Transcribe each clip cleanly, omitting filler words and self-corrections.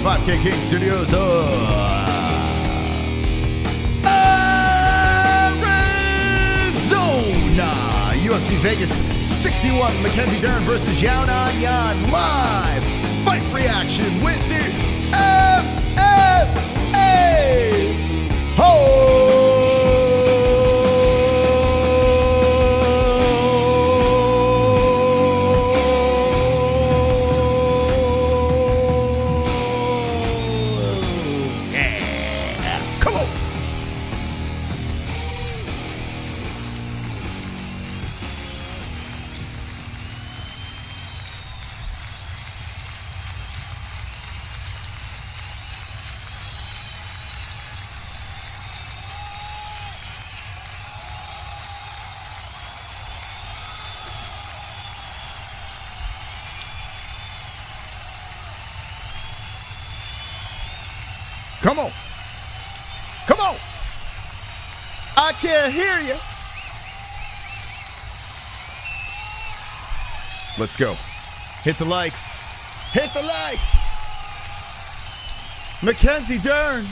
5K King Studios. Arizona. UFC Vegas 61. Mackenzie Dern versus Xiaonan live fight reaction with the MMA-Holes. Come on. Come on. I can't hear you. Let's go. Hit the likes. Hit the likes. Mackenzie Dern.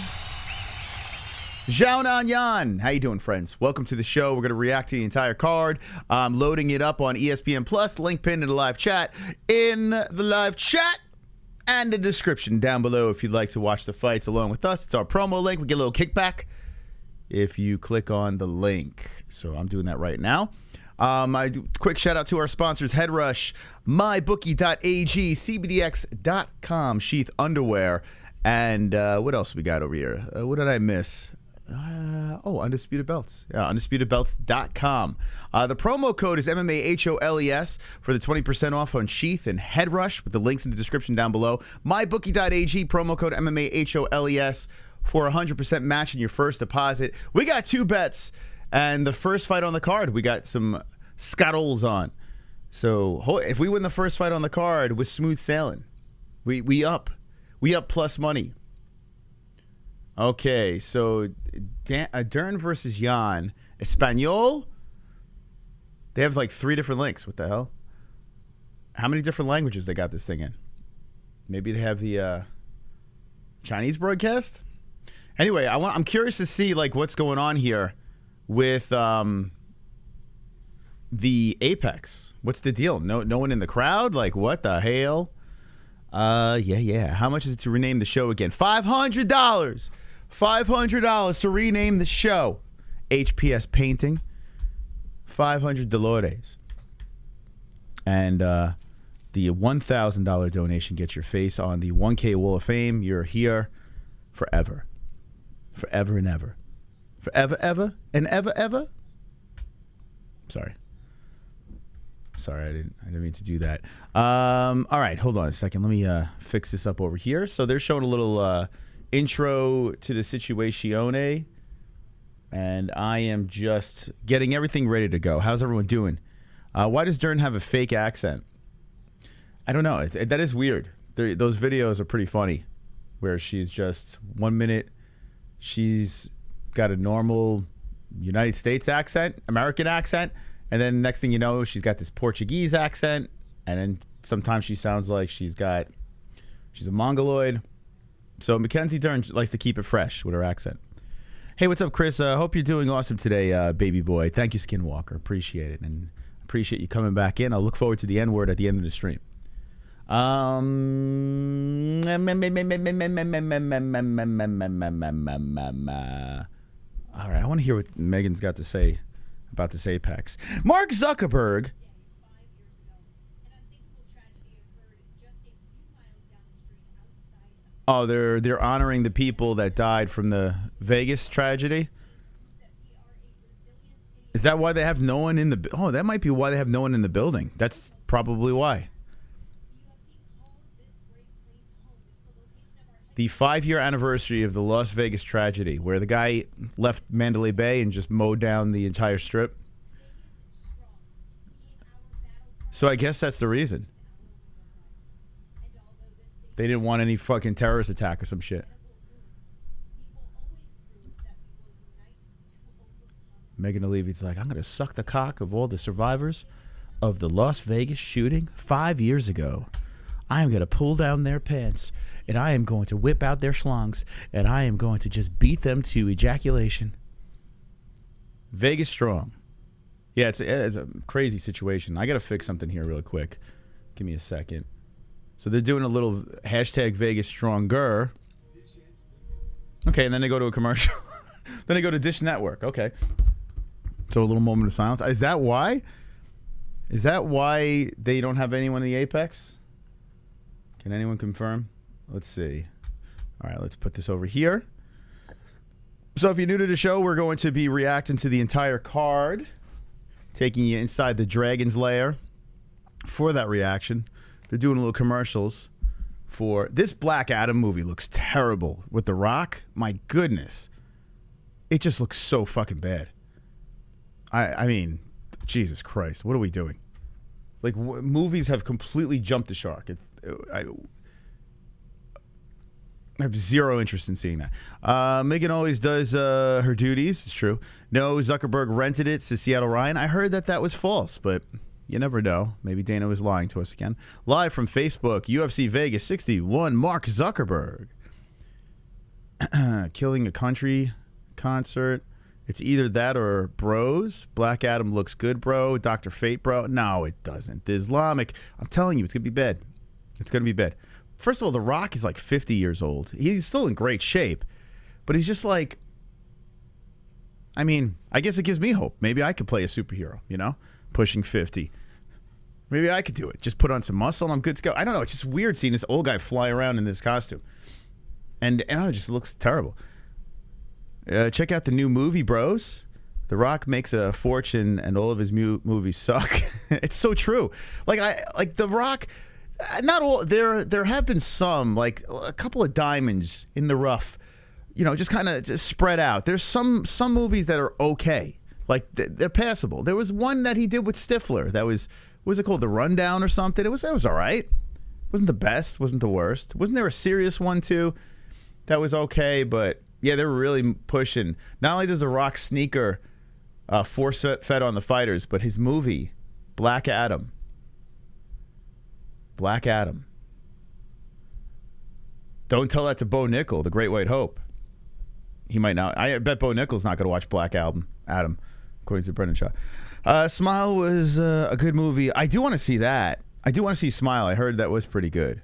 Xiaonan. How you doing, friends? Welcome to the show. We're going to react to the entire card. I'm loading it up on ESPN Plus. Link pinned in the live chat. In the live chat. And the description down below if you'd like to watch the fights along with us. It's our promo link. We get a little kickback if you click on the link. So I'm doing that right now. I do quick shout out to our sponsors, Head Rush, MyBookie.ag, CBDX.com, Sheath Underwear, and what else we got over here? What did I miss? Undisputed Belts. Yeah, UndisputedBelts.com. The promo code is MMA-Holes for the 20% off on Sheath and Head Rush with the links in the description down below. MyBookie.ag, promo code MMA-Holes for 100% match in your first deposit. We got 2 bets, and the first fight on the card, we got some scuttles on. So if we win the first fight on the card, we're smooth sailing. We up plus money. Okay, so Dern versus Jan. Espanol? They have like 3 different links. What the hell? How many different languages they got this thing in? Maybe they have the Chinese broadcast? Anyway, I'm curious to see like what's going on here with the Apex. What's the deal? No one in the crowd? Like what the hell? Yeah. How much is it to rename the show again? $500. $500 to rename the show. HPS Painting. 500 Dolores. And the $1,000 donation gets your face on the 1K Wall of Fame. You're here forever. Forever and ever. Forever, ever, and ever, ever. Sorry, I didn't mean to do that. All right, hold on a second. Let me fix this up over here. So they're showing a little intro to the situation, and I am just getting everything ready to go. How's everyone doing? Why does Dern have a fake accent? I don't know. That is weird. Those videos are pretty funny, where she's just 1 minute she's got a normal United States accent, American accent. And then next thing you know, she's got this Portuguese accent. And then sometimes she sounds like she's a Mongoloid. So Mackenzie Dern likes to keep it fresh with her accent. Hey, what's up, Chris? Hope you're doing awesome today, baby boy. Thank you, Skinwalker. Appreciate it. And appreciate you coming back in. I'll look forward to the N-word at the end of the stream. All right, I want to hear what Megan's got to say about this Apex. Mark Zuckerberg. Oh, they're honoring the people that died from the Vegas tragedy. Is that why they have no one in the? Oh, that might be why they have no one in the building. That's probably why. The 5-year anniversary of the Las Vegas tragedy, where the guy left Mandalay Bay and just mowed down the entire strip. So I guess that's the reason. They didn't want any fucking terrorist attack or some shit. Megan O'Leary's like, I'm going to suck the cock of all the survivors of the Las Vegas shooting 5 years ago. I am going to pull down their pants, and I am going to whip out their schlongs, and I am going to just beat them to ejaculation. Vegas strong. Yeah, it's a crazy situation. I got to fix something here real quick. Give me a second. So they're doing a little hashtag Vegas stronger. Okay, and then they go to a commercial. Then they go to Dish Network. Okay. So a little moment of silence. Is that why? Is that why they don't have anyone in the Apex? Can anyone confirm? Let's see. All right, let's put this over here. So if you're new to the show, we're going to be reacting to the entire card, taking you inside the Dragon's Lair for that reaction. They're doing little commercials for this Black Adam movie. Looks terrible with The Rock. My goodness. It just looks so fucking bad. I mean, Jesus Christ. What are we doing? Like, movies have completely jumped the shark. I have zero interest in seeing that. Megan always does her duties. It's true. No, Zuckerberg rented it to Seattle Ryan. I heard that was false, but you never know. Maybe Dana was lying to us again. Live from Facebook, UFC Vegas 61, Mark Zuckerberg. Killing a country concert. It's either that or Bros. Black Adam looks good, bro. Dr. Fate, bro. No, it doesn't. The Islamic. I'm telling you, it's going to be bad. It's going to be bad. First of all, The Rock is like 50 years old. He's still in great shape. But he's just like, I mean, I guess it gives me hope. Maybe I could play a superhero, you know? Pushing 50. Maybe I could do it. Just put on some muscle and I'm good to go. I don't know. It's just weird seeing this old guy fly around in this costume. And it just looks terrible. Check out the new movie, bros. The Rock makes a fortune and all of his movies suck. It's so true. Like The Rock, not all, there have been some, like a couple of diamonds in the rough, you know, just kind of just spread out. There's some movies that are okay. Like they're passable. There was one that he did with Stifler that was, what was it called? The Rundown or something? That was all right. Wasn't the best, wasn't the worst. Wasn't there a serious one too that was okay, but yeah, they're really pushing. Not only does The Rock sneaker force fed on the fighters, but his movie, Black Adam. Black Adam. Don't tell that to Bo Nickel, the Great White Hope. He might not. I bet Bo Nickel's not going to watch Black Adam, according to Brendan Shaw. Smile was a good movie. I do want to see that. I do want to see Smile. I heard that was pretty good.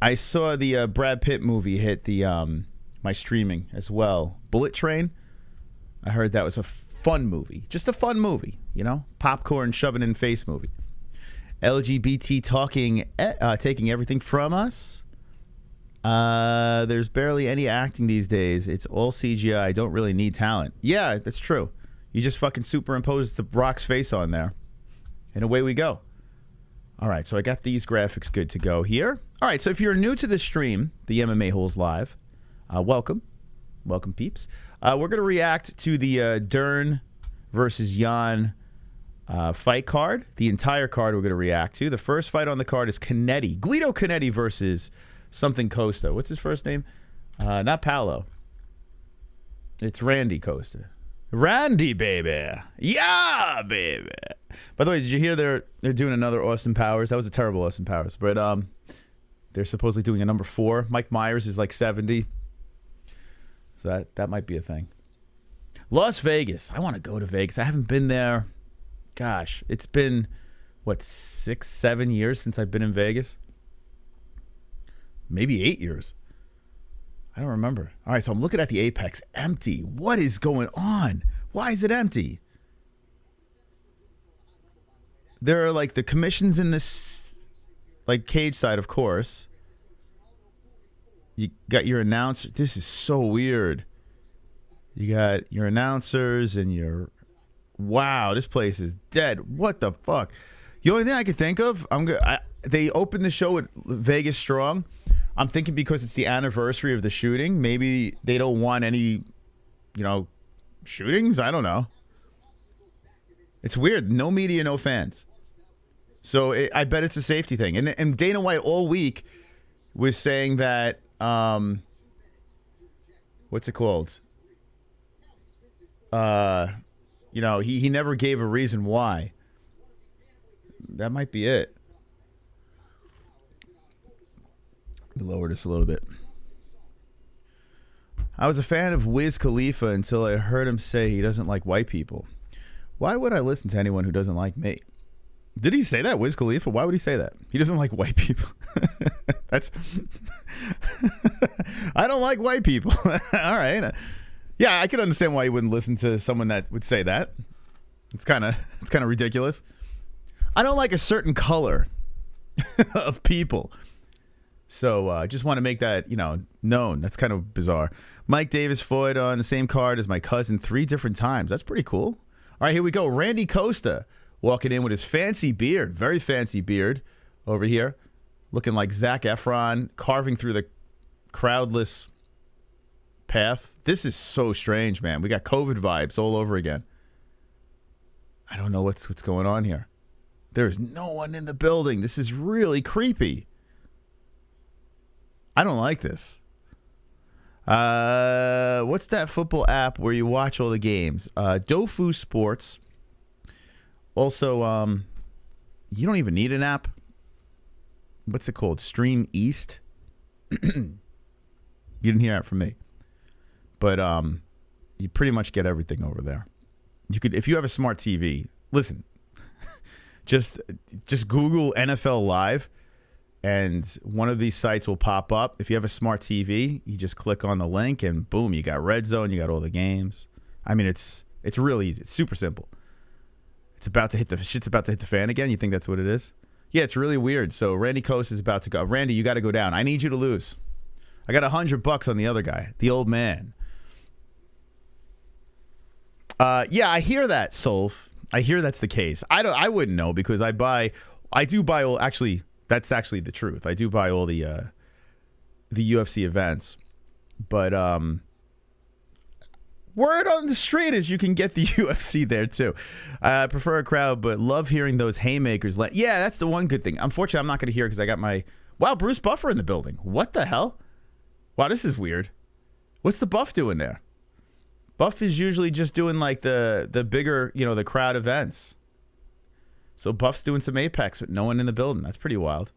I saw the Brad Pitt movie hit the my streaming as well. Bullet Train. I heard that was a fun movie. Just a fun movie, you know? Popcorn shoving in face movie. LGBT taking everything from us. There's barely any acting these days. It's all CGI. Don't really need talent. Yeah, that's true. You just fucking superimpose the Rock's face on there. And away we go. All right, so I got these graphics good to go here. All right, so if you're new to the stream, the MMA-Holes Live, welcome. Welcome, peeps. We're going to react to the Dern versus Jan fight card. The entire card we're going to react to. The first fight on the card is Cannetti. Guido Cannetti versus something Costa. What's his first name? Not Paolo. It's Randy Costa. Randy, baby. Yeah, baby. By the way, did you hear they're doing another Austin Powers? That was a terrible Austin Powers. But they're supposedly doing a number 4. Mike Myers is like 70. So that might be a thing. Las Vegas. I want to go to Vegas. I haven't been there. Gosh, it's been, what, 6, 7 years since I've been in Vegas? Maybe 8 years. I don't remember. All right, so I'm looking at the Apex. Empty. What is going on? Why is it empty? There are like the commissions in this, like cage side, of course. You got your announcer. This is so weird. You got your announcers and your, wow, this place is dead. What the fuck? The only thing I could think of, they opened the show with Vegas Strong. I'm thinking because it's the anniversary of the shooting, maybe they don't want any, shootings. I don't know. It's weird. No media, no fans. So I bet it's a safety thing. And Dana White all week was saying that, what's it called? He never gave a reason why. That might be it. Let me lower this a little bit. I was a fan of Wiz Khalifa until I heard him say he doesn't like white people. Why would I listen to anyone who doesn't like me? Did he say that, Wiz Khalifa? Why would he say that? He doesn't like white people. That's. I don't like white people. All right. Yeah, I could understand why you wouldn't listen to someone that would say that. It's kind of ridiculous. I don't like a certain color of people. So I just want to make that, known. That's kind of bizarre. Mike Davis fought on the same card as my cousin 3 different times. That's pretty cool. All right, here we go. Randy Costa walking in with his fancy beard. Very fancy beard over here. Looking like Zac Efron, carving through the crowdless path. This is so strange, man. We got COVID vibes all over again. I don't know what's going on here. There's no one in the building. This is really creepy. I don't like this. What's that football app where you watch all the games? Dofu Sports. Also, you don't even need an app. What's it called? Stream East. You didn't hear that from me. But you pretty much get everything over there. You could, if you have a smart TV, listen. just Google NFL Live. And one of these sites will pop up. If you have a smart TV, you just click on the link and boom, you got Red Zone, you got all the games. I mean, it's really easy. It's super simple. Shit's about to hit the fan again. You think that's what it is? Yeah, it's really weird. So Randy Costa is about to go. Randy, you got to go down. I need you to lose. I got $100 on the other guy, the old man. Yeah, I hear that, Solf. I hear that's the case. I wouldn't know because I do buy all. Actually, that's actually the truth. I do buy all the UFC events, but word on the street is you can get the UFC there too. I prefer a crowd, but love hearing those haymakers. Yeah, that's the one good thing. Unfortunately, I'm not going to hear because I got my Bruce Buffer in the building. What the hell? Wow, this is weird. What's the Buff doing there? Buff is usually just doing like the bigger, the crowd events. So Buff's doing some Apex with no one in the building. That's pretty wild.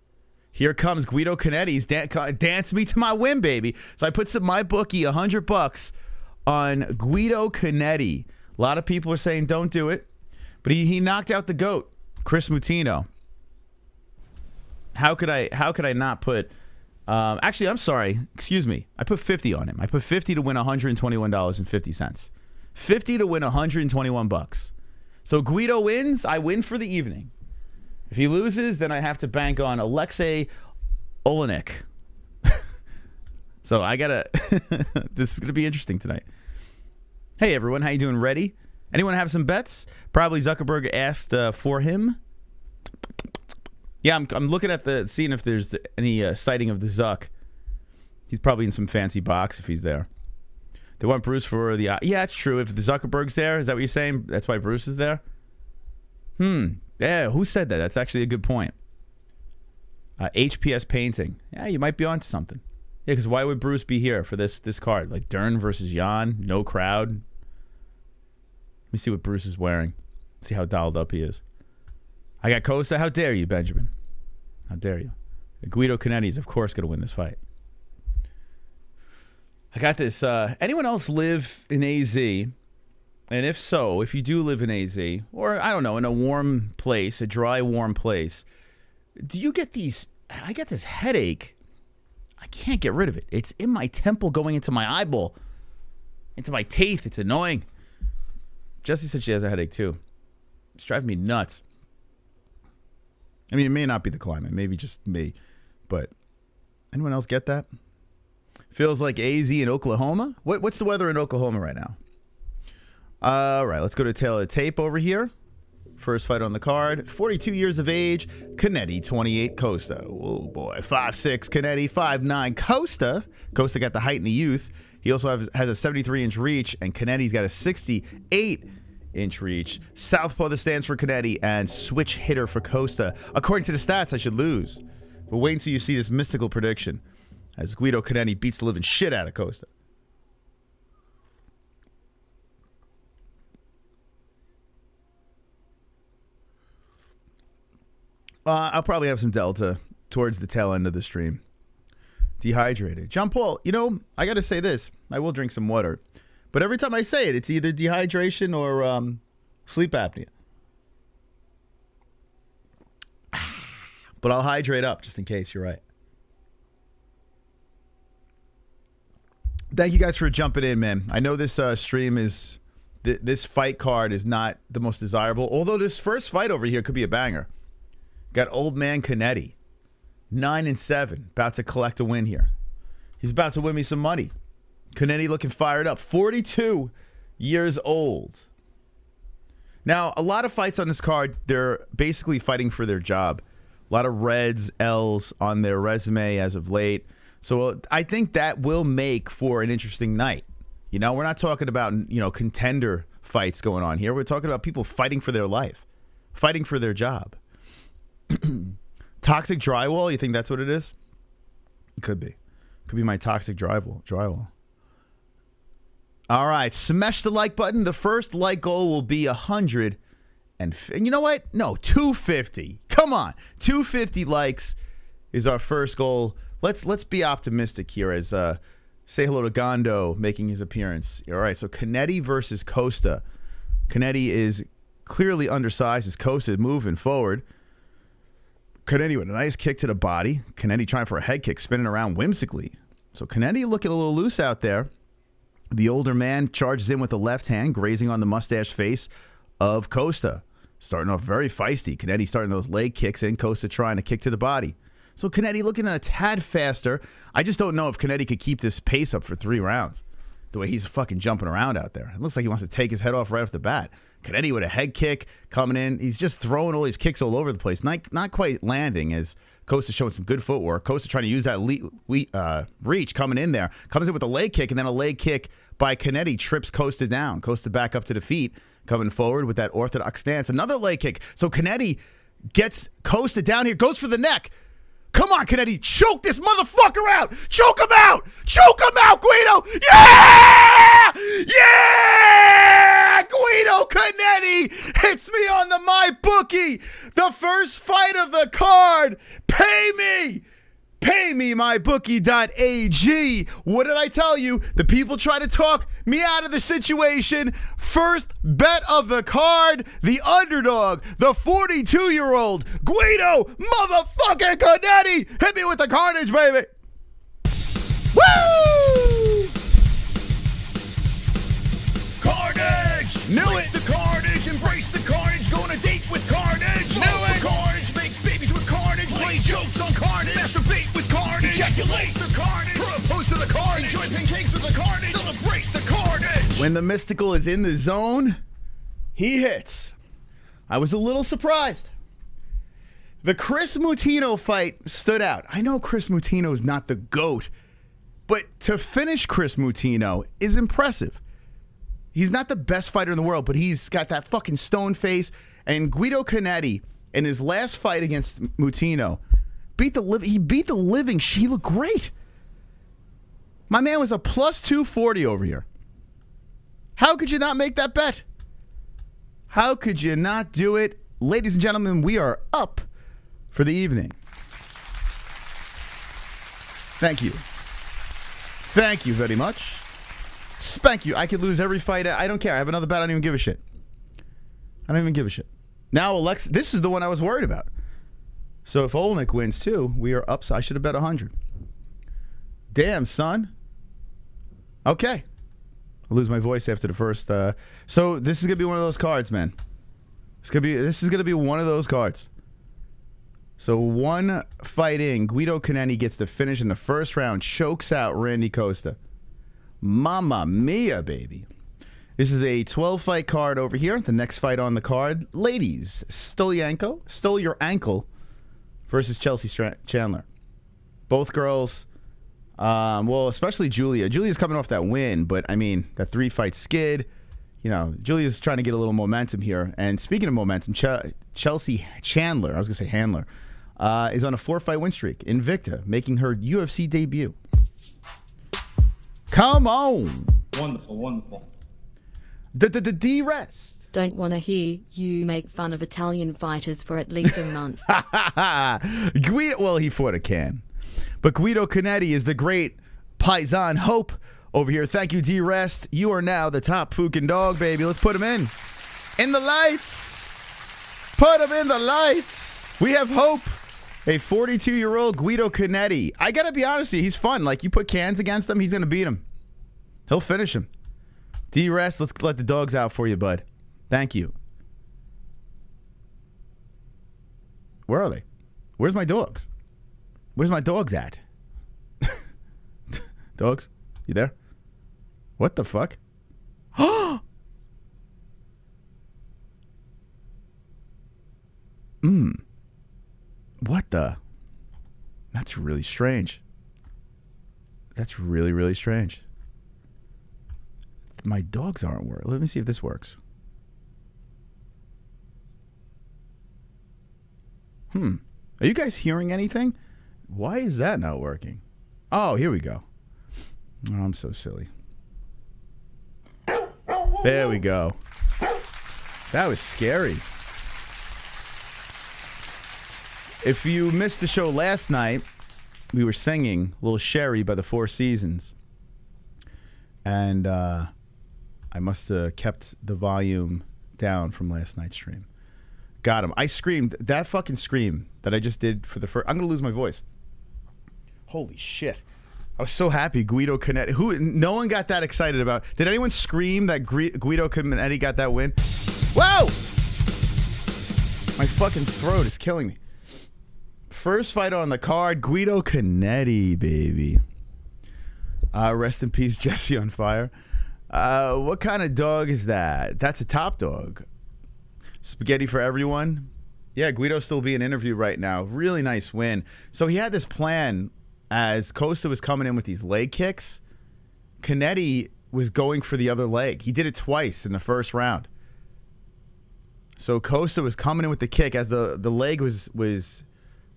Here comes Guido Canetti's dance me to my win, baby. So I put my bookie $100 on Guido Cannetti. A lot of people are saying don't do it, but he knocked out the GOAT, Chris Mutino. How could I not put? Actually, I'm sorry. Excuse me. I put 50 on him. I put 50 to win $121.50. 50 to win $121. So Guido wins, I win for the evening. If he loses, then I have to bank on Alexei Oleinik. So I gotta. This is gonna be interesting tonight. Hey everyone, how you doing? Ready? Anyone have some bets? Probably Zuckerberg asked for him. Yeah, I'm looking at seeing if there's any sighting of the Zuck. He's probably in some fancy box if he's there. They want Bruce for the... yeah, it's true. If the Zuckerberg's there, is that what you're saying? That's why Bruce is there? Yeah, who said that? That's actually a good point. HPS Painting. Yeah, you might be onto something. Yeah, because why would Bruce be here for this card? Like Dern versus Jan, no crowd. Let me see what Bruce is wearing. See how dialed up he is. I got Costa. How dare you, Benjamin? How dare you? Guido Canetti's, of course, going to win this fight. I got this. Anyone else live in AZ? And if so, if you do live in AZ, or I don't know, in a warm place, a dry, warm place, do you get these? I get this headache. I can't get rid of it. It's in my temple going into my eyeball, into my teeth. It's annoying. Jessie said she has a headache too. It's driving me nuts. I mean, it may not be the climate, maybe just me, but anyone else get that? Feels like AZ in Oklahoma? What's the weather in Oklahoma right now? All right, let's go to Taylor Tape over here. First fight on the card. 42 years of age. Cannetti, 28. Costa. Oh, boy. 5'6". Cannetti, 5'9". Costa. Costa got the height and the youth. He also has a 73-inch reach, and Cannetti's got a 68-inch reach. Southpaw that stands for Cannetti, and switch hitter for Costa. According to the stats, I should lose. But wait until you see this mystical prediction as Guido Cannetti beats the living shit out of Costa. I'll probably have some Delta towards the tail end of the stream. dehydrated. John Paul, you know, I got to say this. I will drink some water. But every time I say it, it's either dehydration or sleep apnea. But I'll hydrate up just in case. You're right. Thank you guys for jumping in, man. I know this stream is... This fight card is not the most desirable. Although this first fight over here could be a banger. Got old man Cannetti. 9-7. About to collect a win here. He's about to win me some money. Cannetti looking fired up. 42 years old. Now, a lot of fights on this card, they're basically fighting for their job. A lot of Reds, L's on their resume as of late. So I think that will make for an interesting night. You know, we're not talking about, you know, contender fights going on here. We're talking about people fighting for their life, fighting for their job. Toxic drywall, you think that's what it is? It could be. Could be my toxic drywall. All right, smash the like button. The first like goal will be 100. And you know what? No, 250. Come on. 250 likes is our first goal. Let's be optimistic here as say hello to Gondo making his appearance. All right, so Cannetti versus Costa. Cannetti is clearly undersized as Costa moving forward. Cannetti with a nice kick to the body. Cannetti trying for a head kick, spinning around whimsically. So Cannetti looking a little loose out there. The older man charges in with the left hand, grazing on the mustache face of Costa. Starting off very feisty. Cannetti starting those leg kicks in. Costa trying to kick to the body. So Cannetti looking a tad faster. I just don't know if Cannetti could keep this pace up for 3 rounds. The way he's fucking jumping around out there. It looks like he wants to take his head off right off the bat. Cannetti with a head kick coming in. He's just throwing all these kicks all over the place. Not quite landing as Costa showing some good footwork. Costa trying to use that reach coming in there. Comes in with a leg kick, and then a leg kick by Cannetti trips Costa down. Costa back up to the feet. Coming forward with that orthodox stance. Another leg kick. So Cannetti gets Costa down here. Goes for the neck. Come on, Cannetti. Choke this motherfucker out. Choke him out. Choke him out, Guido. Yeah! Yeah! Guido Cannetti hits me on the MyBookie. The first fight of the card. Pay me. Pay me, mybookie.ag. What did I tell you? The people try to talk me out of the situation. First bet of the card, the underdog, the 42-year-old Guido motherfucking Cannetti. Hit me with the carnage, baby. Woo! Carnage! Knew it! The carnage, embrace the carnage, go on a date with carnage. Knew it! Carnage, make babies with carnage, play jokes on carnage, masturbate with carnage, ejaculate the carnage, propose to the carnage, enjoy pancakes with the carnage, celebrate the carnage. When the mystical is in the zone, he hits. I was a little surprised. The Chris Mutino fight stood out. I know Chris Mutino is not the GOAT, but to finish Chris Mutino is impressive. He's not the best fighter in the world, but he's got that fucking stone face. And Guido Cannetti, in his last fight against Mutino, beat the living. He looked great. My man was a plus 240 over here. How could you not make that bet? How could you not do it? Ladies and gentlemen, we are up for the evening. Thank you. Thank you very much. Spank you. I could lose every fight. I don't care. I have another bet. I don't even give a shit. I don't even give a shit. Now, Alexa, this is the one I was worried about. So if Oleinik wins too, we are up. So I should have bet 100. Damn, son. Okay. I'll lose my voice after the first. So this is gonna be one of those cards, man. This is gonna be one of those cards. So one fight in, Guido Cannetti gets the finish in the first round, chokes out Randy Costa. Mamma mia, baby. This is a 12-fight card over here. The next fight on the card, ladies, Stoliarenko, Stole Your Ankle versus Chelsea Chandler. Both girls, well, especially Julia. Julia's coming off that win, but I mean, that 3-fight skid. You know, Julia's trying to get a little momentum here. And speaking of momentum, Chelsea Chandler, I was going to say Handler, is on a 4-fight win streak. Invicta, making her UFC debut. Come on. Wonderful, wonderful. D-rest. Don't want to hear you make fun of Italian fighters for at least a month. Guido, well, he fought a can. But Guido Cannetti is the great Paisan Hope over here. Thank you, D-Rest. You are now the top fucking dog, baby. Let's put him in. In the lights. Put him in the lights. We have Hope. A 42-year-old Guido Cannetti. I got to be honest with you, he's fun. Like, you put cans against him, he's going to beat him. He'll finish him. D-Rest, let's let the dogs out for you, bud. Thank you. Where are they? Where's my dogs? Where's my dogs at? Dogs? You there? What the fuck? What the? That's really strange. That's really, really strange. My dogs aren't working. Let me see if this works. Are you guys hearing anything? Why is that not working? Oh, here we go. Oh, I'm so silly. There we go. That was scary. If you missed the show last night, we were singing Little Sherry by the Four Seasons. And I must have kept the volume down from last night's stream. Got him. I screamed. That fucking scream that I just did for the first... I'm going to lose my voice. Holy shit. I was so happy Guido Cannetti... No one got that excited about... Did anyone scream that Guido Cannetti got that win? Whoa! My fucking throat is killing me. First fight on the card, Guido Cannetti, baby. Rest in peace, Jesse on fire. What kind of dog is that? That's a top dog. Spaghetti for everyone. Yeah, Guido's still being interviewed right now. Really nice win. So he had this plan as Costa was coming in with these leg kicks. Cannetti was going for the other leg. He did it twice in the first round. So Costa was coming in with the kick as the leg was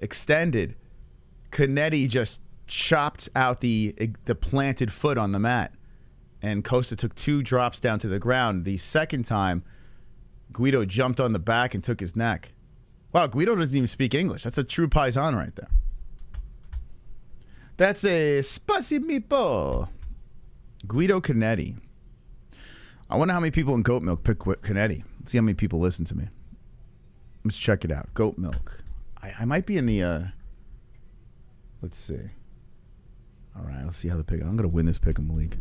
extended. Cannetti just chopped out the planted foot on the mat, and Costa took 2 drops down to the ground. The second time, Guido jumped on the back and took his neck. Wow, Guido doesn't even speak English. That's a true paisan right there. That's a spicy meatball. Guido Cannetti. I wonder how many people in Goat Milk pick Cannetti. Let's see how many people listen to me. Let's check it out. Goat Milk. I might be in the... let's see. All right, let's see how the pick... I'm going to win this pick'em league.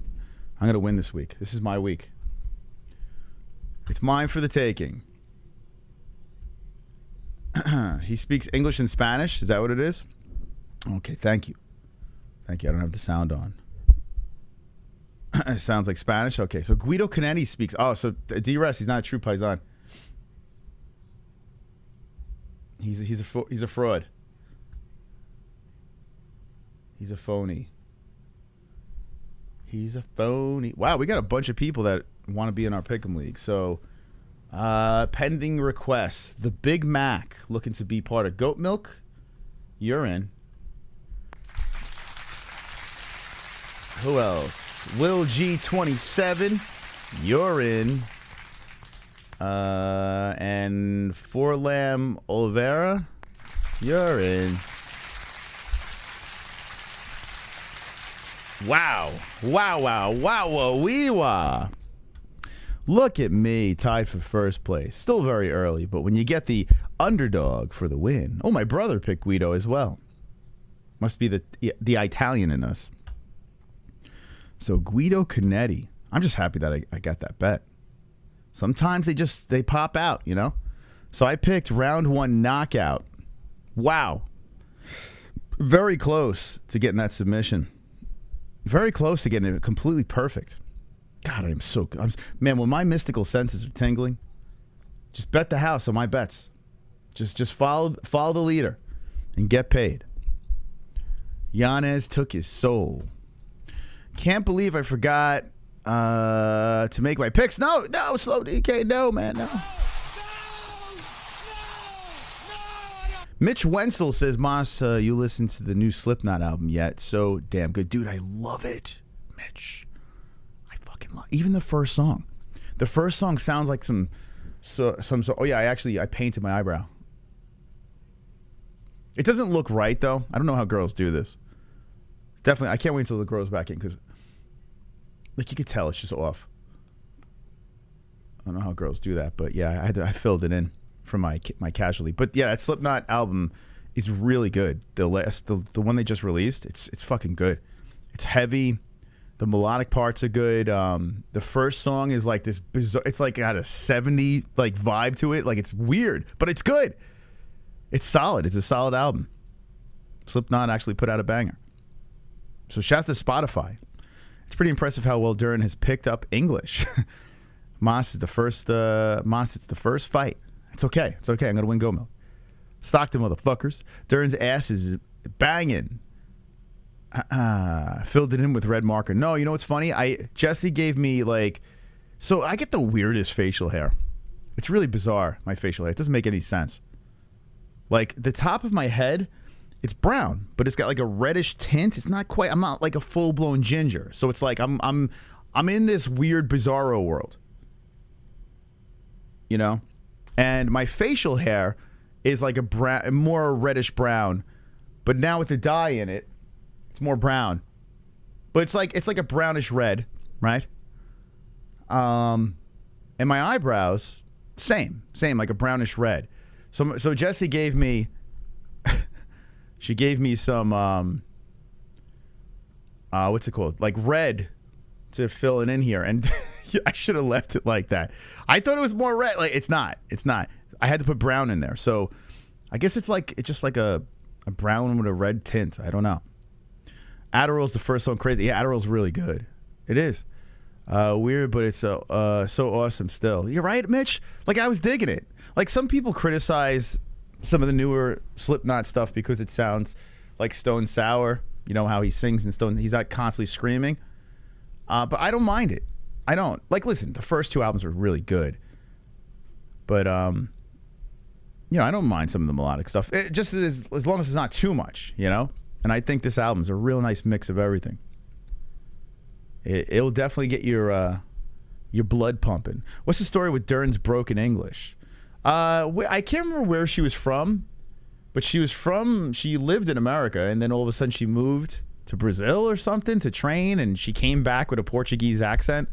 I'm going to win this week. This is my week. It's mine for the taking. He speaks English and Spanish. Is that what it is? Okay, thank you. Thank you. I don't have the sound on. It sounds like Spanish. Okay, so Guido Cannetti speaks... Oh, so D-Rest, he's not a true paisan. He's a fraud. He's a phony. He's a phony. Wow, we got a bunch of people that want to be in our pick'em league. So, pending requests. The Big Mac looking to be part of Goat Milk. You're in. Who else? Will G27. You're in. And Forlam Oliveira. You're in. Wow. Wee-wah. Look at me, tied for first place. Still very early, but when you get the underdog for the win. Oh, my brother picked Guido as well. Must be the Italian in us. So Guido Cannetti. I'm just happy that I got that bet. Sometimes they pop out, you know? So I picked round 1 knockout. Wow. Very close to getting that submission. Very close to getting it completely perfect. God, I'm so good. Man, when my mystical senses are tingling, just bet the house on my bets. Just follow the leader and get paid. Yanez took his soul. Can't believe I forgot to make my picks. No, Slow DK, no, man, no. Mitch Wenzel says, Moss, you listened to the new Slipknot album yet? So damn good. Dude, I love it. Mitch. I fucking love even the first song. The first song sounds like some oh yeah, I painted my eyebrow. It doesn't look right though. I don't know how girls do this. Definitely. I can't wait until it grows back in because, like, you could tell it's just off. I don't know how girls do that, but yeah, I filled it in for my casualty. But yeah, that Slipknot album is really good. The one they just released, it's fucking good. It's heavy. The melodic parts are good. The first song is like this bizarre. It's like got a 70 like vibe to it. Like it's weird, but it's good. It's solid. It's a solid album. Slipknot actually put out a banger. So shout out to Spotify. It's pretty impressive how well Dern has picked up English. It's the first fight. It's okay. It's okay. I'm going to win gold medal. Stockton, motherfuckers. Dern's ass is banging. Filled it in with red marker. No, you know what's funny? Jesse gave me so I get the weirdest facial hair. It's really bizarre, my facial hair. It doesn't make any sense. Like the top of my head, it's brown, but it's got like a reddish tint. It's not quite, I'm not like a full-blown ginger. So it's like I'm in this weird bizarro world. You know? And my facial hair is like a brown, more reddish brown, but now with the dye in it, it's more brown. But it's like a brownish red, right? And my eyebrows, same, like a brownish red. So Jessie gave me she gave me some what's it called? Like red to fill it in here, and I should have left it like that. I thought it was more red. Like it's not. I had to put brown in there. So I guess it's just like a brown with a red tint. I don't know. Adderall's the first song. Crazy. Yeah, Adderall's really good. It is. Weird, but it's so awesome still. You're right, Mitch? Like I was digging it. Like some people criticize some of the newer Slipknot stuff because it sounds like Stone Sour. You know how he sings in Stone. He's not constantly screaming. But I don't mind it. I don't. Like, listen, the first two albums are really good. But, you know, I don't mind some of the melodic stuff. It just as long as it's not too much, you know? And I think this album's a real nice mix of everything. It'll definitely get your blood pumping. What's the story with Dern's broken English? I can't remember where she was from, but she lived in America, and then all of a sudden she moved to Brazil or something to train, and she came back with a Portuguese accent.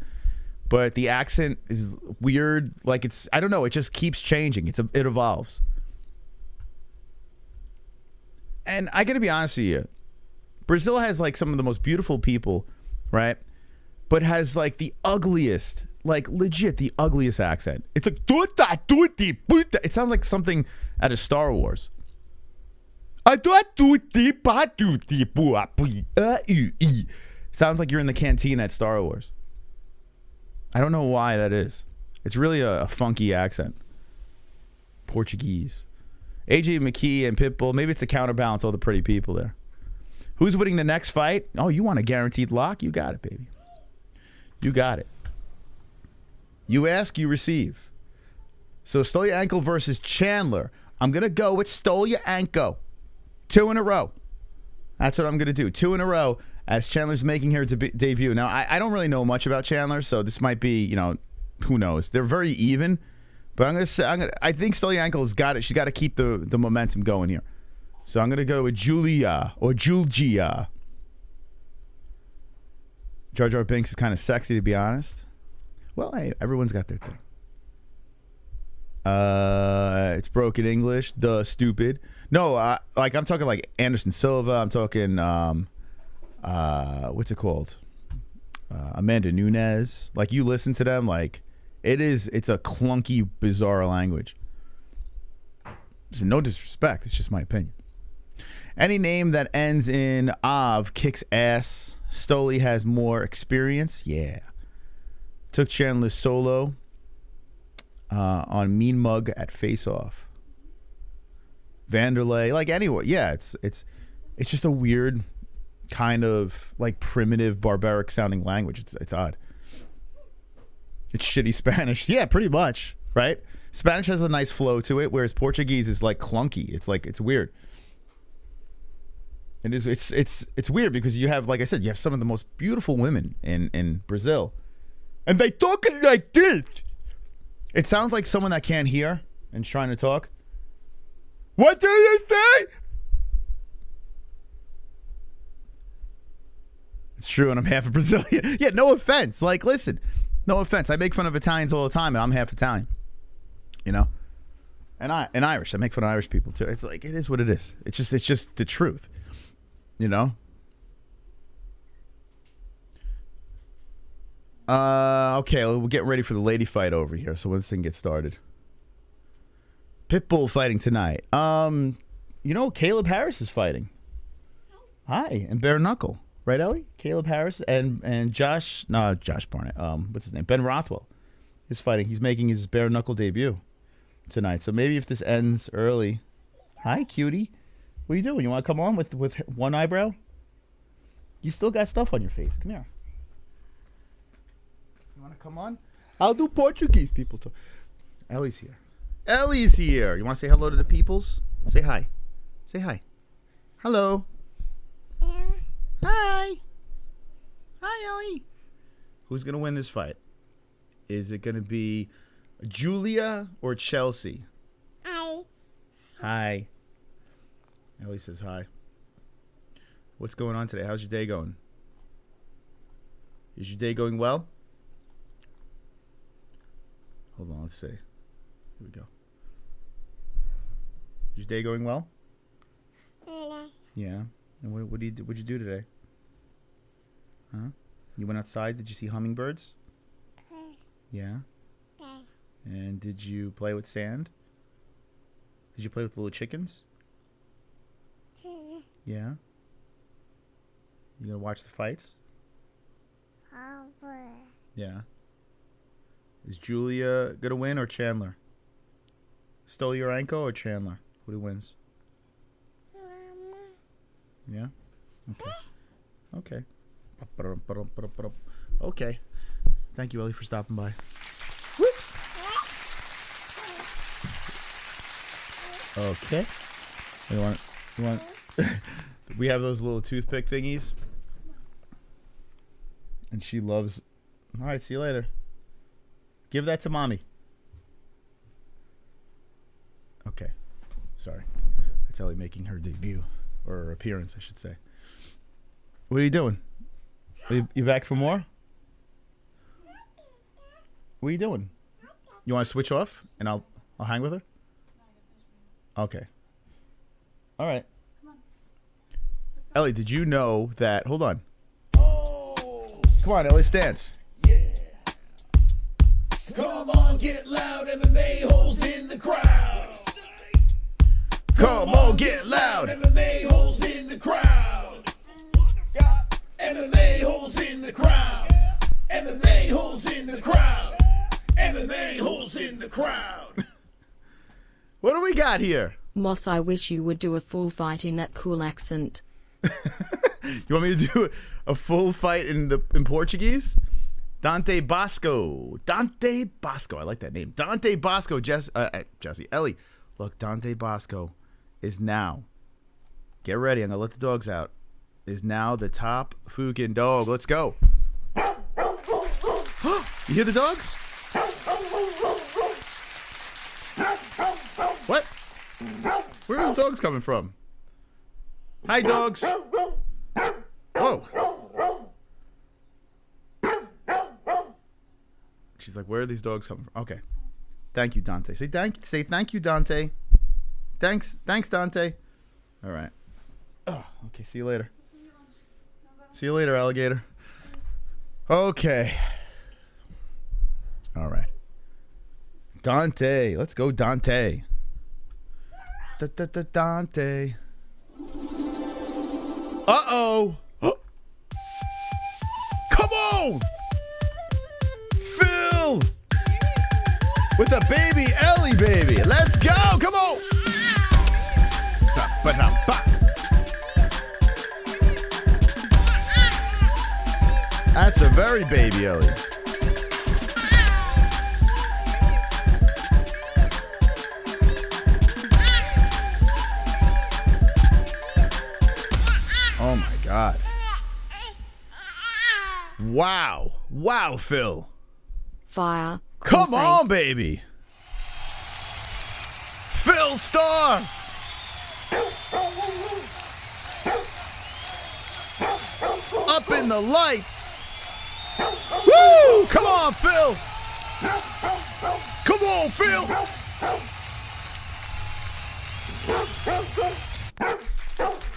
But the accent is weird. Like I don't know, it just keeps changing. It evolves. And I got to be honest with you, Brazil has like some of the most beautiful people, right? But has like the ugliest, like legit the ugliest accent. It's like it sounds like something out of Star Wars. Sounds like you're in the canteen at Star Wars. I don't know why that is. It's really a funky accent. Portuguese. AJ McKee and Pitbull. Maybe it's to counterbalance all the pretty people there. Who's winning the next fight? Oh, you want a guaranteed lock? You got it, baby. You got it. You ask, you receive. So Stoliarenko versus Chandler. I'm going to go with Stoliarenko. 2 in a row. That's what I'm going to do. 2 in a row as Chandler's making her debut. Now, I don't really know much about Chandler, so this might be, you know, who knows. They're very even. But I think Stoliarenko's got it. She's got to keep the momentum going here. So I'm going to go with Julia. Jar Jar Binks is kind of sexy, to be honest. Well, hey, everyone's got their thing. It's broken English. Duh, stupid. No, like I'm talking like Anderson Silva. I'm talking, what's it called? Amanda Nunes. Like you listen to them, like it's a clunky, bizarre language. So no disrespect. It's just my opinion. Any name that ends in Av kicks ass. Stoli has more experience. Yeah. Took Chandler solo on Mean Mug at Face Off. Vanderlei, like anyone. Yeah, it's just a weird kind of like primitive, barbaric sounding language. It's odd. It's shitty Spanish. Yeah, pretty much, right? Spanish has a nice flow to it, whereas Portuguese is like clunky. It's weird. It is. It's weird because you have, like I said, you have some of the most beautiful women in Brazil, and they talk like this. It sounds like someone that can't hear and is trying to talk. What do you say? It's true, and I'm half a Brazilian. Yeah, no offense. Like, listen, no offense. I make fun of Italians all the time, and I'm half Italian. You know? And Irish. I make fun of Irish people, too. It's like, it is what it is. It's just the truth. You know? Okay, we're getting ready for the lady fight over here, so when this thing gets started. Pitbull fighting tonight. You know, Caleb Harris is fighting. Hi, and bare knuckle. Right, Ellie? Caleb Harris and Josh Barnett. What's his name? Ben Rothwell is fighting. He's making his bare knuckle debut tonight. So maybe if this ends early. Hi, cutie. What are you doing? You want to come on with one eyebrow? You still got stuff on your face. Come here. You want to come on? I'll do Portuguese people talk. Ellie's here. Ellie's here. You want to say hello to the peoples? Say hi. Say hi. Hello. Hi. Hi, Ellie. Who's going to win this fight? Is it going to be Julia or Chelsea? Hi. Hi. Ellie says hi. What's going on today? How's your day going? Is your day going well? Hold on, let's see. Here we go. Is your day going well? Yeah. And what did you do today? Huh? You went outside? Did you see hummingbirds? Yeah. And did you play with sand? Did you play with little chickens? Yeah. You gonna watch the fights? Yeah. Is Julia gonna win or Chandler? Stoliarenko or Chandler? Who wins? Yeah? Okay. Okay. Thank you, Ellie, for stopping by. Okay. You want we have those little toothpick thingies. And she loves. All right, see you later. Give that to mommy. Okay. Sorry. That's Ellie making her debut. Or her appearance, I should say. What are you doing? You back for more? What are you doing? You want to switch off and I'll hang with her? Okay. All right. Ellie, did you know that? Hold on. Come on, Ellie, dance. Yeah. Come on, get loud, MMA-Holes in the crowd. Come on, get loud. MMA-Holes in the crowd. Got MMA-Holes in the crowd. MMA-Holes in the crowd. MMA-Holes in the crowd. What do we got here? Moss, I wish you would do a full fight in that cool accent. You want me to do a full fight in Portuguese? Dante Bosco. Dante Bosco. I like that name. Dante Bosco. Jesse. Ellie. Look, Dante Bosco is now. Get ready. I'm going to let the dogs out. Is now the top fucking dog. Let's go. You hear the dogs? What? Where are the dogs coming from? Hi, dogs. Whoa. She's like, where are these dogs coming from? Okay. Thank you, Dante. Say thank you, Dante. Thanks, Dante. All right. Oh, okay, see you later. See you later, alligator. Okay. All right. Dante. Let's go, Dante. Dante. Uh-oh. Come on. Phil. With a baby Ellie, baby. Let's go. Come on. That's a very baby Ellie. Oh my God. Wow. Wow, Phil. Fire. Come on, face. baby. Phil Star. up in the lights. Woo! Come on, Phil. Come on, Phil.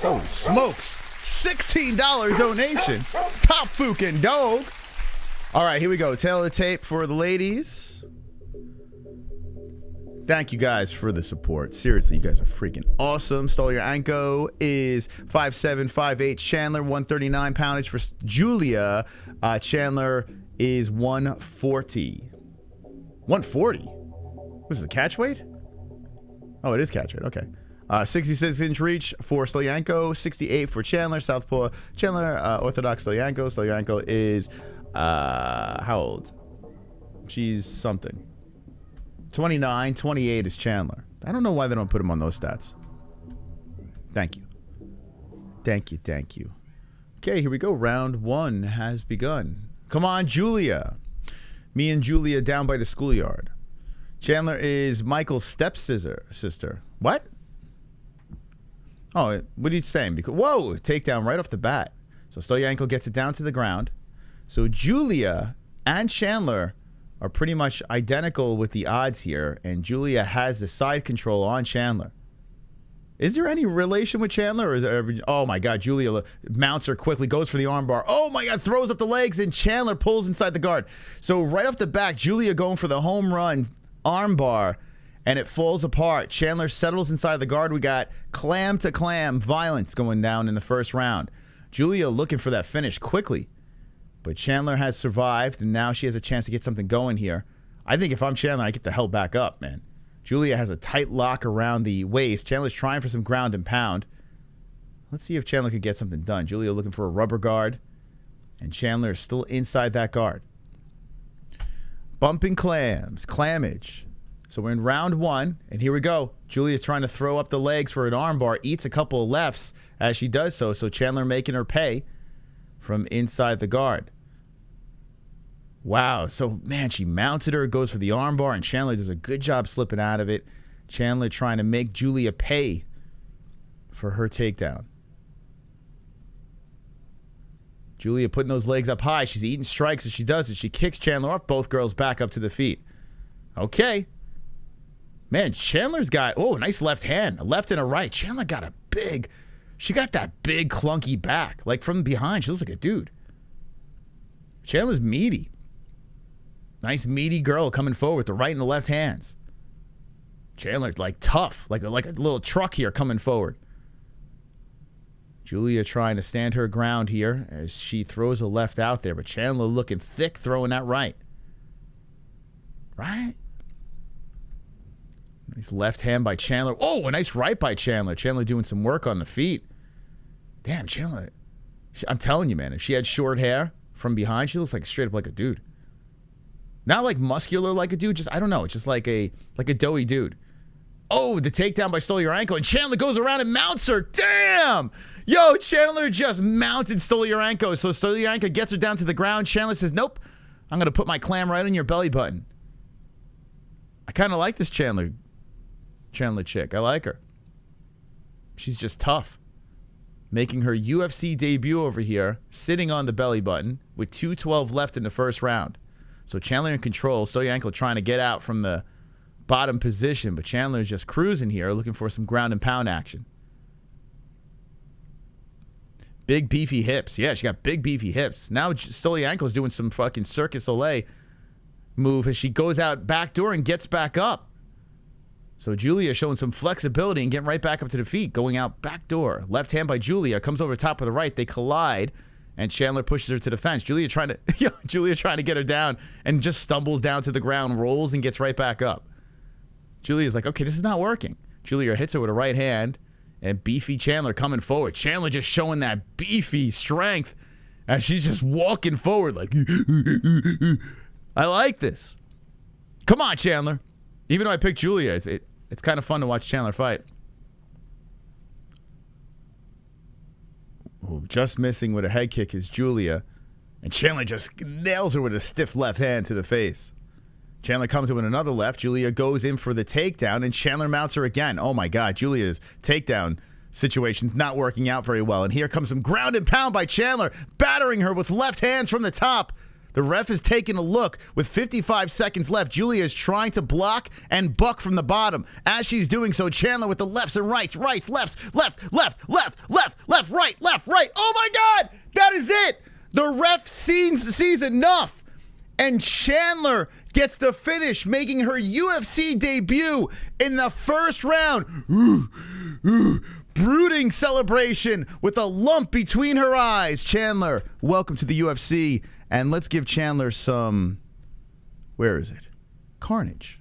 Holy smokes. $16 donation. Top fucking dog. All right, here we go. Tail of the tape for the ladies. Thank you guys for the support. Seriously, you guys are freaking awesome. Stoliarenko is 5'7", 5'8". Chandler, 139 poundage for Julia. Chandler is 140. 140? What is the catch weight? Oh, it is catch weight. Okay. 66-inch reach for Stoliarenko. 68 for Chandler. Southpaw Chandler. Orthodox Stoliarenko. Stoliarenko is, how old? She's something. 29, 28 is Chandler. I don't know why they don't put him on those stats. Thank you. Thank you, thank you. Okay, here we go. Round one has begun. Come on, Julia. Me and Julia down by the schoolyard. Chandler is Michael's stepsister. What? Oh, what are you saying? Because, whoa, takedown right off the bat. So Stoliarenko gets it down to the ground. So Julia and Chandler are pretty much identical with the odds here, and Julia has the side control on Chandler. Is there any relation with Chandler? Or is there, oh my God, Julia mounts her quickly, goes for the armbar. Oh my God, throws up the legs, and Chandler pulls inside the guard. So right off the back, Julia going for the home run armbar, and it falls apart. Chandler settles inside the guard. We got clam to clam violence going down in the first round. Julia looking for that finish quickly. But Chandler has survived, and now she has a chance to get something going here. I think if I'm Chandler, I get the hell back up, man. Julia has a tight lock around the waist. Chandler's trying for some ground and pound. Let's see if Chandler could get something done. Julia looking for a rubber guard, and Chandler is still inside that guard. Bumping clams, clammage. So we're in round one, and here we go. Julia trying to throw up the legs for an armbar, eats a couple of lefts as she does so, so Chandler making her pay from inside the guard. Wow. So, man, she mounted her, goes for the armbar, and Chandler does a good job slipping out of it. Chandler trying to make Julia pay for her takedown. Julia putting those legs up high. She's eating strikes as she does it. She kicks Chandler off. Both girls back up to the feet. Okay. Man, Chandler's got, oh, nice left hand. A left and a right. Chandler got a big... She got that big, clunky back. Like, from behind, she looks like a dude. Chandler's meaty. Nice, meaty girl coming forward with the right and the left hands. Chandler, like, tough. Like a little truck here coming forward. Julia trying to stand her ground here as she throws a left out there. But Chandler looking thick, throwing that right. Right? Nice left hand by Chandler. Oh, a nice right by Chandler. Chandler doing some work on the feet. Damn, Chandler. I'm telling you, man, if she had short hair from behind, she looks like straight up like a dude. Not like muscular like a dude, just, I don't know, it's just like a doughy dude. Oh, the takedown by Stoliarenko, and Chandler goes around and mounts her. Damn! Yo, Chandler just mounted Stoliarenko. So Stoliarenko gets her down to the ground. Chandler says, nope, I'm going to put my clam right on your belly button. I kind of like this Chandler chick. I like her. She's just tough. Making her UFC debut over here, sitting on the belly button with 2:12 left in the first round. So Chandler in control. Stoliarenko trying to get out from the bottom position, but Chandler is just cruising here, looking for some ground and pound action. Big beefy hips. Yeah, she got big beefy hips. Now Stoliarenko's doing some fucking Circus Soleil move as she goes out back door and gets back up. So Julia showing some flexibility and getting right back up to the feet, going out back door. Left hand by Julia, comes over top of the right. They collide, and Chandler pushes her to the fence. Julia trying to get her down and just stumbles down to the ground, rolls, and gets right back up. Julia's like, okay, this is not working. Julia hits her with a right hand, and beefy Chandler coming forward. Chandler just showing that beefy strength as she's just walking forward like, I like this. Come on, Chandler. Even though I picked Julia, it's kind of fun to watch Chandler fight. Ooh, just missing with a head kick is Julia. And Chandler just nails her with a stiff left hand to the face. Chandler comes in with another left. Julia goes in for the takedown, and Chandler mounts her again. Oh, my God. Julia's takedown situation's not working out very well. And here comes some ground and pound by Chandler, battering her with left hands from the top. The ref is taking a look. With 55 seconds left, Julia is trying to block and buck from the bottom. As she's doing so, Chandler with the lefts and rights, lefts, left, right. Oh my God! That is it! The ref sees enough. And Chandler gets the finish, making her UFC debut in the first round. Brooding celebration with a lump between her eyes. Chandler, welcome to the UFC. And let's give Chandler some, where is it? Carnage.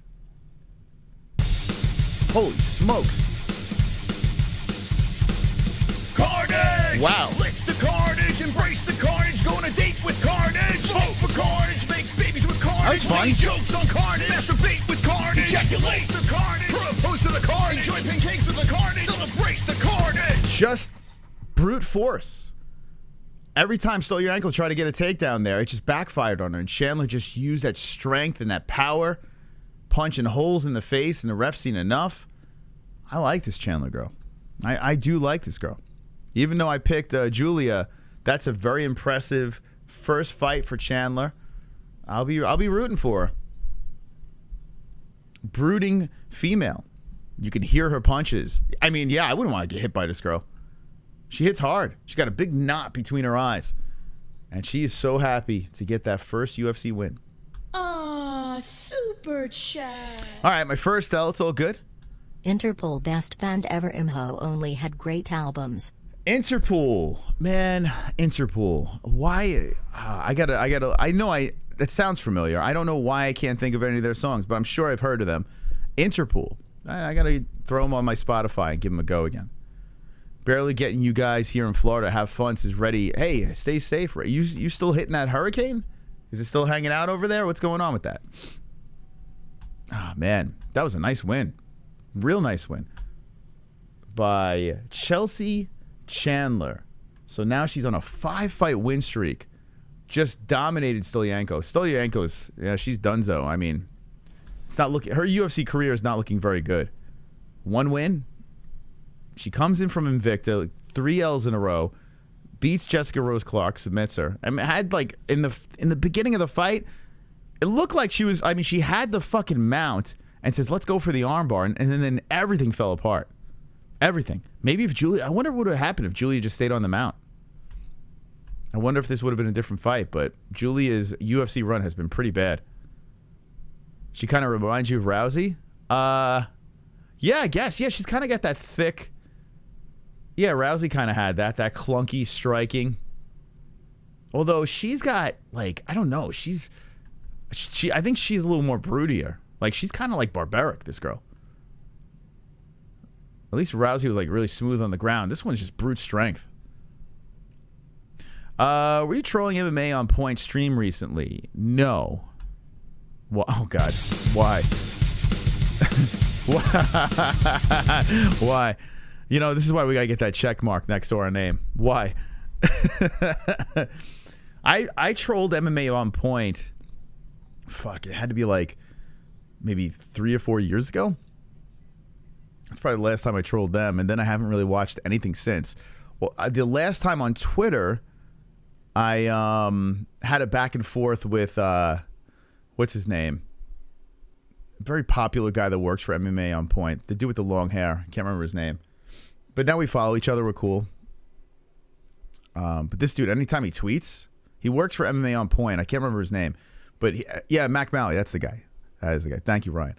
Holy smokes. Carnage! Wow. Lick the carnage, embrace the carnage, go on a date with carnage. Vote for carnage, make babies with carnage. That was fun. Make jokes on carnage, masturbate with carnage. Ejaculate the carnage, propose to the carnage. Enjoy pancakes with the carnage, celebrate the carnage. Just brute force. Every time Stoliarenko tried to get a takedown there, it just backfired on her. And Chandler just used that strength and that power, punching holes in the face, and the ref seen enough. I like this Chandler girl. I do like this girl. Even though I picked Julia, that's a very impressive first fight for Chandler. I'll be rooting for her. Brooding female. You can hear her punches. I mean, yeah, I wouldn't want to get hit by this girl. She hits hard. She's got a big knot between her eyes. And she is so happy to get that first UFC win. Ah, super chat. All right, my first L. It's all good. Interpol best band ever. Imho only had great albums. Interpol. Man, Interpol. Why? That sounds familiar. I don't know why I can't think of any of their songs, but I'm sure I've heard of them. Interpol. I got to throw them on my Spotify and give them a go again. Barely getting you guys here in Florida have fun. Is ready. Hey, stay safe. You still hitting that hurricane? Is it still hanging out over there? What's going on with that? Oh, man. That was a nice win. Real nice win. By Chelsea Chandler. So now she's on a 5-fight win streak. Just dominated Stoliarenko. Stoliarenko's, yeah, she's donezo. I mean, it's not looking. Her UFC career is not looking very good. 1 win. She comes in from Invicta, 3 L's in a row, beats Jessica Rose Clark, submits her. I mean, had like in the beginning of the fight, it looked like she was. I mean, she had the fucking mount and says, "Let's go for the armbar," and then everything fell apart. Everything. Maybe if Julia, I wonder what would have happened if Julia just stayed on the mount. I wonder if this would have been a different fight. But Julia's UFC run has been pretty bad. She kind of reminds you of Rousey. Yeah, I guess. Yeah, she's kind of got that thick. Yeah, Rousey kind of had that clunky striking. Although she's got, like, I don't know, I think she's a little more brutier. Like, she's kind of like barbaric, this girl. At least Rousey was like really smooth on the ground. This one's just brute strength. Were you trolling MMA on Point stream recently? No. Oh God, why? Why? You know, this is why we gotta get that check mark next to our name. Why? I trolled MMA on Point. Fuck, it had to be like maybe 3 or 4 years ago. That's probably the last time I trolled them, and then I haven't really watched anything since. Well, the last time on Twitter, I had a back and forth with what's his name? A very popular guy that works for MMA on Point. The dude with the long hair. Can't remember his name. But now we follow each other. We're cool. But this dude, anytime he tweets, he works for MMA on Point. I can't remember his name. But yeah, Mac Malley. That's the guy. That is the guy. Thank you, Ryan.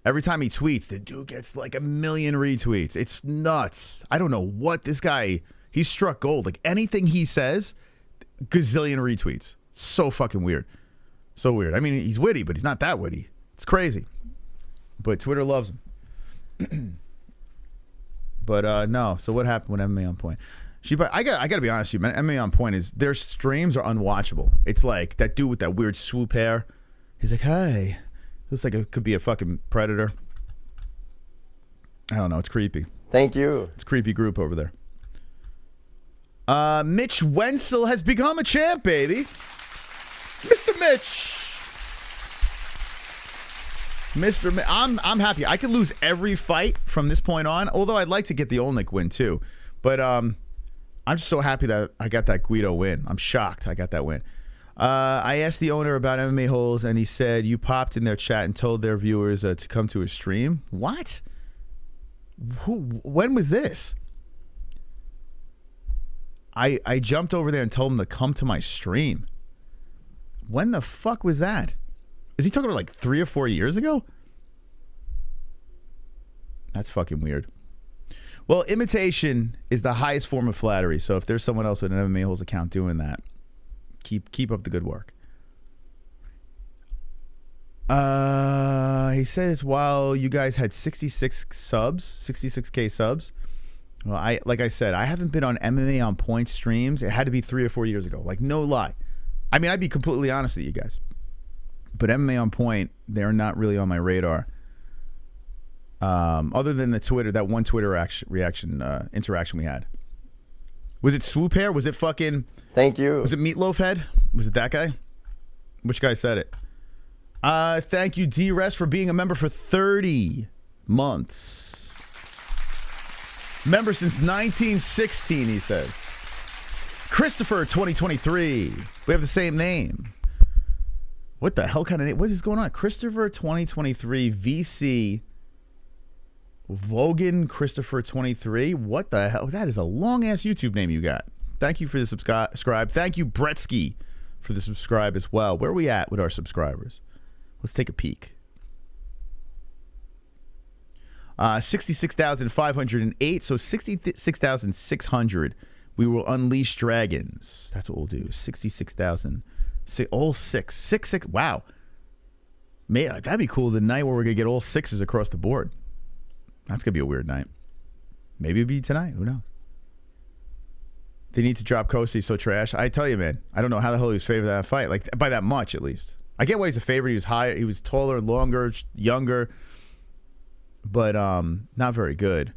Every time he tweets, the dude gets like 1 million retweets. It's nuts. I don't know what this guy, he's struck gold. Like anything he says, gazillion retweets. So fucking weird. So weird. I mean, he's witty, but he's not that witty. It's crazy. But Twitter loves him. But no. So what happened with MMA on Point? I gotta be honest with you, man. MMA on Point is, their streams are unwatchable. It's like that dude with that weird swoop hair. He's like, hey. Looks like it could be a fucking predator. I don't know. It's creepy. Thank you. It's a creepy group over there. Mitch Wenzel has become a champ, baby. Mr. Mitch. I'm happy. I could lose every fight from this point on, although I'd like to get the Oleinik win too. But I'm just so happy that I got that Guido win. I'm shocked I got that win. I asked the owner about MMA-Holes, and he said you popped in their chat and told their viewers to come to his stream. What? When was this? I jumped over there and told him to come to my stream. When the fuck was that? Is he talking about like 3 or 4 years ago? That's fucking weird. Well, imitation is the highest form of flattery. So if there's someone else with an MMA-Holes account doing that, keep up the good work. He says while you guys had 66K subs. Well, like I said, I haven't been on MMA on Point streams. It had to be 3 or 4 years ago. Like, no lie. I mean, I'd be completely honest with you guys. But MMA on Point, they're not really on my radar. Other than the Twitter, that one Twitter interaction we had. Was it Swoop Hair? Was it fucking... Thank you. Was it Meatloaf Head? Was it that guy? Which guy said it? Thank you, D-Rest, for being a member for 30 months. Member since 1916, he says. Christopher 2023. We have the same name. What the hell kind of name? What is going on? Christopher 2023 VC Vogan Christopher 23. What the hell? That is a long ass YouTube name you got. Thank you for the subscribe. Thank you, Bretsky, for the subscribe as well. Where are we at with our subscribers? Let's take a peek. 66,508. So 66,600. We will unleash dragons. That's what we'll do. 66,000. All six. Wow. Man, that'd be cool. The night where we're going to get all 6s across the board. That's going to be a weird night. Maybe it'll be tonight. Who knows? They need to drop Costa. He's so trash. I tell you, man, I don't know how the hell he was favored in that fight. Like, by that much, at least. I get why he's a favorite. He was higher. He was taller, longer, younger. But not very good.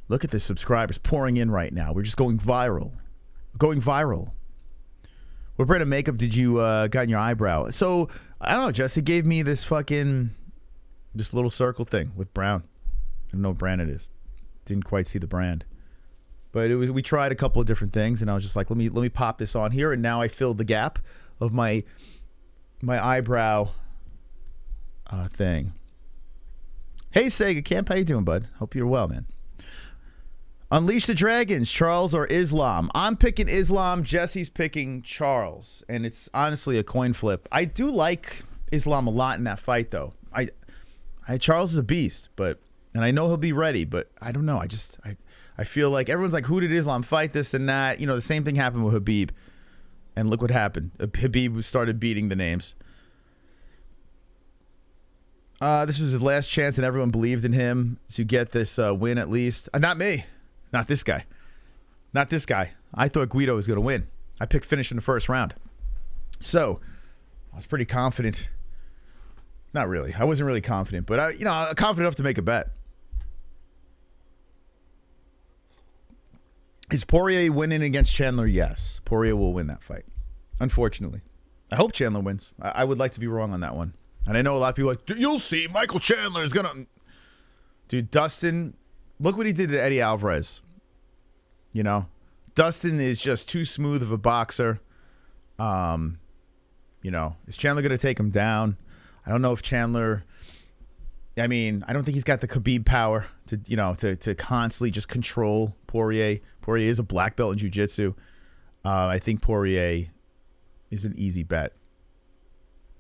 Look at the subscribers pouring in right now. We're just going viral. What brand of makeup did you got in your eyebrow? So, I don't know, Jesse gave me this little circle thing with brown. I don't know what brand it is. Didn't quite see the brand. But we tried a couple of different things, and I was just like, let me pop this on here, and now I filled the gap of my eyebrow thing. Hey, Sega Camp, how you doing, bud? Hope you're well, man. Unleash the Dragons, Charles or Islam? I'm picking Islam. Jesse's picking Charles, and it's honestly a coin flip. I do like Islam a lot in that fight, though. Charles is a beast, and I know he'll be ready, but I don't know. I feel like everyone's like, who did Islam fight, this and that? You know, the same thing happened with Khabib, and look what happened. Khabib started beating the names. This was his last chance, and everyone believed in him to get this win at least. Not me. Not this guy. I thought Guido was going to win. I picked finish in the first round. So, I was pretty confident. Not really. I wasn't really confident, but confident enough to make a bet. Is Poirier winning against Chandler? Yes. Poirier will win that fight. Unfortunately. I hope Chandler wins. I would like to be wrong on that one. And I know a lot of people are like, you'll see, Michael Chandler is going to... Dude, Dustin, look what he did to Eddie Alvarez. You know? Dustin is just too smooth of a boxer. Is Chandler going to take him down? I don't know if Chandler... I mean, I don't think he's got the Khabib power to constantly just control Poirier. Poirier is a black belt in jiu-jitsu. I think Poirier is an easy bet.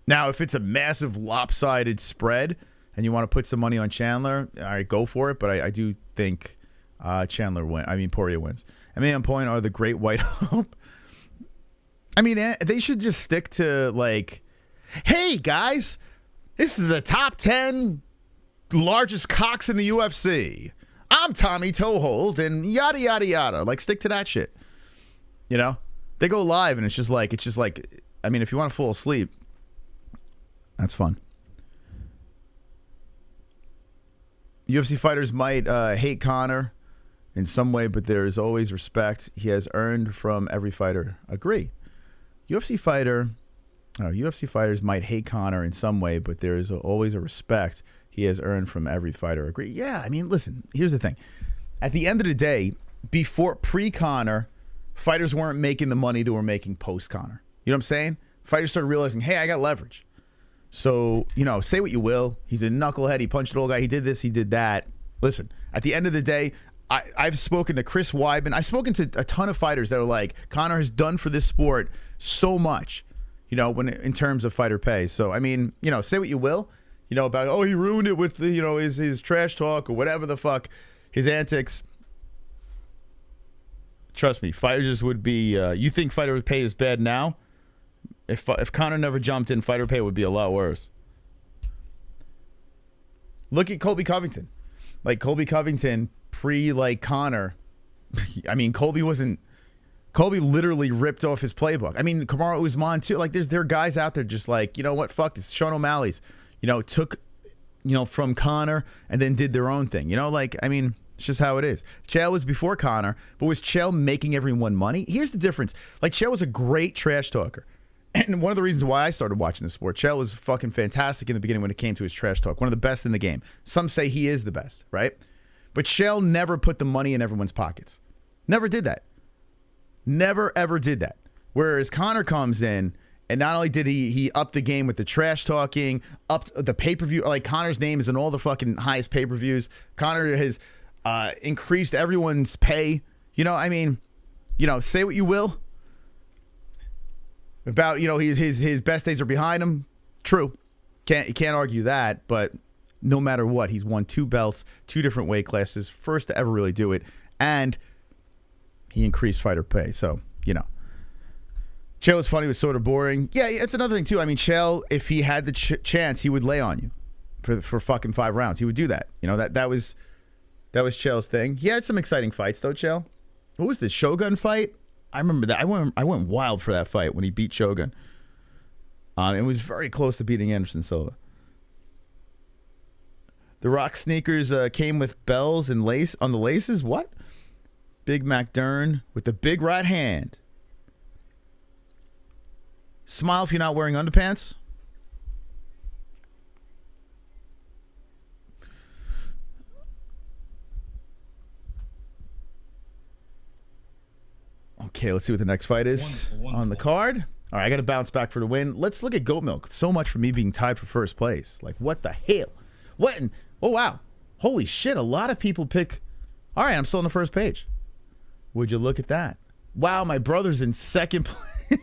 Now, if it's a massive lopsided spread and you want to put some money on Chandler, all right, go for it. But I do think Poirier wins. MMA on Point are the great white hope. I mean, they should just stick to like, hey, guys, this is the top 10 largest cocks in the UFC. I'm Tommy Toehold and yada, yada, yada. Like, stick to that shit. You know? They go live and it's just like, I mean, if you want to fall asleep, that's fun. UFC fighters might hate Conor in some way, but there is always respect he has earned from every fighter. Agree. UFC fighter UFC fighters might hate Conor in some way, but there is always a respect he has earned from every fighter. Agree? Yeah, I mean, listen, here's the thing. At the end of the day, pre-Conor, fighters weren't making the money they were making post-Conor. You know what I'm saying? Fighters started realizing, hey, I got leverage. So, say what you will. He's a knucklehead. He punched an old guy. He did this. He did that. Listen, at the end of the day, I've spoken to Chris Weidman. I've spoken to a ton of fighters that are like, Conor has done for this sport so much, in terms of fighter pay. So, I mean, say what you will, about, oh, he ruined it with, his trash talk or whatever the fuck, his antics. Trust me, fighters would be, you think fighter pay is bad now? If Conor never jumped in, fighter pay would be a lot worse. Look at Colby Covington. Like, Colby Covington, Conor, I mean, Colby literally ripped off his playbook. I mean, Kamaru Usman too. Like, there are guys out there just like, you know what, fuck this. Sean O'Malley's, took, from Conor and then did their own thing. I mean, it's just how it is. Chael was before Conor, but was Chael making everyone money? Here's the difference. Like, Chael was a great trash talker. And one of the reasons why I started watching the sport, Chael was fucking fantastic in the beginning when it came to his trash talk. One of the best in the game. Some say he is the best, right? But Chael never put the money in everyone's pockets. Never did that. Never, ever did that. Whereas Conor comes in, and not only did he up the game with the trash talking, upped the pay-per-view. Like, Conor's name is in all the fucking highest pay-per-views. Conor has increased everyone's pay. I mean, say what you will about, his best days are behind him. True. You can't argue that, but no matter what, he's won 2 belts, 2 different weight classes, first to ever really do it, and he increased fighter pay. So, Chael was funny, was sort of boring. Yeah, it's another thing too. I mean, Chael, if he had the chance, he would lay on you for fucking 5 rounds. He would do that. That was Chael's thing. He had some exciting fights though, Chael. What was the Shogun fight? I remember that. I went wild for that fight when he beat Shogun. It was very close to beating Anderson Silva. The Rock sneakers came with bells and lace on the laces. What? Big Mac Dern with the big right hand. Smile if you're not wearing underpants. Okay, let's see what the next fight is on the card. All right, I got to bounce back for the win. Let's look at Goat Milk. So much for me being tied for first place. Like, what the hell? What? Oh, wow. Holy shit, a lot of people pick. All right, I'm still on the first page. Would you look at that? Wow, my brother's in second place.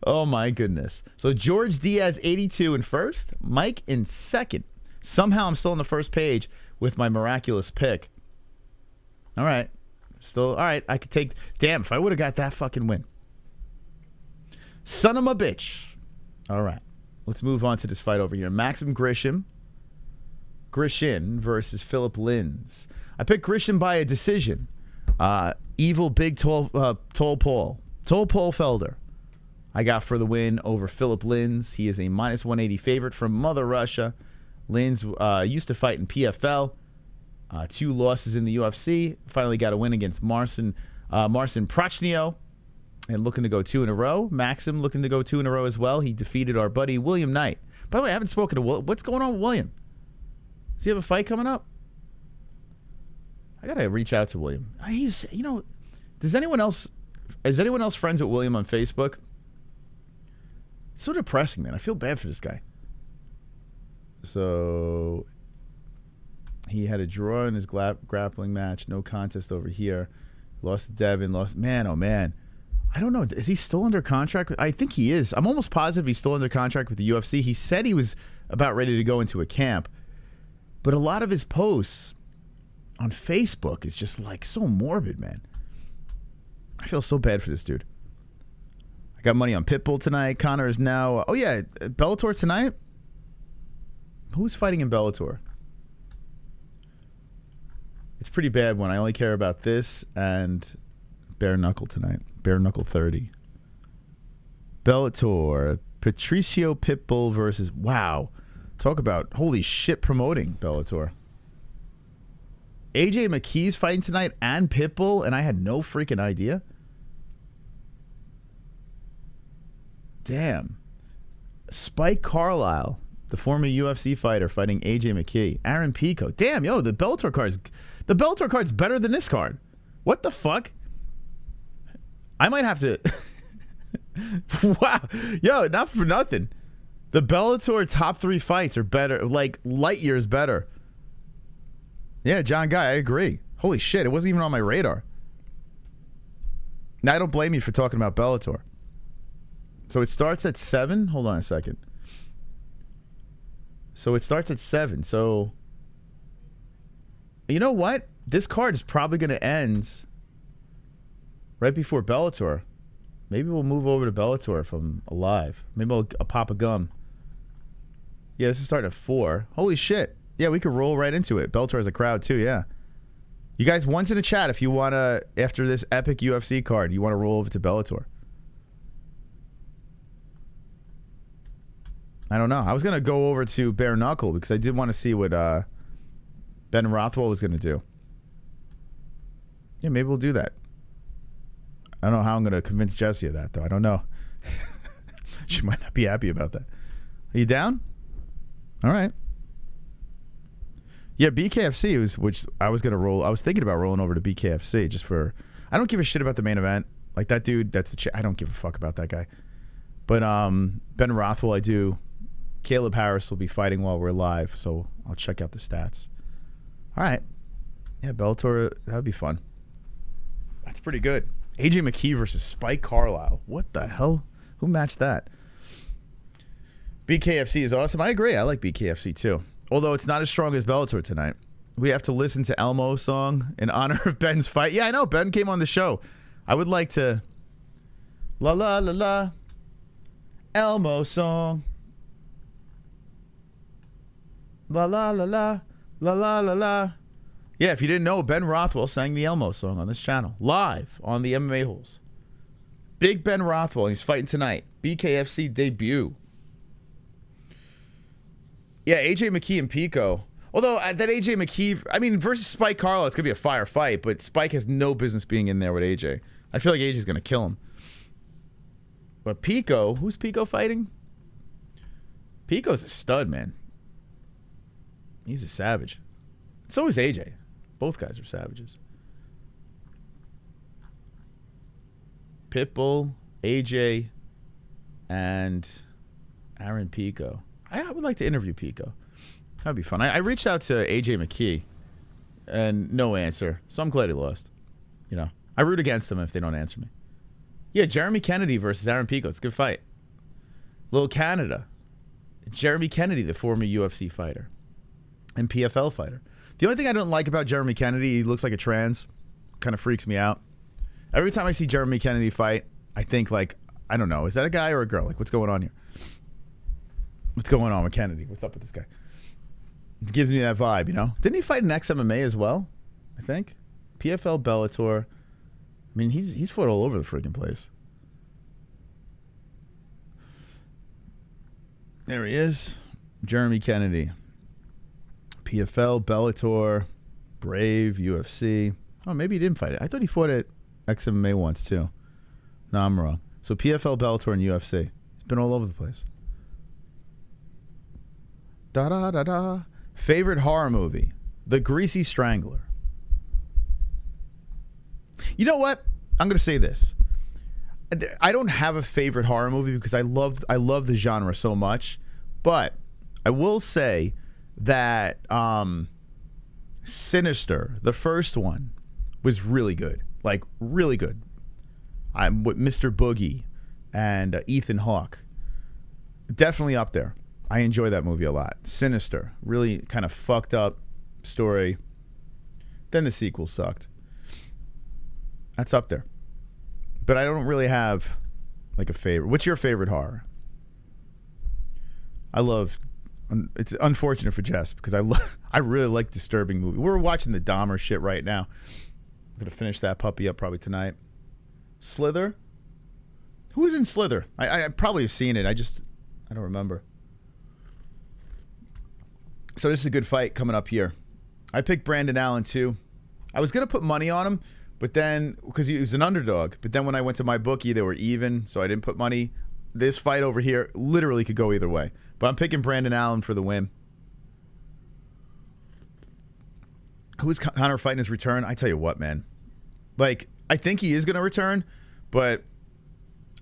Oh, my goodness. So George Diaz, 82 in first. Mike in second. Somehow I'm still on the first page with my miraculous pick. All right. Still, all right, I could take. Damn, if I would have got that fucking win. Son of a bitch. All right. Let's move on to this fight over here. Maxim Grishin versus Philip Lins. I picked Grishin by a decision. Evil big tall Paul Felder. I got for the win over Philip Lins. He is a minus 180 favorite from Mother Russia. Lins used to fight in PFL. 2 losses in the UFC. Finally got a win against Marcin Prachnio. And looking to go 2 in a row. Maxim looking to go 2 in a row as well. He defeated our buddy William Knight. By the way, I haven't spoken to William. What's going on with William? Does he have a fight coming up? I got to reach out to William. He's, is anyone else friends with William on Facebook? It's so depressing, man. I feel bad for this guy. So he had a draw in his grappling match. No contest over here. Lost to Devin. Man, oh man. I don't know. Is he still under contract? I think he is. I'm almost positive he's still under contract with the UFC. He said he was about ready to go into a camp. But a lot of his posts on Facebook is just like so morbid, man. I feel so bad for this dude. I got money on Pitbull tonight. Conor is now... Oh, yeah. Bellator tonight? Who's fighting in Bellator? It's a pretty bad one. I only care about this and Bare Knuckle tonight. Bare Knuckle 30. Bellator. Patricio Pitbull versus... Wow. Talk about holy shit promoting Bellator. AJ McKee's fighting tonight and Pitbull, and I had no freaking idea. Damn. Spike Carlisle, the former UFC fighter fighting AJ McKee. Aaron Pico. Damn, yo, the Bellator card's better than this card. What the fuck? I might have to... Wow. Yo, not for nothing. The Bellator top 3 fights are better, like light years better. Yeah, John Guy, I agree. Holy shit, it wasn't even on my radar. Now, I don't blame you for talking about Bellator. So it starts at 7? Hold on a second. So it starts at 7. So, you know what? This card is probably going to end right before Bellator. Maybe we'll move over to Bellator if I'm alive. Maybe I'll pop a gum. Yeah, this is starting at 4. Holy shit. Yeah, we could roll right into it. Bellator has a crowd too, yeah. You guys, once in the chat, if you want to, after this epic UFC card, you want to roll over to Bellator. I don't know. I was going to go over to Bare Knuckle because I did want to see what Ben Rothwell was going to do. Yeah, maybe we'll do that. I don't know how I'm going to convince Jessie of that, though. I don't know. She might not be happy about that. Are you down? All right. Yeah, BKFC was, which I was going to roll. I was thinking about rolling over to BKFC just for, I don't give a shit about the main event. Like that dude, I don't give a fuck about that guy. But Ben Rothwell, I do. Caleb Harris will be fighting while we're live, so I'll check out the stats. All right. Yeah, Bellator, that would be fun. That's pretty good. AJ McKee versus Spike Carlisle. What the hell? Who matched that? BKFC is awesome. I agree. I like BKFC too. Although it's not as strong as Bellator tonight. We have to listen to Elmo's song in honor of Ben's fight. Yeah, I know. Ben came on the show. I would like to... La la la la. Elmo song. La la la la. La la la la. Yeah, if you didn't know, Ben Rothwell sang the Elmo song on this channel. Live on the MMA-Holes. Big Ben Rothwell. He's fighting tonight. BKFC debut. Yeah, AJ McKee and Pico. Although that AJ McKee, I mean, versus Spike Carlisle, it's going to be a fire fight, but Spike has no business being in there with AJ. I feel like AJ's going to kill him. But Pico, who's Pico fighting? Pico's a stud, man. He's a savage. So is AJ. Both guys are savages. Pitbull, AJ, and Aaron Pico. I would like to interview Pico. That'd be fun. I reached out to AJ McKee, and no answer. So I'm glad he lost. You know, I root against them if they don't answer me. Yeah, Jeremy Kennedy versus Aaron Pico. It's a good fight. Little Canada. Jeremy Kennedy, the former UFC fighter and PFL fighter. The only thing I don't like about Jeremy Kennedy, he looks like a trans. Kind of freaks me out. Every time I see Jeremy Kennedy fight, I think like, I don't know, is that a guy or a girl? Like, what's going on here? What's going on with Kennedy? What's up with this guy? It gives me that vibe, you know? Didn't he fight in XMMA as well? I think. PFL, Bellator. I mean, he's fought all over the freaking place. There he is. Jeremy Kennedy. PFL, Bellator, Brave, UFC. Oh, maybe he didn't fight it. I thought he fought at XMMA once, too. No, I'm wrong. So PFL, Bellator, and UFC. He's been all over the place. Da-da-da-da. Favorite horror movie? The Greasy Strangler. You know what? I'm going to say this. I don't have a favorite horror movie because I love the genre so much. But I will say that Sinister, the first one, was really good. Like, really good. I'm with Mr. Boogie and Ethan Hawke. Definitely up there. I enjoy that movie a lot. Sinister. Really kind of fucked up story. Then the sequel sucked. That's up there. But I don't really have like a favorite. What's your favorite horror? It's unfortunate for Jess because I really like disturbing movies. We're watching the Dahmer shit right now. I'm going to finish that puppy up probably tonight. Slither? Who's in Slither? I probably have seen it. I don't remember. So this is a good fight coming up here. I picked Brandon Allen too. I was going to put money on him, but then, because he was an underdog, but then when I went to my bookie, they were even, so I didn't put money this fight over here literally could go either way. But I'm picking Brandon Allen for the win. Who's Conor fighting his return? I tell you what, man. Like, I think he is going to return, but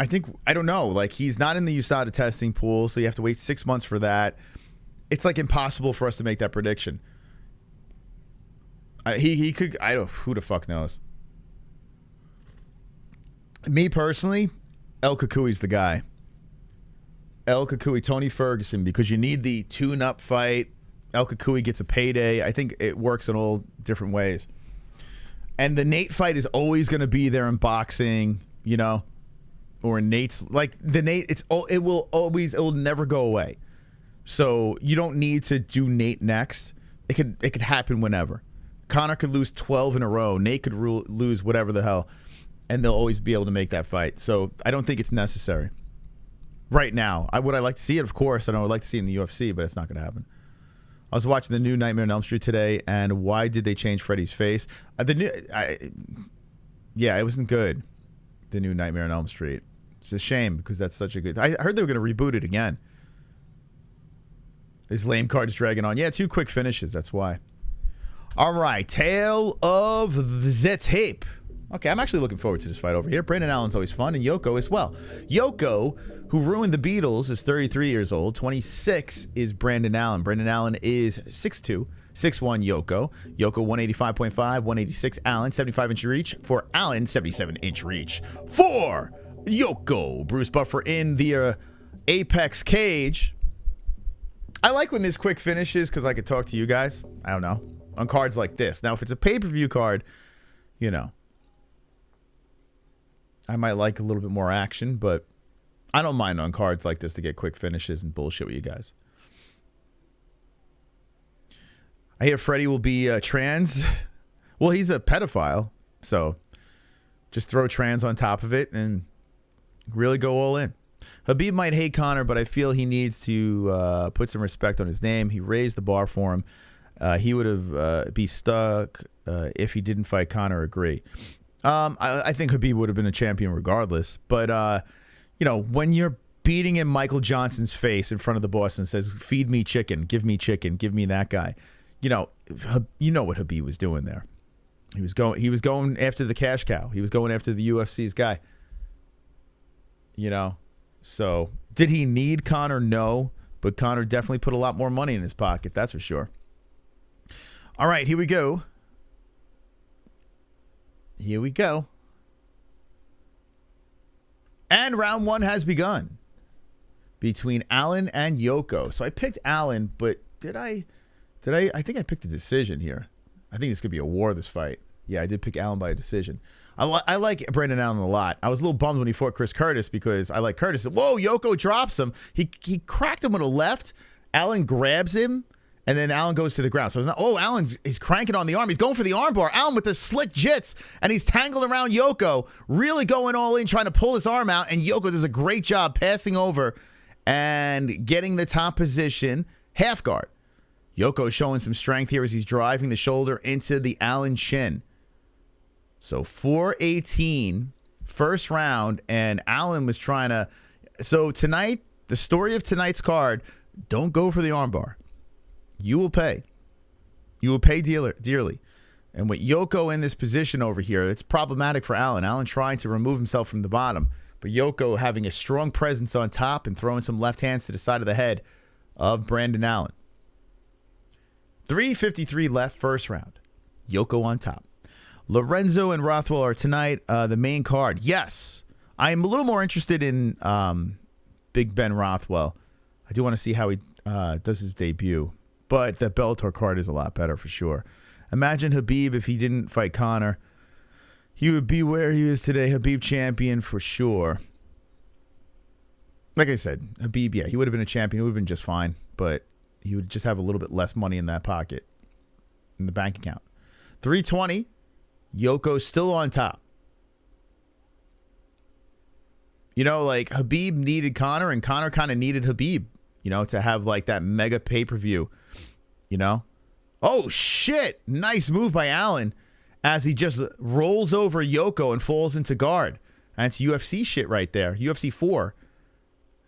I don't know. Like, he's not in the USADA testing pool, so you have to wait 6 months for that. It's, like, impossible for us to make that prediction. He could, who the fuck knows? Me, personally, El Kukui's the guy. El Kukui, Tony Ferguson, because you need the tune-up fight. El Kukui gets a payday. I think it works in all different ways. And the Nate fight is always going to be there in boxing, you know, or in Nate's, like the Nate, it will never go away. So you don't need to do Nate next. It could happen whenever. Conor could lose 12 in a row. Nate could lose whatever the hell, and they'll always be able to make that fight. So I don't think it's necessary right now. Would I like to see it? Of course. I would like to see it in the UFC, but it's not going to happen. I was watching the new Nightmare on Elm Street today, and why did they change Freddy's face? It wasn't good, the new Nightmare on Elm Street. It's a shame because that's such a good... I heard they were going to reboot it again. This lame card is dragging on. Yeah, 2 quick finishes, that's why. All right, Tale of the Tape. Okay, I'm actually looking forward to this fight over here. Brandon Allen's always fun, and Yoko as well. Yoko, who ruined the Beatles, is 33 years old. 26 is Brandon Allen. Brandon Allen is 6'2", 6'1", Yoko. Yoko, 185.5, 186, Allen, 75-inch reach. For Allen, 77-inch reach. For Yoko, Bruce Buffer in the Apex cage. I like when this quick finishes because I could talk to you guys. I don't know. On cards like this. Now, if it's a pay-per-view card, you know, I might like a little bit more action, but I don't mind on cards like this to get quick finishes and bullshit with you guys. I hear Freddie will be trans. Well, he's a pedophile, so just throw trans on top of it and really go all in. Khabib might hate Conor, but I feel he needs to put some respect on his name. He raised the bar for him. He would have be stuck if he didn't fight Conor. Agree. I think Khabib would have been a champion regardless. But, you know, when you're beating in Michael Johnson's face in front of the boss and says, feed me chicken, give me that guy. You know what Khabib was doing there. He was going after the cash cow. He was going after the UFC's guy. You know, so did he need Conor? No, but Conor definitely put a lot more money in his pocket. That's for sure. All right, here we go. And round 1 has begun between Allen and Yoko. So I picked Allen, but did I think I picked a decision here. I think this could be a war, this fight. Yeah, I did pick Allen by a decision. I like Brandon Allen a lot. I was a little bummed when he fought Chris Curtis because I like Curtis. Whoa, Yoko drops him. He cracked him with a left. Allen grabs him. And then Allen goes to the ground. So it's not, he's cranking on the arm. He's going for the armbar. Allen with the slick jits, and he's tangled around Yoko, really going all in, trying to pull his arm out. And Yoko does a great job passing over and getting the top position, half guard. Yoko showing some strength here as he's driving the shoulder into the Allen chin. So 4:18, first round, and Allen was trying to. So tonight, the story of tonight's card, don't go for the armbar. You will pay. You will pay dearly. And with Yoko in this position over here, it's problematic for Allen. Allen trying to remove himself from the bottom. But Yoko having a strong presence on top and throwing some left hands to the side of the head of Brandon Allen. 3:53 left, first round. Yoko on top. Lorenzo and Rothwell are tonight the main card. Yes, I am a little more interested in Big Ben Rothwell. I do want to see how he does his debut. But the Bellator card is a lot better for sure. Imagine Khabib if he didn't fight Conor. He would be where he is today. Khabib champion for sure. Like I said, Khabib, yeah, he would have been a champion. He would have been just fine. But he would just have a little bit less money in that pocket, in the bank account. 3:20, Yoko still on top. You know, like Khabib needed Conor and Conor kind of needed Khabib, you know, to have like that mega pay-per-view, you know. Oh, shit. Nice move by Allen as he just rolls over Yoko and falls into guard. That's UFC shit right there. UFC 4.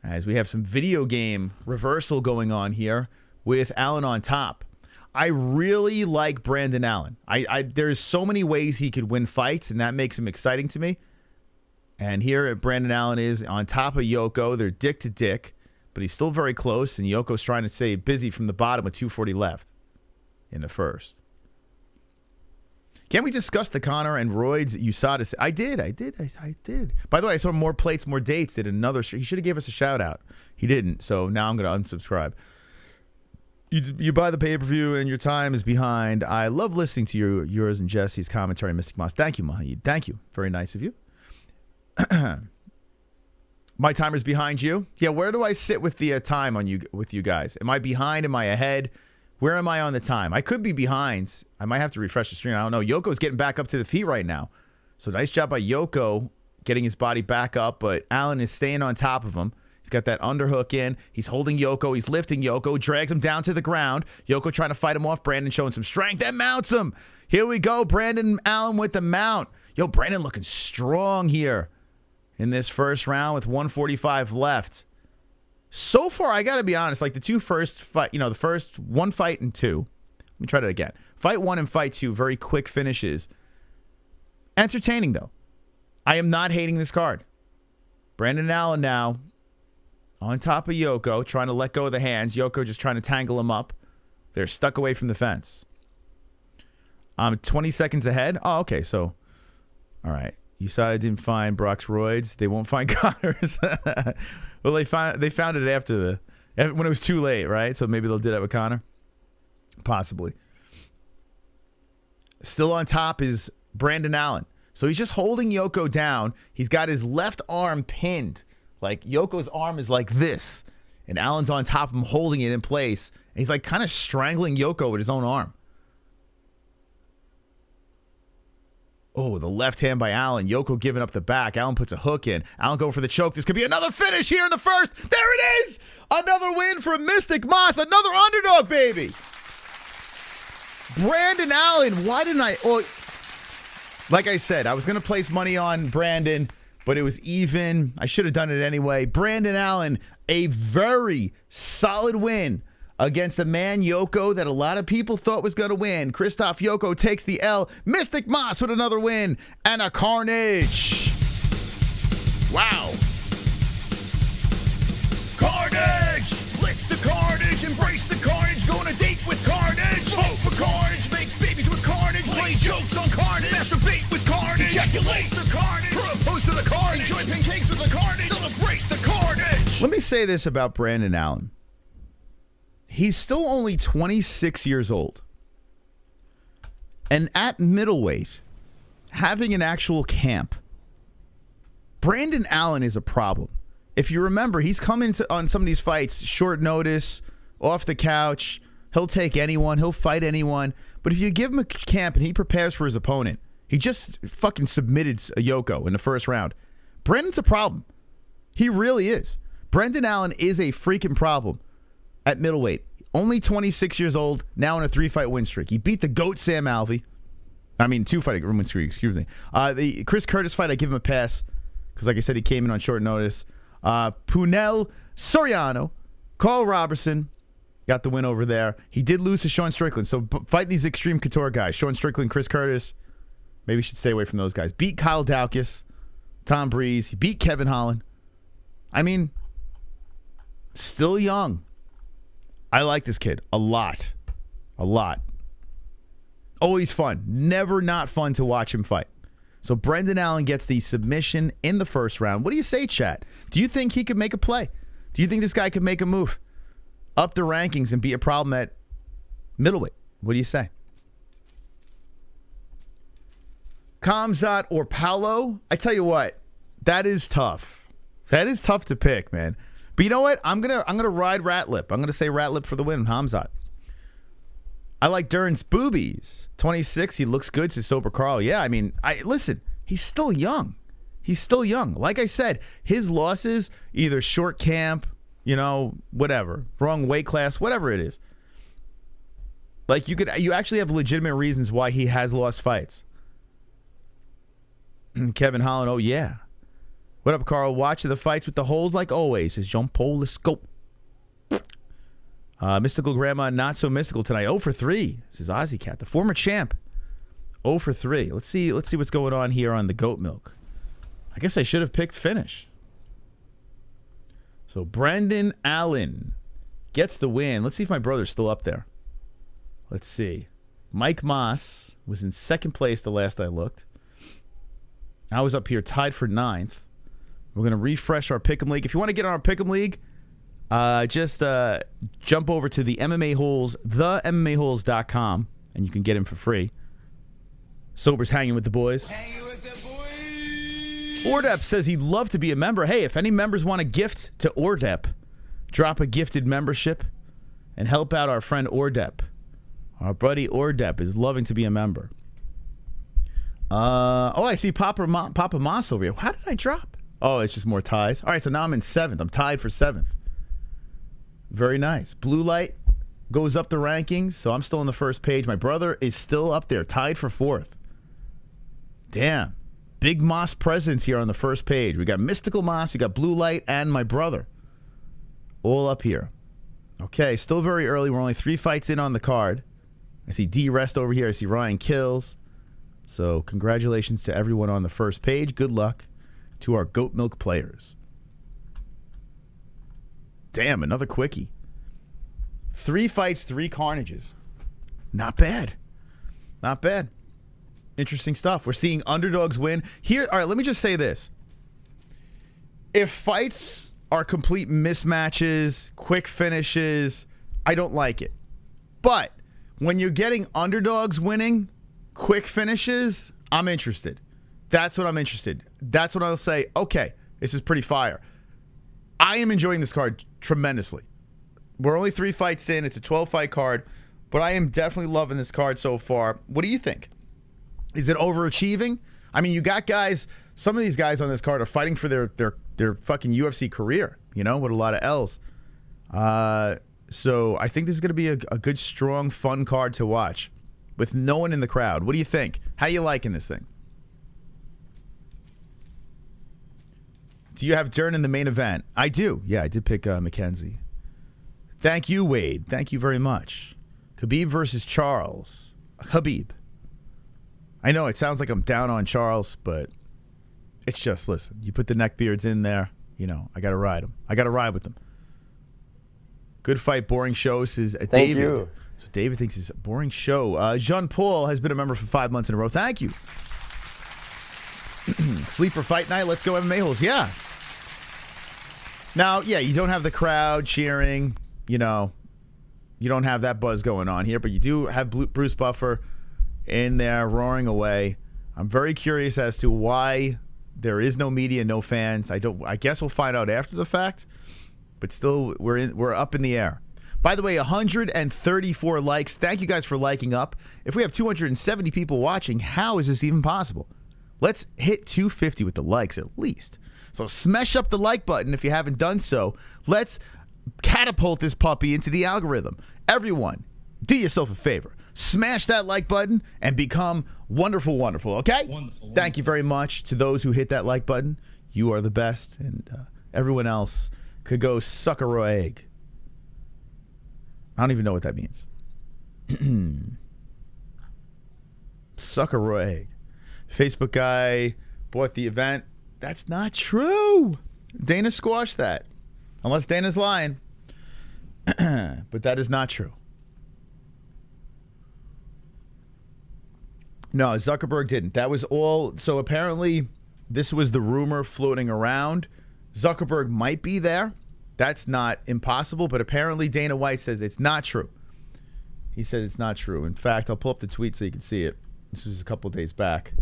as we have some video game reversal going on here with Allen on top. I really like Brandon Allen. There's so many ways he could win fights, and that makes him exciting to me. And here Brandon Allen is on top of Jotko. They're dick to dick, but he's still very close, and Jotko's trying to stay busy from the bottom with 2:40 left in the first. Can we discuss the Conor and Royds USADA? I did. By the way, I saw more plates, more dates. Did another. He should have gave us a shout out. He didn't, so now I'm going to unsubscribe. You buy the pay-per-view and your time is behind. I love listening to yours and Jesse's commentary, Mystic Moss. Thank you, Mahid. Thank you. Very nice of you. My timer's behind you. Yeah, where do I sit with the time with you guys? Am I behind? Am I ahead? Where am I on the time? I could be behind. I might have to refresh the screen. I don't know. Yoko's getting back up to the feet right now. So nice job by Jotko getting his body back up, but Allen is staying on top of him. He's got that underhook in. He's holding Jotko. He's lifting Jotko. Drags him down to the ground. Jotko trying to fight him off. Brandon showing some strength. And mounts him. Here we go. Brandon Allen with the mount. Yo, Brandon looking strong here in this first round with 1:45 left. So far, I got to be honest, like the two first fight, the first one fight and two. Let me try that again. Fight one and fight two, very quick finishes. Entertaining, though. I am not hating this card. Brandon Allen now on top of Jotko, trying to let go of the hands. Jotko just trying to tangle him up. They're stuck away from the fence. I'm 20 seconds ahead. Oh, okay. So, all right. USADA didn't find Brock's roids. They won't find Connor's. Well, they found it after when it was too late, right? So maybe they'll do that with Connor. Possibly. Still on top is Brandon Allen. So he's just holding Jotko down. He's got his left arm pinned. Like, Yoko's arm is like this, and Allen's on top of him holding it in place. And he's like kind of strangling Jotko with his own arm. Oh, the left hand by Allen. Jotko giving up the back. Allen puts a hook in. Allen going for the choke. This could be another finish here in the first. There it is! Another win for Mystic Moss. Another underdog, baby. Brandon Allen. Why didn't I... Well, like I said, I was going to place money on Brandon, but it was even. I should have done it anyway. Brandon Allen, a very solid win against a man, Jotko, that a lot of people thought was going to win. Krzysztof Jotko takes the L. Mystic Moss with another win and a carnage. Wow. Carnage! Lick the carnage, embrace the carnage, go on a date with carnage. Vote for carnage, make babies with carnage, play jokes on carnage, masturbate with carnage, ejaculate the carnage, propose to the carnage, enjoy pancakes with the carnage, celebrate the carnage. Let me say this about Brandon Allen. He's still only 26 years old. And at middleweight, having an actual camp, Brandon Allen is a problem. If you remember, he's come into on some of these fights, short notice, off the couch. He'll take anyone. He'll fight anyone. But if you give him a camp and he prepares for his opponent, he just fucking submitted a Jotko in the first round. Brandon's a problem. He really is. Brandon Allen is a freaking problem at middleweight. Only 26 years old, now in a 3-fight win streak. He beat the GOAT Sam Alvey. I mean, 2-fight win streak, excuse me. The Chris Curtis fight, I give him a pass because, like I said, he came in on short notice. Punel Soriano, Carl Robertson got the win over there. He did lose to Sean Strickland. So fighting these extreme couture guys, Sean Strickland, Chris Curtis, maybe you should stay away from those guys. Beat Kyle Daukaus, Tom Breeze. He beat Kevin Holland. I mean, still young. I like this kid a lot. A lot. Always fun. Never not fun to watch him fight. So Brandon Allen gets the submission in the first round. What do you say, chat? Do you think he could make a play? Do you think this guy could make a move up the rankings and be a problem at middleweight? What do you say? Khamzat or Paulo? I tell you what, that is tough. That is tough to pick, man. But you know what? I'm gonna ride Ratlip. I'm gonna say Ratlip for the win. Khamzat. I like Dern's boobies. 26. He looks good to sober Carl. Yeah, I mean, listen. He's still young. He's still young. Like I said, his losses, either short camp, whatever, wrong weight class, whatever it is. Like you actually have legitimate reasons why he has lost fights. Kevin Holland. Oh yeah. What up, Carl? Watching the fights with the holes like always. Says Jean Paul. Let's go. Mystical Grandma, not so mystical tonight. 0 for 3. This is Ozzy Cat, the former champ. 0 for 3. Let's see what's going on here on the goat milk. I guess I should have picked finish. So Brendan Allen gets the win. Let's see if my brother's still up there. Let's see. Mike Moss was in second place the last I looked. I was up here tied for 9th. We're going to refresh our Pick'em League. If you want to get on our Pick'em League, just jump over to the MMA-Holes, themmaholes.com, and you can get him for free. Sober's hanging with the boys. Hanging with the boys. Ordep says he'd love to be a member. Hey, if any members want a gift to Ordep, drop a gifted membership and help out our friend Ordep. Our buddy Ordep is loving to be a member. I see Papa Moss over here. How did I drop? Oh, it's just more ties. All right, so now I'm in 7th. I'm tied for 7th. Very nice. Blue Light goes up the rankings, so I'm still on the first page. My brother is still up there, tied for 4th. Damn. Big Moss presence here on the first page. We got Mystical Moss, we got Blue Light, and my brother. All up here. Okay, still very early. We're only 3 fights in on the card. I see D-Rest over here. I see Ryan Kills. So congratulations to everyone on the first page. Good luck to our Goat Milk players. Damn, another quickie. 3 fights, 3 carnages. Not bad. Not bad. Interesting stuff. We're seeing underdogs win. Here, all right, let me just say this. If fights are complete mismatches, quick finishes, I don't like it. But when you're getting underdogs winning, quick finishes, I'm interested. That's what I'm interested. That's when I'll say, okay, this is pretty fire. I am enjoying this card tremendously. We're only 3 fights in. It's a 12-fight card, but I am definitely loving this card so far. What do you think? Is it overachieving? I mean, you got guys, some of these guys on this card are fighting for their fucking UFC career, you know, with a lot of L's. So I think this is going to be a good, strong, fun card to watch with no one in the crowd. What do you think? How you liking this thing? Do you have Dern in the main event? I do. Yeah, I did pick Mackenzie. Thank you, Wade. Thank you very much. Khabib versus Charles. Khabib. I know it sounds like I'm down on Charles, but it's just, listen, you put the neckbeards in there, you know, I got to ride them. I got to ride with them. Good fight, boring show, says David. Thank you. So David thinks it's a boring show. Jean-Paul has been a member for 5 months in a row. Thank you. Sleeper fight night. Let's go MMA-Holes. Yeah. Now, yeah, you don't have the crowd cheering. You know, you don't have that buzz going on here, but you do have Bruce Buffer in there roaring away. I'm very curious as to why there is no media, no fans. I guess we'll find out after the fact, but still, we're up in the air. By the way, 134 likes. Thank you guys for liking up. If we have 270 people watching, how is this even possible? Let's hit 250 with the likes at least. So smash up the like button if you haven't done so. Let's catapult this puppy into the algorithm. Everyone, do yourself a favor. Smash that like button and become wonderful, wonderful, okay? Wonderful. Thank you very much to those who hit that like button. You are the best, and everyone else could go suck a raw egg. I don't even know what that means. Suck a raw egg. Facebook guy bought the event. That's not true. Dana squashed that. Unless Dana's lying. But that is not true. No, Zuckerberg didn't. That was all. So apparently, this was the rumor floating around. Zuckerberg might be there. That's not impossible. But apparently, Dana White says it's not true. He said it's not true. In fact, I'll pull up the tweet so you can see it. This was a couple days back.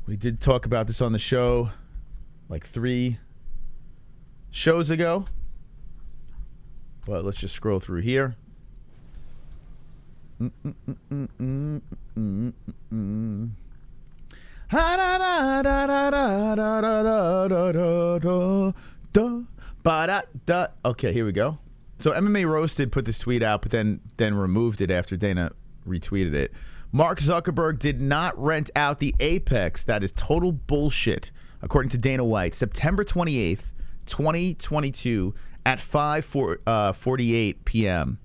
We did talk about this on the show like 3 shows ago. But let's just scroll through here. Okay, here we go. So MMA Roasted put this tweet out, but then removed it after Dana retweeted it. Mark Zuckerberg did not rent out the Apex. That is total bullshit. according to Dana White, September 28th, 2022 at 5:48 p.m.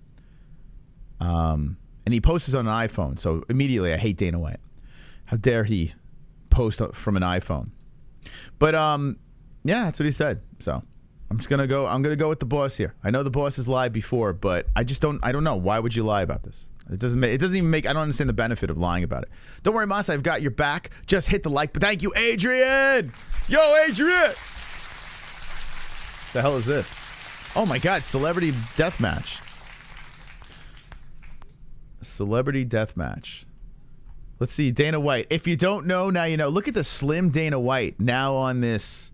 And he posts this on an iPhone. So immediately, I hate Dana White. How dare he post from an iPhone? But yeah, that's what he said. So I'm gonna go with the boss here. I know the boss has lied before, but I don't know. Why would you lie about this? It doesn't even make. I don't understand the benefit of lying about it. Don't worry, Mas. I've got your back. Just hit the like. But thank you, Adrian. Yo, Adrian. The hell is this? Oh my God! Celebrity deathmatch. Celebrity deathmatch. Let's see. Dana White. If you don't know, now you know. Look at the slim Dana White now on this.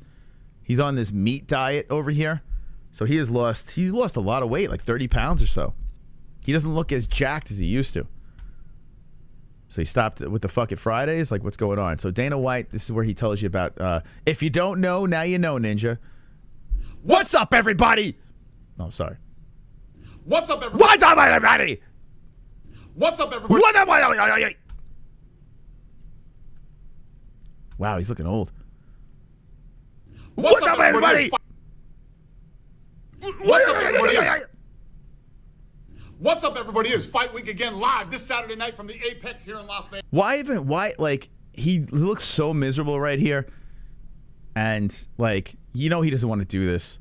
He's on this meat diet over here. So he's lost a lot of weight, like 30 pounds or so. He doesn't look as jacked as he used to. So he stopped with the fuck it Fridays. Like, what's going on? So Dana White, this is where he tells you about, if you don't know, now you know, Ninja. What's up, everybody? Oh, sorry. What's up, everybody? What's up, everybody? What's up, everybody? What up, everybody? Wow, he's looking old. What's up, everybody? What's up, everybody? What's up, everybody? It's Fight Week again, live this Saturday night from the Apex here in Las Vegas. Why, like, he looks so miserable right here. And, like, you know he doesn't want to do this.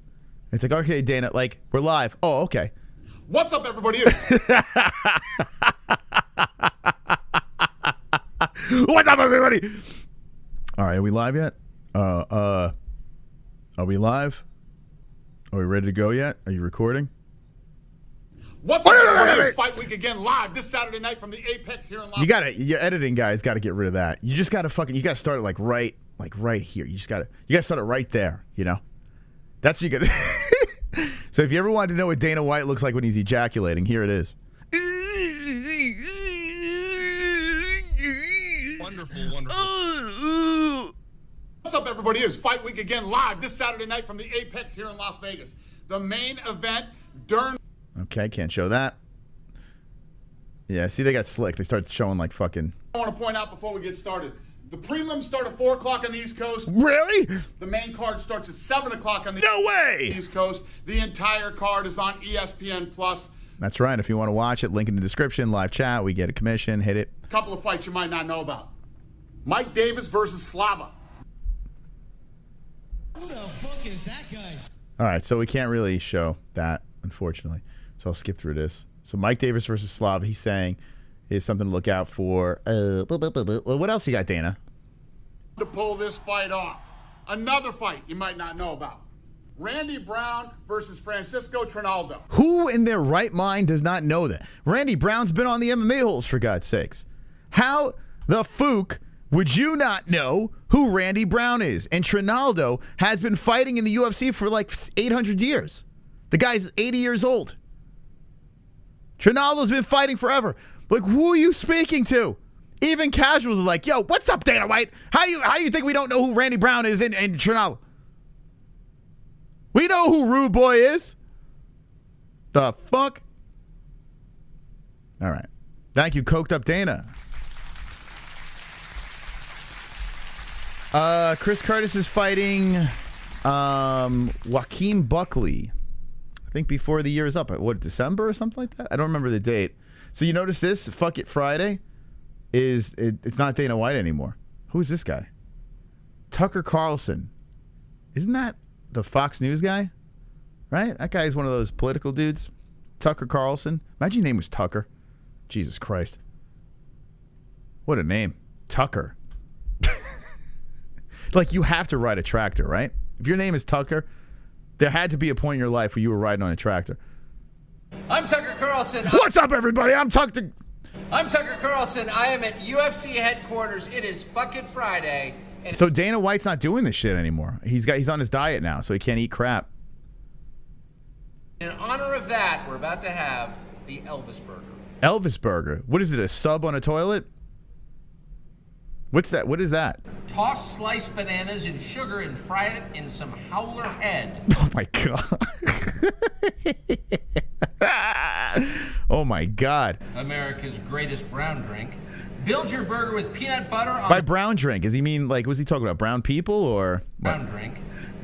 It's like, okay, Dana, like, we're live. Oh, okay. What's up, everybody? What's up, everybody? All right, are we live yet? Are we live? Are we ready to go yet? Are you recording? What's up, everybody? It's Fight Week again, live this Saturday night from the Apex here in Las Vegas. Your editing guys got to get rid of that. You just got to you got to start it like right here. You got to start it right there, you know? That's what you got to. So if you ever wanted to know what Dana White looks like when he's ejaculating, here it is. Wonderful. What's up, everybody? It's Fight Week again, live this Saturday night from the Apex here in Las Vegas. The main event, Dern. Okay, can't show that. Yeah, see, they got slick. They started showing like fucking. I want to point out before we get started, the prelims start at 4 o'clock on the East Coast. Really? The main card starts at 7 o'clock on the East Coast. The entire card is on ESPN Plus. That's right. If you want to watch it, link in the description. Live chat. We get a commission. Hit it. A couple of fights you might not know about. Mike Davis versus Slava. Who the fuck is that guy? All right, so we can't really show that, unfortunately. So I'll skip through this. So Mike Davis versus Slava, he's saying, is something to look out for. What else you got, Dana? To pull this fight off. Another fight you might not know about. Randy Brown versus Francisco Trinaldo. Who in their right mind does not know that? Randy Brown's been on the MMA-Holes, for God's sakes. How the fook would you not know who Randy Brown is? And Trinaldo has been fighting in the UFC for like 800 years. The guy's 80 years old. Trinaldo's been fighting forever. Like, who are you speaking to? Even casuals are like, yo, what's up, Dana White? How you think we don't know who Randy Brown is and Trinaldo? We know who Rude Boy is. The fuck? All right. Thank you, Coked Up Dana. Chris Curtis is fighting Joaquim Buckley. I think before the year is up. What, December or something like that? I don't remember the date. So you notice this? Fuck It Friday it's not Dana White anymore. Who's this guy? Tucker Carlson. Isn't that the Fox News guy? Right? That guy's one of those political dudes. Tucker Carlson. Imagine your name was Tucker. Jesus Christ. What a name. Tucker. Like, you have to ride a tractor, right? If your name is Tucker, there had to be a point in your life where you were riding on a tractor. I'm Tucker Carlson. What's up, everybody? I'm Tucker Carlson. I am at UFC headquarters. It is fucking Friday. And so Dana White's not doing this shit anymore. He's on his diet now, so he can't eat crap. in honor of that, we're about to have the Elvis Burger. Elvis Burger. What is it, a sub on a toilet? What's that? What is that? Toss sliced bananas in sugar and fry it in some howler head. Oh my God. Oh my God. America's greatest brown drink. Build your burger with peanut butter on By brown drink, does he mean like, was he talking about brown people or brown drink?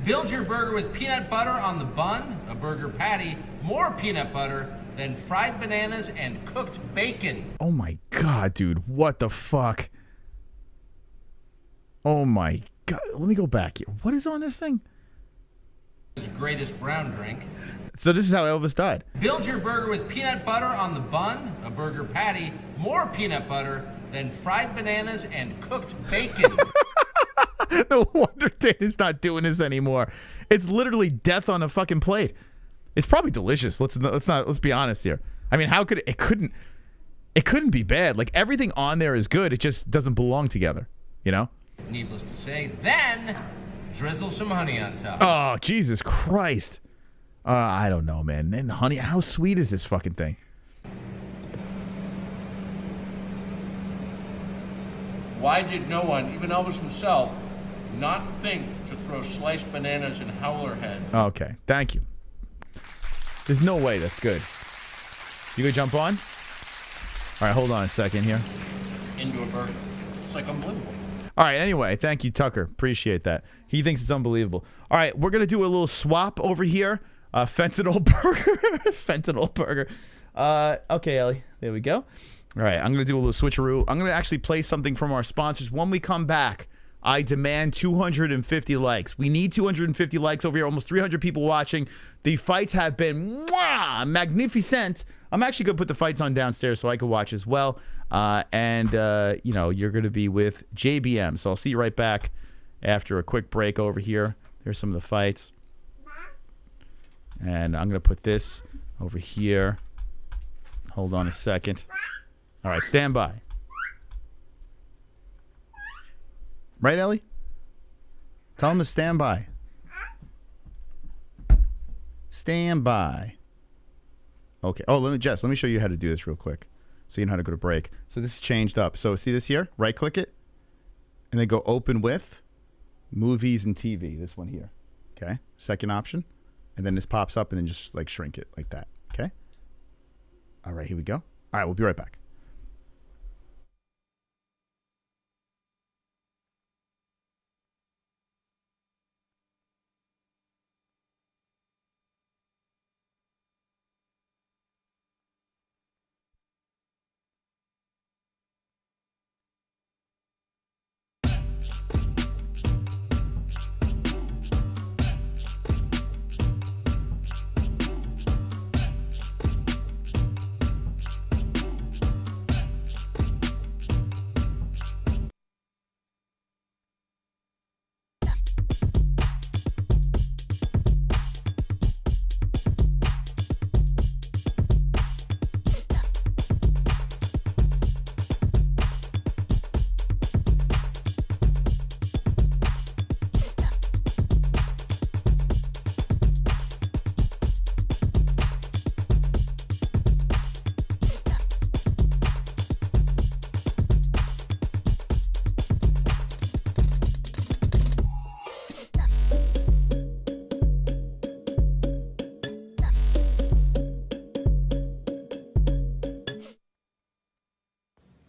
Build your burger with peanut butter on the bun, a burger patty, more peanut butter, then fried bananas and cooked bacon. Oh my God, dude. What the fuck? Oh my God. Let me go back here. What is on this thing? His greatest brown drink. So this is how Elvis died. Build your burger with peanut butter on the bun, a burger patty, more peanut butter, then fried bananas and cooked bacon. No wonder Dana's not doing this anymore. It's literally death on a fucking plate. It's probably delicious. Let's be honest here. I mean, how could it couldn't be bad. Like everything on there is good. It just doesn't belong together, you know? Needless to say, then drizzle some honey on top. Oh, Jesus Christ. I don't know, man. And honey, how sweet is this fucking thing? Why did no one, even Elvis himself, not think to throw sliced bananas in Howler Head? Okay, thank you. There's no way that's good. You gonna jump on? All right, hold on a second here. Into a burger. It's like unbelievable. All right, anyway, thank you, Tucker. Appreciate that. He thinks it's unbelievable. All right, we're going to do a little swap over here. Fentanyl burger. Fentanyl burger. Okay, Ellie. There we go. All right, I'm going to do a little switcheroo. I'm going to actually play something from our sponsors. When we come back, I demand 250 likes. We need 250 likes over here. Almost 300 people watching. The fights have been magnificent. I'm actually going to put the fights on downstairs so I can watch as well. You know, you're going to be with JBM. So I'll see you right back after a quick break over here. There's some of the fights. And I'm going to put this over here. Hold on a second. All right, stand by. Right, Ellie? Tell him to stand by. Stand by. Okay. Oh, let me show you how to do this real quick so you know how to go to break. So this is changed up. So see this here? Right-click it, and then go open with movies and TV, this one here. Okay? Second option. And then this pops up, and then just, like, shrink it like that. Okay? All right, here we go. All right, we'll be right back.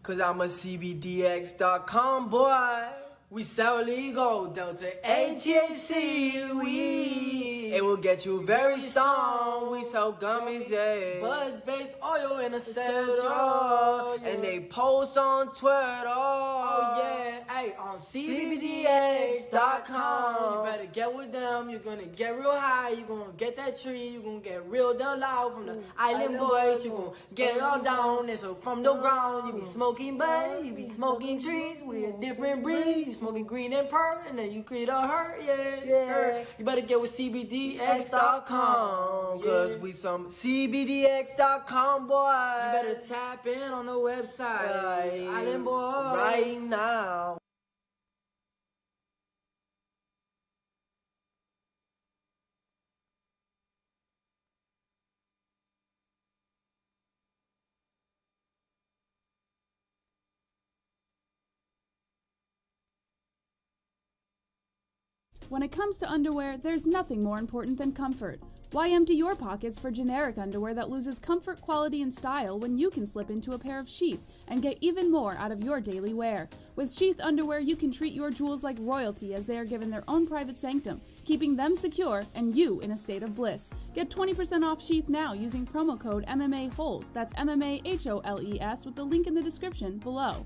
Cause I'm a CBDX.com boy. We sell legal, Delta ATHC weed. It will get you very strong. We sell gummies, yeah. Buzz-based oil and acetylol. And they post on Twitter. Oh yeah, hey, on CBDX.com. You better get with them. You're gonna get real high. You're gonna get that tree. You're gonna get real down loud from the island boys. You're gonna get all down. And so from the ground, you be smoking bud. You be smoking trees. We're a different breed. Smoking green and purple, and then you create a hurt, yeah. You better get with CBDX.com, cause we some CBDX.com, boy. You better tap in on the website, Island Boys, right now. When it comes to underwear, there's nothing more important than comfort. Why empty your pockets for generic underwear that loses comfort, quality, and style when you can slip into a pair of Sheath and get even more out of your daily wear? With Sheath underwear, you can treat your jewels like royalty as they are given their own private sanctum, keeping them secure and you in a state of bliss. Get 20% off Sheath now using promo code MMA-Holes. That's MMA-HOLES with the link in the description below.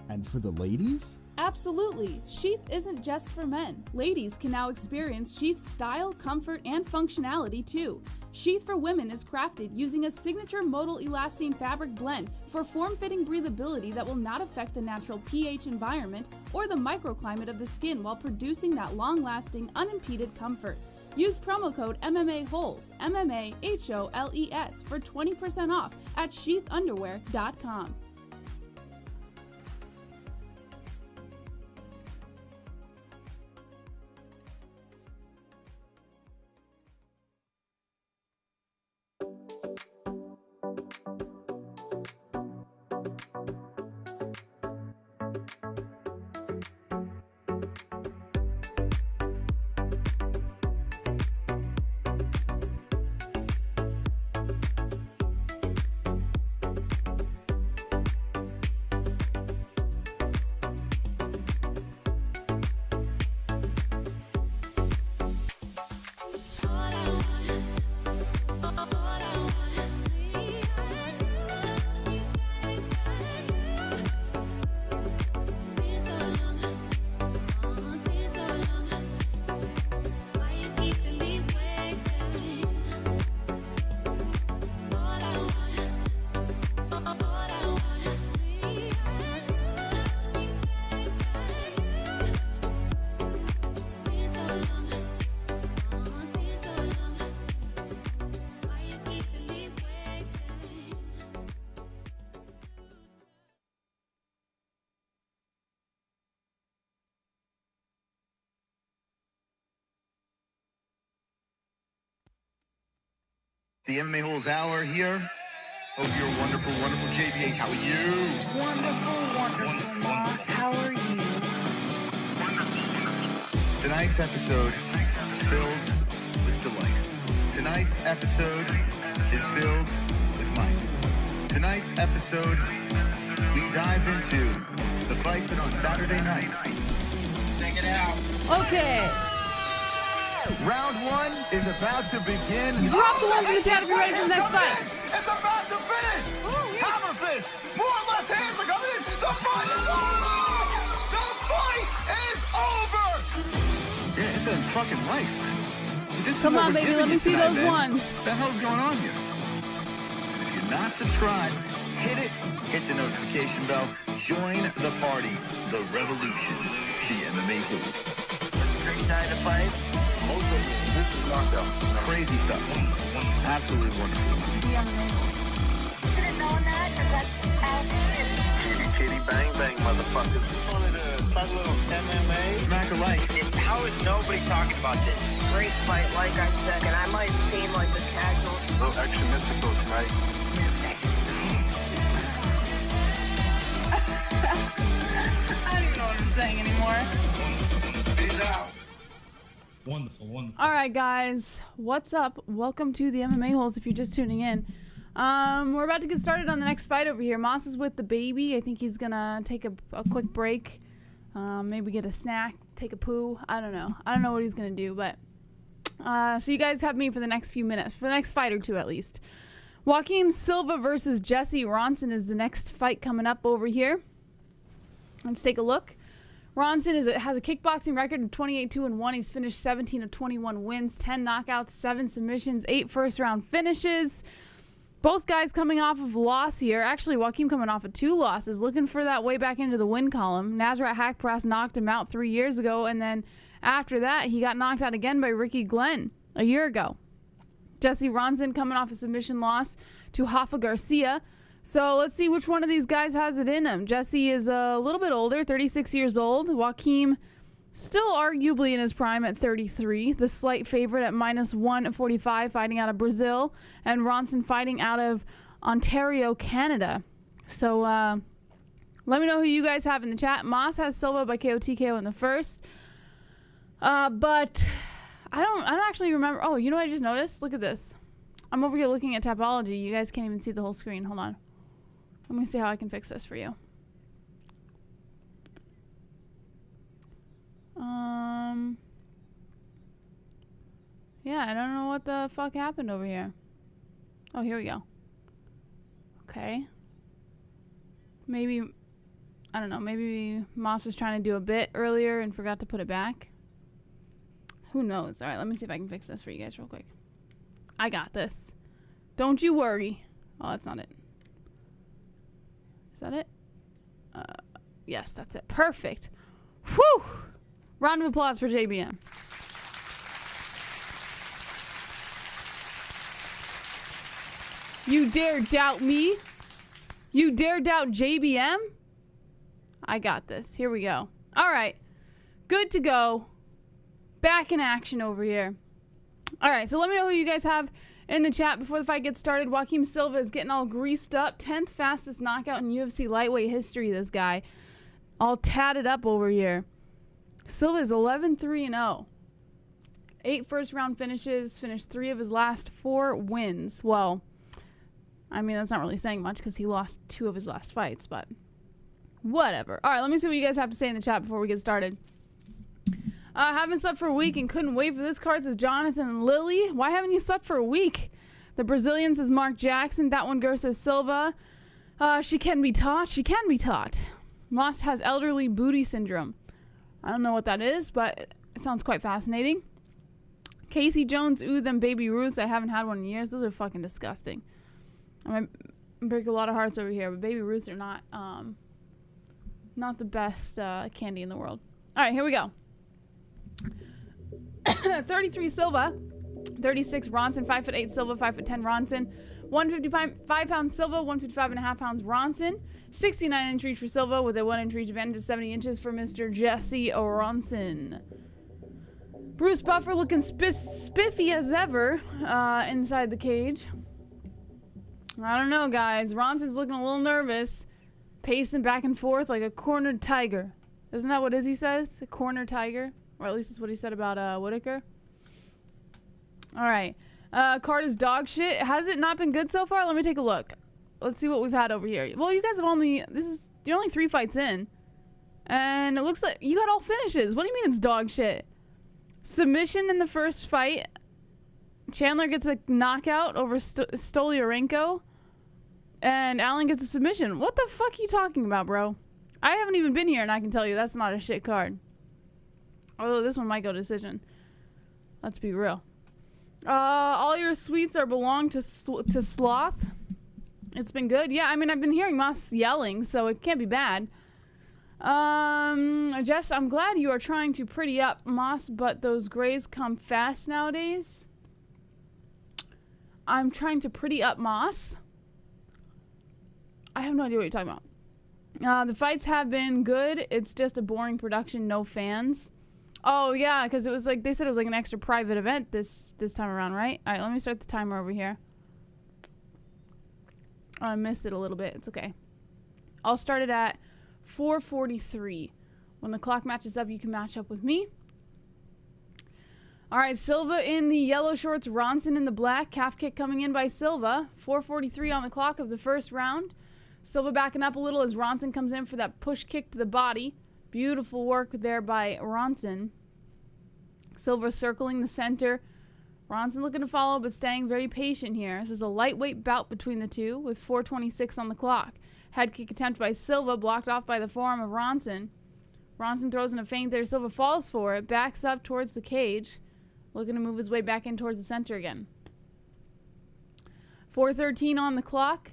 And for the ladies? Absolutely. Sheath isn't just for men. Ladies can now experience Sheath's style, comfort, and functionality too. Sheath for women is crafted using a signature modal elastane fabric blend for form-fitting breathability that will not affect the natural pH environment or the microclimate of the skin while producing that long-lasting, unimpeded comfort. Use promo code MMA-Holes, MMA-HOLES, for 20% off at sheathunderwear.com. The MMA-Holes Hour here. Hope you're wonderful, wonderful. JBH, how are you? Wonderful, Moss. How are you? Tonight's episode is filled with delight. Tonight's episode is filled with might. Tonight's episode, we dive into the fight that on Saturday night. Check it out. Okay. Round one is about to begin. Drop the ones in the chat if you're ready for the next fight. It's about to finish. Hammer fist. More left hands are coming in. The fight is over. The fight is over. Yeah, hit them fucking likes, man. This Come on, baby. Let me see those ones. What the hell's going on here? If you're not subscribed, hit it. Hit the notification bell. Join the party. The revolution. The MMA-Holes. Great night to fight. Crazy stuff. Absolutely wonderful. The MMA-Holes. Should have known that, because that's how it is. Kitty, bang, bang, motherfuckers. Wanted to talk a little MMA. Smack a like. How is nobody talking about this? Great fight, like I said, and I might seem like a casual. A little extra mystical tonight. Mystic. I don't even know what I'm saying anymore. Peace out. Wonderful. All right, guys, what's up? Welcome to the MMA-Holes if you're just tuning in. We're about to get started on the next fight over here. Moss is with the baby. I think he's going to take a quick break, maybe get a snack, take a poo. I don't know. I don't know what he's going to do, but so you guys have me for the next few minutes, for the next fight or two at least. Joaquim Silva versus Jesse Ronson is the next fight coming up over here. Let's take a look. Ronson has a kickboxing record of 28-2-1. He's finished 17 of 21 wins, 10 knockouts, 7 submissions, 8 first-round finishes. Both guys coming off of loss here. Actually, Joaquim coming off of 2 losses, looking for that way back into the win column. Nasrat Hakparas knocked him out 3 years ago, and then after that, he got knocked out again by Ricky Glenn a year ago. Jesse Ronson coming off a submission loss to Rafa Garcia. So let's see which one of these guys has it in him. Jesse is a little bit older, 36 years old. Joaquim still arguably in his prime at 33. The slight favorite at -145 fighting out of Brazil. And Ronson fighting out of Ontario, Canada. So let me know who you guys have in the chat. Moss has Silva by KO TKO in the first. But I don't actually remember. Oh, you know what I just noticed? Look at this. I'm over here looking at Tapology. You guys can't even see the whole screen. Hold on. Let me see how I can fix this for you. Yeah, I don't know what the fuck happened over here. Oh, here we go. Okay. Maybe, I don't know, maybe Moss was trying to do a bit earlier and forgot to put it back. Who knows? All right, let me see if I can fix this for you guys real quick. I got this. Don't you worry. Oh, that's not it. Is that it? Yes, that's it. Perfect. Whew! Round of applause for JBM. You dare doubt me? You dare doubt JBM? I got this. Here we go. All right. Good to go. Back in action over here. All right, so let me know who you guys have in the chat before the fight gets started. Joaquim Silva is getting all greased up. 10th fastest knockout in UFC lightweight history, this guy. All tatted up over here. Silva is 11-3-0. 8 first-round finishes. Finished 3 of his last 4 wins. Well, I mean, that's not really saying much because he lost 2 of his last fights, but whatever. All right, let me see what you guys have to say in the chat before we get started. Haven't slept for a week and couldn't wait for this card, says Jonathan and Lily. Why haven't you slept for a week? The Brazilian says Mark Jackson. That one girl says Silva. She can be taught. She can be taught. Moss has elderly booty syndrome. I don't know what that is, but it sounds quite fascinating. Casey Jones, ooh, them Baby Ruths. I haven't had one in years. Those are fucking disgusting. I might break a lot of hearts over here, but Baby Ruths are not the best candy in the world. All right, here we go. 33 Silva, 36 Ronson, 5'8" Silva, 5'10" Ronson, 155 pounds Silva, 155.5 pounds Ronson, 69-inch reach for Silva with a 1-inch reach advantage of 70 inches for Mr. Jesse Ronson. Bruce Buffer looking spiffy as ever inside the cage. I don't know, guys. Ronson's looking a little nervous, pacing back and forth like a cornered tiger. Isn't that what Izzy says? A cornered tiger? Or at least that's what he said about Whitaker. All right. Card is dog shit. Has it not been good so far? Let me take a look. Let's see what we've had over here. Well, you guys have you're only 3 fights in. And it looks like you got all finishes. What do you mean it's dog shit? Submission in the first fight. Chandler gets a knockout over Stoliarenko. And Allen gets a submission. What the fuck are you talking about, bro? I haven't even been here, and I can tell you that's not a shit card. Although this one might go decision. Let's be real. All your sweets are belong to Sloth. It's been good. Yeah, I mean, I've been hearing Moss yelling, so it can't be bad. Jess, I'm glad you are trying to pretty up Moss, but those grays come fast nowadays. I'm trying to pretty up Moss. I have no idea what you're talking about. The fights have been good. It's just a boring production, no fans. Oh, yeah, because it was like, they said it was like an extra private event this time around, right? All right, let me start the timer over here. Oh, I missed it a little bit. It's okay. I'll start it at 4:43. When the clock matches up, you can match up with me. All right, Silva in the yellow shorts, Ronson in the black. Calf kick coming in by Silva. 4:43 on the clock of the first round. Silva backing up a little as Ronson comes in for that push kick to the body. Beautiful work there by Ronson. Silva circling the center. Ronson looking to follow, but staying very patient here. This is a lightweight bout between the two with 4:26 on the clock. Head kick attempt by Silva, blocked off by the forearm of Ronson. Ronson throws in a feint there. Silva falls for it, backs up towards the cage, looking to move his way back in towards the center again. 4:13 on the clock.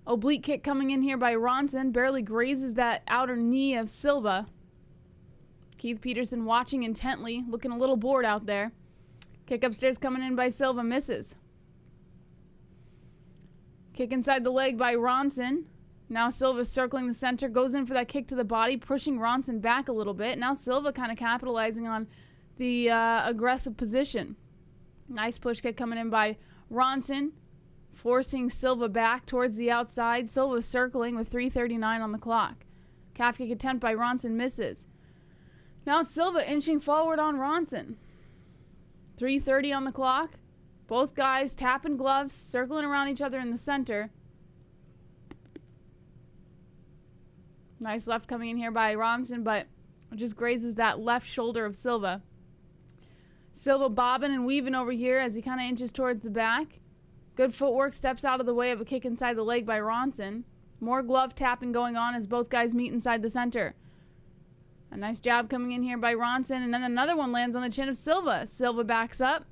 Oblique kick coming in here by Ronson. Barely grazes that outer knee of Silva. Keith Peterson watching intently, looking a little bored out there. Kick upstairs coming in by Silva, misses. Kick inside the leg by Ronson. Now Silva circling the center, goes in for that kick to the body, pushing Ronson back a little bit. Now Silva kind of capitalizing on the aggressive position. Nice push kick coming in by Ronson, forcing Silva back towards the outside. Silva circling with 3:39 on the clock. Calf kick attempt by Ronson misses. Now Silva inching forward on Ronson. 3:30 on the clock. Both guys tapping gloves, circling around each other in the center. Nice left coming in here by Ronson, but just grazes that left shoulder of Silva. Silva bobbing and weaving over here as he kind of inches towards the back. Good footwork, steps out of the way of a kick inside the leg by Ronson. More glove tapping going on as both guys meet inside the center. A nice jab coming in here by Ronson, and then another one lands on the chin of Silva. Silva backs up,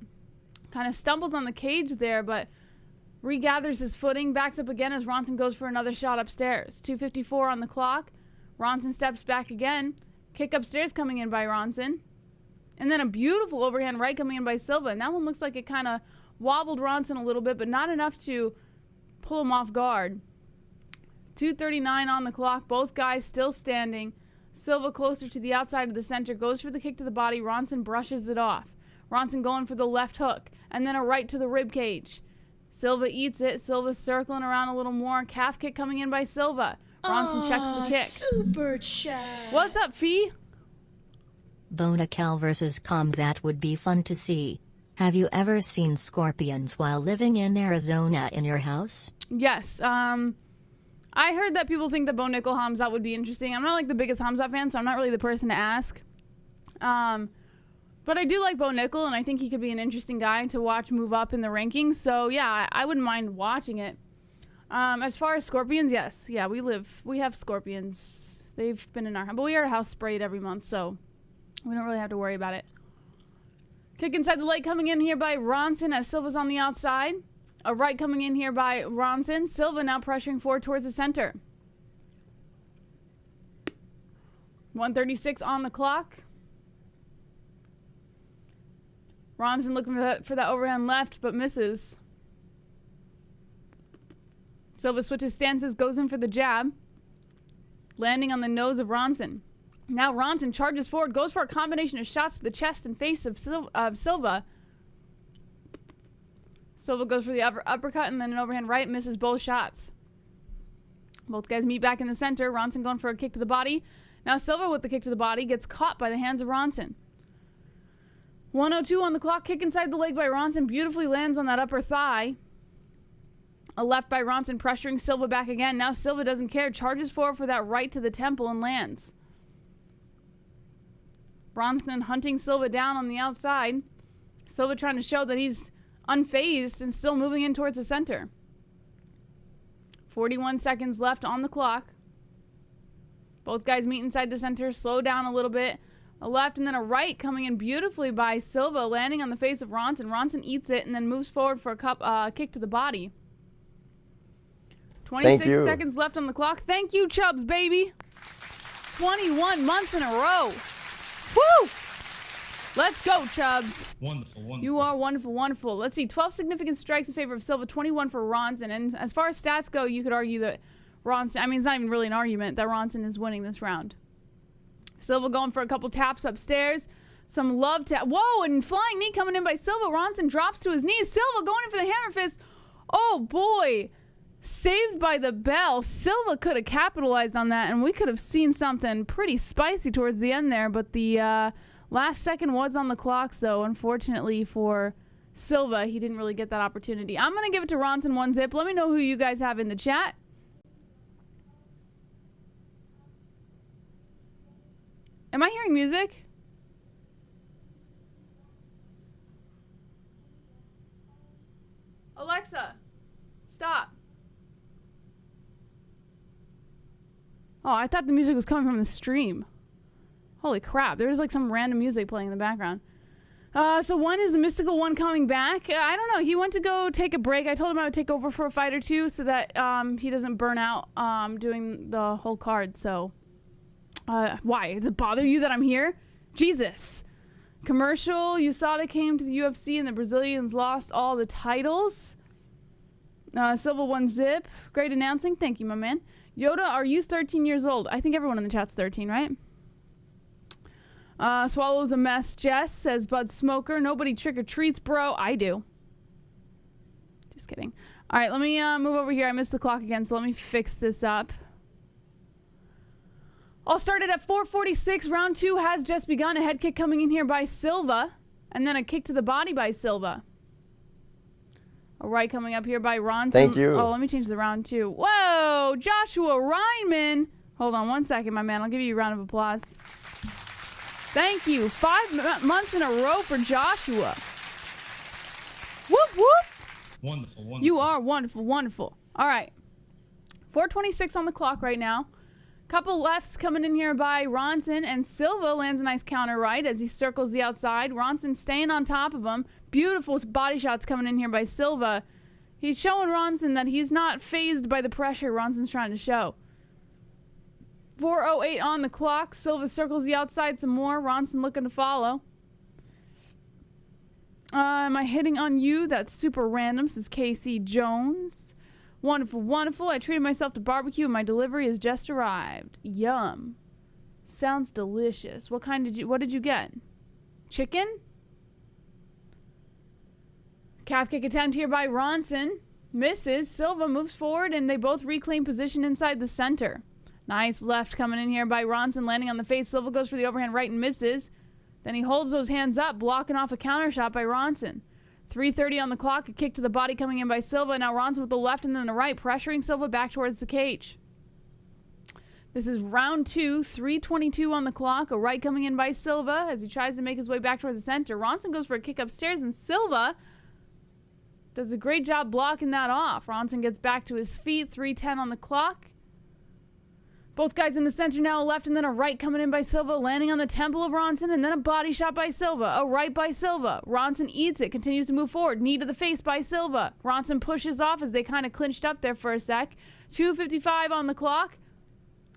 kind of stumbles on the cage there, but regathers his footing, backs up again as Ronson goes for another shot upstairs. 2:54 on the clock. Ronson steps back again. Kick upstairs coming in by Ronson. And then a beautiful overhand right coming in by Silva. And that one looks like it kind of wobbled Ronson a little bit, but not enough to pull him off guard. 2:39 on the clock. Both guys still standing. Silva closer to the outside of the center. Goes for the kick to the body. Ronson brushes it off. Ronson going for the left hook. And then a right to the rib cage. Silva eats it. Silva circling around a little more. Calf kick coming in by Silva. Ronson checks the kick. Super chat. What's up, Fee? Bonacal versus Kamzat would be fun to see. Have you ever seen scorpions while living in Arizona in your house? Yes. I heard that people think that Bo Nickel Hamzat would be interesting. I'm not like the biggest Hamzat fan, so I'm not really the person to ask. But I do like Bo Nickel, and I think he could be an interesting guy to watch move up in the rankings. So yeah, I wouldn't mind watching it. As far as scorpions, yes. Yeah, we have scorpions. They've been in our house, but we are house sprayed every month, so we don't really have to worry about it. Kick inside the leg coming in here by Ronson as Silva's on the outside. A right coming in here by Ronson. Silva now pressuring forward towards the center. 1:36 on the clock. Ronson looking for that overhand left, but misses. Silva switches stances, goes in for the jab. Landing on the nose of Ronson. Now Ronson charges forward, goes for a combination of shots to the chest and face of Silva. Silva goes for the uppercut and then an overhand right, misses both shots. Both guys meet back in the center. Ronson going for a kick to the body. Now Silva with the kick to the body gets caught by the hands of Ronson. 1:02 on the clock. Kick inside the leg by Ronson. Beautifully lands on that upper thigh. A left by Ronson pressuring Silva back again. Now Silva doesn't care. Charges forward for that right to the temple and lands. Ronson hunting Silva down on the outside. Silva trying to show that he's unfazed and still moving in towards the center. 41 seconds left on the clock. Both guys meet inside the center, slow down a little bit. A left and then a right coming in beautifully by Silva, landing on the face of Ronson. Ronson eats it and then moves forward for a kick to the body. 26 seconds left on the clock. Thank you, Chubbs, baby. 21 months in a row. Woo! Let's go, Chubbs. Wonderful, wonderful. You are wonderful, wonderful. Let's see. 12 significant strikes in favor of Silva, 21 for Ronson. And as far as stats go, you could argue that Ronson, I mean, it's not even really an argument that Ronson is winning this round. Silva going for a couple taps upstairs. Some love tap. Whoa, and flying knee coming in by Silva. Ronson drops to his knees. Silva going in for the hammer fist. Oh, boy. Saved by the bell. Silva could have capitalized on that, and we could have seen something pretty spicy towards the end there. But the last second was on the clock, so unfortunately for Silva, he didn't really get that opportunity. I'm going to give it to Ronson 1-zip. Let me know who you guys have in the chat. Am I hearing music? Alexa, stop. Oh, I thought the music was coming from the stream. Holy crap, there's like some random music playing in the background. So one is the mystical one coming back. I don't know, he went to go take a break. I told him I would take over for a fight or two so that he doesn't burn out doing the whole card. So why? Does it bother you that I'm here? Jesus. Commercial, USADA came to the UFC and the Brazilians lost all the titles. Silva 1-zip. Great announcing. Thank you, my man. Yoda, are you 13 years old? I think everyone in the chat's 13, right? Swallows a mess. Jess says, Bud Smoker. Nobody trick-or-treats, bro. I do. Just kidding. All right, let me move over here. I missed the clock again, so let me fix this up. All started at 4:46. Round 2 has just begun. A head kick coming in here by Silva And then a kick to the body by Silva. A right coming up here by Ronson. Thank you. Oh, let me change the round too. Whoa, Joshua Reinman. Hold on 1 second, my man. I'll give you a round of applause. Thank you. 5 months in a row for Joshua. Whoop, whoop. Wonderful, wonderful. You are wonderful, wonderful. All right. 4:26 on the clock right now. Couple lefts coming in here by Ronson, and Silva lands a nice counter right as he circles the outside. Ronson staying on top of him. Beautiful body shots coming in here by Silva. He's showing Ronson that he's not fazed by the pressure Ronson's trying to show. 4:08 on the clock. Silva circles the outside some more. Ronson looking to follow. Am I hitting on you? That's super random, says Casey Jones. Wonderful, wonderful. I treated myself to barbecue and my delivery has just arrived. Yum. Sounds delicious. What did you get? Chicken? Calf kick attempt here by Ronson. Misses. Silva moves forward and they both reclaim position inside the center. Nice left coming in here by Ronson, landing on the face. Silva goes for the overhand right and misses. Then he holds those hands up, blocking off a counter shot by Ronson. 3:30 on the clock, a kick to the body coming in by Silva. Now Ronson with the left and then the right, pressuring Silva back towards the cage. This is round 2, 3:22 on the clock. A right coming in by Silva as he tries to make his way back towards the center. Ronson goes for a kick upstairs and Silva does a great job blocking that off. Ronson gets back to his feet, 3:10 on the clock. Both guys in the center now, a left and then a right coming in by Silva, landing on the temple of Ronson, and then a body shot by Silva. A right by Silva. Ronson eats it, continues to move forward. Knee to the face by Silva. Ronson pushes off as they kind of clinched up there for a sec. 2:55 on the clock.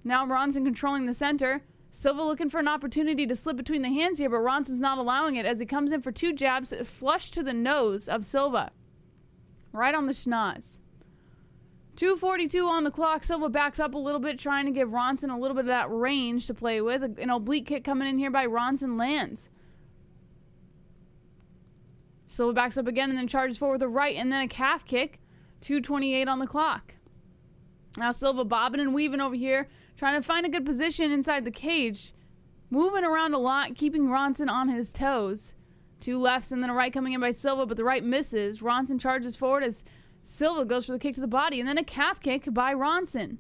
Now Ronson controlling the center. Silva looking for an opportunity to slip between the hands here, but Ronson's not allowing it as he comes in for 2 jabs flush to the nose of Silva. Right on the schnoz. 2:42 on the clock. Silva backs up a little bit, trying to give Ronson a little bit of that range to play with. An oblique kick coming in here by Ronson lands. Silva backs up again and then charges forward with a right and then a calf kick. 2:28 on the clock. Now Silva bobbing and weaving over here, trying to find a good position inside the cage. Moving around a lot, keeping Ronson on his toes. 2 lefts and then a right coming in by Silva, but the right misses. Ronson charges forward as Silva goes for the kick to the body, and then a calf kick by Ronson.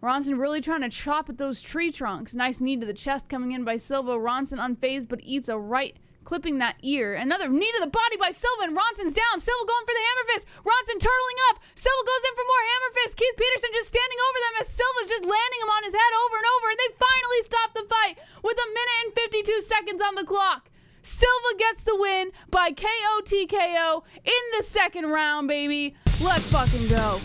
Ronson really trying to chop at those tree trunks. Nice knee to the chest coming in by Silva. Ronson unfazed, but eats a right, clipping that ear. Another knee to the body by Silva, and Ronson's down. Silva going for the hammer fist. Ronson turtling up. Silva goes in for more hammer fist. Keith Peterson just standing over them as Silva's just landing him on his head over and over, and they finally stop the fight with 1 minute and 52 seconds on the clock. Silva gets the win by KO TKO in the second round, baby. Let's fucking go.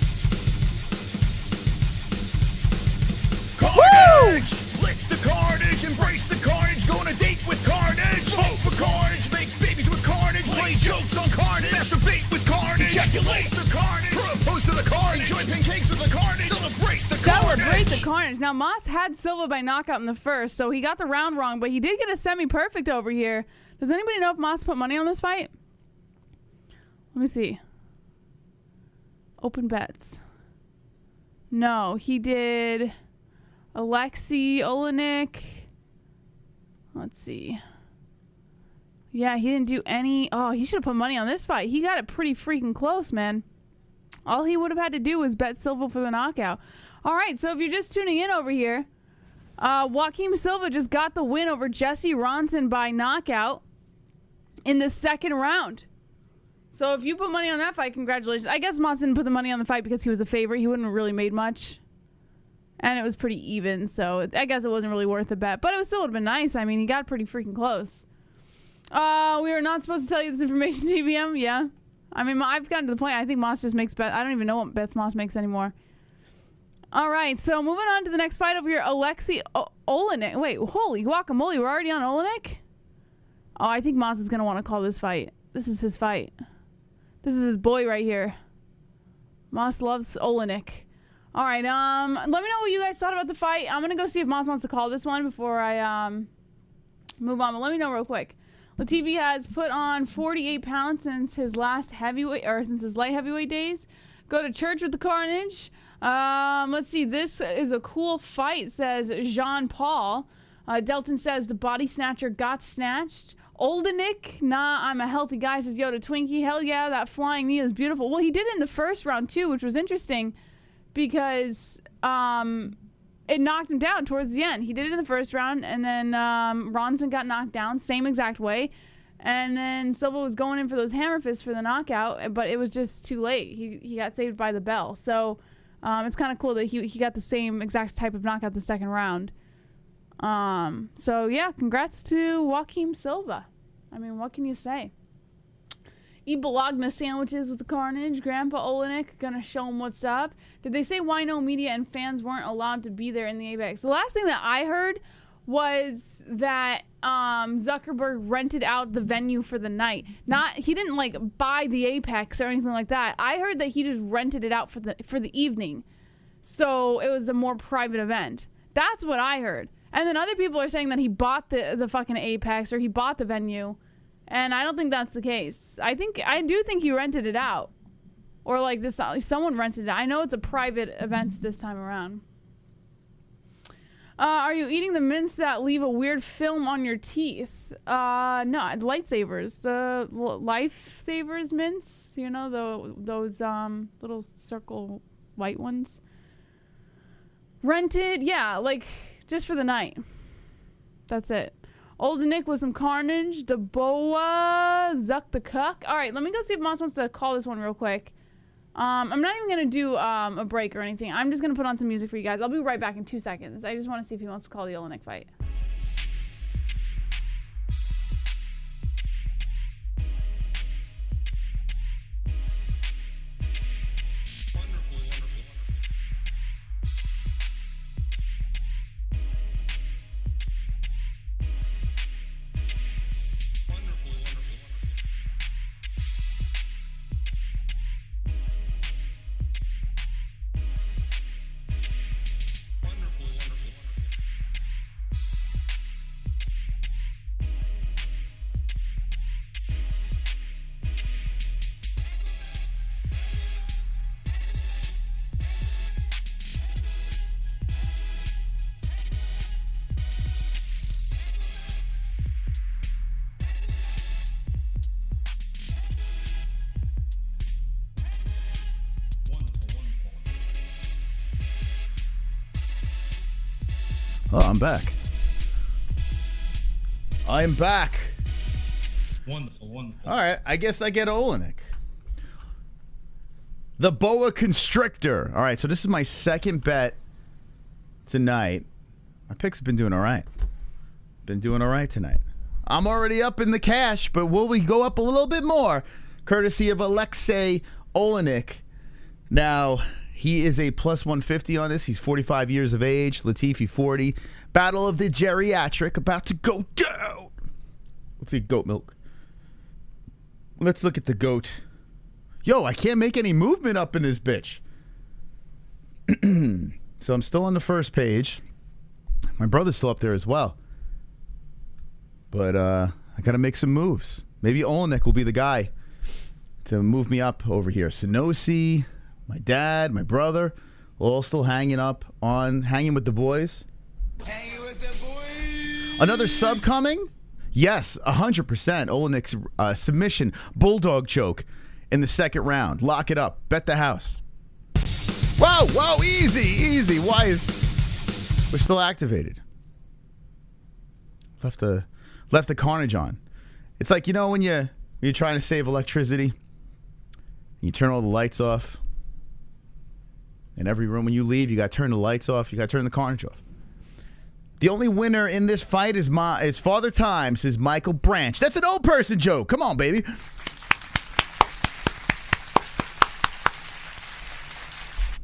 Carnage! Lick the carnage, embrace the carnage, go on a date with carnage. Vote for carnage, make babies with carnage, play jokes on carnage, masturbate with carnage, ejaculate the carnage, propose to the carnage, enjoy pancakes with the carnage, celebrate the carnage. Celebrate the carnage. Now, Moss had Silva by knockout in the first, so he got the round wrong, but he did get a semi-perfect over here. Does anybody know if Moss put money on this fight? Let me see. Open bets. No, he did Oleinik. Let's see. Yeah, he didn't do any. Oh, he should have put money on this fight. He got it pretty freaking close, man. All he would have had to do was bet Silva for the knockout. All right, so if you're just tuning in over here, Joaquim Silva just got the win over Jesse Ronson by knockout in the second round. So if you put money on that fight, congratulations. I guess Moss didn't put the money on the fight because he was a favorite. He wouldn't have really made much. And it was pretty even, so I guess it wasn't really worth the bet. But it still would have been nice. I mean, he got pretty freaking close. We are not supposed to tell you this information, GBM. Yeah. I mean, I've gotten to the point, I think Moss just makes bets. I don't even know what bets Moss makes anymore. All right, so moving on to the next fight over here, Oleinik. Wait, holy guacamole, we're already on Oleinik? Oh, I think Moss is going to want to call this fight. This is his fight. This is his boy right here. Moss loves Oleinik. All right, let me know what you guys thought about the fight. I'm going to go see if Moss wants to call this one before I move on. But let me know real quick. Latifi has put on 48 pounds since his last heavyweight, or since his light heavyweight days. Go to church with the carnage. Let's see. This is a cool fight, says Jean Paul. Delton says the body snatcher got snatched. Oleinik, nah, I'm a healthy guy, says Yoda Twinkie. Hell yeah, that flying knee is beautiful. Well, he did it in the first round too, which was interesting because it knocked him down towards the end. He did it in the first round, and then Ronson got knocked down, same exact way. And then Silva was going in for those hammer fists for the knockout, but it was just too late. He got saved by the bell. So it's kind of cool that he got the same exact type of knockout the second round. So yeah, congrats to Joaquim Silva. I mean, what can you say? Eat Bologna sandwiches with the Carnage. Grandpa Oleinik gonna show him what's up. Did they say why no media and fans weren't allowed to be there in the Apex? The last thing that I heard was that Zuckerberg rented out the venue for the night. He didn't like buy the Apex or anything like that. I heard that he just rented it out for the evening, so it was a more private event. That's what I heard. And then other people are saying that he bought the fucking Apex or he bought the venue, and I don't think that's the case. I do think he rented it out, or like this someone rented it. I know it's a private event this time around. Are you eating the mints that leave a weird film on your teeth? No, lightsabers. The lifesavers mints. You know, those little circle white ones. Rented, yeah, like just for the night. That's it. Oleinik with some Carnage. The Boa. Zuck the Cuck. All right, let me go see if Moss wants to call this one real quick. I'm not even going to do a break or anything. I'm just going to put on some music for you guys. I'll be right back in 2 seconds. I just want to see if he wants to call the Oleinik fight. Oh, I'm back. I'm back. Wonderful. All right, I guess I get Oleinik. The Boa Constrictor. All right, so this is my second bet tonight. My picks have been doing all right. Been doing all right tonight. I'm already up in the cash, but will we go up a little bit more? Courtesy of Alexei Oleinik. Now, he is a plus 150 on this. He's 45 years of age. Latifi 40. Battle of the Geriatric about to go down. Let's eat goat milk. Let's look at the goat. Yo, I can't make any movement up in this bitch. So I'm still on the first page. My brother's still up there as well. But I got to make some moves. Maybe Oleinik will be the guy to move me up over here. Sanosi, my dad, my brother, all still hanging with the boys. Hanging with the boys. Another sub coming? Yes, 100%. Oleinik's submission bulldog choke in the second round. Lock it up. Bet the house. Whoa, easy. Why is we're still activated? Left the Carnage on. It's like, you know, when you're trying to save electricity, you turn all the lights off. In every room when you leave, you got to turn the lights off. You got to turn the Carnage off. The only winner in this fight is Father Time, says Michael Branch. That's an old person joke. Come on, baby.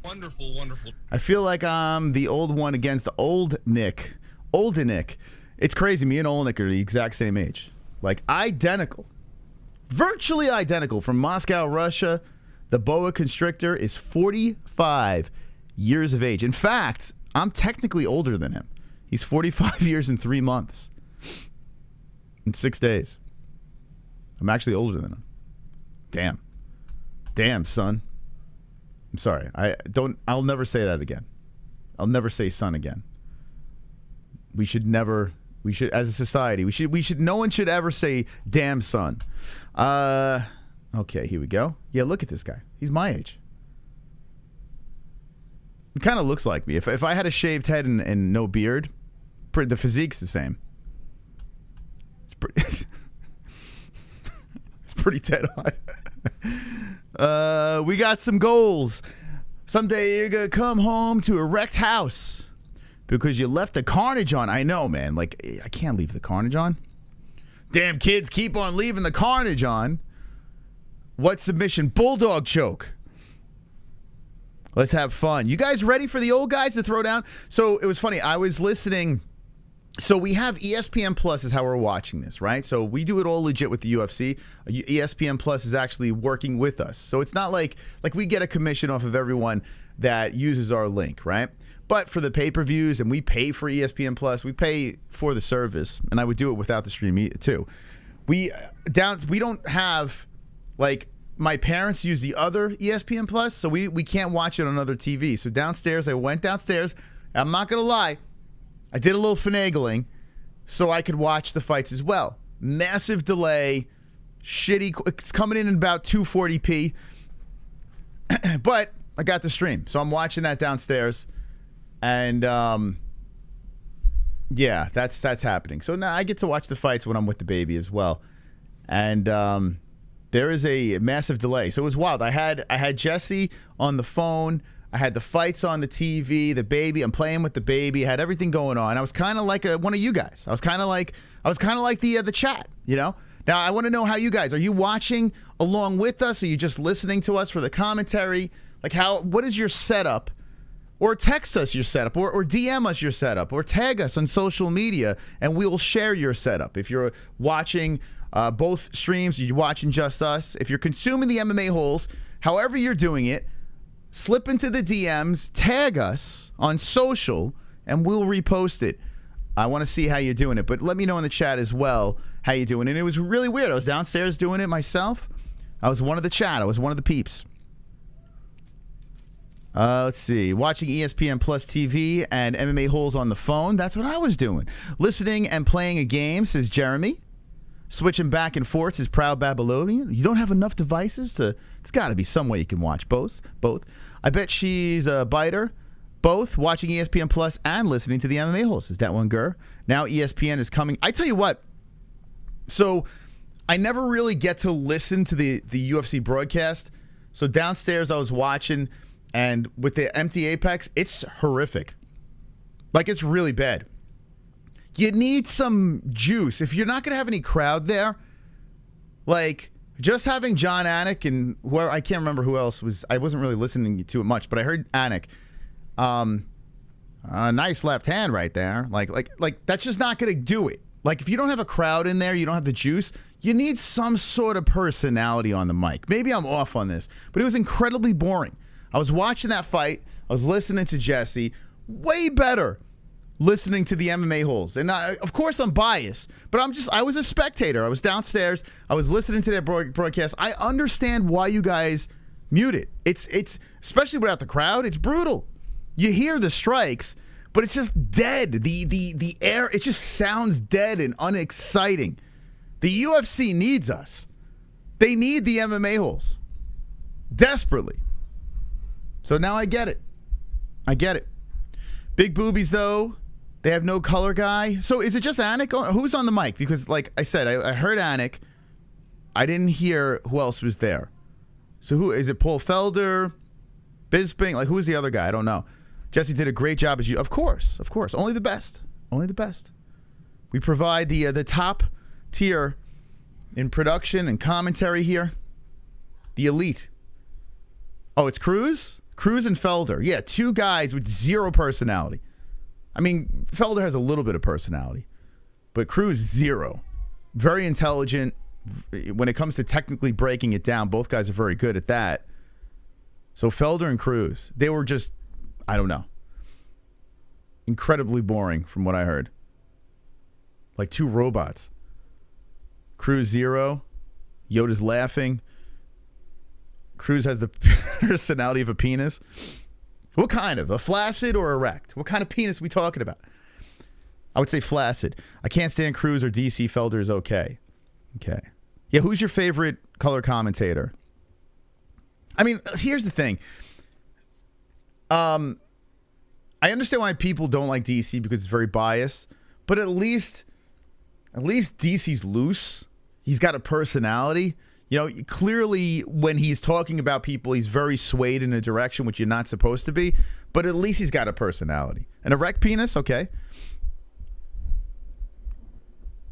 Wonderful. I feel like I'm the old one against old Nick. Oleinik. It's crazy. Me and Oleinik are the exact same age. Like, identical. Virtually identical. From Moscow, Russia. The Boa Constrictor is 45 years of age. In fact, I'm technically older than him. He's 45 years and 3 months. In 6 days. I'm actually older than him. Damn, son. I'm sorry. I'll never say that again. I'll never say son again. We should never We should, as a society, we should. No one should ever say "damn son." Okay, here we go. Yeah, look at this guy. He's my age. He kind of looks like me. If I had a shaved head and no beard, the physique's the same. It's pretty. It's pretty dead on. We got some goals. Someday you're gonna come home to a wrecked house because you left the carnage on. I know, man. Like, I can't leave the carnage on. Damn kids keep on leaving the carnage on. What submission? Bulldog choke. Let's have fun. You guys ready for the old guys to throw down? So it was funny. I was listening. So we have ESPN Plus is how we're watching this, right? So we do it all legit with the UFC. ESPN Plus is actually working with us. So it's not like we get a commission off of everyone that uses our link, right? But for the pay-per-views, and we pay for ESPN Plus, we pay for the service, and I would do it without the stream too. We don't have, like, my parents use the other ESPN Plus, so we can't watch it on other TV. So downstairs, I went downstairs. I'm not going to lie. I did a little finagling so I could watch the fights as well. Massive delay. Shitty. It's coming in about 240p. But I got the stream. So I'm watching that downstairs. And, yeah, that's happening. So now I get to watch the fights when I'm with the baby as well. And there is a massive delay. So it was wild. I had Jesse on the phone. I had the fights on the TV, the baby. I'm playing with the baby. I had everything going on. I was kind of like one of you guys. I was kind of like the chat, you know? Now, I want to know how you guys, are you watching along with us? Are you just listening to us for the commentary? Like, what is your setup? Or text us your setup, or DM us your setup, or tag us on social media, and we'll share your setup. If you're watching both streams, you're watching just us. If you're consuming the MMA-Holes, however you're doing it, slip into the DMs, tag us on social, and we'll repost it. I want to see how you're doing it, but let me know in the chat as well how you're doing. And it was really weird. I was downstairs doing it myself. I was one of the chat. I was one of the peeps. Let's see. Watching ESPN Plus TV and MMA-Holes on the phone. That's what I was doing. Listening and playing a game, says Jeremy. Switching back and forth, says Proud Babylonian. You don't have enough devices to... It's got to be some way you can watch both. I bet she's a biter. Both watching ESPN Plus and listening to the MMA-Holes. Is that one, Gur? Now ESPN is coming. I tell you what. So I never really get to listen to the UFC broadcast. So downstairs I was watching, and with the empty Apex, it's horrific. Like, it's really bad. You need some juice. If you're not going to have any crowd there, like... Just having John Anik and whoever, I can't remember who else was, I wasn't really listening to it much, but I heard Anik. Nice left hand right there. Like that's just not going to do it. Like, if you don't have a crowd in there, you don't have the juice, you need some sort of personality on the mic. Maybe I'm off on this, but it was incredibly boring. I was watching that fight. I was listening to Jesse. Way better listening to the MMA-Holes. And of course I'm biased, but I was a spectator. I was downstairs. I was listening to that broadcast. I understand why you guys mute it. It's especially without the crowd, it's brutal. You hear the strikes, but it's just dead. The air, it just sounds dead and unexciting. The UFC needs us. They need the MMA-Holes desperately. So now I get it. Big boobies, though. They have no color guy. So is it just Anik? Who's on the mic? Because, like I said, I heard Anik. I didn't hear who else was there. So who is it? Paul Felder, Bisping? Like, who is the other guy? I don't know. Jesse did a great job as you. Of course. Only the best. We provide the top tier in production and commentary here. The elite. Oh, it's Cruz and Felder. Yeah, two guys with zero personality. I mean, Felder has a little bit of personality, but Cruz, zero. Very intelligent. When it comes to technically breaking it down, both guys are very good at that. So Felder and Cruz, they were just, I don't know, incredibly boring from what I heard. Like two robots. Cruz, zero. Yoda's laughing. Cruz has the personality of a penis. What kind of? A flaccid or erect? What kind of penis are we talking about? I would say flaccid. I can't stand Cruz or DC. Felder is okay. Okay. Yeah, who's your favorite color commentator? I mean, here's the thing. I understand why people don't like DC because it's very biased, but at least DC's loose. He's got a personality. You know, clearly when he's talking about people, he's very swayed in a direction which you're not supposed to be, but at least he's got a personality. An erect penis, okay.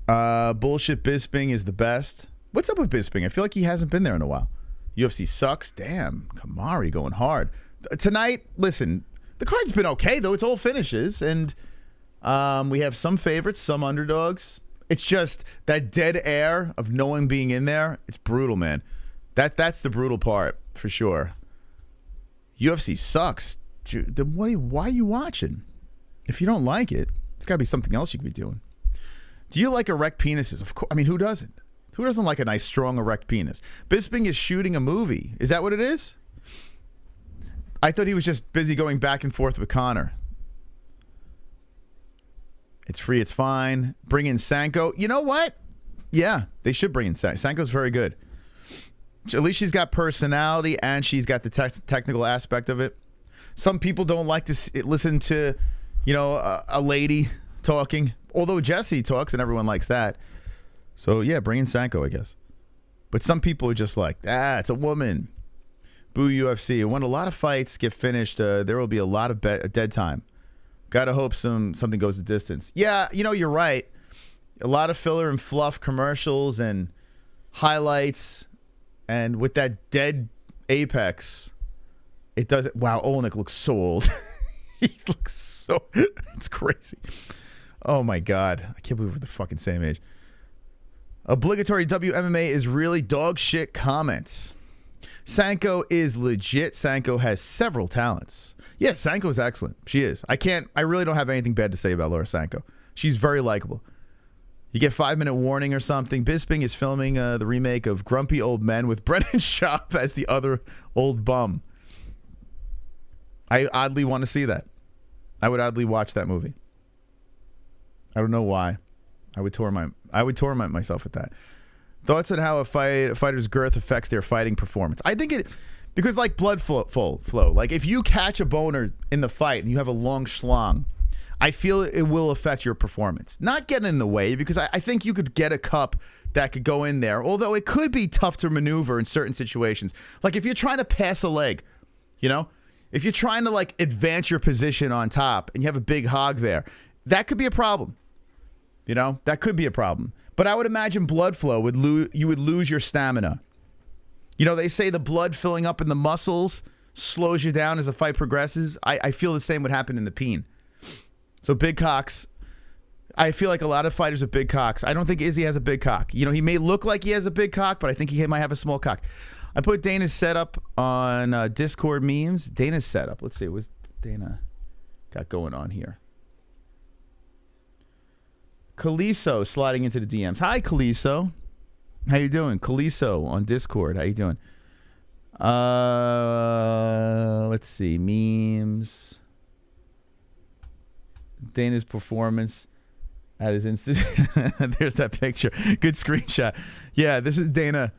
Bullshit Bisping is the best. What's up with Bisping? I feel like he hasn't been there in a while. UFC sucks. Damn, Kamari going hard. Tonight, listen, the card's been okay, though. It's all finishes, and we have some favorites, some underdogs. It's just that dead air of no one being in there. It's brutal, man. That's the brutal part, for sure. UFC sucks. Why are you watching? If you don't like it, it's got to be something else you could be doing. Do you like erect penises? Of course. I mean, who doesn't? Who doesn't like a nice, strong, erect penis? Bisping is shooting a movie. Is that what it is? I thought he was just busy going back and forth with Connor. It's free. It's fine. Bring in Sanko. You know what? Yeah, they should bring in Sanko. Sanko's very good. At least she's got personality and she's got the technical aspect of it. Some people don't like to listen to, you know, a lady talking. Although Jesse talks and everyone likes that. So, yeah, bring in Sanko, I guess. But some people are just like, it's a woman. Boo UFC. And when a lot of fights get finished, there will be a lot of dead time. Gotta hope something goes the distance. Yeah, you know, you're right. A lot of filler and fluff commercials and highlights. And with that dead apex, it doesn't. Wow, Oleinik looks so old. He looks so. It's crazy. Oh my God. I can't believe we're the fucking same age. Obligatory WMMA is really dog shit comments. Sanko is legit. Sanko has several talents. Yes, Sanko's excellent. She is. I really don't have anything bad to say about Laura Sanko. She's very likable. You get 5-minute warning or something. Bisping is filming the remake of Grumpy Old Men with Brennan Schaub as the other old bum. I oddly want to see that. I would oddly watch that movie. I don't know why. I would torment myself with that. Thoughts on how a fighter's girth affects their fighting performance? I think because like blood flow. Like if you catch a boner in the fight and you have a long schlong, I feel it will affect your performance. Not getting in the way, because I think you could get a cup that could go in there. Although it could be tough to maneuver in certain situations. Like if you're trying to pass a leg, you know, if you're trying to like advance your position on top and you have a big hog there, that could be a problem. You know, that could be a problem. But I would imagine blood flow you would lose your stamina. You know, they say the blood filling up in the muscles slows you down as the fight progresses. I feel the same would happen in the peen. So big cocks. I feel like a lot of fighters with big cocks. I don't think Izzy has a big cock. You know, he may look like he has a big cock, but I think he might have a small cock. I put Dana's setup on Discord memes. Dana's setup. Let's see. What's Dana got going on here? Kaliso sliding into the DMs. Hi, Kaliso. How you doing? Kaliso on Discord. How you doing? Let's see. Memes. Dana's performance at his institute. There's that picture. Good screenshot. Yeah, this is Dana.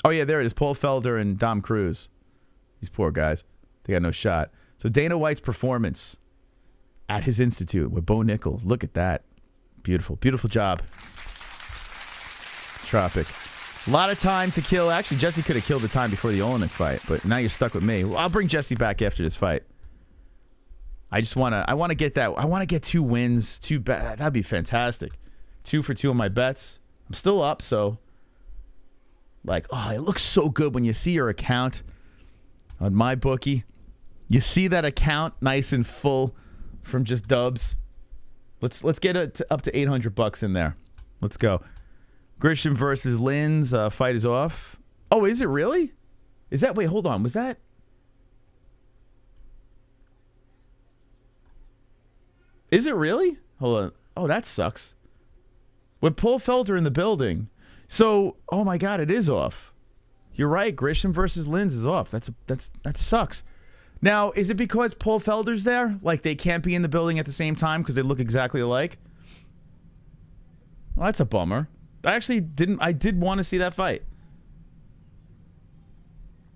Oh, yeah, there it is. Paul Felder and Dom Cruz. These poor guys. They got no shot. So Dana White's performance at his institute with Bo Nichols. Look at that. Beautiful. Beautiful job. Tropic. A lot of time to kill. Actually, Jesse could have killed the time before the Oleinik fight, but now you're stuck with me. Well, I'll bring Jesse back after this fight. I want to get that. I want to get 2 wins. That'd be fantastic. 2 for 2 on my bets. I'm still up, so like, oh, it looks so good when you see your account on my bookie. You see that account nice and full from just dubs. Let's get it up to $800 in there. Let's go. Grishin versus Lin's fight is off. Oh, is it really? Is that? Wait, hold on. Was that? Is it really? Hold on. Oh, that sucks. With Paul Felder in the building. So, oh my God, it is off. You're right. Grishin versus Lin's is off. That sucks. Now, is it because Paul Felder's there? Like they can't be in the building at the same time because they look exactly alike? Well, that's a bummer. I did want to see that fight.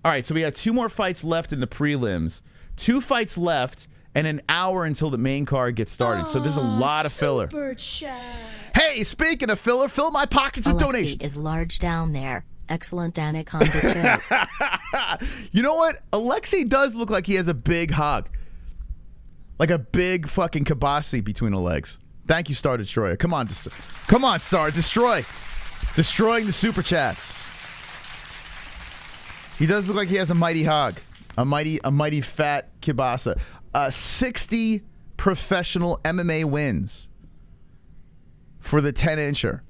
All right, so we got 2 more fights left in the prelims. 2 fights left and an hour until the main card gets started. So there's a lot of filler. Hey, speaking of filler, fill my pockets with donations. is large down there. Excellent anaconda chill. You know what? Alexei does look like he has a big hog. Like a big fucking kibasi between the legs. Thank you, Star Destroyer. Come on, Star. Destroy. Destroying the super chats. He does look like he has a mighty hog. A mighty fat kibasa. 60 professional MMA wins for the 10-incher.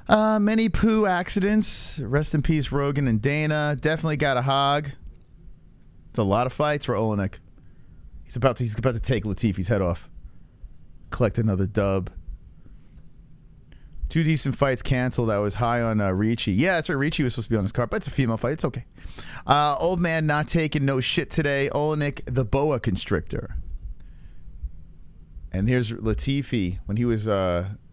Many poo accidents. Rest in peace, Rogan and Dana. Definitely got a hog. It's a lot of fights for Oleinik. He's about to take Latifi's head off. Collect another dub. 2 decent fights canceled. I was high on Ricci. Yeah, that's right. Ricci was supposed to be on his card, but it's a female fight. It's okay. Old man not taking no shit today. Oleinik, the boa constrictor. And here's Latifi. When he was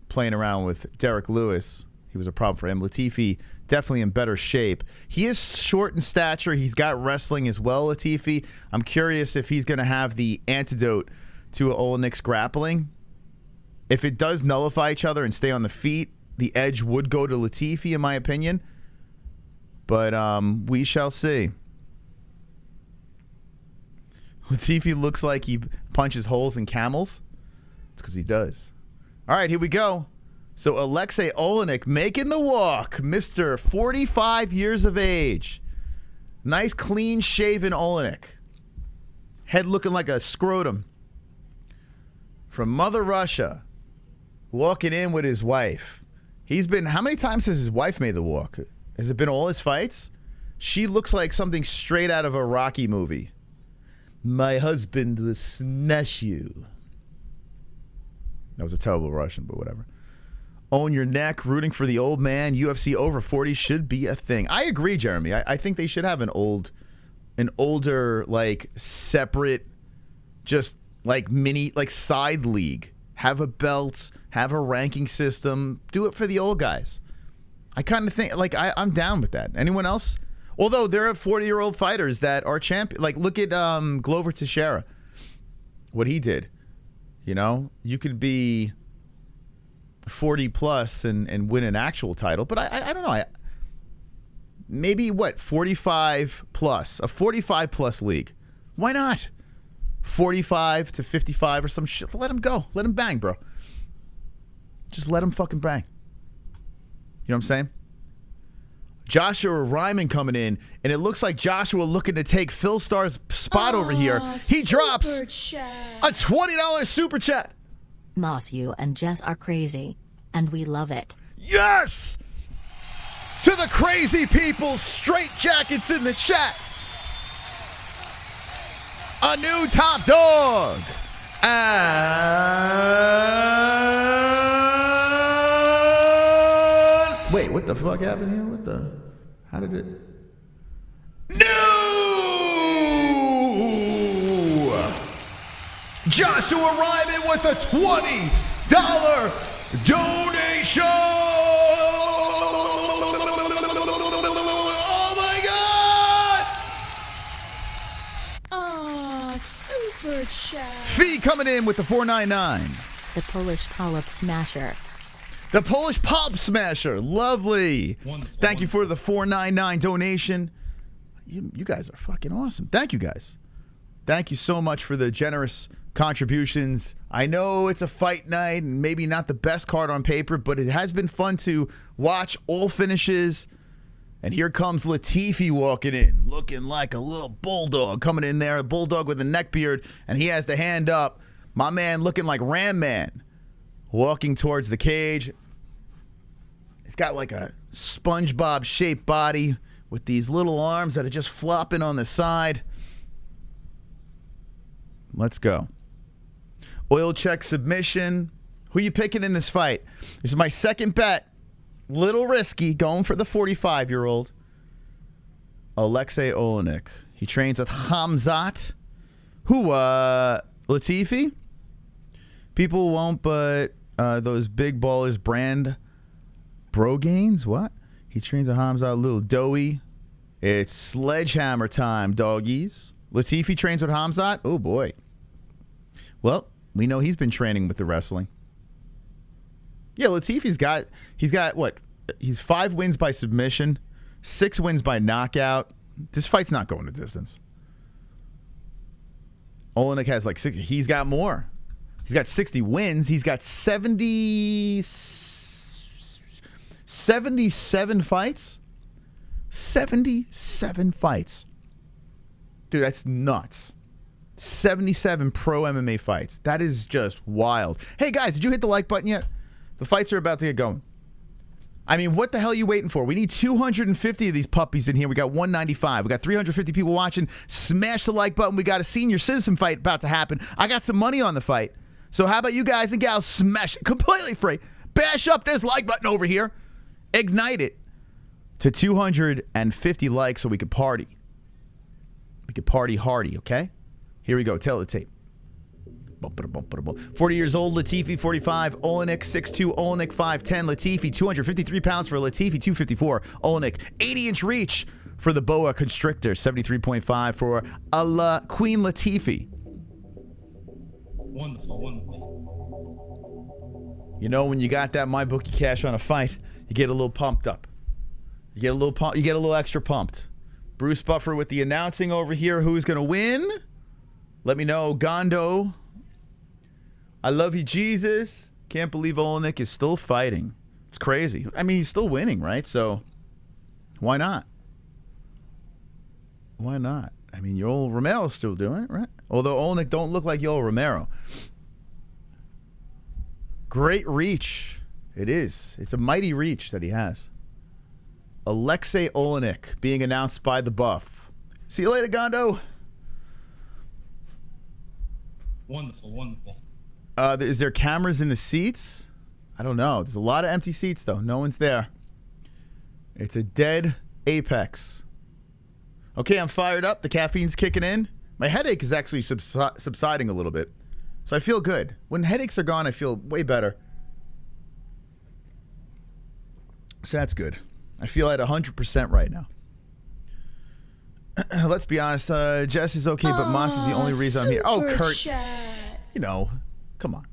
playing around with Derek Lewis, he was a problem for him. Latifi definitely in better shape. He is short in stature. He's got wrestling as well, Latifi. I'm curious if he's going to have the antidote to Oleinik's grappling. If it does nullify each other and stay on the feet, the edge would go to Latifi, in my opinion. But we shall see. Latifi looks like he punches holes in camels. It's because he does. All right, here we go. So Alexei Oleinik making the walk. Mr. 45 years of age. Nice, clean-shaven Oleinik. Head looking like a scrotum. From Mother Russia. Walking in with his wife. He's been, how many times has his wife made the walk? Has it been all his fights? She looks like something straight out of a Rocky movie. My husband will smash you. That was a terrible Russian, but whatever. Own your neck, rooting for the old man. UFC over 40 should be a thing. I agree, Jeremy. I think they should have an older, like, separate, just like mini, like side league. Have a belt, have a ranking system. Do it for the old guys. I kind of think, like, I'm down with that. Anyone else? Although there are 40-year-old fighters that are champion. Like, look at Glover Teixeira. What he did. You know? You could be 40-plus and win an actual title. But I don't know. Maybe, 45-plus? A 45-plus league. Why not? 45 to 55 or some shit. Let him go. Let him bang, bro. Just let him fucking bang. You know what I'm saying? Joshua Ryman coming in, and it looks like Joshua looking to take Phil Starr's spot over here. He drops a $20 super chat. Moss, you and Jess are crazy, and we love it. Yes! To the crazy people, straight jackets in the chat. A new top dog. And wait, what the fuck happened here? How did it? No! Joshua Ryman with a $20 donation. Oh my God! Super chat. Fee coming in with the $4.99. The Polish Polyp Smasher. The Polish Pop Smasher. Lovely. Wonderful. Thank you for the $4.99 donation. You guys are fucking awesome. Thank you, guys. Thank you so much for the generous contributions. I know it's a fight night and maybe not the best card on paper, but it has been fun to watch all finishes. And here comes Latifi walking in, looking like a little bulldog coming in there, a bulldog with a neck beard, and he has the hand up. My man looking like Ram Man, walking towards the cage. He's got like a SpongeBob-shaped body with these little arms that are just flopping on the side. Let's go. Oil check submission. Who you picking in this fight? This is my second bet. Little risky, going for the 45-year-old. Alexei Oleinik. He trains with Hamzat. Who, Latifi? People won't, but those big ballers brand Brogains? What? He trains a Hamza Lul. Doughy. It's sledgehammer time, doggies. Latifi trains with Hamzat? Oh, boy. Well, we know he's been training with the wrestling. Yeah, Latifi's got what? He's 5 wins by submission, 6 wins by knockout. This fight's not going the distance. Oleinik has like 60. He's got more. He's got 60 wins. He's got 77 fights. 77 fights. Dude, that's nuts. 77 pro MMA fights. That is just wild. Hey, guys, did you hit the like button yet? The fights are about to get going. I mean, what the hell are you waiting for? We need 250 of these puppies in here. We got 195. We got 350 people watching. Smash the like button. We got a senior citizen fight about to happen. I got some money on the fight. So how about you guys and gals smash it completely free? Bash up this like button over here. Ignite it to 250 likes so we could party. We could party hardy, okay? Here we go. Tell the tape. 40 years old, Latifi, 45. Oleinik, 6'2". Oleinik, 5'10". Latifi, 253 pounds for Latifi, 254. Oleinik, 80-inch reach for the boa constrictor, 73.5 for Queen Latifi. Wonderful, wonderful. You know, when you got that MyBookie cash on a fight, you get a little pumped up. You get a little extra pumped. Bruce Buffer with the announcing over here. Who's going to win? Let me know. Gondo. I love you, Jesus. Can't believe Oleinik is still fighting. It's crazy. I mean, he's still winning, right? So, why not? Why not? I mean, Yoel Romero's still doing it, right? Although Oleinik don't look like Yoel Romero. Great reach. It is. It's a mighty reach that he has. Alexei Oleinik being announced by the Buff. See you later, Gondo. Wonderful, wonderful. Is there cameras in the seats? I don't know. There's a lot of empty seats, though. No one's there. It's a dead Apex. Okay, I'm fired up. The caffeine's kicking in. My headache is actually subsiding a little bit. So I feel good. When headaches are gone, I feel way better. So that's good. I feel at 100% right now. Let's be honest. Jess is okay, but Moss is the only reason I'm here. Oh, Kurt. Chat. You know, come on.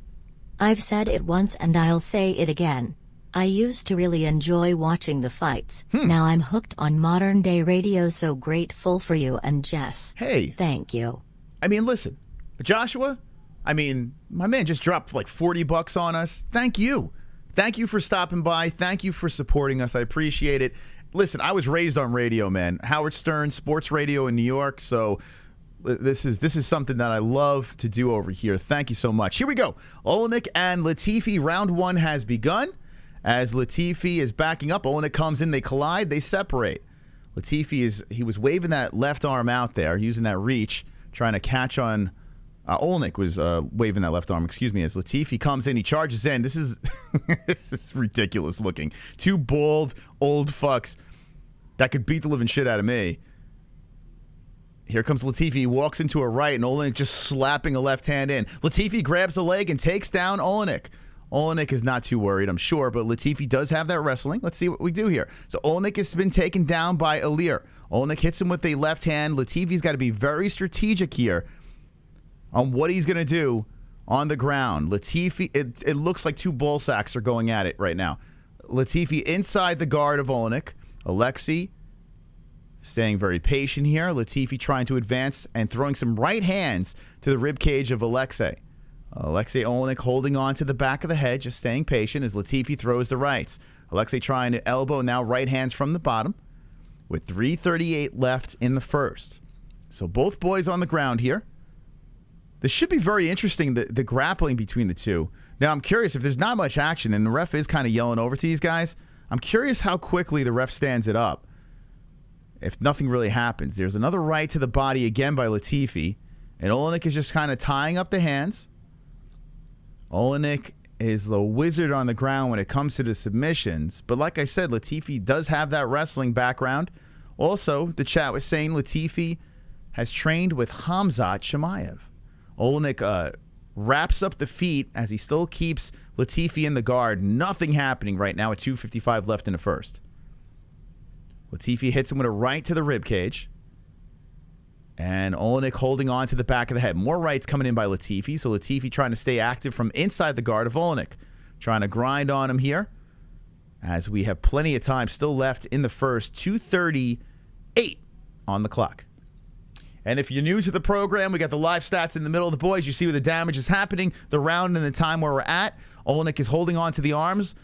I've said it once and I'll say it again. I used to really enjoy watching the fights. Now I'm hooked on modern day radio, so grateful for you and Jess. Hey. Thank you. I mean, listen, Joshua, I mean, my man just dropped like $40 on us. Thank you. Thank you for stopping by. Thank you for supporting us. I appreciate it. Listen, I was raised on radio, man. Howard Stern, sports radio in New York. So this is something that I love to do over here. Thank you so much. Here we go. Oleinik and Latifi. Round 1 has begun. As Latifi is backing up, Oleinik comes in. They collide. They separate. Latifi he was waving that left arm out there, using that reach, trying to catch on. Oleinik was waving that left arm, as Latifi comes in, he charges in. This is this is ridiculous looking. 2 bald old fucks that could beat the living shit out of me. Here comes Latifi. He walks into a right, and Oleinik just slapping a left hand in. Latifi grabs the leg and takes down Oleinik. Oleinik is not too worried, I'm sure, but Latifi does have that wrestling. Let's see what we do here. So Oleinik has been taken down by Ilir. Oleinik hits him with a left hand. Latifi's got to be very strategic here on what he's going to do on the ground. Latifi, it looks like 2 ball sacks are going at it right now. Latifi inside the guard of Oleinik. Alexei staying very patient here. Latifi trying to advance and throwing some right hands to the rib cage of Alexei. Alexei Oleinik holding on to the back of the head, just staying patient as Latifi throws the rights. Alexei trying to elbow, now right hands from the bottom with 3:38 left in the first. So both boys on the ground here. This should be very interesting, the grappling between the two. Now, I'm curious if there's not much action and the ref is kind of yelling over to these guys. I'm curious how quickly the ref stands it up if nothing really happens. There's another right to the body again by Latifi, and Oleinik is just kind of tying up the hands. Oleinik is the wizard on the ground when it comes to the submissions. But like I said, Latifi does have that wrestling background. Also, the chat was saying Latifi has trained with Khamzat Chimaev. Oleinik wraps up the feet as he still keeps Latifi in the guard. Nothing happening right now at 2:55 left in the first. Latifi hits him with a right to the rib cage. And Oleinik holding on to the back of the head. More rights coming in by Latifi. So Latifi trying to stay active from inside the guard of Oleinik. Trying to grind on him here. As we have plenty of time still left in the first. 2:38 on the clock. And if you're new to the program, we got the live stats in the middle of the boys. You see where the damage is happening. The round and the time where we're at. Oleinik is holding on to the arms.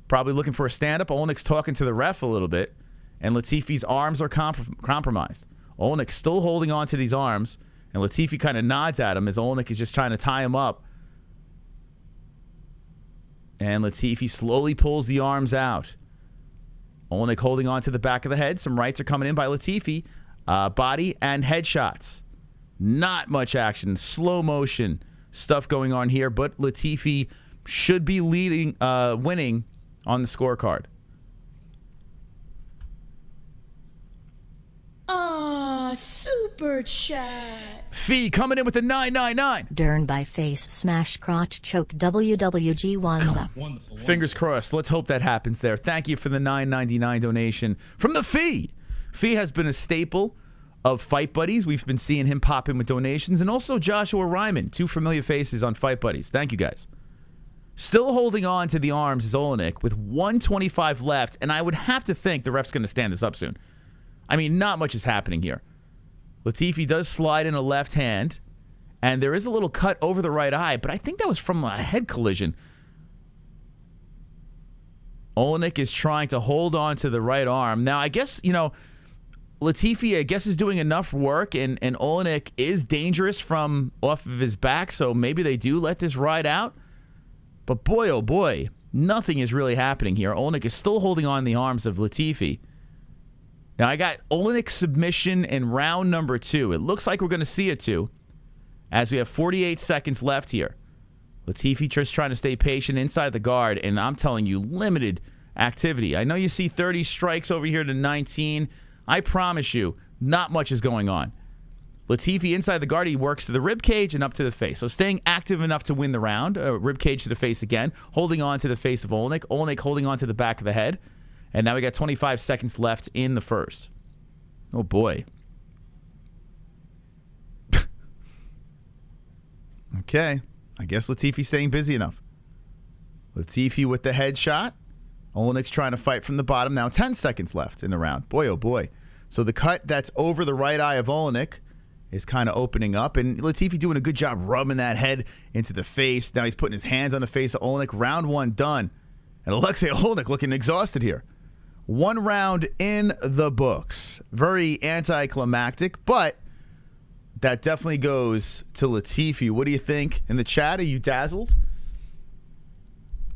Probably looking for a stand-up. Oleinik's talking to the ref a little bit. And Latifi's arms are compromised. Oleinik still holding on to these arms, and Latifi kind of nods at him as Oleinik is just trying to tie him up. And Latifi slowly pulls the arms out. Oleinik holding on to the back of the head. Some rights are coming in by Latifi. Body and headshots. Not much action. Slow motion stuff going on here, but Latifi should be winning on the scorecard. Super chat. Fee coming in with the 999. Dern by face smash crotch choke WWG won the. Wonderful. Fingers crossed. Let's hope that happens there. Thank you for the $9.99 donation from the Fee. Fee has been a staple of Fight Buddies. We've been seeing him pop in with donations. And also Joshua Ryman, 2 familiar faces on Fight Buddies. Thank you, guys. Still holding on to the arms is Oleinik with 1:25 left. And I would have to think the ref's going to stand this up soon. I mean, not much is happening here. Latifi does slide in a left hand, and there is a little cut over the right eye, but I think that was from a head collision. Oleinik is trying to hold on to the right arm. Now, I guess, Latifi, is doing enough work, and Oleinik is dangerous from off of his back, so maybe they do let this ride out. But boy, oh boy, nothing is really happening here. Oleinik is still holding on the arms of Latifi. Now, I got Oleinik's submission in round number 2. It looks like we're going to see it too, as we have 48 seconds left here. Latifi just trying to stay patient inside the guard, and I'm telling you, limited activity. I know you see 30 strikes over here to 19. I promise you, not much is going on. Latifi inside the guard, he works to the rib cage and up to the face. So staying active enough to win the round. Rib cage to the face again, holding on to the face of Oleinik. Oleinik holding on to the back of the head. And now we got 25 seconds left in the first. Oh, boy. Okay. I guess Latifi's staying busy enough. Latifi with the headshot. Oleinik's trying to fight from the bottom. Now 10 seconds left in the round. Boy, oh, boy. So the cut that's over the right eye of Oleinik is kind of opening up. And Latifi doing a good job rubbing that head into the face. Now he's putting his hands on the face of Oleinik. Round 1 done. And Alexei Oleinik looking exhausted here. 1 round in the books. Very anticlimactic, but that definitely goes to Latifi. What do you think in the chat? Are you dazzled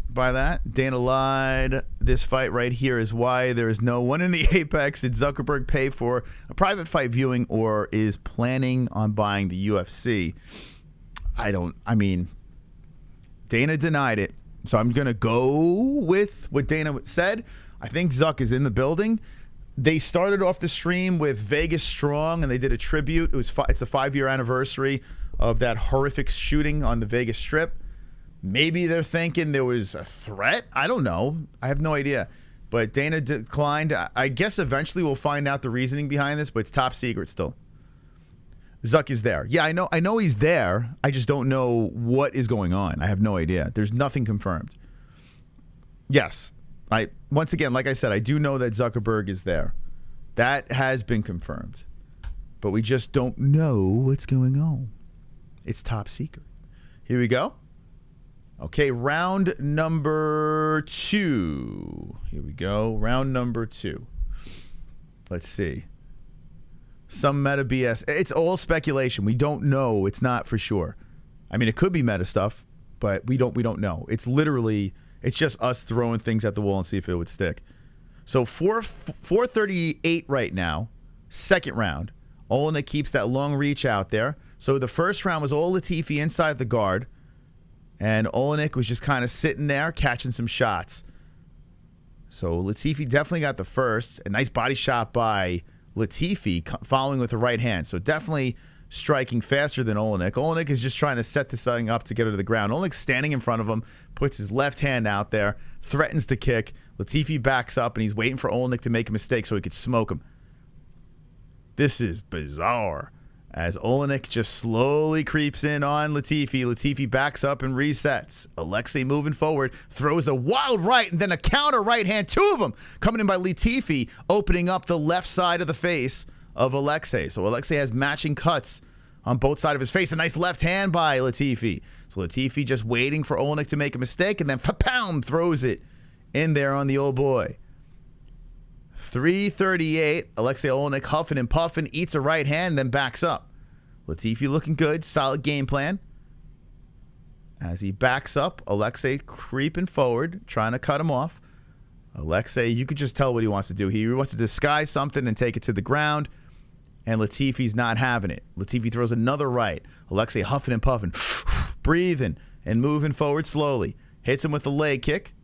by that? Dana lied. This fight right here is why there is no one in the Apex. Did Zuckerberg pay for a private fight viewing or is planning on buying the UFC? Dana denied it. So I'm going to go with what Dana said. I think Zuck is in the building. They started off the stream with Vegas Strong, and they did a tribute. It's a 5-year anniversary of that horrific shooting on the Vegas Strip. Maybe they're thinking there was a threat. I don't know. I have no idea. But Dana declined. I guess eventually we'll find out the reasoning behind this, but it's top secret still. Zuck is there. Yeah, I know he's there. I just don't know what is going on. I have no idea. There's nothing confirmed. Yes. Once again, like I said, I do know that Zuckerberg is there. That has been confirmed. But we just don't know what's going on. It's top secret. Here we go. Okay, round number 2. Here we go. Round number 2. Let's see. Some meta BS. It's all speculation. We don't know. It's not for sure. I mean, it could be meta stuff, but we don't know. It's literally... It's just us throwing things at the wall and see if it would stick. So 4:38 right now, second round. Oleinik keeps that long reach out there. So the first round was all Latifi inside the guard. And Oleinik was just kind of sitting there catching some shots. So Latifi definitely got the first. A nice body shot by Latifi following with the right hand. So definitely striking faster than Oleinik. Oleinik is just trying to set this thing up to get her to the ground. Oleinik's standing in front of him, puts his left hand out there, threatens to kick. Latifi backs up, and he's waiting for Oleinik to make a mistake so he could smoke him. This is bizarre. As Oleinik just slowly creeps in on Latifi. Latifi backs up and resets. Alexei moving forward, throws a wild right and then a counter right hand. Two of them coming in by Latifi, opening up the left side of the face of Alexei. So Alexei has matching cuts on both sides of his face. A nice left hand by Latifi. So Latifi just waiting for Oleinik to make a mistake and then pound throws it in there on the old boy. 3:38. Alexei Oleinik huffing and puffing, eats a right hand, then backs up. Latifi looking good. Solid game plan. As he backs up, Alexei creeping forward, trying to cut him off. Alexei, you could just tell what he wants to do. He wants to disguise something and take it to the ground, and Latifi's not having it. Latifi throws another right. Alexei huffing and puffing, breathing and moving forward slowly. Hits him with a leg kick.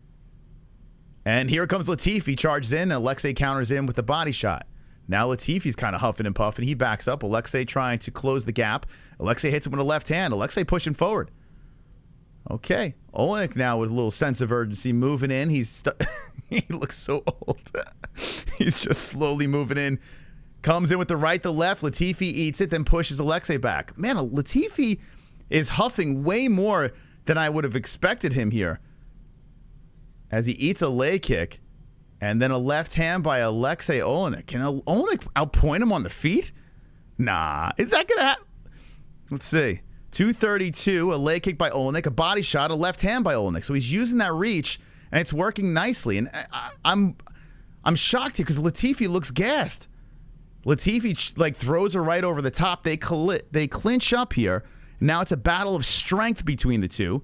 And here comes Latifi, charges in, and Alexei counters in with a body shot. Now Latifi's kind of huffing and puffing. He backs up. Alexei trying to close the gap. Alexei hits him with a left hand. Alexei pushing forward. Okay. Oleinik now with a little sense of urgency moving in. He looks so old. He's just slowly moving in. Comes in with the right, the left. Latifi eats it, then pushes Alexei back. Man, Latifi is huffing way more than I would have expected him here. As he eats a leg kick, and then a left hand by Alexei Oleinik. Can Oleinik outpoint him on the feet? Nah. Is that going to happen? Let's see. 232, a leg kick by Oleinik, a body shot, a left hand by Oleinik. So he's using that reach, and it's working nicely. And I'm shocked here because Latifi looks gassed. Latifi throws her right over the top. They clinch up here. Now it's a battle of strength between the two.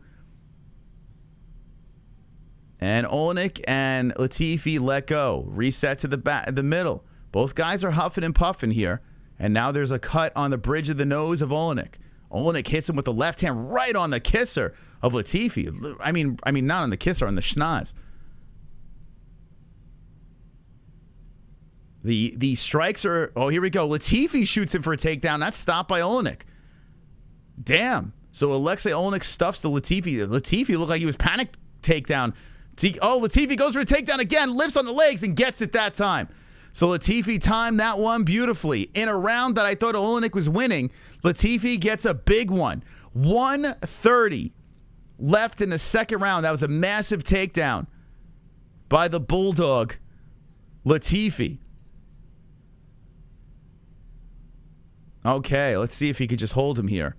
And Oleinik and Latifi let go. Reset to the middle. Both guys are huffing and puffing here. And now there's a cut on the bridge of the nose of Oleinik. Oleinik hits him with the left hand right on the kisser of Latifi. I mean, not on the kisser, on the schnoz. The strikes are... Oh, here we go. Latifi shoots him for a takedown. That's stopped by Oleinik. Damn. So Alexei Oleinik stuffs the Latifi. Latifi looked like he was panicked takedown. Latifi goes for a takedown again, lifts on the legs, and gets it that time. So Latifi timed that one beautifully. In a round that I thought Oleinik was winning, Latifi gets a big one. 1:30 left in the second round. That was a massive takedown by the Bulldog, Latifi. Okay, let's see if he could just hold him here.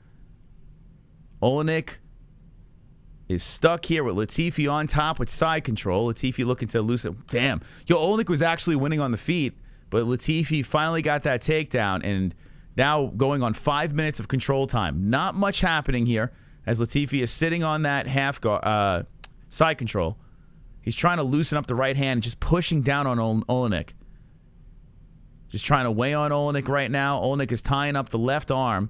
Oleinik is stuck here with Latifi on top with side control. Latifi looking to loosen. Damn. Oleinik was actually winning on the feet, but Latifi finally got that takedown, and now going on 5 minutes of control time. Not much happening here as Latifi is sitting on that half guard, side control. He's trying to loosen up the right hand, just pushing down on Oleinik. Just trying to weigh on Oleinik right now. Oleinik is tying up the left arm.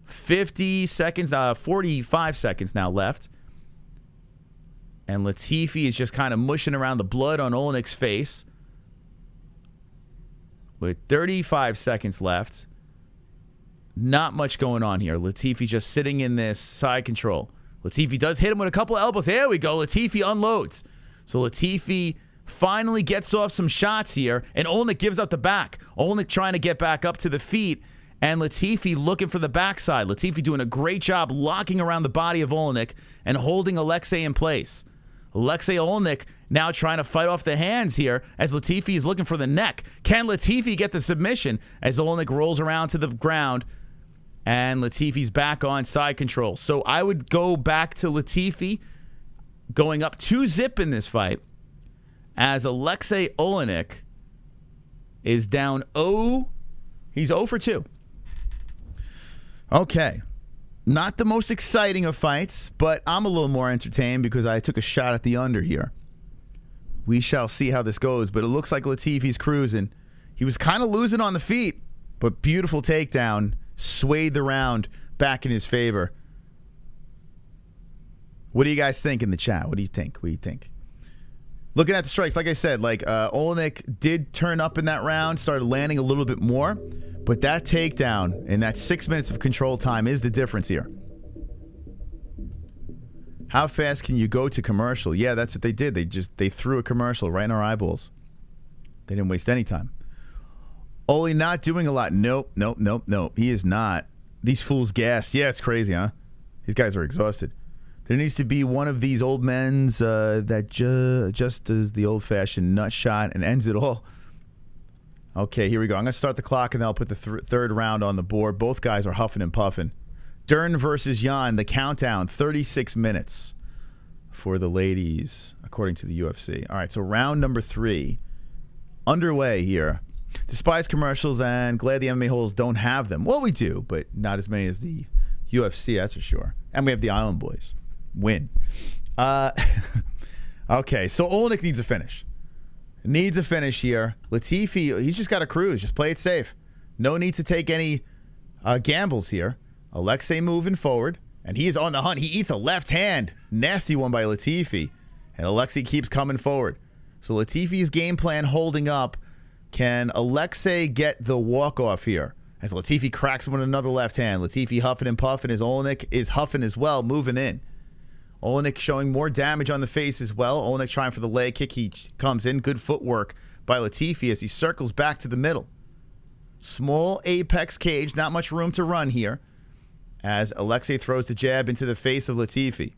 50 seconds, 45 seconds now left. And Latifi is just kind of mushing around the blood on Oleinik's face. With 35 seconds left. Not much going on here. Latifi just sitting in this side control. Latifi does hit him with a couple elbows. There we go. Latifi unloads. So Latifi finally gets off some shots here. And Oleinik gives up the back. Oleinik trying to get back up to the feet. And Latifi looking for the backside. Latifi doing a great job locking around the body of Oleinik and holding Alexei in place. Alexei Oleinik now trying to fight off the hands here as Latifi is looking for the neck. Can Latifi get the submission as Oleinik rolls around to the ground and Latifi's back on side control? So I would go back to Latifi going up 2-0 in this fight as Alexei Oleinik is down 0. He's 0 for 2. Okay. Not the most exciting of fights, but I'm a little more entertained because I took a shot at the under here. We shall see how this goes, but it looks like Latifi's cruising. He was kind of losing on the feet, but beautiful takedown. Swayed the round back in his favor. What do you guys think in the chat? What do you think? Looking at the strikes, like I said, Oleinik did turn up in that round, started landing a little bit more, but that takedown and that 6 minutes of control time is the difference here. How fast can you go to commercial? Yeah, that's what they did. They threw a commercial right in our eyeballs. They didn't waste any time. Oli not doing a lot. Nope. He is not. These fools gassed. Yeah, it's crazy, huh? These guys are exhausted. There needs to be one of these old men's that just does the old-fashioned nut shot and ends it all. Okay, here we go. I'm going to start the clock, and then I'll put the third round on the board. Both guys are huffing and puffing. Dern versus Jan, the countdown, 36 minutes for the ladies, according to the UFC. All right, so round number 3 underway here. Despise commercials, and glad the MMA-Holes don't have them. Well, we do, but not as many as the UFC, that's for sure. And we have the Island Boys. Win. Okay, so Oleinik needs a finish. Needs a finish here. Latifi, he's just got to cruise. Just play it safe. No need to take any gambles here. Alexei moving forward, and he is on the hunt. He eats a left hand. Nasty one by Latifi. And Alexei keeps coming forward. So Latifi's game plan holding up. Can Alexei get the walk-off here? As Latifi cracks him with another left hand. Latifi huffing and puffing as Oleinik is huffing as well, moving in. Oleinik showing more damage on the face as well. Oleinik trying for the leg kick. He comes in. Good footwork by Latifi as he circles back to the middle. Small apex cage. Not much room to run here. As Alexei throws the jab into the face of Latifi.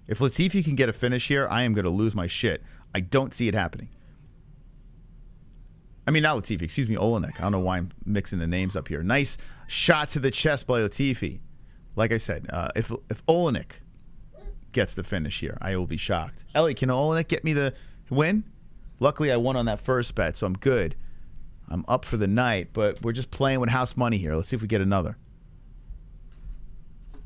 If Latifi can get a finish here, I am going to lose my shit. I don't see it happening. I mean, not Latifi. Excuse me, Oleinik. I don't know why I'm mixing the names up here. Nice shot to the chest by Latifi. Like I said, if Oleinik gets the finish here, I will be shocked. Ellie, can Oleinik get me the win? Luckily, I won on that first bet, so I'm good. I'm up for the night, but we're just playing with house money here. Let's see if we get another.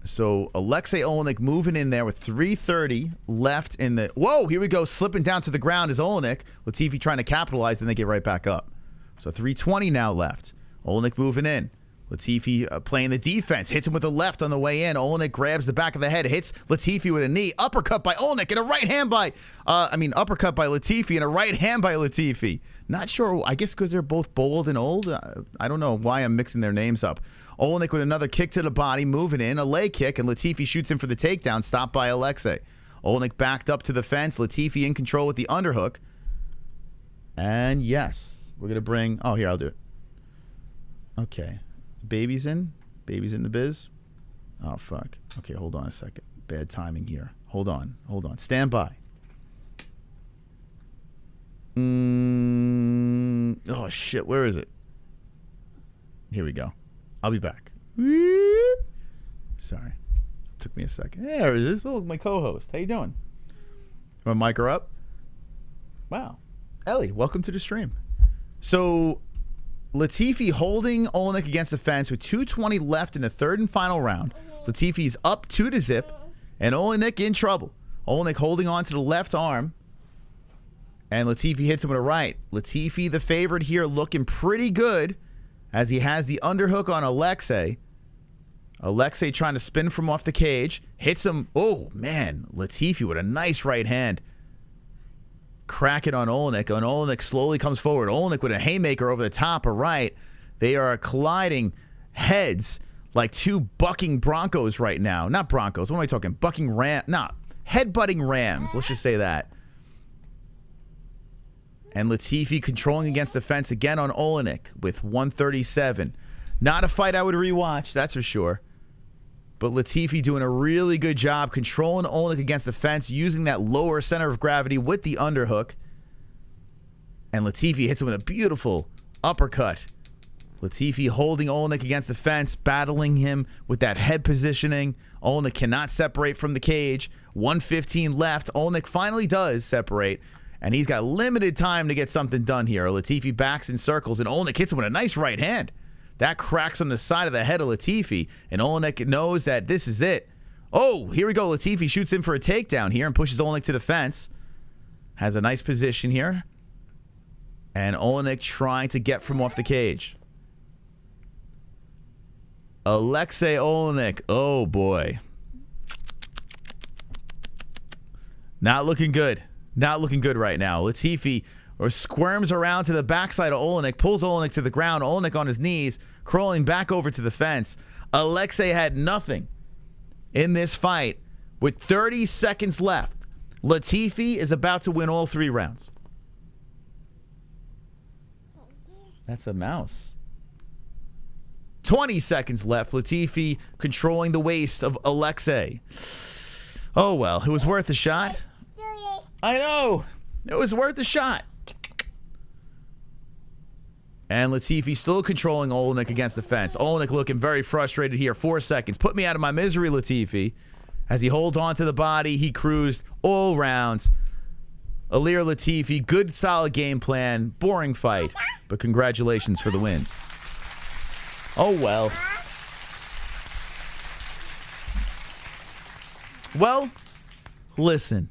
So Alexei Oleinik moving in there with 3:30 left in the... Whoa, here we go. Slipping down to the ground is Oleinik. Latifi trying to capitalize, and they get right back up. So 3:20 now left. Oleinik moving in. Latifi playing the defense. Hits him with a left on the way in. Oleinik grabs the back of the head. Hits Latifi with a knee. Uppercut by Oleinik and a right hand by... uppercut by Latifi and a right hand by Latifi. Not sure. I guess because they're both bold and old. I don't know why I'm mixing their names up. Oleinik with another kick to the body, moving in, a leg kick, and Latifi shoots in for the takedown, stopped by Alexei. Oleinik backed up to the fence, Latifi in control with the underhook. And yes, we're going to bring... Oh, here, I'll do it. Okay. Baby's in? Baby's in the biz? Oh, fuck. Okay, hold on a second. Bad timing here. Hold on. Stand by. Oh, shit, where is it? Here we go. I'll be back. Sorry. Took me a second. Hey, there it is. Oh, my co-host. How you doing? Want to mic her up? Wow. Ellie, welcome to the stream. So, Latifi holding Oleinik against the fence with 2:20 left in the third and final round. Latifi's up 2-0, and Oleinik in trouble. Oleinik holding on to the left arm, and Latifi hits him with a right. Latifi, the favorite here, looking pretty good, as he has the underhook on Alexei. Alexei trying to spin from off the cage. Hits him. Oh, man. Latifi with a nice right hand. Crack it on Oleinik. And Oleinik slowly comes forward. Oleinik with a haymaker over the top or right. They are colliding heads like two bucking broncos right now. Not broncos. What am I talking? Bucking ram. No. Headbutting rams. Let's just say that. And Latifi controlling against the fence again on Oleinik with 137. Not a fight I would rewatch, that's for sure. But Latifi doing a really good job controlling Oleinik against the fence, using that lower center of gravity with the underhook. And Latifi hits him with a beautiful uppercut. Latifi holding Oleinik against the fence, battling him with that head positioning. Oleinik cannot separate from the cage. 1:15 left. Oleinik finally does separate. And he's got limited time to get something done here. Latifi backs in circles, and Oleinik hits him with a nice right hand. That cracks on the side of the head of Latifi, and Oleinik knows that this is it. Oh, here we go. Latifi shoots in for a takedown here and pushes Oleinik to the fence. Has a nice position here. And Oleinik trying to get from off the cage. Alexei Oleinik. Oh, boy. Not looking good. Not looking good right now. Latifi squirms around to the backside of Oleinik, pulls Oleinik to the ground. Oleinik on his knees, crawling back over to the fence. Alexei had nothing in this fight with 30 seconds left. Latifi is about to win all 3 rounds. That's a mouse. 20 seconds left. Latifi controlling the waist of Alexei. Oh, well, it was worth a shot. I know. It was worth a shot. And Latifi still controlling Oleinik against the fence. Oleinik looking very frustrated here. 4 seconds. Put me out of my misery, Latifi. As he holds on to the body, he cruised all rounds. Ilir Latifi, good solid game plan. Boring fight, but congratulations for the win. Oh, well. Well, listen.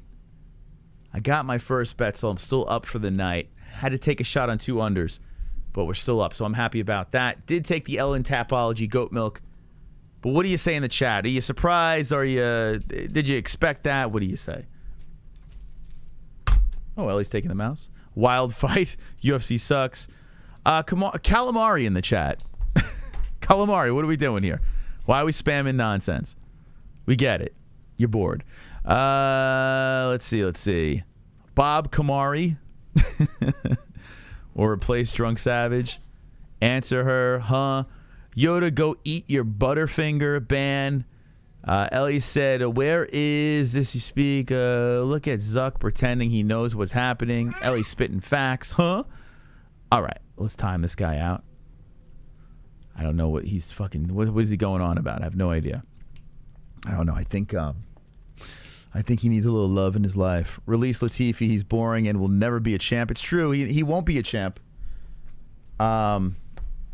I got my first bet, so I'm still up for the night. Had to take a shot on 2 unders, but we're still up, so I'm happy about that. Did take the Ellen Tapology goat milk. But what do you say in the chat? Are you surprised? Did you expect that? What do you say? Oh, Ellie's taking the mouse. Wild fight. UFC sucks. Calamari in the chat. Calamari, what are we doing here? Why are we spamming nonsense? We get it. You're bored. Let's see. Bob Kamari. Or replace Drunk Savage. Answer her, huh? Yoda, go eat your Butterfinger. Ban. Ellie said, where is this you speak? Look at Zuck pretending he knows what's happening. Ellie spitting facts. Huh? All right. Let's time this guy out. I don't know what he's fucking... What is he going on about? I have no idea. I don't know. I think he needs a little love in his life. Release Latifi. He's boring and will never be a champ. It's true. He won't be a champ.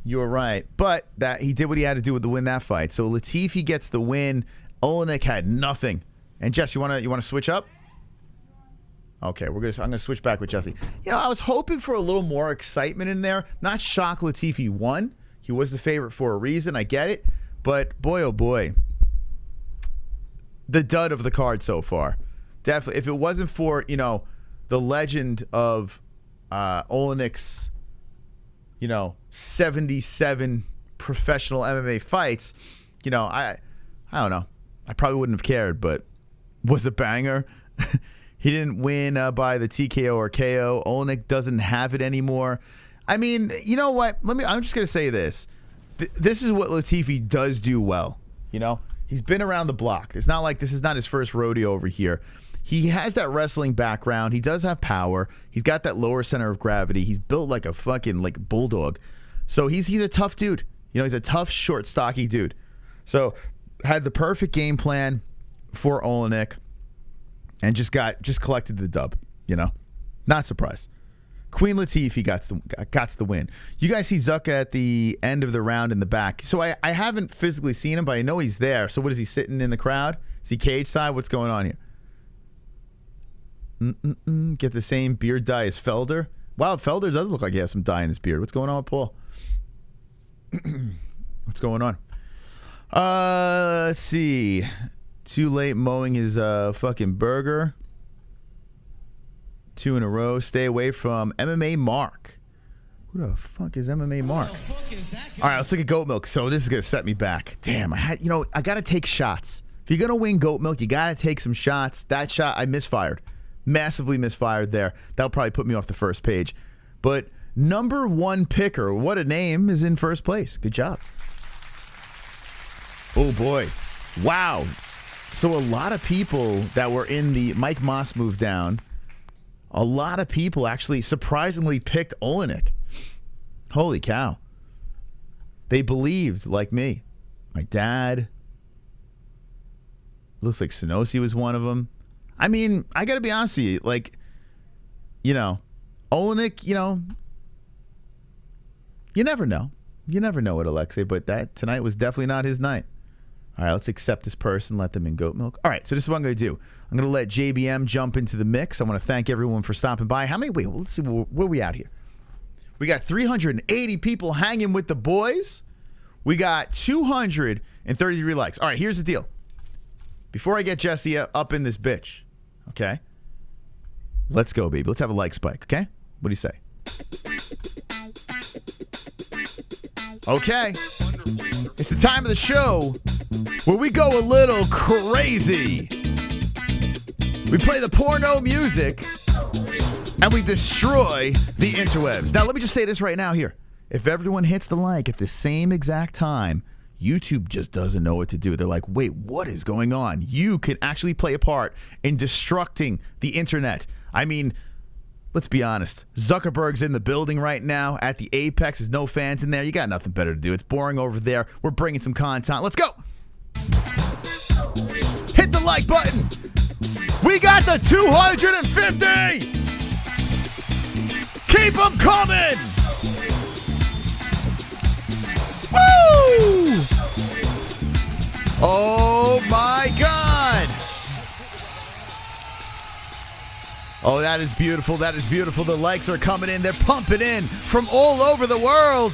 You're right. But that he did what he had to do to win that fight. So Latifi gets the win. Oleinik had nothing. And Jess, you wanna switch up? Okay, I'm gonna switch back with Jesse. I was hoping for a little more excitement in there. Not shock Latifi won. He was the favorite for a reason. I get it. But boy, oh boy. The dud of the card so far. Definitely. If it wasn't for, the legend of Oleinik's, 77 professional MMA fights, I don't know. I probably wouldn't have cared, but was a banger. He didn't win by the TKO or KO. Oleinik doesn't have it anymore. I mean, you know what? I'm just going to say this. This is what Latifi does do well, He's been around the block. It's not like this is not his first rodeo over here. He has that wrestling background. He does have power. He's got that lower center of gravity. He's built like a fucking bulldog. So he's a tough dude. He's a tough, short, stocky dude. So had the perfect game plan for Oleinik and just collected the dub. Not surprised. Queen Latifi got the win. You guys see Zuck at the end of the round in the back. So I haven't physically seen him, but I know he's there. So what is he sitting in the crowd? Is he cage side? What's going on here? Get the same beard dye as Felder. Wow, Felder does look like he has some dye in his beard. What's going on with Paul? What's going on? Let's see. Too late mowing his fucking burger. 2 in a row. Stay away from MMA Mark. Who the fuck is MMA Mark? All right, let's look at goat milk. So this is gonna set me back. Damn, I gotta take shots. If you're gonna win goat milk, you gotta take some shots. That shot I misfired, massively misfired there. That'll probably put me off the first page. But number 1 picker, what a name, is in first place. Good job. Oh boy, wow. So a lot of people that were in the Mike Moss move down. A lot of people actually surprisingly picked Oleinik. Holy cow. They believed, like me. My dad. Looks like Sonosi was one of them. I mean, I got to be honest with you. Oleinik, you never know. You never know with Alexei, but tonight was definitely not his night. All right, let's accept this person, let them in goat milk. All right, so this is what I'm going to do. I'm going to let JBM jump into the mix. I want to thank everyone for stopping by. Let's see, where are we at here? We got 380 people hanging with the boys. We got 233 likes. All right, here's the deal. Before I get Jesse up in this bitch, okay? Let's go, baby. Let's have a like spike, okay? What do you say? Okay. It's the time of the show where we go a little crazy. We play the porno music and we destroy the interwebs. Now, let me just say this right now here. If everyone hits the like at the same exact time, YouTube just doesn't know what to do. They're like, wait, what is going on? You can actually play a part in destructing the internet. I mean, let's be honest. Zuckerberg's in the building right now at the Apex. There's no fans in there. You got nothing better to do. It's boring over there. We're bringing some content. Let's go. Hit the like button. We got the 250. Keep them coming. Woo! Oh my God. Oh, that is beautiful. That is beautiful. The likes are coming in. They're pumping in from all over the world.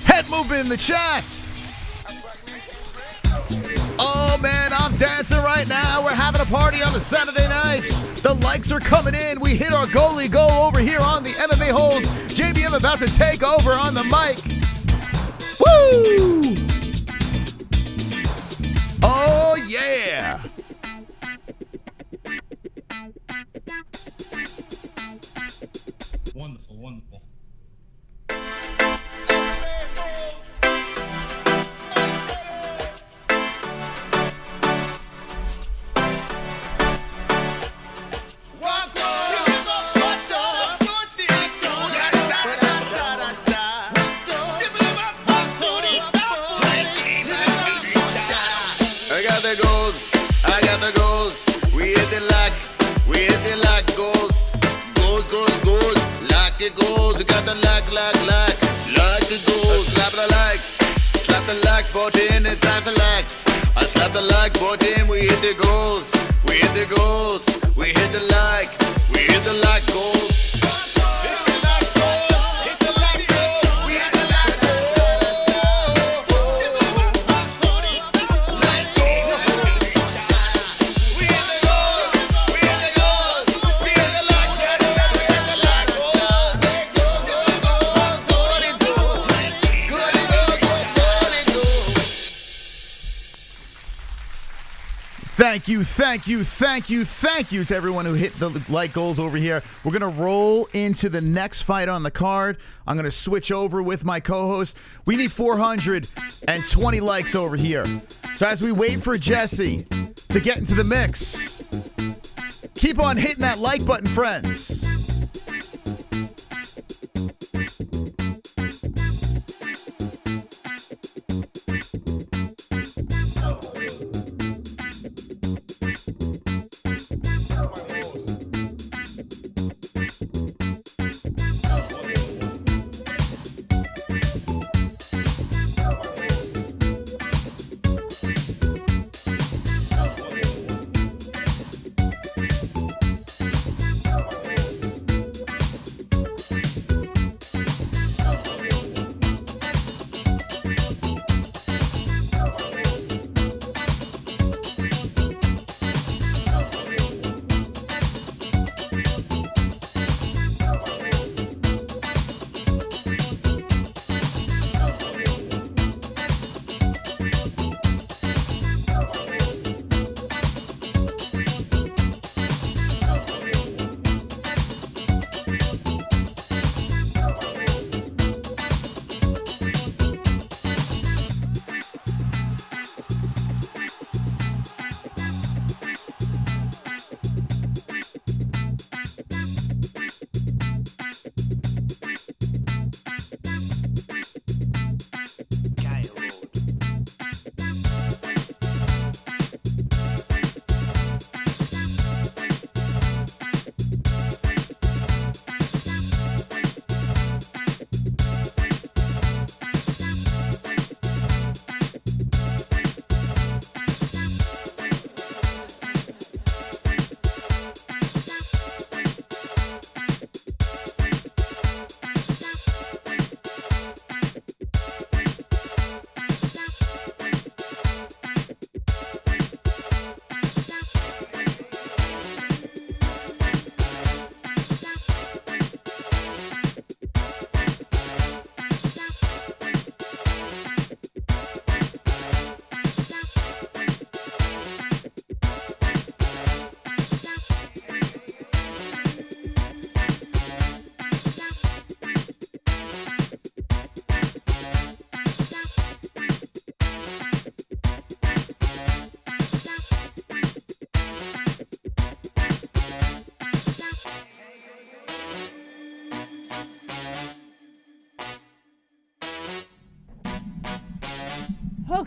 Head movement in the chat. Oh, man, I'm dancing right now. We're having a party on a Saturday night. The likes are coming in. We hit our goalie goal over here on the MMA-Holes. JBM about to take over on the mic. Woo! Oh, yeah. Wonderful, wonderful. I got the goals. We hit the lock. We hit the lock. Goals. Lock it goals. We got the lock. Lock it goals. Slap the likes. Slap the like button. It's time to lax. I slap the like button. We hit the goals. We hit the goals. We hit the like. We hit the like goals. Thank you to everyone who hit the like goals over here. We're going to roll into the next fight on the card. I'm going to switch over with my co-host. We need 420 likes over here. So as we wait for Jesse to get into the mix, keep on hitting that like button, friends.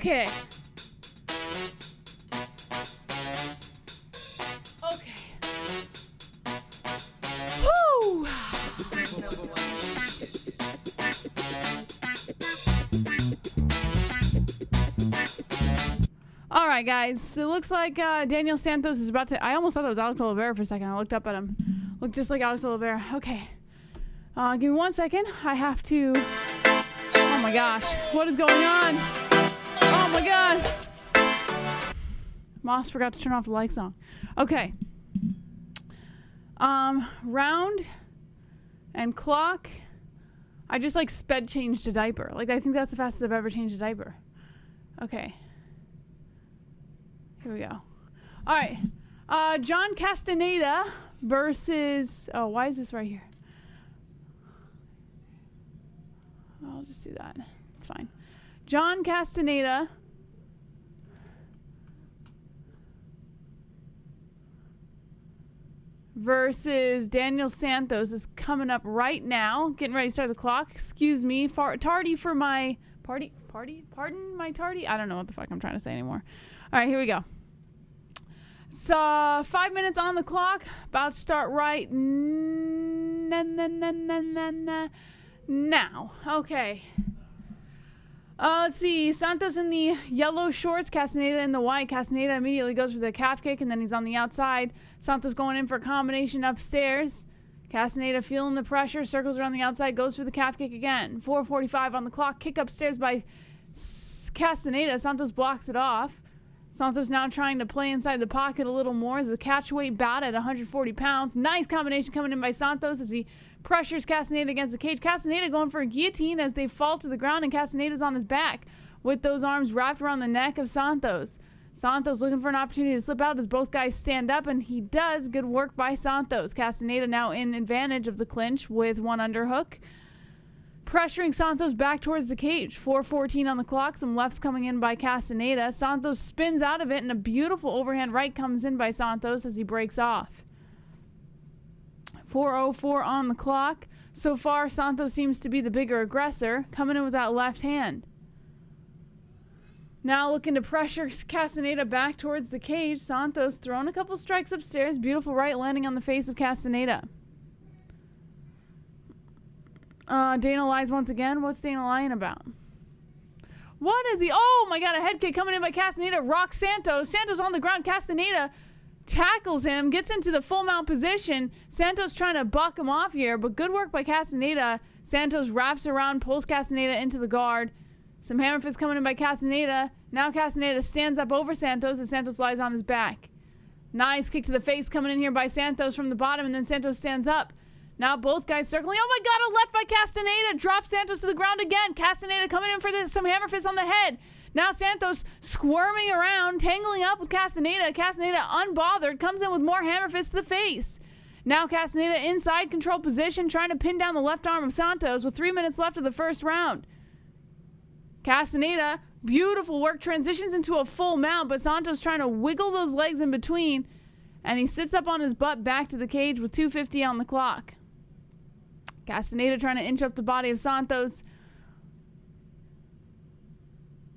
Okay. Okay. Woo! All right, guys. So it looks like Daniel Santos is about to... I almost thought that was Alex Oliveira for a second. I looked up at him. Looked just like Alex Oliveira. Okay. Give me 1 second. I have to... Oh, my gosh. What is going on? Oh, my God. Moss forgot to turn off the lights on. Okay. Round and clock. I just, like, sped changed a diaper. Like, I think that's the fastest I've ever changed a diaper. Okay. Here we go. All right. John Castaneda versus... Oh, why is this right here? I'll just do that. It's fine. John Castaneda versus Daniel Santos is coming up right now. Getting ready to start the clock. Excuse me. Tardy for my... Pardon my tardy? I don't know what the fuck I'm trying to say anymore. All right, here we go. So, 5 minutes on the clock. About to start right now. Okay. Let's see. Santos in the yellow shorts. Castaneda in the white. Castaneda immediately goes for the calf kick, and then he's on the outside. Santos going in for a combination upstairs. Castaneda feeling the pressure. Circles around the outside. Goes for the calf kick again. 4:45 on the clock. Kick upstairs by Castaneda. Santos blocks it off. Santos now trying to play inside the pocket a little more as a catchweight bout at 140 pounds. Nice combination coming in by Santos as he pressures Castaneda against the cage. Castaneda going for a guillotine as they fall to the ground, and Castaneda's on his back with those arms wrapped around the neck of Santos. Santos looking for an opportunity to slip out as both guys stand up, and he does. Good work by Santos. Castaneda now in advantage of the clinch with one underhook. Pressuring Santos back towards the cage. 4:14 on the clock. Some lefts coming in by Castaneda. Santos spins out of it, and a beautiful overhand right comes in by Santos as he breaks off. 4:04 on the clock. So far, Santos seems to be the bigger aggressor, coming in with that left hand. Now looking to pressure Castaneda back towards the cage. Santos throwing a couple strikes upstairs. Beautiful right landing on the face of Castaneda. Dana lies once again. What's Dana lying about? What is he? Oh my God, a head kick coming in by Castaneda. Rocks Santos. Santos on the ground. Castaneda tackles him, gets into the full mount position. Santos trying to buck him off here, but good work by Castaneda. Santos wraps around, pulls Castaneda into the guard. Some hammer fists coming in by Castaneda. Now Castaneda stands up over Santos as Santos lies on his back. Nice kick to the face coming in here by Santos from the bottom, and then Santos stands up. Now both guys circling. Oh my God, a left by Castaneda. Drops Santos to the ground again. Castaneda coming in for some hammer fists on the head. Now Santos squirming around, tangling up with Castaneda. Castaneda unbothered, comes in with more hammer fists to the face. Now Castaneda inside control position, trying to pin down the left arm of Santos with 3 minutes left of the first round. Castaneda, beautiful work, transitions into a full mount, but Santos trying to wiggle those legs in between, and he sits up on his butt back to the cage with 2:50 on the clock. Castaneda trying to inch up the body of Santos.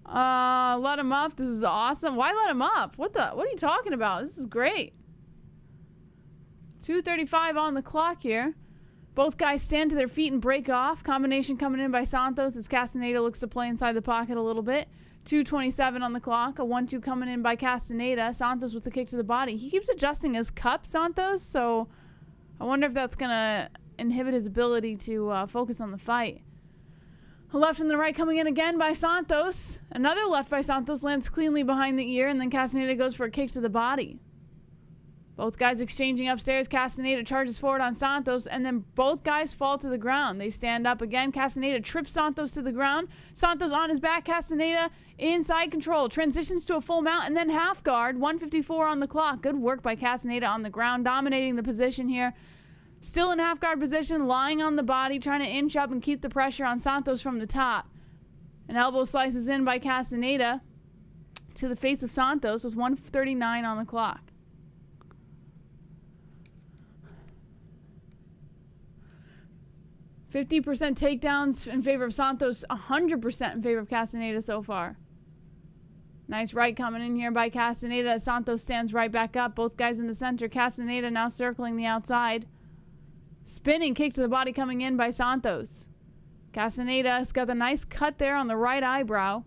Let him up. This is awesome. Why let him up? What are you talking about? This is great. 2:35 on the clock here. Both guys stand to their feet and break off. Combination coming in by Santos as Castaneda looks to play inside the pocket a little bit. 2:27 on the clock. A 1-2 coming in by Castaneda. Santos with the kick to the body. He keeps adjusting his cup, Santos, so I wonder if that's going to inhibit his ability to focus on the fight. A left and the right coming in again by Santos. Another left by Santos lands cleanly behind the ear, and then Castaneda goes for a kick to the body. Both guys exchanging upstairs. Castaneda charges forward on Santos, and then both guys fall to the ground. They stand up again. Castaneda trips Santos to the ground. Santos on his back. Castaneda inside control. Transitions to a full mount and then half guard. 1:54 on the clock. Good work by Castaneda on the ground, dominating the position here. Still in half guard position, lying on the body, trying to inch up and keep the pressure on Santos from the top. An elbow slices in by Castaneda to the face of Santos with 1:39 on the clock. %50 takedowns in favor of Santos, 100% in favor of Castaneda so far. Nice right coming in here by Castaneda. Santos stands right back up. Both guys in the center. Castaneda now circling the outside. Spinning kick to the body coming in by Santos. Castaneda's got a nice cut there on the right eyebrow.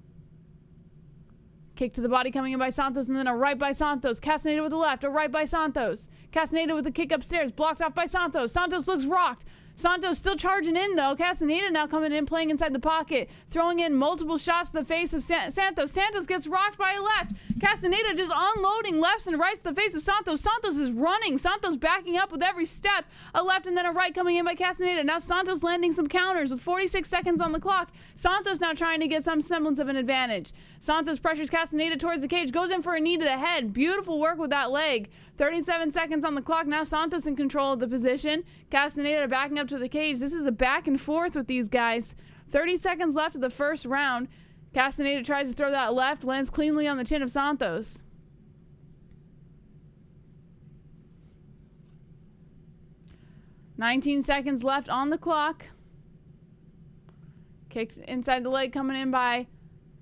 Kick to the body coming in by Santos, and then a right by Santos. Castaneda with the left, a right by Santos. Castaneda with the kick upstairs, blocked off by Santos. Santos looks rocked. Santos still charging in, though. Castaneda now coming in, playing inside the pocket, throwing in multiple shots to the face of Santos. Santos gets rocked by a left. Castaneda just unloading lefts and rights to the face of Santos. Santos is running. Santos backing up with every step. A left and then a right coming in by Castaneda. Now Santos landing some counters with 46 seconds on the clock. Santos now trying to get some semblance of an advantage. Santos pressures Castaneda towards the cage, goes in for a knee to the head. Beautiful work with that leg. 37 seconds on the clock. Now Santos in control of the position. Castaneda backing up to the cage. This is a back and forth with these guys. 30 seconds left of the first round. Castaneda tries to throw that left, lands cleanly on the chin of Santos. $19 seconds left on the clock. Kicks inside the leg coming in by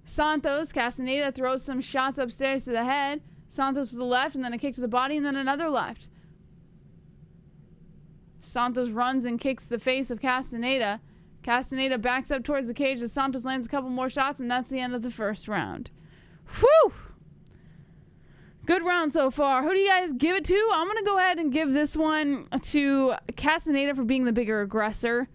Santos. Castaneda throws some shots upstairs to the head. Santos with the left, and then a kick to the body, and then another left. Santos runs and kicks the face of Castaneda. Castaneda backs up towards the cage as Santos lands a couple more shots, and that's the end of the first round. Whew! Good round so far. Who do you guys give it to? I'm going to go ahead and give this one to Castaneda for being the bigger aggressor.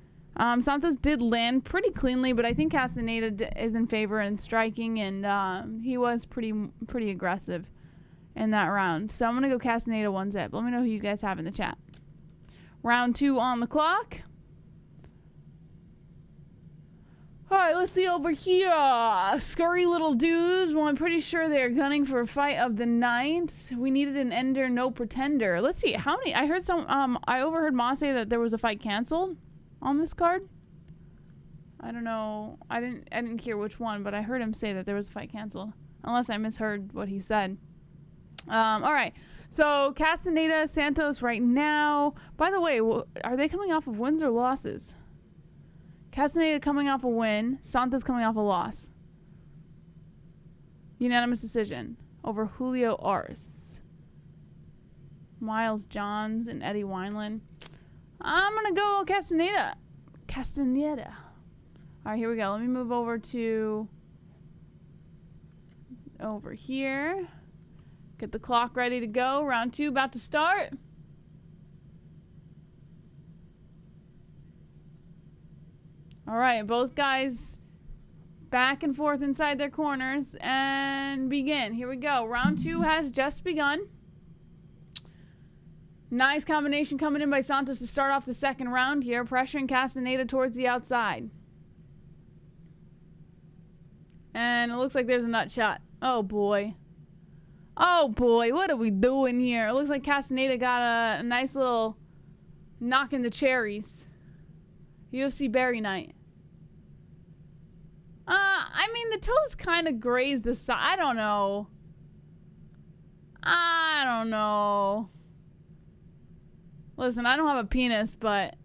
Santos did land pretty cleanly, but I think Castaneda is in favor in striking, and he was pretty aggressive in that round. So I'm going to go Castaneda 1-zip. Let me know who you guys have in the chat. Round 2 on the clock. All right, let's see over here. Scurry little dudes. Well, I'm pretty sure they're gunning for a fight of the night. We needed an ender, no pretender. Let's see how many. I heard I overheard Ma say that there was a fight canceled on this card. I don't know. I didn't hear which one, but I heard him say that there was a fight canceled. Unless I misheard what he said. All right. So Castaneda, Santos right now. By the way, are they coming off of wins or losses? Castaneda coming off a win. Santos coming off a loss. Unanimous decision over Julio Ars, Miles Johns, and Eddie Wineland. I'm going to go Castaneda. Castaneda. All right, here we go. Let me move over here. Get the clock ready to go. Round 2 about to start. All right, both guys back and forth inside their corners and begin. Here we go. Round 2 has just begun. Nice combination coming in by Santos to start off the second round here, pressuring Castaneda towards the outside. And it looks like there's a nut shot. Oh, boy. Oh, boy. What are we doing here? It looks like Castaneda got a nice little knock in the cherries. UFC Berry Night. I mean, the toes kind of grazed the side. I don't know. Listen, I don't have a penis, but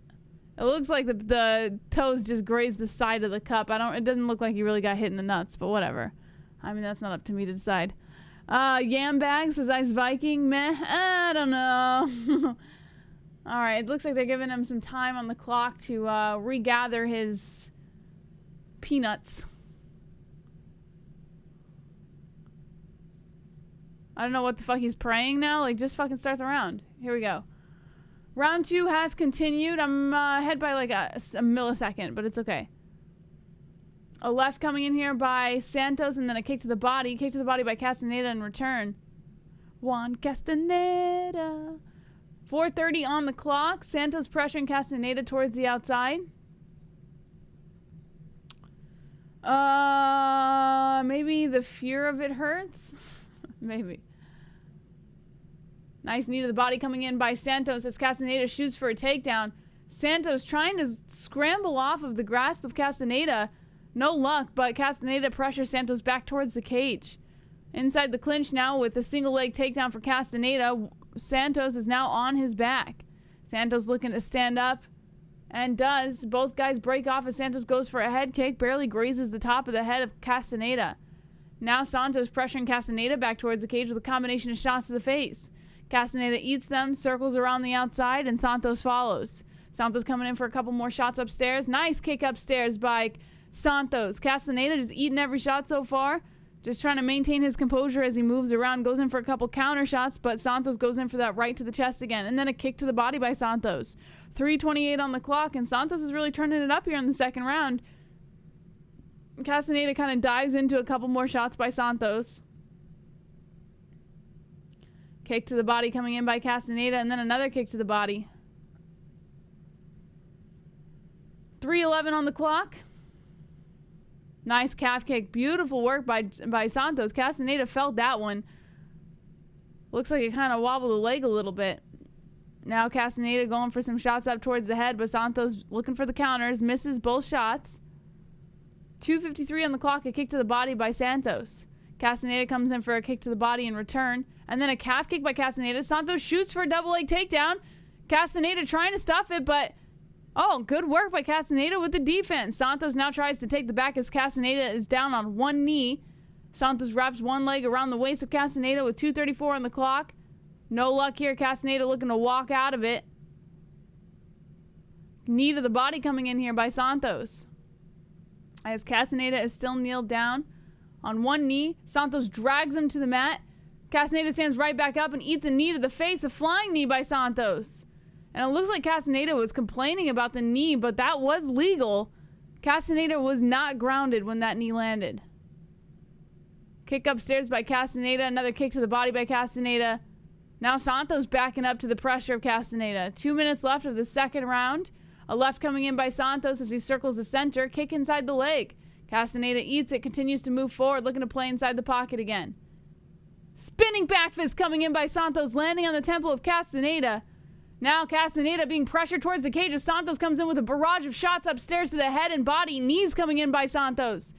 it looks like the toes just grazed the side of the cup. It doesn't look like he really got hit in the nuts, but whatever. I mean, that's not up to me to decide. Yam Bag says Ice Viking. Meh. I don't know. All right, it looks like they're giving him some time on the clock to regather his peanuts. I don't know what the fuck he's praying now. Like, just fucking start the round. Here we go. Round 2 has continued. I'm ahead by like a millisecond, but it's okay. A left coming in here by Santos, and then a kick to the body. Kick to the body by Castaneda in return. Juan Castaneda. 4:30 on the clock. Santos pressuring Castaneda towards the outside. Maybe the fear of it hurts. Maybe. Nice knee to the body coming in by Santos as Castaneda shoots for a takedown. Santos trying to scramble off of the grasp of Castaneda. No luck, but Castaneda pressures Santos back towards the cage. Inside the clinch now with a single leg takedown for Castaneda. Santos is now on his back. Santos looking to stand up and does. Both guys break off as Santos goes for a head kick. Barely grazes the top of the head of Castaneda. Now Santos pressuring Castaneda back towards the cage with a combination of shots to the face. Castaneda eats them, circles around the outside, and Santos follows. Santos coming in for a couple more shots upstairs. Nice kick upstairs by Santos. Castaneda just eating every shot so far. Just trying to maintain his composure as he moves around. Goes in for a couple counter shots, but Santos goes in for that right to the chest again. And then a kick to the body by Santos. 3:28 on the clock, and Santos is really turning it up here in the second round. Castaneda kind of dives into a couple more shots by Santos. Kick to the body coming in by Castaneda, and then another kick to the body. 3:11 on the clock. Nice calf kick. Beautiful work by Santos. Castaneda felt that one. Looks like it kind of wobbled the leg a little bit. Now Castaneda going for some shots up towards the head, but Santos looking for the counters. Misses both shots. 2:53 on the clock. A kick to the body by Santos. Castaneda comes in for a kick to the body in return. And then a calf kick by Castaneda. Santos shoots for a double leg takedown. Castaneda trying to stuff it, but oh, good work by Castaneda with the defense. Santos now tries to take the back as Castaneda is down on one knee. Santos wraps one leg around the waist of Castaneda with 2:34 on the clock. No luck here. Castaneda looking to walk out of it. Knee to the body coming in here by Santos. As Castaneda is still kneeled down on one knee, Santos drags him to the mat. Castaneda stands right back up and eats a knee to the face, a flying knee by Santos. And it looks like Castaneda was complaining about the knee, but that was legal. Castaneda was not grounded when that knee landed. Kick upstairs by Castaneda, another kick to the body by Castaneda. Now Santos backing up to the pressure of Castaneda. 2 minutes left of the second round. A left coming in by Santos as he circles the center. Kick inside the leg. Castaneda eats it, continues to move forward, looking to play inside the pocket again. Spinning back fist coming in by Santos, landing on the temple of Castaneda. Now Castaneda being pressured towards the cage as Santos comes in with a barrage of shots upstairs to the head and body. Knees coming in by Santos.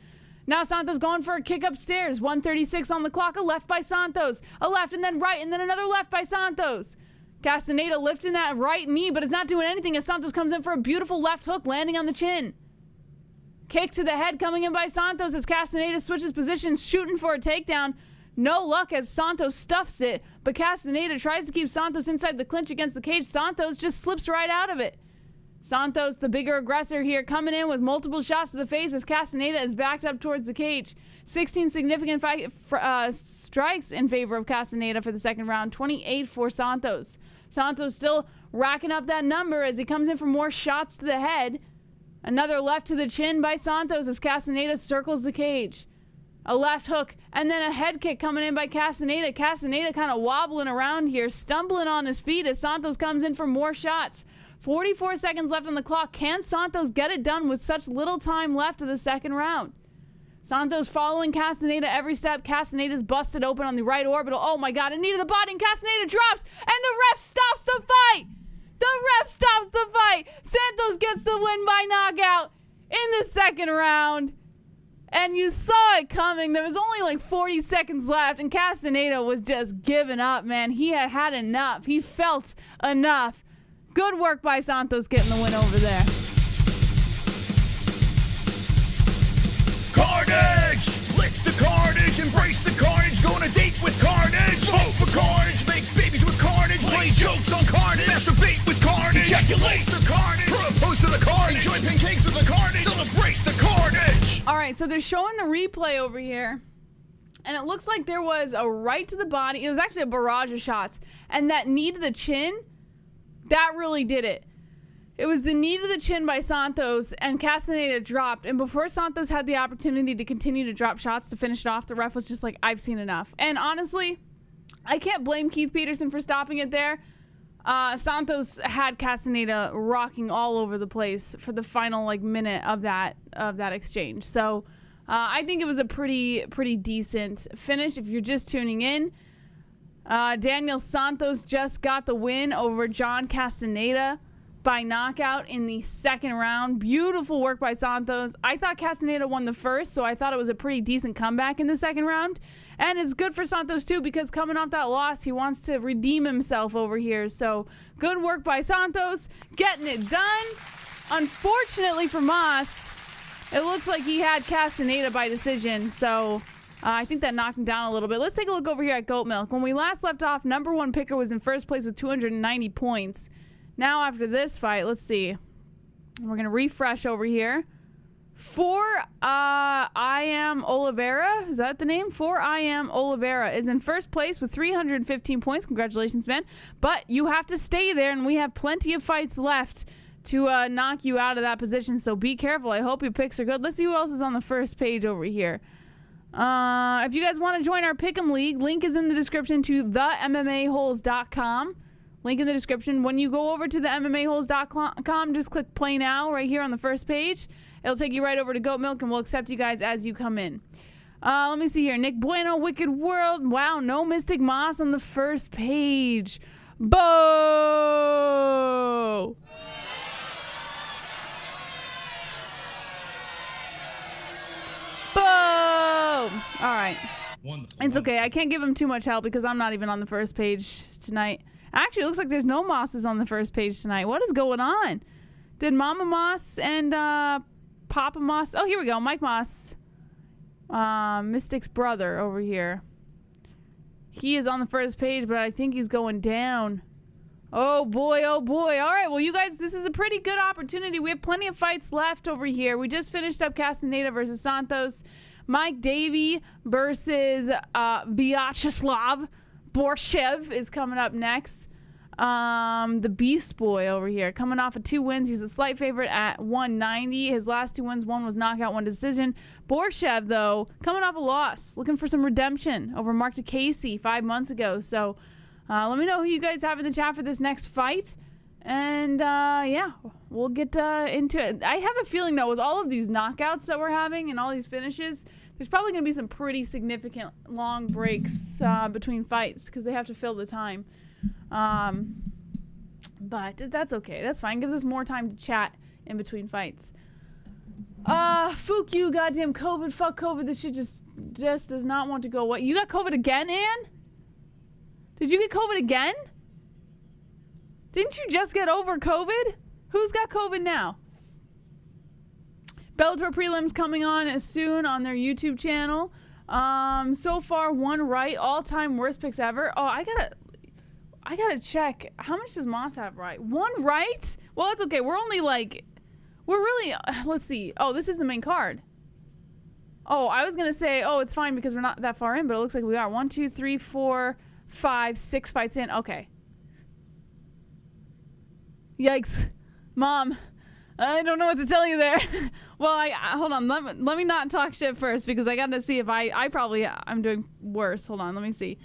Now Santos going for a kick upstairs. 1:36 on the clock. A left by Santos. A left and then right and then another left by Santos. Castaneda lifting that right knee, but it's not doing anything as Santos comes in for a beautiful left hook landing on the chin. Kick to the head coming in by Santos as Castaneda switches positions, shooting for a takedown. No luck as Santos stuffs it, but Castaneda tries to keep Santos inside the clinch against the cage. Santos just slips right out of it. Santos, the bigger aggressor here, coming in with multiple shots to the face as Castaneda is backed up towards the cage. 16 significant strikes in favor of Castaneda for the second round, 28 for Santos. Santos still racking up that number as he comes in for more shots to the head. Another left to the chin by Santos as Castaneda circles the cage. A left hook and then a head kick coming in by Castaneda. Castaneda kind of wobbling around here, stumbling on his feet as Santos comes in for more shots. 44 seconds left on the clock. Can Santos get it done with such little time left of the second round? Santos following Castaneda every step. Castaneda's busted open on the right orbital. Oh my God, a knee to the body and Castaneda drops and the ref stops the fight. The ref stops the fight. Santos gets the win by knockout in the second round. And you saw it coming. There was only like 40 seconds left and Castaneda was just giving up, man. He had had enough. He felt enough. Good work by Santos getting the win over there. Carnage! Lick the carnage, embrace the carnage, go on a date with carnage. Vote for carnage, make babies with carnage, play jokes on carnage, masturbate with carnage, ejaculate the carnage, propose to the carnage, enjoy pancakes with the carnage, celebrate the carnage. All right, so they're showing the replay over here. And it looks like there was a right to the body. It was actually a barrage of shots. And that knee to the chin, that really did it. It was the knee to the chin by Santos, and Castaneda dropped. And before Santos had the opportunity to continue to drop shots to finish it off, the ref was just like, I've seen enough. And honestly, I can't blame Keith Peterson for stopping it there. Santos had Castaneda rocking all over the place for the final minute of that exchange. So I think it was a pretty decent finish. If you're just tuning in, Daniel Santos just got the win over John Castaneda by knockout in the second round. Beautiful work by Santos. I thought Castaneda won the first, so I thought it was a pretty decent comeback in the second round. And it's good for Santos too, because coming off that loss, he wants to redeem himself over here. So good work by Santos, getting it done. Unfortunately for Moss, it looks like he had Castaneda by decision. So I think that knocked him down a little bit. Let's take a look over here at Goat Milk. When we last left off, number 1 picker was in first place with 290 points. Now after this fight, let's see. We're going to refresh over here. I Am Oliveira, is that the name? I Am Oliveira is in first place with 315 points. Congratulations, man. But you have to stay there, and we have plenty of fights left to knock you out of that position, so be careful. I hope your picks are good. Let's see who else is on the first page over here. If you guys want to join our Pick'em League, link is in the description to themmaholes.com. Link in the description. When you go over to the MMAholes.com, just click play now right here on the first page. It'll take you right over to Goat Milk, and we'll accept you guys as you come in. Let me see here. Nick Bueno, Wicked World. Wow, no Mystic Moss on the first page. Bo! Boom! All right. Wonderful. It's okay. I can't give him too much help because I'm not even on the first page tonight. Actually, it looks like there's no Mosses on the first page tonight. What is going on? Did Mama Moss and Papa Moss... Oh, here we go. Mike Moss. Mystic's brother over here. He is on the first page, but I think he's going down. Oh, boy. Oh, boy. All right. Well, you guys, this is a pretty good opportunity. We have plenty of fights left over here. We just finished up Castaneda versus Santos. Mike Davey versus Viacheslav. Borshchev is coming up next. The Beast Boy over here, coming off of 2 wins. He's a slight favorite at 190. His last 2 wins, 1 was knockout, 1 decision. Borshchev, though, coming off a loss, looking for some redemption over Mark DeCasey 5 months ago. So let me know who you guys have in the chat for this next fight. And yeah, we'll get into it. I have a feeling, though, with all of these knockouts that we're having and all these finishes, there's probably going to be some pretty significant long breaks between fights because they have to fill the time. But that's okay. That's fine. Gives us more time to chat in between fights. Fuck you, goddamn COVID. Fuck COVID. This shit just does not want to go away. You got COVID again, Ann? Did you get COVID again? Didn't you just get over COVID? Who's got COVID now? Bellator prelims coming on as soon on their YouTube channel. So far, 1 right. All-time worst picks ever. Oh, I gotta check. How much does Moss have right? 1 right? Well, it's okay. We're really, let's see. Oh, this is the main card. Oh, I was gonna say, oh, it's fine because we're not that far in, but it looks like we are. 1, 2, 3, 4, 5, 6 fights in. Okay. Yikes. Mom, I don't know what to tell you there. Well, hold on. Let me not talk shit first because I got to see if I'm doing worse. Hold on. Let me see.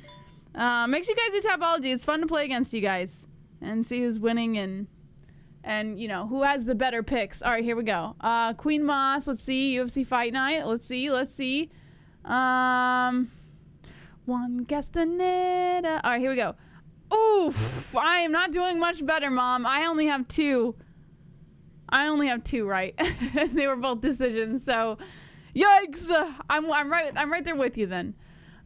Make sure you guys do Tapology. It's fun to play against you guys and see who's winning and you know, who has the better picks. All right, here we go. Queen Moss. Let's see. UFC Fight Night. Let's see. One Castaneda. All right, here we go. Oof. I am not doing much better, Mom. I only have 2 right. They were both decisions, so yikes. I'm right there with you then.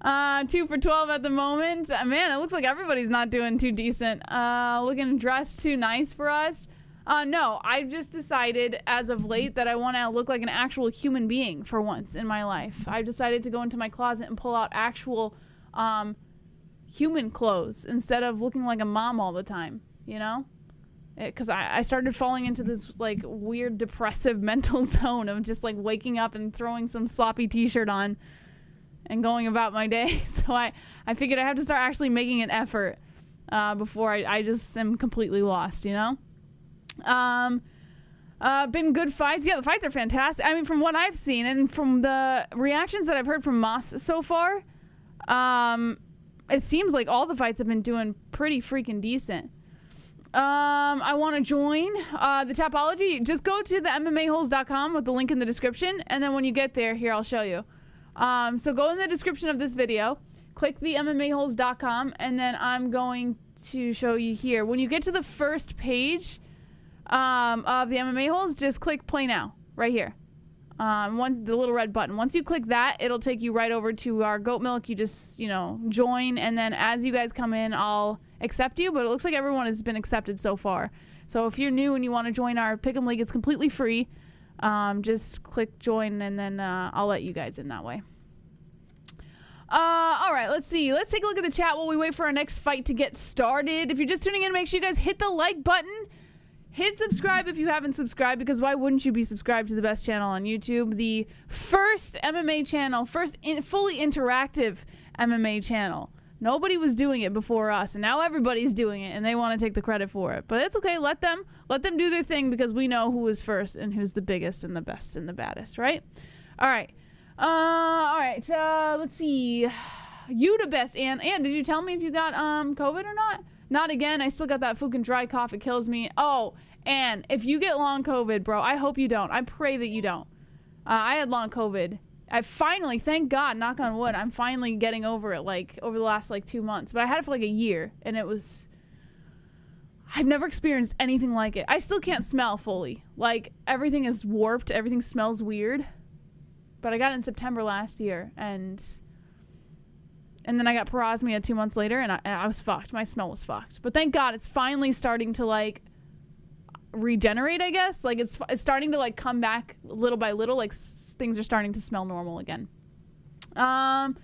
2 for 12 at the moment. Man, it looks like everybody's not doing too decent. Looking dressed too nice for us. No, I've just decided as of late that I want to look like an actual human being for once in my life. I've decided to go into my closet and pull out actual human clothes instead of looking like a mom all the time, you know? Because I started falling into this like weird depressive mental zone of just like waking up and throwing some sloppy t-shirt on and going about my day. So I figured I have to start actually making an effort before I just am completely lost, you know? Been good fights. Yeah, the fights are fantastic. I mean, from what I've seen and from the reactions that I've heard from Moss so far, it seems like all the fights have been doing pretty freaking decent. I want to join the Tapology. Just go to the MMAHoles.com with the link in the description, and then when you get there, here, I'll show you. So go in the description of this video, click the MMAHoles.com, and then I'm going to show you here. When you get to the first page of the MMA Holes, just click play now, right here. The little red button. Once you click that, it'll take you right over to our Goat Milk. You just, join, and then as you guys come in, I'll accept you, but it looks like everyone has been accepted so far. So if you're new and you want to join our Pick'em League, it's completely free. Just click join, and then I'll let you guys in that way. All right, let's see. Let's take a look at the chat while we wait for our next fight to get started. If you're just tuning in, make sure you guys hit the like button. Hit subscribe if you haven't subscribed, because why wouldn't you be subscribed to the best channel on YouTube? The first MMA channel, fully interactive MMA channel. Nobody was doing it before us, and now everybody's doing it, and they want to take the credit for it. But it's okay. Let them do their thing, because we know who is first and who's the biggest and the best and the baddest, right? All right. Let's see. You the best, Ann. Ann, did you tell me if you got COVID or not? Not again. I still got that fucking dry cough. It kills me. Oh, Ann, if you get long COVID, bro, I hope you don't. I pray that you don't. I had long COVID. I finally, thank God, knock on wood, I'm finally getting over it, like, over the last, 2 months. But I had it for, a year, and it was... I've never experienced anything like it. I still can't smell fully. Everything is warped. Everything smells weird. But I got it in September last year, and then I got parosmia 2 months later, and I was fucked. My smell was fucked. But thank God it's finally starting to, regenerate, I guess. It's starting to, come back little by little. Things are starting to smell normal again. I'm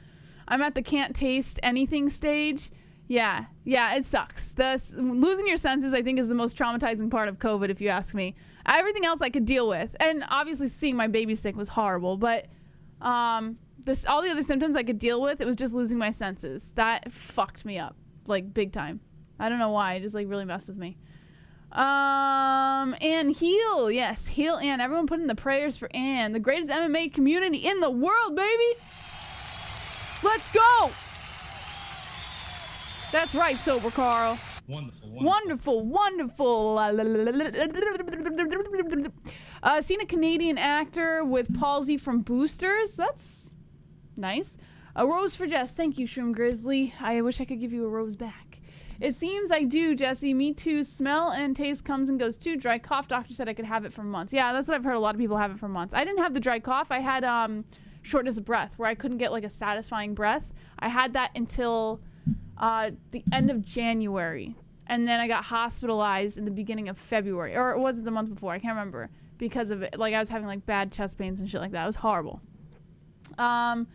at the can't taste anything stage. Yeah, it sucks. Losing your senses, I think, is the most traumatizing part of COVID, if you ask me. Everything else I could deal with. And obviously seeing my baby sick was horrible, but all the other symptoms I could deal with. It was just losing my senses. That fucked me up, big time. I don't know why. It just, really messed with me. Ann Heal. Yes, Heal Ann. Everyone put in the prayers for Ann. The greatest MMA community in the world, baby. Let's go. That's right, Sober Carl. Wonderful. Seen a Canadian actor with palsy from Boosters. That's nice. A rose for Jess. Thank you, Shroom Grizzly. I wish I could give you a rose back. It seems I do, Jesse. Me too. Smell and taste comes and goes too. Dry cough. Doctor said I could have it for months. Yeah, that's what I've heard. A lot of people have it for months. I didn't have the dry cough. I had shortness of breath, where I couldn't get a satisfying breath. I had that until the end of January. And then I got hospitalized in the beginning of February. Or was it the month before? I can't remember. Because of it. I was having bad chest pains and shit like that. It was horrible. I'm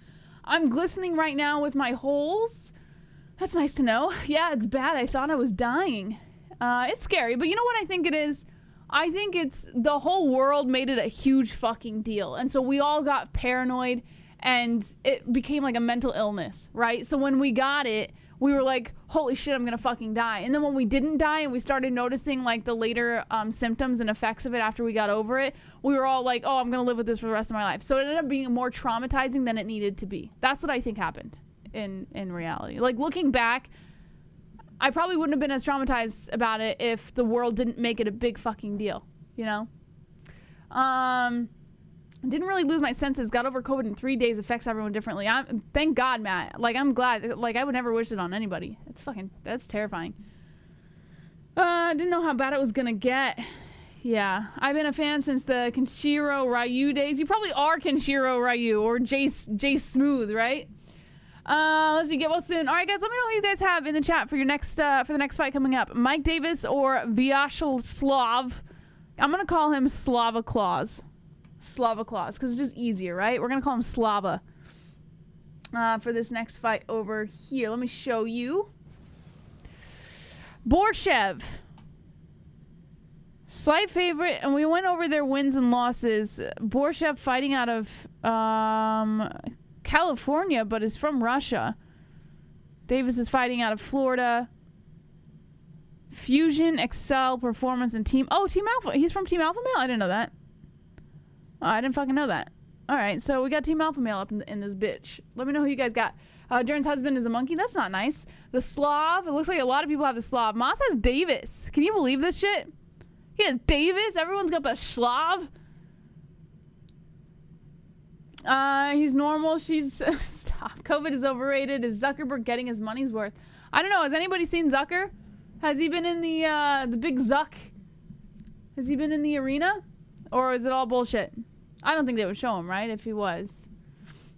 glistening right now with my holes. That's nice to know. Yeah, it's bad. I thought I was dying. It's scary, but you know what I think it is? I think it's the whole world made it a huge fucking deal. And so we all got paranoid, and it became a mental illness, right? So when we got it, we were like, holy shit, I'm gonna fucking die. And then when we didn't die and we started noticing the later symptoms and effects of it after we got over it, we were all like, oh, I'm gonna live with this for the rest of my life. So it ended up being more traumatizing than it needed to be. That's what I think happened in reality. Looking back, I probably wouldn't have been as traumatized about it if the world didn't make it a big fucking deal, you know? Didn't really lose my senses. Got over COVID in 3 days. Affects everyone differently. Thank God, Matt. I'm glad. I would never wish it on anybody. That's terrifying. Didn't know how bad it was gonna get. Yeah, I've been a fan since the Kenshiro Ryu days. You probably are Kenshiro Ryu or Jay Smooth, right? Let's see, get well soon. All right, guys, let me know who you guys have in the chat for your next for the next fight coming up. Mike Davis or Viacheslav. I'm gonna call him Slava Claus. Slava Claus, because it's just easier, right? We're gonna call him Slava for this next fight over here. Let me show you. Borshchev. Slight favorite, and we went over their wins and losses. Borshchev fighting out of California, but is from Russia. Davis is fighting out of Florida. Fusion, Excel, Performance, and Team... Oh, Team Alpha. He's from Team Alpha Male? I didn't know that. Oh, I didn't fucking know that. All right, so we got Team Alpha Male up in this bitch. Let me know who you guys got. Dern's husband is a monkey. That's not nice. The Slav. It looks like a lot of people have the Slav. Moss has Davis. Can you believe this shit? He has Davis. Everyone's got the Slav. He's normal. She's... Stop. COVID is overrated. Is Zuckerberg getting his money's worth? I don't know. Has anybody seen Zucker? Has he been in the big Zuck? Has he been in the arena? Or is it all bullshit? I don't think they would show him, right? If he was.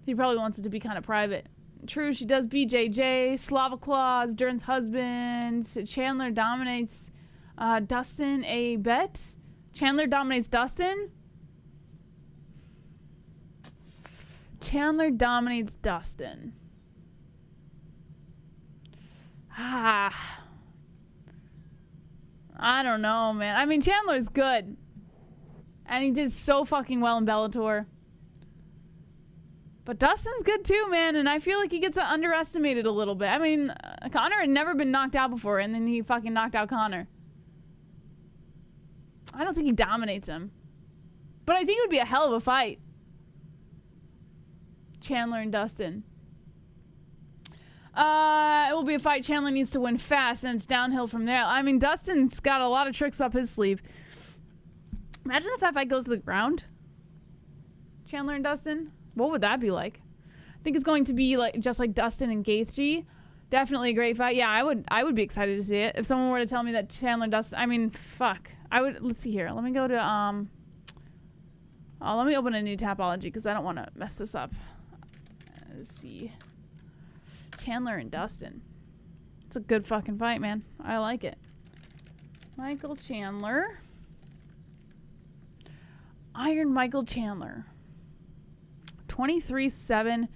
He probably wants it to be kind of private. True, she does BJJ. Slava Claus, Dern's husband. Chandler dominates Dustin. A bet? Chandler dominates Dustin? Chandler dominates Dustin. I don't know, man. I mean, Chandler's good. And he did so fucking well in Bellator. But Dustin's good too, man. And I feel like he gets underestimated a little bit. I mean, Conor had never been knocked out before, and then he fucking knocked out Conor. I don't think he dominates him. But I think it would be a hell of a fight. Chandler and Dustin. It will be a fight Chandler needs to win fast, and it's downhill from there. I mean, Dustin's got a lot of tricks up his sleeve. Imagine if that fight goes to the ground. Chandler and Dustin. What would that be like? I think it's going to be like just like Dustin and Gaethje. Definitely a great fight. Yeah, I would be excited to see it. If someone were to tell me that Chandler and Dustin, I mean, fuck. I would. Let's see here. Let me go to let me open a new Tapology because I don't want to mess this up. Let's see. Chandler and Dustin. It's a good fucking fight, man. I like it. Michael Chandler. Iron Michael Chandler. 23-7-0.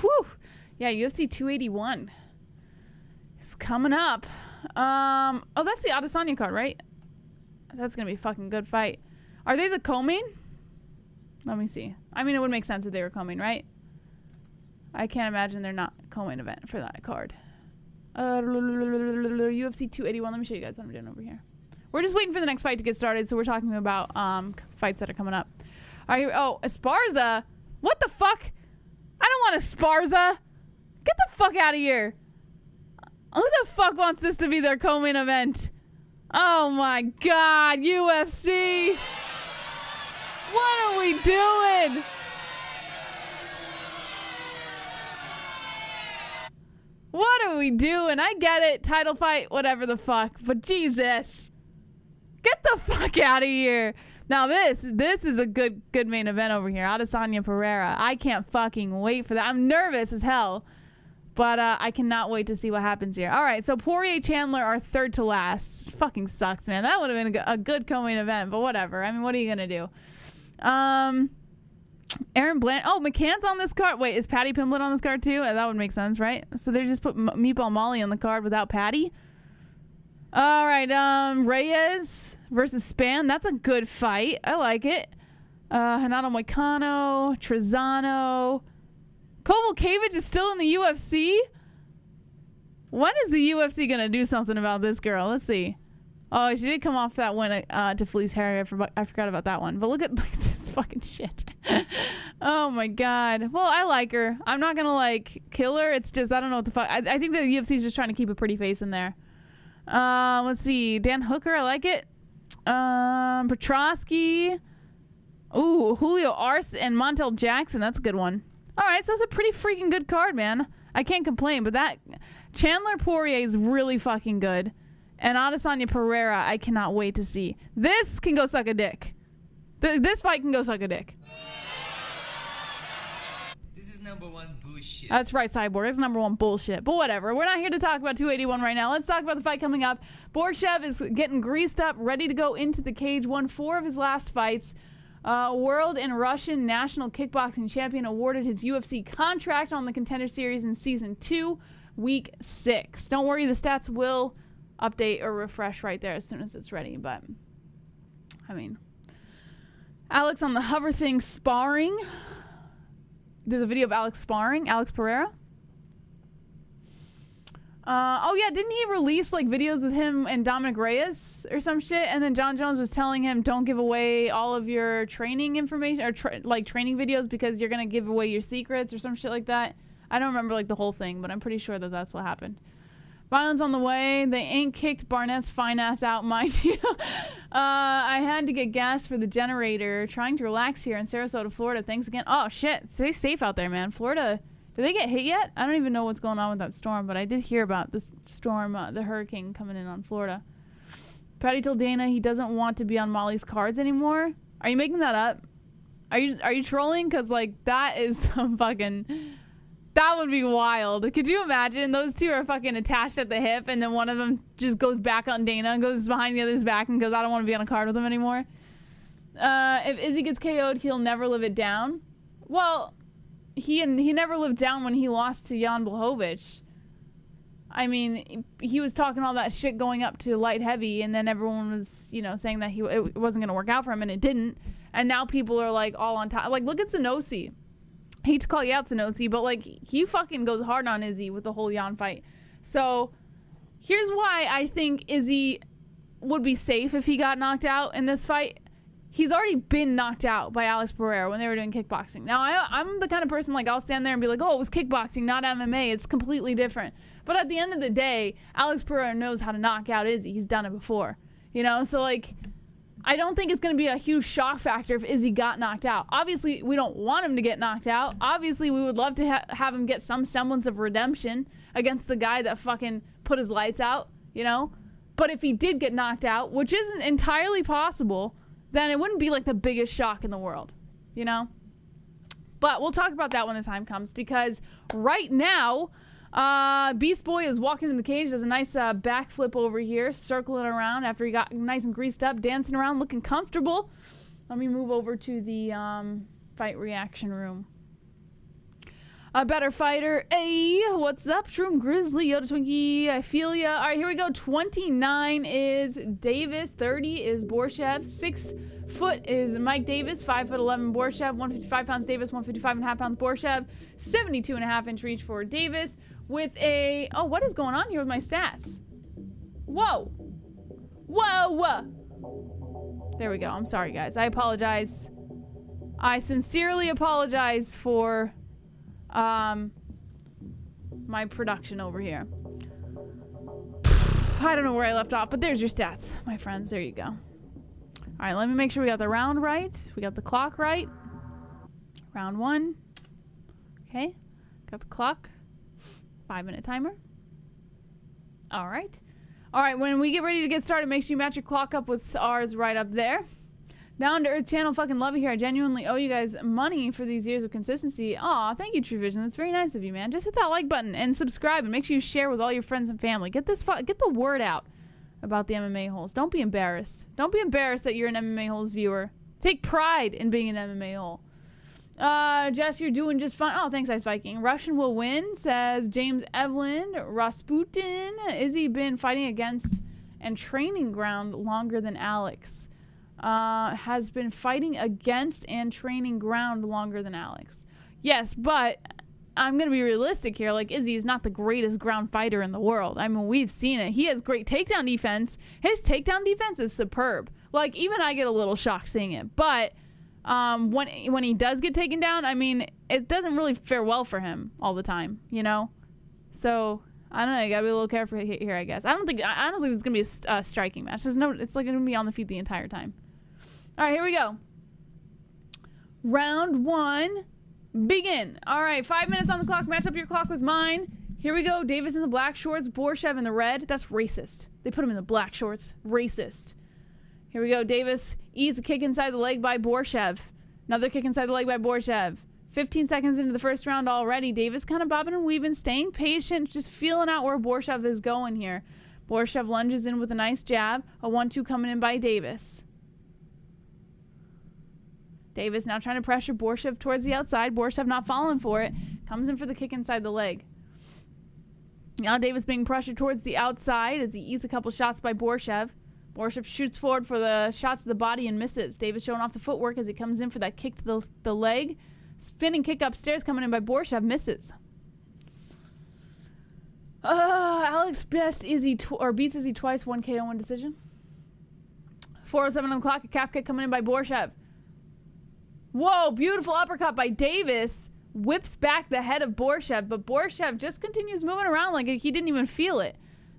Whew. Yeah, UFC 281. It's coming up. Oh, that's the Adesanya card, right? That's gonna be a fucking good fight. Are they the co-main? Let me see. I mean, it would make sense if they were co-main, right? I can't imagine they're not co-main event for that card. UFC 281. Let me show you guys what I'm doing over here. We're just waiting for the next fight to get started, so we're talking about fights that are coming up. All right, oh, Esparza? What the fuck? I don't want Esparza. Get the fuck out of here. Who the fuck wants this to be their co-main event? Oh my god, UFC. What are we doing? What are we doing? I get it. Title fight, whatever the fuck. But Jesus. Get the fuck out of here. Now this is a good main event over here. Adesanya Pereira. I can't fucking wait for that. I'm nervous as hell. But I cannot wait to see what happens here. All right, so Poirier Chandler are third to last. Fucking sucks, man. That would have been a good co-main event, but whatever. I mean, what are you going to do? Aaron Bland. Oh, McCann's on this card. Wait, is Patty Pimblett on this card too? That would make sense, right? So they just put Meatball Molly on the card without Patty? All right, Reyes versus Span. That's a good fight. I like it. Hanato Moicano, Trezano. Kovalkiewicz is still in the UFC? When is the UFC going to do something about this girl? Let's see. Oh, she did come off that win to Felice Harry. I forgot about that one. But look at this fucking shit. Oh, my God. Well, I like her. I'm not going to, like, kill her. It's just, I don't know what the fuck. I think the UFC is just trying to keep a pretty face in there. Let's see. Dan Hooker, I like it. Petrosky. Ooh, Julio Arce and Montel Jackson. That's a good one. All right, so it's a pretty freaking good card, man. I can't complain, but that Chandler Poirier is really fucking good. And Adesanya Pereira, I cannot wait to see. This can go suck a dick. This fight can go suck a dick. This is number one bullshit. That's right, Cyborg. It's number one bullshit. But whatever. We're not here to talk about 281 right now. Let's talk about the fight coming up. Borshchev is getting greased up, ready to go into the cage. Won 4 of his last fights. World and Russian national kickboxing champion, awarded his UFC contract on the Contender Series in Season 2, Week 6. Don't worry, the stats will update or refresh right there as soon as it's ready. But, I mean, Alex on the hover thing sparring. There's a video of Alex sparring. Alex Pereira. Oh yeah, didn't he release like videos with him and Dominic Reyes or some shit? And then John Jones was telling him, don't give away all of your training information or training videos because you're gonna give away your secrets or some shit like that. I don't remember like the whole thing, but I'm pretty sure that that's what happened. Violence on the way. They ain't kicked Barnett's fine ass out, mind you. I had to get gas for the generator. Trying to relax here in Sarasota, Florida. Thanks again. Oh shit, stay safe out there, man. Florida. Did they get hit yet? I don't even know what's going on with that storm, but I did hear about this storm, the hurricane coming in on Florida. Patty told Dana he doesn't want to be on Molly's cards anymore. Are you making that up? Are you trolling? Because, like, that is some fucking... That would be wild. Could you imagine? Those two are fucking attached at the hip, and then one of them just goes back on Dana and goes behind the other's back and goes, I don't want to be on a card with him anymore. If Izzy gets KO'd, he'll never live it down. Well... He never lived down when he lost to Jan Blachowicz. I mean, he was talking all that shit going up to light heavy, and then everyone was, you know, saying that it wasn't going to work out for him, and it didn't. And now people are, like, all on top. Like, look at Sanosi. Hate to call you out, Sanosi, but, like, he fucking goes hard on Izzy with the whole Jan fight. So here's why I think Izzy would be safe if he got knocked out in this fight. He's already been knocked out by Alex Pereira when they were doing kickboxing. Now, I'm the kind of person, like, I'll stand there and be like, oh, it was kickboxing, not MMA. It's completely different. But at the end of the day, Alex Pereira knows how to knock out Izzy. He's done it before. You know? So, like, I don't think it's going to be a huge shock factor if Izzy got knocked out. Obviously, we don't want him to get knocked out. Obviously, we would love to have him get some semblance of redemption against the guy that fucking put his lights out, you know? But if he did get knocked out, which isn't entirely possible, then it wouldn't be like the biggest shock in the world, you know? But we'll talk about that when the time comes, because right now, Beast Boy is walking in the cage, does a nice backflip over here, circling around after he got nice and greased up, dancing around, looking comfortable. Let me move over to the fight reaction room. A better fighter. Hey, what's up? Shroom Grizzly, Yoda Twinkie, I feel ya. All right, here we go. 29 is Davis. 30 is Borshchev. 6 foot is Mike Davis. 5'11" Borshchev. 155 pounds Davis. 155.5 pounds Borshchev. 72.5 inch reach for Davis. With a... Oh, what is going on here with my stats? Whoa. Whoa. There we go. I'm sorry, guys. I apologize. I sincerely apologize for... my production over here. I don't know where I left off, but there's your stats, my friends. There you go. All right, let me make sure we got the round right. We got the clock right. Round 1. Okay. Got the clock. 5-minute timer. All right. All right, when we get ready to get started, make sure you match your clock up with ours right up there. Down to Earth channel, fucking love you here. I genuinely owe you guys money for these years of consistency. Aw, thank you, True Vision. That's very nice of you, man. Just hit that like button and subscribe, and make sure you share with all your friends and family. Get the word out about the MMA-Holes. Don't be embarrassed. Don't be embarrassed that you're an MMA-Holes viewer. Take pride in being an MMA-Hole. Jess, you're doing just fine. Oh, thanks, Ice Viking. Russian will win, says James Evelyn. Rasputin. Izzy been fighting against and training ground longer than Alex. Has been fighting against and training ground longer than Alex. Yes, but I'm going to be realistic here. Like, Izzy is not the greatest ground fighter in the world. I mean, we've seen it. He has great takedown defense. His takedown defense is superb. Like, even I get a little shocked seeing it. But when he does get taken down, I mean, it doesn't really fare well for him all the time, you know? So... I don't know. You gotta be a little careful here, I guess. I don't think. I honestly think it's gonna be a striking match. It's like gonna be on the feet the entire time. All right, here we go. Round 1, begin. All right, 5 minutes on the clock. Match up your clock with mine. Here we go. Davis in the black shorts, Borshchev in the red. That's racist. They put him in the black shorts. Racist. Here we go. Davis eats a kick inside the leg by Borshchev. Another kick inside the leg by Borshchev. 15 seconds into the first round already. Davis kind of bobbing and weaving, staying patient, just feeling out where Borshchev is going here. Borshchev lunges in with a nice jab. A 1-2 coming in by Davis. Davis now trying to pressure Borshchev towards the outside. Borshchev not falling for it. Comes in for the kick inside the leg. Now Davis being pressured towards the outside as he eats a couple shots by Borshchev. Borshchev shoots forward for the shots to the body and misses. Davis showing off the footwork as he comes in for that kick to the leg. Spinning kick upstairs coming in by Borshchev, misses. Alex beats Izzy twice, 1 KO, 1 decision. 4:07 on the clock, a calf kick coming in by Borshchev. Whoa, beautiful uppercut by Davis. Whips back the head of Borshchev, but Borshchev just continues moving around like he didn't even feel it.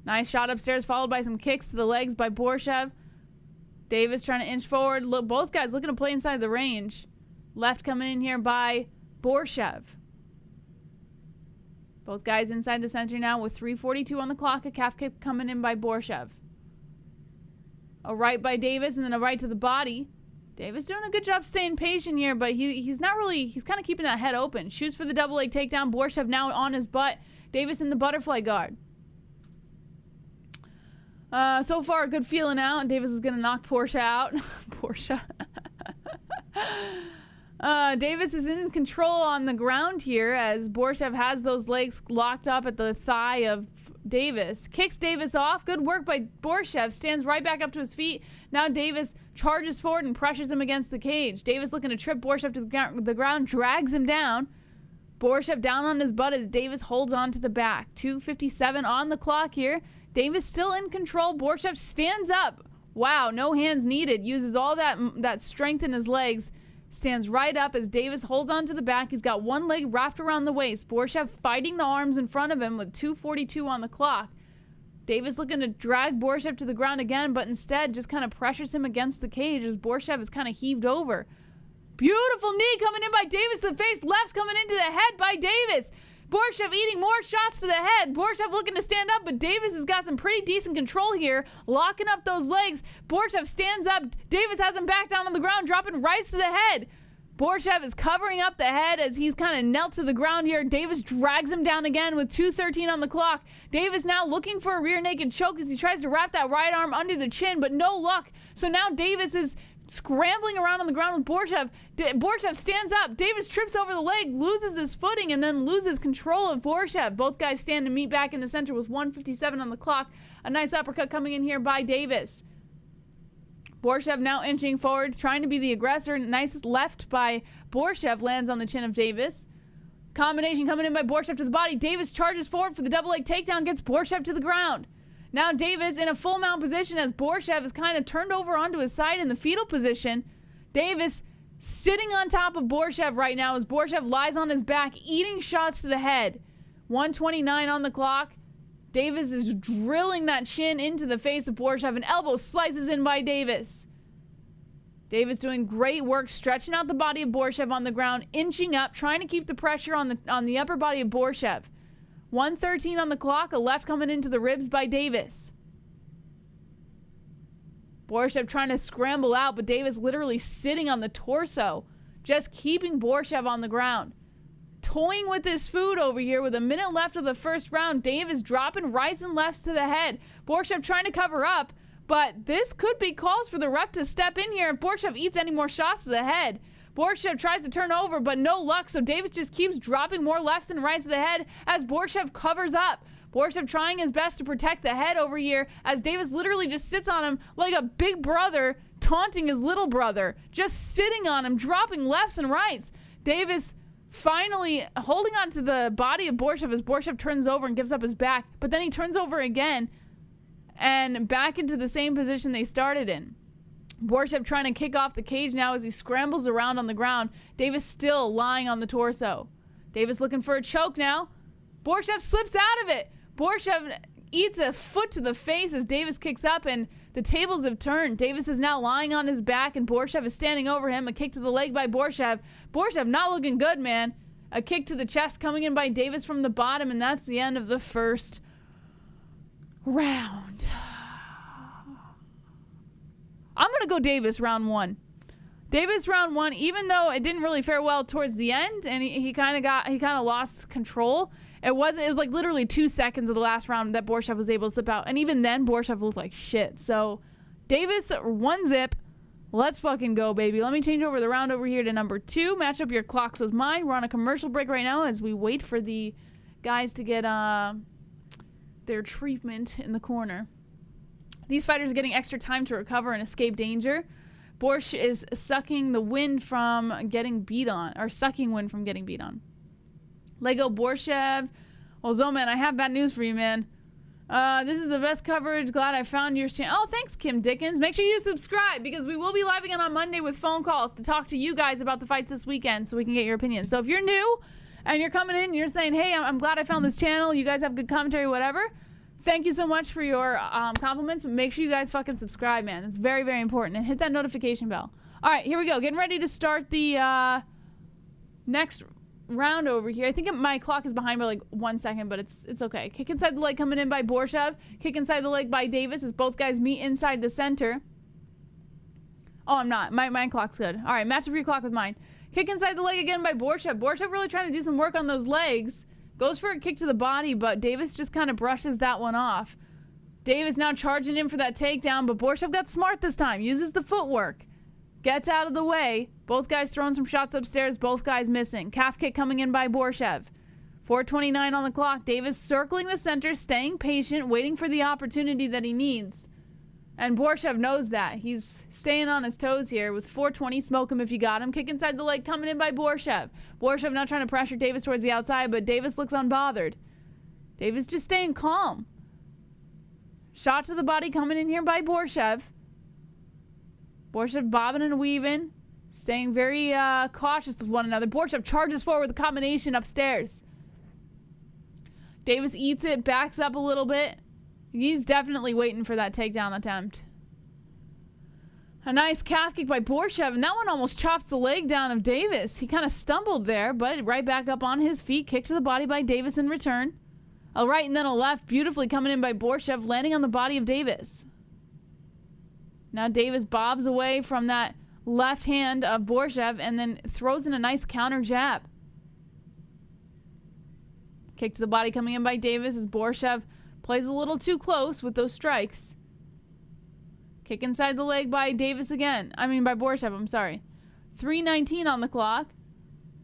Nice shot upstairs, followed by some kicks to the legs by Borshchev. Davis trying to inch forward. Look, both guys looking to play inside the range. Left coming in here by Borshchev. Both guys inside the center now with 3:42 on the clock. A calf kick coming in by Borshchev. A right by Davis and then a right to the body. Davis doing a good job staying patient here, but he's not really, he's kind of keeping that head open. Shoots for the double leg takedown. Borshchev now on his butt. Davis in the butterfly guard. So far, a good feeling out. Davis is going to knock Porsche out. Porsche. Davis is in control on the ground here as Borshchev has those legs locked up at the thigh of Davis. Kicks Davis off. Good work by Borshchev. Stands right back up to his feet. Now Davis charges forward and pressures him against the cage. Davis looking to trip Borshchev to the ground, drags him down. Borshchev down on his butt as Davis holds on to the back. 2:57 on the clock here. Davis still in control. Borshchev stands up. Wow, no hands needed. Uses all that strength in his legs. Stands right up as Davis holds on to the back. He's got one leg wrapped around the waist. Borshchev fighting the arms in front of him with 2:42 on the clock. Davis looking to drag Borshchev to the ground again, but instead just kind of pressures him against the cage as Borshchev is kind of heaved over. Beautiful knee coming in by Davis to the face. Left's coming into the head by Davis. Borshchev eating more shots to the head. Borshchev looking to stand up, but Davis has got some pretty decent control here, locking up those legs. Borshchev stands up. Davis has him back down on the ground, dropping rights to the head. Borshchev is covering up the head as he's kind of knelt to the ground here. Davis drags him down again with 2:13 on the clock. Davis now looking for a rear naked choke as he tries to wrap that right arm under the chin, but no luck. So now Davis is scrambling around on the ground with Borshchev. Borshchev stands up. Davis trips over the leg, loses his footing, and then loses control of Borshchev. Both guys stand to meet back in the center with 1:57 on the clock. A nice uppercut coming in here by Davis. Borshchev now inching forward, trying to be the aggressor. Nice left by Borshchev lands on the chin of Davis. Combination coming in by Borshchev to the body. Davis charges forward for the double leg takedown, gets Borshchev to the ground. Now Davis in a full mount position as Borshchev is kind of turned over onto his side in the fetal position. Davis sitting on top of Borshchev right now as Borshchev lies on his back, eating shots to the head. 1:29 on the clock. Davis is drilling that chin into the face of Borshchev. An elbow slices in by Davis. Davis doing great work, stretching out the body of Borshchev on the ground, inching up, trying to keep the pressure on the upper body of Borshchev. 1:13 on the clock, a left coming into the ribs by Davis. Borshchev trying to scramble out, but Davis literally sitting on the torso, just keeping Borshchev on the ground. Toying with his food over here with a minute left of the first round. Davis dropping rights and lefts to the head. Borshchev trying to cover up, but this could be calls for the ref to step in here if Borshchev eats any more shots to the head. Borshchev tries to turn over, but no luck, so Davis just keeps dropping more lefts and rights to the head as Borshchev covers up. Borshchev trying his best to protect the head over here as Davis literally just sits on him like a big brother taunting his little brother. Just sitting on him, dropping lefts and rights. Davis finally holding on to the body of Borshchev as Borshchev turns over and gives up his back, but then he turns over again and back into the same position they started in. Borshchev trying to kick off the cage now as he scrambles around on the ground. Davis still lying on the torso. Davis looking for a choke now. Borshchev slips out of it. Borshchev eats a foot to the face as Davis kicks up, and the tables have turned. Davis is now lying on his back, and Borshchev is standing over him. A kick to the leg by Borshchev. Borshchev not looking good, man. A kick to the chest coming in by Davis from the bottom, and that's the end of the first round. I'm going to go Davis round one. Davis round one, even though it didn't really fare well towards the end, and he kind of lost control. It was like literally 2 seconds of the last round that Borshchev was able to slip out, and even then Borshchev looked like shit. So Davis 1-zip. Let's fucking go, baby. Let me change over the round over here to number 2. Match up your clocks with mine. We're on a commercial break right now as we wait for the guys to get their treatment in the corner. These fighters are getting extra time to recover and escape danger. Borsh is sucking wind from getting beat on. Lego Borshchev. Well, Zoman, I have bad news for you, man. This is the best coverage. Glad I found your channel. Oh, thanks, Kim Dickens. Make sure you subscribe because we will be live again on Monday with phone calls to talk to you guys about the fights this weekend so we can get your opinion. So if you're new and you're coming in and you're saying, hey, I'm glad I found this channel. You guys have good commentary, whatever. Thank you so much for your compliments. Make sure you guys fucking subscribe, man. It's very, very important. And hit that notification bell. All right, here we go. Getting ready to start the next round over here. I think my clock is behind by like 1 second, but it's okay. Kick inside the leg coming in by Borshchev. Kick inside the leg by Davis as both guys meet inside the center. Oh, I'm not. My clock's good. All right, match up your clock with mine. Kick inside the leg again by Borshchev. Borshchev really trying to do some work on those legs. Goes for a kick to the body, but Davis just kind of brushes that one off. Davis now charging in for that takedown, but Borshchev got smart this time. Uses the footwork. Gets out of the way. Both guys throwing some shots upstairs. Both guys missing. Calf kick coming in by Borshchev. 4:29 on the clock. Davis circling the center, staying patient, waiting for the opportunity that he needs. And Borshchev knows that. He's staying on his toes here with 4:20. Smoke him if you got him. Kick inside the leg coming in by Borshchev. Borshchev not trying to pressure Davis towards the outside, but Davis looks unbothered. Davis just staying calm. Shot to the body coming in here by Borshchev. Borshchev bobbing and weaving. Staying very cautious with one another. Borshchev charges forward with a combination upstairs. Davis eats it, backs up a little bit. He's definitely waiting for that takedown attempt. A nice calf kick by Borshchev, and that one almost chops the leg down of Davis. He kind of stumbled there, but right back up on his feet. Kick to the body by Davis in return. A right and then a left, beautifully coming in by Borshchev, landing on the body of Davis. Now Davis bobs away from that left hand of Borshchev and then throws in a nice counter jab. Kick to the body coming in by Davis as Borshchev plays a little too close with those strikes. Kick inside the leg by Davis again. By Borshchev, I'm sorry. 3:19 on the clock.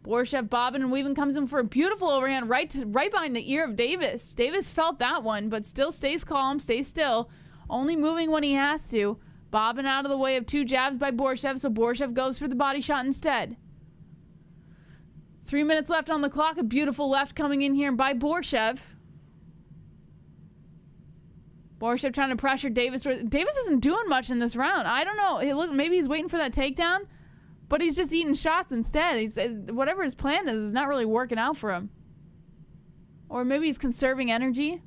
Borshchev bobbing and weaving comes in for a beautiful overhand right behind the ear of Davis. Davis felt that one, but still stays calm, stays still, only moving when he has to. Bobbing out of the way of two jabs by Borshchev, so Borshchev goes for the body shot instead. 3 minutes left on the clock. A beautiful left coming in here by Borshchev. Borshchev trying to pressure Davis. Davis isn't doing much in this round. I don't know. Maybe he's waiting for that takedown, but he's just eating shots instead. Whatever his plan is not really working out for him. Or maybe he's conserving energy.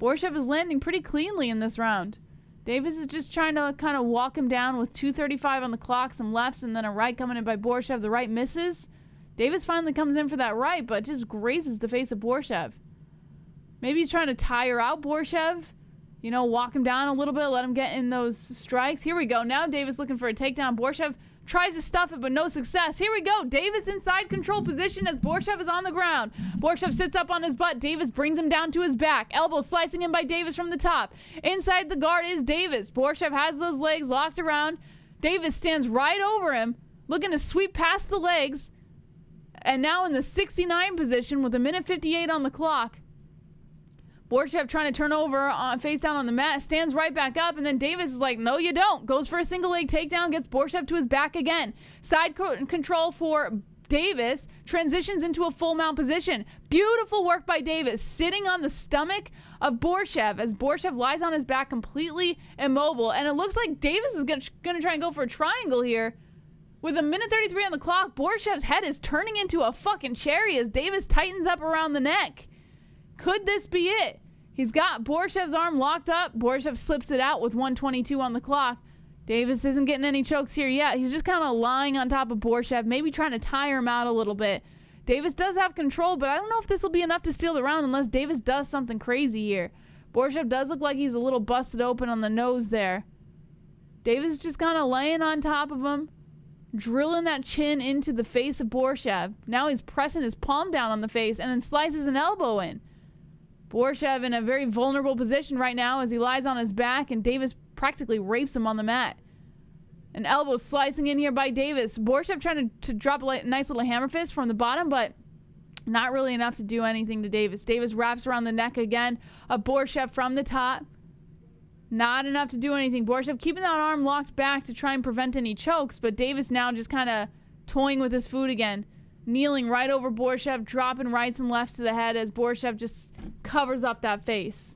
Borshchev is landing pretty cleanly in this round. Davis is just trying to kind of walk him down with 2:35 on the clock, some lefts, and then a right coming in by Borshchev. The right misses. Davis finally comes in for that right, but just grazes the face of Borshchev. Maybe he's trying to tire out Borshchev. Walk him down a little bit, let him get in those strikes. Here we go. Now Davis looking for a takedown. Borshchev tries to stuff it, but no success. Here we go. Davis inside control position as Borshchev is on the ground. Borshchev sits up on his butt. Davis brings him down to his back. Elbow slicing him by Davis from the top. Inside the guard is Davis. Borshchev has those legs locked around. Davis stands right over him, looking to sweep past the legs. And now in the 69 position with 1:58 on the clock. Borshchev trying to turn over face down on the mat, stands right back up, and then Davis is like, no, you don't. Goes for a single leg takedown, gets Borshchev to his back again. Side control for Davis, transitions into a full mount position. Beautiful work by Davis, sitting on the stomach of Borshchev as Borshchev lies on his back completely immobile. And it looks like Davis is going to try and go for a triangle here. With 1:33 on the clock, Borshchev's head is turning into a fucking cherry as Davis tightens up around the neck. Could this be it? He's got Borshchev's arm locked up. Borshchev slips it out with 1:22 on the clock. Davis isn't getting any chokes here yet. He's just kind of lying on top of Borshchev, maybe trying to tire him out a little bit. Davis does have control, but I don't know if this will be enough to steal the round unless Davis does something crazy here. Borshchev does look like he's a little busted open on the nose there. Davis is just kind of laying on top of him, drilling that chin into the face of Borshchev. Now he's pressing his palm down on the face and then slices an elbow in. Borshchev in a very vulnerable position right now as he lies on his back, and Davis practically rapes him on the mat. An elbow slicing in here by Davis. Borshchev trying to drop a nice little hammer fist from the bottom, but not really enough to do anything to Davis. Davis wraps around the neck again of Borshchev from the top. Not enough to do anything. Borshchev keeping that arm locked back to try and prevent any chokes, but Davis now just kind of toying with his food again. Kneeling right over Borshchev, dropping rights and lefts to the head as Borshchev just covers up that face.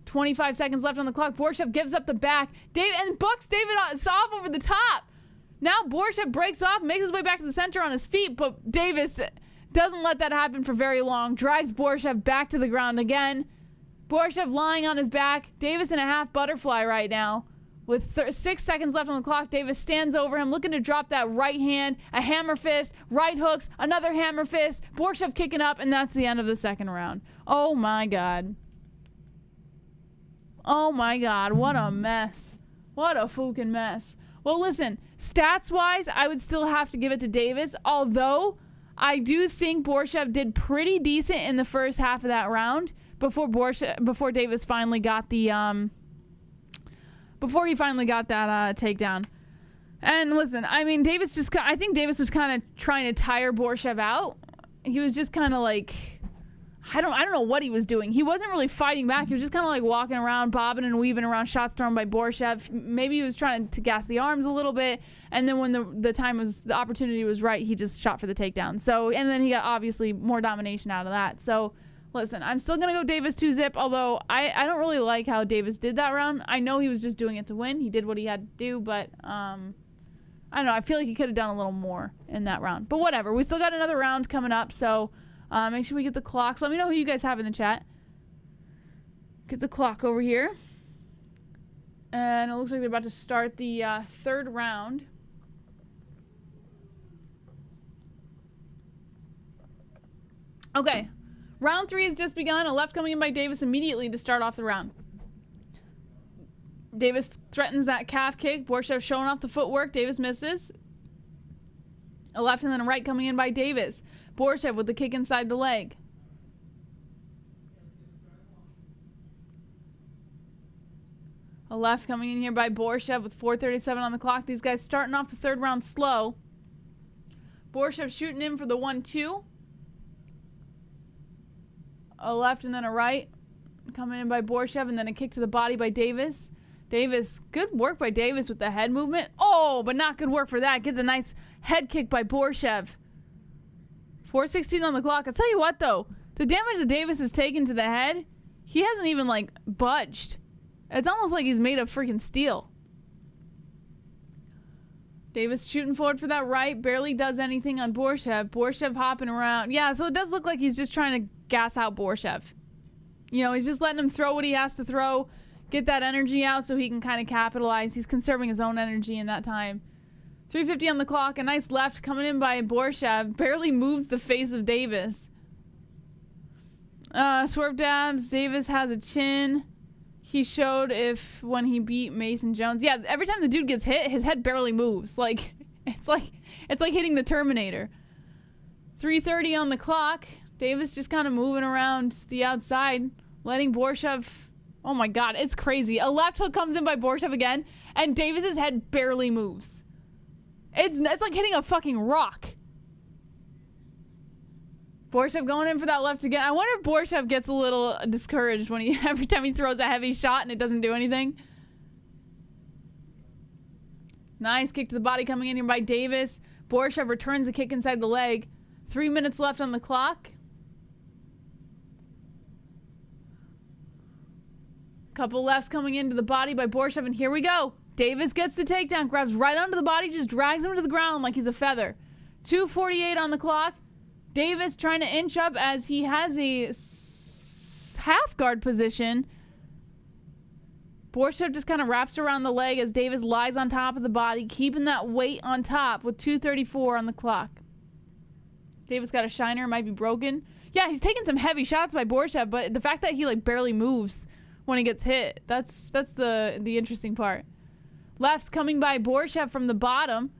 25 seconds left on the clock. Borshchev gives up the back. And bucks Davis off over the top. Now Borshchev breaks off, makes his way back to the center on his feet, but Davis doesn't let that happen for very long. Drags Borshchev back to the ground again. Borshchev lying on his back. Davis in a half butterfly right now. With 6 seconds left on the clock, Davis stands over him, looking to drop that right hand, a hammer fist, right hooks, another hammer fist, Borshchev kicking up, and that's the end of the second round. Oh my God. Oh my God, what a mess. What a fucking mess. Well, listen, stats-wise, I would still have to give it to Davis, although I do think Borshchev did pretty decent in the first half of that round before Davis finally got the takedown. And listen, I think Davis was kind of trying to tire Borshchev out. he was just kind of like, I don't know what he was doing. He wasn't really fighting back. He was just kind of like walking around, bobbing and weaving around, shots thrown by Borshchev. Maybe he was trying to gas the arms a little bit, and then when the opportunity was right, he just shot for the takedown. So, and then he got obviously more domination out of that. So, listen, I'm still gonna go Davis 2-zip. Although I don't really like how Davis did that round. I know he was just doing it to win. He did what he had to do, but I don't know. I feel like he could have done a little more in that round. But whatever. We still got another round coming up, so. Make sure we get the clocks. Let me know who you guys have in the chat. Get the clock over here. And it looks like they're about to start the third round. Okay. Round 3 has just begun. A left coming in by Davis immediately to start off the round. Davis threatens that calf kick. Borshchev showing off the footwork. Davis misses. A left and then a right coming in by Davis. Borshchev with the kick inside the leg. A left coming in here by Borshchev with 4:37 on the clock. These guys starting off the third round slow. Borshchev shooting in for the 1-2. A left and then a right coming in by Borshchev, and then a kick to the body by Davis. Davis, good work by Davis with the head movement. Oh, but not good work for that. Gets a nice head kick by Borshchev. 4:16 on the clock. I'll tell you what, though. The damage that Davis has taken to the head, he hasn't even, like, budged. It's almost like he's made of freaking steel. Davis shooting forward for that right. Barely does anything on Borshchev. Borshchev hopping around. Yeah, so it does look like he's just trying to gas out Borshchev. You know, he's just letting him throw what he has to throw. Get that energy out so he can kind of capitalize. He's conserving his own energy in that time. 3:50 on the clock. A nice left coming in by Borshchev. Barely moves the face of Davis. Swerve dabs. Davis has a chin. He showed when he beat Mason Jones. Yeah, every time the dude gets hit, his head barely moves. Like it's like hitting the Terminator. 3:30 on the clock. Davis just kind of moving around the outside, letting Borshchev. Oh my God, it's crazy. A left hook comes in by Borshchev again, and Davis's head barely moves. It's like hitting a fucking rock. Borshchev going in for that left again. I wonder if Borshchev gets a little discouraged when every time he throws a heavy shot and it doesn't do anything. Nice kick to the body coming in here by Davis. Borshchev returns the kick inside the leg. 3 minutes left on the clock. Couple lefts coming into the body by Borshchev, and here we go. Davis gets the takedown, grabs right onto the body, just drags him to the ground like he's a feather. 2:48 on the clock. Davis trying to inch up as he has a half guard position. Borshchev just kind of wraps around the leg as Davis lies on top of the body, keeping that weight on top with 2:34 on the clock. Davis got a shiner, might be broken. Yeah, he's taking some heavy shots by Borshchev, but the fact that he like barely moves when he gets hit, that's the interesting part. Lefts coming by Borshchev from the bottom.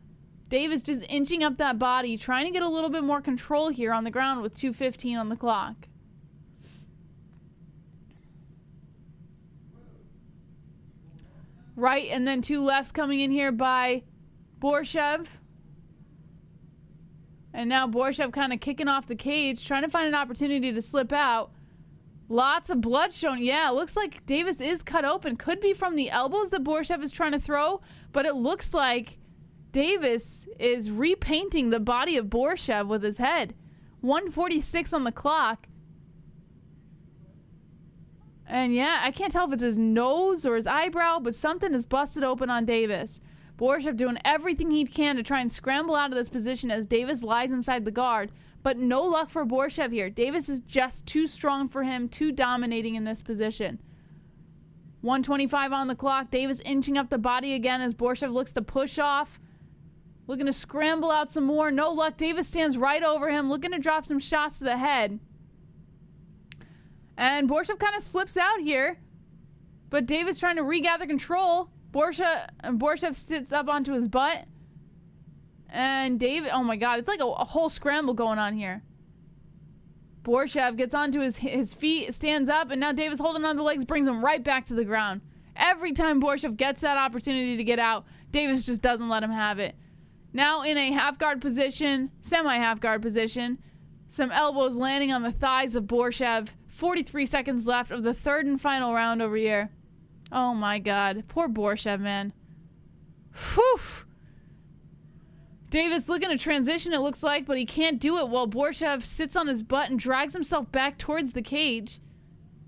Davis just inching up that body, trying to get a little bit more control here on the ground with 2:15 on the clock. Right, and then two lefts coming in here by Borshchev. And now Borshchev kind of kicking off the cage, trying to find an opportunity to slip out. Lots of blood shown. Yeah, it looks like Davis is cut open. Could be from the elbows that Borshchev is trying to throw, but it looks like Davis is repainting the body of Borshchev with his head. 1:46 on the clock. And yeah, I can't tell if it's his nose or his eyebrow, but something is busted open on Davis. Borshchev doing everything he can to try and scramble out of this position as Davis lies inside the guard. But no luck for Borshchev here. Davis is just too strong for him, too dominating in this position. 1:25 on the clock. Davis inching up the body again as Borshchev looks to push off. Looking to scramble out some more. No luck. Davis stands right over him, looking to drop some shots to the head. And Borshchev kind of slips out here. But Davis trying to regather control. Borshchev sits up onto his butt. And David, oh my God, it's like a whole scramble going on here. Borshchev gets onto his feet, stands up, and now Davis holding on the legs, brings him right back to the ground. Every time Borshchev gets that opportunity to get out, Davis just doesn't let him have it. Now in a half guard position, semi-half guard position, Some elbows landing on the thighs of Borshchev. 43 seconds left of the third and final round over here. Oh my God. Poor Borshchev, man. Whew. Davis looking to transition, it looks like, but he can't do it while Borshchev sits on his butt and drags himself back towards the cage.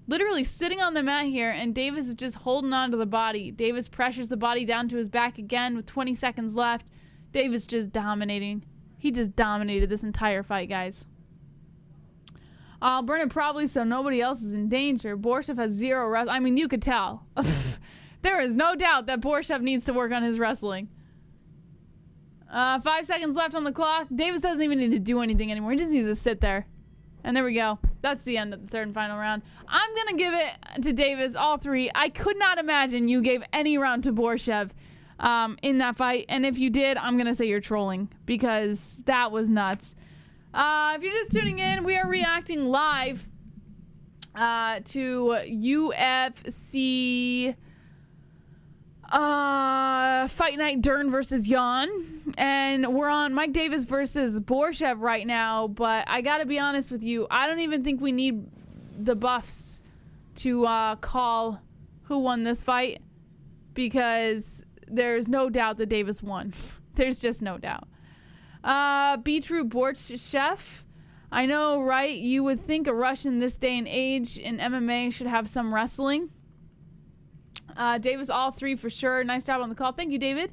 Literally sitting on the mat here, and Davis is just holding on to the body. Davis pressures the body down to his back again with 20 seconds left. Davis just dominating. He just dominated this entire fight, guys. I'll burn it probably so nobody else is in danger. Borshchev has zero wrestling. I mean, you could tell. There is no doubt that Borshchev needs to work on his wrestling. 5 seconds left on the clock. Davis doesn't even need to do anything anymore. He just needs to sit there. And there we go. That's the end of the third and final round. I'm going to give it to Davis, all three. I could not imagine you gave any round to Borshchev in that fight. And if you did, I'm going to say you're trolling because that was nuts. If you're just tuning in, we are reacting live to UFC Fight Night Dern versus Xiaonan, and we're on Mike Davis versus Borshchev right now, but I gotta be honest with you, I don't even think we need the buffs to call who won this fight, because there's no doubt that Davis won. There's just no doubt. Beetroot Borshchev, I know, right? You would think a Russian this day and age in MMA should have some wrestling. Davis, all three for sure. Nice job on the call. Thank you, David.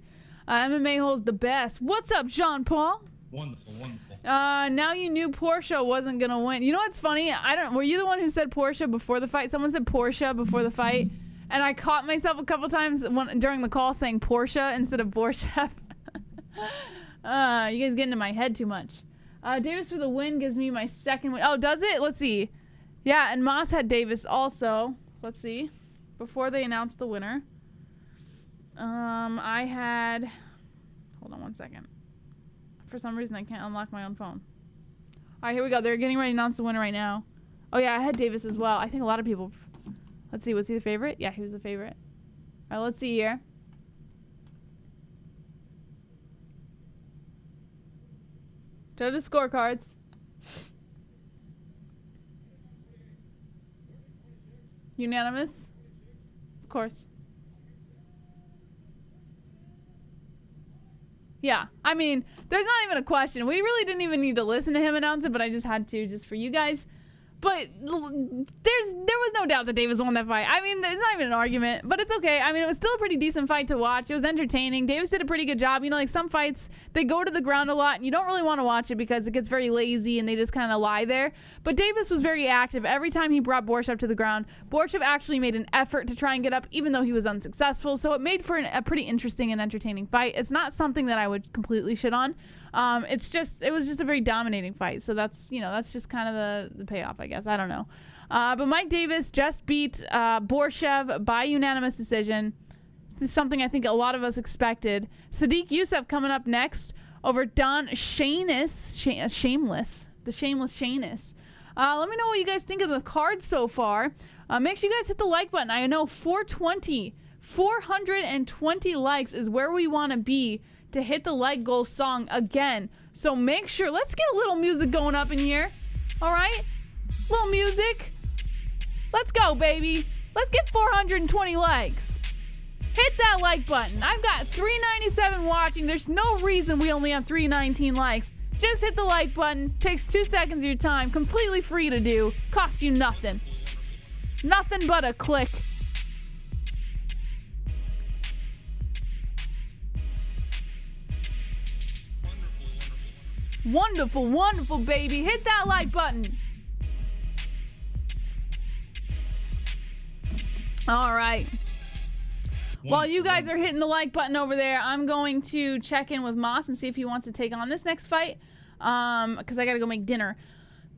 MMA-Holes the best. What's up, Jean-Paul? Wonderful, wonderful. Now you knew Porsche wasn't going to win. You know what's funny? Were you the one who said Porsche before the fight? Someone said Porsche before the fight. And I caught myself a couple times during the call saying Porsche instead of Borshchev. You guys get into my head too much. Davis for the win gives me my second win. Oh, does it? Let's see. Yeah, and Moss had Davis also. Let's see. Before they announced the winner, I had... Hold on one second. For some reason, I can't unlock my own phone. All right, here we go. They're getting ready to announce the winner right now. Oh, yeah, I had Davis as well. I think a lot of people... Let's see. Was he the favorite? Yeah, he was the favorite. All right, let's see here. Judges' scorecards. Unanimous? Of course. Yeah, I mean, there's not even a question. We really didn't even need to listen to him announce it, but I just had to, just for you guys. But there was no doubt that Davis won that fight. I mean, it's not even an argument, but it's okay. I mean, it was still a pretty decent fight to watch. It was entertaining. Davis did a pretty good job. You know, like some fights, they go to the ground a lot, and you don't really want to watch it because it gets very lazy and they just kind of lie there. But Davis was very active. Every time he brought Borshchev to the ground, Borshchev actually made an effort to try and get up, even though he was unsuccessful. So it made for a pretty interesting and entertaining fight. It's not something that I would completely shit on. It was just a very dominating fight. So that's just kind of the payoff, I guess. I don't know. But Mike Davis just beat Borshchev by unanimous decision. This is something I think a lot of us expected. Sodiq Yusuff coming up next over Don Shainis. Shameless. The shameless Shainis. Let me know what you guys think of the card so far. Make sure you guys hit the like button. I know 420 likes is where we want to be to hit the like goal song again. So make sure, let's get a little music going up in here. All right? Little music. Let's go, baby. Let's get 420 likes. Hit that like button. I've got 397 watching. There's no reason we only have 319 likes. Just hit the like button. Takes 2 seconds of your time. Completely free to do. Costs you nothing. Nothing but a click. Wonderful, wonderful, baby. Hit that like button. All right. While you guys are hitting the like button over there, I'm going to check in with Moss and see if he wants to take on this next fight. Because I got to go make dinner.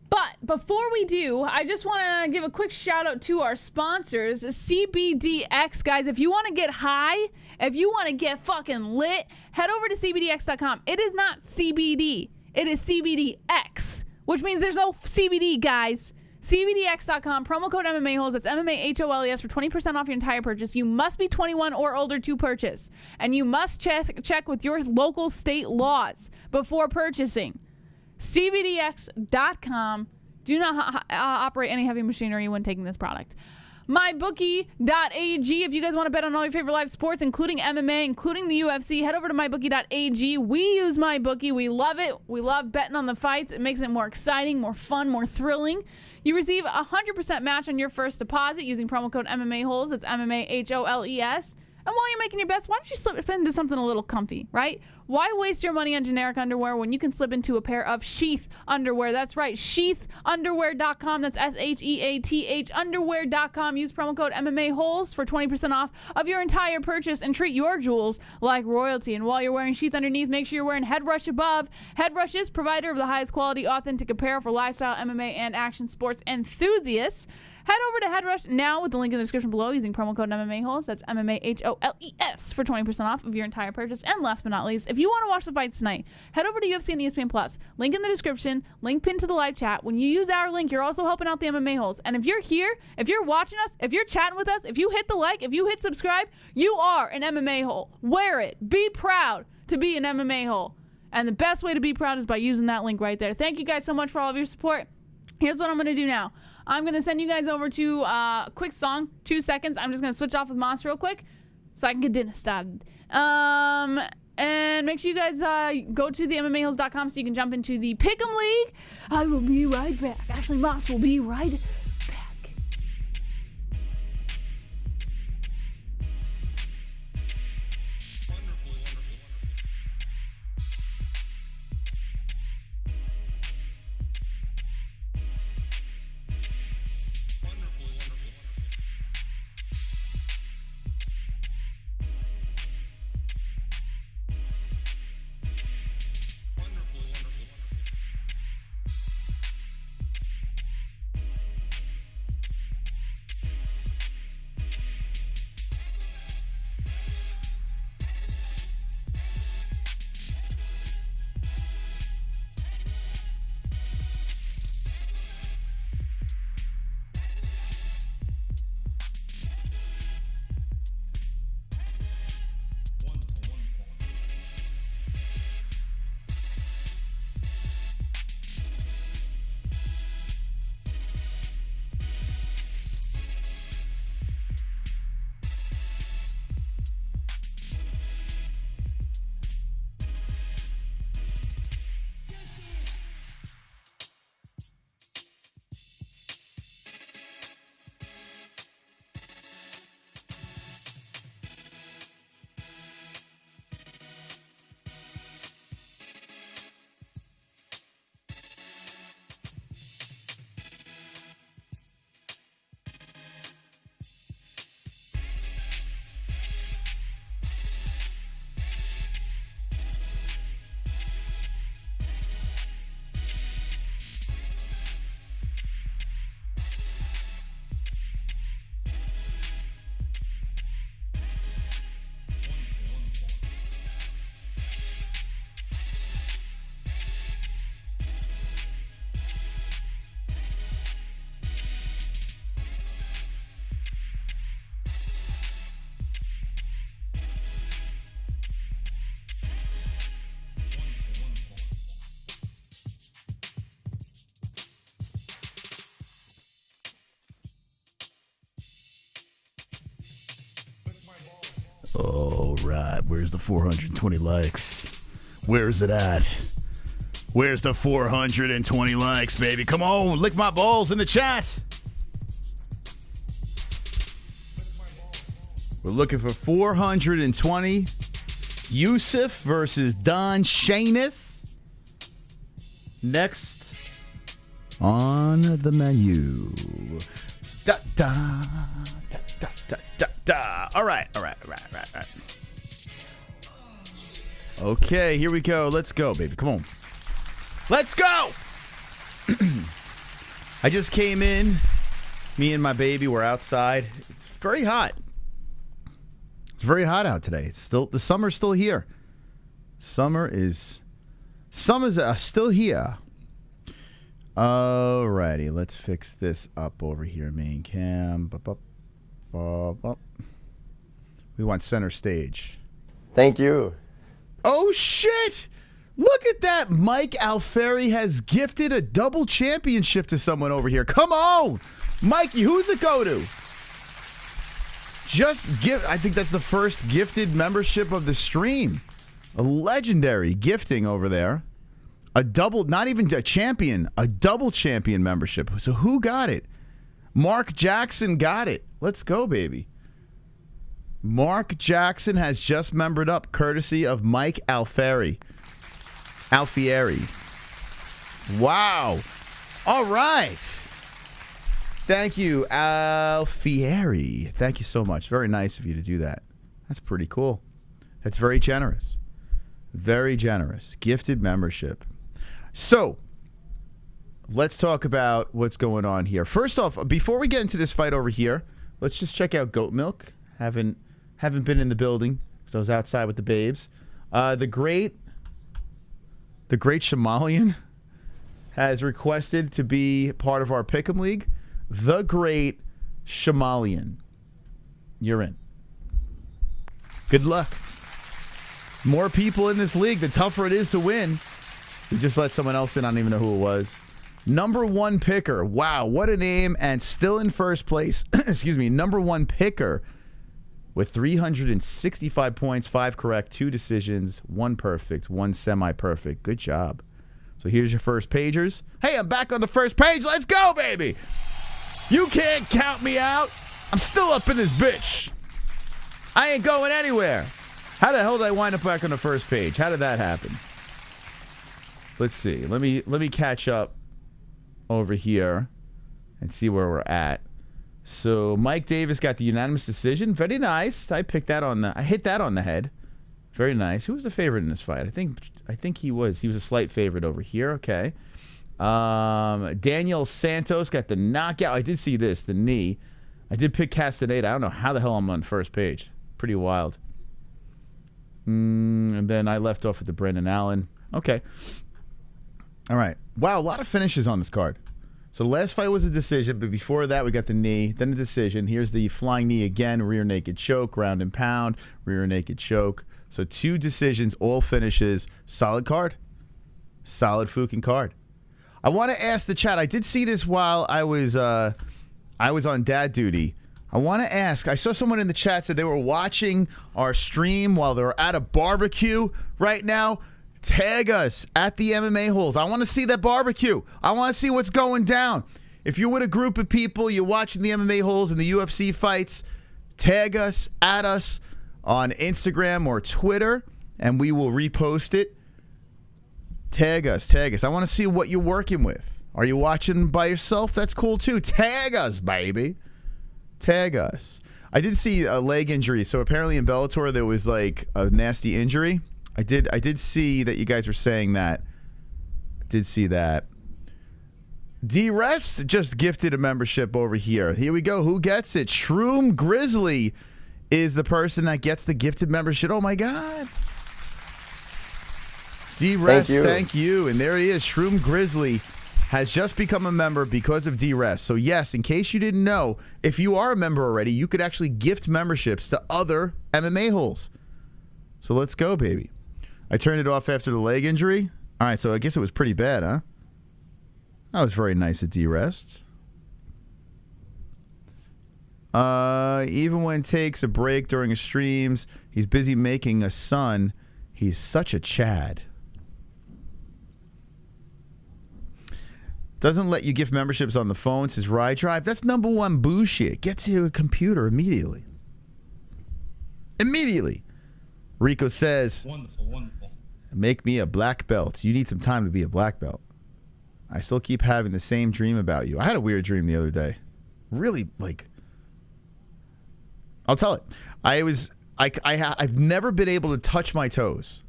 But before we do, I just want to give a quick shout out to our sponsors, CBDX. Guys, if you want to get high, if you want to get fucking lit, head over to CBDX.com. It is not CBD. It is CBDX, which means there's no CBD, guys. CBDX.com, promo code MMA-Holes. That's MMA-HOLES for 20% off your entire purchase. You must be 21 or older to purchase. And you must check with your local state laws before purchasing. CBDX.com. Do not operate any heavy machinery when taking this product. MyBookie.ag. If you guys want to bet on all your favorite live sports, including MMA, including the UFC, head over to MyBookie.ag. We use MyBookie. We love it. We love betting on the fights. It makes it more exciting, more fun, more thrilling. You receive a 100% match on your first deposit using promo code MMA-Holes. That's MMA-HOLES. And while you're making your bets, why don't you slip into something a little comfy, right? Why waste your money on generic underwear when you can slip into a pair of Sheath underwear? That's right, sheathunderwear.com. That's SHEATH underwear.com. Use promo code MMA-Holes for 20% off of your entire purchase and treat your jewels like royalty. And while you're wearing sheath underneath, make sure you're wearing Headrush above. Headrush is provider of the highest quality, authentic apparel for lifestyle, MMA, and action sports enthusiasts. Head over to Headrush now with the link in the description below using promo code MMA-Holes. That's MMA-HOLES for 20% off of your entire purchase. And last but not least, if you want to watch the fights tonight, head over to UFC and ESPN Plus. Link in the description, link pinned to the live chat. When you use our link, you're also helping out the MMA-Holes. And if you're here, if you're watching us, if you're chatting with us, if you hit the like, if you hit subscribe, you are an MMA-Hole. Wear it. Be proud to be an MMA-Hole. And the best way to be proud is by using that link right there. Thank you guys so much for all of your support. Here's what I'm going to do now. I'm going to send you guys over to a quick song, 2 seconds. I'm just going to switch off with Moss real quick so I can get dinner started. And make sure you guys go to the MMAHoles.com so you can jump into the Pick'em League. I will be right back. Actually, Moss will be right back. All right, where's the 420 likes? Where's it at? Where's the 420 likes, baby? Come on, lick my balls in the chat. We're looking for 420. Yusuff versus Don Shainis. Next on the menu. Da, da, da, da, da, da, da. All right. Okay, here we go. Let's go, baby. Come on. Let's go! I just came in. Me and my baby were outside. It's very hot. It's very hot out today. It's still, the summer's still here. Summer's still here. Alrighty, let's fix this up over here, main cam. We want center stage. Thank you. Oh shit! Look at that. Mike Alfieri has gifted a double championship to someone over here. Come on. Mikey, who's it go to? I think that's the first gifted membership of the stream. A legendary gifting over there. A double, not even a champion, a double champion membership. So who got it? Mark Jackson got it. Let's go, baby. Mark Jackson has just membered up courtesy of Mike Alfieri. Wow. All right. Thank you, Alfieri. Thank you so much. Very nice of you to do that. That's pretty cool. That's very generous. Very generous. Gifted membership. So, let's talk about what's going on here. First off, before we get into this fight over here, let's just check out Goat Milk. Haven't been in the building because I was outside with the babes. The great Shamalian has requested to be part of our Pick'em League. The great Shamalian. You're in. Good luck. More people in this league, the tougher it is to win. We just let someone else in. I don't even know who it was. Number one picker. Wow, what a name. And still in first place. Excuse me. Number one picker with 365 points, 5 correct, 2 decisions, 1 perfect, 1 semi-perfect. Good job. So here's your first pagers. Hey, I'm back on the first page. Let's go, baby. You can't count me out. I'm still up in this bitch. I ain't going anywhere. How the hell did I wind up back on the first page? How did that happen? Let's see. Let me catch up over here and see where we're at. So Mike Davis got the unanimous decision. Very nice. I hit that on the head. Very nice. Who was the favorite in this fight? I think he was. He was a slight favorite over here. Okay. Daniel Santos got the knockout. I did see this, the knee. I did pick Castaneda. I don't know how the hell I'm on first page. Pretty wild. And then I left off with the Brendan Allen. Okay. All right. Wow, a lot of finishes on this card. So the last fight was a decision, but before that we got the knee, then the decision. Here's the flying knee again, rear naked choke, ground and pound, rear naked choke. So 2 decisions, all finishes. Solid card. Solid fucking card. I want to ask the chat. I did see this while I was on dad duty. I want to ask. I saw someone in the chat said they were watching our stream while they're at a barbecue right now. Tag us at the MMA-Holes. I want to see that barbecue. I want to see what's going down. If you're with a group of people, you're watching the MMA-Holes and the UFC fights, tag us, add us on Instagram or Twitter, and we will repost it. Tag us. I want to see what you're working with. Are you watching by yourself? That's cool too. Tag us, baby. Tag us. I did see a leg injury. So apparently in Bellator there was like a nasty injury. I did see that you guys were saying that. I did see that. D-Rest just gifted a membership over here. Here we go. Who gets it? Shroom Grizzly is the person that gets the gifted membership. Oh my God. D-Rest, thank you. And there he is. Shroom Grizzly has just become a member because of D-Rest. So yes, in case you didn't know, if you are a member already, you could actually gift memberships to other MMA-Holes. So let's go, baby. I turned it off after the leg injury. All right, so I guess it was pretty bad, huh? That was very nice of D-Rest. Even when takes a break during his streams, he's busy making a son. He's such a Chad. Doesn't let you gift memberships on the phone, says Ride Drive. That's number one bullshit. Get to a computer immediately. Immediately. Rico says, Wonderful. Make me a black belt. You need some time to be a black belt. I still keep having the same dream about you. I had a weird dream the other day. Really, like, I'll tell it. I've never been able to touch my toes.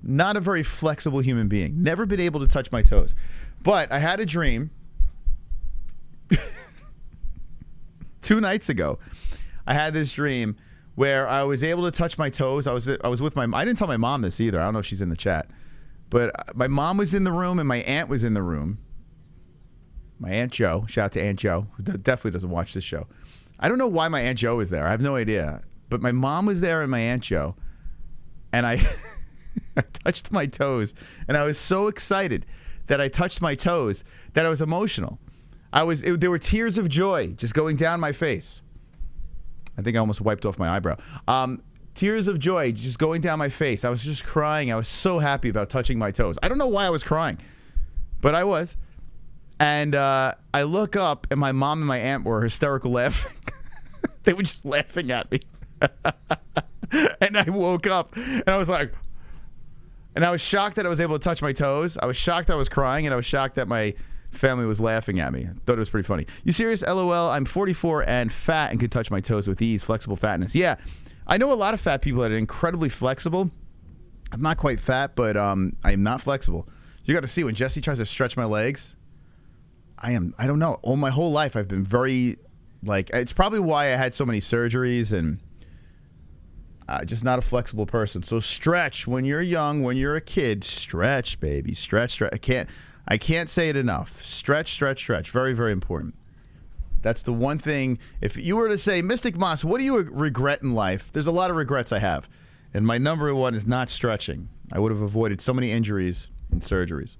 Not a very flexible human being. Never been able to touch my toes. But I had a dream 2 nights ago. I had this dream where I was able to touch my toes. I was with my. I didn't tell my mom this either. I don't know if she's in the chat, but my mom was in the room and my aunt was in the room. My Aunt Joe. Shout out to Aunt Joe, who definitely doesn't watch this show. I don't know why my Aunt Joe is there. I have no idea. But my mom was there and my Aunt Joe, and I touched my toes, and I was so excited that I touched my toes that I was emotional. There were tears of joy just going down my face. I think I almost wiped off my eyebrow. Tears of joy just going down my face. I was just crying. I was so happy about touching my toes. I don't know why I was crying, but I was. And I look up, and my mom and my aunt were hysterical laughing. They were just laughing at me. And I woke up, and I was like... And I was shocked that I was able to touch my toes. I was shocked I was crying, and I was shocked that my family was laughing at me. I thought it was pretty funny. You serious? LOL. I'm 44 and fat and can touch my toes with ease. Flexible fatness. Yeah. I know a lot of fat people that are incredibly flexible. I'm not quite fat, but I am not flexible. You got to see when Jesse tries to stretch my legs. I don't know. All my whole life I've been very, it's probably why I had so many surgeries and just not a flexible person. So stretch when you're young, when you're a kid. Stretch, baby. Stretch. I can't say it enough. Stretch. Very, very important. That's the one thing. If you were to say, Mystic Moss, what do you regret in life? There's a lot of regrets I have. And my number one is not stretching. I would have avoided so many injuries and surgeries.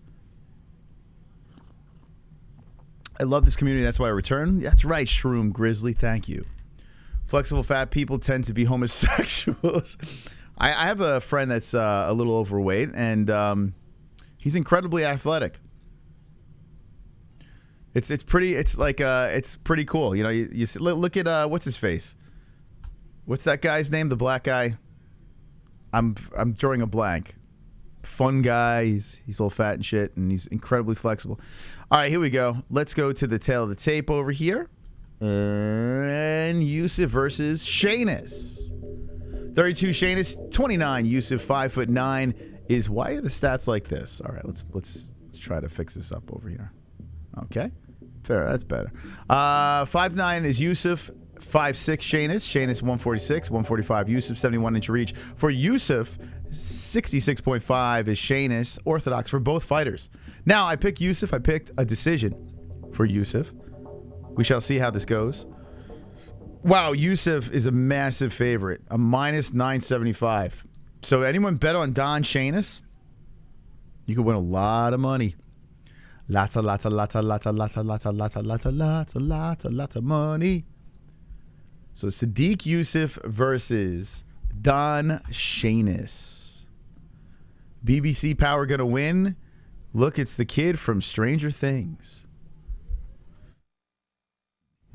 I love this community. That's why I return. That's right, Shroom Grizzly. Thank you. Flexible fat people tend to be homosexuals. I have a friend that's a little overweight, and he's incredibly athletic. It's pretty cool. You know, you look at what's his face. What's that guy's name? The black guy. I'm drawing a blank. Fun guy. He's all fat and shit, and he's incredibly flexible. All right, here we go. Let's go to the tail of the tape over here. And Yusuff versus Shainis. 32 Shainis, 29 Yusuff, 5'9" is. Why are the stats like this? All right, let's try to fix this up over here. Okay, fair. That's better. 5'9" is Yusuff, 5'6" Shainis. Shainis 146, 145 Yusuff, 71-inch reach for Yusuff. 66.5 is Shainis. Orthodox for both fighters. Now I picked Yusuff. I picked a decision for Yusuff. We shall see how this goes. Wow, Yusuff is a massive favorite. A minus 975. So anyone bet on Don Shainis? You could win a lot of money. Lots of money. So Sodiq Yusuff versus Don Shainis. BBC Power gonna win? Look, it's the kid from Stranger Things.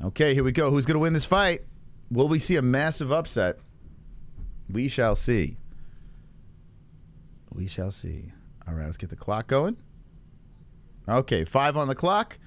Okay, here we go. Who's going to win this fight? Will we see a massive upset? We shall see. We shall see. All right, let's get the clock going. Okay, 5 on the clock.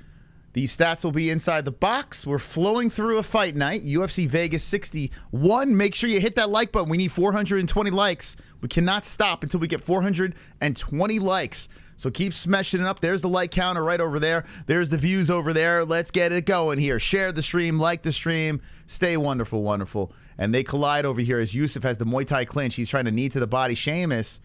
These stats will be inside the box. We're flowing through a fight night. UFC Vegas 61. Make sure you hit that like button. We need 420 likes. We cannot stop until we get 420 likes. So keep smashing it up. There's the like counter right over there. There's the views over there. Let's get it going here. Share the stream. Like the stream. Stay wonderful, wonderful. And they collide over here as Yusuff has the Muay Thai clinch. He's trying to knee to the body. Shainis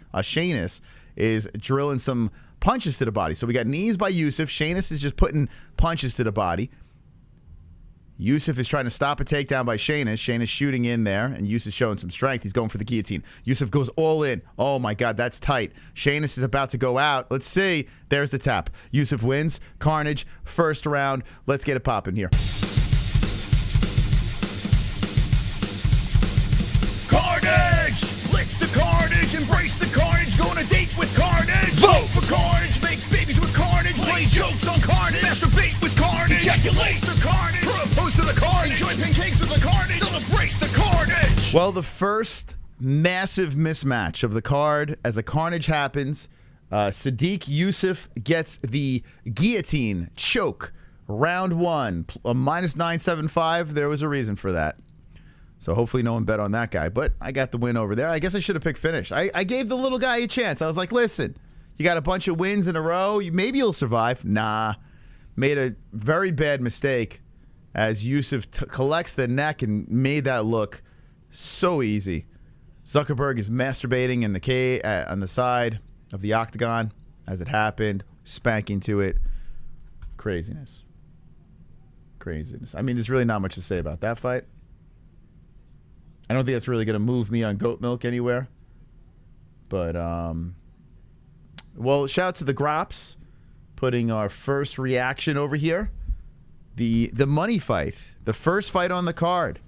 is drilling some punches to the body. So we got knees by Yusuff. Shainis is just putting punches to the body. Yusuff is trying to stop a takedown by Shainis. Shainis shooting in there, and Yusuff showing some strength. He's going for the guillotine. Yusuff goes all in. Oh, my God, that's tight. Shainis is about to go out. Let's see. There's the tap. Yusuff wins. Carnage, first round. Let's get it popping here. Carnage! Lick the carnage, embrace the carnage, go on a date with carnage. Vote for carnage, make babies with carnage, play jokes on carnage, masturbate with carnage, ejaculate the carnage, propose to the carnage, enjoy pancakes with the carnage, celebrate the carnage. Well, the first massive mismatch of the card as a carnage happens. Sodiq Yusuff gets the guillotine choke. Round 1, a minus 975. There was a reason for that. So hopefully no one bet on that guy. But I got the win over there. I guess I should have picked finish. I gave the little guy a chance. I was like, listen, you got a bunch of wins in a row. Maybe you'll survive. Nah. Made a very bad mistake as Yusuff collects the neck and made that look so easy. Zuckerberg is masturbating in the on the side of the octagon as it happened. Spanking to it. Craziness. Craziness. I mean, there's really not much to say about that fight. I don't think that's really going to move me on goat milk anywhere. But, well, shout out to the Grops putting our first reaction over here. The money fight. The first fight on the card.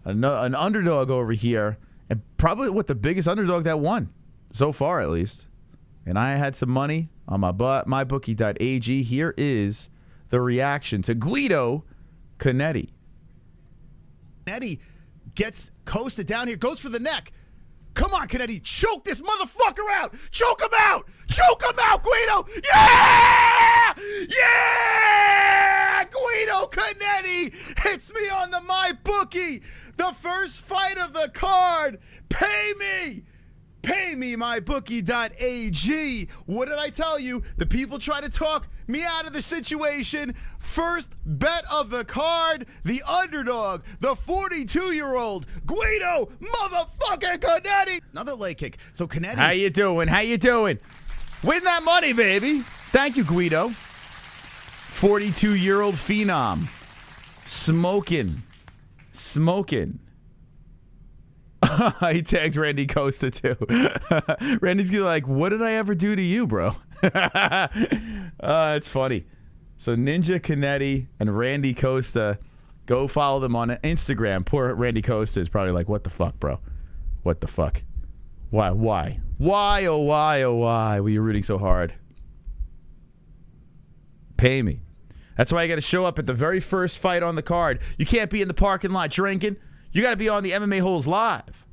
An underdog over here. And probably the biggest underdog that won. So far, at least. And I had some money on mybookie.ag. Here is the reaction to Guido Cannetti. Cannetti gets Costa down here. Goes for the neck. Come on, Cannetti. Choke this motherfucker out. Choke him out. Choke him out, Guido. Yeah! Yeah! Guido Cannetti hits me on the MyBookie. The first fight of the card. Pay me. Pay me, mybookie.ag. What did I tell you? The people try to talk me out of the situation. First bet of the card, the underdog, the 42-year-old Guido motherfucking Cannetti. Another leg kick. So Cannetti. How you doing? How you doing? Win that money, baby. Thank you, Guido. 42-year-old phenom. Smoking. He tagged Randy Costa too. Randy's gonna like, what did I ever do to you, bro? It's funny. So Ninja Cannetti and Randy Costa, go follow them on Instagram. Poor Randy Costa is probably like, what the fuck, bro? What the fuck? Why were you rooting so hard? Pay me. That's why I got to show up at the very first fight on the card. You can't be in the parking lot drinking. You got to be on the MMA-Holes live.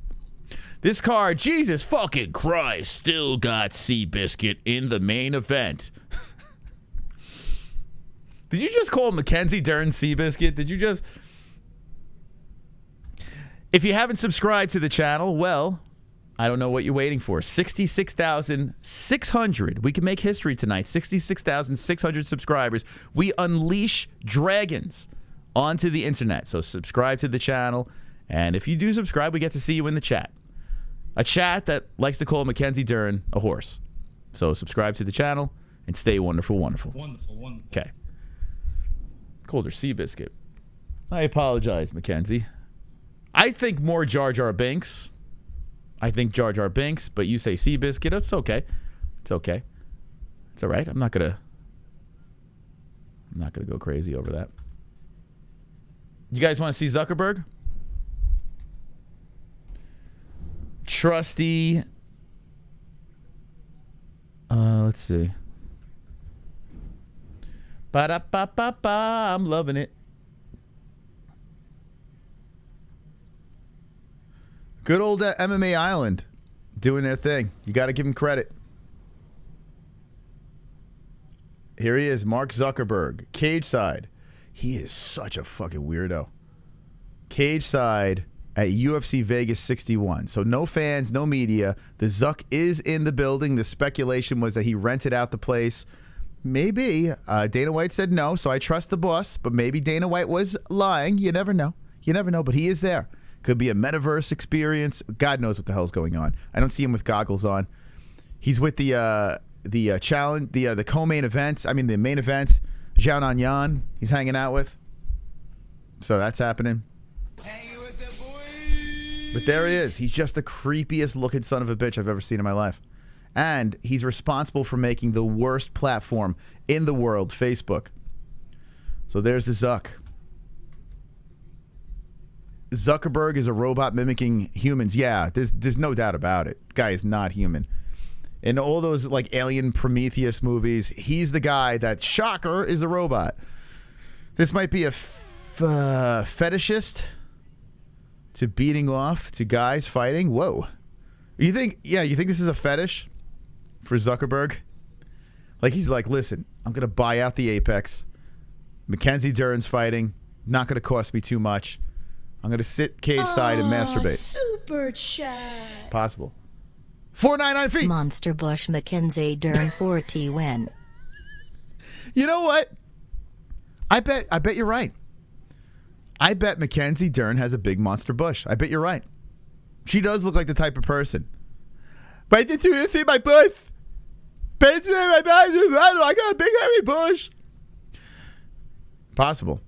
This card, Jesus fucking Christ, still got Seabiscuit in the main event. Did you just call Mackenzie Dern Seabiscuit? Did you just... If you haven't subscribed to the channel, well, I don't know what you're waiting for. 66,600. We can make history tonight. 66,600 subscribers. We unleash dragons onto the internet. So subscribe to the channel. And if you do subscribe, we get to see you in the chat. A chat that likes to call Mackenzie Dern a horse. So subscribe to the channel and stay wonderful, wonderful. Wonderful. Okay. Called her Seabiscuit. I apologize, Mackenzie. I think more Jar Jar Binks. But you say Seabiscuit. It's okay. It's okay. It's all right. I'm not gonna go crazy over that. You guys want to see Zuckerberg? Trusty. Let's see. Ba-da-ba-ba-ba. I'm loving it. Good old MMA Island doing their thing. You got to give him credit. Here he is, Mark Zuckerberg. Cage side. He is such a fucking weirdo. Cage side at UFC Vegas 61. So no fans, no media. The Zuck is in the building. The speculation was that he rented out the place. Maybe. Dana White said no, so I trust the boss. But maybe Dana White was lying. You never know. But he is there. Could be a metaverse experience. God knows what the hell's going on. I don't see him with goggles on. He's with the challenge, the co-main event. I mean the main event. Xiaonan he's hanging out with. So that's happening. But there he is. He's just the creepiest looking son of a bitch I've ever seen in my life. And he's responsible for making the worst platform in the world, Facebook. So there's the Zuck. Zuckerberg is a robot mimicking humans. Yeah, there's no doubt about it. Guy is not human. In all those like Alien Prometheus movies, he's the guy that, shocker, is a robot. This might be a fetishist to beating off to guys fighting. Whoa. You think this is a fetish for Zuckerberg? Like he's like, listen, I'm going to buy out the Apex. Mackenzie Dern's fighting. Not going to cost me too much. I'm going to sit cage side and masturbate. Super chat. Possible. 499 feet. Monster Bush Mackenzie Dern 4T win. You know what? I bet you're right. I bet Mackenzie Dern has a big monster bush. I bet you're right. She does look like the type of person. But did you see my bush? I got a big hairy bush. Possible.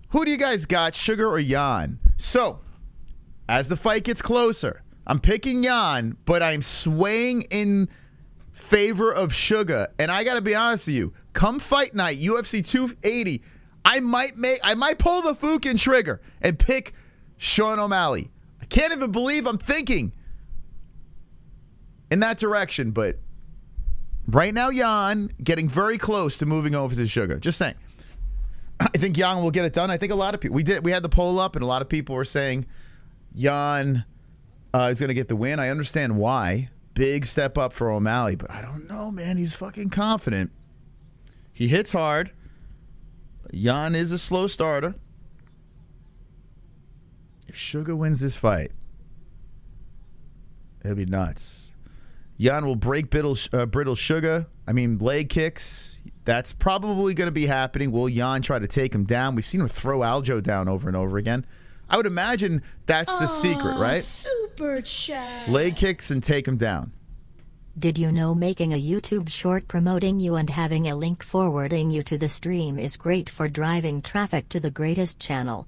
Who do you guys got, Sugar or Jan? So, as the fight gets closer, I'm picking Jan, but I'm swaying in favor of Sugar. And I got to be honest with you. Come fight night, UFC 280, I might pull the fucking trigger and pick Sean O'Malley. I can't even believe I'm thinking in that direction, but right now, Jan getting very close to moving over to Sugar. Just saying. I think Jan will get it done. I think a lot of people, we had the poll up, and a lot of people were saying Jan is going to get the win. I understand why. Big step up for O'Malley, but I don't know, man. He's fucking confident. He hits hard. Jan is a slow starter. If Sugar wins this fight, it'll be nuts. Jan will break brittle Sugar. I mean, leg kicks. That's probably going to be happening. Will Jan try to take him down? We've seen him throw Aljo down over and over again. I would imagine that's the secret, right? Super chat. Leg kicks and take him down. Did you know making a YouTube short promoting you and having a link forwarding you to the stream is great for driving traffic to the greatest channel?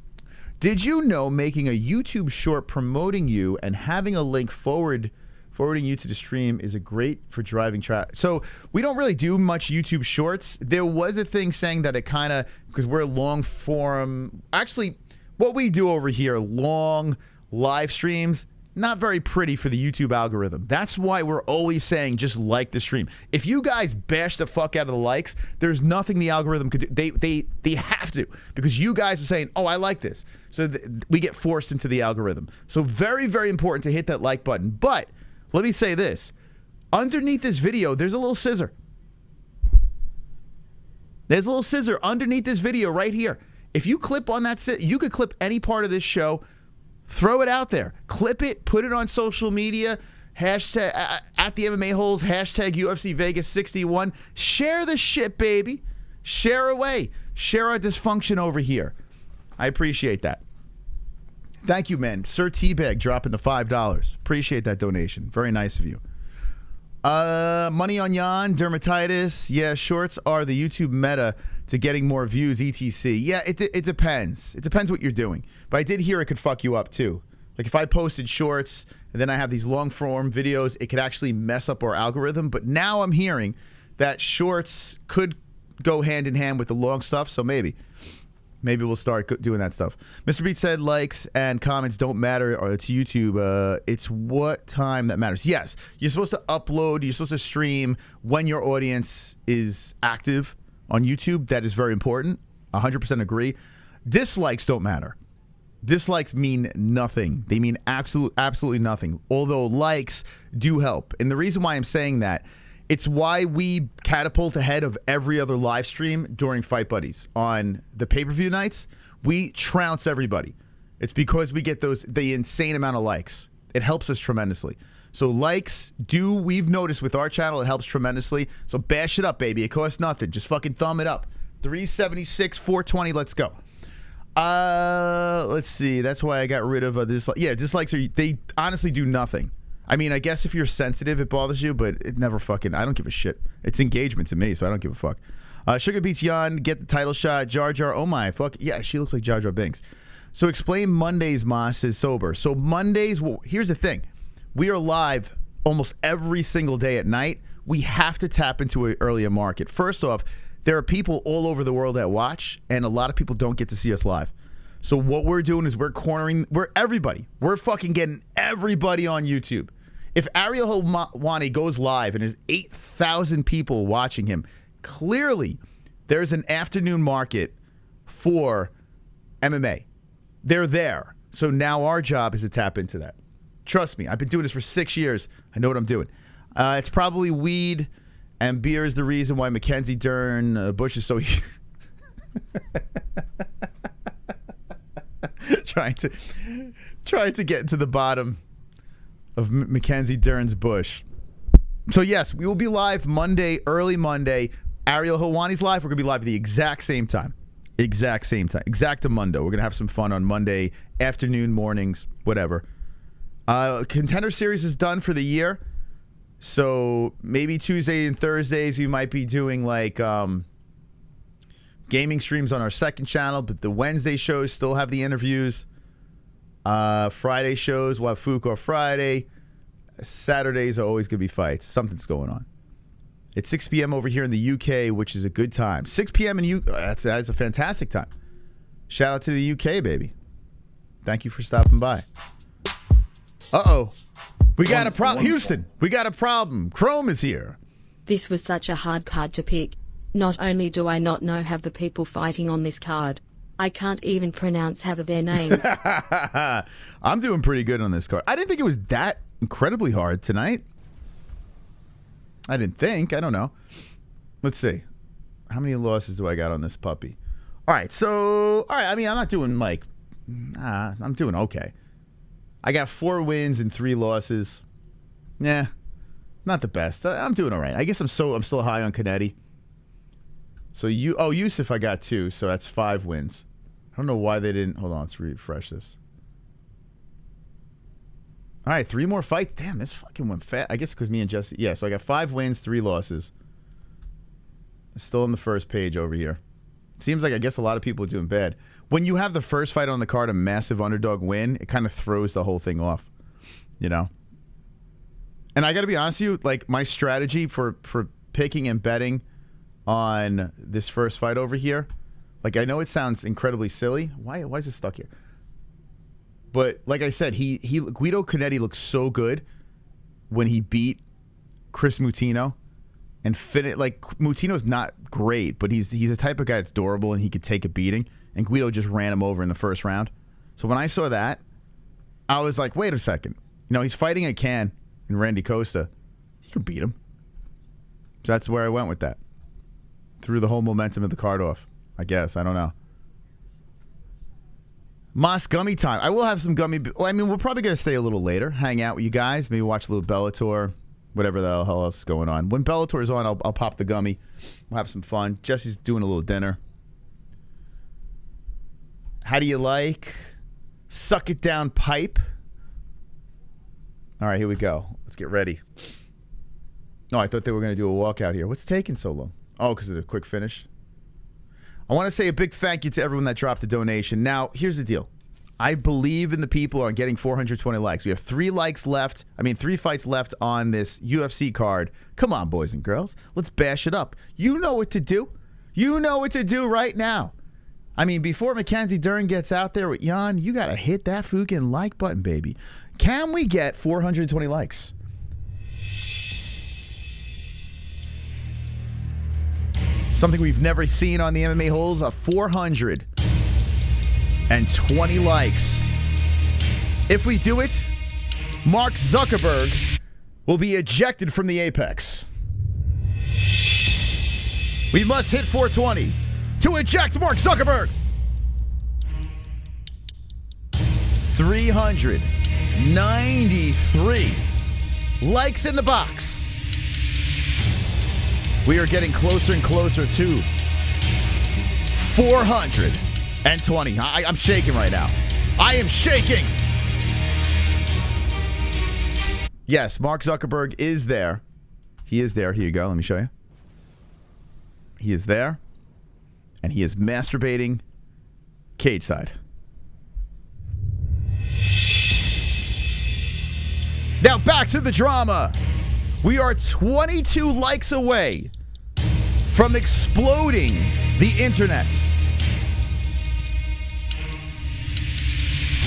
Did you know making a YouTube short promoting you and having a link forwarding you to the stream is a great for driving traffic? So we don't really do much YouTube shorts. There was a thing saying that it kind of, because we're long form, actually what we do over here, long live streams, not very pretty for the YouTube algorithm. That's why we're always saying just like the stream. If you guys bash the fuck out of the likes, there's nothing the algorithm could do. They have to, because you guys are saying, oh, I like this. So we get forced into the algorithm. So very, very important to hit that like button. But let me say this. Underneath this video, there's a little scissor. There's a little scissor underneath this video right here. If you clip on that, you could clip any part of this show, throw it out there, clip it, put it on social media, hashtag at the MMA-Holes, hashtag UFC Vegas 61. Share the shit, baby. Share away. Share our dysfunction over here. I appreciate that. Thank you, man. Sir Teabag dropping the $5. Appreciate that donation. Very nice of you. Money on Jan, dermatitis. Yeah, shorts are the YouTube meta to getting more views, etc. Yeah, it depends. It depends what you're doing. But I did hear it could fuck you up too. Like if I posted shorts and then I have these long form videos, it could actually mess up our algorithm. But now I'm hearing that shorts could go hand in hand with the long stuff. So maybe we'll start doing that stuff. Mr. Beat said likes and comments don't matter to YouTube. It's what time that matters. Yes, you're supposed to upload, you're supposed to stream when your audience is active on YouTube. That is very important. 100% agree. Dislikes don't matter. Dislikes mean nothing. They mean absolutely nothing. Although likes do help. And the reason why I'm saying that, it's why we catapult ahead of every other live stream during Fight Buddies. On the pay-per-view nights, we trounce everybody. It's because we get the insane amount of likes. It helps us tremendously. So likes we've noticed with our channel, it helps tremendously. So bash it up, baby. It costs nothing. Just fucking thumb it up. 376, 420, let's go. Let's see. That's why I got rid of this. Yeah, dislikes they honestly do nothing. I mean, I guess if you're sensitive, it bothers you, but it never fucking, I don't give a shit. It's engagement to me, so I don't give a fuck. Sugar beats Jan, get the title shot. Jar Jar, oh my, fuck. Yeah, she looks like Jar Jar Binks. So explain Mondays, Moss is sober. So Mondays, well, here's the thing. We are live almost every single day at night. We have to tap into an earlier market. First off, there are people all over the world that watch, and a lot of people don't get to see us live. So what we're doing is we're everybody. We're fucking getting everybody on YouTube. If Ariel Helwani goes live and there's 8,000 people watching him, clearly there's an afternoon market for MMA. They're there. So now our job is to tap into that. Trust me, I've been doing this for 6 years. I know what I'm doing. It's probably weed and beer is the reason why Mackenzie Dern Bush is so trying to get to the bottom of Mackenzie Dern's Bush. So yes, we will be live Monday, early Monday. Ariel Helwani's live. We're going to be live at the exact same time. Exactamundo. We're going to have some fun on Monday afternoon, mornings, whatever. Contender Series is done for the year. So maybe Tuesday and Thursdays we might be doing like gaming streams on our second channel, but the Wednesday shows still have the interviews. Friday shows, we'll have Fuko Friday. Saturdays are always going to be fights. Something's going on. It's 6 p.m. over here in the UK, which is a good time. 6 p.m. in UK, that's a fantastic time. Shout out to the UK, baby. Thank you for stopping by. Uh-oh. We got a problem. Houston, we got a problem. Chrome is here. This was such a hard card to pick. Not only do I not know half the people fighting on this card, I can't even pronounce half of their names. I'm doing pretty good on this card. I didn't think it was that incredibly hard tonight. I didn't think. I don't know. Let's see. How many losses do I got on this puppy? All right. I mean, I'm not doing like, I'm doing okay. I got 4 wins and 3 losses. Nah, not the best. I'm doing all right. I guess I'm still high on Cannetti. So Yusuff I got 2, so that's 5 wins. I don't know why they didn't. Hold on, let's refresh this. All right, 3 more fights. Damn, this fucking went fast. I guess because me and Jesse. Yeah, so I got 5 wins, 3 losses. Still on the first page over here. Seems like I guess a lot of people are doing bad. When you have the first fight on the card, a massive underdog win, it kind of throws the whole thing off, you know? And I got to be honest with you, like my strategy for picking and betting on this first fight over here, like I know it sounds incredibly silly. Why is it stuck here? But like I said, Guido Cannetti looked so good when he beat Chris Mutino. And like Mutino's not great, but he's a type of guy that's durable and he could take a beating. And Guido just ran him over in the first round. So when I saw that, I was like, wait a second. You know, he's fighting a Can in Randy Costa. He could beat him. So that's where I went with that. Threw the whole momentum of the card off, I guess. I don't know. Moss gummy time. I will have some gummy. Well, I mean, we're probably going to stay a little later, hang out with you guys, maybe watch a little Bellator, whatever the hell else is going on. When Bellator's on, I'll pop the gummy. We'll have some fun. Jesse's doing a little dinner. How do you like Suck It Down Pipe? All right, here we go. Let's get ready. No, I thought they were going to do a walkout here. What's taking so long? Oh, because of the quick finish. I want to say a big thank you to everyone that dropped a donation. Now, here's the deal. I believe in the people on getting 420 likes. We have 3 likes left. 3 fights left on this UFC card. Come on, boys and girls. Let's bash it up. You know what to do. You know what to do right now. I mean, before Mackenzie Dern gets out there with Jan, you got to hit that fucking like button, baby. Can we get 420 likes? Something we've never seen on the MMA-Holes, 420 likes. If we do it, Mark Zuckerberg will be ejected from the Apex. We must hit 420 to eject Mark Zuckerberg. 393 likes in the box. We are getting closer and closer to 420. I'm shaking right now. I am shaking. Yes, Mark Zuckerberg is there. He is there. Here you go. Let me show you. He is there. And he is masturbating cage side. Now back to the drama. We are 22 likes away from exploding the internet.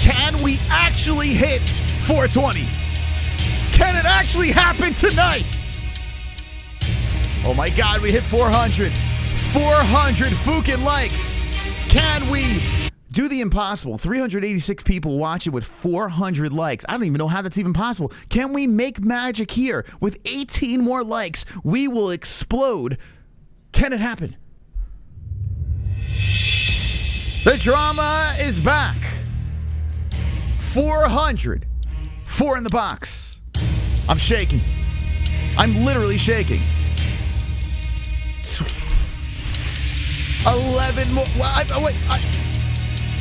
Can we actually hit 420? Can it actually happen tonight? Oh my God, we hit 400. 400 fucking likes. Can we do the impossible? 386 people watching with 400 likes. I don't even know how that's even possible. Can we make magic here? With 18 more likes, we will explode. Can it happen? The drama is back. 400. 4 in the box. I'm shaking. I'm literally shaking. 11 more.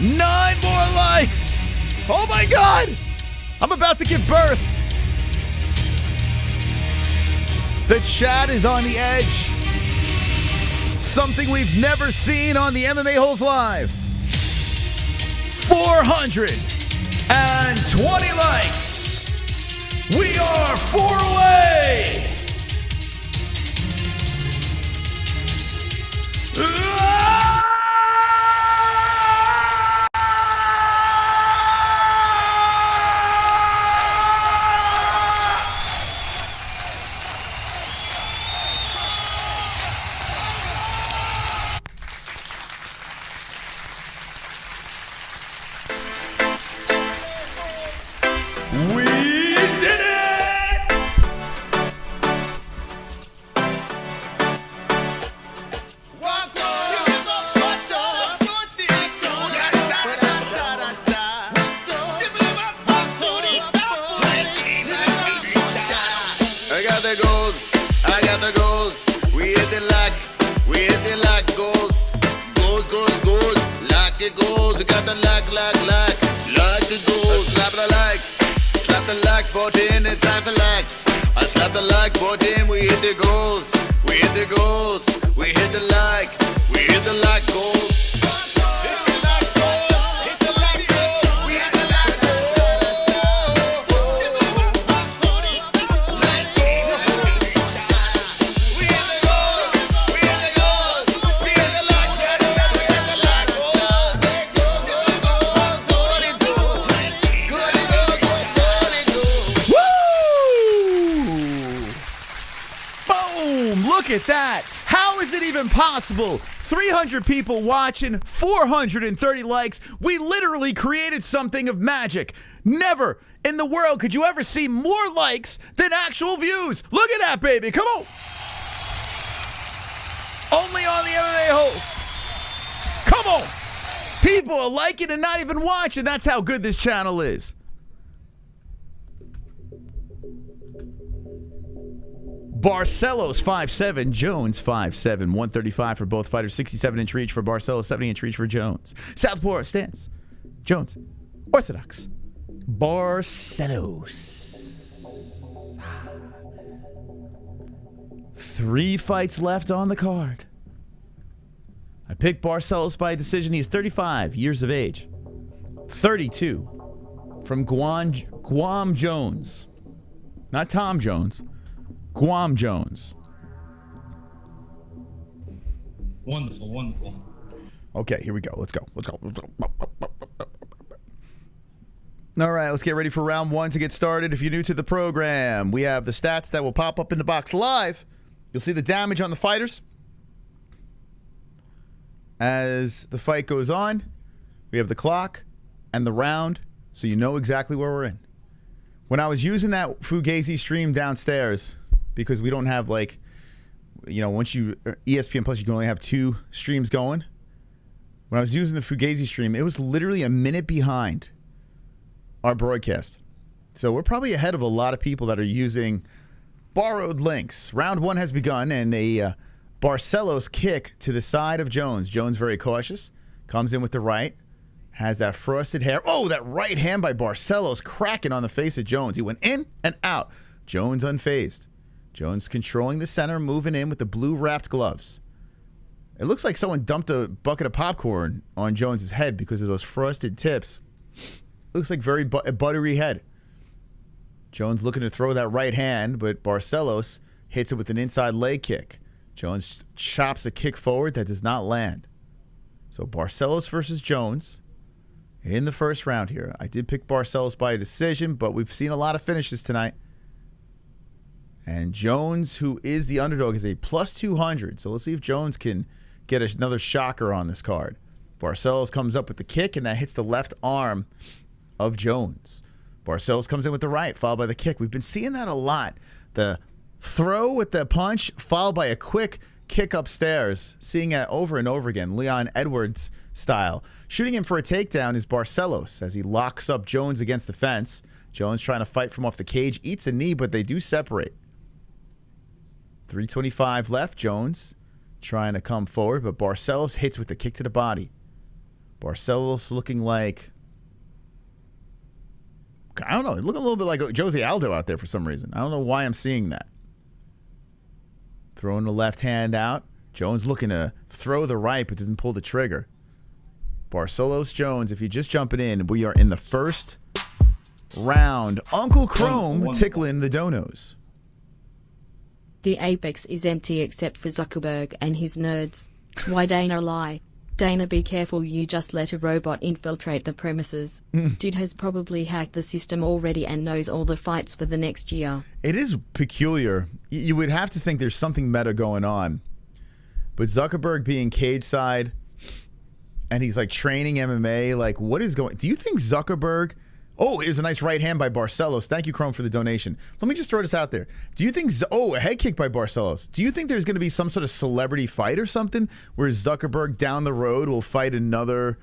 9 more likes. Oh my God. I'm about to give birth. The chat is on the edge. Something we've never seen on the MMA-Holes Live. 420. and 20 likes. We are 4 away. We did it! I got the goals, I got the goals. We hit the lock, goals. Goals, lock it goals. We got the lock it goals. Slap the like button, it's time for likes. I slap the like button, we hit the goals. We hit the goals, we hit the like goals. Look at that. How is it even possible? 300 people watching, 430 likes. We literally created something of magic. Never in the world could you ever see more likes than actual views. Look at that, baby. Come on. Only on the MMA-Holes. Come on. People are liking and not even watching. That's how good this channel is. Barcelos 5'7", Jones 5'7", 135 for both fighters, 67-inch reach for Barcelos, 70-inch reach for Jones. Southpaw stance, Jones. Orthodox, Barcelos. 3 fights left on the card. I picked Barcelos by decision. He's 35 years of age. 32 from Guam Jones. Not Tom Jones. Guam Jones. Wonderful. Okay, here we go. Let's go. All right, let's get ready for round 1 to get started. If you're new to the program, we have the stats that will pop up in the box live. You'll see the damage on the fighters as the fight goes on. We have the clock and the round, so you know exactly where we're in. When I was using that Fugazi stream downstairs, because we don't have once you ESPN Plus, you can only have 2 streams going. When I was using the Fugazi stream, it was literally a minute behind our broadcast. So we're probably ahead of a lot of people that are using borrowed links. Round 1 has begun, and a Barcelos kick to the side of Jones. Jones very cautious, comes in with the right, has that frosted hair. Oh, that right hand by Barcelos cracking on the face of Jones. He went in and out. Jones unfazed. Jones controlling the center, moving in with the blue wrapped gloves. It looks like someone dumped a bucket of popcorn on Jones's head because of those frosted tips. Looks like very buttery head. Jones looking to throw that right hand, but Barcelos hits it with an inside leg kick. Jones chops a kick forward that does not land. So Barcelos versus Jones in the first round here. I did pick Barcelos by a decision, but we've seen a lot of finishes tonight. And Jones, who is the underdog, is a plus 200. So let's see if Jones can get another shocker on this card. Barcelos comes up with the kick, and that hits the left arm of Jones. Barcelos comes in with the right, followed by the kick. We've been seeing that a lot. The throw with the punch, followed by a quick kick upstairs. Seeing it over and over again, Leon Edwards style. Shooting him for a takedown is Barcelos as he locks up Jones against the fence. Jones trying to fight from off the cage, eats a knee, but they do separate. 3:25 left. Jones trying to come forward, but Barcelos hits with the kick to the body. Barcelos looking like, I don't know, looking a little bit like Jose Aldo out there for some reason. I don't know why I'm seeing that. Throwing the left hand out. Jones looking to throw the right, but doesn't pull the trigger. Barcelos Jones, if you're just jumping in, we are in the first round. Uncle Chrome tickling the donos. The apex is empty except for Zuckerberg and his nerds. Why Dana lie? Dana, be careful, you just let a robot infiltrate the premises. Dude has probably hacked the system already and knows all the fights for the next year. It is peculiar. You would have to think there's something meta going on. But Zuckerberg being cage side and he's like training MMA, like what is going... Do you think Zuckerberg... Oh, it was a nice right hand by Barcelos. Thank you, Chrome, for the donation. Let me just throw this out there. Do you think... Oh, a head kick by Barcelos. Do you think there's going to be some sort of celebrity fight or something where Zuckerberg down the road will fight another,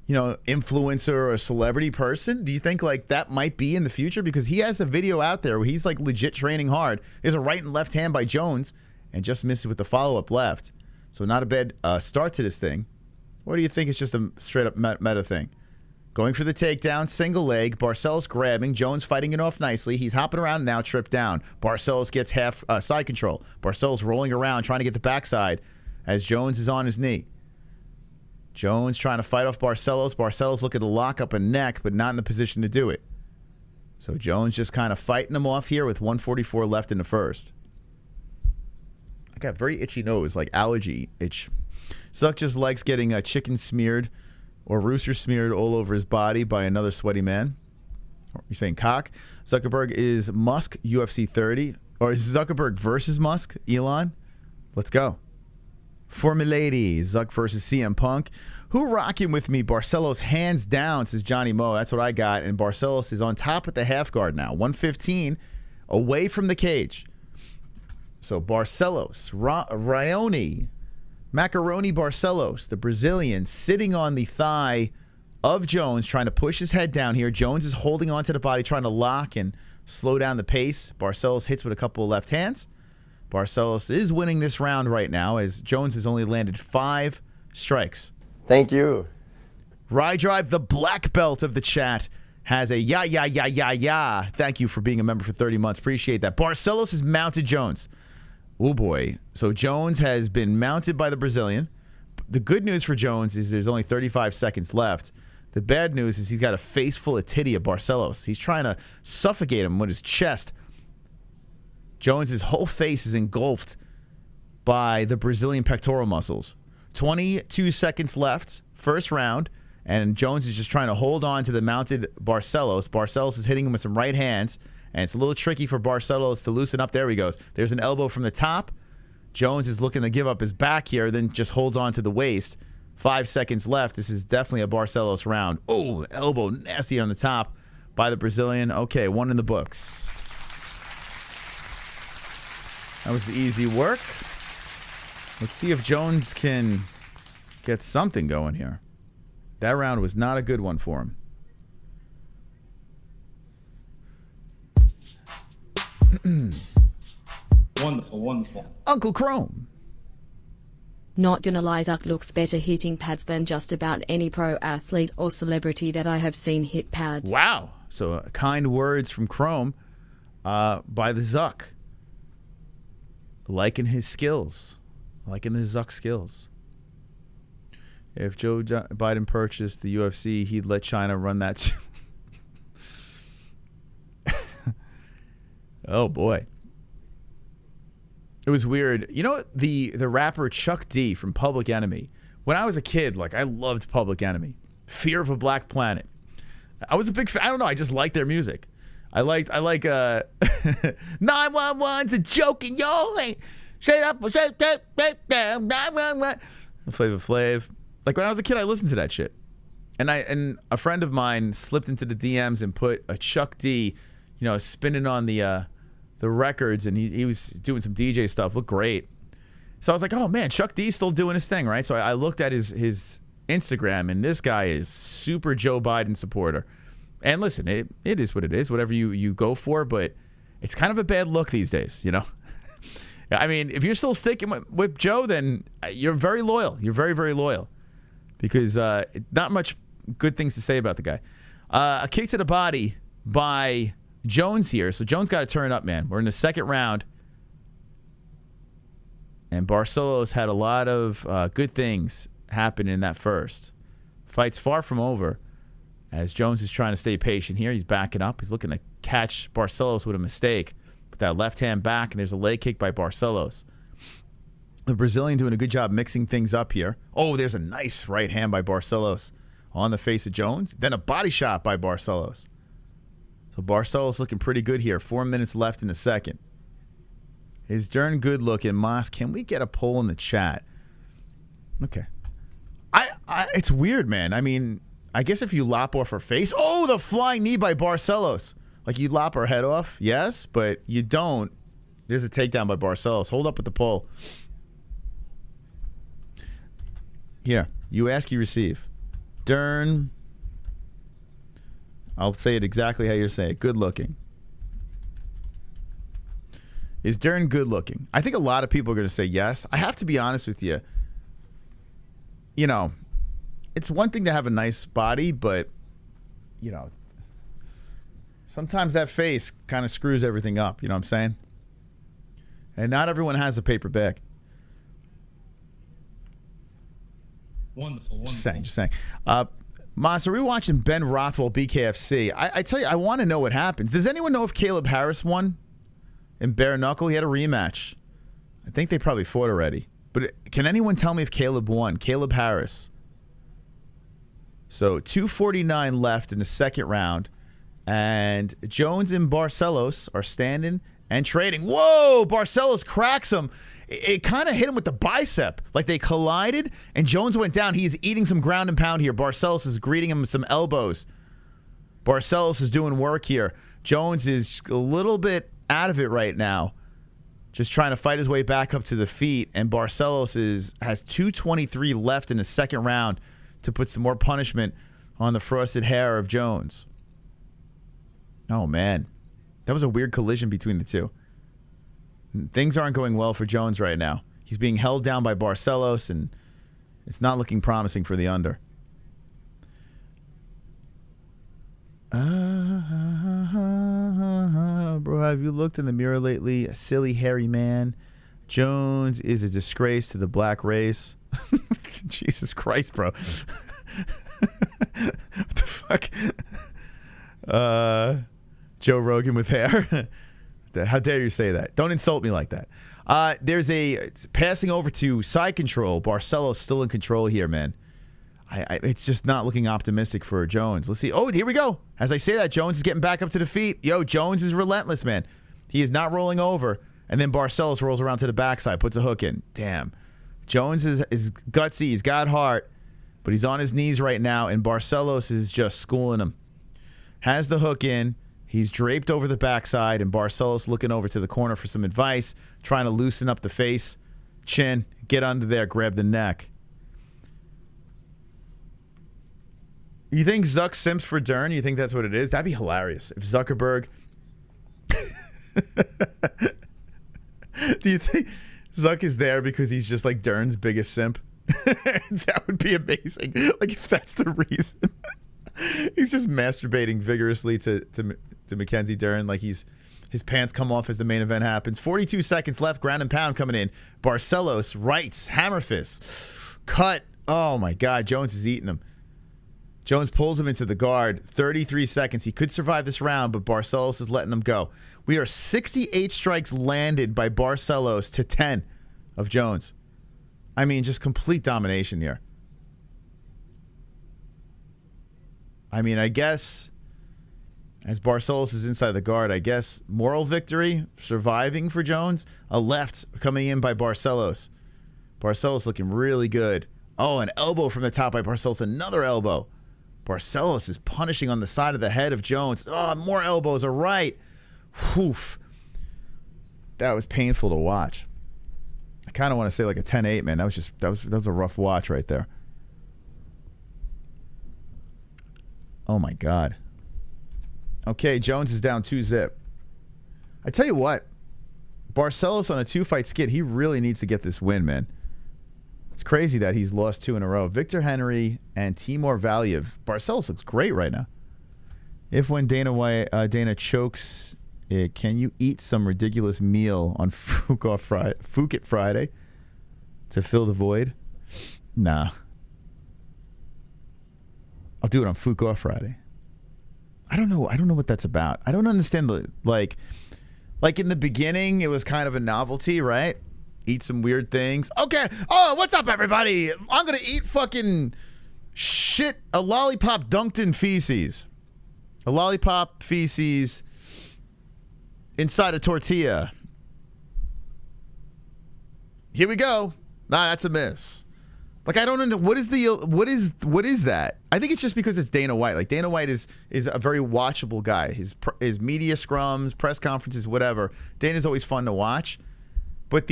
influencer or a celebrity person? Do you think like that might be in the future? Because he has a video out there where he's like legit training hard. There's a right and left hand by Jones and just misses with the follow-up left. So not a bad start to this thing. Or do you think it's just a straight-up meta thing? Going for the takedown, single leg. Barcelos grabbing. Jones fighting it off nicely. He's hopping around now, tripped down. Barcelos gets half side control. Barcelos rolling around, trying to get the backside as Jones is on his knee. Jones trying to fight off Barcelos. Barcelos looking to lock up a neck, but not in the position to do it. So Jones just kind of fighting him off here with 144 left in the first. I got very itchy nose, like allergy itch. Zuck just likes getting a chicken smeared or rooster smeared all over his body by another sweaty man. You're saying cock. Zuckerberg is Musk, UFC 30. Or is Zuckerberg versus Musk, Elon? Let's go. For milady, Zuck versus CM Punk. Who rocking with me? Barcelos hands down, says Johnny Moe. That's what I got. And Barcelos is on top at the half guard now. 115 away from the cage. So Barcelos, Raoni, Macaroni Barcelos, the Brazilian, sitting on the thigh of Jones, trying to push his head down here. Jones is holding onto the body, trying to lock and slow down the pace. Barcelos hits with a couple of left hands. Barcelos is winning this round right now as Jones has only landed 5 strikes. Thank you. Rye Drive, the black belt of the chat, has a yeah. Thank you for being a member for 30 months. Appreciate that. Barcelos has mounted Jones. Oh, boy. So Jones has been mounted by the Brazilian. The good news for Jones is there's only 35 seconds left. The bad news is he's got a face full of titty of Barcelos. He's trying to suffocate him with his chest. Jones's whole face is engulfed by the Brazilian pectoral muscles. 22 seconds left, first round, and Jones is just trying to hold on to the mounted Barcelos. Barcelos is hitting him with some right hands, and it's a little tricky for Barcelos to loosen up. There he goes. There's an elbow from the top. Jones is looking to give up his back here, then just holds on to the waist. 5 seconds left. This is definitely a Barcelos round. Oh, elbow nasty on the top by the Brazilian. Okay, 1 in the books. That was easy work. Let's see if Jones can get something going here. That round was not a good one for him. Wonderful. Uncle Chrome. Not gonna lie, Zuck looks better hitting pads than just about any pro athlete or celebrity that I have seen hit pads. Wow. So kind words from Chrome by the Zuck. Liking his skills. Liking the Zuck skills. If Joe Biden purchased the UFC, he'd let China run that too. Oh, boy. It was weird. You know, the rapper Chuck D from Public Enemy. When I was a kid, like, I loved Public Enemy. Fear of a Black Planet. I was a big fan. I don't know. I just liked their music. I like 911's a joke in your way. Straight up, straight down, 911. Flavor Flav. Like, when I was a kid, I listened to that shit. And a friend of mine slipped into the DMs and put a Chuck D, spinning on the records, and he was doing some DJ stuff. Looked great. So I was like, oh man, Chuck D's still doing his thing, right? So I looked at his Instagram, and this guy is super Joe Biden supporter. And listen, it is what it is, whatever you go for, but it's kind of a bad look these days, I mean, if you're still sticking with Joe, then you're very loyal. You're very, very loyal. Because not much good things to say about the guy. A kick to the body by Jones here. So Jones got to turn up, man. We're in the second round. And Barcelos had a lot of good things happen in that first. Fight's far from over. As Jones is trying to stay patient here. He's backing up. He's looking to catch Barcelos with a mistake. With that left hand back, and there's a leg kick by Barcelos. The Brazilian doing a good job mixing things up here. Oh, there's a nice right hand by Barcelos on the face of Jones. Then a body shot by Barcelos. So Barcelos looking pretty good here. 4 minutes left in the second. Is Dern good looking? Moss, can we get a poll in the chat? Okay. It's weird, man. I mean, I guess if you lop off her face. Oh, the flying knee by Barcelos. Like you lop her head off, yes, but you don't. There's a takedown by Barcelos. Hold up with the poll. Here, you ask, you receive. Dern. I'll say it exactly how you're saying it. Good looking. Is Dern good looking? I think a lot of people are going to say yes. I have to be honest with you. You know, it's one thing to have a nice body, but, you know, sometimes that face kind of screws everything up. You know what I'm saying? And not everyone has a paper bag. Wonderful. Just saying. Moss, are we watching Ben Rothwell BKFC? I tell you, I want to know what happens. Does anyone know if Caleb Harris won in bare knuckle? He had a rematch. I think they probably fought already. But can anyone tell me if Caleb won? Caleb Harris. So 2:49 left in the second round. And Jones and Barcelos are standing and trading. Whoa! Barcelos cracks him. It kind of hit him with the bicep. Like they collided, and Jones went down. He is eating some ground and pound here. Barcelos is greeting him with some elbows. Barcelos is doing work here. Jones is a little bit out of it right now. Just trying to fight his way back up to the feet. And Barcelos has 2:23 left in the second round to put some more punishment on the frosted hair of Jones. Oh, man. That was a weird collision between the two. Things aren't going well for Jones right now. He's being held down by Barcelos, and it's not looking promising for the under. Bro, have you looked in the mirror lately? A silly, hairy man. Jones is a disgrace to the black race. Jesus Christ, bro. What the fuck? Joe Rogan with hair. How dare you say that? Don't insult me like that. There's a passing over to side control. Barcelos still in control here, man. It's just not looking optimistic for Jones. Let's see. Oh, here we go. As I say that, Jones is getting back up to the feet. Yo, Jones is relentless, man. He is not rolling over. And then Barcelos rolls around to the backside, puts a hook in. Damn. Jones is gutsy. He's got heart. But he's on his knees right now, and Barcelos is just schooling him. Has the hook in. He's draped over the backside, and Barcelos looking over to the corner for some advice, trying to loosen up the face, chin, get under there, grab the neck. You think Zuck simps for Dern? You think that's what it is? That'd be hilarious. If Zuckerberg... Do you think Zuck is there because he's just like Dern's biggest simp? That would be amazing. Like, if that's the reason. He's just masturbating vigorously to Mackenzie Dern. Like his pants come off as the main event happens. 42 seconds left. Ground and pound coming in. Barcelos, rights, hammer fist. Cut. Oh, my God. Jones is eating him. Jones pulls him into the guard. 33 seconds. He could survive this round, but Barcelos is letting him go. We are 68 strikes landed by Barcelos to 10 of Jones. I mean, just complete domination here. I mean, I guess as Barcelos is inside the guard, I guess moral victory, surviving for Jones. A left coming in by Barcelos. Barcelos looking really good. Oh, an elbow from the top by Barcelos. Another elbow. Barcelos is punishing on the side of the head of Jones. Oh, more elbows. A right. Whew. That was painful to watch. I kind of want to say like a 10-8, man. That was a rough watch right there. Oh, my God. Okay, Jones is down 2-0. I tell you what, Barcelos on a 2-fight skid, he really needs to get this win, man. It's crazy that he's lost 2 in a row. Victor Henry and Timur Valiev. Barcelos looks great right now. If when Dana chokes it, can you eat some ridiculous meal on Phuket Friday to fill the void? Nah. I'll do it on Fuqua Friday. I don't know what that's about. I don't understand the like in the beginning it was kind of a novelty, right? Eat some weird things. Okay. Oh, what's up, everybody? I'm gonna eat fucking shit. A lollipop dunked in feces. A lollipop feces inside a tortilla. Here we go. Nah, that's a miss. Like, I don't know. What is that? I think it's just because it's Dana White. Like, Dana White is a very watchable guy. His media scrums, press conferences, whatever. Dana's always fun to watch. But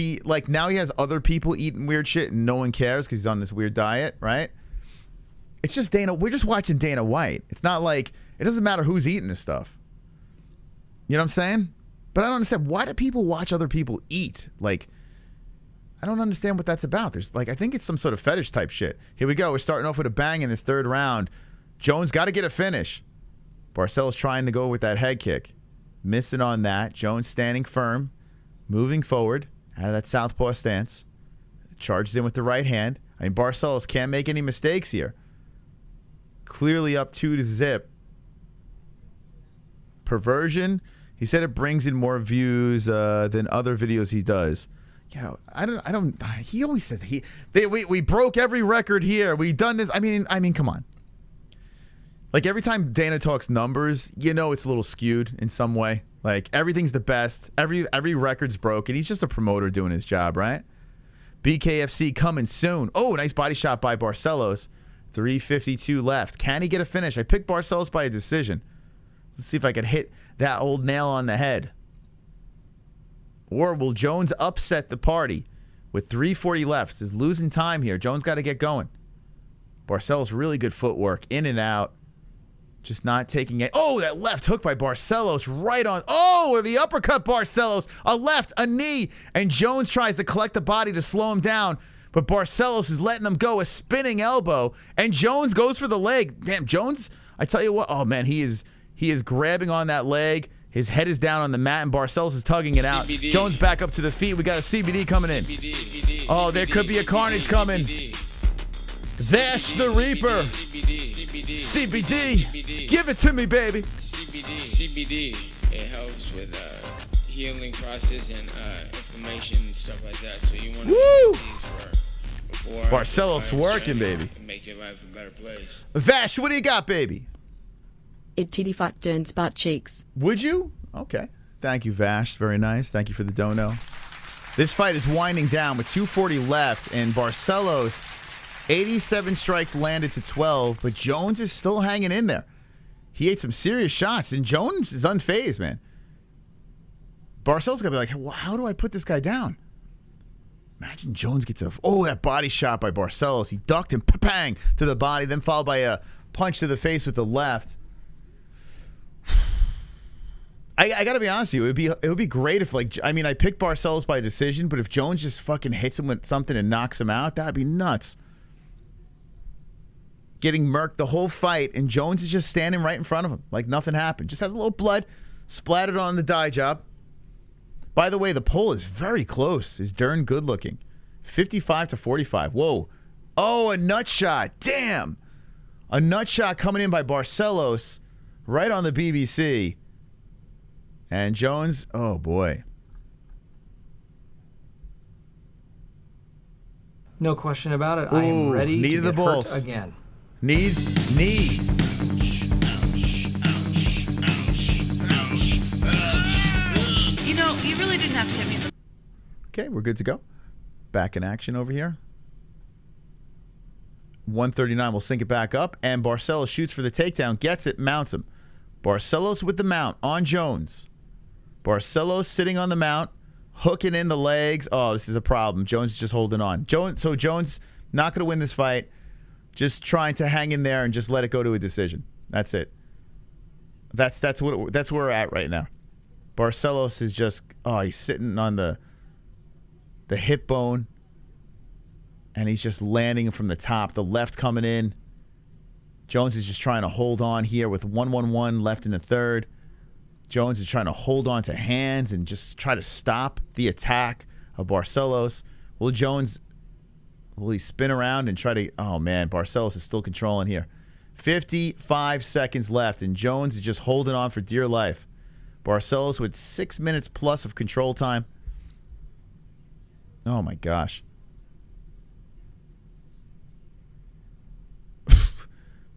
now he has other people eating weird shit and no one cares because he's on this weird diet, right? It's just Dana. We're just watching Dana White. It's not like, it doesn't matter who's eating this stuff. You know what I'm saying? But I don't understand. Why do people watch other people eat? Like, I don't understand what that's about. There's I think it's some sort of fetish type shit. Here we go. We're starting off with a bang in this third round. Jones got to get a finish. Barcelos trying to go with that head kick. Missing on that. Jones standing firm. Moving forward out of that southpaw stance. Charges in with the right hand. I mean, Barcelos can't make any mistakes here. Clearly up 2-0. Perversion. He said it brings in more views than other videos he does. Yeah, I don't. He always says we broke every record here. We done this. I mean, come on. Like every time Dana talks numbers, it's a little skewed in some way. Like everything's the best. Every record's broken. He's just a promoter doing his job, right? BKFC coming soon. Oh, nice body shot by Barcelos. 3:52 left. Can he get a finish? I picked Barcelos by a decision. Let's see if I can hit that old nail on the head. Or will Jones upset the party with 3:40 left? Is losing time here. Jones got to get going. Barcelos, really good footwork. In and out. Just not taking it. Oh, that left hook by Barcelos right on. Oh, the uppercut Barcelos. A left, a knee. And Jones tries to collect the body to slow him down. But Barcelos is letting him go. A spinning elbow. And Jones goes for the leg. Damn, Jones, I tell you what. Oh, man, he is grabbing on that leg. His head is down on the mat, and Barcelos is tugging it out. CBD. Jones back up to the feet. We got a CBD coming in. CBD. Oh, there could be a carnage coming. Vash the Reaper. CBD. Give it to me, baby. CBD. It helps with healing process and inflammation and stuff like that. So you want to use these for before. Barcelos working, baby. And make your life a better place. Vash, what do you got, baby? It titty fuck Dern's butt cheeks. Would you? Okay. Thank you, Vash. Very nice. Thank you for the dono. This fight is winding down with 2:40 left, and Barcelos, 87 strikes landed to 12, but Jones is still hanging in there. He ate some serious shots, and Jones is unfazed, man. Barcelos got to be like, well, how do I put this guy down? Imagine Jones gets that body shot by Barcelos. He ducked him, pang, to the body, then followed by a punch to the face with the left. I got to be honest with you. It would be great if, I picked Barcelos by decision, but if Jones just fucking hits him with something and knocks him out, that'd be nuts. Getting murked the whole fight, and Jones is just standing right in front of him like nothing happened. Just has a little blood splattered on the dye job. By the way, the poll is very close. Is Dern good looking? 55-45. Whoa. Oh, a nut shot. Damn. A nut shot coming in by Barcelos right on the BBC. And Jones, oh boy. No question about it. I am ready to get hurt again. Knee. You really didn't have to hit me. Okay, we're good to go. Back in action over here. 139, we'll sync it back up. And Barcelos shoots for the takedown, gets it, mounts him. Barcelos with the mount on Jones. Barcelos sitting on the mount, hooking in the legs. Oh, this is a problem. Jones is just holding on. Jones not going to win this fight. Just trying to hang in there and just let it go to a decision. That's it. That's where we're at right now. Barcelos is just he's sitting on the hip bone, and he's just landing from the top. The left coming in. Jones is just trying to hold on here with 1-1-1 left in the third. Jones is trying to hold on to hands and just try to stop the attack of Barcelos. Will he spin around and try to... Oh, man, Barcelos is still controlling here. 55 seconds left, and Jones is just holding on for dear life. Barcelos with 6 minutes plus of control time. Oh, my gosh.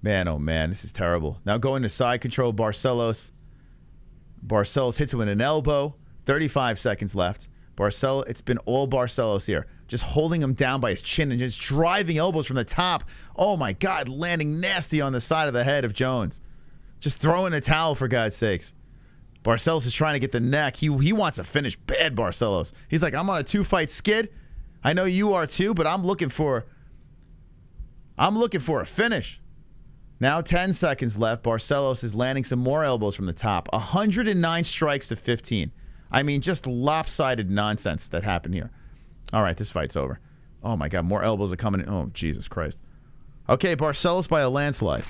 Man, oh, man, this is terrible. Now going to side control, Barcelos. Barcelos hits him with an elbow. 35 seconds left. Barcelos, it's been all Barcelos here. Just holding him down by his chin and just driving elbows from the top. Oh, my God, landing nasty on the side of the head of Jones. Just throwing the towel, for God's sakes. Barcelos is trying to get the neck. He wants to finish bad, Barcelos. He's like, I'm on a 2-fight skid. I know you are too, but I'm looking for a finish. Now 10 seconds left. Barcelos is landing some more elbows from the top. 109 strikes to 15. I mean, just lopsided nonsense that happened here. All right, this fight's over. Oh, my God, more elbows are coming in. Oh, Jesus Christ. Okay, Barcelos by a landslide.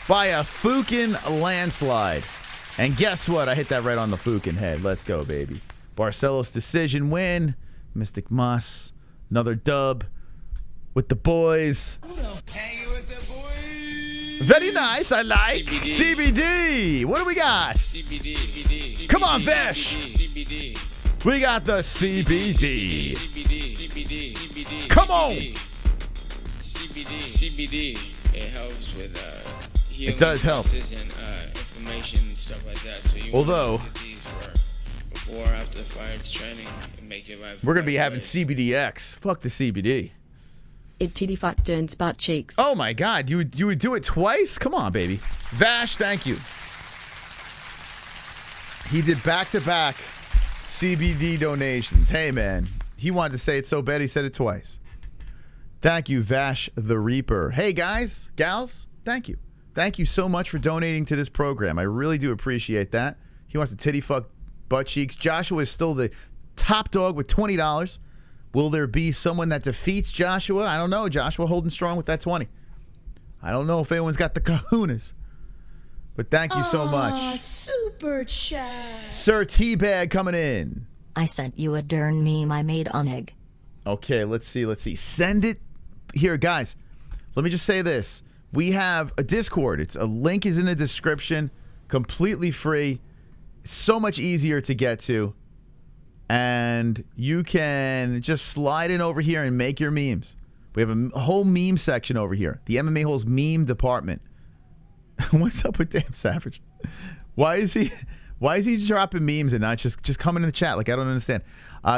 By a fucking landslide. And guess what? I hit that right on the fucking head. Let's go, baby. Barcelos decision win. Mystic Moss. Another dub with the boys. Very nice. I like CBD. What do we got? CBD. Come on, Vesh. We got the CBD. Come on. CBD. It helps with healing. It does help. And inflammation and stuff like that. So you although want to use for before or after the fight training and make your life. We're gonna be having CBDX. Fuck the CBD. It titty fuck Dern's butt cheeks. Oh my God, you would do it twice? Come on, baby. Vash, thank you. He did back-to-back CBD donations. Hey, man. He wanted to say it so bad he said it twice. Thank you, Vash the Reaper. Hey, guys, gals, thank you. Thank you so much for donating to this program. I really do appreciate that. He wants to titty fuck butt cheeks. Joshua is still the top dog with $20. Will there be someone that defeats Joshua? I don't know. Joshua holding strong with that 20. I don't know if anyone's got the kahunas. But thank you so much. Super chat. Sir Teabag coming in. I sent you a Dern meme I made on egg. Okay, let's see. Send it. Here, guys, let me just say this. We have a Discord. A link is in the description. Completely free. It's so much easier to get to. And you can just slide in over here and make your memes. We have a whole meme section over here. The MMA-Holes meme department. What's up with Damn Savage? Why is he dropping memes and not just coming in the chat? Like, I don't understand.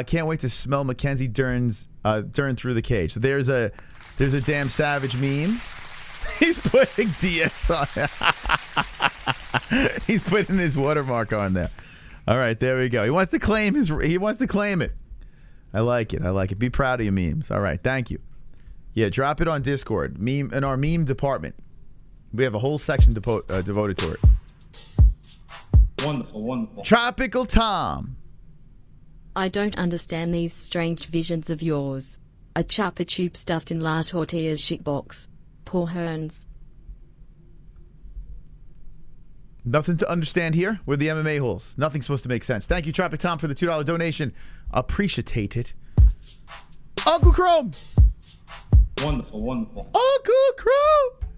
Can't wait to smell Mackenzie Dern through the cage. So there's a Damn Savage meme. He's putting DS on. He's putting his watermark on there. All right, there we go. He wants to claim it. I like it. Be proud of your memes. All right, thank you. Yeah, drop it on Discord. Meme in our meme department. We have a whole section devoted to it. Wonderful. Tropical Tom. I don't understand these strange visions of yours. A chupa chup stuffed in La Tortilla's shitbox. Poor Hearns. Nothing to understand here. We're the MMA-Holes. Nothing's supposed to make sense. Thank you, Tropic Tom, for the $2 donation. Appreciate it. Uncle Chrome. Wonderful. Uncle Chrome.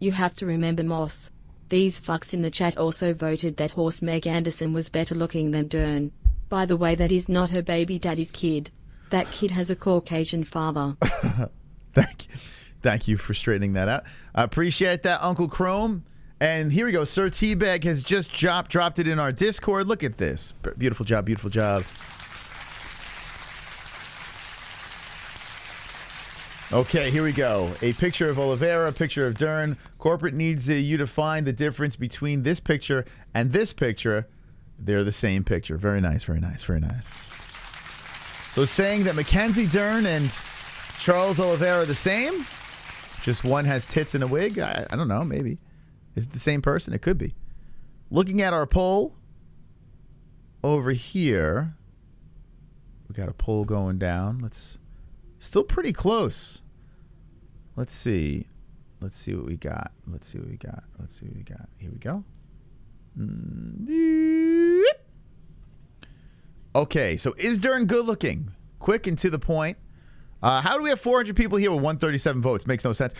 You have to remember Moss. These fucks in the chat also voted that horse Meg Anderson was better looking than Dern. By the way, that is not her baby daddy's kid. That kid has a Caucasian father. Thank you for straightening that out. I appreciate that, Uncle Chrome. And here we go. Sir Teabag has just dropped it in our Discord. Look at this. Beautiful job. Okay, here we go. A picture of Oliveira, a picture of Dern. Corporate needs you to find the difference between this picture and this picture. They're the same picture. Very nice. So saying that Mackenzie Dern and Charles Oliveira are the same? Just one has tits and a wig? I don't know, maybe. Is it the same person? It could be. Looking at our poll over here, we got a poll going down. Still pretty close. Let's see what we got. Here we go. Okay, so is Dern good looking? Quick and to the point. How do we have 400 people here with 137 votes? Makes no sense.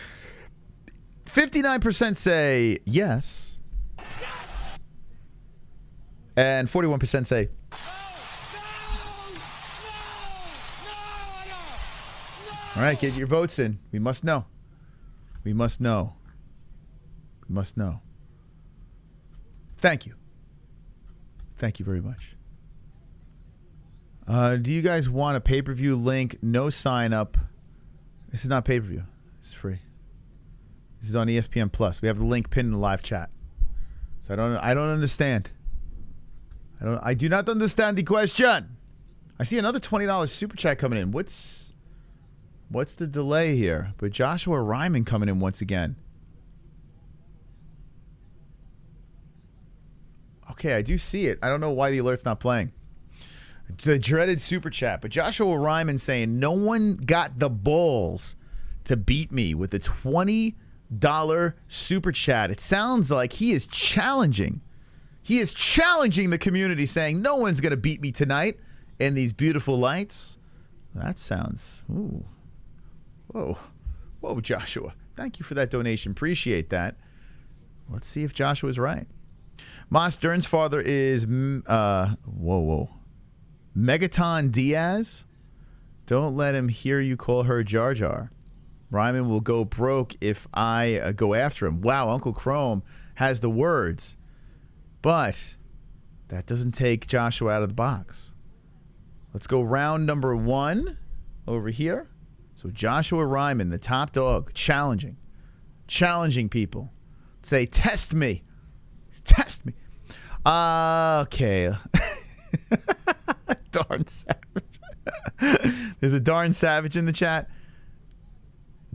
59% say yes. And 41% say all right, get your votes in. We must know. We must know. We must know. Thank you. Thank you very much. Do you guys want a pay-per-view link? No sign up. This is not pay-per-view. This is free. This is on ESPN Plus. We have the link pinned in the live chat. So I don't understand. I do not understand the question. I see another $20 super chat coming in. What's the delay here? But Joshua Ryman coming in once again. Okay, I do see it. I don't know why the alert's not playing. The dreaded super chat. But Joshua Ryman saying, no one got the balls to beat me with a $20 super chat. It sounds like he is challenging. He is challenging the community, saying, no one's going to beat me tonight in these beautiful lights. That sounds... Ooh. Whoa. Whoa, Joshua. Thank you for that donation. Appreciate that. Let's see if Joshua's right. Moss Dern's father is... Megaton Diaz. Don't let him hear you call her Jar Jar. Ryman will go broke if I go after him. Wow, Uncle Chrome has the words. But that doesn't take Joshua out of the box. Let's go round number 1 over here. So Joshua Ryman, the top dog, challenging people. Say, test me. Test me. Okay. Darn savage. There's a darn savage in the chat.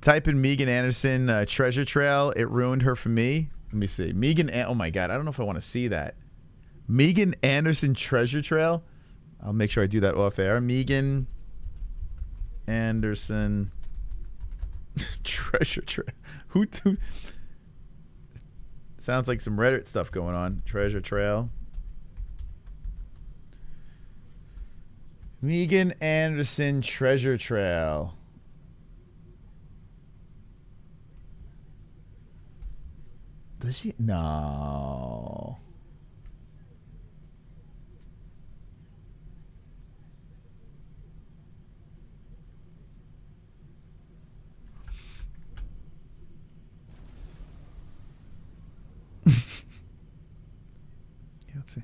Type in Megan Anderson treasure trail. It ruined her for me. Let me see. Oh my God. I don't know if I want to see that. Megan Anderson treasure trail. I'll make sure I do that off air. Megan Anderson treasure trail. Who sounds like some Reddit stuff going on. Treasure trail. Megan Anderson treasure trail. Does she? No. Let's see.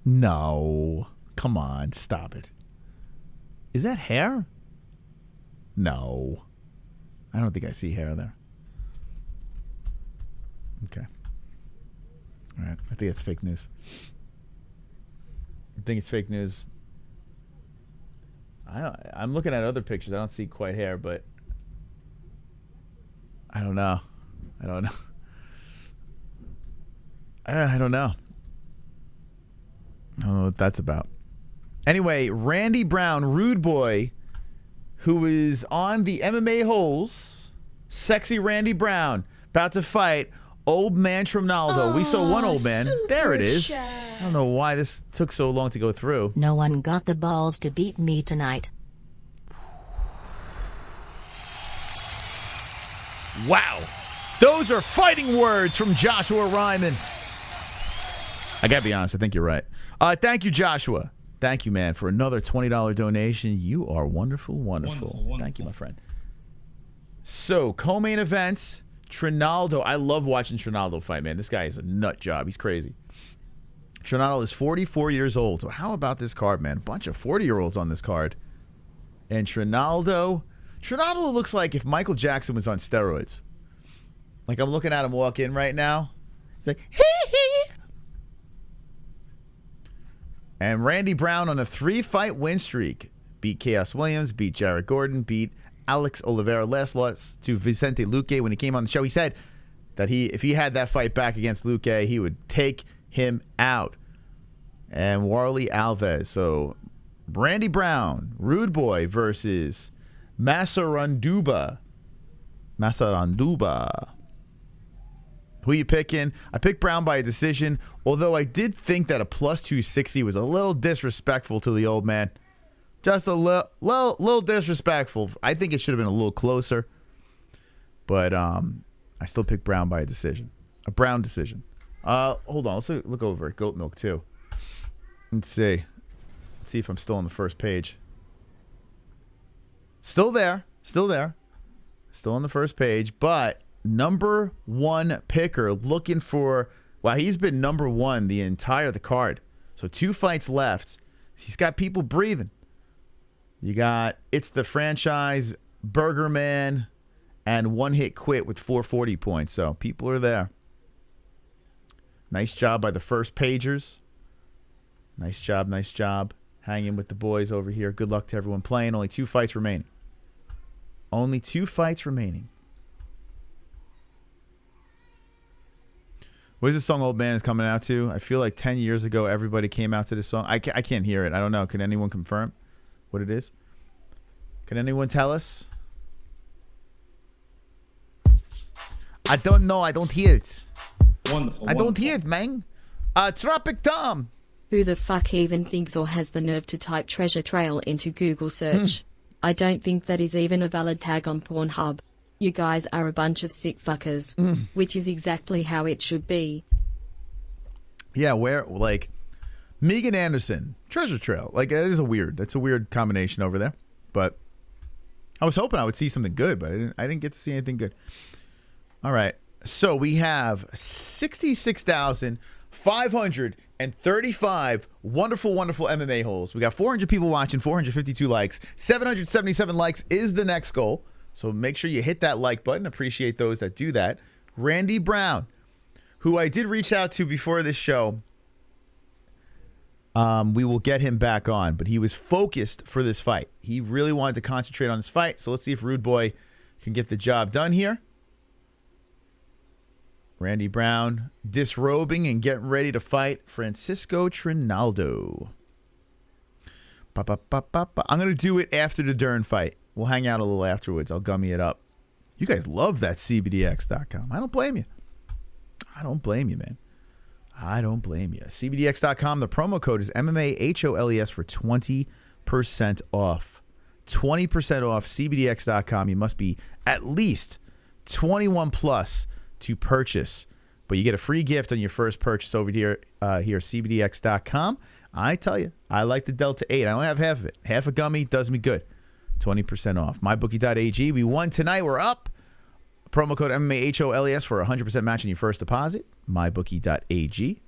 No. Come on. Stop it. Is that hair? No. I don't think I see hair there. Okay. All right. I think it's fake news. I think it's fake news. I'm looking at other pictures. I don't see quite hair, but I don't know. I don't know. I don't know. I don't know what that's about. Anyway, Randy Brown, Rude Boy, who is on the MMA-Holes, sexy Randy Brown, about to fight old man Trinaldo. We saw one old man. There it is. I don't know why this took so long to go through. No one got the balls to beat me tonight. Wow. Those are fighting words from Joshua Ryman. I gotta be honest, I think you're right. Thank you, Joshua. Thank you, man, for another $20 donation. You are wonderful, wonderful. Thank you, my friend. So, co-main events, Trinaldo. I love watching Trinaldo fight, man. This guy is a nut job. He's crazy. Trinaldo is 44 years old. So how about this card, man? A bunch of 40-year-olds on this card. And Trinaldo looks like if Michael Jackson was on steroids. Like, I'm looking at him walk in right now. It's like, hee. And Randy Brown on a 3-fight win streak. Beat Chaos Williams, beat Jarrett Gordon, beat Alex Oliveira. Last loss to Vicente Luque when he came on the show. He said that if he had that fight back against Luque, he would take him out. And Warley Alves. So Randy Brown, Rude Boy versus Masaranduba. Who you picking? I picked Brown by a decision, although I did think that a plus 260 was a little disrespectful to the old man. Just a little disrespectful. I think it should have been a little closer. But I still pick Brown by a decision. A Brown decision. Hold on. Let's look over at Goat Milk, too. Let's see. Let's see if I'm still on the first page. Still there. Still there. Still on the first page. But number one picker looking for... Wow, he's been number one the card. So 2 fights left. He's got people breathing. You got It's the Franchise, Burger Man, and One Hit Quit with 440 points. So people are there. Nice job by the first pagers. Nice job, nice job. Hanging with the boys over here. Good luck to everyone playing. Only 2 fights remaining. Only 2 fights remaining. What is this song Old Man is coming out to? I feel like 10 years ago everybody came out to this song. I can't hear it. I don't know. Can anyone confirm what it is? Can anyone tell us? I don't know. I don't hear it. Wonderful. I don't hear it, man. Tropic Tom. Who the fuck even thinks or has the nerve to type treasure trail into Google search? I don't think that is even a valid tag on Pornhub. You guys are a bunch of sick fuckers, which is exactly how it should be. Yeah, Megan Anderson, treasure trail. That's a weird combination over there. But I was hoping I would see something good, but I didn't get to see anything good. All right. So we have 66,535 wonderful, wonderful MMA holes. We got 400 people watching, 452 likes. 777 likes is the next goal. So make sure you hit that like button. Appreciate those that do that. Randy Brown, who I did reach out to before this show. We will get him back on, but he was focused for this fight. He really wanted to concentrate on this fight. So let's see if Rude Boy can get the job done here. Randy Brown disrobing and getting ready to fight Francisco Trinaldo. I'm going to do it after the Dern fight. We'll hang out a little afterwards. I'll gummy it up. You guys love that CBDX.com. I don't blame you. I don't blame you, man. I don't blame you. CBDX.com. The promo code is MMA-HOLES for 20% off. 20% off CBDX.com. You must be at least 21 plus to purchase. But you get a free gift on your first purchase over here, CBDX.com. I tell you, I like the Delta 8. I only have half of it. Half a gummy does me good. 20% off. MyBookie.ag. We won tonight. We're up. Promo code MMA-HOLES for 100% match on your first deposit. MyBookie.ag.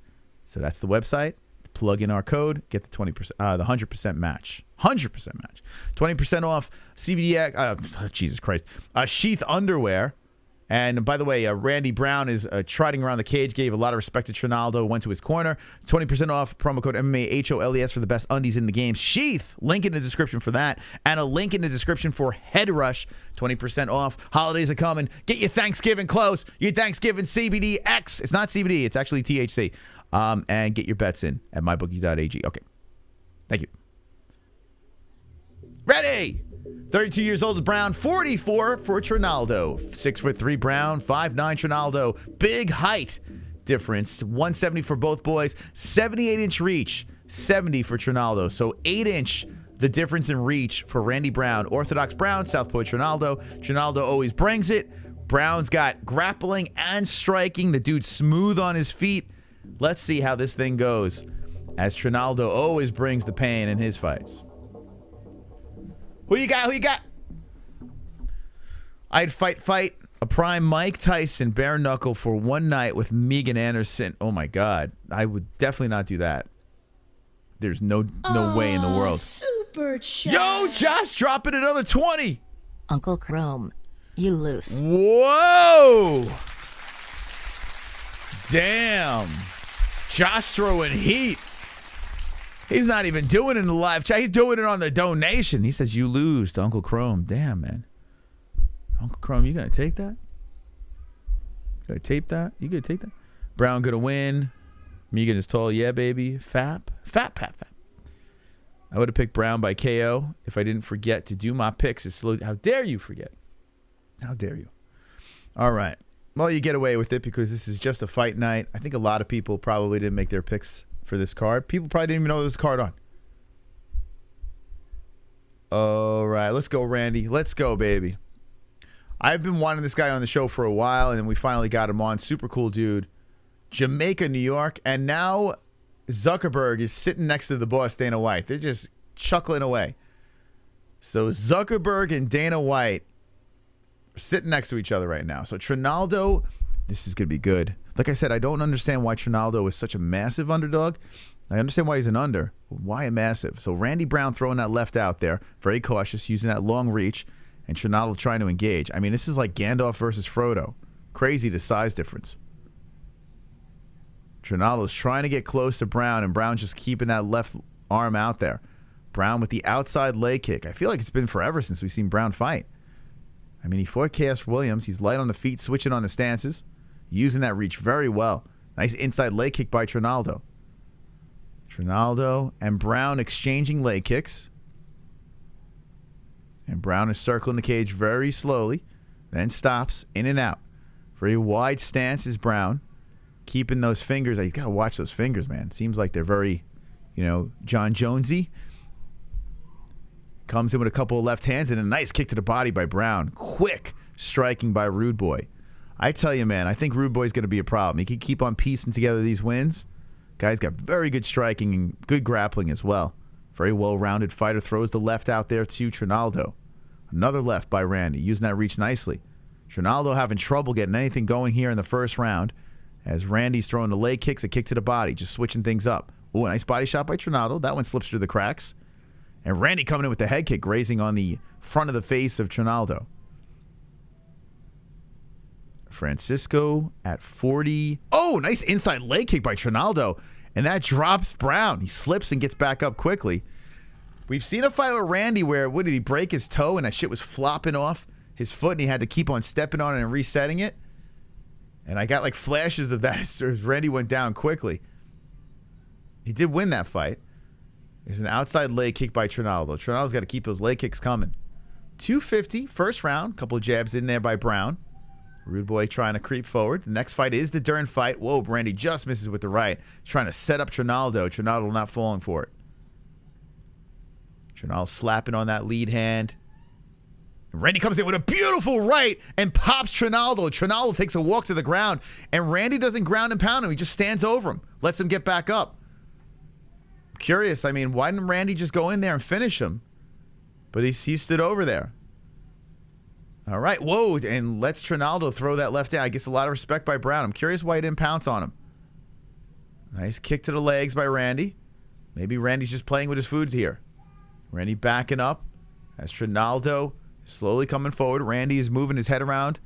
So that's the website. Plug in our code. Get the 20%, the 100% match. 100% match. 20% off CBDX. Jesus Christ. Sheath underwear. And by the way, Randy Brown is trotting around the cage, gave a lot of respect to Trinaldo, went to his corner. 20% off, promo code MMA-HOLES for the best undies in the game. Sheath, link in the description for that. And a link in the description for Head Rush, 20% off. Holidays are coming. Get your Thanksgiving clothes, your Thanksgiving CBDX. It's not CBD, it's actually THC. And get your bets in at mybookie.ag. Okay. Thank you. Ready! 32 years old is Brown, 44 for Trinaldo. 6'3" Brown, 5'9" Trinaldo. Big height difference. 170 for both boys. 78-inch reach. 70 for Trinaldo. So 8-inch the difference in reach for Randy Brown. Orthodox Brown, Southpaw Trinaldo. Trinaldo always brings it. Brown's got grappling and striking. The dude's smooth on his feet. Let's see how this thing goes, as Trinaldo always brings the pain in his fights. Who you got? Who you got? I'd fight a prime Mike Tyson bare knuckle for one night with Megan Anderson. Oh my God. I would definitely not do that. There's no way in the world. Super chat. Yo, Josh dropping another 20. Uncle Chrome, you lose. Whoa. Damn. Josh throwing heat. He's not even doing it in the live chat. He's doing it on the donation. He says, you lose to Uncle Chrome. Damn, man. Uncle Chrome, you going to take that? Going to tape that? You going to take that? Brown going to win. Megan is tall. Yeah, baby. Fap. I would have picked Brown by KO if I didn't forget to do my picks. How dare you forget? How dare you? All right. Well, you get away with it because this is just a fight night. I think a lot of people probably didn't make their picks for this card. People probably didn't even know there was a card on. All right, let's go, Randy. Let's go, baby. I've been wanting this guy on the show for a while, and then we finally got him on. Super cool dude. Jamaica, New York. And now Zuckerberg is sitting next to the boss, Dana White. They're just chuckling away. So Zuckerberg and Dana White are sitting next to each other right now. So Trinaldo, this is going to be good. Like I said, I don't understand why Trinaldo is such a massive underdog. I understand why he's an under. Why a massive? So Randy Brown throwing that left out there. Very cautious, using that long reach. And Trinaldo trying to engage. I mean, this is like Gandalf versus Frodo. Crazy the size difference. Trinaldo's trying to get close to Brown, and Brown just keeping that left arm out there. Brown with the outside leg kick. I feel like it's been forever since we've seen Brown fight. I mean, he fought Chaos Williams. He's light on the feet, switching on the stances. Using that reach very well. Nice inside leg kick by Trinaldo. Trinaldo and Brown exchanging leg kicks. And Brown is circling the cage very slowly. Then stops, in and out. Very wide stance is Brown. Keeping those fingers. You got to watch those fingers, man. Seems like they're very, John Jonesy. Comes in with a couple of left hands and a nice kick to the body by Brown. Quick striking by Rude Boy. I tell you, man, I think Rude Boy's going to be a problem. He can keep on piecing together these wins. Guy's got very good striking and good grappling as well. Very well-rounded fighter. Throws the left out there to Trinaldo. Another left by Randy. Using that reach nicely. Trinaldo having trouble getting anything going here in the first round. As Randy's throwing the leg kicks, a kick to the body. Just switching things up. Ooh, a nice body shot by Trinaldo. That one slips through the cracks. And Randy coming in with the head kick, grazing on the front of the face of Trinaldo. Francisco at 40. Oh, nice inside leg kick by Trinaldo. And that drops Brown. He slips and gets back up quickly. We've seen a fight with Randy where, what did he break his toe and that shit was flopping off his foot and he had to keep on stepping on it and resetting it. And I got like flashes of that as Randy went down quickly. He did win that fight. There's an outside leg kick by Trinaldo. Trinaldo's got to keep those leg kicks coming. 250, first round. Couple of jabs in there by Brown. Rude Boy trying to creep forward. The next fight is the Dern fight. Whoa, Randy just misses with the right. Trying to set up Trinaldo. Trinaldo not falling for it. Trinaldo slapping on that lead hand. Randy comes in with a beautiful right and pops Trinaldo. Trinaldo takes a walk to the ground, and Randy doesn't ground and pound him. He just stands over him, lets him get back up. I'm curious, I mean, why didn't Randy just go in there and finish him? But he stood over there. All right, whoa, and lets Trinaldo throw that left hand. I guess a lot of respect by Brown. I'm curious why he didn't pounce on him. Nice kick to the legs by Randy. Maybe Randy's just playing with his foods here. Randy backing up as Trinaldo slowly coming forward. Randy is moving his head around,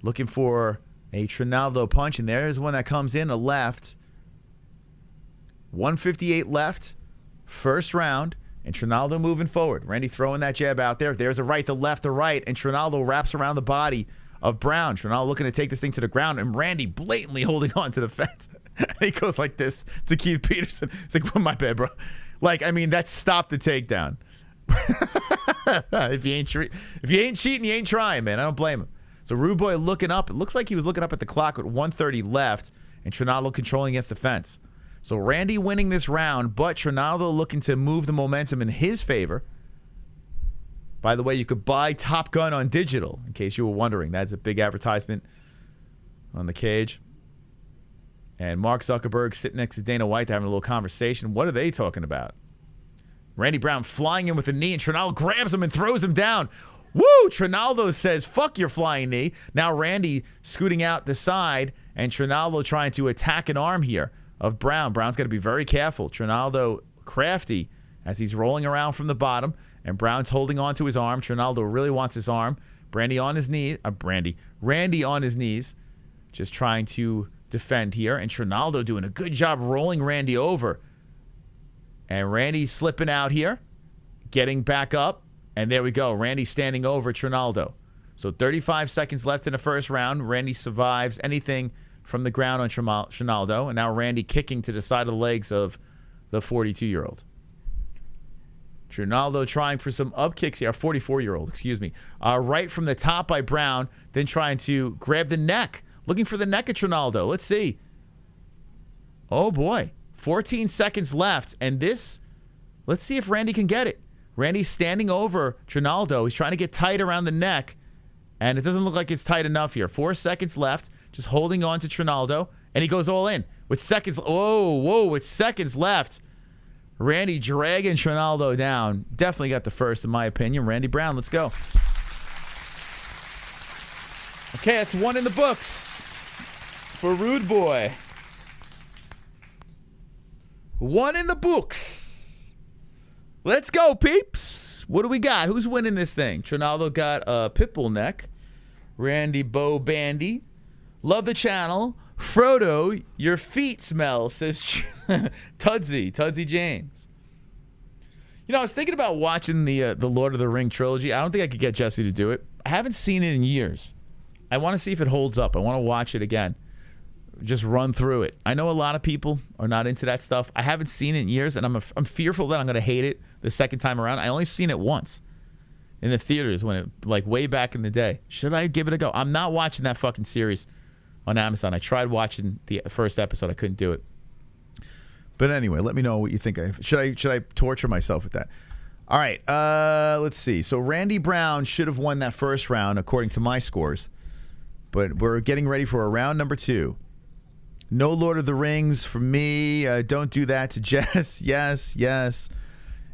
looking for a Trinaldo punch, and there's one that comes in, a left. 158 left, first round, and Trinaldo moving forward. Randy throwing that jab out there. There's a right, the left, the right, and Trinaldo wraps around the body of Brown. Trinaldo looking to take this thing to the ground, and Randy blatantly holding on to the fence. He goes like this to Keith Peterson. It's like, well, my bad, bro. Like, I mean, that's stop the takedown. If you ain't cheating, you ain't trying, man. I don't blame him. So Rude Boy looking up. It looks like he was looking up at the clock with 130 left, and Trinaldo controlling against the fence. So Randy winning this round, but Trinaldo looking to move the momentum in his favor. By the way, you could buy Top Gun on digital, in case you were wondering. That's a big advertisement on the cage. And Mark Zuckerberg sitting next to Dana White having a little conversation. What are they talking about? Randy Brown flying in with a knee, and Trinaldo grabs him and throws him down. Woo! Trinaldo says, fuck your flying knee. Now Randy scooting out the side, and Trinaldo trying to attack an arm here of Brown. Brown's got to be very careful. Trinaldo crafty as he's rolling around from the bottom, and Brown's holding on to his arm. Trinaldo really wants his arm. Randy on his knees, just trying to defend here, and Trinaldo doing a good job rolling Randy over. And Randy slipping out here, getting back up, and there we go. Randy standing over Trinaldo. So 35 seconds left in the first round. Randy survives anything from the ground on Trinaldo, and now Randy kicking to the side of the legs of the 42-year-old. Trinaldo trying for some up kicks here. 44-year-old, excuse me. Right from the top by Brown, then trying to grab the neck. Looking for the neck of Trinaldo. Let's see. Oh, boy. 14 seconds left, and this, let's see if Randy can get it. Randy's standing over Trinaldo. He's trying to get tight around the neck, And it doesn't look like it's tight enough here. 4 seconds left. Just holding on to Trinaldo. And he goes all in. With seconds. With seconds left. Randy dragging Trinaldo down. Definitely got the first, in my opinion. Randy Brown, let's go. Okay, that's 1 in the books for Rude Boy. 1 in the books. Let's go, peeps. What do we got? Who's winning this thing? Trinaldo got a Pitbull neck. Randy Bo Bandy. Love the channel. Frodo, your feet smell, says Tudsy James. You know, I was thinking about watching the Lord of the Ring trilogy. I don't think I could get Jesse to do it. I haven't seen it in years. I want to see if it holds up. I want to watch it again. Just run through it. I know a lot of people are not into that stuff. I haven't seen it in years, and I'm fearful that I'm going to hate it the second time around. I only seen it once in the theaters when it, like, way back in the day. Should I give it a go? I'm not watching that fucking series on Amazon. I tried watching the first episode. I couldn't do it. But anyway, let me know what you think. Should I torture myself with that? All right. Let's see. So Randy Brown should have won that first round according to my scores. But we're getting ready for a round number 2. No Lord of the Rings for me. Don't do that to Jess. Yes.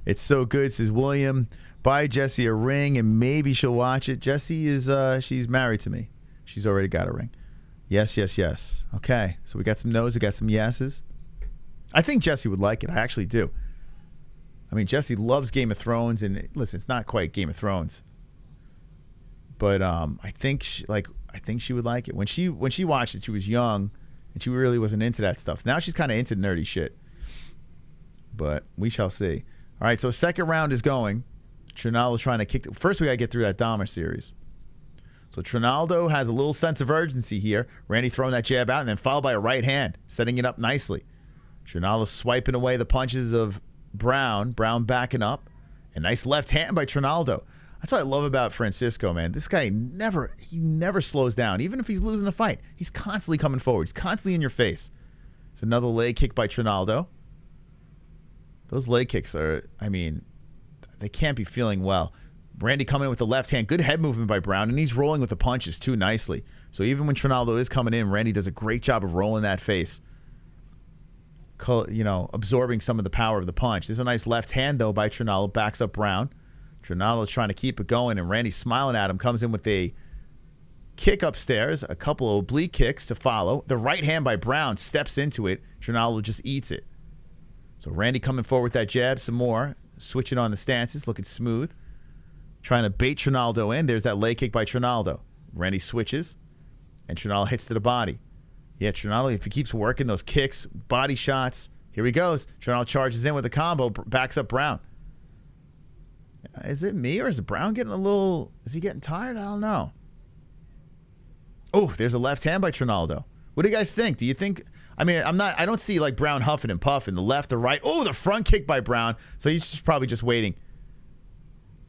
It's so good, says William. Buy Jessie a ring and maybe she'll watch it. Jessie is she's married to me. She's already got a ring. Yes. Okay. So we got some no's, we got some yeses. I think Jessie would like it. I actually do. I mean, Jessie loves Game of Thrones, and listen, it's not quite Game of Thrones. But I think she would like it. When she watched it, she was young. And she really wasn't into that stuff. Now she's kind of into nerdy shit. But we shall see. All right, so second round is going. Trinaldo's trying to kick. First, we got to get through that Dahmer series. So Trinaldo has a little sense of urgency here. Randy throwing that jab out and then followed by a right hand, setting it up nicely. Trinaldo swiping away the punches of Brown. Brown backing up. A nice left hand by Trinaldo. That's what I love about Francisco, man. This guy never slows down. Even if he's losing a fight, he's constantly coming forward. He's constantly in your face. It's another leg kick by Trinaldo. Those leg kicks are, I mean, they can't be feeling well. Randy coming in with the left hand. Good head movement by Brown, and he's rolling with the punches too nicely. So even when Trinaldo is coming in, Randy does a great job of rolling that face. You know, absorbing some of the power of the punch. There's a nice left hand, though, by Trinaldo. Backs up Brown. Trinaldo's trying to keep it going, and Randy's smiling at him. Comes in with a kick upstairs, a couple of oblique kicks to follow. The right hand by Brown steps into it. Trinaldo just eats it. So Randy coming forward with that jab some more. Switching on the stances, looking smooth. Trying to bait Trinaldo in. There's that leg kick by Trinaldo. Randy switches, and Trinaldo hits to the body. Yeah, Trinaldo, if he keeps working those kicks, body shots, here he goes. Trinaldo charges in with a combo, backs up Brown. Is it me or is Brown getting a little... Is he getting tired? I don't know. Oh, there's a left hand by Trinaldo. What do you guys think? Do you think... I mean, I don't see like Brown huffing and puffing. The left, the right. Oh, the front kick by Brown. So he's just probably just waiting.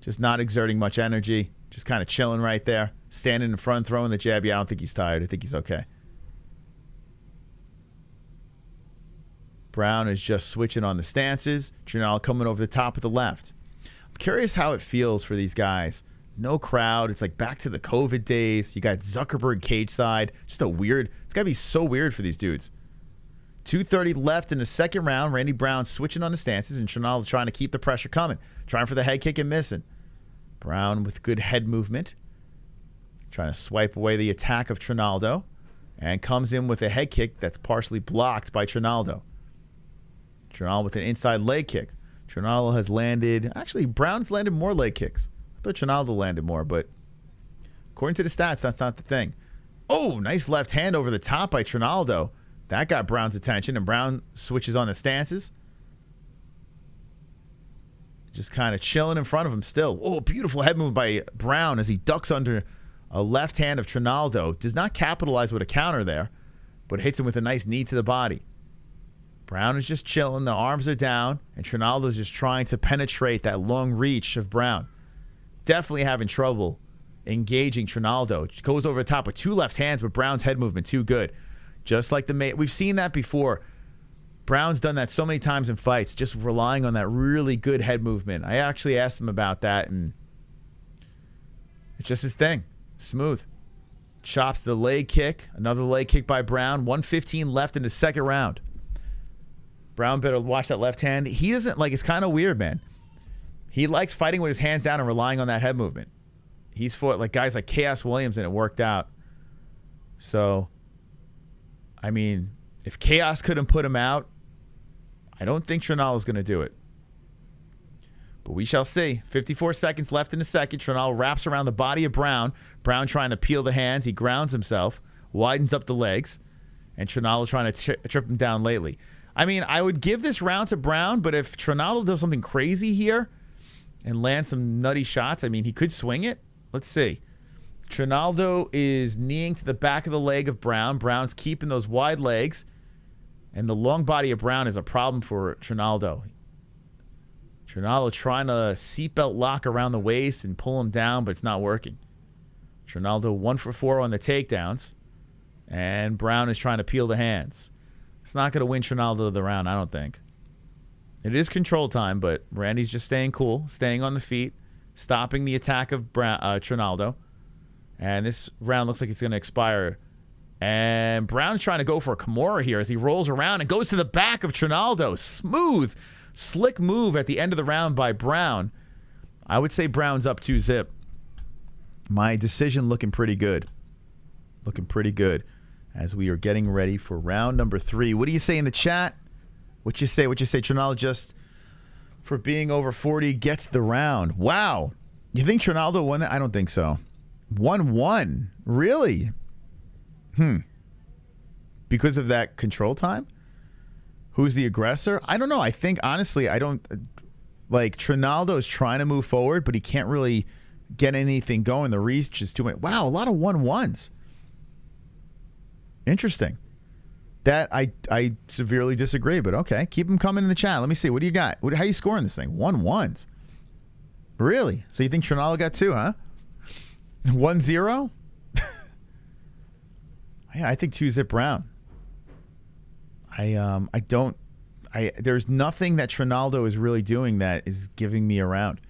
Just not exerting much energy. Just kind of chilling right there. Standing in front, throwing the jab. Yeah, I don't think he's tired. I think he's okay. Brown is just switching on the stances. Trinaldo coming over the top with the left. I'm curious how it feels for these guys. No crowd. It's like back to the COVID days. You got Zuckerberg cage side. Just a weird... It's got to be so weird for these dudes. 2:30 left in the second round. Randy Brown switching on the stances, and Trinaldo trying to keep the pressure coming. Trying for the head kick and missing. Brown with good head movement. Trying to swipe away the attack of Trinaldo. And comes in with a head kick that's partially blocked by Trinaldo. Trinaldo with an inside leg kick. Trinaldo has landed... Actually, Brown's landed more leg kicks. I thought Trinaldo landed more, but according to the stats, that's not the thing. Oh, nice left hand over the top by Trinaldo. That got Brown's attention, and Brown switches on the stances. Just kind of chilling in front of him still. Oh, beautiful head move by Brown as he ducks under a left hand of Trinaldo. Does not capitalize with a counter there, but hits him with a nice knee to the body. Brown is just chilling. The arms are down, and Trinaldo's just trying to penetrate that long reach of Brown. Definitely having trouble engaging Trinaldo. Goes over the top with two left hands, but Brown's head movement too good. Just like we've seen that before. Brown's done that so many times in fights, just relying on that really good head movement. I actually asked him about that, and it's just his thing. Smooth. Chops the leg kick. Another leg kick by Brown. 1:15 left in the second round. Brown better watch that left hand. He doesn't, like, it's kind of weird, man. He likes fighting with his hands down and relying on that head movement. He's fought like guys like Chaos Williams and it worked out. So, I mean, if Chaos couldn't put him out, I don't think Trinaldo's going to do it. But we shall see. 54 seconds left in the second. Trinaldo wraps around the body of Brown. Brown trying to peel the hands. He grounds himself, widens up the legs, and Trinaldo trying to trip him down lately. I mean, I would give this round to Brown, but if Trinaldo does something crazy here and lands some nutty shots, I mean, he could swing it. Let's see. Trinaldo is kneeing to the back of the leg of Brown. Brown's keeping those wide legs, and the long body of Brown is a problem for Trinaldo. Trinaldo trying to seatbelt lock around the waist and pull him down, but it's not working. Trinaldo 1 for 4 on the takedowns, and Brown is trying to peel the hands. It's not going to win Trinaldo the round, I don't think. It is control time, but Randy's just staying cool, staying on the feet, stopping the attack of Trinaldo. And this round looks like it's going to expire. And Brown's trying to go for a Kimura here as he rolls around and goes to the back of Trinaldo. Smooth, slick move at the end of the round by Brown. I would say Brown's up 2-0. My decision looking pretty good. Looking pretty good as we are getting ready for round number 3. What do you say in the chat? What you say? Trinaldo just, for being over 40, gets the round. Wow. You think Trinaldo won that? I don't think so. 1-1. Really? Because of that control time? Who's the aggressor? I don't know. I think, honestly, I don't... Like, Trinaldo is trying to move forward, but he can't really get anything going. The reach is too much. Wow, a lot of 1-1s. Interesting. That I severely disagree, but okay. Keep them coming in the chat. Let me see. What do you got? How are you scoring this thing? 1-1s. Really? So you think Trinaldo got 2, huh? 1-0? Yeah, I think 2-0 Brown. There's nothing that Trinaldo is really doing that is giving me a round.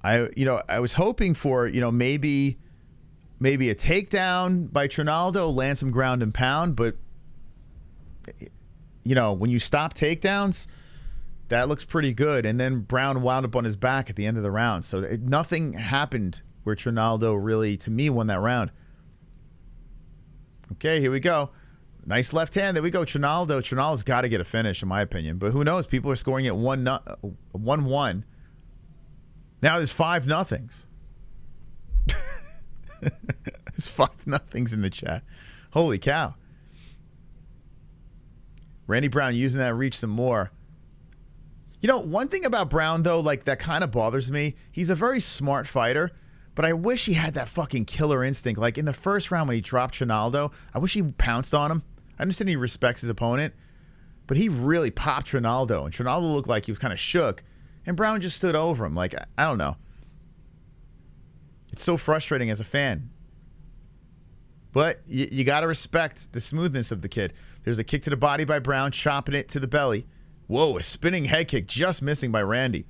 I was hoping for, maybe a takedown by Trinaldo, land some ground and pound, but when you stop takedowns, that looks pretty good. And then Brown wound up on his back at the end of the round. So nothing happened where Trinaldo really, to me, won that round. Okay, here we go. Nice left hand. There we go. Trinaldo's got to get a finish, in my opinion. But who knows? People are scoring at 1-1. Now there's 5-0s. There's 5-0s in the chat. Holy cow. Randy Brown using that reach some more. One thing about Brown, though, like, that kind of bothers me. He's a very smart fighter, but I wish he had that fucking killer instinct. Like, in the first round when he dropped Trinaldo, I wish he pounced on him. I understand he respects his opponent, but he really popped Trinaldo, and Trinaldo looked like he was kind of shook, and Brown just stood over him. Like, I don't know. It's so frustrating as a fan. But you got to respect the smoothness of the kid. There's a kick to the body by Brown, chopping it to the belly. Whoa, a spinning head kick just missing by Randy.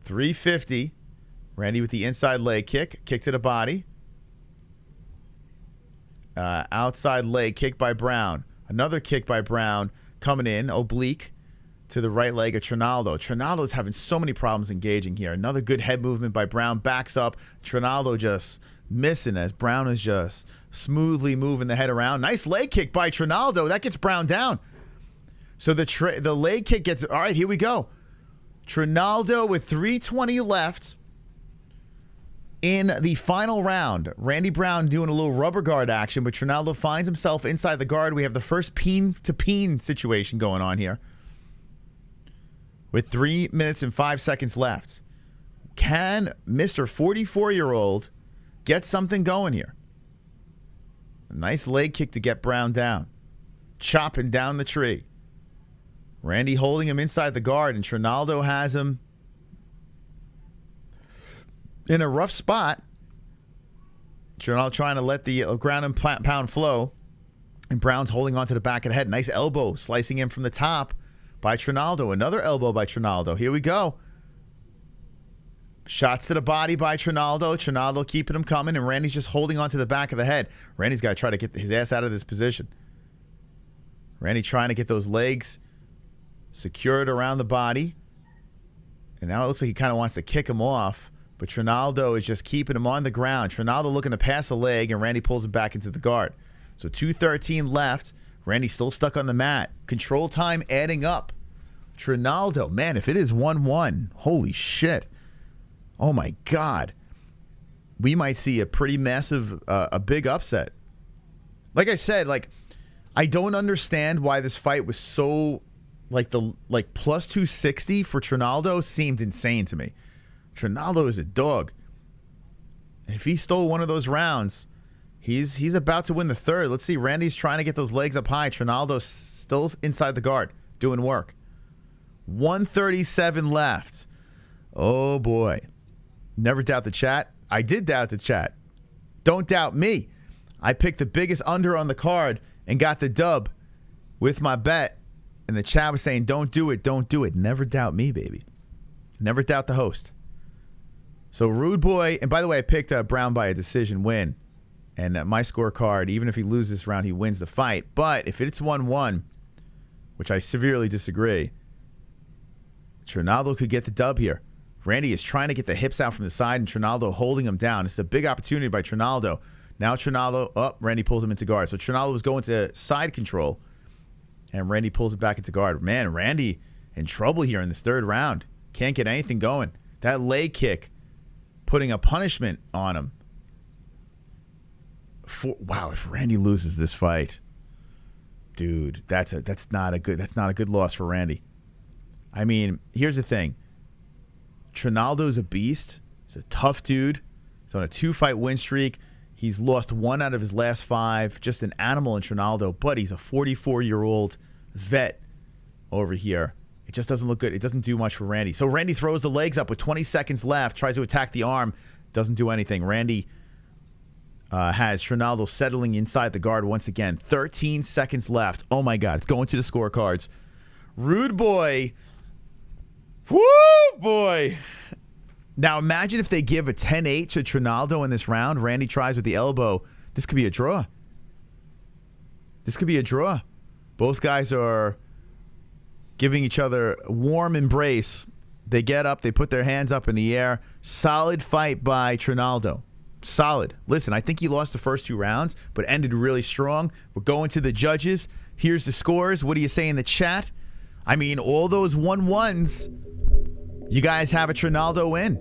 350. Randy with the inside leg kick. Kick to the body. Outside leg kick by Brown. Another kick by Brown coming in, oblique, to the right leg of Trinaldo. Trinaldo's having so many problems engaging here. Another good head movement by Brown. Backs up. Trinaldo just missing as Brown is just smoothly moving the head around. Nice leg kick by Trinaldo. That gets Brown down. So the leg kick gets... All right, here we go. Trinaldo with 3:20 left in the final round. Randy Brown doing a little rubber guard action, but Trinaldo finds himself inside the guard. We have the first peen-to-peen situation going on here with 3 minutes and 5 seconds left. Can Mr. 44-year-old get something going here? A nice leg kick to get Brown down. Chopping down the tree. Randy holding him inside the guard, and Trinaldo has him in a rough spot. Trinaldo trying to let the ground and pound flow, and Brown's holding onto the back of the head. Nice elbow slicing him from the top by Trinaldo. Another elbow by Trinaldo. Here we go. Shots to the body by Trinaldo. Trinaldo keeping him coming, and Randy's just holding on to the back of the head. Randy's got to try to get his ass out of this position. Randy trying to get those legs secured around the body. And now it looks like he kind of wants to kick him off, but Trinaldo is just keeping him on the ground. Trinaldo looking to pass a leg, and Randy pulls him back into the guard. So 2:13 left. Randy still stuck on the mat. Control time adding up. Trinaldo, man, if it is 1-1, holy shit. Oh, my God. We might see a pretty massive, a big upset. Like I said, I don't understand why this fight was so, plus 260 for Trinaldo seemed insane to me. Trinaldo is a dog. And if he stole one of those rounds, he's about to win the third. Let's see. Randy's trying to get those legs up high. Trinaldo's still inside the guard, doing work. 137 left. Oh, boy. Never doubt the chat. I did doubt the chat. Don't doubt me. I picked the biggest under on the card and got the dub with my bet. And the chat was saying, don't do it, don't do it. Never doubt me, baby. Never doubt the host. So Rude Boy, and by the way, I picked Brown by a decision win. And my scorecard, even if he loses this round, he wins the fight. But if it's 1-1, which I severely disagree, Trinaldo could get the dub here. Randy is trying to get the hips out from the side, and Trinaldo holding him down. It's a big opportunity by Trinaldo. Now Trinaldo, Randy pulls him into guard. So Trinaldo was going to side control, and Randy pulls it back into guard. Man, Randy in trouble here in this third round. Can't get anything going. That leg kick putting a punishment on him. Wow, if Randy loses this fight, dude, that's not a good loss for Randy. I mean, here's the thing. Trinaldo's a beast. He's a tough dude. He's on a 2-fight win streak. He's lost 1 out of his last 5. Just an animal in Trinaldo, but he's a 44-year-old vet over here. It just doesn't look good. It doesn't do much for Randy. So Randy throws the legs up with 20 seconds left, tries to attack the arm, doesn't do anything. Randy has Trinaldo settling inside the guard once again. 13 seconds left. Oh, my God. It's going to the scorecards. Rude Boy. Woo, boy. Now, imagine if they give a 10-8 to Trinaldo in this round. Randy tries with the elbow. This could be a draw. This could be a draw. Both guys are giving each other a warm embrace. They get up. They put their hands up in the air. Solid fight by Trinaldo. Solid. Listen, I think he lost the first 2 rounds, but ended really strong. We're going to the judges. Here's the scores. What do you say in the chat? I mean, all those 1-1s. You guys have a Trinaldo win.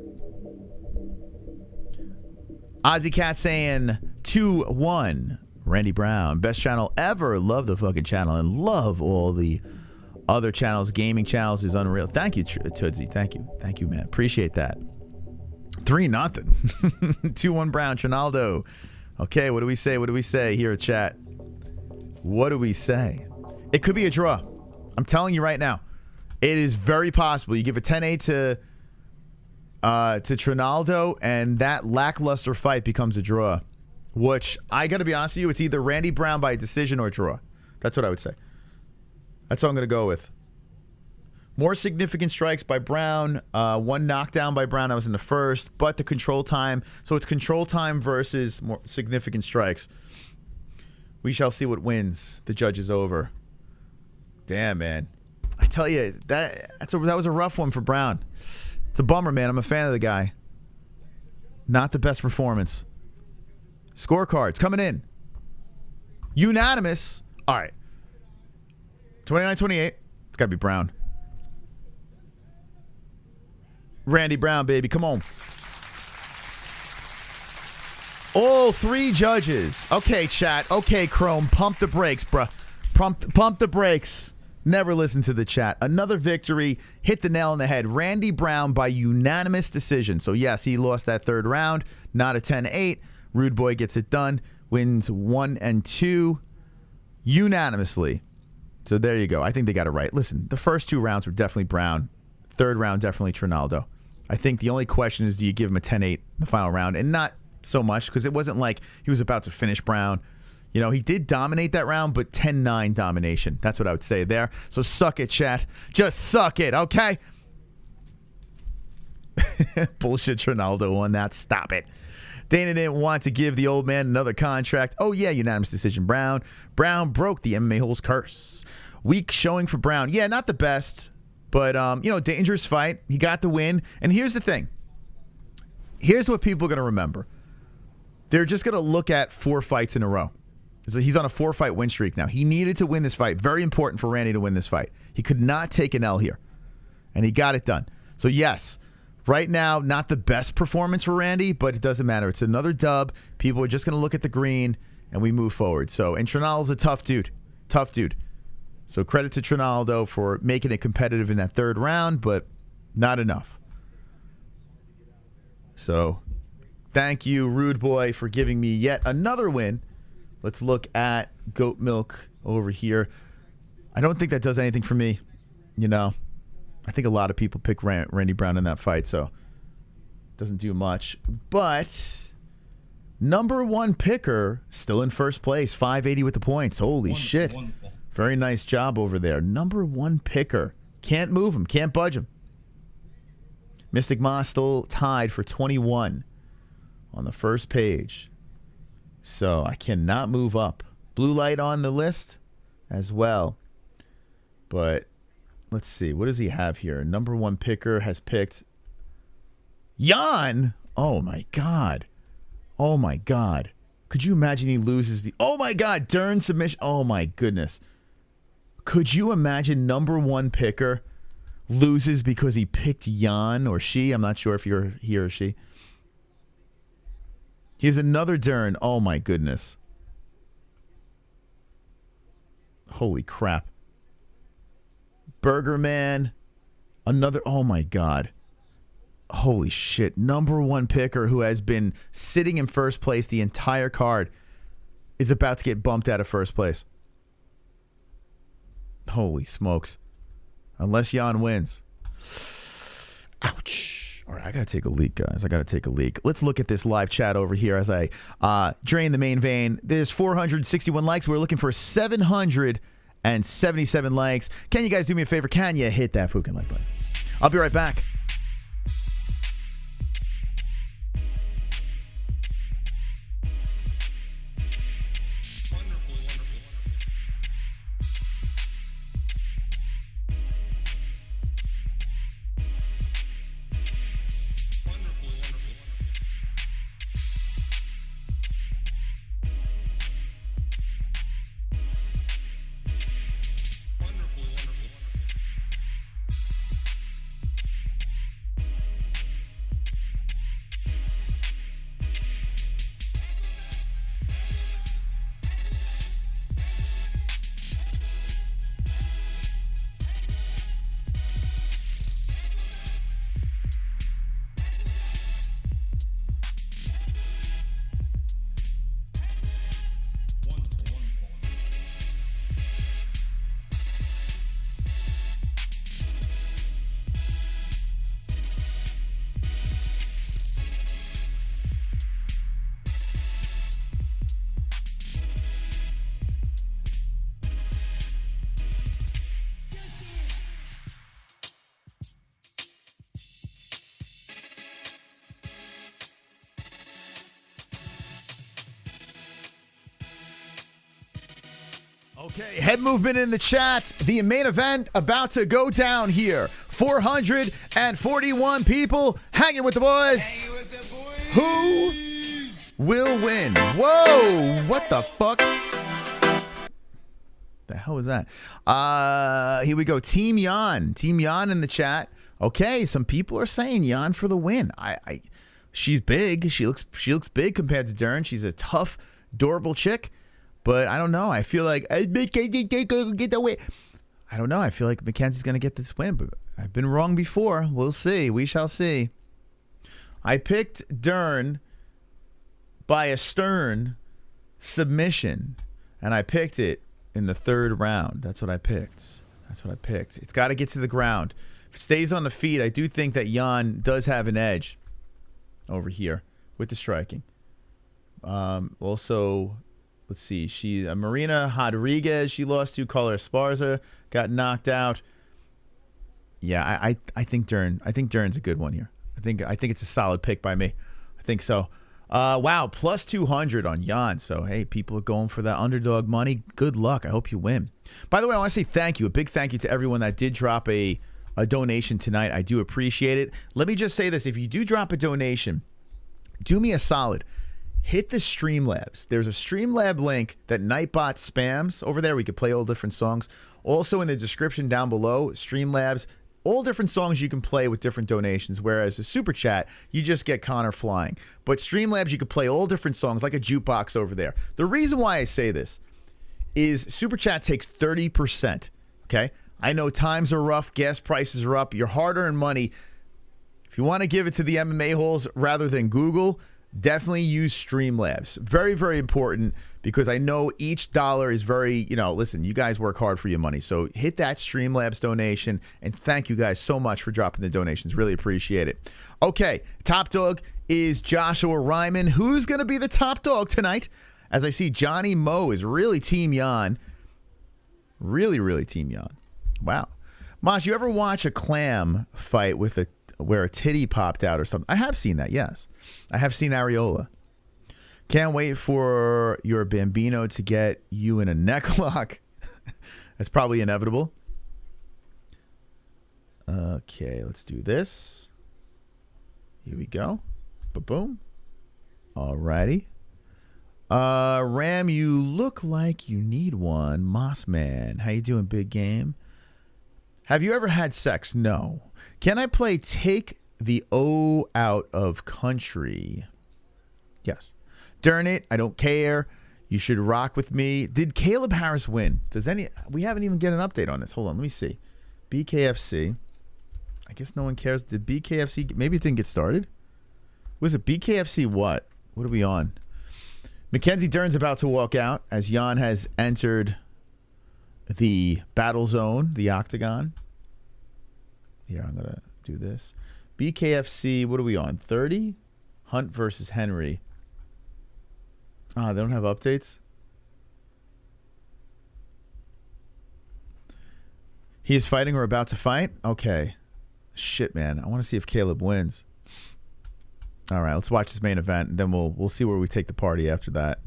Ozzy Cat saying 2-1. Randy Brown, best channel ever. Love the fucking channel and love all the other channels. Gaming channels is unreal. Thank you, Tootsie. Thank you, man. Appreciate that. 3-0. 2-1 Brown. Trinaldo. Okay, what do we say? What do we say here at chat? What do we say? It could be a draw. I'm telling you right now. It is very possible. You give a 10-8 to Trinaldo, and that lackluster fight becomes a draw. Which, I got to be honest with you, it's either Randy Brown by decision or draw. That's what I would say. That's what I'm going to go with. More significant strikes by Brown. 1 knockdown by Brown. I was in the first, but the control time. So it's control time versus more significant strikes. We shall see what wins. The judge is over. Damn, man. I tell you, that was a rough one for Brown. It's a bummer, man. I'm a fan of the guy. Not the best performance. Scorecards coming in. Unanimous. All right. 29-28. It's got to be Brown. Randy Brown, baby. Come on. All 3 judges. Okay, chat. Okay, Chrome. Pump the brakes, bruh. Pump the brakes. Never listen to the chat. Another victory. Hit the nail on the head. Randy Brown by unanimous decision. So, yes, he lost that third round. Not a 10-8. Rude Boy gets it done. Wins 1 and 2 unanimously. So, there you go. I think they got it right. Listen, the first 2 rounds were definitely Brown. Third round, definitely Trinaldo. I think the only question is, do you give him a 10-8 in the final round? And not so much, because it wasn't like he was about to finish Brown. You know, he did dominate that round, but 10-9 domination. That's what I would say there. So suck it, chat. Just suck it, okay? Bullshit Trinaldo won that. Stop it. Dana didn't want to give the old man another contract. Oh, yeah, unanimous decision, Brown. Brown broke the MMA-Holes curse. Weak showing for Brown. Yeah, not the best, but, dangerous fight. He got the win. And here's the thing. Here's what people are going to remember. They're just going to look at 4 fights in a row. So he's on a 4-fight win streak now. He needed to win this fight. Very important for Randy to win this fight. He could not take an L here. And he got it done. So, yes, right now, not the best performance for Randy, but it doesn't matter. It's another dub. People are just going to look at the green, and we move forward. So, and Trinaldo's a tough dude. Tough dude. So, credit to Trinaldo for making it competitive in that 3rd round, but not enough. So, thank you, Rude Boy, for giving me yet another win. Let's look at Goat Milk over here. I don't think that does anything for me. I think a lot of people pick Randy Brown in that fight, so it doesn't do much. But number 1 picker still in first place, 580 with the points. Holy shit. Wonderful. Very nice job over there. Number 1 picker. Can't move him. Can't budge him. Mystic Ma still tied for 21 on the first page. So I cannot move up. Blue light on the list as well. But let's see. What does he have here? Number 1 picker has picked Jan. Oh, my God. Oh, my God. Could you imagine he loses? Oh, my God. Dern submission. Oh, my goodness. Could you imagine number 1 picker loses because he picked Jan or she? I'm not sure if you're he or she. Here's another Dern. Oh, my goodness. Holy crap. Burger Man. Another. Oh, my God. Holy shit. Number 1 picker who has been sitting in first place the entire card is about to get bumped out of first place. Holy smokes. Unless Jan wins. Ouch. All right, I got to take a leak, guys. I got to take a leak. Let's look at this live chat over here as I drain the main vein. There's 461 likes. We're looking for 777 likes. Can you guys do me a favor? Can you hit that fucking like button? I'll be right back. Okay, head movement in the chat. The main event about to go down here. 441 people hanging with the boys. Who will win? Whoa, what the fuck? The hell was that? Here we go. Team Jan. Team Jan in the chat. Okay, some people are saying Jan for the win. She's big. She looks big compared to Dern. She's a tough, durable chick. But I don't know. I feel like get away. I don't know. I feel like Mackenzie's going to get this win, but I've been wrong before. We'll see. We shall see. I picked Dern by a stern submission, and I picked it in the 3rd round. That's what I picked. It's got to get to the ground. If it stays on the feet, I do think that Jan does have an edge over here with the striking. Also, let's see. Marina Rodriguez, she lost to Carla Esparza, got knocked out. Yeah, I think Dern. I think Dern's a good one here. I think it's a solid pick by me. I think so. Wow, plus 200 on Jan. So, hey, people are going for that underdog money. Good luck. I hope you win. By the way, I want to say thank you. A big thank you to everyone that did drop a donation tonight. I do appreciate it. Let me just say this. If you do drop a donation, do me a solid. Hit the Streamlabs. There's a Streamlab link that Nightbot spams over there. We could play all different songs. Also in the description down below, Streamlabs, all different songs you can play with different donations, whereas a Super Chat, you just get Connor flying. But Streamlabs, you can play all different songs, like a jukebox over there. The reason why I say this is Super Chat takes 30%, okay? I know times are rough, gas prices are up, your hard-earned money. If you want to give it to the MMA-Holes rather than Google, definitely use Streamlabs. Very, very important, because I know each dollar is very, listen, you guys work hard for your money. So hit that Streamlabs donation, and thank you guys so much for dropping the donations. Really appreciate it. Okay, top dog is Joshua Ryman. Who's going to be the top dog tonight? As I see, Johnny Moe is really Team Jan. Really, really Team Jan. Wow. Mosh, you ever watch a clam fight where a titty popped out or something? I have seen that, yes. I have seen Areola. Can't wait for your Bambino to get you in a neck lock. That's probably inevitable. Okay, let's do this. Here we go. Ba-boom. Alrighty. Ram, you look like you need one. Mossman, how you doing, big game? Have you ever had sex? No. Can I play Take the O out of country? Yes. Darn it, I don't care. You should rock with me. Did Caleb Harris win? We haven't even get an update on this. Hold on, let me see. BKFC. I guess no one cares. Did BKFC, maybe it didn't get started? Was it BKFC what? What are we on? Mackenzie Dern's about to walk out as Jan has entered the battle zone, the octagon. Here, I'm going to do this. BKFC, what are we on? 30? Hunt versus Henry. They don't have updates? He is fighting or about to fight? Okay. Shit, man. I want to see if Caleb wins. All right, let's watch this main event, and then we'll see where we take the party after that.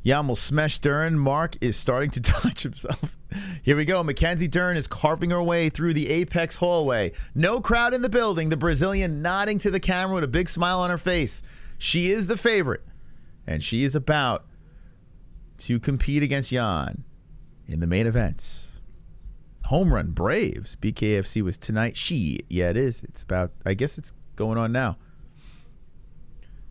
Jan will smash Dern. Mark is starting to touch himself. Here we go. Mackenzie Dern is carving her way through the Apex hallway. No crowd in the building. The Brazilian nodding to the camera with a big smile on her face. She is the favorite, and she is about to compete against Jan in the main event. Home run Braves. BKFC was tonight. Yeah, it is. It's about, I guess it's going on now.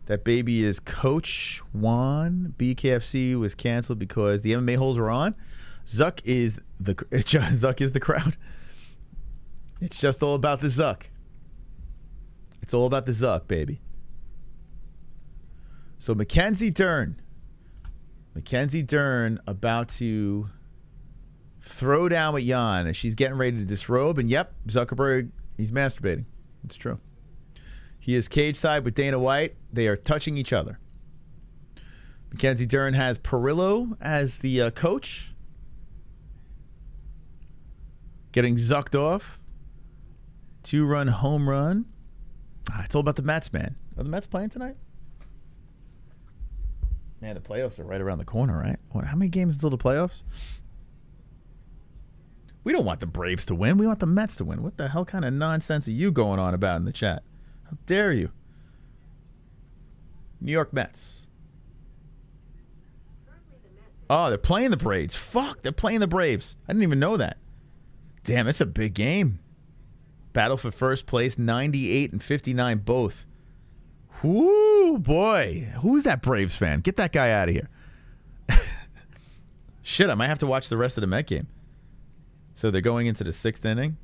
That baby is Coach Juan. BKFC was canceled because the MMA-Holes were on. Zuck is the crowd. It's just all about the Zuck. It's all about the Zuck, baby. So Mackenzie Dern about to throw down with Jan as she's getting ready to disrobe. And yep, Zuckerberg, he's masturbating. It's true. He is cage side with Dana White. They are touching each other. Mackenzie Dern has Perillo as the coach. Getting zucked off. 2-run home run. It's all about the Mets, man. Are the Mets playing tonight? Man, the playoffs are right around the corner, right? How many games until the playoffs? We don't want the Braves to win. We want the Mets to win. What the hell kind of nonsense are you going on about in the chat? How dare you? New York Mets. Oh, they're playing the Braves. Fuck, they're playing the Braves. I didn't even know that. Damn, it's a big game. Battle for first place, 98 and 59 both. Whoo, boy. Who's that Braves fan? Get that guy out of here. Shit, I might have to watch the rest of the Met game. So they're going into the 6th inning.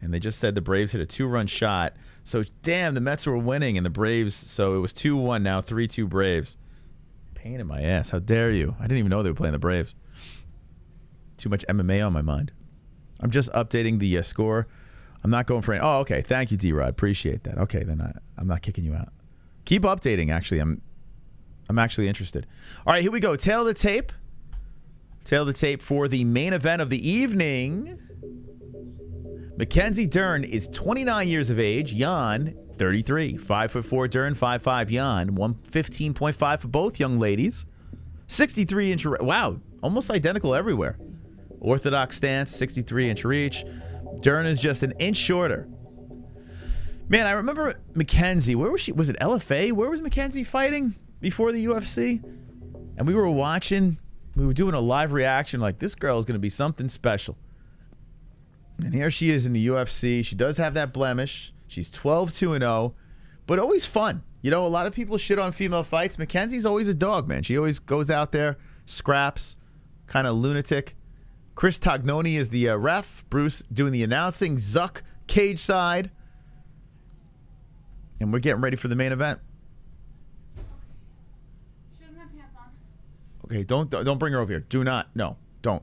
And they just said the Braves hit a 2-run shot. So, damn, the Mets were winning and the Braves. So it was 2-1 now, 3-2 Braves. Pain in my ass. How dare you? I didn't even know they were playing the Braves. Too much MMA on my mind. I'm just updating the score. I'm not going for any. Oh, okay. Thank you, D-Rod. Appreciate that. Okay, then I'm not kicking you out. Keep updating, actually. I'm actually interested. All right, here we go. Tail of the tape. Tail of the tape for the main event of the evening. Mackenzie Dern is 29 years of age. Jan, 33. 5'4" Dern, 5'5" Jan. 115.5 for both young ladies. 63-inch. Wow, almost identical everywhere. Orthodox stance, 63-inch reach. Dern is just an inch shorter. Man, I remember Mackenzie. Where was she? Was it LFA? Where was Mackenzie fighting before the UFC? And we were watching. We were doing a live reaction like, this girl is going to be something special. And here she is in the UFC. She does have that blemish. She's 12-2-0, but always fun. You know, a lot of people shit on female fights. Mackenzie's always a dog, man. She always goes out there, scraps, kind of lunatic. Chris Tognoni is the ref. Bruce doing the announcing. Zuck, cage side. And we're getting ready for the main event. She doesn't have pants on. Okay, don't bring her over here. Do not. No, don't.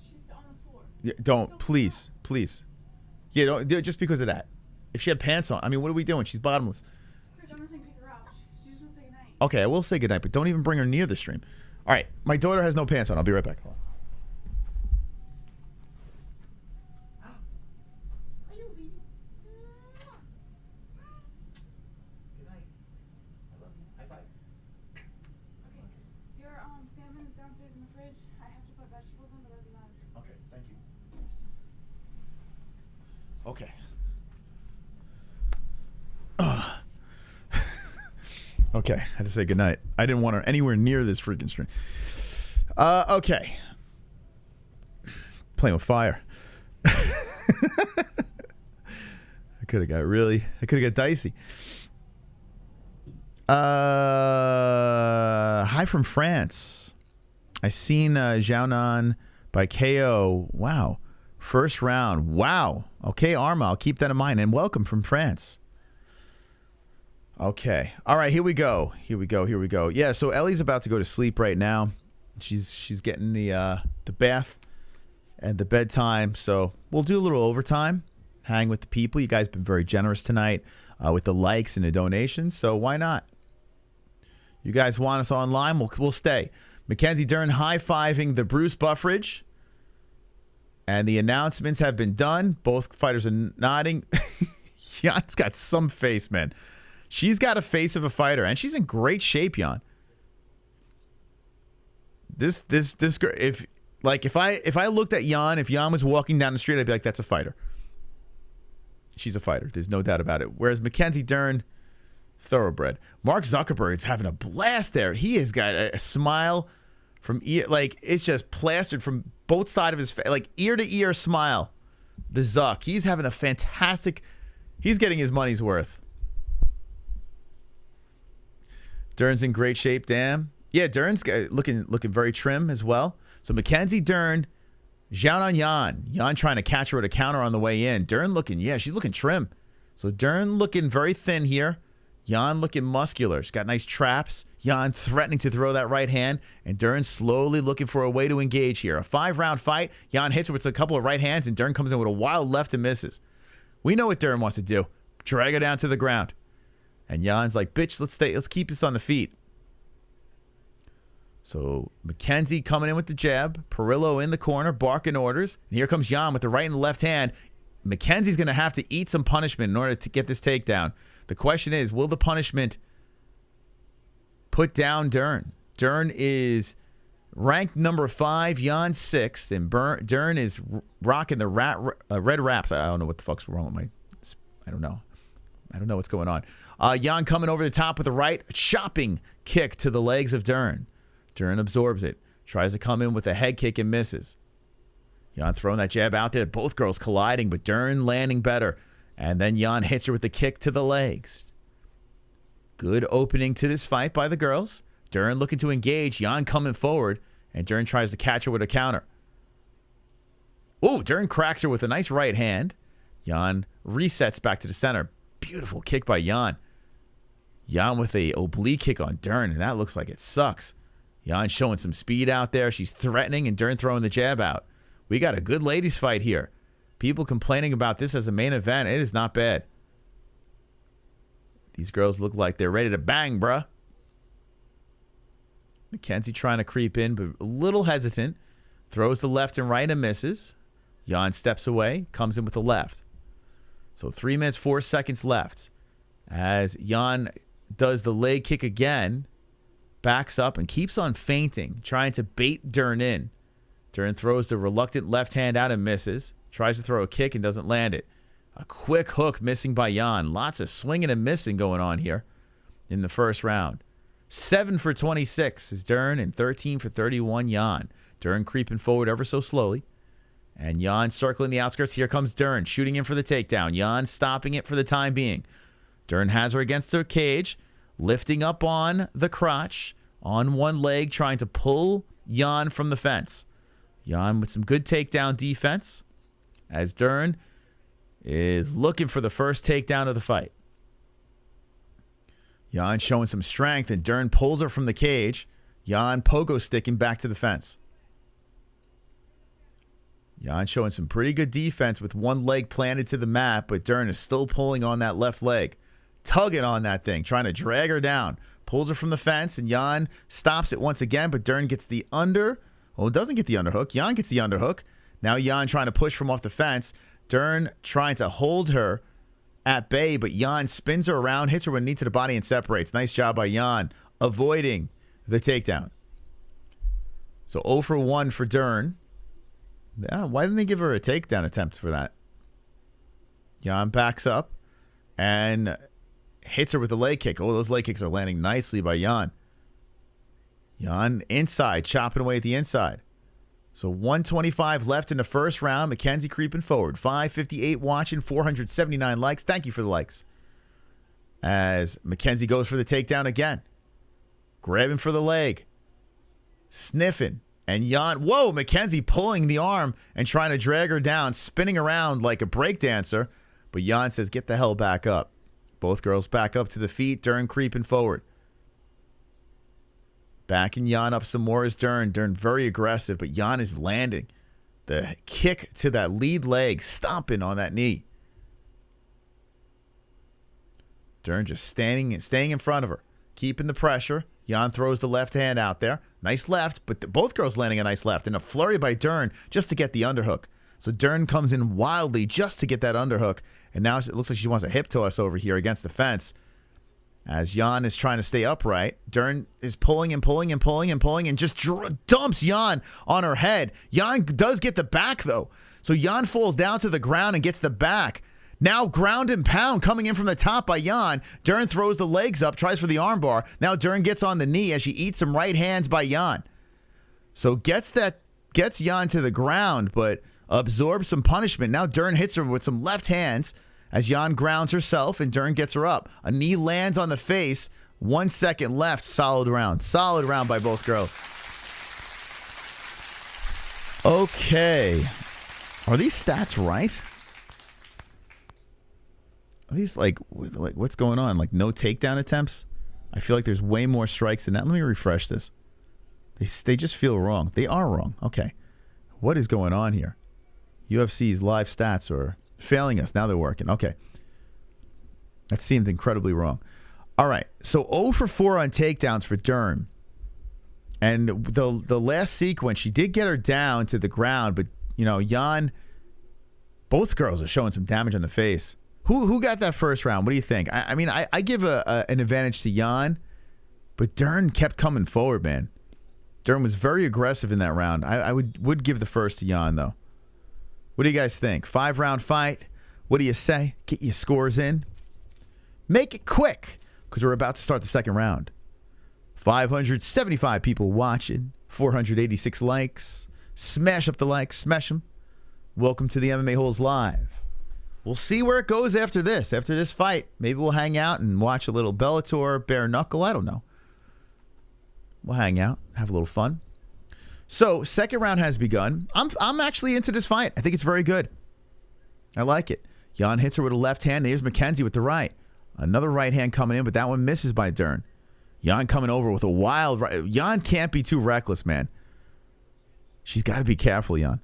She's on the floor. Yeah, don't. Please. Yeah, don't do it just because of that. If she had pants on, I mean, what are we doing? She's bottomless. Chris, I'm not saying pick her up. She just wants to say goodnight. Okay, I will say goodnight, but don't even bring her near the stream. All right, my daughter has no pants on. I'll be right back. Hold on. Okay. Okay, I had to say goodnight. I didn't want her anywhere near this freaking stream. Okay. Playing with fire. I could have got dicey. Hi from France. I seen Xiaonan by KO. Wow. First round. Wow. Okay, Arma, I'll keep that in mind. And welcome from France. Okay. All right, here we go. Yeah, so Ellie's about to go to sleep right now. She's getting the bath and the bedtime. So we'll do a little overtime. Hang with the people. You guys have been very generous tonight with the likes and the donations. So why not? You guys want us online? We'll stay. Mackenzie Dern high-fiving the Bruce Buffridge. And the announcements have been done. Both fighters are nodding. Jan's got some face, man. She's got a face of a fighter, and she's in great shape, Jan. This girl, if I looked at Jan, if Jan was walking down the street, I'd be like, that's a fighter. She's a fighter. There's no doubt about it. Whereas Mackenzie Dern, thoroughbred. Mark Zuckerberg's having a blast there. He has got a smile from ear, like it's just plastered from both sides of his face, like ear to ear smile. The Zuck, he's having a fantastic. He's getting his money's worth. Dern's in great shape. Damn, yeah, Dern's looking very trim as well. So Mackenzie Dern, Xiaonan Jan trying to catch her with a counter on the way in. Dern she's looking trim. So Dern looking very thin here. Jan looking muscular. She's got nice traps. Jan threatening to throw that right hand. And Dern slowly looking for a way to engage here. A 5-round fight. Jan hits her with a couple of right hands, and Dern comes in with a wild left and misses. We know what Dern wants to do. Drag her down to the ground. And Jan's like, bitch, let's keep this on the feet. So Mackenzie coming in with the jab. Perillo in the corner, barking orders. And here comes Jan with the right and left hand. Mackenzie's going to have to eat some punishment in order to get this takedown. The question is, will the punishment put down Dern? Dern is ranked number 5, Jan 6th, and Dern is rocking the red wraps. I don't know what the fuck's wrong with my... I don't know what's going on. Jan coming over the top with the right, chopping kick to the legs of Dern. Dern absorbs it, tries to come in with a head kick and misses. Jan throwing that jab out there. Both girls colliding, but Dern landing better. And then Jan hits her with the kick to the legs. Good opening to this fight by the girls. Dern looking to engage. Jan coming forward. And Dern tries to catch her with a counter. Oh, Dern cracks her with a nice right hand. Jan resets back to the center. Beautiful kick by Jan. Jan with a oblique kick on Dern. And that looks like it sucks. Jan showing some speed out there. She's threatening and Dern throwing the jab out. We got a good ladies fight here. People complaining about this as a main event. It is not bad. These girls look like they're ready to bang, bruh. Mackenzie trying to creep in, but a little hesitant. Throws the left and right and misses. Jan steps away, comes in with the left. So 3 minutes, 4 seconds left. As Jan does the leg kick again, backs up and keeps on feinting, trying to bait Dern in. Dern throws the reluctant left hand out and misses. Tries to throw a kick and doesn't land it. A quick hook missing by Jan. Lots of swinging and missing going on here in the first round. 7 for 26 is Dern and 13 for 31 Jan. Dern creeping forward ever so slowly. And Jan circling the outskirts. Here comes Dern shooting in for the takedown. Jan stopping it for the time being. Dern has her against the cage, lifting up on the crotch, on one leg, trying to pull Jan from the fence. Jan with some good takedown defense as Dern is looking for the first takedown of the fight. Jan showing some strength, and Dern pulls her from the cage. Jan pogo sticking back to the fence. Jan showing some pretty good defense with one leg planted to the mat, but Dern is still pulling on that left leg. Tugging on that thing, trying to drag her down. Pulls her from the fence, and Jan stops it once again, but Dern gets the under. Well, it doesn't get the underhook. Jan gets the underhook. Now Jan trying to push from off the fence. Dern trying to hold her at bay, but Jan spins her around, hits her with a knee to the body, and separates. Nice job by Jan avoiding the takedown. So 0 for 1 for Dern. Yeah, why didn't they give her a takedown attempt for that? Jan backs up and hits her with a leg kick. Oh, those leg kicks are landing nicely by Jan. Jan inside, chopping away at the inside. So 125 left in the first round. Mackenzie creeping forward. 558 watching, 479 likes. Thank you for the likes. As Mackenzie goes for the takedown again. Grabbing for the leg. Sniffing. And Jan, whoa, Mackenzie pulling the arm and trying to drag her down, spinning around like a breakdancer. But Jan says, get the hell back up. Both girls back up to the feet. Dern creeping forward. Backing Jan up some more is Dern. Dern very aggressive, but Jan is landing. The kick to that lead leg, stomping on that knee. Dern just staying in front of her, keeping the pressure. Jan throws the left hand out there. Nice left, but both girls landing a nice left. And a flurry by Dern just to get the underhook. So Dern comes in wildly just to get that underhook. And now it looks like she wants a hip toss over here against the fence. As Jan is trying to stay upright, Dern is pulling and pulling and pulling and pulling and just dumps Jan on her head. Jan does get the back, though. So Jan falls down to the ground and gets the back. Now ground and pound coming in from the top by Jan. Dern throws the legs up, tries for the armbar. Now Dern gets on the knee as she eats some right hands by Jan. So gets Jan to the ground, but absorbs some punishment. Now Dern hits her with some left hands as Jan grounds herself and Dern gets her up. A knee lands on the face. 1 second left. Solid round. Solid round by both girls. Okay. Are these stats right? Are these like what's going on? Like no takedown attempts? I feel like there's way more strikes than that. Let me refresh this. They just feel wrong. They are wrong. Okay. What is going on here? UFC's live stats are failing us. Now they're working. Okay. That seemed incredibly wrong. All right. So 0 for 4 on takedowns for Dern. And the last sequence, she did get her down to the ground, but, you know, Jan, both girls are showing some damage on the face. Who got that first round? What do you think? I mean, I give an advantage to Jan, but Dern kept coming forward, man. Dern was very aggressive in that round. I would give the first to Jan, though. What do you guys think? 5-round fight. What do you say? Get your scores in. Make it quick, because we're about to start the second round. 575 people watching. 486 likes. Smash up the likes. Smash them. Welcome to the MMA-Holes Live. We'll see where it goes after this. After this fight, maybe we'll hang out and watch a little Bellator, bare knuckle. I don't know. We'll hang out, have a little fun. So, second round has begun. I'm actually into this fight. I think it's very good. I like it. Jan hits her with a left hand. Here's Mackenzie with the right. Another right hand coming in, but that one misses by Dern. Jan coming over with a wild right. Jan can't be too reckless, man. She's got to be careful, Jan.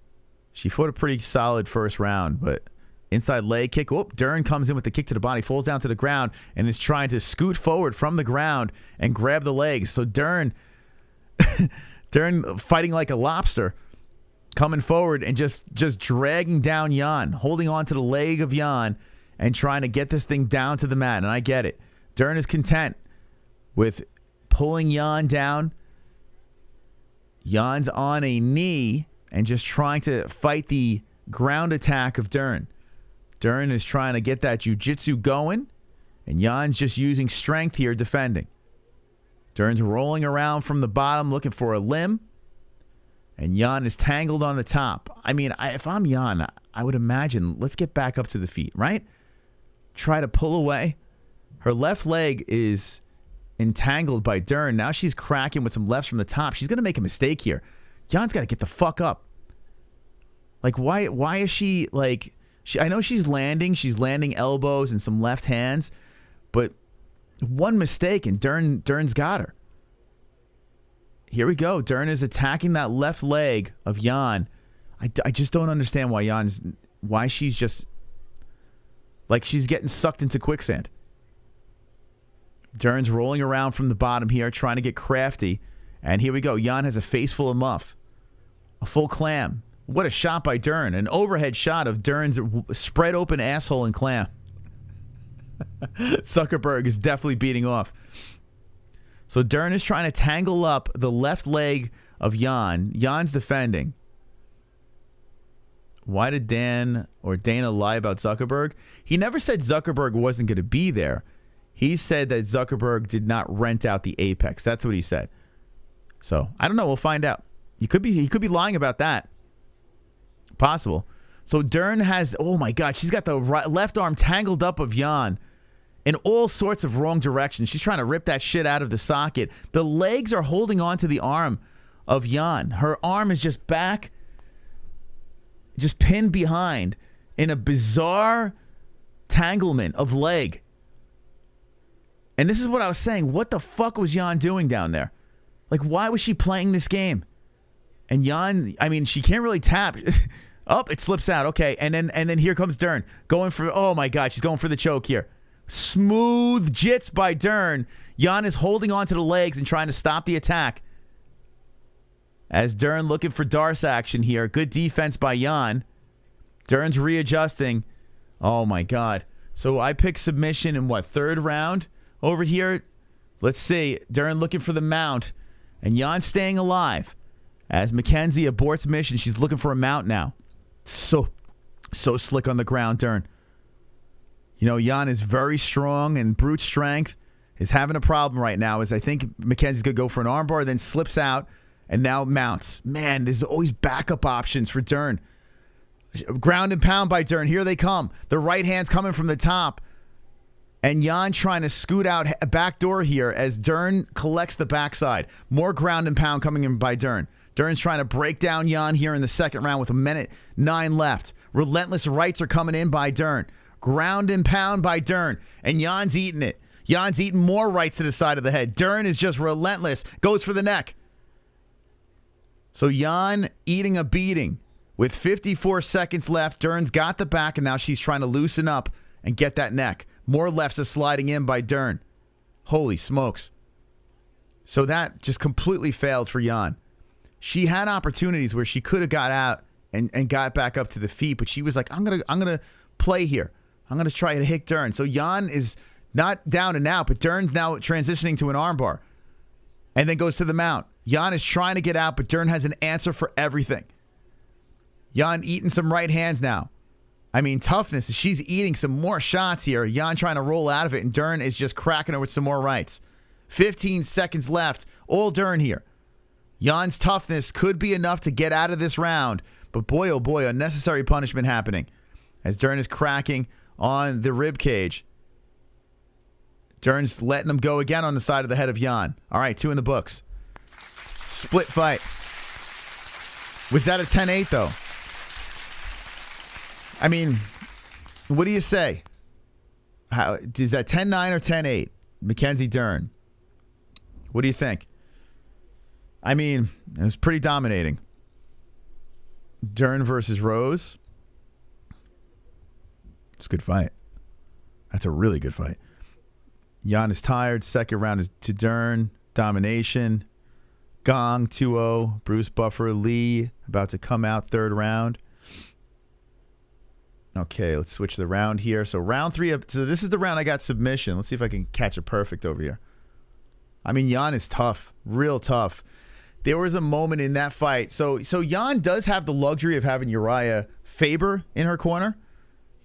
She fought a pretty solid first round, but inside leg kick. Oh, Dern comes in with the kick to the body, falls down to the ground, and is trying to scoot forward from the ground and grab the legs. So Dern fighting like a lobster, coming forward and just dragging down Jan, holding on to the leg of Jan and trying to get this thing down to the mat. And I get it. Dern is content with pulling Jan down. Jan's on a knee and just trying to fight the ground attack of Dern. Dern is trying to get that jiu-jitsu going, and Jan's just using strength here defending. Dern's rolling around from the bottom looking for a limb, and Jan is tangled on the top. I mean, if I'm Jan, I would imagine, let's get back up to the feet, right? Try to pull away. Her left leg is entangled by Dern. Now she's cracking with some lefts from the top. She's going to make a mistake here. Jan's got to get the fuck up. Like, why is she, like... I know she's landing elbows and some left hands, but one mistake and Dern's got her. Here we go. Dern is attacking that left leg of Jan. I just don't understand why she's just like she's getting sucked into quicksand. Dern's rolling around from the bottom here, trying to get crafty. And here we go. Jan has a face full of muff. A full clam. What a shot by Dern. An overhead shot of Dern's spread open asshole and clam. Zuckerberg is definitely beating off. So Dern is trying to tangle up the left leg of Jan. Jan's defending. Why did Dana lie about Zuckerberg? He never said Zuckerberg wasn't going to be there. He said that Zuckerberg did not rent out the Apex. That's what he said. So I don't know. We'll find out. He could be lying about that. Possible. So Dern has, oh my God, she's got the left arm tangled up of Jan in all sorts of wrong directions. She's trying to rip that shit out of the socket. The legs are holding on to the arm of Jan. Her arm is just back, just pinned behind in a bizarre tanglement of leg. And this is what I was saying. What the fuck was Jan doing down there? Like, why was she playing this game? And Jan, I mean, she can't really tap. Oh, it slips out. Okay, and then here comes Dern going for. Oh my God, she's going for the choke here. Smooth jits by Dern. Jan is holding on to the legs and trying to stop the attack. As Dern looking for Darce action here. Good defense by Jan. Dern's readjusting. Oh my God. So I picked submission in what, third round over here? Let's see. Dern looking for the mount, and Jan staying alive. As Mackenzie aborts mission, she's looking for a mount now. So slick on the ground, Dern. You know, Jan is very strong, and brute strength is having a problem right now, as I think Mackenzie's going to go for an armbar, then slips out, and now mounts. Man, there's always backup options for Dern. Ground and pound by Dern. Here they come. The right hand's coming from the top. And Jan trying to scoot out a back door here as Dern collects the backside. More ground and pound coming in by Dern. Dern's trying to break down Jan here in the second round with 1:09 left. Relentless rights are coming in by Dern. Ground and pound by Dern. And Jan's eating it. Jan's eating more rights to the side of the head. Dern is just relentless. Goes for the neck. So Jan eating a beating. With 54 seconds left, Dern's got the back, and now she's trying to loosen up and get that neck. More lefts are sliding in by Dern. Holy smokes. So that just completely failed for Jan. She had opportunities where she could have got out and got back up to the feet, but she was like, I'm gonna play here. I'm gonna try to hit Dern. So Jan is not down and out, but Dern's now transitioning to an armbar. And then goes to the mount. Jan is trying to get out, but Dern has an answer for everything. Jan eating some right hands now. I mean, toughness. She's eating some more shots here. Jan trying to roll out of it, and Dern is just cracking her with some more rights. 15 seconds left. All Dern here. Jan's toughness could be enough to get out of this round, but boy, oh boy, unnecessary punishment happening as Dern is cracking on the rib cage. Dern's letting him go again on the side of the head of Jan. All right, 2 in the books. Split fight. Was that a 10-8 though? I mean, what do you say? Is that 10-9 or 10-8? Mackenzie Dern. What do you think? I mean, it was pretty dominating. Dern versus Rose. It's a good fight. That's a really good fight. Jan is tired. Second round is to Dern. Domination. Gong 2-0. Bruce Buffer Lee about to come out third round. Okay, let's switch the round here. So round 3. So this is the round I got submission. Let's see if I can catch it perfect over here. I mean, Jan is tough. Real tough. There was a moment in that fight. So Jan does have the luxury of having Uriah Faber in her corner.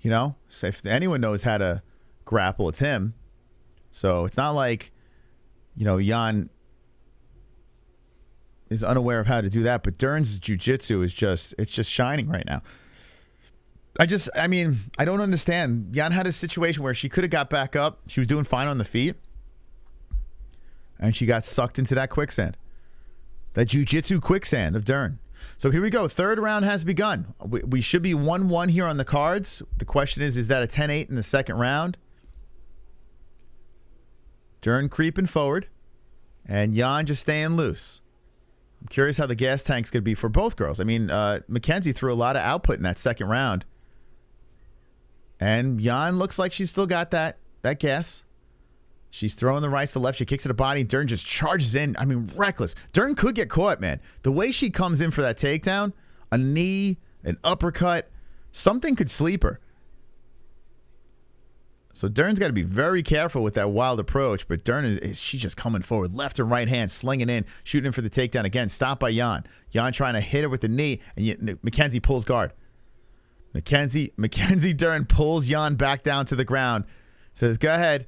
You know, so if anyone knows how to grapple, it's him. So it's not like, you know, Jan is unaware of how to do that. But Dern's jiu-jitsu is just shining right now. I don't understand. Jan had a situation where she could have got back up. She was doing fine on the feet. And she got sucked into that quicksand. That jiu-jitsu quicksand of Dern. So here we go. Third round has begun. We should be 1-1 here on the cards. The question is that a 10-8 in the second round? Dern creeping forward. And Jan just staying loose. I'm curious how the gas tank's going to be for both girls. I mean, Mackenzie threw a lot of output in that second round. And Jan looks like she's still got that gas. She's throwing the right to left. She kicks to the body. Dern just charges in. I mean, reckless. Dern could get caught, man. The way she comes in for that takedown, a knee, an uppercut, something could sleep her. So Dern's got to be very careful with that wild approach. But Dern, she's just coming forward. Left and right hand, slinging in, shooting in for the takedown again. Stopped by Jan. Jan trying to hit her with the knee. And Mackenzie pulls guard. Mackenzie Dern pulls Jan back down to the ground. Says, go ahead.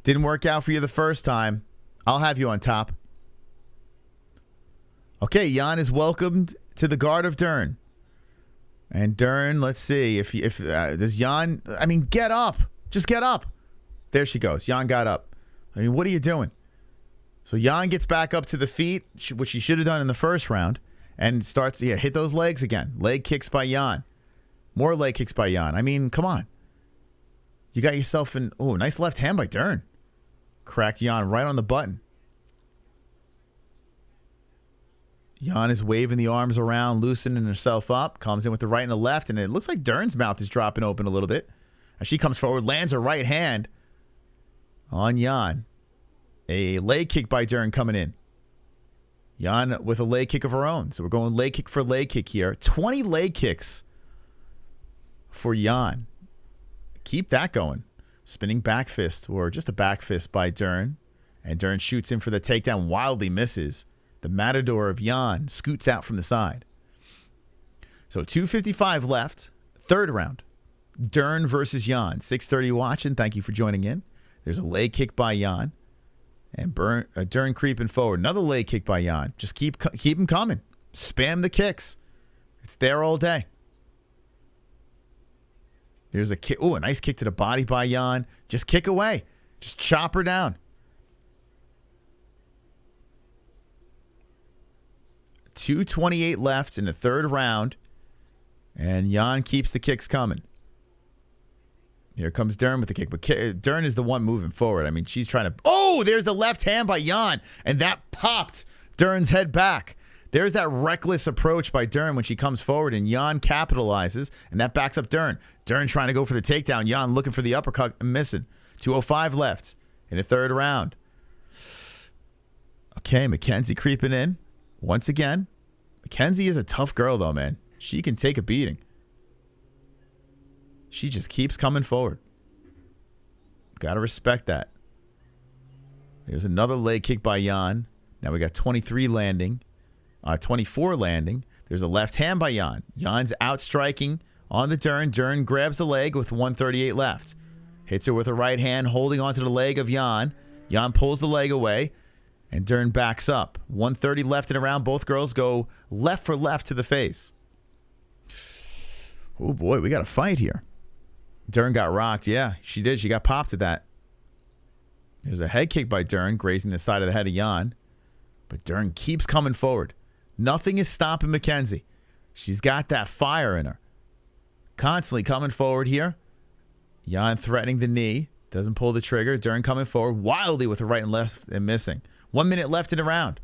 Didn't work out for you the first time. I'll have you on top. Okay, Jan is welcomed to the guard of Dern. And Dern, let's see if does Jan. I mean, get up. Just get up. There she goes. Jan got up. I mean, what are you doing? So Jan gets back up to the feet, which she should have done in the first round, and starts hit those legs again. Leg kicks by Jan. More leg kicks by Jan. I mean, come on. You got yourself an nice left hand by Dern. Cracked Jan right on the button. Jan is waving the arms around, loosening herself up, comes in with the right and the left, and it looks like Dern's mouth is dropping open a little bit. As she comes forward, lands a right hand on Jan. A leg kick by Dern coming in. Jan with a leg kick of her own. So we're going leg kick for leg kick here. 20 leg kicks for Jan. Keep that going. Spinning back fist, or just a back fist by Dern. And Dern shoots in for the takedown, wildly misses. The matador of Jan scoots out from the side. So 2:55 left. Third round. Dern versus Jan. 6:30 watching. Thank you for joining in. There's a leg kick by Jan. And Dern creeping forward. Another leg kick by Jan. Just keep them coming. Spam the kicks. It's there all day. There's a kick. A nice kick to the body by Jan. Just kick away. Just chop her down. 2:28 left in the third round. And Jan keeps the kicks coming. Here comes Dern with the kick. But Dern is the one moving forward. I mean, she's trying to... there's the left hand by Jan. And that popped Dern's head back. There's that reckless approach by Dern when she comes forward, and Jan capitalizes, and that backs up Dern. Dern trying to go for the takedown. Jan looking for the uppercut and missing. 2:05 left in the third round. Okay, Mackenzie creeping in. Once again, Mackenzie is a tough girl, though, man. She can take a beating. She just keeps coming forward. Got to respect that. There's another leg kick by Jan. Now we got 24 landing. There's a left hand by Jan. Jan's outstriking on the Dern. Dern grabs the leg with 1:38 left. Hits her with a right hand, holding onto the leg of Jan. Jan pulls the leg away, and Dern backs up. 1:30 left in a round. Both girls go left for left to the face. Oh, boy, we got a fight here. Dern got rocked. Yeah, she did. She got popped at that. There's a head kick by Dern, grazing the side of the head of Jan. But Dern keeps coming forward. Nothing is stopping Mackenzie. She's got that fire in her. Constantly coming forward here. Jan threatening the knee. Doesn't pull the trigger. Dern coming forward wildly with the right and left and missing. 1 minute left in the round.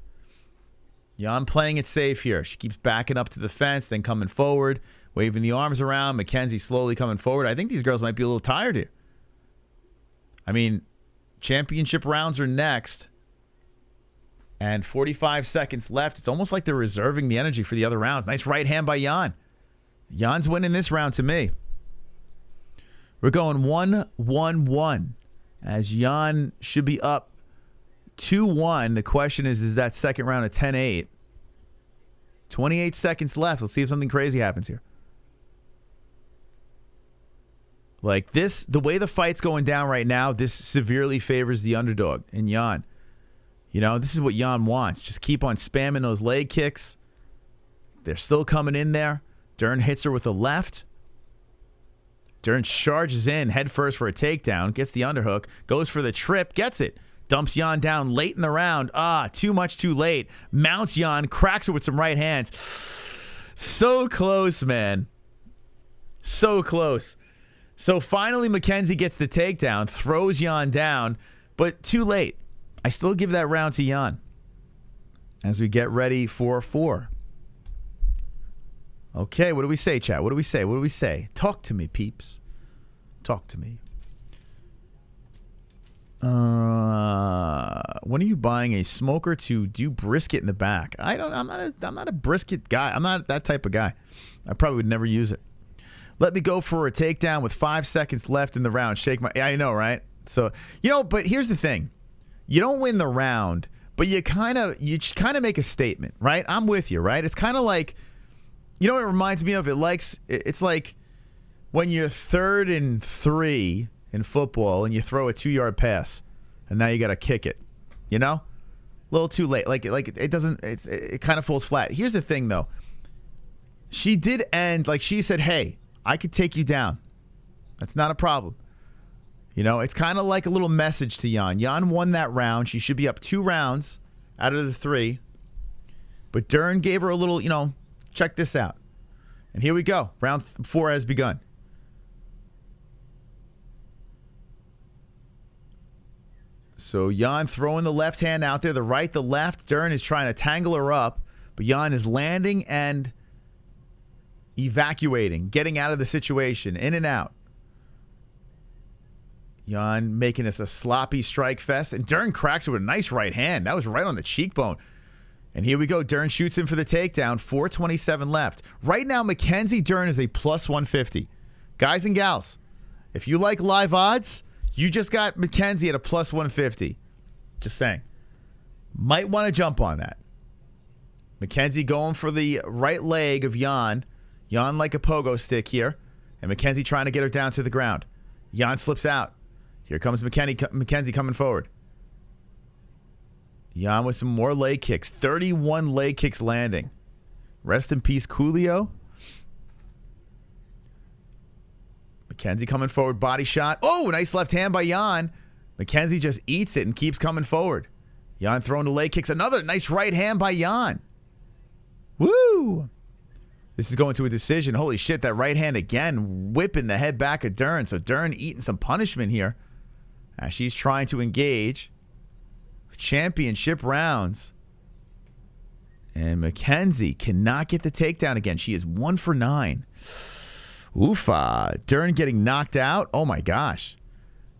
Jan playing it safe here. She keeps backing up to the fence, then coming forward, waving the arms around. Mackenzie slowly coming forward. I think these girls might be a little tired here. I mean, championship rounds are next. And 45 seconds left. It's almost like they're reserving the energy for the other rounds. Nice right hand by Jan. Jan's winning this round to me. We're going 1-1-1 as Jan should be up 2-1. The question is that second round a 10-8? 28 seconds left. Let's see if something crazy happens here. Like this, the way the fight's going down right now, this severely favors the underdog in Jan. You know, this is what Jan wants. Just keep on spamming those leg kicks. They're still coming in there. Dern hits her with a left. Dern charges in head first for a takedown, gets the underhook, goes for the trip, gets it. Dumps Jan down late in the round. Too much too late. Mounts Jan, cracks her with some right hands. So close, man. So close. So finally, Mackenzie gets the takedown, throws Jan down, but too late. I still give that round to Jan as we get ready for 4. Okay, what do we say, chat? What do we say? What do we say? Talk to me, peeps. Talk to me. When are you buying a smoker to do brisket in the back? I'm not a brisket guy. I'm not that type of guy. I probably would never use it. Let me go for a takedown with 5 seconds left in the round. Shake my... I know, right? So, but here's the thing. You don't win the round, but you kind of make a statement, right? I'm with you, right? It's kind of like, what it reminds me of? It's like when you're 3rd and 3 in football and you throw a 2-yard pass and now you got to kick it, a little too late. Like it doesn't, it kind of falls flat. Here's the thing though. She did end, like she said, hey, I could take you down. That's not a problem. It's kind of like a little message to Jan. Jan won that round. She should be up 2 rounds out of the 3. But Dern gave her a little, check this out. And here we go. Round 4 has begun. So Jan throwing the left hand out there, the right, the left. Dern is trying to tangle her up, but Jan is landing and evacuating, getting out of the situation, in and out. Jan making us a sloppy strike fest, and Dern cracks it with a nice right hand. That was right on the cheekbone. And here we go. Dern shoots in for the takedown. 4:27 left. Right now, Mackenzie Dern is a plus 150. Guys and gals, if you like live odds, you just got Mackenzie at a plus 150. Just saying. Might want to jump on that. Mackenzie going for the right leg of Jan. Jan like a pogo stick here. And Mackenzie trying to get her down to the ground. Jan slips out. Here comes Mackenzie coming forward. Jan with some more leg kicks. 31 leg kicks landing. Rest in peace, Coolio. Mackenzie coming forward. Body shot. Oh, nice left hand by Jan. Mackenzie just eats it and keeps coming forward. Jan throwing the leg kicks. Another nice right hand by Jan. Woo! This is going to a decision. Holy shit, that right hand again, whipping the head back of Dern. So Dern eating some punishment here as she's trying to engage. Championship rounds. And Mackenzie cannot get the takedown again. She is 1 for 9. Oofa. Dern getting knocked out. Oh my gosh.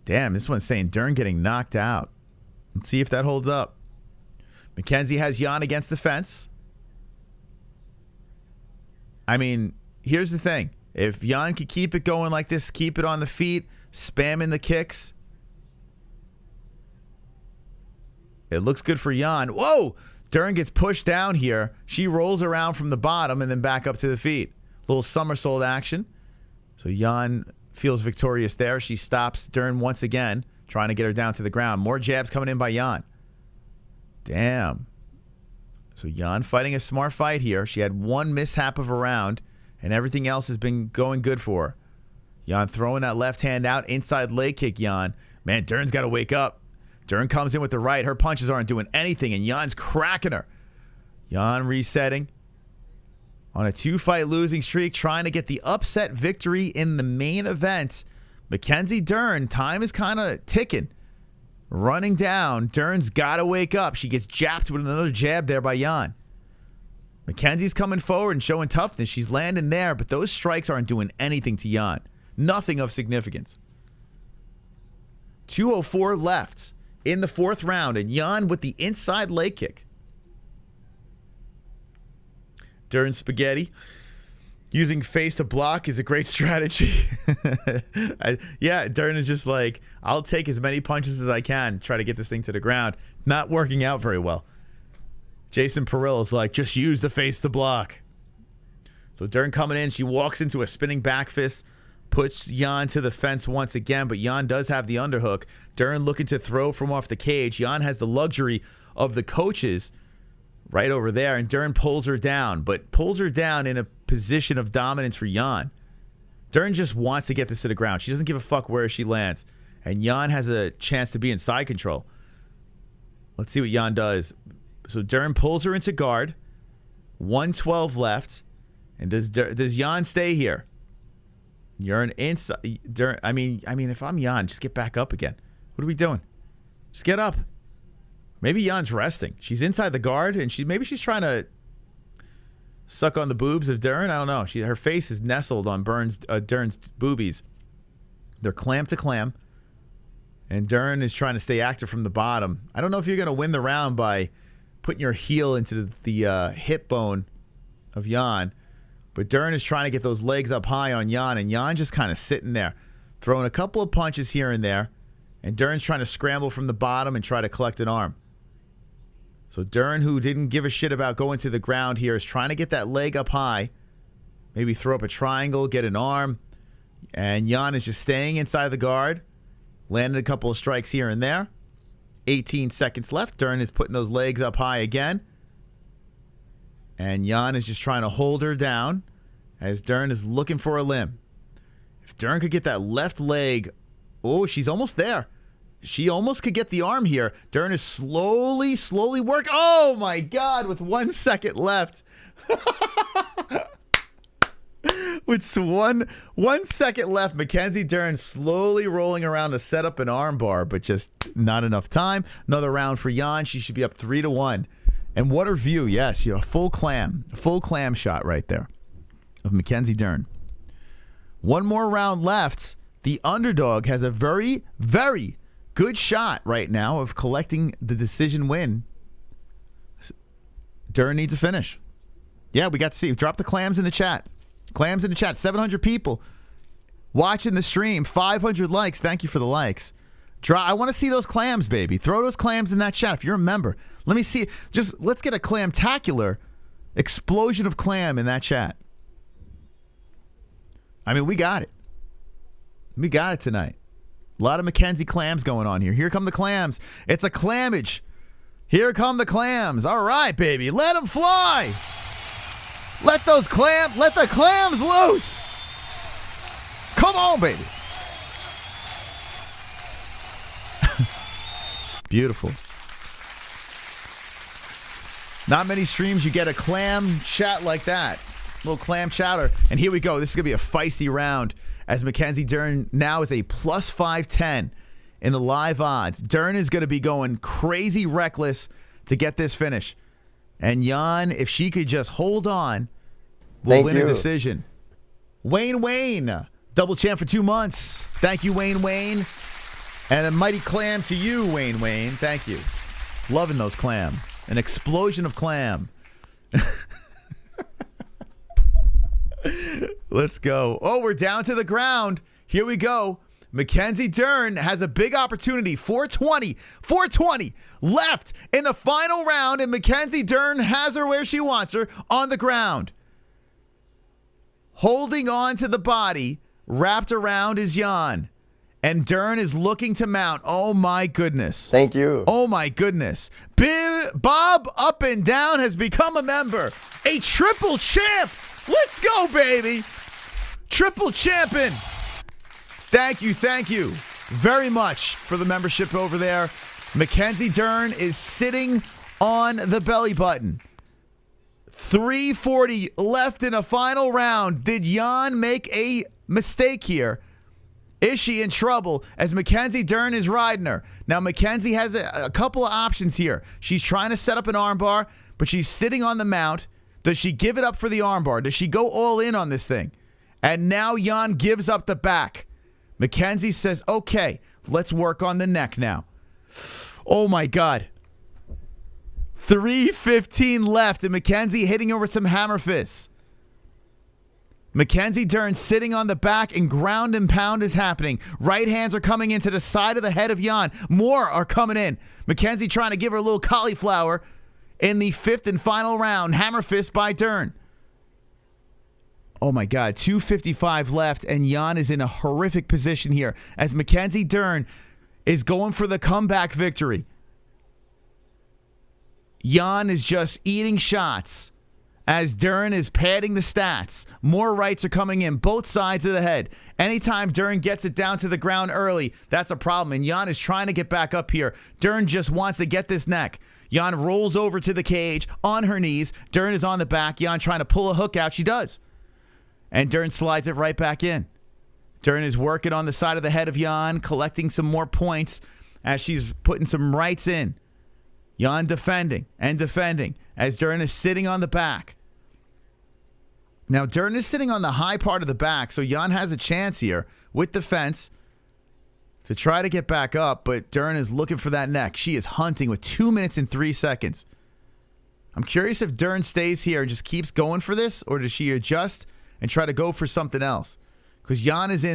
Damn, this one's saying Dern getting knocked out. Let's see if that holds up. Mackenzie has Jan against the fence. I mean, here's the thing. If Jan could keep it going like this, keep it on the feet, spamming the kicks, it looks good for Jan. Whoa! Dern gets pushed down here. She rolls around from the bottom and then back up to the feet. Little somersault action. So Jan feels victorious there. She stops Dern once again, trying to get her down to the ground. More jabs coming in by Jan. Damn. So Jan fighting a smart fight here. She had one mishap of a round, and everything else has been going good for her. Jan throwing that left hand out. Inside leg kick, Jan. Man, Dern's got to wake up. Dern comes in with the right. Her punches aren't doing anything, and Jan's cracking her. Jan resetting on a 2-fight losing streak, trying to get the upset victory in the main event. Mackenzie Dern, time is kind of ticking. Running down. Dern's got to wake up. She gets jabbed with another jab there by Jan. Mackenzie's coming forward and showing toughness. She's landing there, but those strikes aren't doing anything to Jan. Nothing of significance. 2:04 left in the 4th round, and Jan with the inside leg kick. Dern spaghetti. Using face to block is a great strategy. Dern is just like, I'll take as many punches as I can, try to get this thing to the ground. Not working out very well. Jason Perillo's like, just use the face to block. So Dern coming in, she walks into a spinning back fist, puts Jan to the fence once again, but Jan does have the underhook. Dern looking to throw from off the cage. Jan has the luxury of the coaches right over there, and Dern pulls her down, but pulls her down in a position of dominance for Jan. Dern just wants to get this to the ground. She doesn't give a fuck where she lands, and Jan has a chance to be in side control. Let's see what Jan does. So Dern pulls her into guard. 112 left, and does Jan stay here? You're an inside. Dern, I mean, if I'm Jan, just get back up again. What are we doing? Just get up. Maybe Jan's resting. She's inside the guard, and maybe she's trying to suck on the boobs of Dern. I don't know. Her face is nestled on Dern's boobies. They're clam to clam, and Dern is trying to stay active from the bottom. I don't know if you're going to win the round by putting your heel into the hip bone of Jan, but Dern is trying to get those legs up high on Jan, and Jan just kind of sitting there, throwing a couple of punches here and there, and Dern's trying to scramble from the bottom and try to collect an arm. So Dern, who didn't give a shit about going to the ground here, is trying to get that leg up high, maybe throw up a triangle, get an arm, and Jan is just staying inside the guard, landed a couple of strikes here and there. 18 seconds left. Dern is putting those legs up high again, and Jan is just trying to hold her down as Dern is looking for a limb. If Dern could get that left leg, she's almost there. She almost could get the arm here. Dern is slowly working. Oh, my God, with 1 second left. With one second left, Mackenzie Dern slowly rolling around to set up an arm bar, but just not enough time. Another round for Jan. She should be up 3-1. And what her view. Yes, a full clam shot right there of Mackenzie Dern. One more round left. The underdog has a very, very good shot right now of collecting the decision win. Dern needs a finish. Yeah, we got to see. Drop the clams in the chat. Clams in the chat. 700 people watching the stream. 500 likes. Thank you for the likes. I want to see those clams, baby. Throw those clams in that chat if you're a member. Let me see. Let's get a clamtacular explosion of clam in that chat. I mean, we got it. We got it tonight. A lot of Mackenzie clams going on here. Here come the clams. It's a clammage. Here come the clams. All right, baby. Let them fly. Let the clams loose. Come on, baby. Beautiful. Not many streams you get a clam chat like that. Little clam chatter. And here we go. This is going to be a feisty round as Mackenzie Dern now is a plus 510 in the live odds. Dern is going to be going crazy reckless to get this finish. And Jan, if she could just hold on, will win a decision. Wayne, double champ for 2 months. Thank you, Wayne. And a mighty clam to you, Wayne. Thank you. Loving those clam. An explosion of clam. Let's go. Oh, we're down to the ground. Here we go. Mackenzie Dern has a big opportunity. 420 left in the final round, and Mackenzie Dern has her where she wants her, on the ground. Holding on to the body, wrapped around is Jan. And Dern is looking to mount. Oh, my goodness. Thank you. Oh, my goodness. Bob Up and Down has become a member. A triple champ. Let's go, baby. Triple champion. Thank you very much for the membership over there. Mackenzie Dern is sitting on the belly button. 3:40 left in a final round. Did Jan make a mistake here? Is she in trouble as Mackenzie Dern is riding her? Now, Mackenzie has a couple of options here. She's trying to set up an armbar, but she's sitting on the mount. Does she give it up for the armbar? Does she go all in on this thing? And now Jan gives up the back. Mackenzie says, okay, let's work on the neck now. Oh, my God. 3:15 left, and Mackenzie hitting her with some hammer fists. Mackenzie Dern sitting on the back and ground and pound is happening. Right hands are coming into the side of the head of Jan. More are coming in. Mackenzie trying to give her a little cauliflower in the 5th and final round. Hammer fist by Dern. Oh my God, 2:55 left, and Jan is in a horrific position here as Mackenzie Dern is going for the comeback victory. Jan is just eating shots as Dern is padding the stats. More rights are coming in, both sides of the head. Anytime Dern gets it down to the ground early, that's a problem, and Jan is trying to get back up here. Dern just wants to get this neck. Jan rolls over to the cage on her knees. Dern is on the back. Jan trying to pull a hook out. She does. And Dern slides it right back in. Dern is working on the side of the head of Jan, collecting some more points as she's putting some rights in. Jan defending and defending as Dern is sitting on the back. Now, Dern is sitting on the high part of the back, so Jan has a chance here with defense to try to get back up, but Dern is looking for that neck. She is hunting with 2 minutes and 3 seconds. I'm curious if Dern stays here and just keeps going for this, or does she adjust and try to go for something else? Because Jan is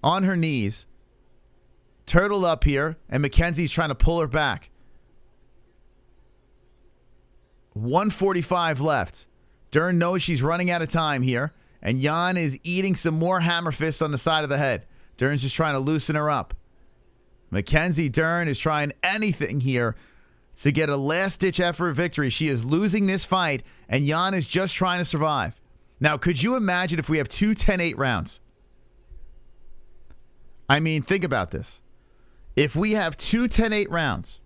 on her knees, turtled up here, and Mackenzie's trying to pull her back. 1:45 left. Dern knows she's running out of time here, and Jan is eating some more hammer fists on the side of the head. Dern's just trying to loosen her up. Mackenzie Dern is trying anything here to get a last-ditch effort victory. She is losing this fight, and Jan is just trying to survive. Now, could you imagine if we have 2 10-8 rounds? I mean, think about this. If we have 2 10-8 rounds,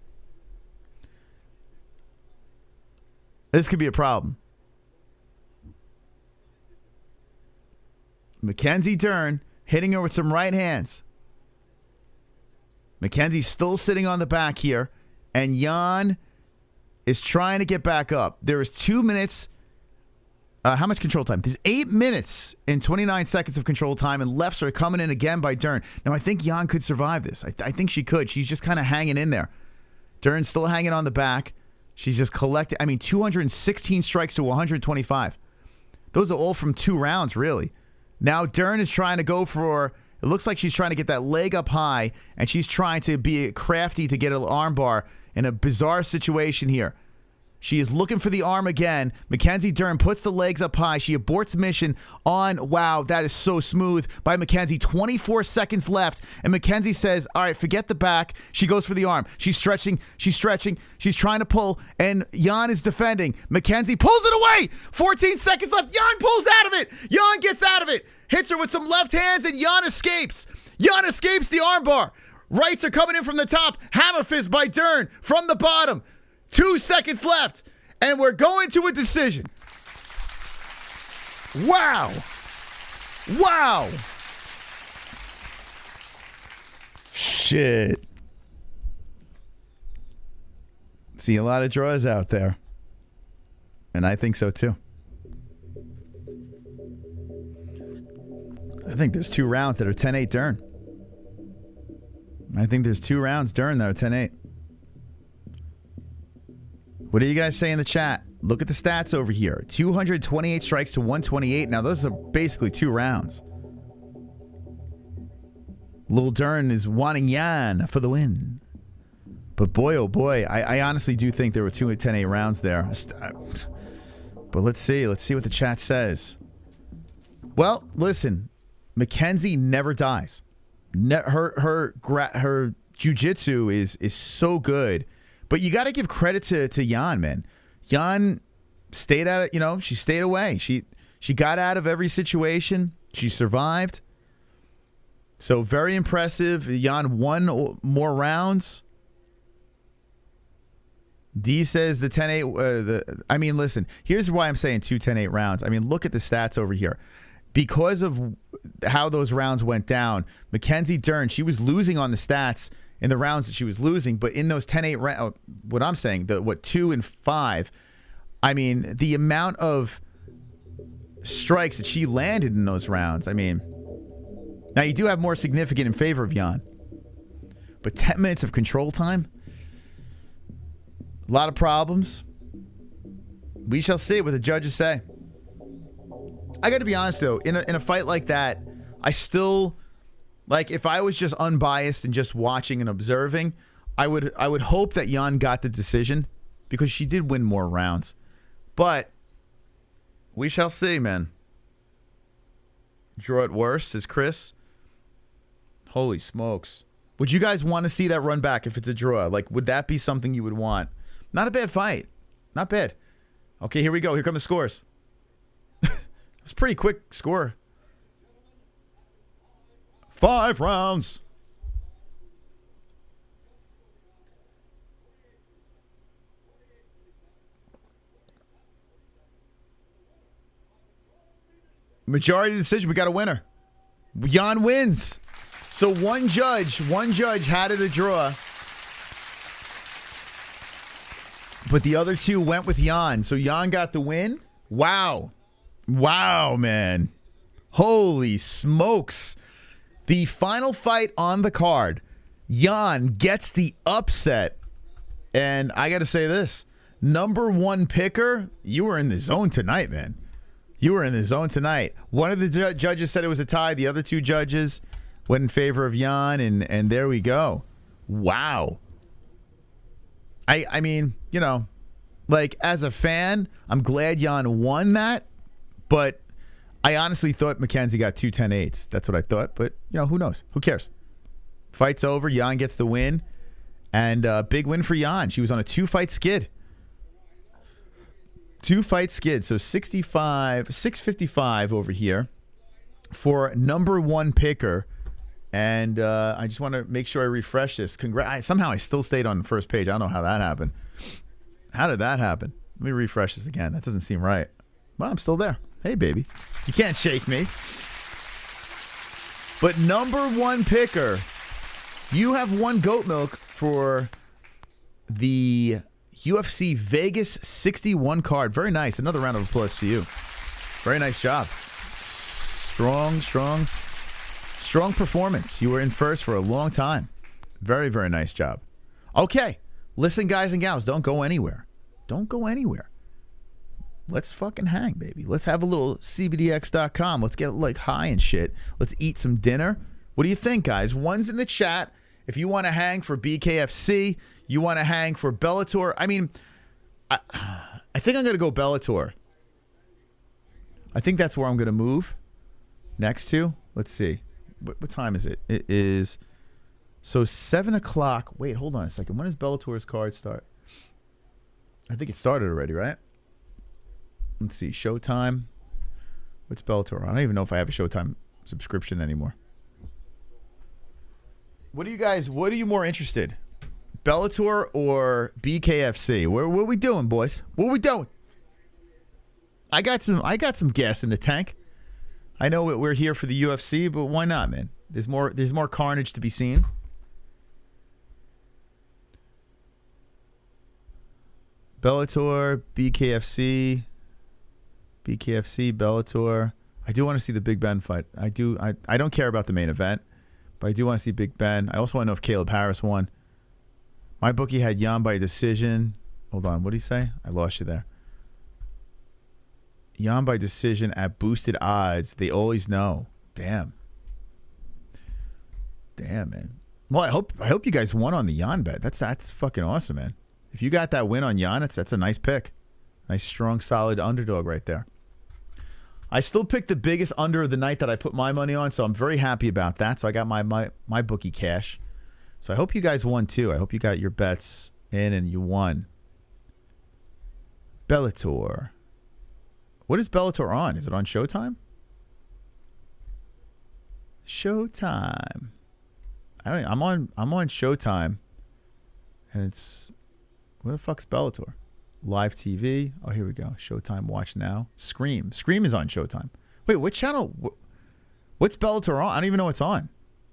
this could be a problem. Mackenzie Dern hitting her with some right hands. Mackenzie's still sitting on the back here, and Jan is trying to get back up. There is 2 minutes. How much control time? There's 8 minutes and 29 seconds of control time, and lefts are coming in again by Dern. Now, I think Jan could survive this. I think she could. She's just kind of hanging in there. Dern's still hanging on the back. She's just collecting. 216 strikes to 125. Those are all from 2 rounds, really. Now Dern is trying to go for, it looks like she's trying to get that leg up high, and she's trying to be crafty to get an arm bar in a bizarre situation here. She is looking for the arm again. Mackenzie Dern puts the legs up high. She aborts mission on, wow, that is so smooth by Mackenzie. 24 seconds left, and Mackenzie says, all right, forget the back. She goes for the arm. She's stretching. She's trying to pull, and Jan is defending. Mackenzie pulls it away. 14 seconds left. Jan pulls out of it. Jan gets out of it. Hits her with some left hands, and Jan escapes. Jan escapes the armbar. Rights are coming in from the top. Hammer fist by Dern from the bottom. 2 seconds left, and we're going to a decision. Wow. Wow. Shit. See a lot of draws out there. And I think so too. I think there's 2 rounds that are 10-8 Dern. I think there's 2 rounds Dern that are 10-8. What do you guys say in the chat? Look at the stats over here. 228 strikes to 128. Now, those are basically 2 rounds. Lil Dern is wanting Jan for the win. But boy, oh boy, I honestly do think there were 2 10-8 rounds there. But let's see. Let's see what the chat says. Well, listen. Mackenzie never dies. Her jiu-jitsu is so good. But you got to give credit to Jan, man. Jan stayed out of, she stayed away. She got out of every situation. She survived. So very impressive. Jan won more rounds. D says the 10-8. Listen, here's why I'm saying 2 10-8 rounds. Look at the stats over here. Because of how those rounds went down, Mackenzie Dern, she was losing on the stats in the rounds that she was losing, but in those 10-8 rounds, what I'm saying, 2 and 5, the amount of strikes that she landed in those rounds, now you do have more significant in favor of Jan, but 10 minutes of control time, a lot of problems. We shall see what the judges say. I got to be honest though, in a fight like that, I still like if I was just unbiased and just watching and observing, I would hope that Jan got the decision because she did win more rounds. But we shall see, man. Draw it worse, says Chris. Holy smokes. Would you guys want to see that run back if it's a draw? Like, would that be something you would want? Not a bad fight. Not bad. Okay, here we go. Here come the scores. It's a pretty quick score. 5 rounds. Majority decision. We got a winner. Jan wins. So one judge had it a draw. But the other two went with Jan. So Jan got the win. Wow. Wow, man. Holy smokes. The final fight on the card. Jan gets the upset. And I got to say this. Number 1 picker, you were in the zone tonight, man. You were in the zone tonight. One of the judges said it was a tie. The other 2 judges went in favor of Jan, and there we go. Wow. I mean, you know, like as a fan, I'm glad Jan won that, but I honestly thought Mackenzie got 2 10-8s. That's what I thought, but you know, who knows? Who cares? Fight's over. Jan gets the win, and big win for Jan. She was on a 2-fight skid. 2-fight skid. So 655 over here for number 1 picker. And I just want to make sure I refresh this. Somehow I still stayed on the first page. I don't know how that happened. How did that happen? Let me refresh this again. That doesn't seem right. Well, I'm still there. Hey, baby. You can't shake me. But number 1 picker, you have won goat milk for the UFC Vegas 61 card. Very nice. Another round of applause to you. Very nice job. Strong performance. You were in first for a long time. Very, very nice job. Okay. Listen, guys and gals, don't go anywhere. Don't go anywhere. Let's fucking hang, baby. Let's have a little CBDX.com. Let's get like high and shit. Let's eat some dinner. What do you think, guys? One's in the chat. If you want to hang for BKFC, you want to hang for Bellator. I mean, I think I'm going to go Bellator. I think that's where I'm going to move next to. Let's see. What time is it? It is, so 7 o'clock. Wait, hold on a second. When does Bellator's card start? I think it started already, right? Let's see. Showtime. What's Bellator? I don't even know if I have a Showtime subscription anymore. What are you more interested? Bellator or BKFC? What are we doing, boys? What are we doing? I got some gas in the tank. I know we're here for the UFC, but why not, man? There's more carnage to be seen. Bellator, BKFC, Bellator. I do want to see the Big Ben fight. I don't care about the main event, but I do want to see Big Ben. I also want to know if Caleb Harris won. My bookie had Jan by decision. Hold on, what did he say? I lost you there. Jan by decision at boosted odds. They always know. Damn, man. Well, I hope you guys won on the Jan bet. That's fucking awesome, man. If you got that win on Jan, that's a nice pick. Nice, strong, solid underdog right there. I still picked the biggest under of the night that I put my money on, so I'm very happy about that. So I got my bookie cash. So I hope you guys won too. I hope you got your bets in and you won. Bellator. What is Bellator on? Is it on Showtime? Showtime. I'm on Showtime. And it's, where the fuck's Bellator? Live TV. Oh, here we go. Showtime Watch Now. Scream. Scream is on Showtime. Wait, what channel? What's Bellator on? I don't even know what's on.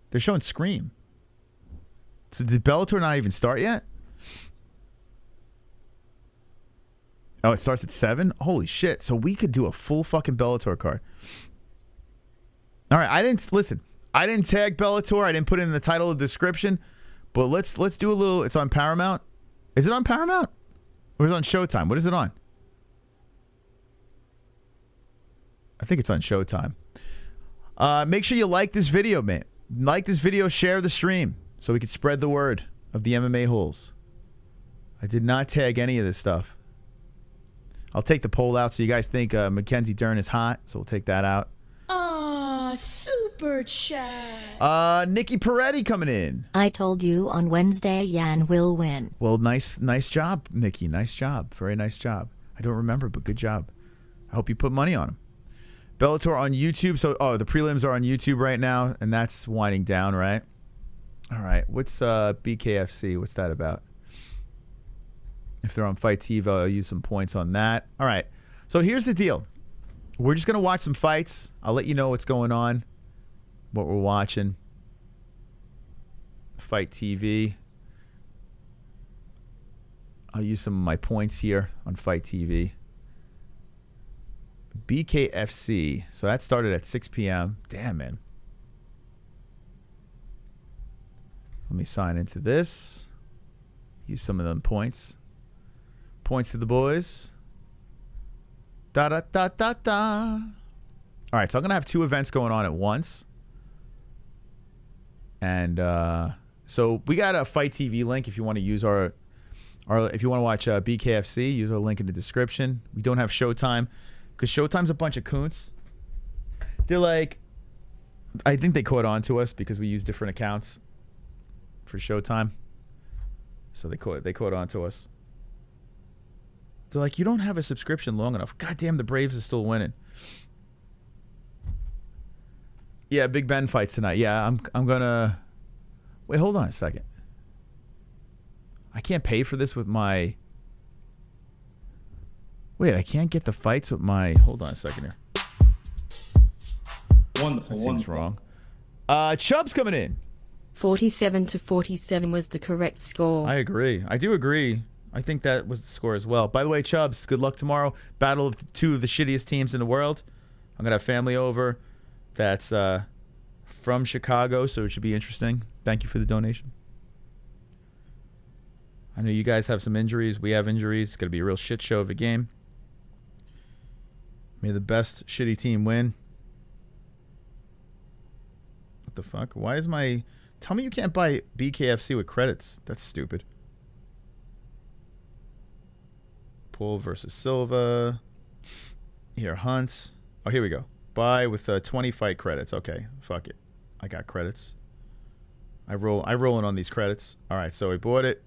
They're showing Scream. So did Bellator not even start yet? Oh, it starts at 7? Holy shit. So we could do a full fucking Bellator card. All right, I didn't tag Bellator. I didn't put it in the title of the description. But let's do a little. It's on Paramount. Is it on Paramount? Or is it on Showtime? What is it on? I think it's on Showtime. Make sure you like this video, man. Like this video, share the stream so we can spread the word of the MMA-Holes. I did not tag any of this stuff. I'll take the poll out so you guys think Mackenzie Dern is hot, so we'll take that out. Super chat. Nikki Peretti coming in. I told you on Wednesday Yan will win. Well, nice job, Nikki. Nice job. Very nice job. I don't remember, but good job. I hope you put money on him. Bellator on YouTube. So, the prelims are on YouTube right now, and that's winding down, right? All right. What's BKFC? What's that about? If they're on Fight TV, I'll use some points on that. All right. So here's the deal. We're just going to watch some fights. I'll let you know what's going on, what we're watching. Fight TV. I'll use some of my points here on Fight TV. BKFC. So that started at 6 p.m. Damn, man. Let me sign into this. Use some of them points. Points to the boys. Da da da da da. All right, so I'm gonna have 2 events going on at once, and so we got a Fight TV link if you want to use our if you want to watch BKFC. Use our link in the description. We don't have Showtime because Showtime's a bunch of coons. They're like, I think they caught on to us because we use different accounts for Showtime, so they caught on to us. They're like, you don't have a subscription long enough. God damn, the Braves are still winning. Yeah, Big Ben fights tonight. Yeah, I'm gonna... Wait, hold on a second. I can't pay for this with my... Wait, I can't get the fights with my... Hold on a second here. Wonderful. That seems wrong. Chubb's coming in. 47-47 was the correct score. I agree. I do agree. I think that was the score as well. By the way, Chubbs, good luck tomorrow. Battle of 2 of the shittiest teams in the world. I'm going to have family over that's from Chicago, so it should be interesting. Thank you for the donation. I know you guys have some injuries. We have injuries. It's going to be a real shit show of a game. May the best shitty team win. What the fuck? Why is my... Tell me you can't buy BKFC with credits. That's stupid. Pull versus Silva. Here, Hunts. Oh, here we go. Buy with 20 fight credits. Okay, fuck it. I got credits. I rolling on these credits. All right, so we bought it.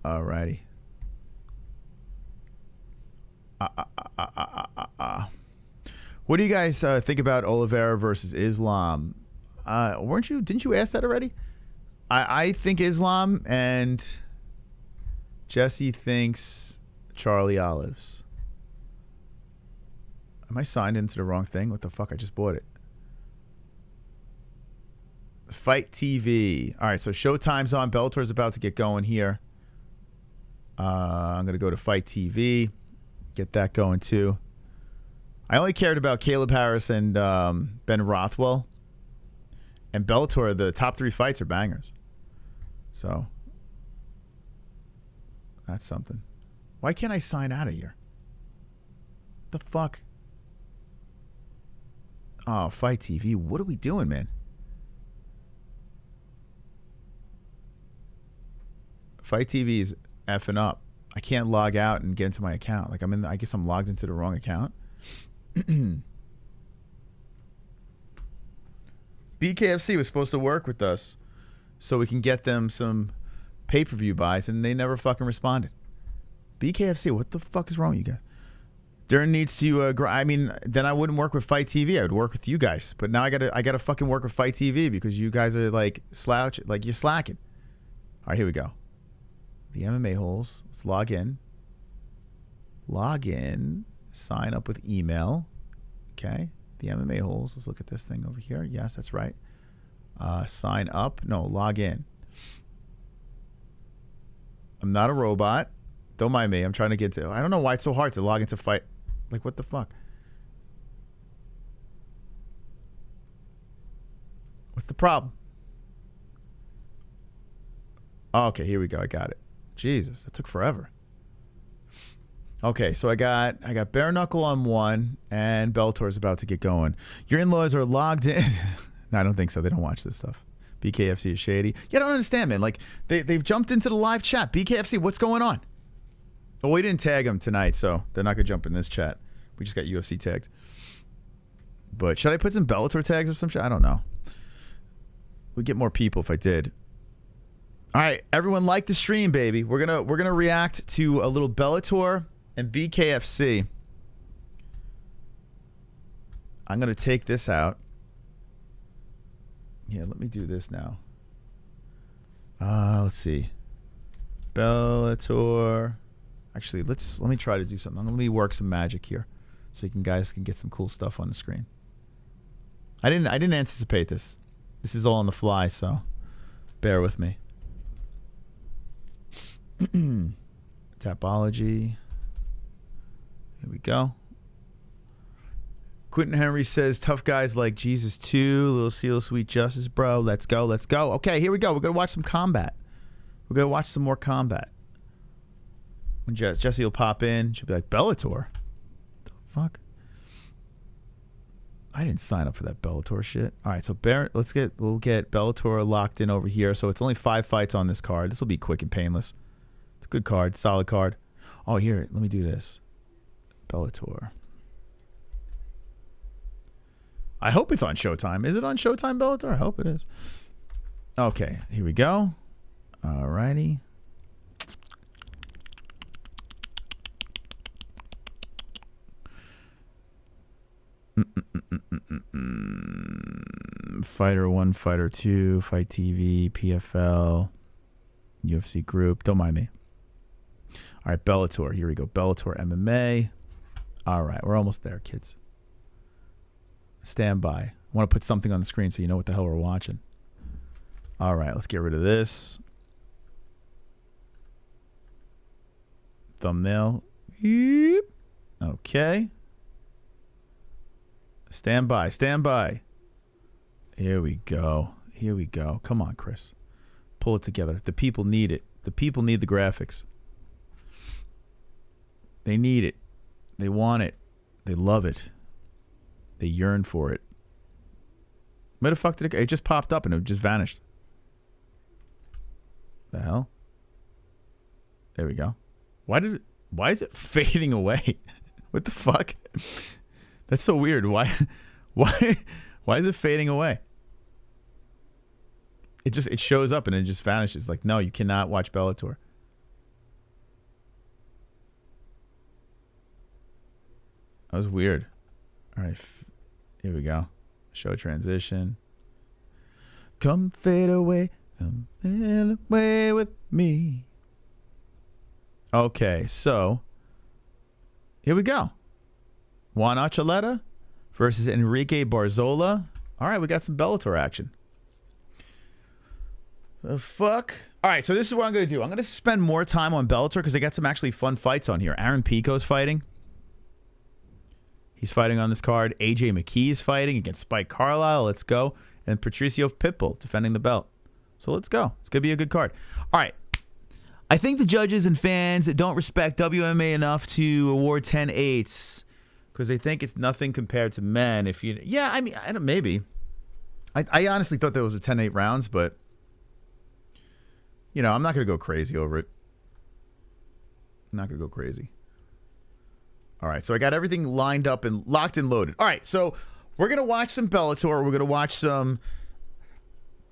Alrighty. What do you guys think about Oliveira versus Islam? Didn't you ask that already? I think Islam, and Jesse thinks Charlie Olives. Am I signed into the wrong thing? What the fuck? I just bought it. Fight TV. All right, so Showtime's on. Bellator's about to get going here. I'm going to go to Fight TV. Get that going too. I only cared about Caleb Harris and Ben Rothwell. And Bellator, the top 3 fights are bangers. So that's something. Why can't I sign out of here? The fuck? Oh, Fight TV. What are we doing, man? Fight TV is effing up. I can't log out and get into my account. Like I guess I'm logged into the wrong account. BKFC was supposed to work with us so we can get them some pay-per-view buys, and they never fucking responded. BKFC, what the fuck is wrong with you guys? Dern needs to then I wouldn't work with Fight TV. I would work with you guys. But now I gotta fucking work with Fight TV because you guys are like you're slacking. All right, here we go. The MMA-Holes. Let's log in. Log in. Sign up with email. Okay. The MMA-Holes. Let's look at this thing over here. Yes, that's right. Sign up. No, log in. I'm not a robot. Don't mind me. I'm trying to get to... I don't know why it's so hard to log into Fight. Like, what the fuck? What's the problem? Oh, okay, here we go. I got it. Jesus, that took forever. Okay, so I got bare knuckle on one, and Bellator's about to get going. Your in-laws are logged in. No, I don't think so. They don't watch this stuff. BKFC is shady. Yeah, I don't understand, man. Like they've jumped into the live chat. BKFC, what's going on? Well, we didn't tag them tonight, so they're not gonna jump in this chat. We just got UFC tagged. But should I put some Bellator tags or some shit? I don't know. We'd get more people if I did. All right, everyone, like the stream, baby. We're gonna react to a little Bellator and BKFC. I'm gonna take this out. Yeah, let me do this now. Let's see. Bellator. Actually, let me try to do something. Let me work some magic here, so you guys can get some cool stuff on the screen. I didn't anticipate this. This is all on the fly, so bear with me. Tapology. Here we go. Quentin Henry says, tough guys like Jesus too. Little Seal, Sweet Justice, bro. Let's go. Let's go. Okay, here we go. We're going to watch some combat. We're going to watch some more combat. When Jesse will pop in, she'll be like, Bellator? The fuck? I didn't sign up for that Bellator shit. All right, so we'll get Bellator locked in over here. So it's only 5 fights on this card. This will be quick and painless. It's a good card, solid card. Oh, here, let me do this. Bellator. I hope it's on Showtime. Is it on Showtime, Bellator? I hope it is. Okay, here we go. All righty. Fighter 1, Fighter 2, Fight TV, PFL, UFC Group. Don't mind me. All right, Bellator. Here we go. Bellator MMA. All right, we're almost there, kids. Stand by. I want to put something on the screen so you know what the hell we're watching. All right, let's get rid of this. Thumbnail. Okay. Stand by. Stand by. Here we go. Here we go. Come on, Chris. Pull it together. The people need it. The people need the graphics. They need it. They want it. They love it. They yearn for it. Where the fuck did it go? It just popped up and it just vanished. The hell? There we go. Why is it fading away? What the fuck? That's so weird. Why is it fading away? It shows up and it just vanishes. Like, no, you cannot watch Bellator. That was weird. All right, here we go. Show transition. Come fade away with me. Okay, so here we go. Juan Archuleta versus Enrique Barzola. All right, we got some Bellator action. The fuck? All right, so this is what I'm going to do. I'm going to spend more time on Bellator because they got some actually fun fights on here. Aaron Pico's fighting. He's fighting on this card. AJ McKee's fighting against Spike Carlisle. Let's go. And Patricio Pitbull defending the belt. So let's go. It's going to be a good card. All right. I think the judges and fans don't respect WMA enough to award 10-8s because they think it's nothing compared to men. Yeah, I mean, maybe. I honestly thought there was a 10-8 rounds, but you know, I'm not going to go crazy over it. I'm not going to go crazy. All right, so I got everything lined up and locked and loaded. All right, so we're going to watch some Bellator. We're going to watch some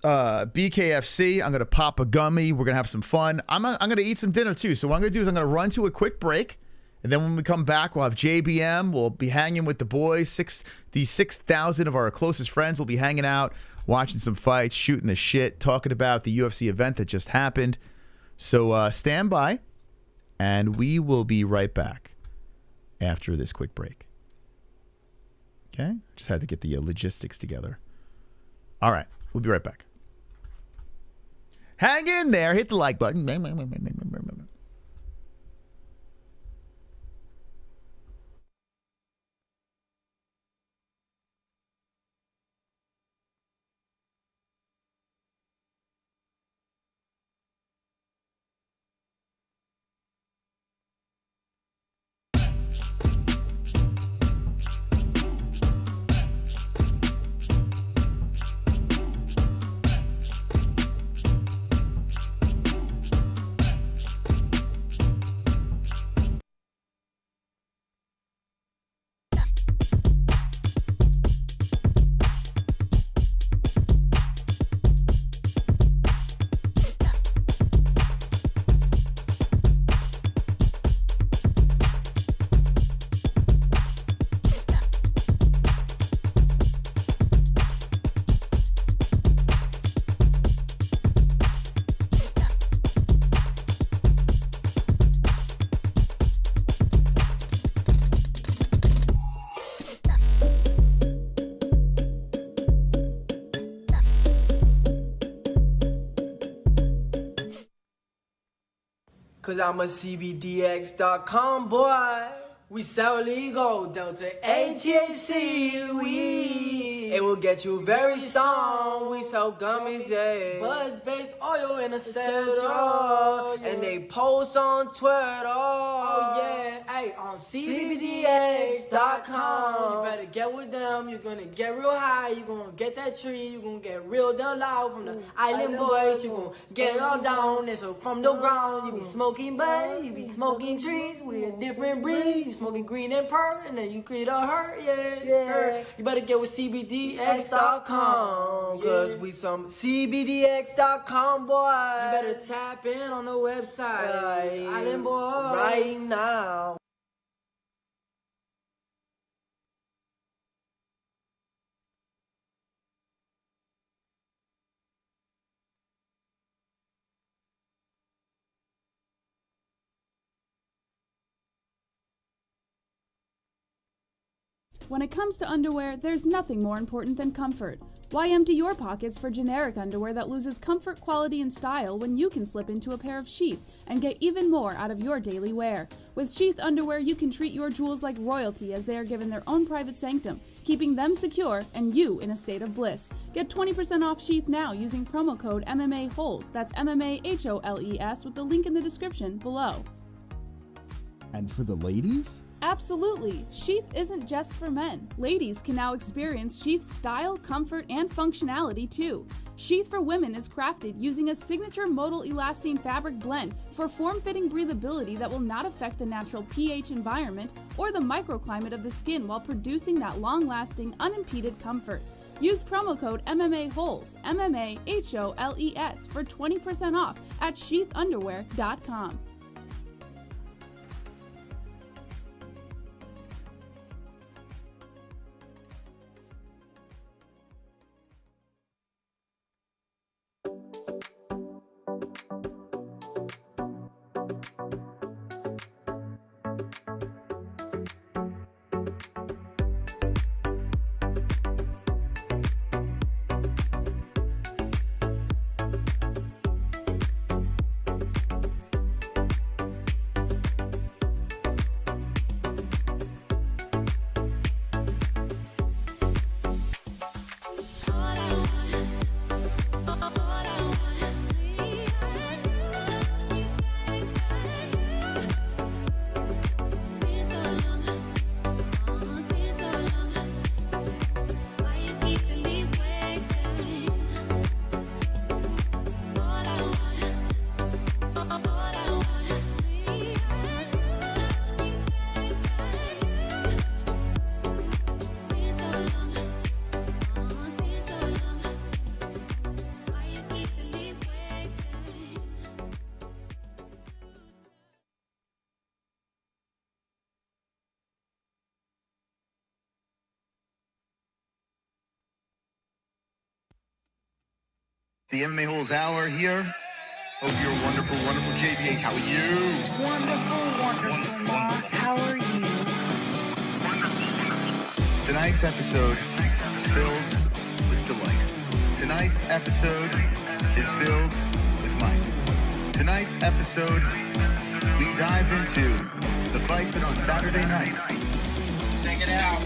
BKFC. I'm going to pop a gummy. We're going to have some fun. I'm going to eat some dinner too. So what I'm going to do is I'm going to run to a quick break. And then when we come back, we'll have JBM. We'll be hanging with the boys. These 6,000 of our closest friends will be hanging out, watching some fights, shooting the shit, talking about the UFC event that just happened. So stand by, and we will be right back after this quick break. Okay? Just had to get the logistics together. All right. We'll be right back. Hang in there. Hit the like button. Cause I'm a CBDX.com boy. We sell legal, Delta ATAC, we. It will get you very stoned. We sell gummies, yeah. Buzz-based oil in a cell, and they post on Twitter. Oh yeah, hey, on CBDX.com. You better get with them. You're gonna get real high. You're gonna get that tree. You're gonna get real down loud from the island boys. You're gonna get all down. And so from the ground, you be smoking bud, you be smoking trees. We a different breed. You smoking green and purple, and then you create a hurt, yeah. You better get with CBDX.com, cause we some CBDX.com boy. You better tap in on the website, Island Boys, right now. When it comes to underwear, there's nothing more important than comfort. Why empty your pockets for generic underwear that loses comfort, quality, and style when you can slip into a pair of Sheath and get even more out of your daily wear? With Sheath underwear, you can treat your jewels like royalty as they are given their own private sanctum, keeping them secure and you in a state of bliss. Get 20% off Sheath now using promo code MMA-Holes. That's MMA-HOLES with the link in the description below. And for the ladies? Absolutely! Sheath isn't just for men. Ladies can now experience Sheath's style, comfort, and functionality too. Sheath for women is crafted using a signature modal elastane fabric blend for form-fitting breathability that will not affect the natural pH environment or the microclimate of the skin while producing that long-lasting, unimpeded comfort. Use promo code MMA-Holes, MMA-HOLES, for 20% off at sheathunderwear.com. The MMA-Holes Hour here. Hope you're wonderful, wonderful. JBH, how are you? Wonderful, Moss. How are you? Tonight's episode is filled with delight. Tonight's episode is filled with might. Tonight's episode, we dive into the fight that on Saturday night. Check it out.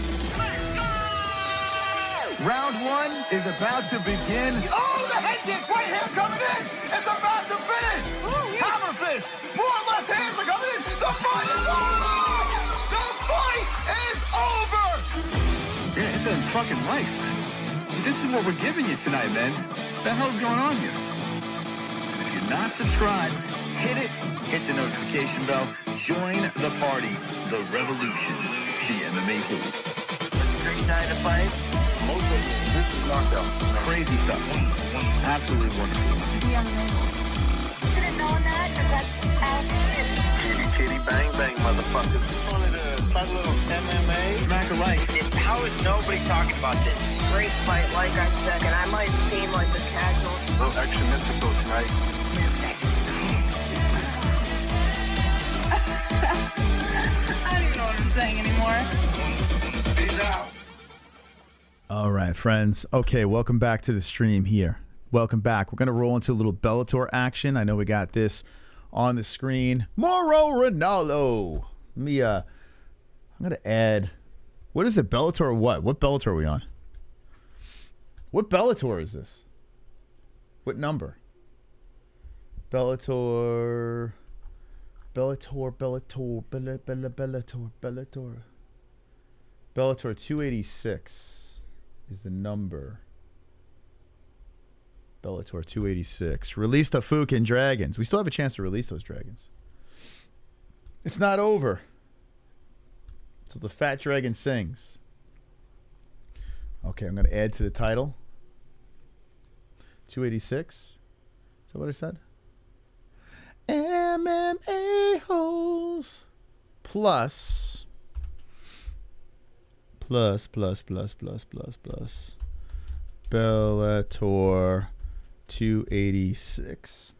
Round one is about to begin. Oh, the head kick! Right hand coming in! It's about to finish! Hammer fist! More left hands are coming in! The fight is over! The fight is over! Yeah, hit them fucking likes, man. This is what we're giving you tonight, man. What the hell's going on here? If you're not subscribed, hit it, hit the notification bell, join the party, the revolution, the MMA-Holes. Great night to fight. Most of this is knockout. Crazy stuff. Absolutely wonderful. The MMA-Holes. Should have known that, because that's how it is. Kitty, kitty, bang, bang, motherfuckers. Wanted to fight a little MMA. Smack alike. How is nobody talking about this? Great fight, like I said, and I might seem like the casual. No extra mystical tonight. I don't even know what I'm saying anymore. Peace out. All right, friends. Okay, welcome back to the stream here. Welcome back. We're going to roll into a little Bellator action. I know we got this on the screen. Moro Ronaldo. Let me, I'm going to add, what is it, Bellator or what? What Bellator are we on? What Bellator is this? What number? Bellator. Bellator 286 is the number. Bellator 286. Release the Fukin Dragons. We still have a chance to release those dragons. It's not over. So the fat dragon sings. Okay, I'm going to add to the title. 286. Is that what I said? MMA-Holes plus Bellator 286.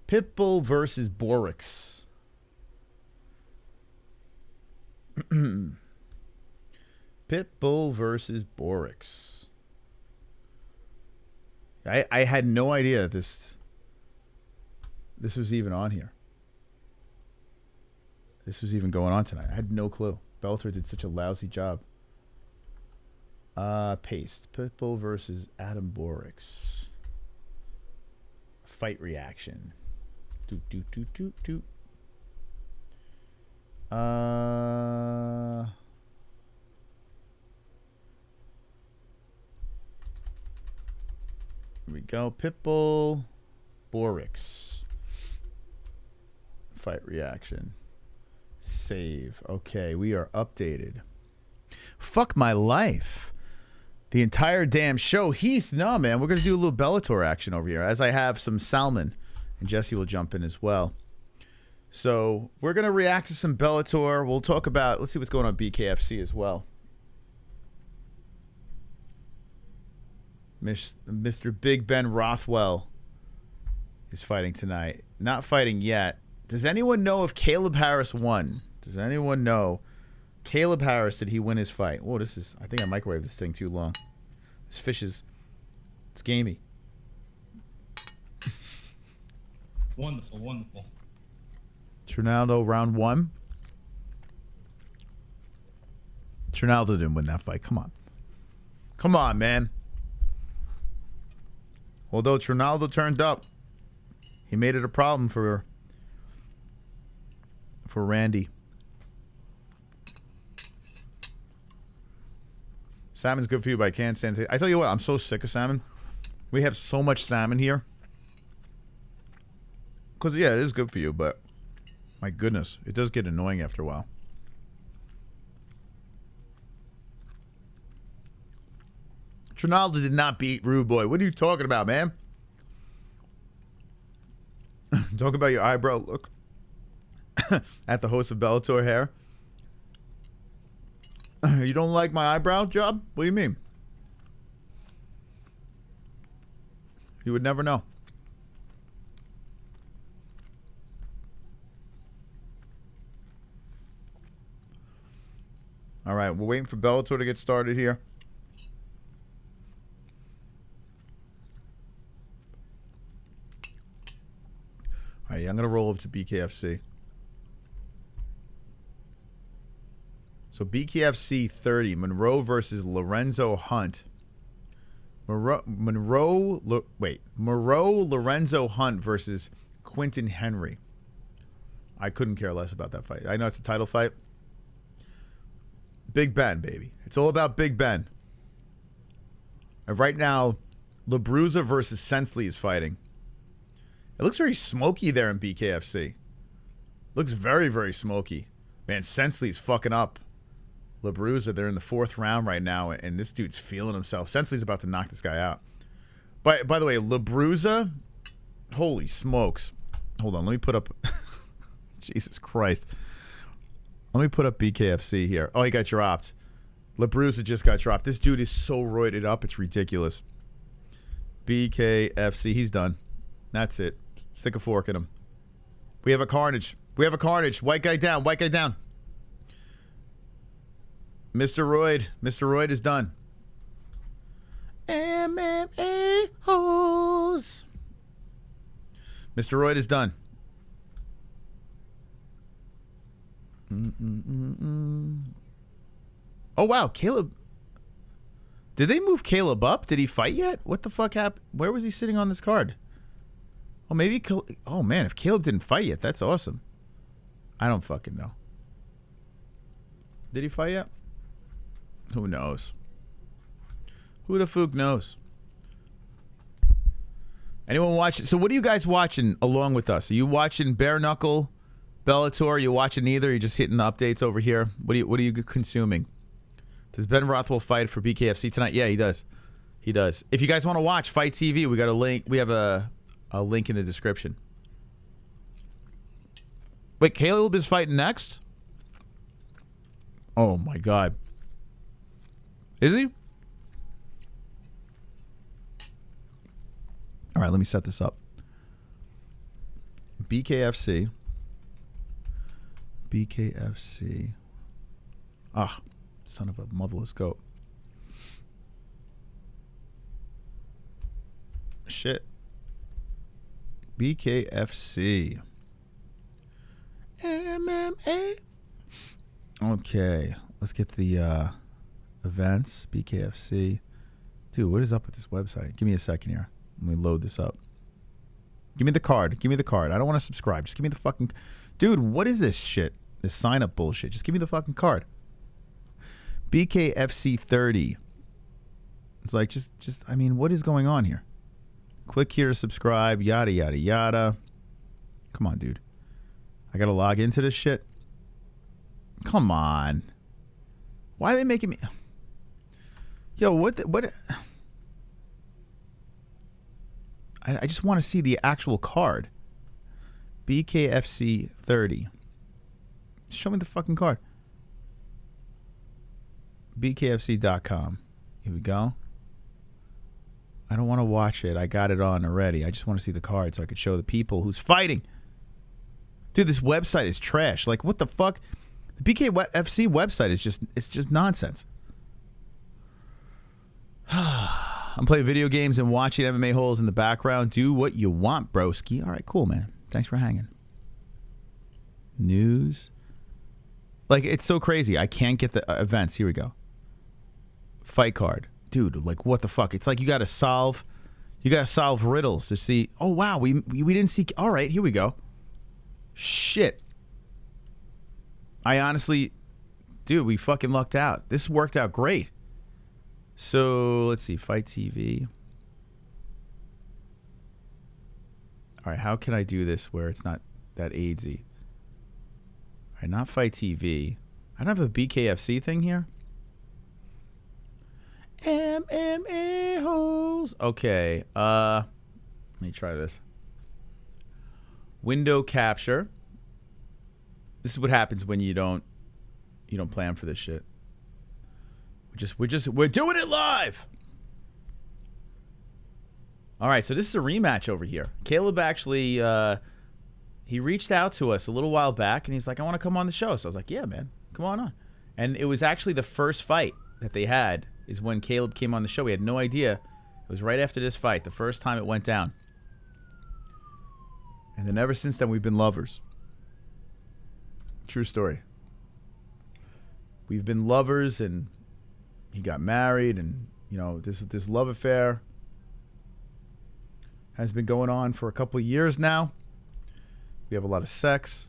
Pitbull versus Borics. Pitbull versus Borics. I had no idea this was even on here. This was even going on tonight. I had no clue. Bellator did such a lousy job. Paste. Pitbull versus Adam Borics. Fight reaction. Here we go. Pitbull, Borics. Fight reaction. Save. Okay, we are updated. Fuck my life. The entire damn show. Heath, no, man. We're going to do a little Bellator action over here, as I have some salmon. And Jesse will jump in as well. So we're going to react to some Bellator. We'll talk about, let's see what's going on BKFC as well. Mr. Big Ben Rothwell is fighting tonight. Not fighting yet. Does anyone know if Caleb Harris won? Does anyone know? Caleb Harris, did he win his fight? Oh, this is, I think I microwaved this thing too long. This fish is, it's gamey. Wonderful, wonderful. Trinaldo round 1. Trinaldo didn't win that fight. Come on. Come on, man. Although Trinaldo turned up, he made it a problem for Randy. Salmon's good for you, but I can't stand it. I tell you what, I'm so sick of salmon. We have so much salmon here. Because, yeah, it is good for you, but my goodness, it does get annoying after a while. Trinaldo did not beat Rude Boy. What are you talking about, man? Talk about your eyebrow look at the host of Bellator hair. You don't like my eyebrow job? What do you mean? You would never know. All right, we're waiting for Bellator to get started here. All right, I'm going to roll up to BKFC. So BKFC 30, Monroe versus Lorenzo Hunt. Monroe Lorenzo Hunt versus Quinton Henry. I couldn't care less about that fight. I know it's a title fight. Big Ben, baby. It's all about Big Ben. And right now, LaBruza versus Sensley is fighting. It looks very smoky there in BKFC. Looks very, very smoky. Man, Sensley's fucking up LaBruza. They're in the 4th round right now, and this dude's feeling himself. Sensley's about to knock this guy out. By the way, LaBruza, holy smokes. Hold on, let me put up... Jesus Christ. Let me put up BKFC here. Oh, he got dropped. LaBruza just got dropped. This dude is so roided up, it's ridiculous. BKFC, he's done. That's it. Stick a fork in him. We have a carnage. We have a carnage. White guy down. White guy down. Mr. Royd. Mr. Royd is done. MMA-Holes. knows? Mr. Royd is done. Oh, wow. Caleb. Did they move Caleb up? Did he fight yet? What the fuck happened? Where was he sitting on this card? Oh, maybe. Oh, man. If Caleb didn't fight yet, that's awesome. I don't fucking know. Did he fight yet? Who knows? Who the fuck knows? Anyone watching? So what are you guys watching along with us? Are you watching bare knuckle Bellator? Are you watching neither? Are you just hitting the updates over here? What are you consuming? Does Ben Rothwell fight for BKFC tonight? Yeah, he does. He does. If you guys want to watch Fight TV, we got a link. We have a link in the description. Wait, Caleb is fighting next? Oh my God. Is he? All right, let me set this up. BKFC. Ah, son of a motherless goat. Shit. BKFC. MMA. Okay, let's get the events. BKFC. Dude, what is up with this website? Give me a second here. Let me load this up. Give me the card. Give me the card. I don't want to subscribe. Just give me the fucking... Dude, what is this shit? This sign-up bullshit. Just give me the fucking card. BKFC 30. It's like, just... I mean, what is going on here? Click here to subscribe. Yada, yada, yada. Come on, dude. I gotta log into this shit? Come on. Why are they making me... Yo, what... I just want to see the actual card. BKFC 30. Show me the fucking card. BKFC.com. Here we go. I don't want to watch it. I got it on already. I just want to see the card so I could show the people who's fighting. Dude, this website is trash. Like, what the fuck? The BKFC website is just nonsense. I'm playing video games and watching MMA-Holes in the background. Do what you want, broski. All right, cool, man. Thanks for hanging. News. Like, it's so crazy. I can't get the events. Here we go. Fight card. Dude, like, what the fuck? It's like you got to solve riddles to see. Oh, wow. We didn't see. All right, here we go. Shit. I honestly, dude, we fucking lucked out. This worked out great. So, let's see. Fight TV. All right, how can I do this where it's not that AIDSy? All right, not Fight TV. I don't have a BKFC thing here. MMA-Holes. Okay. Let me try this. Window capture. This is what happens when you don't plan for this shit. We're doing it live. All right, so this is a rematch over here. Caleb actually he reached out to us a little while back and he's like, I want to come on the show. So I was like, yeah, man, come on. And it was actually the first fight that they had is when Caleb came on the show. We had no idea. It was right after this fight, the first time it went down. And then ever since then, we've been lovers. True story. We've been lovers, and he got married, and this love affair has been going on for a couple of years now. We have a lot of sex.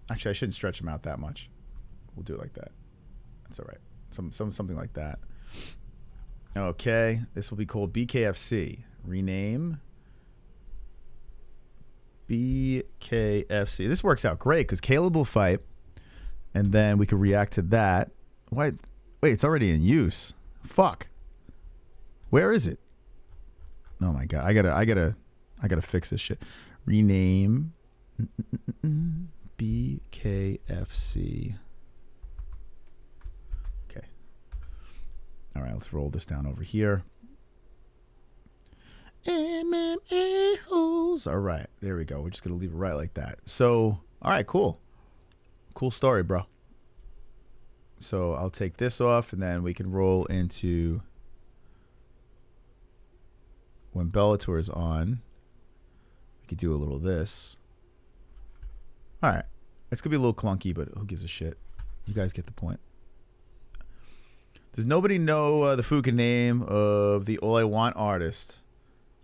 Actually, I shouldn't stretch him out that much. We'll do it like that. That's all right. Something like that. Okay, this will be called BKFC. Rename BKFC. This works out great because Caleb will fight, and then we can react to that. Wait, it's already in use. Fuck. Where is it? Oh my god, I gotta fix this shit. Rename BKFC. Okay. All right, let's roll this down over here. MMA-Holes. All right, there we go. We're just gonna leave it right like that. So, all right, cool story, bro. So I'll take this off, and then we can roll into when Bellator is on, we could do a little of this. All right. It's going to be a little clunky, but who gives a shit? You guys get the point. Does nobody know the fucking name of the All I Want artist?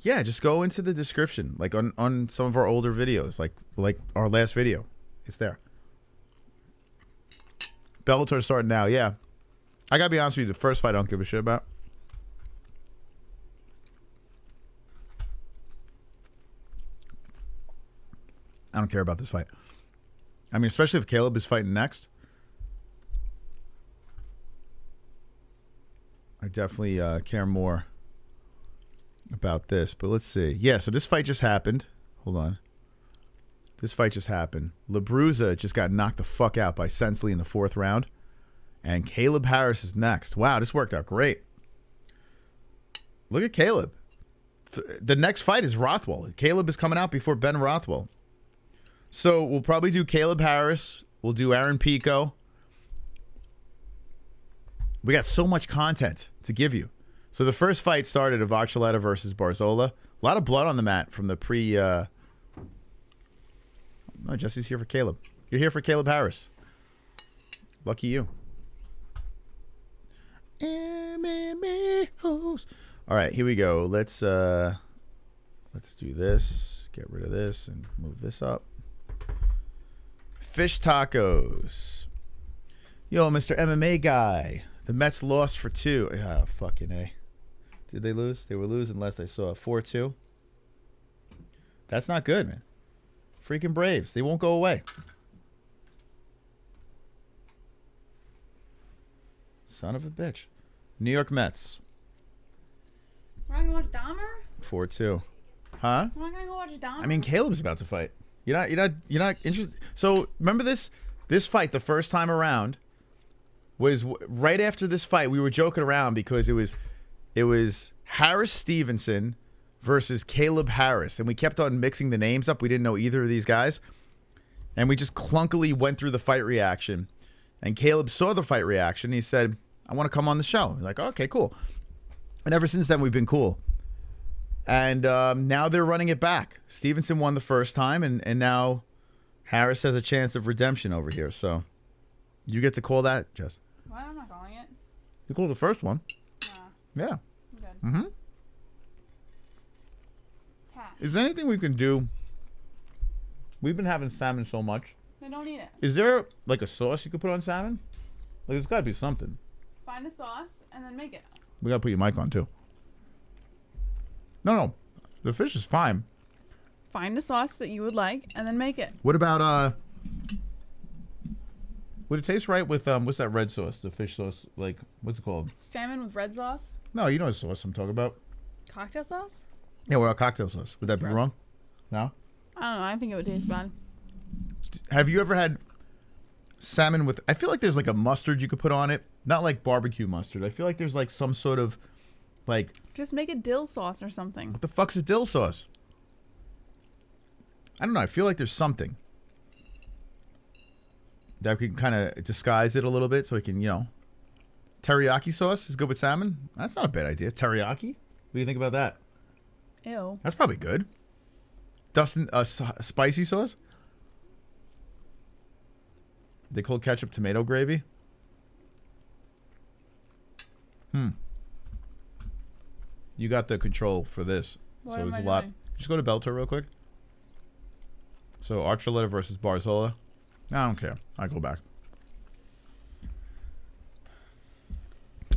Yeah, just go into the description, like on some of our older videos, like our last video. It's there. Bellator starting now, yeah. I gotta be honest with you, the first fight I don't give a shit about. I don't care about this fight. I mean, especially if Caleb is fighting next. I definitely care more about this, but let's see. Yeah, so this fight just happened. Hold on. This fight just happened. LaBruza just got knocked the fuck out by Sensley in the 4th round. And Caleb Harris is next. Wow, this worked out great. Look at Caleb. The next fight is Rothwell. Caleb is coming out before Ben Rothwell. So we'll probably do Caleb Harris. We'll do Aaron Pico. We got so much content to give you. So the first fight started of Viacheslav versus Barzola. A lot of blood on the mat from the pre... No, Jesse's here for Caleb. You're here for Caleb Harris. Lucky you. MMA-Holes. All right, here we go. Let's do this. Get rid of this and move this up. Fish tacos. Yo, Mr. MMA guy. The Mets lost for 2. Ah, fucking A. Did they lose? They were losing last I saw. 4-2. That's not good, man. Freaking Braves. They won't go away. Son of a bitch. New York Mets. We're not gonna watch Dahmer? 4-2. Huh? We're not gonna go watch Dahmer? I mean, Caleb's about to fight. You're not interested. So remember this fight the first time around was right after this fight. We were joking around because it was Harris Stevenson versus Caleb Harris, and we kept on mixing the names up. We didn't know either of these guys, and we just clunkily went through the fight reaction. And Caleb saw the fight reaction. He said, "I want to come on the show." We're like, okay, cool. And ever since then, we've been cool. And now they're running it back. Stevenson won the first time, and now Harris has a chance of redemption over here. So you get to call that, Jess. What? I'm not calling it. You called the first one. Yeah. Good. Mm-hmm. Is there anything we can do? We've been having salmon so much. They don't eat it. Is there like a sauce you could put on salmon? Like, there's got to be something. Find a sauce and then make it. We got to put your mic on too. No. The fish is fine. Find a sauce that you would like and then make it. What about would it taste right with what's that red sauce? The fish sauce, like what's it called? Salmon with red sauce? No, you know the sauce I'm talking about. Cocktail sauce? Yeah, what about cocktail sauce? Would that be Gross. wrong? No? I don't know. I think it would taste bad. Have you ever had salmon with... I feel like there's like a mustard you could put on it. Not like barbecue mustard. I feel like there's like some sort of like... Just make a dill sauce or something. What the fuck's a dill sauce? I don't know. I feel like there's something that can kind of disguise it a little bit so it can, teriyaki sauce is good with salmon. That's not a bad idea. Teriyaki? What do you think about that? Ew. That's probably good. Dustin, spicy sauce? They call ketchup tomato gravy? You got the control for this. What so am it's I a lot. doing? Just go to Bellator real quick. So Archuleta versus Barzola. I don't care. I go back.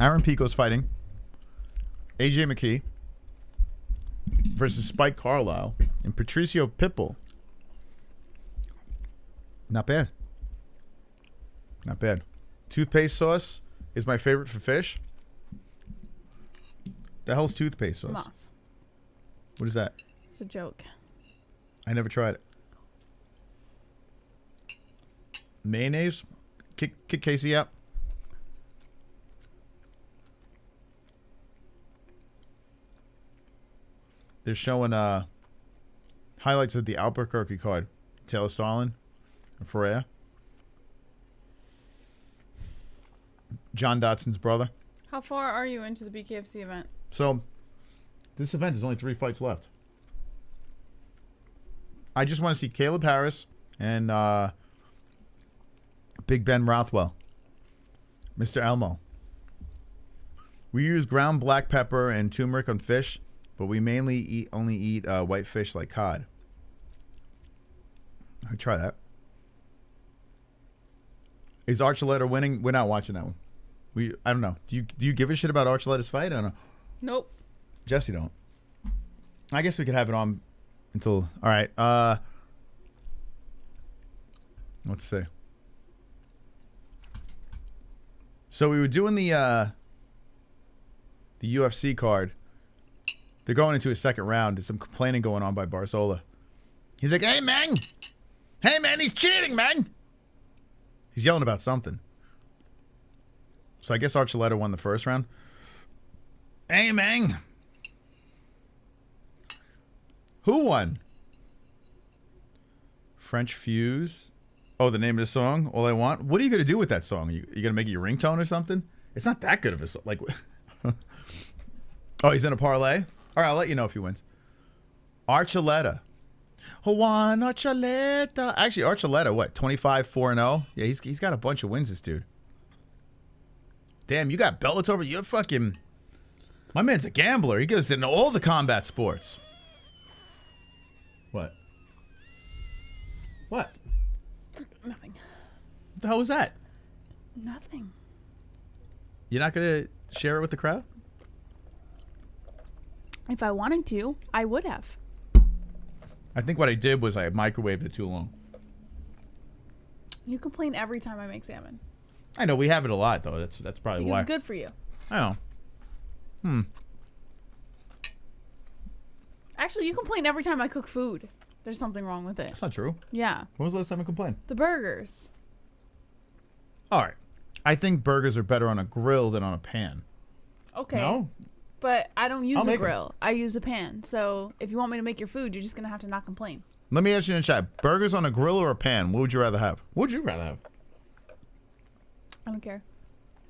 Aaron Pico's fighting AJ McKee versus Spike Carlisle and Patricio Pitbull. Not bad. Not bad. Toothpaste sauce is my favorite for fish. The hell's toothpaste sauce? Moss. What is that? It's a joke. I never tried it. Mayonnaise? Kick Casey out. They're showing highlights of the Albuquerque card. Taylor Starlin and Ferreira. John Dotson's brother. How far are you into the BKFC event? So, This event is only 3 fights left. I just want to see Caleb Harris and Big Ben Rothwell. Mr. Elmo. We use ground black pepper and turmeric on fish, but we mainly only eat white fish like cod. I'll try that. Is Archuleta winning? We're not watching that one. I don't know. Do you give a shit about Archuleta's fight? I don't know. Nope. Jesse don't. I guess we could have it on until. All right. Let's see. So we were doing the UFC card. They're going into a second round. There's some complaining going on by Barzola. He's like, "Hey man, he's cheating, man." He's yelling about something. So I guess Archuleta won the first round. Hey man, who won? French Fuse. Oh, the name of the song, All I Want. What are you going to do with that song? You going to make it your ringtone or something? It's not that good of a song. Like, oh, he's in a parlay? All right, I'll let you know if he wins. Archuleta. Juan Archuleta. Actually, Archuleta, what, 25-4-0? Yeah, he's got a bunch of wins, this dude. Damn, you got Bellator, but you're fucking... My man's a gambler. He goes into all the combat sports. What? What? Nothing. What the hell was that? Nothing. You're not going to share it with the crowd? If I wanted to, I would have. I think what I did was I microwaved it too long. You complain every time I make salmon. I know, we have it a lot, though. That's probably Because why. it's good for you. I know. Actually, you complain every time I cook food. There's something wrong with it. That's not true. Yeah. When was the last time I complained? The burgers. All right. I think burgers are better on a grill than on a pan. Okay. No? But I don't use a make grill. I use a pan. So if you want me to make your food, you're just going to have to not complain. Let me ask you in the chat. Burgers on a grill or a pan? What would you rather have? What would you rather have? I don't care.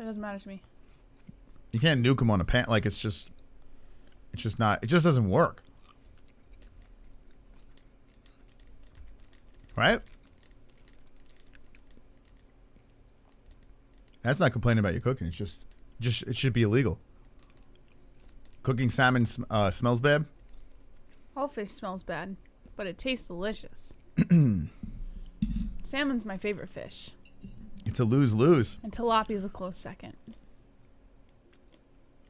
It doesn't matter to me. You can't nuke them on a pan. Like, it's just not, it just doesn't work. Right? That's not complaining about your cooking. It's just it should be illegal. Cooking salmon smells bad. All fish smells bad, but it tastes delicious. Salmon's my favorite fish. It's a lose-lose. And tilapia's a close second.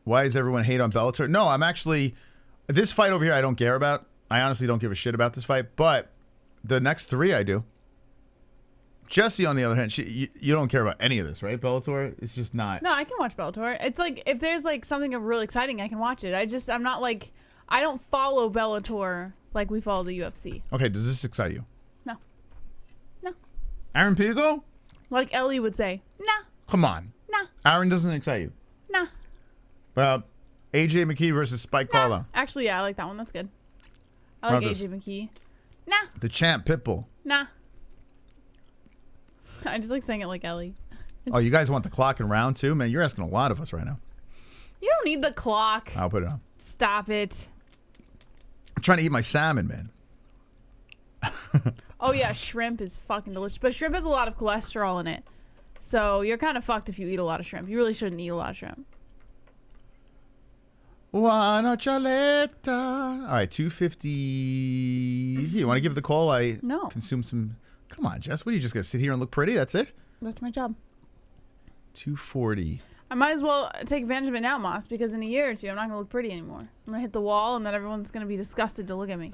Why does everyone hate on Bellator? No, I'm actually... This fight over here I don't care about. I honestly don't give a shit about this fight, but the next three I do. Jessie, on the other hand, you don't care about any of this, right? Bellator? It's just not... No, I can watch Bellator. It's like, if there's like something real exciting, I can watch it. I'm not like... I don't follow Bellator like we follow the UFC. Okay, does this excite you? No. No. Aaron Pico? Like Ellie would say, nah. Come on. Nah. Aaron doesn't excite you? Nah. AJ McKee versus Spike Carlo. Actually, yeah, I like that one. That's good. I like Brothers. AJ McKee. Nah. The champ, Pitbull. Nah. I just like saying it like Ellie. Oh, you guys want the clock in round two? Man, you're asking a lot of us right now. You don't need the clock. I'll put it on. Stop it. I'm trying to eat my salmon, man. Oh, yeah, shrimp is fucking delicious. But shrimp has a lot of cholesterol in it. So you're kind of fucked if you eat a lot of shrimp. You really shouldn't eat a lot of shrimp. Juan Archuleta. All right, 250. You want to give the call? No. Consume some... Come on, Jess. What are you just going to sit here and look pretty? That's it? That's my job. 240. I might as well take advantage of it now, Moss, because in a year or two, I'm not going to look pretty anymore. I'm going to hit the wall, and then everyone's going to be disgusted to look at me.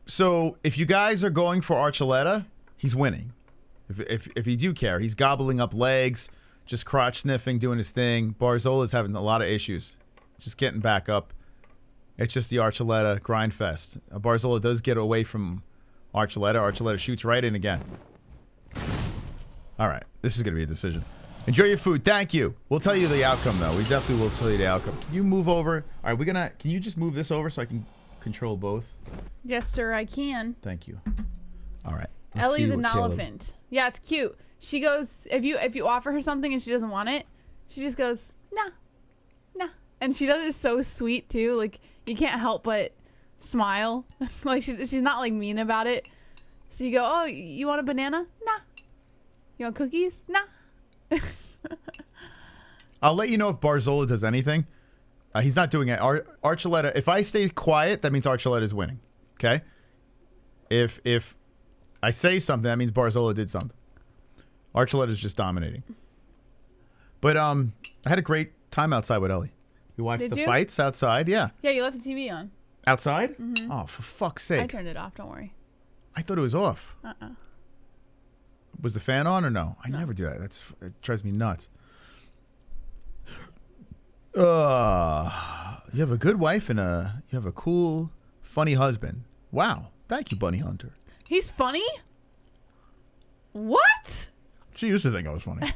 So, if you guys are going for Archuleta, he's winning. If you do care, he's gobbling up legs, just crotch sniffing, doing his thing. Barzola's having a lot of issues, just getting back up. It's just the Archuleta grind fest. Barzola does get away from Archuleta. Archuleta shoots right in again. All right, this is going to be a decision. Enjoy your food. Thank you. We'll tell you the outcome, though. We definitely will tell you the outcome. Can you move over? All right, can you just move this over so I can control both? Yes, sir, I can. Thank you. All right. Ellie's an elephant. Yeah, it's cute. She goes, if you offer her something and she doesn't want it, she just goes, nah, nah. And she does it so sweet, too. Like, you can't help but smile. Like she's not like mean about it. So you go, oh, you want a banana? Nah. You want cookies? Nah. I'll let you know if Barzola does anything. He's not doing it. Archuleta, if I stay quiet, that means Archuleta's winning. Okay? If I say something, that means Barzola did something. Archuleta's just dominating. But I had a great time outside with Ellie. We watched the fights outside. Yeah. Yeah, you left the TV on. Outside? Mm-hmm. Oh, for fuck's sake. I turned it off, don't worry. I thought it was off. Uh-uh. Was the fan on or no? I never do that. It drives me nuts. You have a good wife and you have a cool, funny husband. Wow. Thank you, Bunny Hunter. He's funny? What? She used to think I was funny.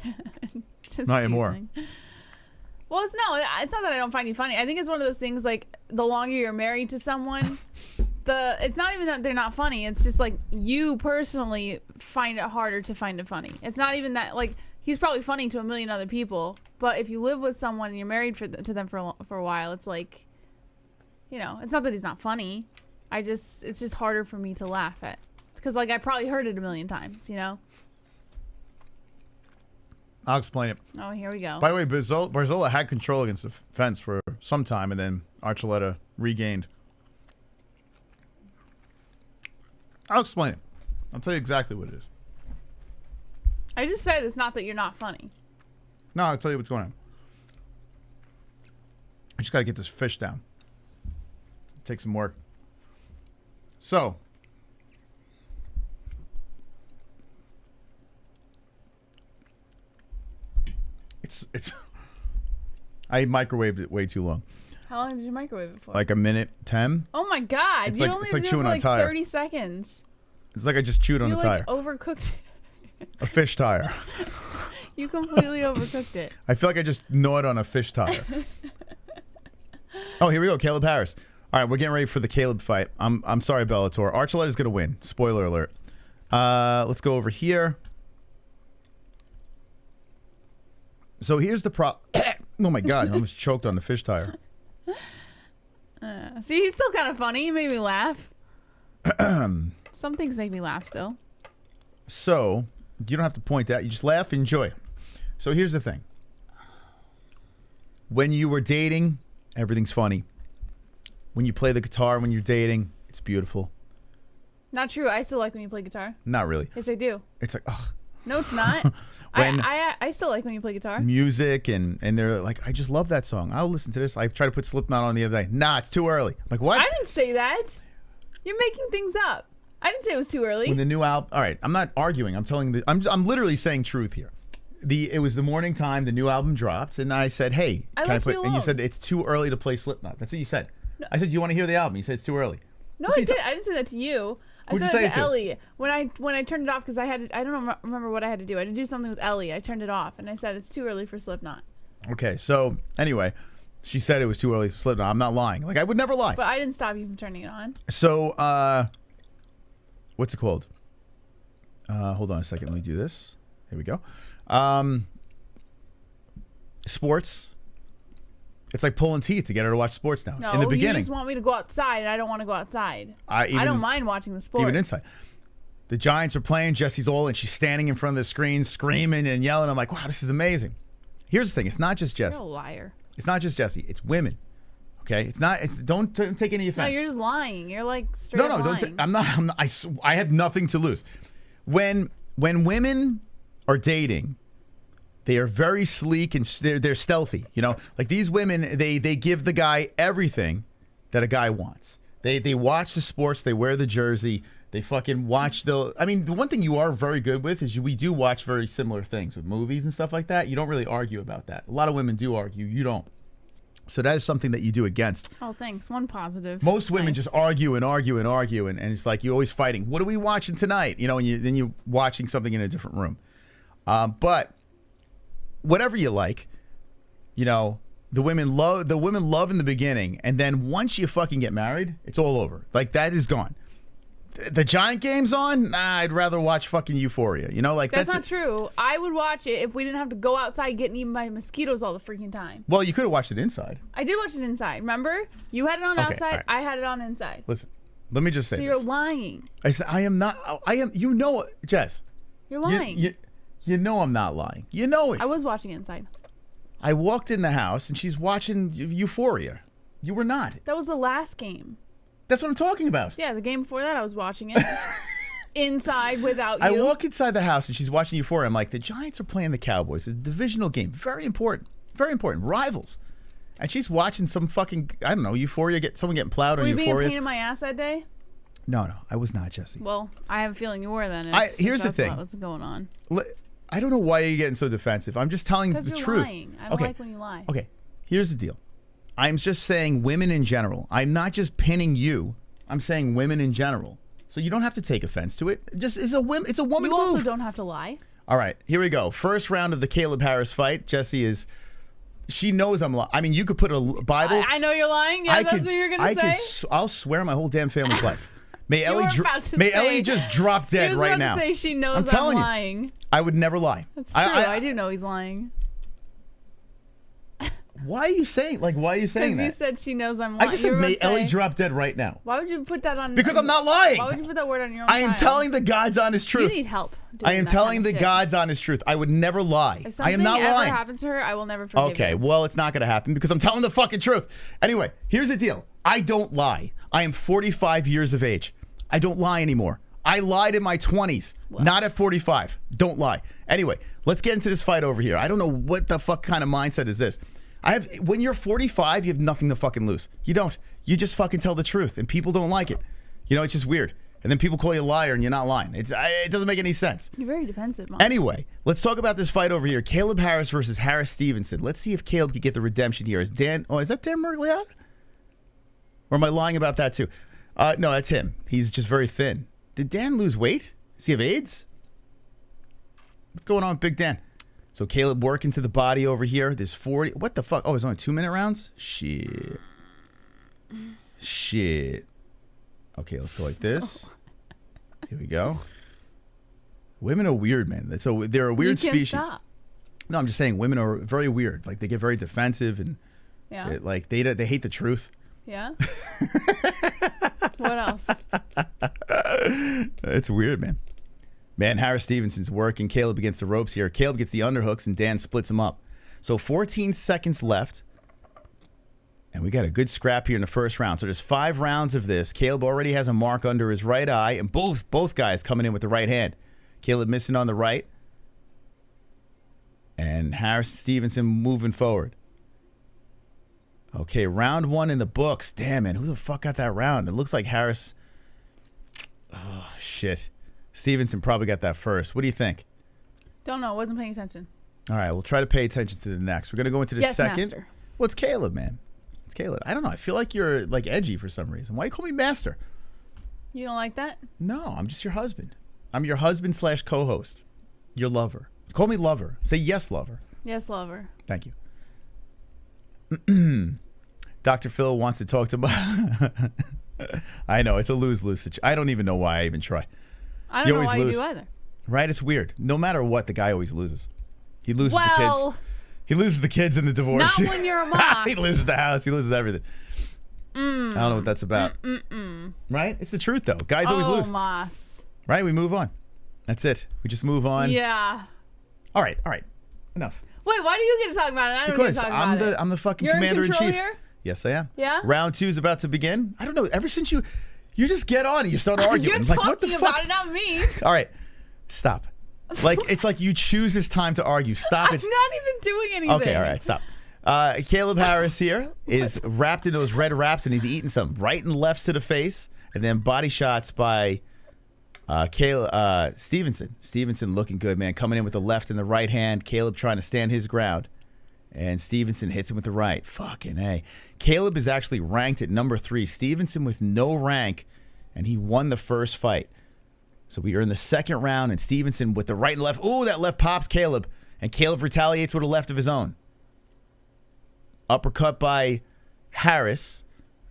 Just not anymore. teasing. Well, it's not that I don't find you funny. I think it's one of those things like the longer you're married to someone, it's not even that they're not funny. It's just like you personally find it harder to find it funny. It's not even that like he's probably funny to a million other people, but if you live with someone and you're married to them for a while, it's like, you know, it's not that he's not funny. It's just harder for me to laugh at. Because like I probably heard it a million times, you know. I'll explain it. Oh, here we go. By the way, Barzola had control against the fence for some time, and then Archuleta regained. I'll explain it. I'll tell you exactly what it is. I just said it's not that you're not funny. No, I'll tell you what's going on. I just got to get this fish down. Take some work. So, it's I microwaved it way too long. How long did you microwave it for? Like a minute 10. Oh my god! It's you like- only it's like did it chewing for on a like tire. 30 seconds. It's like I just chewed on You a like tire. overcooked A fish tire. You completely overcooked it. I feel like I just gnawed on a fish tire. Oh, here we go. Caleb Harris. All right, we're getting ready for the Caleb fight. I'm sorry, Bellator. Archuleta's going to win. Spoiler alert. Let's go over here. So here's the oh my god, I almost choked on the fish tire. See, he's still kind of funny. He made me laugh. Some things make me laugh still. So, you don't have to point that. You just laugh, enjoy. So here's the thing. When you were dating, everything's funny. When you play the guitar when you're dating, it's beautiful. Not true. I still like when you play guitar. Not really. Yes, I do. It's like, ugh. No, it's not. When I still like when you play guitar. music and they're like, I just love that song. I'll listen to this. I tried to put Slipknot on the other day. Nah, it's too early. I'm like, what? I didn't say that. You're making things up. I didn't say it was too early. When the new album, all right, I'm not arguing. I'm telling I'm literally saying truth here. It was the morning time the new album dropped, and I said, hey, I can I left put? you And you alone. said it's too early to play Slipknot. That's what you said. No. I said, you want to hear the album? You said it's too early. No, That's I what did. I didn't say that to you. I Who'd you said say it it to to? Ellie when I turned it off because I don't remember what I had to do. I had to do something with Ellie. I turned it off and I said it's too early for Slipknot. Okay, so anyway, she said it was too early for Slipknot. I'm not lying. Like I would never lie. But I didn't stop you from turning it on. So, what's it called? Hold on a second. Let me do this. Here we go. Sports. It's like pulling teeth to get her to watch sports now. No, In the beginning, you just want me to go outside, and I don't want to go outside. I don't mind watching the sports. even inside. The Giants are playing. Jesse's all, and she's standing in front of the screen, screaming and yelling. I'm like, wow, this is amazing. Here's the thing: it's not just Jesse. You're a liar. It's not just Jesse. It's women. Okay, it's not. Don't take any offense. No, you're just lying. You're like straight No, up don't. lying. I'm not. I have nothing to lose. When women are dating, they are very sleek and they're stealthy. You know, like these women, they give the guy everything that a guy wants. They watch the sports. They wear the jersey. They fucking watch the. I mean, the one thing you are very good with is we do watch very similar things with movies and stuff like that. You don't really argue about that. A lot of women do argue. You don't. So that is something that you do against. Oh, thanks. One positive. Most It's women nice. just argue and argue and argue, and it's like you're always fighting. What are we watching tonight? You know, and then you're watching something in a different room. But whatever you like, you know, the women love in the beginning, and then once you fucking get married, it's all over. Like that is gone. the Giant game's on, nah, I'd rather watch fucking Euphoria. You know, like That's not true. I would watch it if we didn't have to go outside getting eaten by mosquitoes all the freaking time. Well, you could have watched it inside. I did watch it inside. Remember? You had it on outside. All right. I had it on inside. Listen, let me just say So this. you're lying. I am not. I am. You know, Jess. You're lying. You know I'm not lying. You know it. I was watching inside. I walked in the house and she's watching Euphoria. You were not. That was the last game. That's what I'm talking about. Yeah, the game before that I was watching it. Inside without you. I walk inside the house and she's watching Euphoria. I'm like, the Giants are playing the Cowboys. It's a divisional game. Very important. Very important. Rivals. And she's watching some fucking, I don't know, Euphoria, someone getting plowed on Euphoria. Were you being a pain in my ass that day? No, I was not, Jesse. Well, I have a feeling you were then. Here's the thing. What's going on? I don't know why you're getting so defensive. I'm just telling the truth. Because you're lying. I don't like when you lie. Okay, here's the deal. I'm just saying women in general. I'm not just pinning you. I'm saying women in general. So you don't have to take offense to it. It's a woman move. You also don't have to lie. All right, here we go. First round of the Caleb Harris fight. Jesse she knows I'm lying. I mean, you could put a Bible. I know you're lying. Yeah, that's what you're going to say? I'll swear my whole damn family's life. May Ellie just drop dead right now. To say she knows I'm telling lying. You, I would never lie. That's true. I do know he's lying. Why are you saying that? Because you said she knows I'm lying. I just said may Ellie drop dead right now. Why would you put that on? Because I'm not lying. Why would you put that word on your own I am telling the God's honest truth. You need help. I am telling the God's honest truth. I would never lie. If I am not something ever lying. happens to her, I will never forgive Okay, you. well, it's not going to happen because I'm telling the fucking truth. Anyway, here's the deal. I don't lie. I am 45 years of age. I don't lie anymore. I lied in my 20s, not at 45. Don't lie. Anyway, let's get into this fight over here. I don't know what the fuck kind of mindset is this. When you're 45, you have nothing to fucking lose. You don't. You just fucking tell the truth, and people don't like it. You know, it's just weird. And then people call you a liar, and you're not lying. It doesn't make any sense. You're very defensive, Mom. Anyway, let's talk about this fight over here. Caleb Harris versus Harris Stevenson. Let's see if Caleb could get the redemption here. Is that Dan Mergliat? Or am I lying about that too? No, that's him. He's just very thin. Did Dan lose weight? Does he have AIDS? What's going on with Big Dan? So Caleb working to the body over here. There's 40. What the fuck? Oh, it's only 2-minute rounds? Shit. Okay, let's go like this. Here we go. Women are weird, man. So they're a weird species. Stop. No, I'm just saying women are very weird. Like they get very defensive and they hate the truth. Yeah. What else? It's weird, man. Man, Harris Stevenson's working. Caleb against the ropes here. Caleb gets the underhooks and Dan splits him up. So 14 seconds left. And we got a good scrap here in the first round. So there's 5 rounds of this. Caleb already has a mark under his right eye. And both guys coming in with the right hand. Caleb missing on the right. And Harris Stevenson moving forward. Okay, round 1 in the books. Damn, man. Who the fuck got that round? It looks like Harris. Oh, shit. Stevenson probably got that first. What do you think? Don't know. Wasn't paying attention. All right, we'll try to pay attention to the next. We're going to go into the second. Master. Well, it's Caleb, man. It's Caleb. I don't know. I feel like you're like edgy for some reason. Why do you call me master? You don't like that? No, I'm just your husband. I'm your husband / co-host. Your lover. Call me lover. Say yes, lover. Yes, lover. Thank you. Dr. Phil wants to talk to I know, it's a lose-lose situation. I don't even know why I even try. I don't know why you do either. Right? It's weird. No matter what, the guy always loses. He loses the kids. He loses the kids in the divorce. Not when you're a mom. He loses the house. He loses everything. I don't know what that's about. Right? It's the truth, though. Guys always lose. Moss. Right? We move on. That's it. We just move on. Yeah. All right. Enough. Wait, why do you get to talk about it? I don't get to talk about it. I'm the fucking You're commander-in-chief. in control here? Yes, I am. Yeah? Round 2 is about to begin. I don't know. Ever since you just get on and you start arguing. You're like, talking what the fuck? about it, not me. All right. Stop. Like, it's like you choose this time to argue. Stop it. I'm not even doing anything. Okay, all right. Stop. Caleb Harris here is wrapped in those red wraps, and he's eating some right and lefts to the face, and then body shots by Stevenson. Stevenson looking good, man. Coming in with the left and the right hand. Caleb trying to stand his ground. And Stevenson hits him with the right. Fucking A. Caleb is actually ranked at number 3. Stevenson with no rank, and he won the first fight. So we are in the second round, and Stevenson with the right and left. Ooh, that left pops Caleb. And Caleb retaliates with a left of his own. Uppercut by Harris,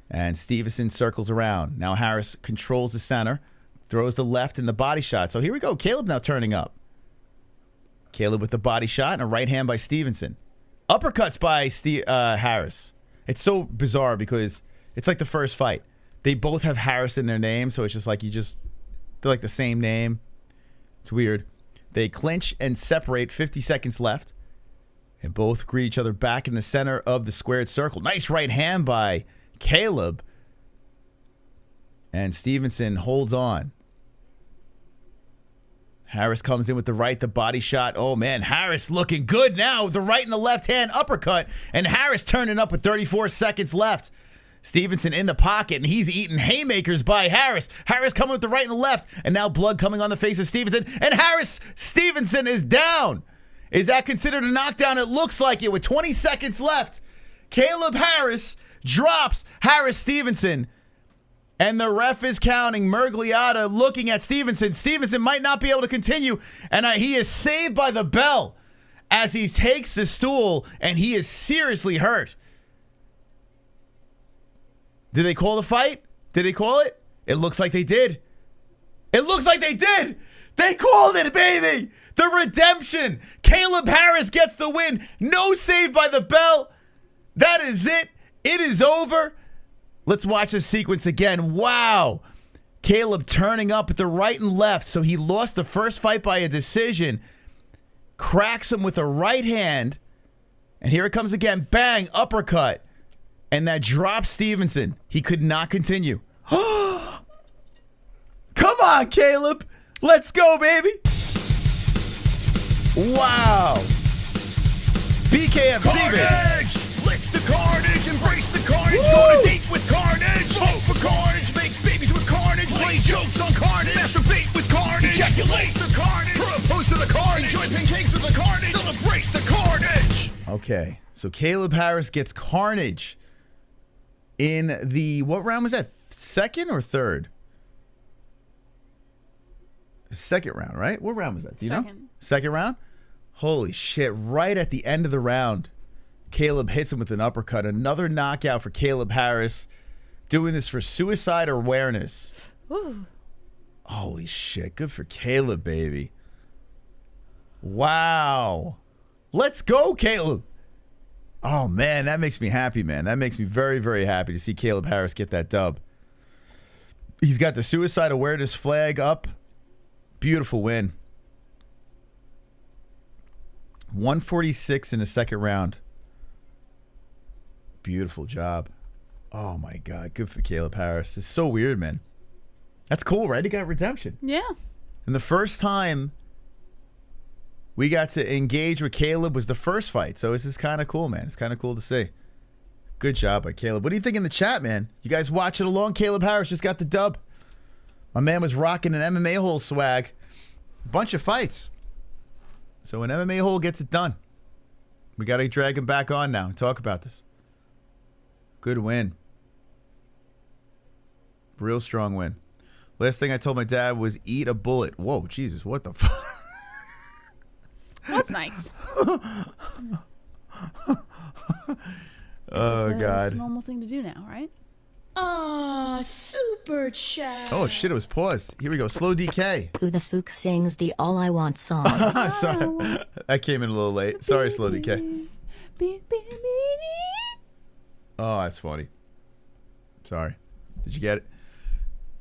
and Stevenson circles around. Now Harris controls the center. Throws the left in the body shot. So here we go. Caleb now turning up. Caleb with the body shot and a right hand by Stevenson. Uppercuts by Harris. It's so bizarre because it's like the first fight. They both have Harris in their name, so it's just like they're like the same name. It's weird. They clinch and separate, 50 seconds left. And both greet each other back in the center of the squared circle. Nice right hand by Caleb. And Stevenson holds on. Harris comes in with the right, the body shot. Oh, man, Harris looking good now. The right and the left hand uppercut. And Harris turning up with 34 seconds left. Stevenson in the pocket, and he's eating haymakers by Harris. Harris coming with the right and the left. And now blood coming on the face of Stevenson. And Stevenson is down. Is that considered a knockdown? It looks like it with 20 seconds left. Caleb Harris drops Harris Stevenson. And the ref is counting. Mergliata looking at Stevenson. Stevenson might not be able to continue. And he is saved by the bell as he takes the stool. And he is seriously hurt. Did they call the fight? Did they call it? It looks like they did. It looks like they did. They called it, baby. The redemption. Caleb Harris gets the win. No save by the bell. That is it. It is over. Let's watch this sequence again. Wow. Caleb turning up with the right and left. So he lost the first fight by a decision. Cracks him with a right hand. And here it comes again. Bang. Uppercut. And that drops Stevenson. He could not continue. Come on, Caleb. Let's go, baby. Wow. BKFC, Carnage! Lick the carnage, embrace the carnage, go on a date with carnage, vote for carnage, make babies with carnage, play jokes on carnage, masturbate with carnage, ejaculate the carnage, propose to the carnage, enjoy pancakes with the carnage, celebrate the carnage. Okay, so Caleb Harris gets carnage in the, what round was that? Second or third? Second round, right? What round was that? Do you know? Second round? Holy shit. Right at the end of the round, Caleb hits him with an uppercut. Another knockout for Caleb Harris. Doing this for suicide awareness. Ooh. Holy shit. Good for Caleb, baby. Wow. Let's go, Caleb. Oh, man. That makes me happy, man. That makes me very, very happy to see Caleb Harris get that dub. He's got the suicide awareness flag up. Beautiful win. 146 in the second round. Beautiful job. Oh my God. Good for Caleb Harris. It's so weird, man. That's cool, right? He got redemption. Yeah. And the first time we got to engage with Caleb was the first fight. So this is kind of cool, man. It's kind of cool to see. Good job by Caleb. What do you think in the chat, man? You guys watching along? Caleb Harris just got the dub. My man was rocking an MMA-Holes swag. Bunch of fights. So an MMA-Hole gets it done. We got to drag him back on now and talk about this. Good win. Real strong win. Last thing I told my dad was eat a bullet. Whoa, Jesus, what the fuck? That's nice. Oh, God. It's a normal thing to do now, right? Super chat. Oh, shit, it was paused. Here we go. Slow DK. Who the fuck sings the All I Want song? Sorry. I came in a little late. Sorry, Slow DK. Oh, that's funny. Sorry. Did you get it?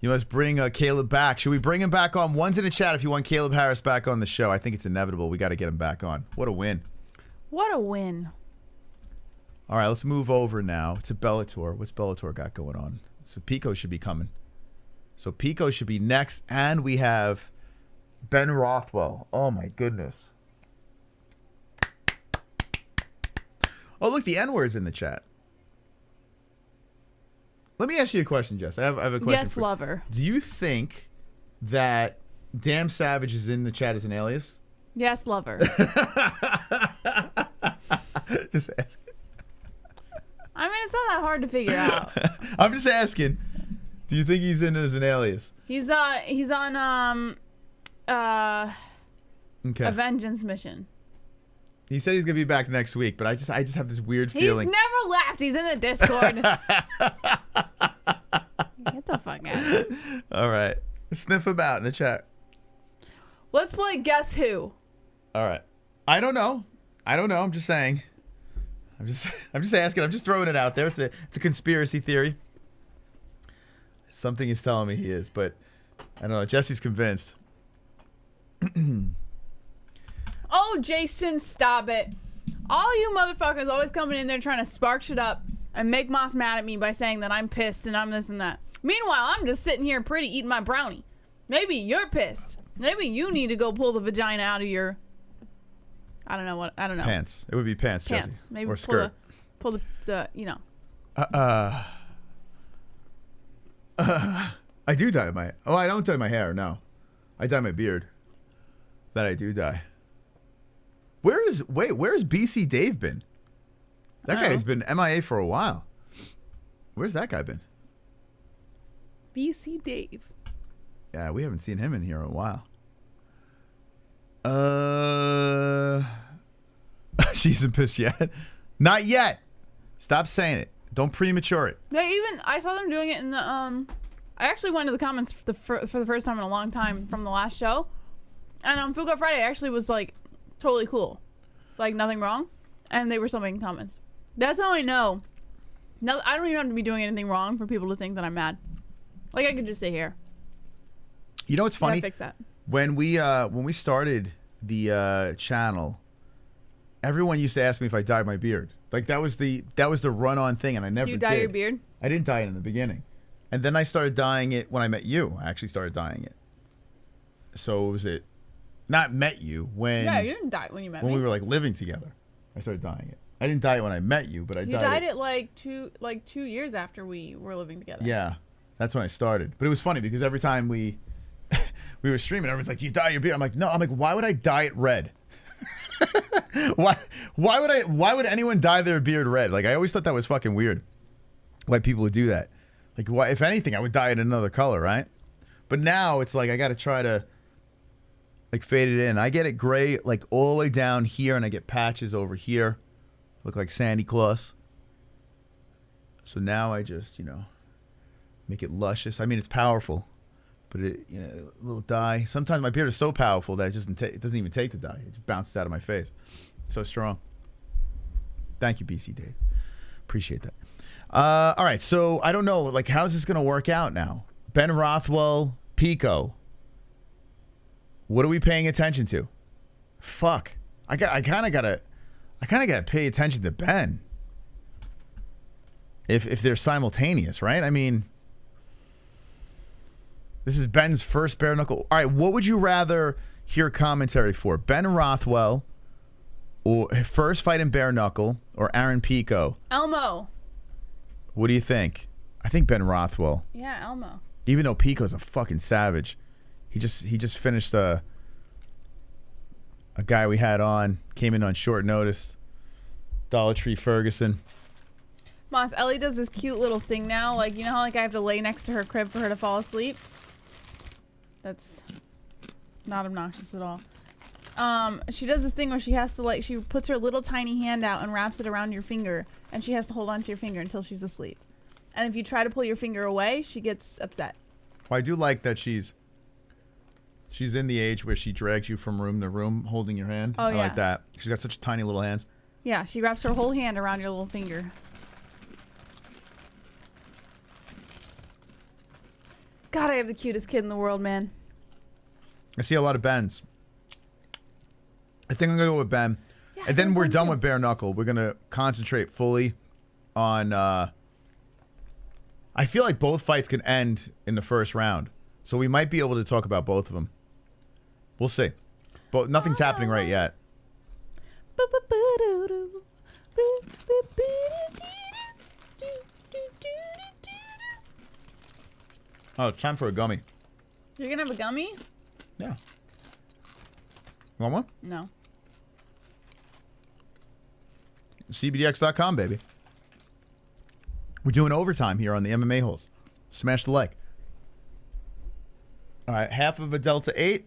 You must bring Caleb back. Should we bring him back on? One's in the chat if you want Caleb Harris back on the show. I think it's inevitable. We got to get him back on. What a win. What a win. All right, let's move over now to Bellator. What's Bellator got going on? So Pico should be coming. So Pico should be next. And we have Ben Rothwell. Oh, my goodness. Oh, look, the N-word's in the chat. Let me ask you a question, Jess. I have a question. Yes, lover. Do you think that Damn Savage is in the chat as an alias? Yes, lover. Just asking. I mean, it's not that hard to figure out. I'm just asking. Do you think he's in as an alias? He's on Okay. a vengeance mission. He said he's gonna be back next week, but I just have this weird feeling. He's never left. He's in the Discord. Get the fuck out. All right. Sniff about in the chat. Let's play Guess Who. All right. I don't know. I'm just saying. I'm just asking. I'm just throwing it out there. It's a conspiracy theory. Something is telling me he is, but I don't know. Jesse's convinced. Oh, Jason, stop it. All you motherfuckers always coming in there trying to spark shit up and make Moss mad at me by saying that I'm pissed and I'm this and that. Meanwhile, I'm just sitting here pretty eating my brownie. Maybe you're pissed. Maybe you need to go pull the vagina out of your... I don't know. Pants. It would be pants, Jesse. Maybe or skirt. Pull the you know. I do dye my... Oh, I don't dye my hair, no. I dye my beard. That I do dye. Where's BC Dave been? That guy's been MIA for a while. Where's that guy been? BC Dave. Yeah, we haven't seen him in here in a while. She isn't pissed yet. Not yet. Stop saying it. Don't premature it. I saw them doing it in the I actually went to the comments for the first time in a long time from the last show, and on Food Court Friday actually was like totally cool, like nothing wrong, and they were still making comments. That's how I know. No, I don't even have to be doing anything wrong for people to think that I'm mad. Like I could just sit here. You know what's funny? Fix that. When we started the channel, everyone used to ask me if I dyed my beard. Like that was the run-on thing, and I never did. You dye your beard? I didn't dye it in the beginning, and then I started dyeing it when I met you. I actually started dyeing it. So was it not met you when? Yeah, you didn't dye it when you met me. When we were like living together, I started dyeing it. I didn't dye it when I met you, but I dyed it like 2 years after we were living together. Yeah, that's when I started. But it was funny because every time we were streaming, everyone's like, "You dye your beard." I'm like, "No." I'm like, "Why would I dye it red?" Why would anyone dye their beard red? Like I always thought that was fucking weird. Why people would do that? Like why, if anything, I would dye it another color, right? But now it's like I got to try to like fade it in. I get it gray like all the way down here, and I get patches over here. Look like Sandy Claus. So now I just, make it luscious. I mean, it's powerful, but it, a little dye. Sometimes my beard is so powerful that it doesn't even take the dye. It just bounces out of my face. It's so strong. Thank you, BC Dave. Appreciate that. All right, so I don't know, like, how's this gonna work out now? Ben Rothwell, Pico. What are we paying attention to? Fuck. I kind of gotta pay attention to Ben. If they're simultaneous, right? I mean, this is Ben's first bare knuckle. All right, what would you rather hear commentary for? Ben Rothwell, or first fight in bare knuckle, or Aaron Pico? Elmo. What do you think? I think Ben Rothwell. Yeah, Elmo. Even though Pico's a fucking savage, he just finished a guy we had on, came in on short notice. Dollar Tree Ferguson. Moss, Ellie does this cute little thing now. Like, you know how like I have to lay next to her crib for her to fall asleep? That's not obnoxious at all. She does this thing where she has to she puts her little tiny hand out and wraps it around your finger, and she has to hold on to your finger until she's asleep. And if you try to pull your finger away, she gets upset. Well, I do like that she's in the age where she drags you from room to room holding your hand. Oh, I yeah. like that. She's got such tiny little hands. Yeah, she wraps her whole hand around your little finger. God, I have the cutest kid in the world, man. I see a lot of Bens. I think I'm going to go with Ben. Yeah, and then we're done with bare knuckle. We're going to concentrate fully on... I feel like both fights can end in the first round. So we might be able to talk about both of them. We'll see. But nothing's happening right yet. Oh, it's time for a gummy. You're going to have a gummy? Yeah. Want one? No. CBDX.com, baby. We're doing overtime here on the MMA-Holes. Smash the like. All right, half of a Delta 8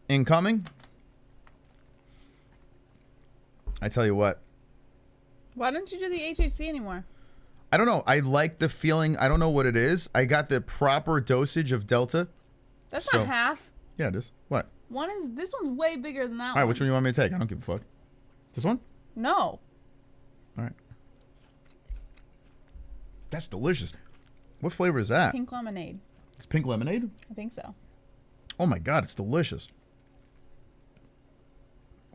incoming. I tell you what. Why don't you do the HHC anymore? I don't know. I like the feeling. I don't know what it is. I got the proper dosage of Delta, That's not half. Yeah, it is. What? This one's way bigger than that one. All right, which one do you want me to take? I don't give a fuck. This one? No. All right. That's delicious. What flavor is that? Pink lemonade. It's pink lemonade? I think so. Oh my God, it's delicious.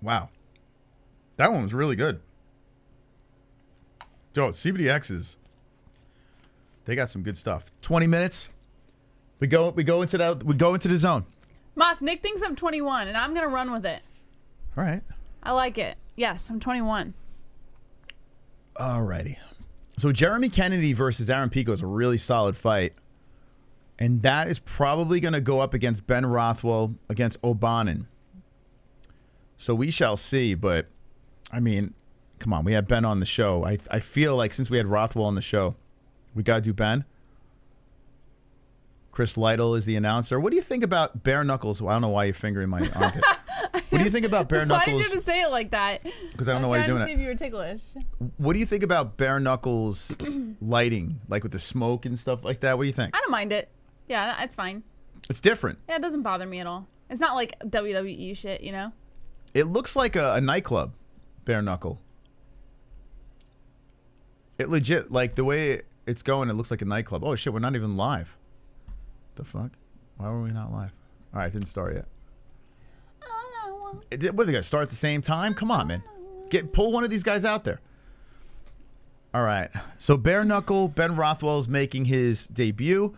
Wow. That one was really good. Yo, CBDX's. They got some good stuff. 20 minutes. We go into the zone. Moss, Nick thinks I'm 21, and I'm gonna run with it. All right. I like it. Yes, I'm 21. Alrighty. So Jeremy Kennedy versus Aaron Pico is a really solid fight. And that is probably going to go up against Ben Rothwell against O'Bannon. So we shall see. But, I mean, come on. We had Ben on the show. I feel like since we had Rothwell on the show, we got to do Ben. Chris Lytle is the announcer. What do you think about bare knuckles? Well, I don't know why you're fingering my armpit. What do you think about bare knuckles? Why did you have to say it like that? Because I don't know why you're doing it. I was trying to see if you were ticklish. What do you think about bare knuckles lighting, like with the smoke and stuff like that? What do you think? I don't mind it. Yeah, it's fine. It's different. Yeah, it doesn't bother me at all. It's not like WWE shit, you know? It looks like a nightclub, bare knuckle. It legit, like the way it's going, it looks like a nightclub. Oh shit, we're not even live. The fuck? Why were we not live? All right, it didn't start yet. What, they got to start at the same time? Come on, man. Pull one of these guys out there. All right. So bare knuckle, Ben Rothwell is making his debut.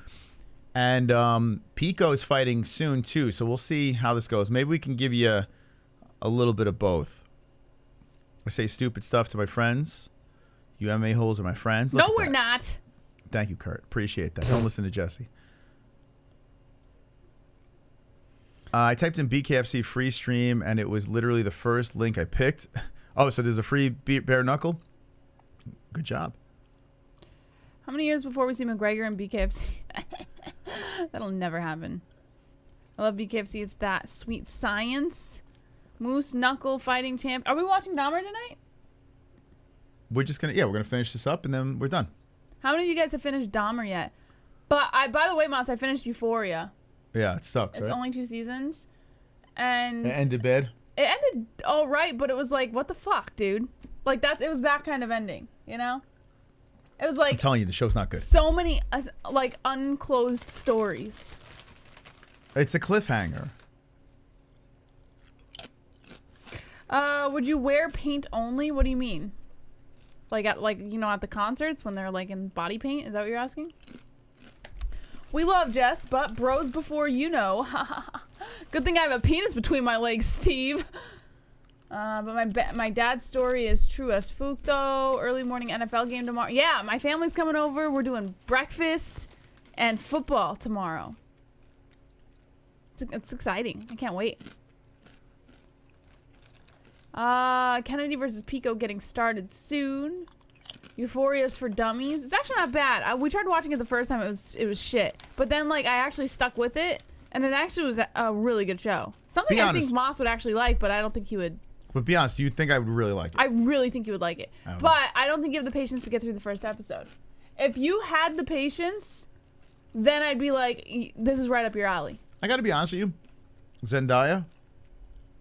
And Pico is fighting soon, too. So we'll see how this goes. Maybe we can give you a little bit of both. I say stupid stuff to my friends. You MMA-Holes are my friends. No, we're not. Thank you, Kurt. Appreciate that. Don't listen to Jesse. I typed in BKFC free stream, and it was literally the first link I picked. Oh, so there's a free bare knuckle? Good job. How many years before we see McGregor in BKFC? That'll never happen. I love BKFC. It's that sweet science. Moose Knuckle fighting champ. Are we watching Dahmer tonight? We're just going to, we're going to finish this up, and then we're done. How many of you guys have finished Dahmer yet? But by the way, Moss, I finished Euphoria. Yeah, it sucks, It's right? only 2 seasons. And it ended bad? It ended all right, but it was like, what the fuck, dude? Like, it was that kind of ending, you know? It was like... I'm telling you, the show's not good. So many, like, unclosed stories. It's a cliffhanger. Would you wear paint only? What do you mean? Like, at the concerts when they're, like, in body paint? Is that what you're asking? We love Jess, but bros before you know. Good thing I have a penis between my legs, Steve. But my dad's story is true as fuck, though. Early morning NFL game tomorrow. Yeah, my family's coming over. We're doing breakfast and football tomorrow. It's exciting. I can't wait. Kennedy versus Pico getting started soon. Euphoria's for dummies. It's actually not bad. We tried watching it the first time. It was shit. But then, like, I actually stuck with it, and it actually was a really good show. Something I think Moss would actually like, but I don't think he would. But be honest, do you think I would really like it? I really think you would like it. But I don't think you have the patience to get through the first episode. If you had the patience, then I'd be like, this is right up your alley. I got to be honest with you. Zendaya,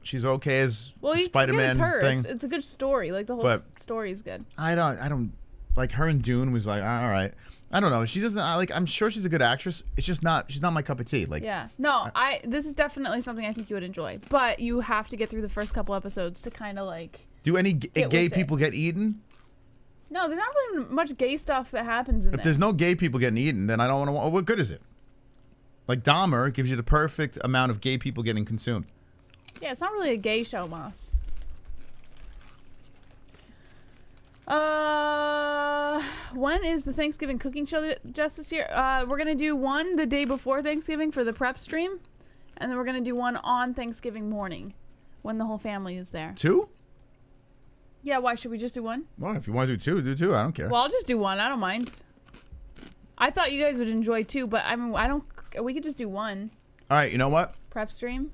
she's okay as Spider-Man thing. It's a good story. Like, the whole story is good. I don't like her in Dune was like, all right. I don't know. She doesn't I'm sure she's a good actress. It's just she's not my cup of tea. Like, yeah. No, this is definitely something I think you would enjoy. But you have to get through the first couple episodes to kind of like. Do any gay people get eaten? No, there's not really much gay stuff that happens in there. If there's no gay people getting eaten, then I don't want to. What good is it? Like Dahmer gives you the perfect amount of gay people getting consumed. Yeah, it's not really a gay show, Moss. When is the Thanksgiving cooking show just this year? We're gonna do one the day before Thanksgiving for the prep stream, and then we're gonna do one on Thanksgiving morning when the whole family is there. 2? Yeah, why should we just do one? Well, if you want to do 2, do 2. I don't care. Well, I'll just do one. I don't mind. I thought you guys would enjoy 2, but I mean, we could just do one. All right, you know what? Prep stream.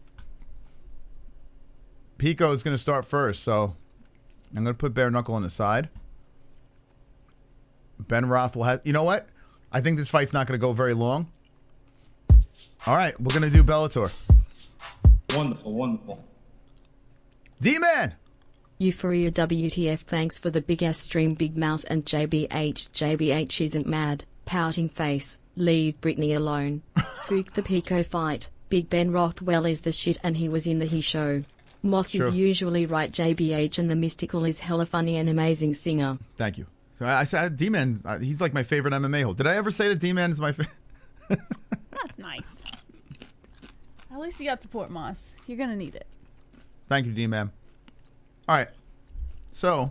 Pico is gonna start first, so I'm gonna put bare knuckle on the side. Ben Rothwell has. You know what? I think this fight's not going to go very long. All right, we're going to do Bellator. Wonderful, wonderful. D-Man! Euphoria WTF, thanks for the big ass stream, Big Mouse and JBH isn't mad, pouting face, leave Britney alone. Fook the Pico fight, Big Ben Rothwell is the shit and he was in the He Show. Moss True. is usually right, JBH, and the Mystical is hella funny and amazing singer. Thank you. So I said D-Man, he's like my favorite MMA hole. Did I ever say that D-Man is my favorite? That's nice. At least you got support, Moss. You're going to need it. Thank you, D-Man. All right. So,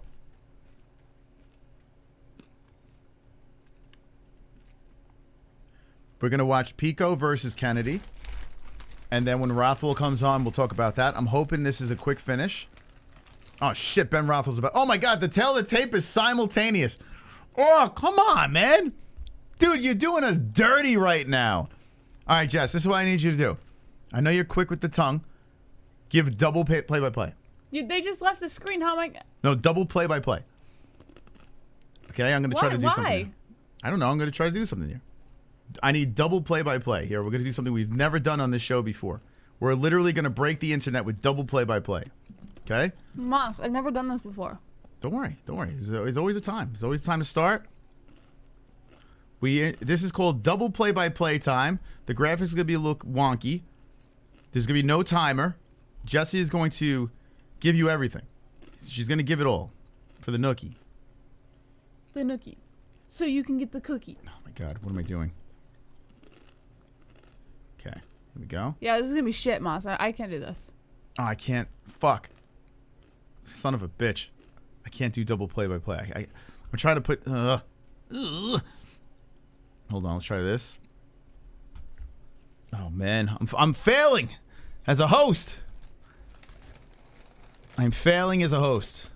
we're going to watch Pico versus Cannetti. And then when Rothwell comes on, we'll talk about that. I'm hoping this is a quick finish. Oh, shit. Ben Rothwell's about... Oh, my God. The tail of the tape is simultaneous. Oh, come on, man. Dude, you're doing us dirty right now. All right, Jess. This is what I need you to do. I know you're quick with the tongue. Give double play-by-play. They just left the screen. How am I... No, double play-by-play. Okay, I'm going to try to do something. Here. I don't know. I'm going to try to do something here. I need double play-by-play here. We're going to do something we've never done on this show before. We're literally going to break the internet with double play-by-play. Okay? Moss, I've never done this before. Don't worry. Don't worry. There's always a time. There's always a time to start. This is called double play-by-play time. The graphics is going to be a little wonky. There's going to be no timer. Jessie is going to give you everything. She's going to give it all for the nookie. The nookie. So you can get the cookie. Oh, my God. What am I doing? Okay. Here we go. Yeah, this is going to be shit, Moss. I can't do this. Oh, I can't. Fuck. Son of a bitch. I can't do double play-by-play. I'm trying to put... Hold on. Let's try this. Oh, man. I'm failing as a host. I'm failing as a host.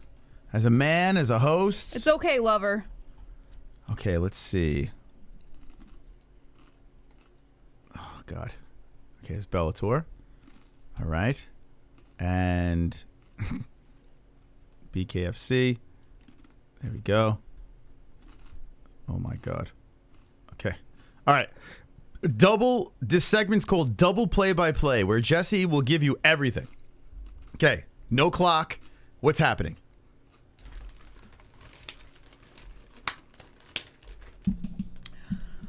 As a man, as a host. It's okay, lover. Okay, let's see. Oh, God. Okay, it's Bellator. All right. And BKFC. There we go. Oh, my God. Okay. All right. This segment's called Double Play-by-Play, where Jesse will give you everything. Okay. No clock. What's happening?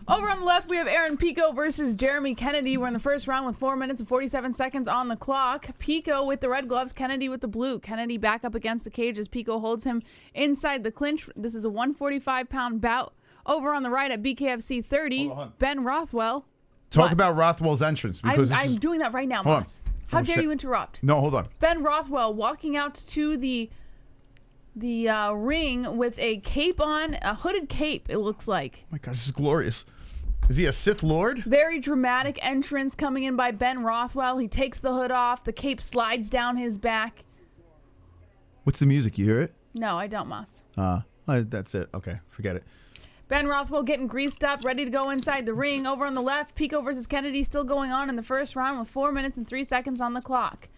Over on the left, we have Aaron Pico versus Jeremy Cannetti. We're in the first round with 4 minutes and 47 seconds on the clock. Pico with the red gloves, Cannetti with the blue. Cannetti back up against the cage as Pico holds him inside the clinch. This is a 145-pound bout. Over on the right at BKFC 30, Ben Rothwell. Talk about Rothwell's entrance. Because I'm doing that right now, Moss. How dare you interrupt? No, hold on. Ben Rothwell walking out to the ring with a cape on, a hooded cape, it looks like. Oh my God, this is glorious. Is he a Sith Lord? Very dramatic entrance coming in by Ben Rothwell. He takes the hood off. The cape slides down his back. What's the music? You hear it? No, I don't, Moss. That's it. Okay, forget it. Ben Rothwell getting greased up, ready to go inside the ring. Over on the left, Pico versus Cannetti still going on in the first round with 4 minutes and 3 seconds on the clock.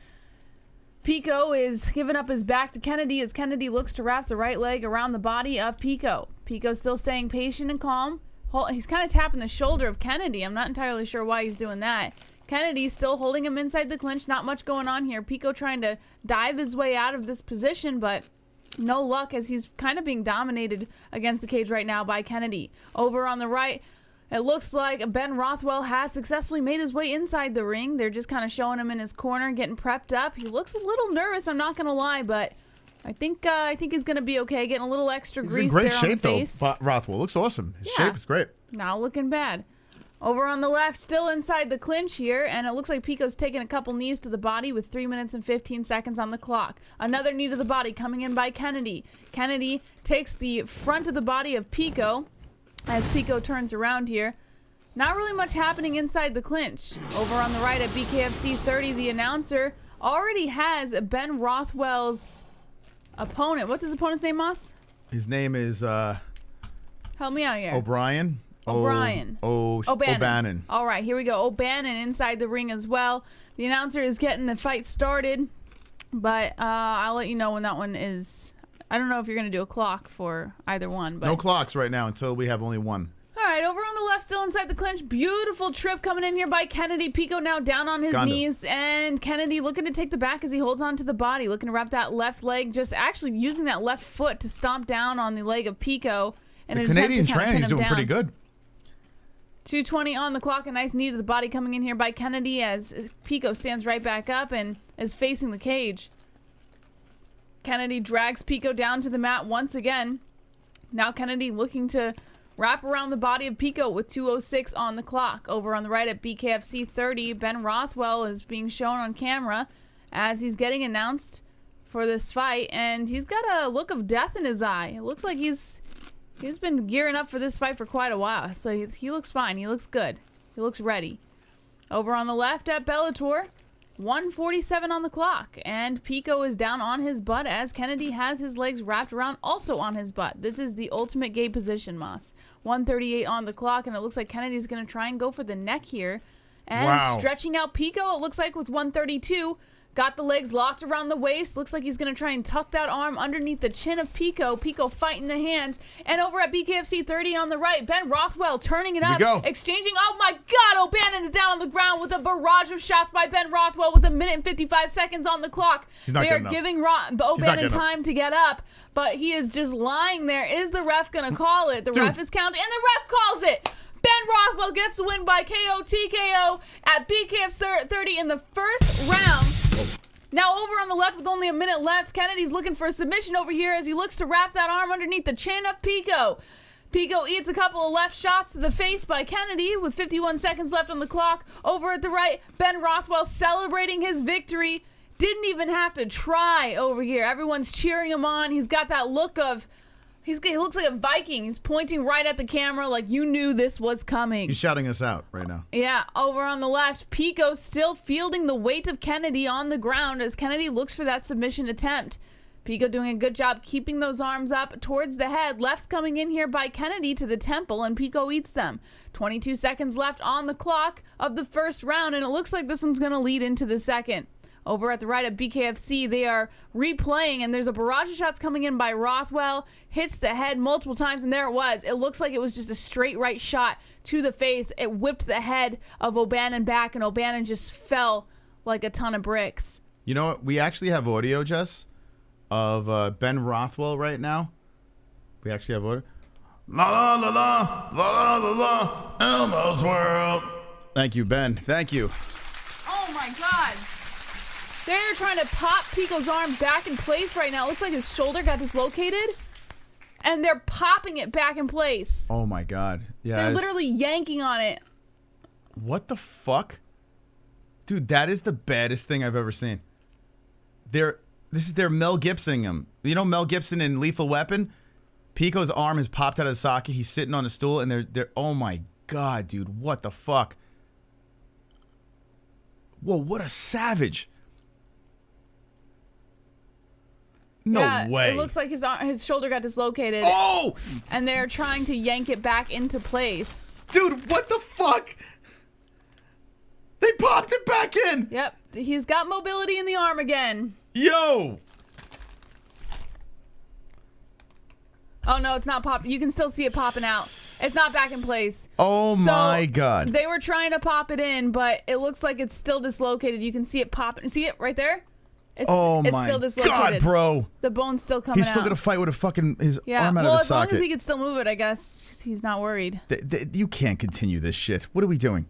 Pico is giving up his back to Cannetti as Cannetti looks to wrap the right leg around the body of Pico. Pico still staying patient and calm. He's kind of tapping the shoulder of Cannetti. I'm not entirely sure why he's doing that. Cannetti still holding him inside the clinch. Not much going on here. Pico trying to dive his way out of this position, but no luck as he's kind of being dominated against the cage right now by Cannetti. Over on the right, it looks like Ben Rothwell has successfully made his way inside the ring. They're just kind of showing him in his corner, getting prepped up. He looks a little nervous, I'm not going to lie, but I think he's going to be okay. Getting a little extra grease there on the face. Though. Rothwell looks awesome. His shape is great. Not looking bad. Over on the left, still inside the clinch here, and it looks like Pico's taking a couple knees to the body with 3 minutes and 15 seconds on the clock. Another knee to the body coming in by Cannetti. Cannetti takes the front of the body of Pico as Pico turns around here. Not really much happening inside the clinch. Over on the right at BKFC 30, the announcer already has Ben Rothwell's opponent. What's his opponent's name, Moss? His name is... Help me out here. O'Brien. O'Bannon. All right, here we go. O'Bannon inside the ring as well. The announcer is getting the fight started, but I'll let you know when that one is. I don't know if you're going to do a clock for either one. But no clocks right now until we have only one. All right, over on the left still inside the clinch. Beautiful trip coming in here by Cannetti. Pico now down on his knees. And Cannetti looking to take the back as he holds on to the body. Looking to wrap that left leg. Just actually using that left foot to stomp down on the leg of Pico. And the Canadian train is doing pretty good. 2:20 on the clock. A nice knee to the body coming in here by Cannetti as Pico stands right back up and is facing the cage. Cannetti drags Pico down to the mat once again. Now Cannetti looking to wrap around the body of Pico with 2:06 on the clock. Over on the right at BKFC 30, Ben Rothwell is being shown on camera as he's getting announced for this fight, and he's got a look of death in his eye. It looks like he's been gearing up for this fight for quite a while, so he looks fine. He looks good. He looks ready. Over on the left at Bellator, 1:47 on the clock, and Pico is down on his butt as Cannetti has his legs wrapped around also on his butt. This is the ultimate gay position, Moss. 1:38 on the clock, and it looks like Kenneddy's going to try and go for the neck here. And stretching out Pico, it looks like with 1:32. Got the legs locked around the waist. Looks like he's going to try and tuck that arm underneath the chin of Pico. Pico fighting the hands. And over at BKFC 30 on the right, Ben Rothwell turning it up. Exchanging. Oh my God, O'Bannon is down on the ground with a barrage of shots by Ben Rothwell with 1 minute and 55 seconds on the clock. They are giving O'Bannon time to get up, but he is just lying there. Is the ref going to call it? The ref is counting, and the ref calls it. Ben Rothwell gets the win by KO TKO at BKF 30 in the first round. Now over on the left with only 1 minute left, Kenneddy's looking for a submission over here as he looks to wrap that arm underneath the chin of Pico. Pico eats a couple of left shots to the face by Cannetti with 51 seconds left on the clock. Over at the right, Ben Rothwell celebrating his victory. Didn't even have to try over here. Everyone's cheering him on. He's got that look of... He looks like a Viking. He's pointing right at the camera like you knew this was coming. He's shouting us out right now. Yeah, over on the left, Pico still fielding the weight of Cannetti on the ground as Cannetti looks for that submission attempt. Pico doing a good job keeping those arms up towards the head. Lefts coming in here by Cannetti to the temple, and Pico eats them. 22 seconds left on the clock of the first round, and it looks like this one's going to lead into the second. Over at the right at BKFC, they are replaying, and there's a barrage of shots coming in by Rothwell. Hits the head multiple times, and there it was. It looks like it was just a straight right shot to the face. It whipped the head of O'Bannon back, and O'Bannon just fell like a ton of bricks. You know what? We actually have audio, Jess, of Ben Rothwell right now. We actually have audio. La la la la la la la Elmo's World. Thank you, Ben. Thank you. Oh my God. They're trying to pop Pico's arm back in place right now. It looks like his shoulder got dislocated, and they're popping it back in place. Oh my God. Yeah. They're literally yanking on it. What the fuck? Dude, that is the baddest thing I've ever seen. This is their Mel Gibson him. You know Mel Gibson in Lethal Weapon? Pico's arm is popped out of the socket. He's sitting on a stool, and they're oh my God, dude, what the fuck? Whoa, what a savage. No way. It looks like his shoulder got dislocated. Oh! And they're trying to yank it back into place. Dude, what the fuck? They popped it back in. Yep. He's got mobility in the arm again. Yo! Oh, no, it's not popping. You can still see it popping out. It's not back in place. Oh, my God. They were trying to pop it in, but it looks like it's still dislocated. You can see it pop. See it right there? It's still dislocated. God, bro. The bone's still coming out. He's still going to fight with his arm out of the socket. Well, as long as he can still move it, I guess he's not worried. You can't continue this shit. What are we doing?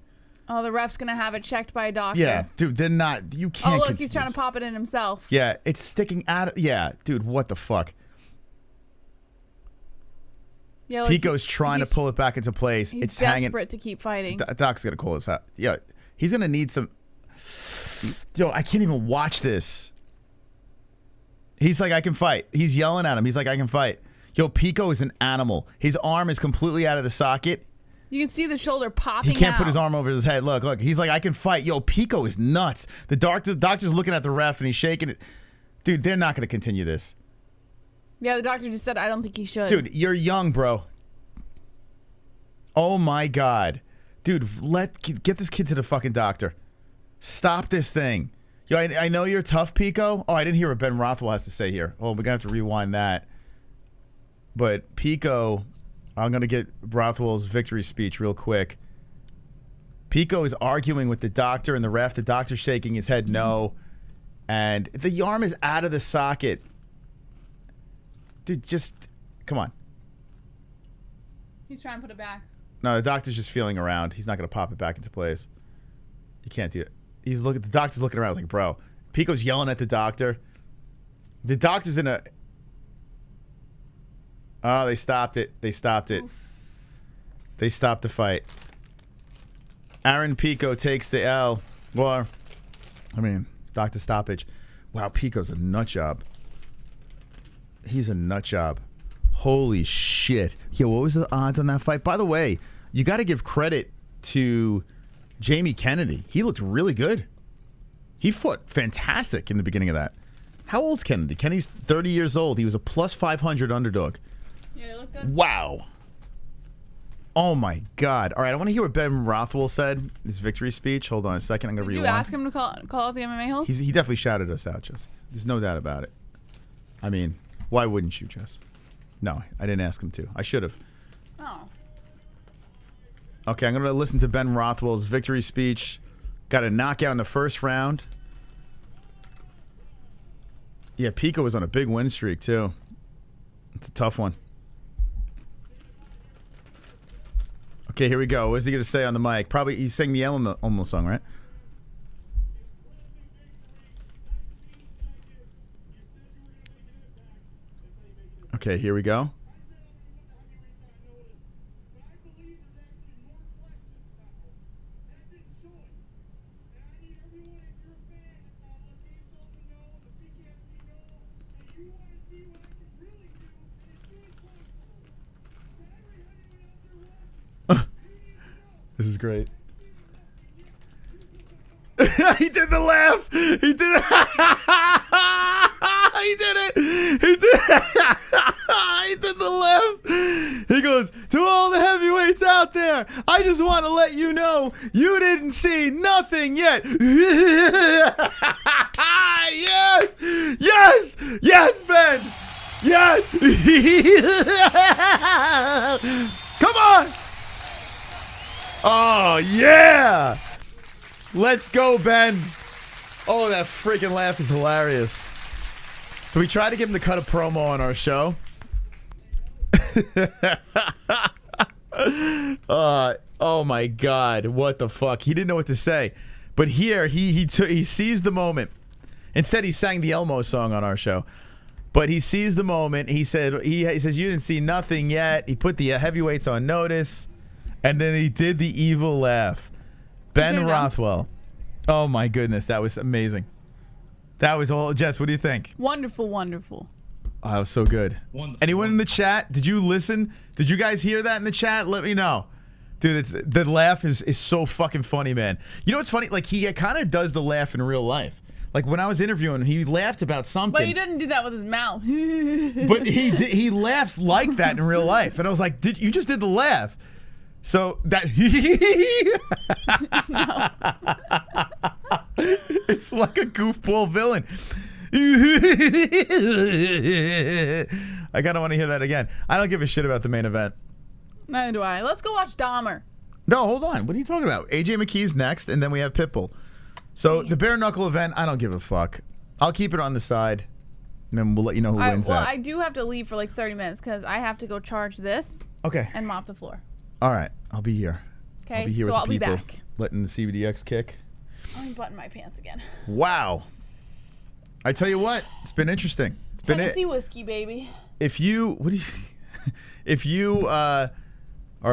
Oh, the ref's going to have it checked by a doctor. Yeah, dude, they're not. You can't. Oh, look, he's trying to pop it in himself. Yeah, it's sticking out. Yeah, dude, what the fuck? Yeah, like Pico's trying to pull it back into place. He's it's hanging. desperate to keep fighting. Doc's going to call us out. Yeah, he's going to need some. Yo, I can't even watch this. He's like, I can fight. He's yelling at him. He's like, I can fight. Yo, Pico is an animal. His arm is completely out of the socket. You can see the shoulder popping out. He can't put his arm over his head. Look. He's like, I can fight. Yo, Pico is nuts. The doctor's looking at the ref, and he's shaking it. Dude, they're not going to continue this. Yeah, the doctor just said, I don't think he should. Dude, you're young, bro. Oh, my God. Dude, get this kid to the fucking doctor. Stop this thing. Yo, I know you're tough, Pico. Oh, I didn't hear what Ben Rothwell has to say here. Oh, we're going to have to rewind that. But Pico, I'm going to get Rothwell's victory speech real quick. Pico is arguing with the doctor and the ref. The doctor's shaking his head no. And the arm is out of the socket. Dude, just... Come on. He's trying to put it back. No, the doctor's just feeling around. He's not going to pop it back into place. You can't do it. The doctor's looking around like, bro. Pico's yelling at the doctor. The doctor's in a... Oh, they stopped it. They stopped it. Oof. They stopped the fight. Aaron Pico takes the L. Well, I mean, doctor stoppage. Wow, Pico's a nut job. He's a nut job. Holy shit. Yeah, what was the odds on that fight? By the way, you got to give credit to Jamie Kennedy. He looked really good. He fought fantastic in the beginning of that. How old's Kennedy? Kennedy's 30 years old. He was a plus 500 underdog. Yeah, they look good. Wow. Oh my God. All right, I want to hear what Ben Rothwell said, his victory speech. Hold on a second. I'm going to rewind. Did you ask him to call out the MMA-Holes? He definitely shouted us out, Jess. There's no doubt about it. I mean, why wouldn't you, Jess? No, I didn't ask him to. I should have. Oh. Okay, I'm going to listen to Ben Rothwell's victory speech. Got a knockout in the first round. Yeah, Pico was on a big win streak, too. It's a tough one. Okay, here we go. What's he going to say on the mic? Probably he's singing the Elmo song, right? Okay, here we go. This is great. He did the laugh. He did it. He did it. He did it. He did the laugh. He goes, to all the heavyweights out there, I just want to let you know you didn't see nothing yet. Yes. Yes. Yes, Ben. Yes. Come on. Oh, yeah. Let's go, Ben. Oh, that freaking laugh is hilarious. So we tried to get him to cut a promo on our show. Oh my God, what the fuck? He didn't know what to say. But here, he seized the moment. Instead, he sang the Elmo song on our show. But he seized the moment. He said, he says, you didn't see nothing yet. He put the heavyweights on notice. And then he did the evil laugh. Ben Rothwell. Oh my goodness, that was amazing. That was all. Jess, what do you think? Wonderful, wonderful. Oh, that was so good. Wonderful. Anyone in the chat? Did you listen? Did you guys hear that in the chat? Let me know. Dude, the laugh is so fucking funny, man. You know what's funny? Like, he kind of does the laugh in real life. Like, when I was interviewing him, he laughed about something. But he didn't do that with his mouth. But he laughs like that in real life. And I was like, you just did the laugh. So that it's like a goofball villain. I kind of want to hear that again. I don't give a shit about the main event. Neither do I. Let's go watch Dahmer. No, hold on. What are you talking about? AJ McKee's next, and then we have Pitbull. So the bare knuckle event, I don't give a fuck. I'll keep it on the side, and then we'll let you know who wins that. I do have to leave for like 30 minutes because I have to go charge this. Okay. And mop the floor. All right, I'll be here. Okay, I'll be here so with I'll the be people, back. letting the CBDX kick. Let me button my pants again. Wow. I tell you what, it's been interesting. It's been Tennessee whiskey, baby. If you are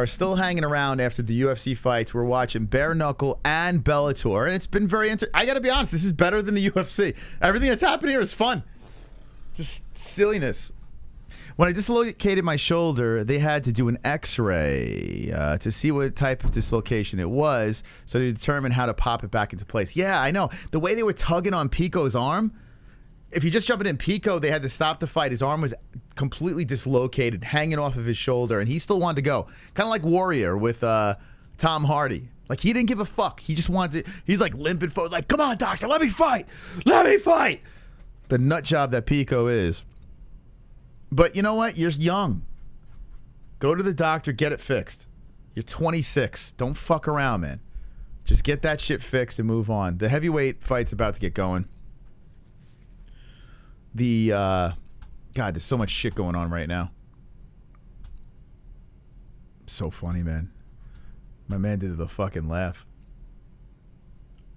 still hanging around after the UFC fights, we're watching bare knuckle and Bellator, and it's been very I gotta be honest, this is better than the UFC. Everything that's happened here is fun. Just silliness. When I dislocated my shoulder, they had to do an x-ray to see what type of dislocation it was so to determine how to pop it back into place. Yeah, I know. The way they were tugging on Pico's arm, if you just jump it in Pico, they had to stop the fight. His arm was completely dislocated, hanging off of his shoulder, and he still wanted to go. Kind of like Warrior with Tom Hardy. Like, he didn't give a fuck. He just wanted to, he's like limping forward, like, come on, doctor, let me fight. Let me fight. The nut job that Pico is. But you know what? You're young. Go to the doctor, get it fixed. You're 26. Don't fuck around, man. Just get that shit fixed and move on. The heavyweight fight's about to get going. God, there's so much shit going on right now. So funny, man. My man did the fucking laugh.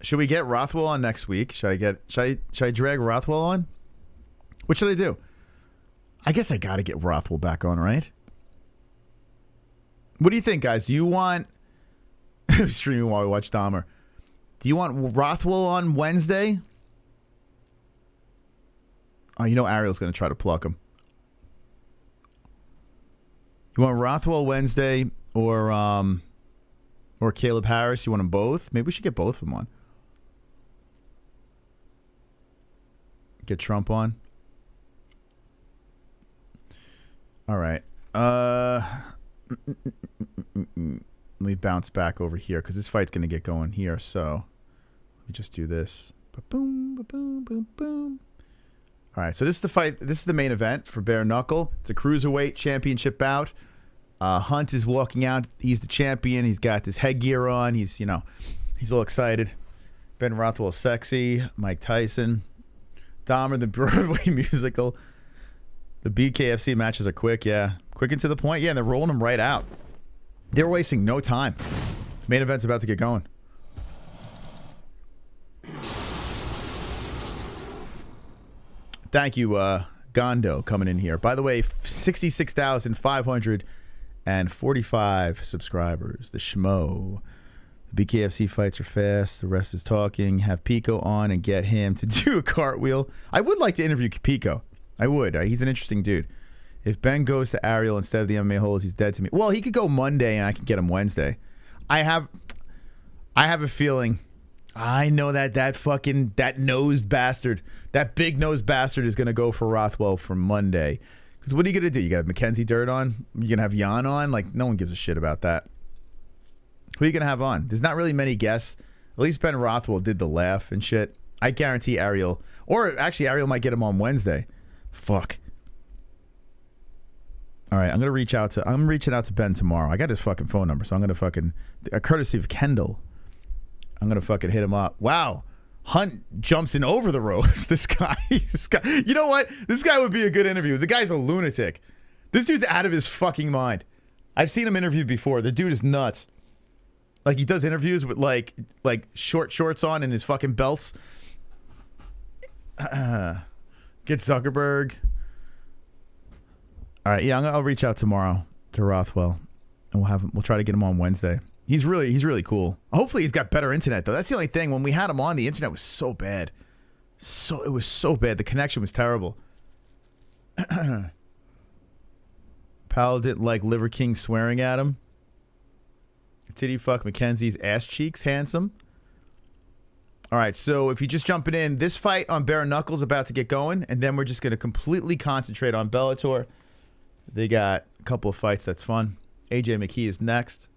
Should we get Rothwell on next week? Should I drag Rothwell on? What should I do? I guess I gotta get Rothwell back on, right? What do you think, guys? Do you want streaming while we watch Dahmer? Do you want Rothwell on Wednesday? Oh, you know Ariel's gonna try to pluck him. You want Rothwell Wednesday or Caleb Harris? You want them both? Maybe we should get both of them on. Get Trump on. All right. Let me bounce back over here because this fight's going to get going here. So let me just do this. Ba-boom, ba-boom, boom, boom. All right. So this is the fight. This is the main event for Bare Knuckle. It's a cruiserweight championship bout. Hunt is walking out. He's the champion. He's got this headgear on. He's a little excited. Ben Rothwell, sexy. Mike Tyson. Dahmer, the Broadway musical. The BKFC matches are quick, yeah. Quick and to the point, yeah, and they're rolling them right out. They're wasting no time. Main event's about to get going. Thank you, Gondo, coming in here. By the way, 66,545 subscribers. The Schmo. The BKFC fights are fast. The rest is talking. Have Pico on and get him to do a cartwheel. I would like to interview Pico. I would. He's an interesting dude. If Ben goes to Ariel instead of the MMA-Holes, he's dead to me. Well, he could go Monday and I can get him Wednesday. I have a feeling. I know that nosed bastard, that big nosed bastard is going to go for Rothwell for Monday. Because what are you going to do? You got Mackenzie Dern on? You're going to have Jan on? Like, no one gives a shit about that. Who are you going to have on? There's not really many guests. At least Ben Rothwell did the laugh and shit. I guarantee Ariel, or actually Ariel might get him on Wednesday. Fuck. All right, I'm reaching out to Ben tomorrow. I got his fucking phone number, so I'm gonna fucking, courtesy of Kendall, I'm gonna fucking hit him up. Wow, Hunt jumps in over the ropes. This guy, you know what? This guy would be a good interview. The guy's a lunatic. This dude's out of his fucking mind. I've seen him interviewed before. The dude is nuts. Like, he does interviews with like short shorts on and his fucking belts. Get Zuckerberg. All right, yeah, I'll reach out tomorrow to Rothwell, and we'll try to get him on Wednesday. He's really cool. Hopefully, he's got better internet though. That's the only thing. When we had him on, the internet was so bad. It was so bad. The connection was terrible. Powell didn't like Liver King swearing at him. Did he fuck Mackenzie's ass cheeks handsome? All right, so if you're just jumping in, this fight on Bare Knuckles about to get going, and then we're just going to completely concentrate on Bellator. They got a couple of fights that's fun. AJ McKee is next.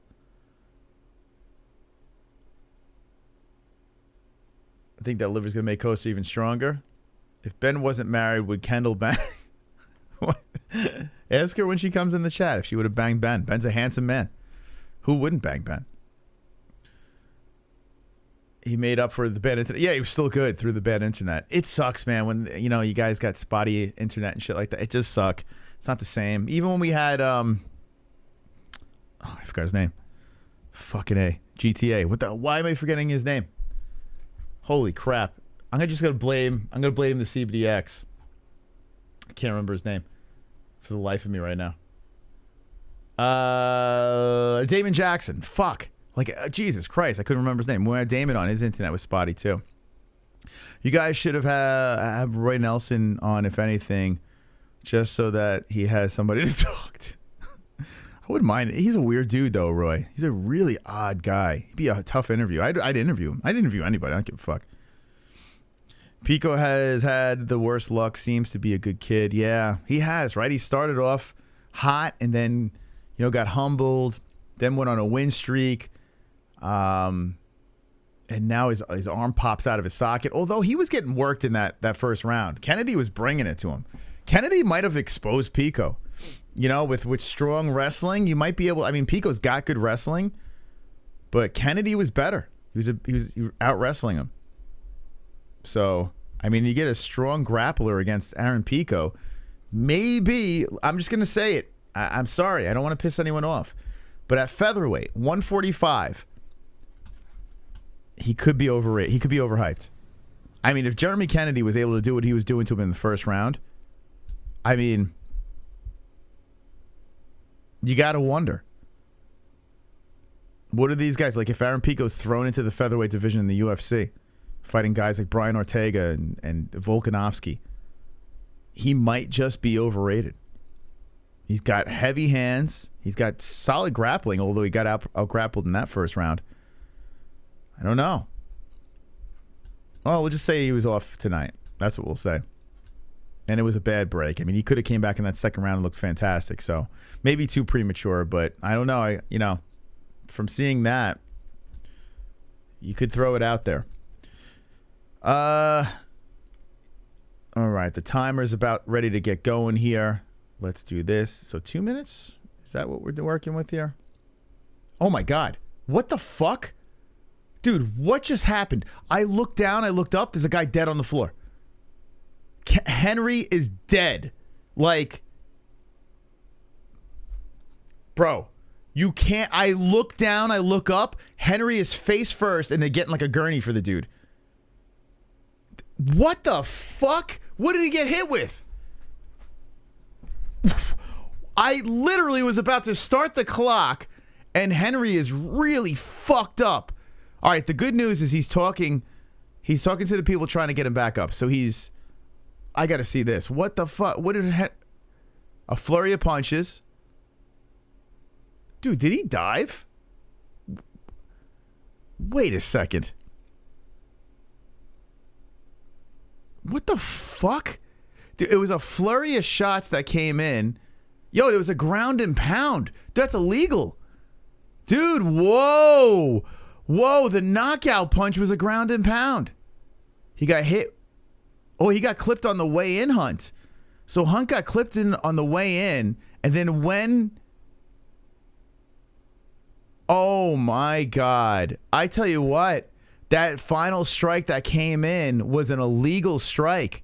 I think that liver's going to make Costa even stronger. If Ben wasn't married, would Kendall bang? Ask her when she comes in the chat if she would have banged Ben. Ben's a handsome man. Who wouldn't bang Ben? He made up for the bad internet. Yeah, he was still good through the bad internet. It sucks, man, when you guys got spotty internet and shit like that. It just sucks. It's not the same. Even when we had I forgot his name. Fucking A. GTA. Why am I forgetting his name? Holy crap. I'm gonna blame the CBDX. I can't remember his name for the life of me right now. Damon Jackson. Fuck. Jesus Christ, I couldn't remember his name. When I had Damon on, his internet was spotty too. You guys should have Roy Nelson on, if anything, just so that he has somebody to talk to. I wouldn't mind it. He's a weird dude, though, Roy. He's a really odd guy. He'd be a tough interview. I'd interview him. I'd interview anybody. I don't give a fuck. Pico has had the worst luck. Seems to be a good kid. Yeah, he has, right? He started off hot and then, got humbled, then went on a win streak. And now his arm pops out of his socket. Although he was getting worked in that first round. Cannetti was bringing it to him. Cannetti might have exposed Pico. You know, with strong wrestling, you might be able. I mean, Pico's got good wrestling, but Cannetti was better. He was out wrestling him. So, I mean, you get a strong grappler against Aaron Pico. Maybe, I'm just going to say it. I'm sorry. I don't want to piss anyone off. But at featherweight, 145, he could be overrated. He could be overhyped. I mean, if Jeremy Kennedy was able to do what he was doing to him in the first round, I mean, you got to wonder. What are these guys like? If Aaron Pico's thrown into the featherweight division in the UFC, fighting guys like Brian Ortega and Volkanovski, he might just be overrated. He's got heavy hands. He's got solid grappling, although he got out grappled in that first round. I don't know. Oh, we'll just say he was off tonight. That's what we'll say. And it was a bad break. I mean, he could have came back in that second round and looked fantastic. So maybe too premature, but I don't know. From seeing that, you could throw it out there. All right, the timer's about ready to get going here. Let's do this. So 2 minutes? Is that what we're working with here? Oh my God. What the fuck? Dude, what just happened? I looked down, I looked up, there's a guy dead on the floor. Henry is dead. Like, bro, you can't. I look down, I look up, Henry is face first, and they're getting like a gurney for the dude. What the fuck? What did he get hit with? I literally was about to start the clock, and Henry is really fucked up. All right, the good news is he's talking to the people trying to get him back up. So I got to see this. What the fuck? What did a flurry of punches? Dude, did he dive? Wait a second. What the fuck? Dude, it was a flurry of shots that came in. Yo, it was a ground and pound. That's illegal. Dude, whoa. Whoa, the knockout punch was a ground and pound. He got hit. Oh, he got clipped on the way in, Hunt. So Hunt got clipped in on the way in, and then when... Oh, my God. I tell you what, that final strike that came in was an illegal strike.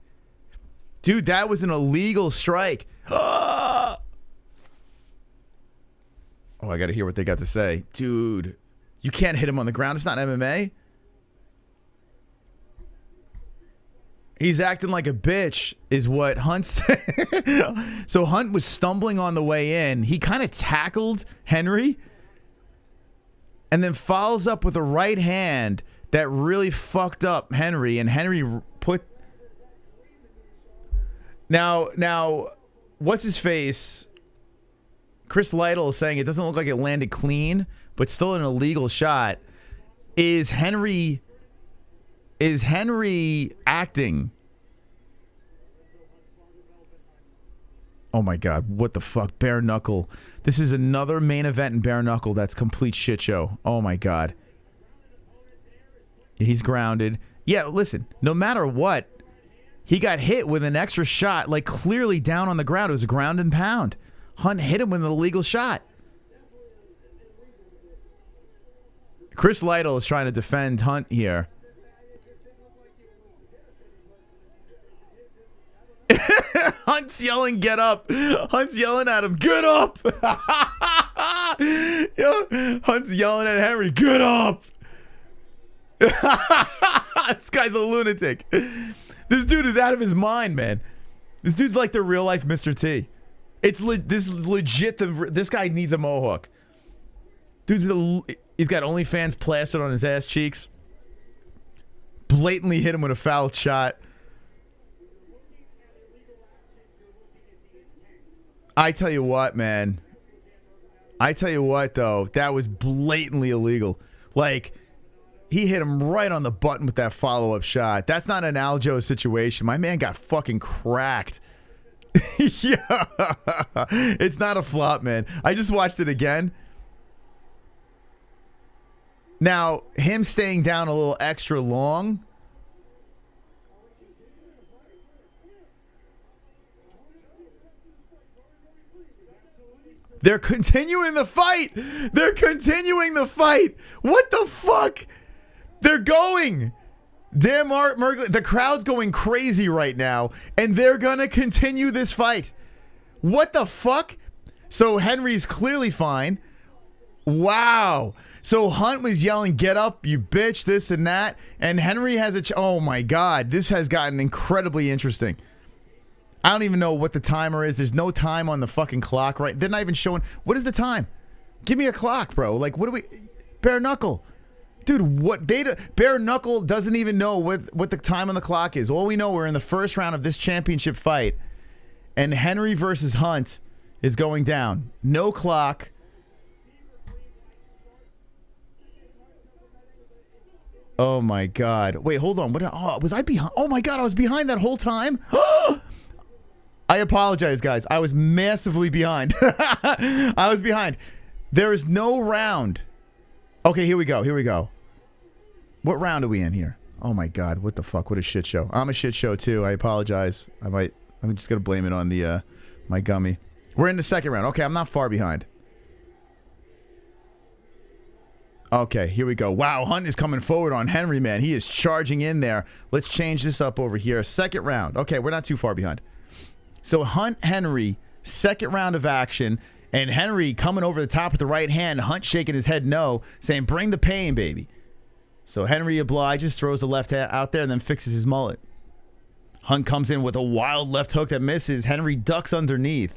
Dude, that was an illegal strike. Ah! Oh, I got to hear what they got to say. Dude, you can't hit him on the ground. It's not MMA. He's acting like a bitch is what Hunt said. So Hunt was stumbling on the way in. He kind of tackled Henry and then follows up with a right hand that really fucked up Henry. And Henry put... Now, what's his face? Chris Lytle is saying it doesn't look like it landed clean, but still an illegal shot. Is Henry acting? Oh my God, what the fuck? Bare knuckle. This is another main event in bare knuckle that's complete shit show. Oh my God. He's grounded. Yeah, listen, no matter what, he got hit with an extra shot, like clearly down on the ground. It was a ground and pound. Hunt hit him with an illegal shot. Chris Lytle is trying to defend Hunt here. Hunt's yelling, get up. Hunt's yelling at him, get up. Yo, Hunt's yelling at Henry, get up. This guy's a lunatic. This dude is out of his mind, man. This dude's like the real life Mr. T. This is legit. This guy needs a mohawk. He's got OnlyFans plastered on his ass cheeks. Blatantly hit him with a foul shot. I tell you what, man. I tell you what, though. That was blatantly illegal. Like, he hit him right on the button with that follow-up shot. That's not an Aljo situation. My man got fucking cracked. Yeah. It's not a flop, man. I just watched it again. Now, him staying down a little extra long. They're continuing the fight. They're continuing the fight. What the fuck? They're going. Damn, the crowd's going crazy right now, and they're going to continue this fight. What the fuck? So Henry's clearly fine. Wow. So Hunt was yelling, "Get up, you bitch," this and that. And Henry has oh my God. This has gotten incredibly interesting. I don't even know what the timer is. There's no time on the fucking clock, right? They're not even showing. What is the time? Give me a clock, bro. Like, what do we... Bare knuckle. Dude, what... Bare knuckle doesn't even know what the time on the clock is. All we know, we're in the first round of this championship fight. And Henry versus Hunt is going down. No clock. Oh, my God. Wait, hold on. What? Was I behind? Oh, my God. I was behind that whole time? I apologize, guys. I was massively behind. I was behind. There is no round. Okay, here we go. Here we go. What round are we in here? Oh, my God. What the fuck? What a shit show. I'm a shit show, too. I apologize. I'm just going to blame it on the my gummy. We're in the second round. Okay, I'm not far behind. Okay, here we go. Wow, Hunt is coming forward on Henry, man. He is charging in there. Let's change this up over here. Second round. Okay, we're not too far behind. So Hunt, Henry, second round of action, and Henry coming over the top with the right hand, Hunt shaking his head no, saying, "Bring the pain, baby." So Henry obliges, throws the left hand out there, and then fixes his mullet. Hunt comes in with a wild left hook that misses. Henry ducks underneath.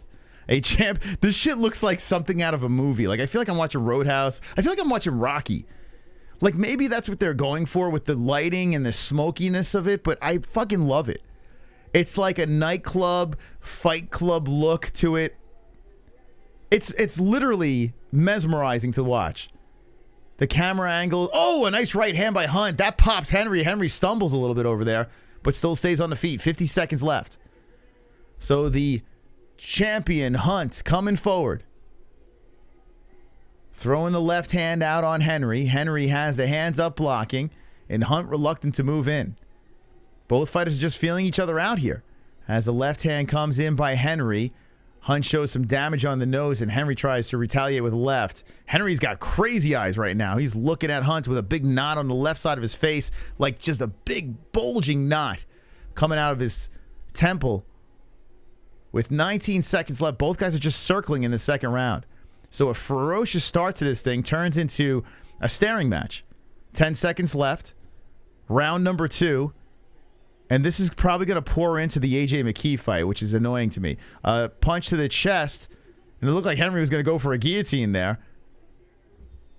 This shit looks like something out of a movie. Like, I feel like I'm watching Roadhouse. I feel like I'm watching Rocky. Like, maybe that's what they're going for with the lighting and the smokiness of it, but I fucking love it. It's like a nightclub, fight club look to it. It's literally mesmerizing to watch. The camera angle. Oh, a nice right hand by Hunt. That pops Henry. Henry stumbles a little bit over there, but still stays on the feet. 50 seconds left. So the champion, Hunt, coming forward. Throwing the left hand out on Henry. Henry has the hands up blocking, and Hunt reluctant to move in. Both fighters are just feeling each other out here. As the left hand comes in by Henry, Hunt shows some damage on the nose, and Henry tries to retaliate with left. Henry's got crazy eyes right now. He's looking at Hunt with a big knot on the left side of his face, like just a big bulging knot coming out of his temple. With 19 seconds left, both guys are just circling in the second round. So a ferocious start to this thing turns into a staring match. 10 seconds left. Round number 2. And this is probably going to pour into the AJ McKee fight, which is annoying to me. Punch to the chest. And it looked like Henry was going to go for a guillotine there.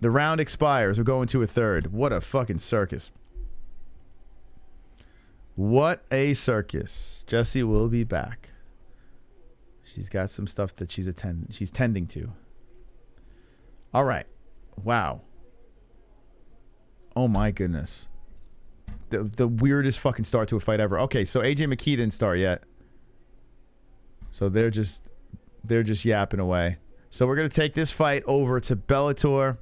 The round expires. We're going to a third. What a fucking circus. What a circus. Jessie will be back. She's got some stuff that she's tending to. All right. Wow. Oh, my goodness. The weirdest fucking start to a fight ever. Okay, so AJ McKee didn't start yet. So they're just yapping away. So we're going to take this fight over to Bellator.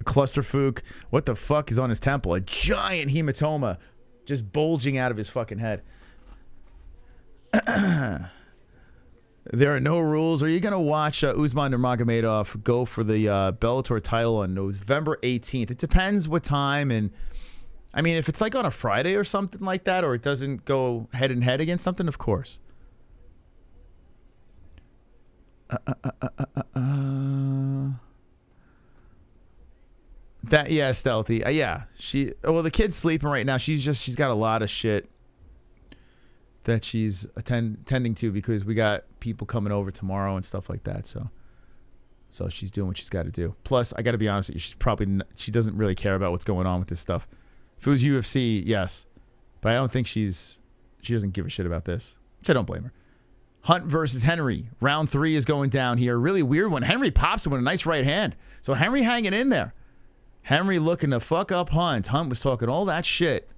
Clusterfuck. What the fuck is on his temple? A giant hematoma just bulging out of his fucking head. There are no rules. Are you going to watch Usman Nurmagomedov go for the Bellator title on November 18th? It depends what time. And, I mean, if it's like on a Friday or something like that, or it doesn't go head and head against something, of course. Yeah, Stealthy. Yeah. Well, the kid's sleeping right now. She's got a lot of shit that she's tending to because we got people coming over tomorrow and stuff like that. So she's doing what she's got to do. Plus, I got to be honest with you, she doesn't really care about what's going on with this stuff. If it was UFC, yes, but I don't think she doesn't give a shit about this, which I don't blame her. Hunt versus Henry. Round 3 is going down here. Really weird one. Henry pops him with a nice right hand. So Henry hanging in there. Henry looking to fuck up Hunt. Hunt was talking all that shit.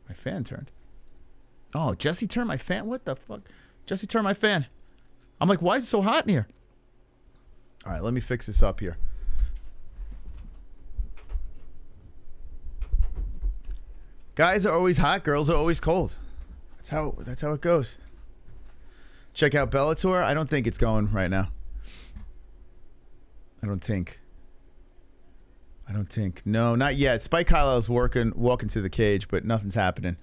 My fan turned. Oh, Jesse turned my fan? What the fuck? Jesse turned my fan. I'm like, why is it so hot in here? All right, let me fix this up here. Guys are always hot. Girls are always cold. That's how it goes. Check out Bellator. I don't think it's going right now. I don't think. No, not yet. Spike Carlisle's walking to the cage, but nothing's happening.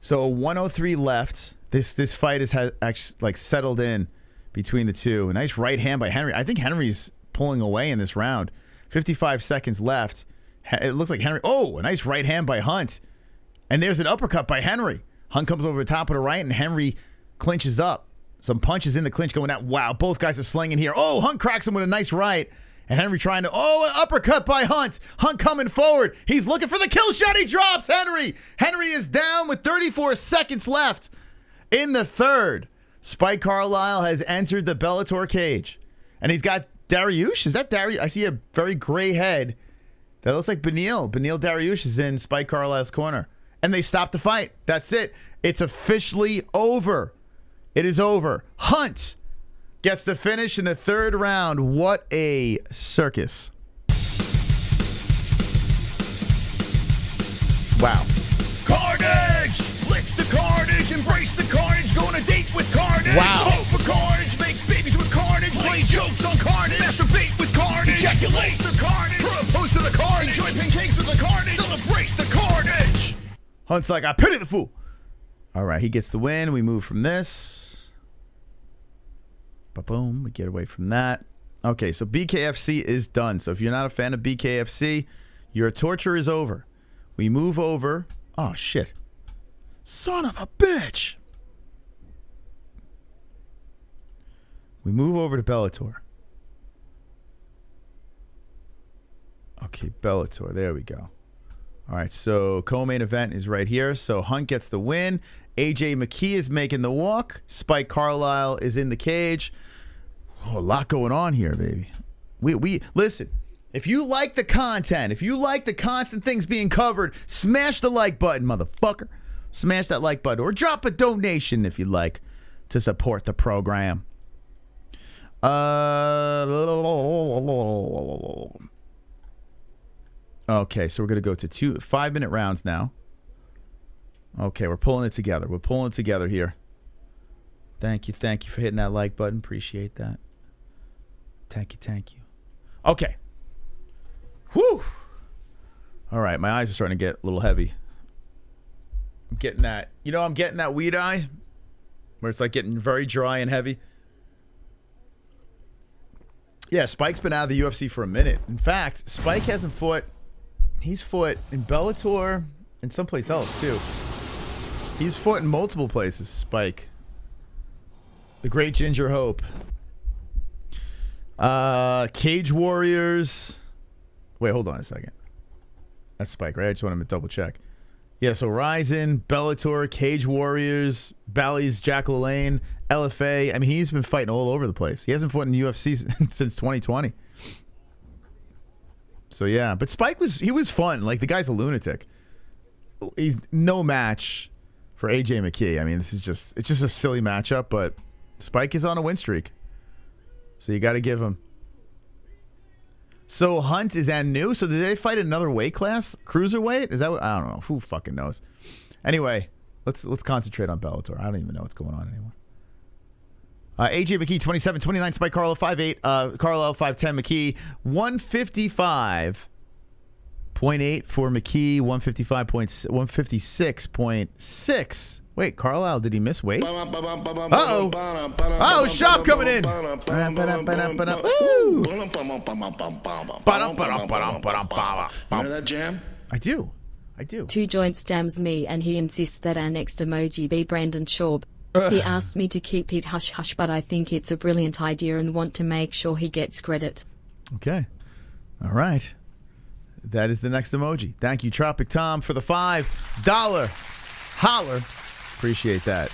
So 103 left. This fight has actually like settled in between the two. A nice right hand by Henry. I think Henry's pulling away in this round. 55 seconds left. It looks like Henry. Oh, a nice right hand by Hunt. And there's an uppercut by Henry. Hunt comes over the top of the right, and Henry clinches up. Some punches in the clinch going out. Wow, both guys are slinging here. Oh, Hunt cracks him with a nice right. And Henry trying to, an uppercut by Hunt. Hunt coming forward. He's looking for the kill shot. He drops Henry. Henry is down with 34 seconds left in the third. Spike Carlisle has entered the Bellator cage. And he's got Dariush. Is that Dariush? I see a very gray head. That looks like Beneil. Beneil Dariush is in Spike Carlisle's corner. And they stopped the fight. That's it. It's officially over. It is over. Hunt gets the finish in the third round. What a circus. Wow. Carnage! Lick the carnage, embrace the carnage, go on a date with carnage. Wow. Vote for carnage, make babies with carnage, play jokes on carnage, masturbate with carnage, ejaculate the carnage, propose to the carnage, enjoy pancakes with the carnage, celebrate the carnage. Hunt's like, I pity the fool. All right, he gets the win. We move from this. Ba-boom, we get away from that. Okay, so BKFC is done. So if you're not a fan of BKFC, your torture is over. We move over. Oh, shit. Son of a bitch. We move over to Bellator. Okay, Bellator. There we go. All right, so co-main event is right here. So Hunt gets the win. AJ McKee is making the walk. Spike Carlisle is in the cage. Oh, a lot going on here, baby. We listen. If you like the content, if you like the constant things being covered, smash the like button, motherfucker. Smash that like button or drop a donation if you like to support the program. Okay, so we're going to go to 5-minute rounds now. Okay, we're pulling it together. We're pulling it together here. Thank you for hitting that like button. Appreciate that. Thank you. Okay. Whew. All right, my eyes are starting to get a little heavy. I'm getting that. I'm getting that weed eye where it's like getting very dry and heavy. Yeah, Spike's been out of the UFC for a minute. In fact, Spike hasn't fought. He's fought in Bellator and someplace else too. He's fought in multiple places, Spike. The Great Ginger Hope. Cage Warriors. Wait, hold on a second. That's Spike, right? I just want to double check. Yeah, so Ryzen, Bellator, Cage Warriors, Bally's, Jack LaLanne, LFA. I mean, he's been fighting all over the place. He hasn't fought in the UFC since 2020. So yeah, but Spike was fun. Like, the guy's a lunatic. He's no match for AJ McKee. I mean, it's just a silly matchup, but Spike is on a win streak. So you got to give him. So Hunt is at new. So did they fight another weight class? Cruiserweight? Is that what? I don't know. Who fucking knows? Anyway, let's concentrate on Bellator. I don't even know what's going on anymore. AJ McKee 27-29. Spike Carlisle 5'8". Carlisle 5'10". McKee 155.8 for McKee. 156.6. Wait, Carlisle, did he miss weight? Uh-oh. Oh, Shop coming in. Ooh. Remember that jam? I do. 2 joints damns me, and he insists that our next emoji be Brandon Schaub. He asked me to keep it hush-hush, but I think it's a brilliant idea and want to make sure he gets credit. Okay. All right. That is the next emoji. Thank you, Tropic Tom, for the $5 holler. Appreciate that.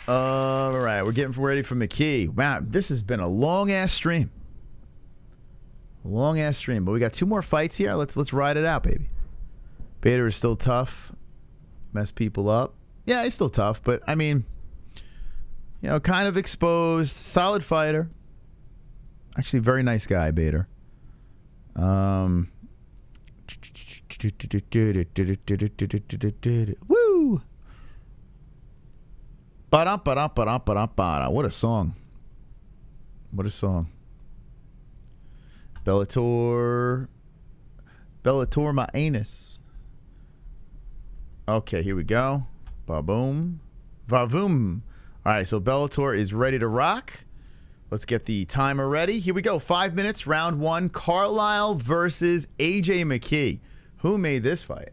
All right, we're getting ready for McKee. Wow, this has been a long-ass stream. But we got 2 more fights here. Let's ride it out, baby. Bader is still tough. Mess people up. Yeah, he's still tough, but I mean, kind of exposed. Solid fighter. Actually, very nice guy, Bader. Woo! What a song. What a song. Bellator my anus. Okay, here we go. Ba-boom. Va-voom. All right, so Bellator is ready to rock. Let's get the timer ready. Here we go. 5 minutes, round one. Carlisle versus AJ McKee. Who made this fight?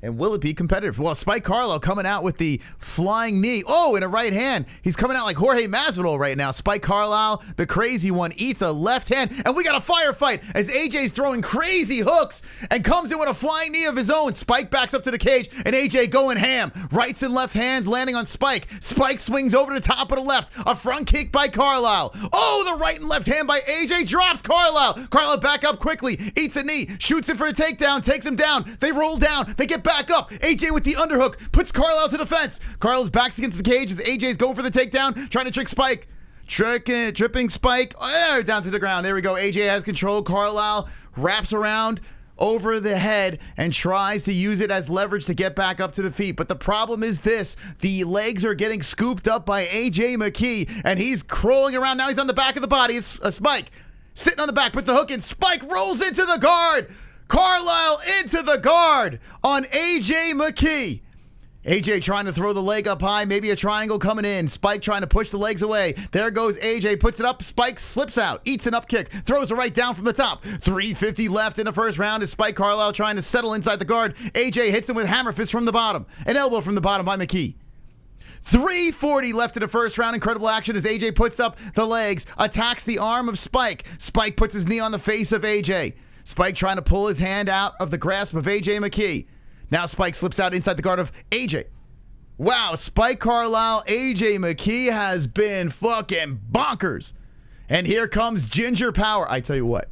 And will it be competitive? Well, Spike Carlisle coming out with the flying knee. Oh, in a right hand. He's coming out like Jorge Masvidal right now. Spike Carlisle, the crazy one, eats a left hand. And we got a firefight as AJ's throwing crazy hooks and comes in with a flying knee of his own. Spike backs up to the cage and AJ going ham. Rights and left hands landing on Spike. Spike swings over the top of the left. A front kick by Carlisle. Oh, the right and left hand by AJ drops Carlisle. Carlisle back up quickly. Eats a knee. Shoots it for the takedown. Takes him down. They roll down. They get back up. AJ with the underhook puts Carlisle to the fence. Carlisle's back's against the cage as AJ's going for the takedown, trying to trick Spike. Tripping Spike down to the ground. There we go. AJ has control. Carlisle wraps around over the head and tries to use it as leverage to get back up to the feet. But the problem is this. The legs are getting scooped up by AJ McKee, and he's crawling around. Now he's on the back of the body of Spike. Sitting on the back, puts the hook in. Spike rolls into the guard. Carlisle into the guard on AJ McKee. AJ trying to throw the leg up high, maybe a triangle coming in. Spike trying to push the legs away. There goes AJ, puts it up. Spike slips out, eats an up kick, throws it right down from the top. 3:50 left in the first round as Spike Carlisle trying to settle inside the guard. AJ hits him with hammer fist from the bottom. An elbow from the bottom by McKee. 3:40 left in the first round. Incredible action as AJ puts up the legs, attacks the arm of Spike. Spike puts his knee on the face of AJ. Spike trying to pull his hand out of the grasp of AJ McKee. Now Spike slips out inside the guard of AJ. Wow, Spike Carlisle, AJ McKee has been fucking bonkers. And here comes Ginger Power. I tell you what.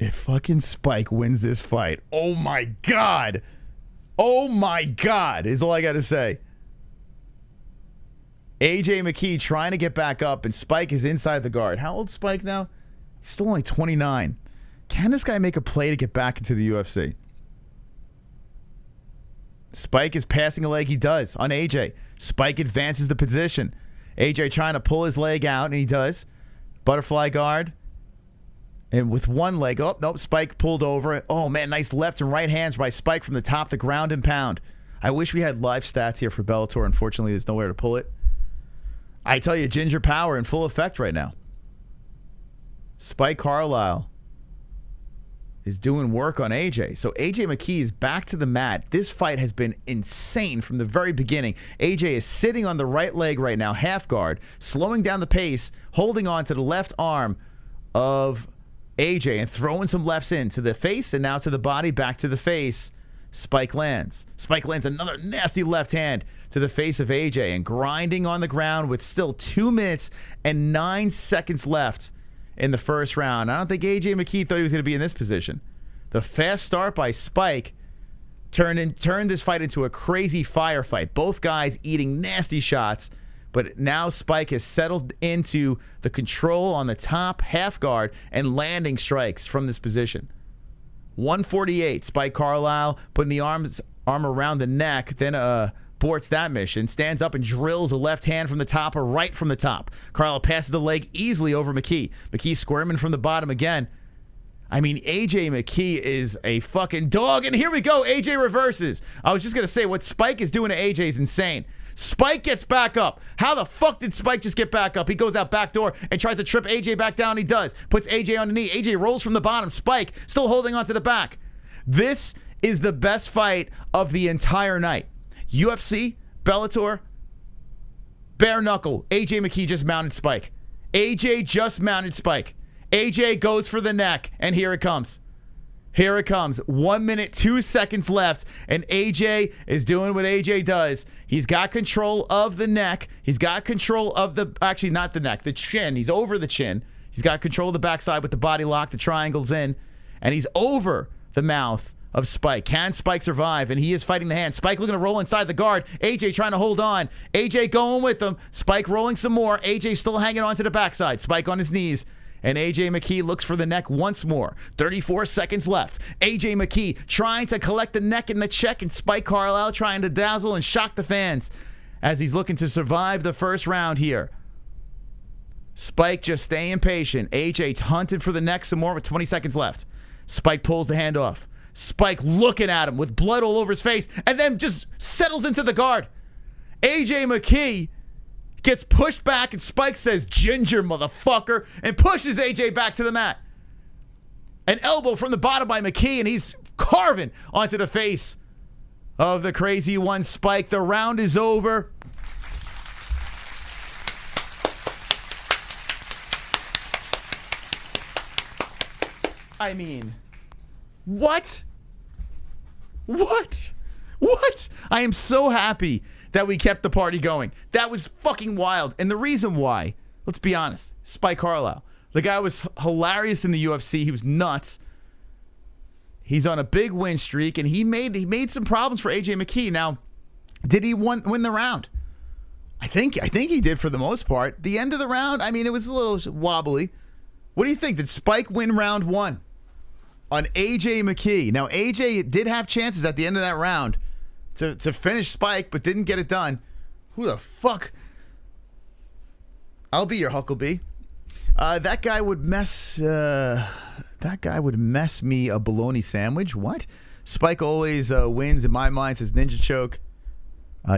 If fucking Spike wins this fight, oh my God. Oh my God is all I got to say. AJ McKee trying to get back up and Spike is inside the guard. How old's Spike now? He's still only 29. Can this guy make a play to get back into the UFC? Spike is passing a leg. He does on AJ. Spike advances the position. AJ trying to pull his leg out, and he does. Butterfly guard. And with one leg, oh, nope, Spike pulled over. Oh, man, nice left and right hands by Spike from the top to ground and pound. I wish we had live stats here for Bellator. Unfortunately, there's nowhere to pull it. I tell you, Ginger Power in full effect right now. Spike Carlisle is doing work on AJ. So AJ McKee is back to the mat. This fight has been insane from the very beginning. AJ is sitting on the right leg right now, half guard, slowing down the pace, holding on to the left arm of AJ and throwing some lefts in to the face and now to the body, back to the face. Spike lands. Spike lands another nasty left hand to the face of AJ and grinding on the ground with still 2 minutes and 9 seconds left in the first round. I don't think AJ McKee thought he was going to be in this position. The fast start by Spike turned this fight into a crazy firefight. Both guys eating nasty shots, but now Spike has settled into the control on the top half guard and landing strikes from this position. 148, Spike Carlisle putting the arm around the neck, then aborts that mission, stands up and drills a left hand from the top or right from the top. Carlisle passes the leg easily over McKee. McKee squirming from the bottom again. I mean, AJ McKee is a fucking dog, and here we go. AJ reverses. I was just going to say, what Spike is doing to AJ is insane. Spike gets back up. How the fuck did Spike just get back up? He goes out back door and tries to trip AJ back down. He does. Puts AJ on the knee. AJ rolls from the bottom. Spike still holding on to the back. This is the best fight of the entire night. UFC, Bellator, bare knuckle. AJ McKee just mounted Spike. AJ just mounted Spike. AJ goes for the neck, and here it comes. Here it comes. 1 minute, 2 seconds left, and AJ is doing what AJ does. He's got control of the neck. He's got control of the, actually not the neck, the chin. He's over the chin. He's got control of the backside with the body lock, the triangle's in, and he's over the mouth of Spike. Can Spike survive? And he is fighting the hand. Spike looking to roll inside the guard. AJ trying to hold on. AJ going with him. Spike rolling some more. AJ still hanging on to the backside. Spike on his knees. And AJ McKee looks for the neck once more. 34 seconds left. AJ McKee trying to collect the neck in the check, and Spike Carlisle trying to dazzle and shock the fans as he's looking to survive the first round here. Spike just staying patient. AJ hunted for the neck some more with 20 seconds left. Spike pulls the hand off. Spike looking at him with blood all over his face and then just settles into the guard. AJ McKee gets pushed back and Spike says, "Ginger, motherfucker," and pushes AJ back to the mat. An elbow from the bottom by McKee, and he's carving onto the face of the crazy one, Spike. The round is over. I mean, what? What? I am so happy that we kept the party going. That was fucking wild. And the reason why, let's be honest, Spike Carlisle. The guy was hilarious in the UFC. He was nuts. He's on a big win streak, and he made some problems for AJ McKee. Now, did he win the round? I think he did for the most part. The end of the round, I mean, it was a little wobbly. What do you think? Did Spike win round one on AJ McKee? Now, AJ did have chances at the end of that round to finish Spike, but didn't get it done. Who the fuck? I'll be your Huckleberry. That guy would mess me a bologna sandwich. What? Spike always wins in my mind, says Ninja Choke.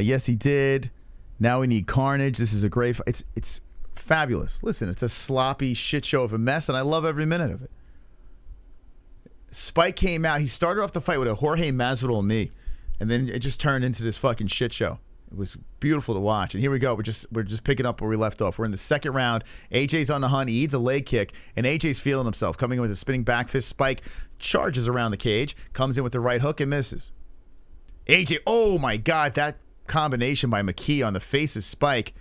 Yes, he did. Now we need carnage. This is a great it's fabulous. Listen, it's a sloppy shit show of a mess, and I love every minute of it. Spike came out. He started off the fight with a Jorge Masvidal knee, and then it just turned into this fucking shit show. It was beautiful to watch. And here we go. We're just picking up where we left off. We're in the second round. AJ's on the hunt. He eats a leg kick, and AJ's feeling himself. Coming in with a spinning back fist. Spike charges around the cage, comes in with the right hook and misses. AJ, oh my God, that combination by McKee on the face of Spike.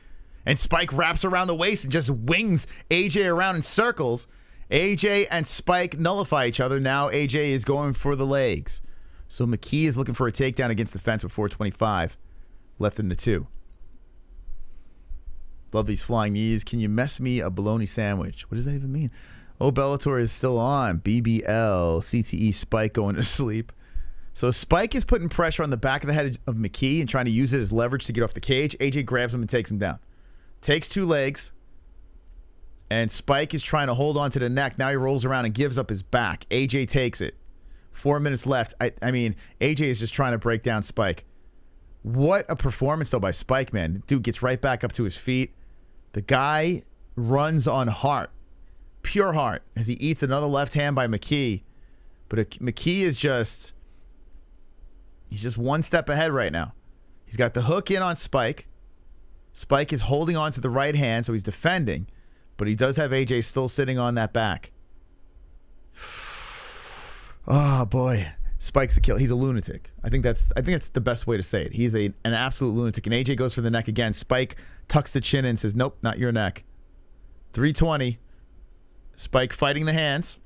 And Spike wraps around the waist and just wings AJ around in circles. AJ and Spike nullify each other. Now AJ is going for the legs. So McKee is looking for a takedown against the fence with 425 left in the 2. Love these flying knees. Can you mess me a bologna sandwich? What does that even mean? Oh, Bellator is still on. BBL, CTE, Spike going to sleep. So Spike is putting pressure on the back of the head of McKee and trying to use it as leverage to get off the cage. AJ grabs him and takes him down. Takes 2 legs. And Spike is trying to hold on to the neck. Now he rolls around and gives up his back. AJ takes it. 4 minutes left. I mean, AJ is just trying to break down Spike. What a performance, though, by Spike, man. Dude gets right back up to his feet. The guy runs on heart. Pure heart. As he eats another left hand by McKee. But McKee is just... He's just one step ahead right now. He's got the hook in on Spike. Spike is holding on to the right hand, so he's defending. But he does have AJ still sitting on that back. Oh, boy. Spike's the kill. He's a lunatic. I think that's the best way to say it. He's an absolute lunatic. And AJ goes for the neck again. Spike tucks the chin in and says, nope, not your neck. 320. Spike fighting the hands.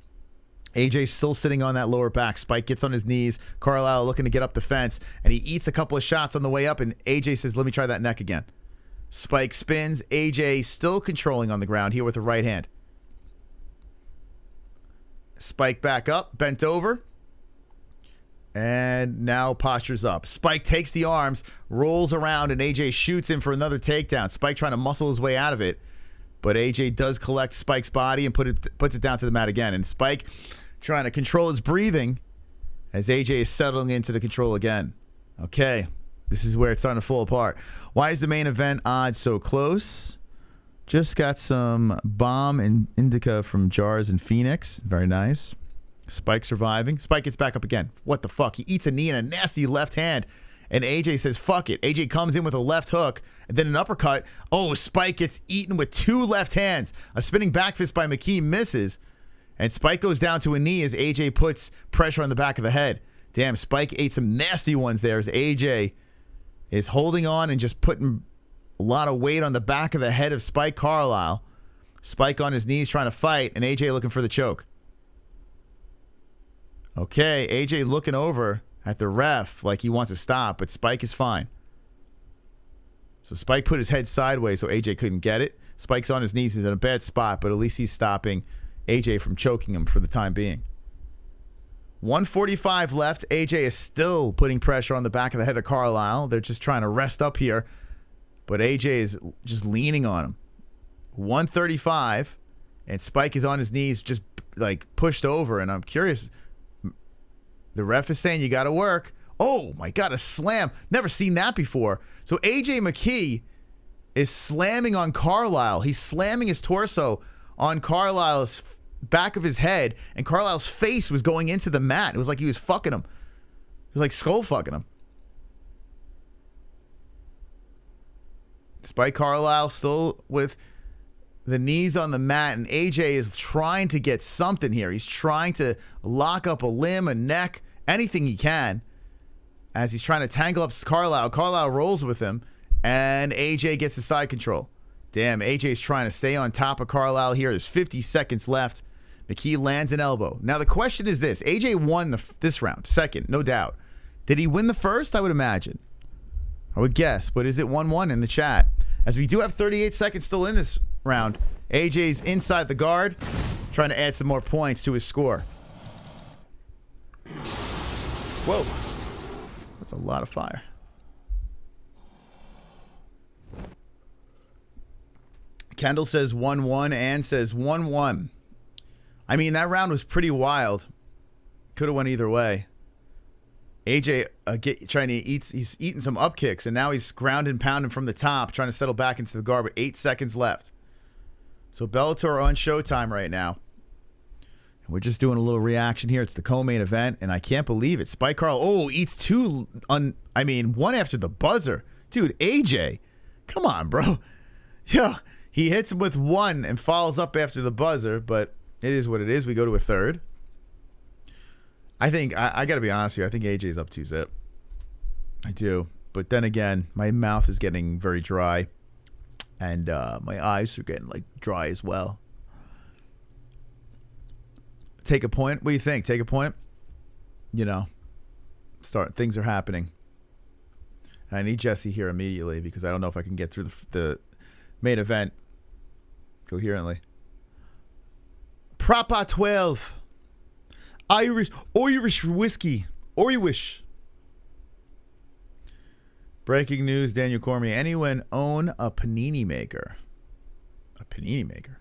AJ's still sitting on that lower back. Spike gets on his knees. Carlisle looking to get up the fence. And he eats a couple of shots on the way up. And AJ says, let me try that neck again. Spike spins. AJ still controlling on the ground here with the right hand. Spike back up, bent over. And now postures up. Spike takes the arms, rolls around, and AJ shoots him for another takedown. Spike trying to muscle his way out of it. But AJ does collect Spike's body and puts it down to the mat again. And Spike trying to control his breathing as AJ is settling into the control again. Okay, this is where it's starting to fall apart. Why is the main event odds so close? Just got some bomb and indica from Jars and Phoenix. Very nice. Spike surviving. Spike gets back up again. What the fuck? He eats a knee and a nasty left hand. And AJ says, fuck it. AJ comes in with a left hook and then an uppercut. Oh, Spike gets eaten with 2 left hands. A spinning back fist by McKee misses. And Spike goes down to a knee as AJ puts pressure on the back of the head. Damn, Spike ate some nasty ones there as AJ is holding on and just putting a lot of weight on the back of the head of Spike Carlisle. Spike on his knees trying to fight, and AJ looking for the choke. Okay, AJ looking over at the ref like he wants to stop, but Spike is fine. So Spike put his head sideways so AJ couldn't get it. Spike's on his knees. He's in a bad spot, but at least he's stopping AJ from choking him for the time being. 145 left. AJ is still putting pressure on the back of the head of Carlisle. They're just trying to rest up here, but AJ is just leaning on him. 135, and Spike is on his knees, just like pushed over. And I'm curious. The ref is saying you got to work. Oh my God, a slam. Never seen that before. So AJ McKee is slamming on Carlisle. He's slamming his torso on Carlisle's back of his head, and Carlisle's face was going into the mat. It was like he was fucking him. It was like skull fucking him. Spike Carlisle still with the knees on the mat, and AJ is trying to get something here. He's trying to lock up a limb, a neck, anything he can, as he's trying to tangle up Carlisle. Carlisle rolls with him, and AJ gets the side control. Damn, AJ's trying to stay on top of Carlisle here. There's 50 seconds left. McKee lands an elbow. Now the question is this. AJ won this round, second, no doubt. Did he win the first? I would imagine. I would guess, but is it 1-1 in the chat? As we do have 38 seconds still in this round, AJ's inside the guard, trying to add some more points to his score. Whoa. That's a lot of fire. Kendall says 1-1. Ann says 1-1. I mean, that round was pretty wild. Could have went either way. AJ trying to he's eating some up kicks, and now he's ground and pounding from the top, trying to settle back into the guard with 8 seconds left. So Bellator on Showtime right now. And we're just doing a little reaction here. It's the co-main event, and I can't believe it. Spike Carl, eats two, one after the buzzer. Dude, AJ, come on, bro. Yeah, he hits him with one and follows up after the buzzer, but it is what it is. We go to a third. I think, I got to be honest with you, I think AJ's up 2-0. I do. But then again, my mouth is getting very dry. And my eyes are getting, dry as well. Take a point? What do you think? Take a point? Things are happening. And I need Jesse here immediately because I don't know if I can get through the main event coherently. Propa 12. Irish whiskey. Irish. Breaking news, Daniel Cormier. Anyone own a panini maker? A panini maker?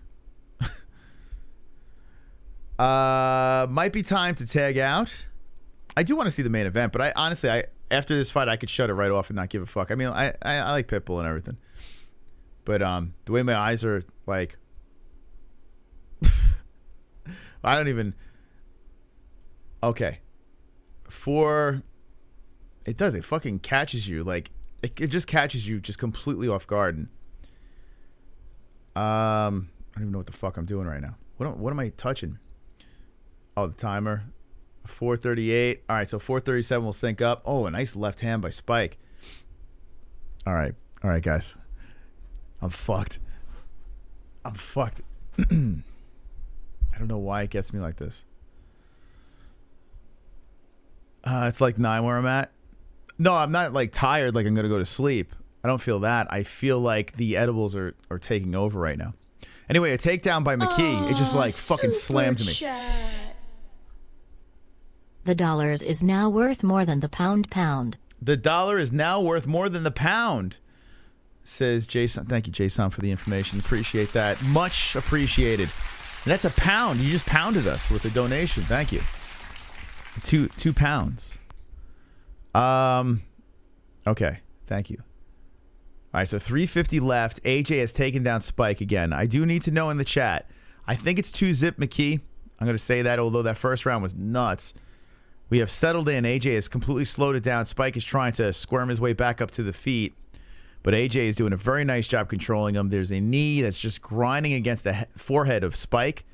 Might be time to tag out. I do want to see the main event, but honestly, after this fight, I could shut it right off and not give a fuck. I mean, I like Pitbull and everything. But the way my eyes are, I don't even... Okay. It fucking catches you. It just catches you just completely off guard. And, I don't even know what the fuck I'm doing right now. What am I touching? Oh, the timer. 4:38. All right, so 4:37 will sync up. Oh, a nice left hand by Spike. All right, guys. I'm fucked. I don't know why it gets me like this. It's 9 where I'm at. No, I'm not tired I'm going to go to sleep. I don't feel that. I feel like the edibles are taking over right now. Anyway, a takedown by McKee. It just fucking slammed me. The dollars is now worth more than the pound. The dollar is now worth more than the pound, says Jason. Thank you, Jason, for the information. Appreciate that. Much appreciated. And that's a pound. You just pounded us with a donation. Thank you. 2 pounds. Okay. Thank you. All right, so 3:50 left. AJ has taken down Spike again. I do need to know in the chat. I think it's 2-zip McKee. I'm going to say that, although that first round was nuts. We have settled in. AJ has completely slowed it down. Spike is trying to squirm his way back up to the feet. But AJ is doing a very nice job controlling him. There's a knee that's just grinding against the forehead of Spike.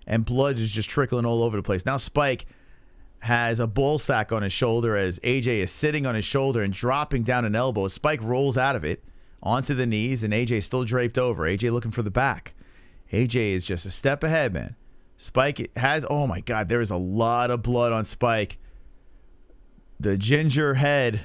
And blood is just trickling all over the place. Now Spike has a ball sack on his shoulder as AJ is sitting on his shoulder and dropping down an elbow. Spike rolls out of it onto the knees, and AJ is still draped over. AJ looking for the back. AJ is just a step ahead, man. Spike has, oh my God, there is a lot of blood on Spike. The ginger hair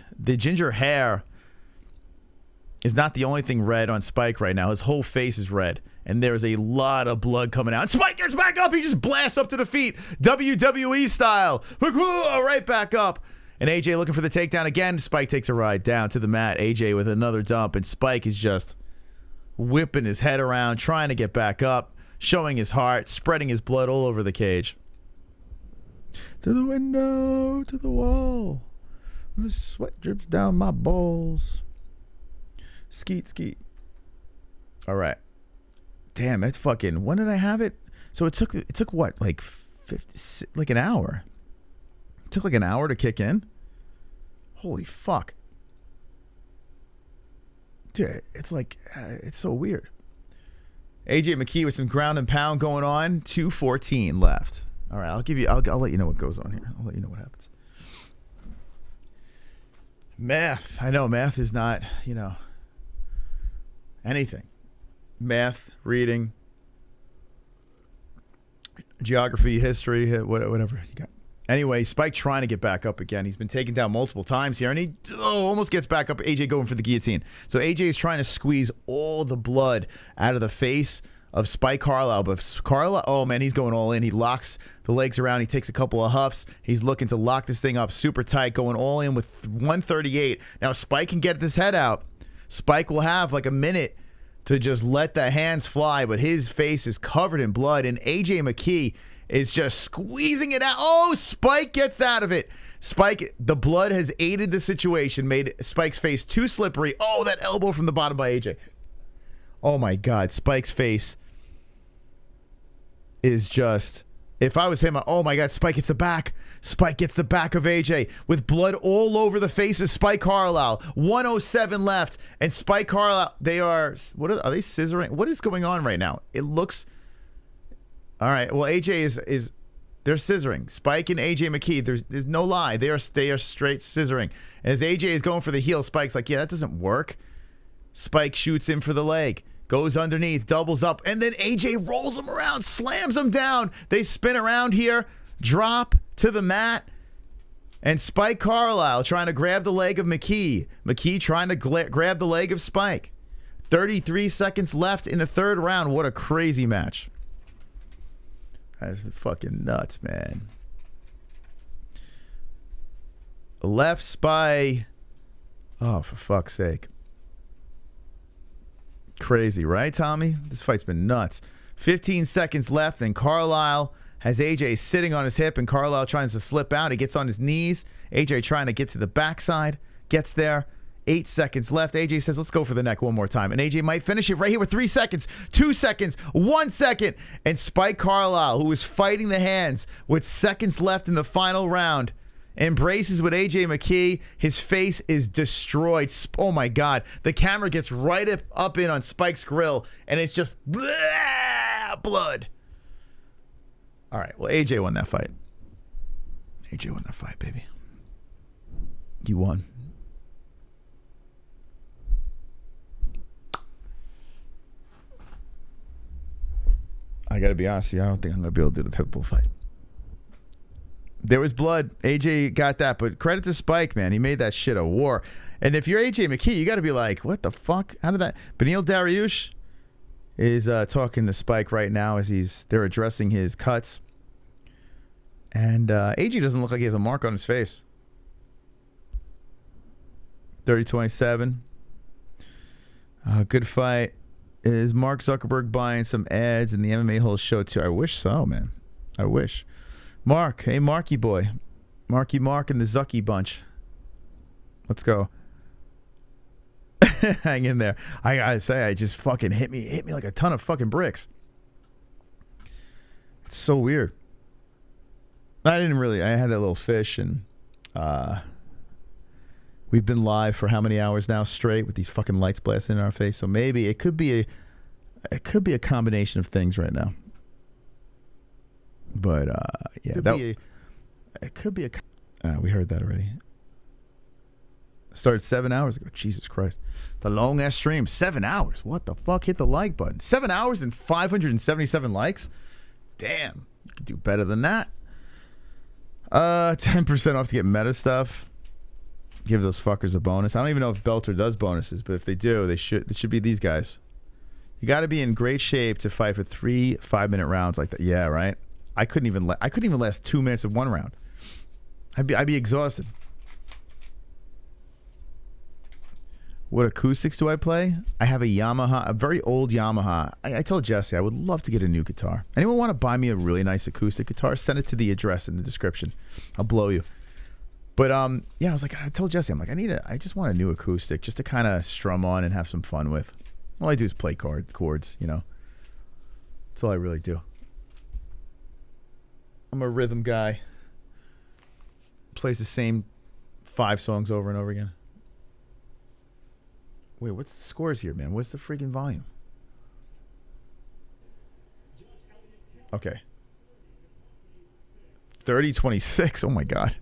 is not the only thing red on Spike right now. His whole face is red. And there's a lot of blood coming out. Spike gets back up. He just blasts up to the feet. WWE style. Right back up. And AJ looking for the takedown again. Spike takes a ride down to the mat. AJ with another dump. And Spike is just whipping his head around, trying to get back up, showing his heart, spreading his blood all over the cage. To the window, to the wall. The sweat drips down my balls. Skeet, skeet. All right. Damn, that's fucking. When did I have it? So it took what, like 50, like an hour. It took like an hour to kick in. Holy fuck. Dude, it's like it's so weird. AJ McKee with some ground and pound going on. 2:14 left. All right, I'll let you know what goes on here. I'll let you know what happens. Math. I know math is not, anything. Math, reading, geography, history, whatever you got. Anyway, Spike trying to get back up again. He's been taken down multiple times here, and he almost gets back up. AJ going for the guillotine. So AJ is trying to squeeze all the blood out of the face of Spike Carlisle. But Carlisle, oh man, he's going all in. He locks the legs around. He takes a couple of huffs. He's looking to lock this thing up super tight, going all in with 138. Now Spike can get this head out. Spike will have like a minute to just let the hands fly, but his face is covered in blood, and AJ McKee is just squeezing it out. Oh, Spike gets out of it. Spike, the blood has aided the situation, made Spike's face too slippery. Oh, that elbow from the bottom by AJ. Oh my God, Spike's face is just, if I was him, oh my God, Spike gets the back. Spike gets the back of AJ with blood all over the face of Spike Carlisle. 107 left, and Spike Carlisle, they are they scissoring? What is going on right now? It looks, all right, well, AJ is they're scissoring. Spike and AJ McKee, there's no lie. They are straight scissoring. And as AJ is going for the heel, Spike's like, yeah, that doesn't work. Spike shoots him for the leg. Goes underneath, doubles up, and then AJ rolls him around, slams him down. They spin around here, drop to the mat, and Spike Carlisle trying to grab the leg of McKee. McKee trying to grab the leg of Spike. 33 seconds left in the third round. What a crazy match. That's fucking nuts, man. Lefts by, oh, for fuck's sake. Crazy, right, Tommy? This fight's been nuts. 15 seconds left, and Carlisle has AJ sitting on his hip, and Carlisle tries to slip out. He gets on his knees. AJ trying to get to the backside. Gets there. 8 seconds left. AJ says, let's go for the neck one more time. And AJ might finish it right here with 3 seconds, 2 seconds, 1 second. And Spike Carlisle, who is fighting the hands with seconds left in the final round, embraces with AJ McKee. His face is destroyed. Oh my God. The camera gets right up in on Spike's grill, and it's just blood. All right. Well, AJ won that fight. AJ won that fight, baby. You won. I got to be honest with you. I don't think I'm going to be able to do the Pitbull fight. There was blood. AJ got that, but credit to Spike, man. He made that shit a war. And if you're AJ McKee, you got to be like, what the fuck? How did that? Beneil Dariush is talking to Spike right now as they're addressing his cuts. And AJ doesn't look like he has a mark on his face. 30-27. Good fight. Is Mark Zuckerberg buying some ads in the MMA-Holes show too? I wish so, man. I wish. Mark, hey Marky boy. Marky Mark and the Zucky bunch. Let's go. Hang in there. I gotta say, I just fucking hit me like a ton of fucking bricks. It's so weird. I had that little fish, and we've been live for how many hours now straight with these fucking lights blasting in our face. So maybe it could be a combination of things right now. But yeah, it could be we heard that already. Started 7 hours ago. Jesus Christ, the long ass stream. 7 hours. What the fuck? Hit the like button. 7 hours and 577 likes. Damn, you could do better than that. 10% off to get meta stuff. Give those fuckers a bonus. I don't even know if Bellator does bonuses, but if they do, it should be these guys. You got to be in great shape to fight for 3 5-minute rounds like that. Yeah, right. I couldn't even last 2 minutes of one round. I'd be exhausted. What acoustics do I play? I have a Yamaha, a very old Yamaha. I told Jesse I would love to get a new guitar. Anyone want to buy me a really nice acoustic guitar? Send it to the address in the description. I'll blow you. But yeah, I told Jesse, I'm like, I just want a new acoustic just to kind of strum on and have some fun with. All I do is play chords, you know. That's all I really do. I'm a rhythm guy. Plays the same 5 songs over and over again. Wait, what's the scores here, man? What's the freaking volume? Okay. 30-26. Oh my God.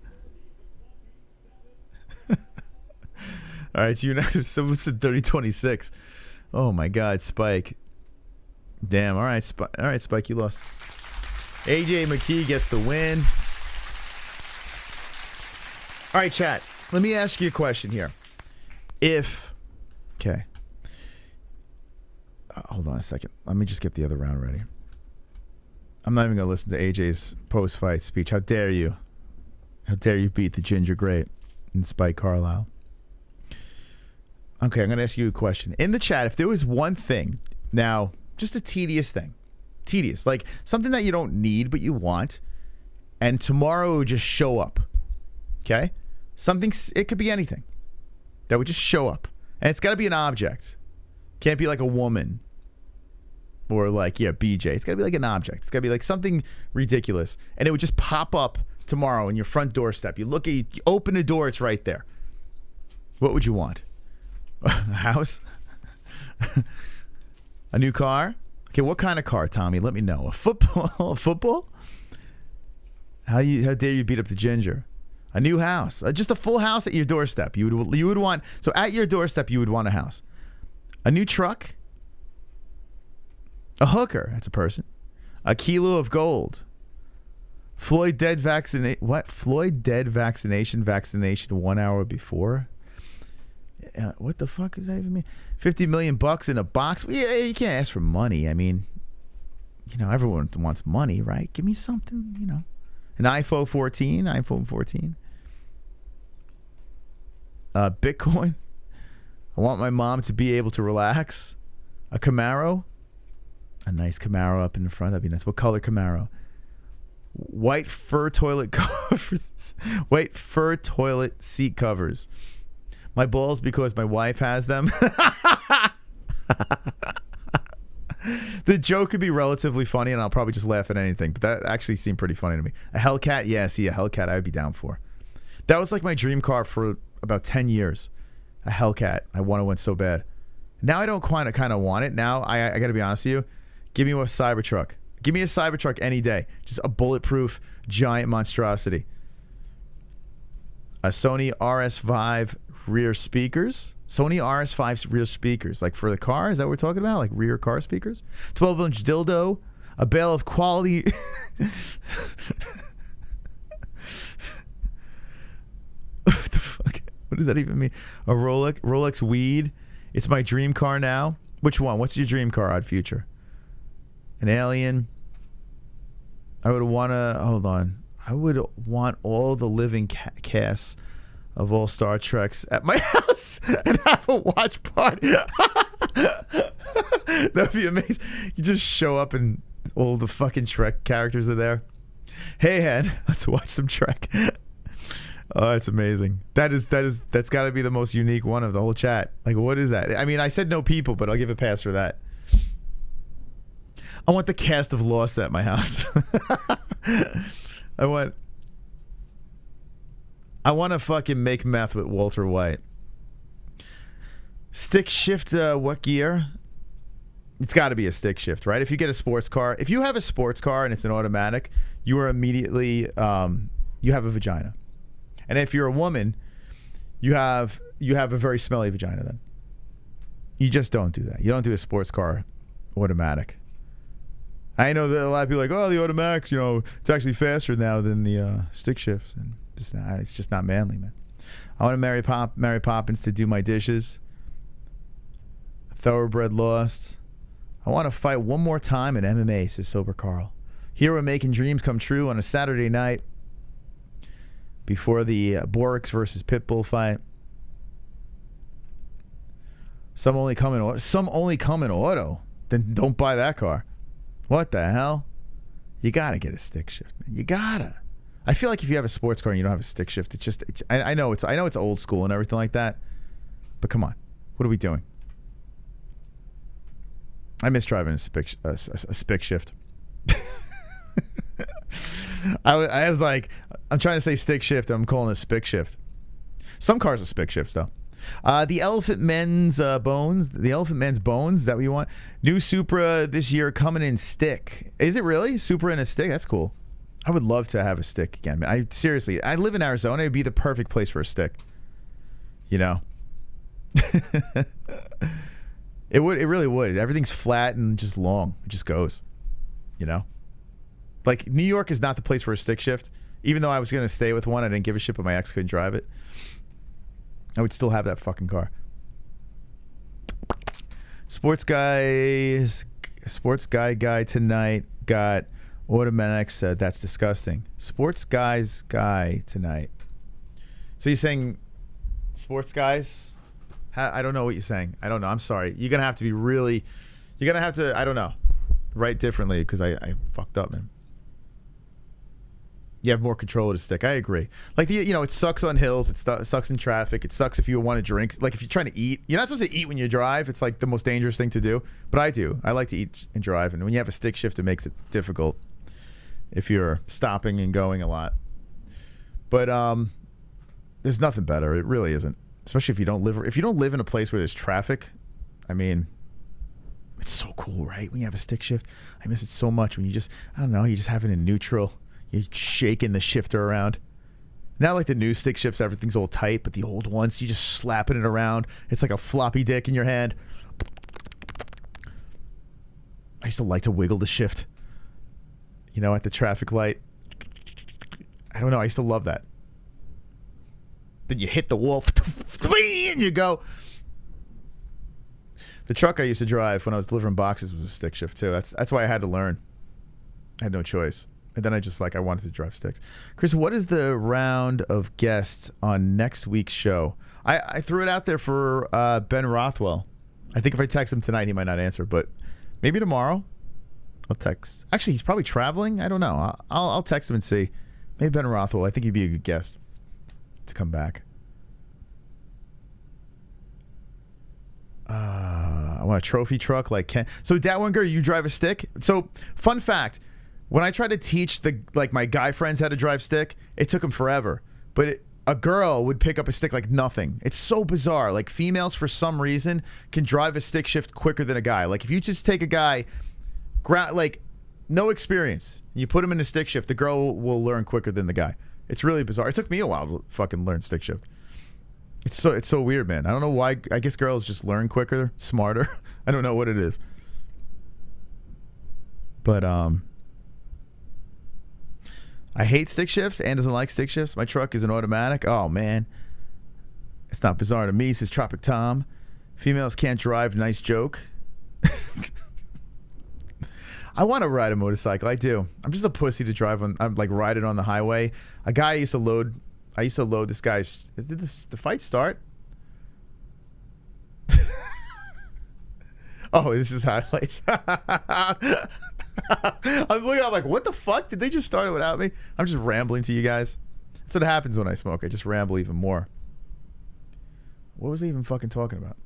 All right, so someone said 30-26. Oh my God, Spike. Damn. All right, Spike, you lost. AJ McKee gets the win. All right, chat. Let me ask you a question here. Okay. Hold on a second. Let me just get the other round ready. I'm not even going to listen to AJ's post-fight speech. How dare you? How dare you beat the Ginger Great and Spike Carlisle? Okay, I'm going to ask you a question. In the chat, if there was one thing, now, just a tedious thing. Tedious. Like something that you don't need but you want, and tomorrow it would just show up. Okay? It could be anything. That would just show up. And it's got to be an object. Can't be like a woman. Or like, BJ. It's got to be like an object. It's got to be like something ridiculous. And it would just pop up tomorrow in your front doorstep. You open the door, it's right there. What would you want? A house? A new car? Okay, what kind of car, Tommy? Let me know. A football? A football? How dare you beat up the Ginger? A new house, just a full house at your doorstep. You would want, so at your doorstep you would want a house, a new truck, a hooker, that's a person, a kilo of gold, Floyd dead vaccination 1 hour before. What the fuck does that even mean? $50 million in a box. Yeah, you can't ask for money. I mean, everyone wants money, right? Give me something, An iPhone 14. Bitcoin. I want my mom to be able to relax. A Camaro. A nice Camaro up in the front. That'd be nice. What color Camaro? White fur toilet covers. White fur toilet seat covers. My balls because my wife has them. The joke could be relatively funny, and I'll probably just laugh at anything. But that actually seemed pretty funny to me. A Hellcat, yeah. See, a Hellcat, I would be down for. That was like my dream car for about 10 years. A Hellcat. I wanted one so bad. Now I don't kind of want it. Now I got to be honest with you. Give me a Cybertruck. Give me a Cybertruck any day. Just a bulletproof giant monstrosity. A Sony RS5 rear speakers. Sony RS5 rear speakers. Like for the car? Is that what we're talking about? Like rear car speakers? 12-inch dildo. A bale of quality. What the fuck? What does that even mean? A Rolex weed. It's my dream car now. Which one? What's your dream car, Odd Future? An alien. I would want to... Hold on. I would want all the living casts of all Star Treks at my house and have a watch party. That'd be amazing. You just show up and all the fucking Trek characters are there. Hey, Hen, let's watch some Trek. Oh, that's amazing. That's got to be the most unique one of the whole chat. Like, what is that? I mean, I said no people, but I'll give a pass for that. I want the cast of Lost at my house. I want to fucking make meth with Walter White. Stick shift, what gear? It's got to be a stick shift, right? If you get a sports car, if you have a sports car and it's an automatic, you are immediately, you have a vagina. And if you're a woman, you have a very smelly vagina then. You just don't do that. You don't do a sports car automatic. I know that a lot of people are like, oh, the automatics, it's actually faster now than the stick shifts. And it's just not manly, man. I want to Mary Poppins to do my dishes. Thoroughbred Lost. I want to fight one more time in MMA, says Sober Carl. Here we're making dreams come true on a Saturday night before the Borics versus Pitbull fight. Some only come in auto. Then don't buy that car. What the hell? You gotta get a stick shift, man. You gotta. I feel like if you have a sports car and you don't have a stick shift, I know it's old school and everything like that. But come on, what are we doing? I miss driving a stick shift. I was like, I'm trying to say stick shift. I'm calling it a spick shift. Some cars are spick shifts though. The Elephant Men's Bones. The Elephant Men's Bones. Is that what you want? New Supra this year coming in stick. Is it really? Supra in a stick? That's cool. I would love to have a stick again, man. Seriously, I live in Arizona. It'd be the perfect place for a stick. You know? It would. It really would. Everything's flat and just long. It just goes. You know? Like, New York is not the place for a stick shift. Even though I was going to stay with one, I didn't give a shit, but my ex couldn't drive it. I would still have that fucking car. Sports guy tonight got automatic said that's disgusting. Sports guy tonight. So you're saying sports guys? I don't know what you're saying. I don't know. I'm sorry. You're going to have to be really, you're going to have to, I don't know, write differently because I fucked up, man. You have more control of the stick. I agree. Like, it sucks on hills. It sucks in traffic. It sucks if you want to drink. Like, if you're trying to eat. You're not supposed to eat when you drive. It's, like, the most dangerous thing to do. But I do. I like to eat and drive. And when you have a stick shift, it makes it difficult if you're stopping and going a lot. But there's nothing better. It really isn't. Especially if you don't live in a place where there's traffic. I mean, it's so cool, right? When you have a stick shift. I miss it so much when you just have it in neutral. You're shaking the shifter around. Not like the new stick shifts, everything's all tight, but the old ones, you're just slapping it around. It's like a floppy dick in your hand. I used to like to wiggle the shift, at the traffic light. I don't know, I used to love that. Then you hit the wall, and you go. The truck I used to drive when I was delivering boxes was a stick shift too. That's why I had to learn. I had no choice. And then I wanted to drive sticks. Chris, what is the round of guests on next week's show? I threw it out there for Ben Rothwell. I think if I text him tonight, he might not answer, but maybe tomorrow I'll text. Actually, he's probably traveling. I don't know. I'll text him and see. Maybe Ben Rothwell. I think he'd be a good guest to come back. I want a trophy truck like Ken. So, Datwinger, you drive a stick? So, fun fact. When I tried to teach my guy friends how to drive stick, it took them forever. But a girl would pick up a stick like nothing. It's so bizarre. Like, females, for some reason, can drive a stick shift quicker than a guy. Like, if you just take a guy, no experience, you put him in a stick shift, the girl will learn quicker than the guy. It's really bizarre. It took me a while to fucking learn stick shift. It's so weird, man. I don't know why. I guess girls just learn quicker, smarter. I don't know what it is. But, I hate stick shifts. Ann doesn't like stick shifts. My truck is an automatic. Oh, man. It's not bizarre to me, says Tropic Tom. Females can't drive. Nice joke. I want to ride a motorcycle. I do. I'm just a pussy to drive on. I'm like riding on the highway. A guy I used to load this guy's. Did the fight start? Oh, this is highlights. I'm looking, I'm like, what the fuck? Did they just start it without me? I'm just rambling to you guys. That's what happens when I smoke. I just ramble even more. What was I even fucking talking about?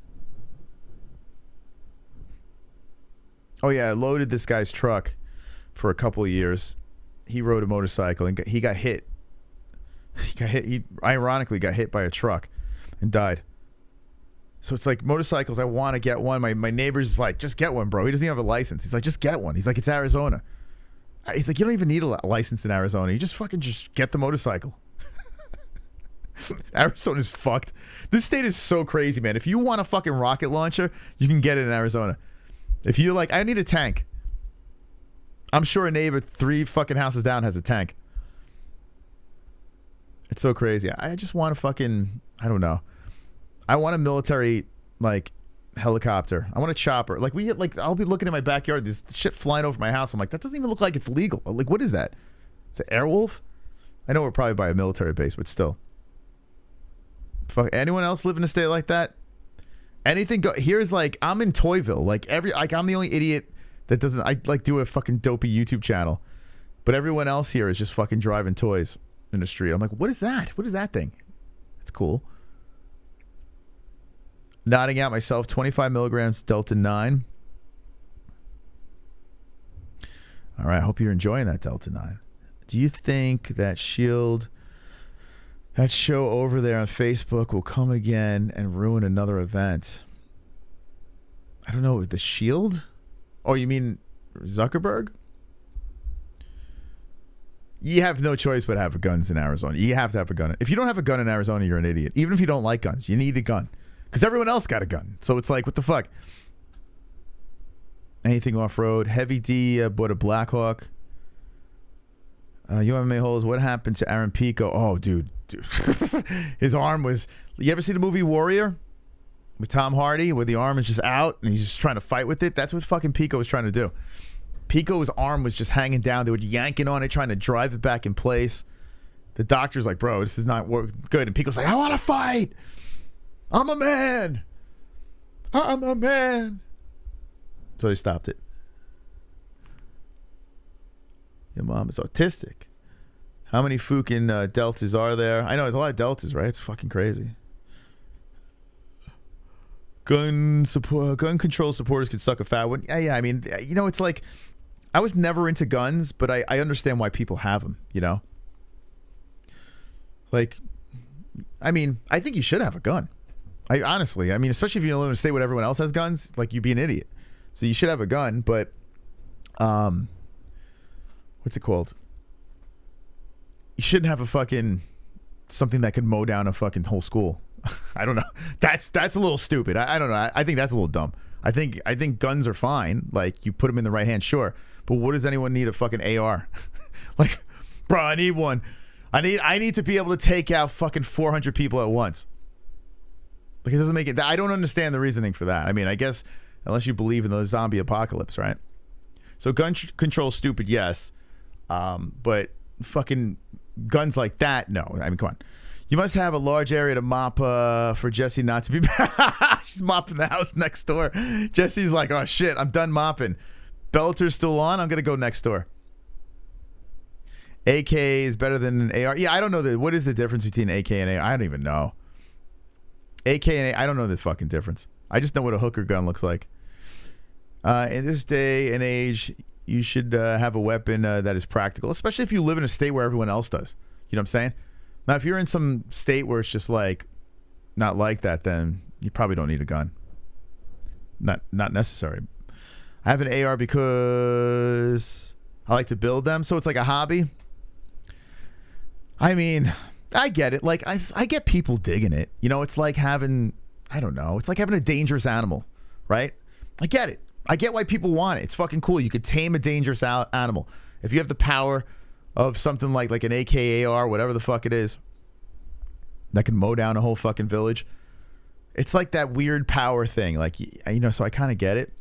Oh yeah, I loaded this guy's truck for a couple of years. He rode a motorcycle and he got hit. He ironically got hit by a truck and died. So it's like motorcycles, I want to get one. My neighbor's like, just get one, bro. He doesn't even have a license. He's like, just get one. He's like, it's Arizona. He's like, you don't even need a license in Arizona. You just get the motorcycle. Arizona's fucked. This state is so crazy, man. If you want a fucking rocket launcher, you can get it in Arizona. If you're like, I need a tank. I'm sure a neighbor 3 fucking houses down has a tank. It's so crazy. I just want a fucking, I don't know. I want a military helicopter. I want a chopper. I'll be looking in my backyard. There's shit flying over my house. I'm like, that doesn't even look like it's legal. Like, what is that? Is it Airwolf? I know we're probably by a military base, but still. Fuck. Anyone else live in a state like that? Anything go. Here's like I'm in Toyville. Like I'm the only idiot that doesn't. I like do a fucking dopey YouTube channel, but everyone else here is just fucking driving toys in the street. I'm like, what is that? What is that thing? It's cool. Nodding out myself. 25 milligrams Delta 9. All right. I hope you're enjoying that Delta 9. Do you think that Shield, that show over there on Facebook, will come again and ruin another event? I don't know. The Shield? Oh, you mean Zuckerberg? You have no choice but to have guns in Arizona. You have to have a gun. If you don't have a gun in Arizona, you're an idiot. Even if you don't like guns, you need a gun. Because everyone else got a gun. So it's like, what the fuck? Anything off-road. Heavy D bought a Blackhawk. MMA-Holes, what happened to Aaron Pico? Oh, dude. His arm was... You ever see the movie Warrior? With Tom Hardy, where the arm is just out and he's just trying to fight with it? That's what fucking Pico was trying to do. Pico's arm was just hanging down. They were yanking on it, trying to drive it back in place. The doctor's like, bro, this is not good. And Pico's like, I want to fight. I'm a man. I'm a man. So they stopped it. Your mom is autistic. How many fucking deltas are there? I know there's a lot of deltas, right? It's fucking crazy. Gun control supporters could suck a fat one. Yeah. I mean, you know, it's like I was never into guns, but I understand why people have them. You know, like, I mean, I think you should have a gun. I mean, especially if you live in a state where everyone else has guns, like you'd be an idiot. So you should have a gun, but what's it called? You shouldn't have a fucking something that could mow down a fucking whole school. I don't know. That's a little stupid. I don't know. I think that's a little dumb. I think guns are fine. Like you put them in the right hand, sure. But what does anyone need a fucking AR? Like, bro, I need one. I need to be able to take out fucking 400 people at once. Like it doesn't make it. I don't understand the reasoning for that. I mean, I guess unless you believe in the zombie apocalypse, right? So gun control stupid, yes. But fucking guns like that, no. I mean, come on. You must have a large area to mop for Jesse not to be She's mopping the house next door. Jesse's like, oh shit, I'm done mopping. Bellator's still on. I'm gonna go next door. AK is better than an AR. Yeah, I don't know what is the difference between AK and AR. I don't even know. AK and AR, I don't know the fucking difference. I just know what a hooker gun looks like. In this day and age, you should have a weapon that is practical, especially if you live in a state where everyone else does. You know what I'm saying? Now, if you're in some state where it's just like not like that, then you probably don't need a gun. Not necessary. I have an AR because I like to build them, so it's like a hobby. I mean, I get it. Like I get people digging it. You know, it's like having, I don't know, it's like having a dangerous animal, right? I get it. I get why people want it. It's fucking cool. You could tame a dangerous animal. If you have the power of something like an AKAR, whatever the fuck it is, that can mow down a whole fucking village. It's like that weird power thing. Like, you know, so I kind of get it.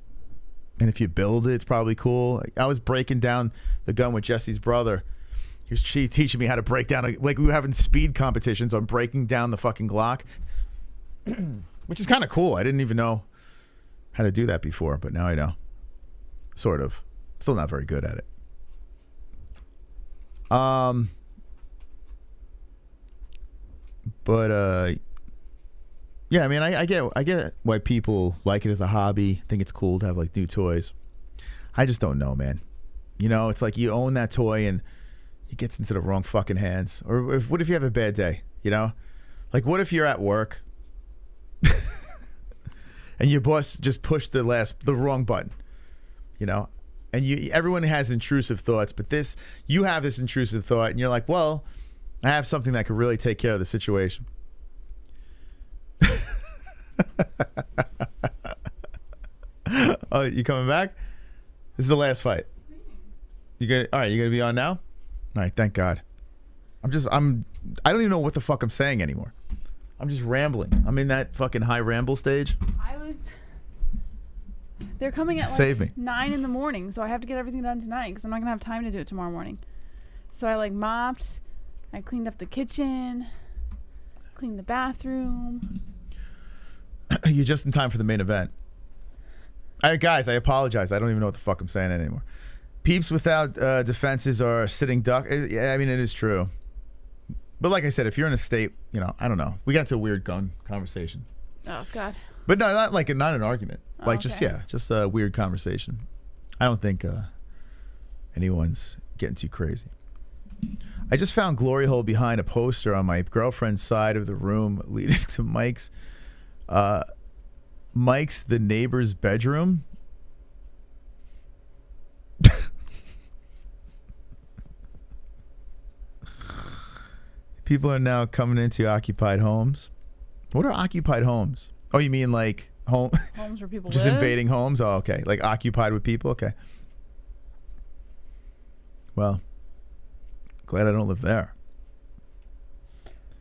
And if you build it, it's probably cool. I was breaking down the gun with Jesse's brother. He was teaching me how to break down, like we were having speed competitions on breaking down the fucking Glock, which is kind of cool. I didn't even know how to do that before, but now I know. Sort of. Still not very good at it. But yeah, I mean, I get why people like it as a hobby. Think it's cool to have like new toys. I just don't know, man. You know, it's like you own that toy and it gets into the wrong fucking hands. Or what if you have a bad day? You know, like what if you're at work and your boss just pushed the wrong button? You know, and everyone has intrusive thoughts, but you have this intrusive thought, and you're like, well, I have something that could really take care of the situation. Oh, you coming back? This is the last fight. All right, you gonna be on now? All right, thank God. I don't even know what the fuck I'm saying anymore. I'm just rambling. I'm in that fucking high ramble stage. They're coming at Save me. 9 in the morning, so I have to get everything done tonight because I'm not gonna have time to do it tomorrow morning. So I like mopped, I cleaned up the kitchen, cleaned the bathroom. You're just in time for the main event. Guys, I apologize. I don't even know what the fuck I'm saying anymore. Peeps without defenses are sitting duck. Yeah, I mean, it is true. But like I said, if you're in a state, I don't know. We got into a weird gun conversation. Oh, God. But no, not an argument. Oh, just a weird conversation. I don't think anyone's getting too crazy. I just found glory hole behind a poster on my girlfriend's side of the room leading to Mike's the neighbor's bedroom. People are now coming into occupied homes. What are occupied homes? Oh, you mean like homes where people just live? invading homes? Oh, okay. Like occupied with people? Okay. Well, glad I don't live there.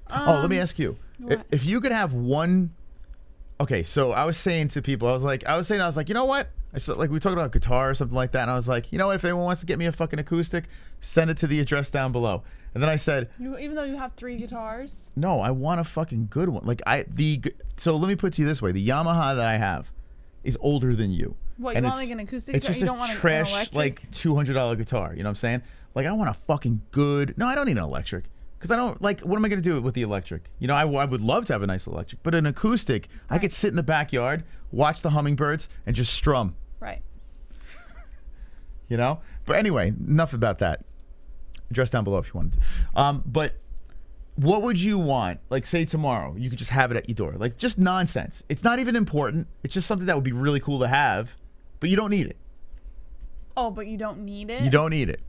Let me ask you. What? If you could have one... Okay, so I was saying to people, I was like, you know what? We talked about guitar or something like that, and I was like, you know what? If anyone wants to get me a fucking acoustic, send it to the address down below. And then I said... Even though you have 3 guitars? No, I want a fucking good one. So let me put it to you this way. The Yamaha that I have is older than you. What, you want like an acoustic It's guitar? just You don't a want an trash, electric? like $200 guitar. You know what I'm saying? Like, I want a fucking good... No, I don't need an electric. Because I don't... Like, what am I going to do with the electric? I would love to have a nice electric. But an acoustic, right. I could sit in the backyard, watch the hummingbirds, and just strum. Right. But anyway, enough about that. Address down below if you wanted to. But what would you want? Like, say tomorrow, you could just have it at your door. Like, just nonsense. It's not even important. It's just something that would be really cool to have, but you don't need it. Oh, but you don't need it? You don't need it.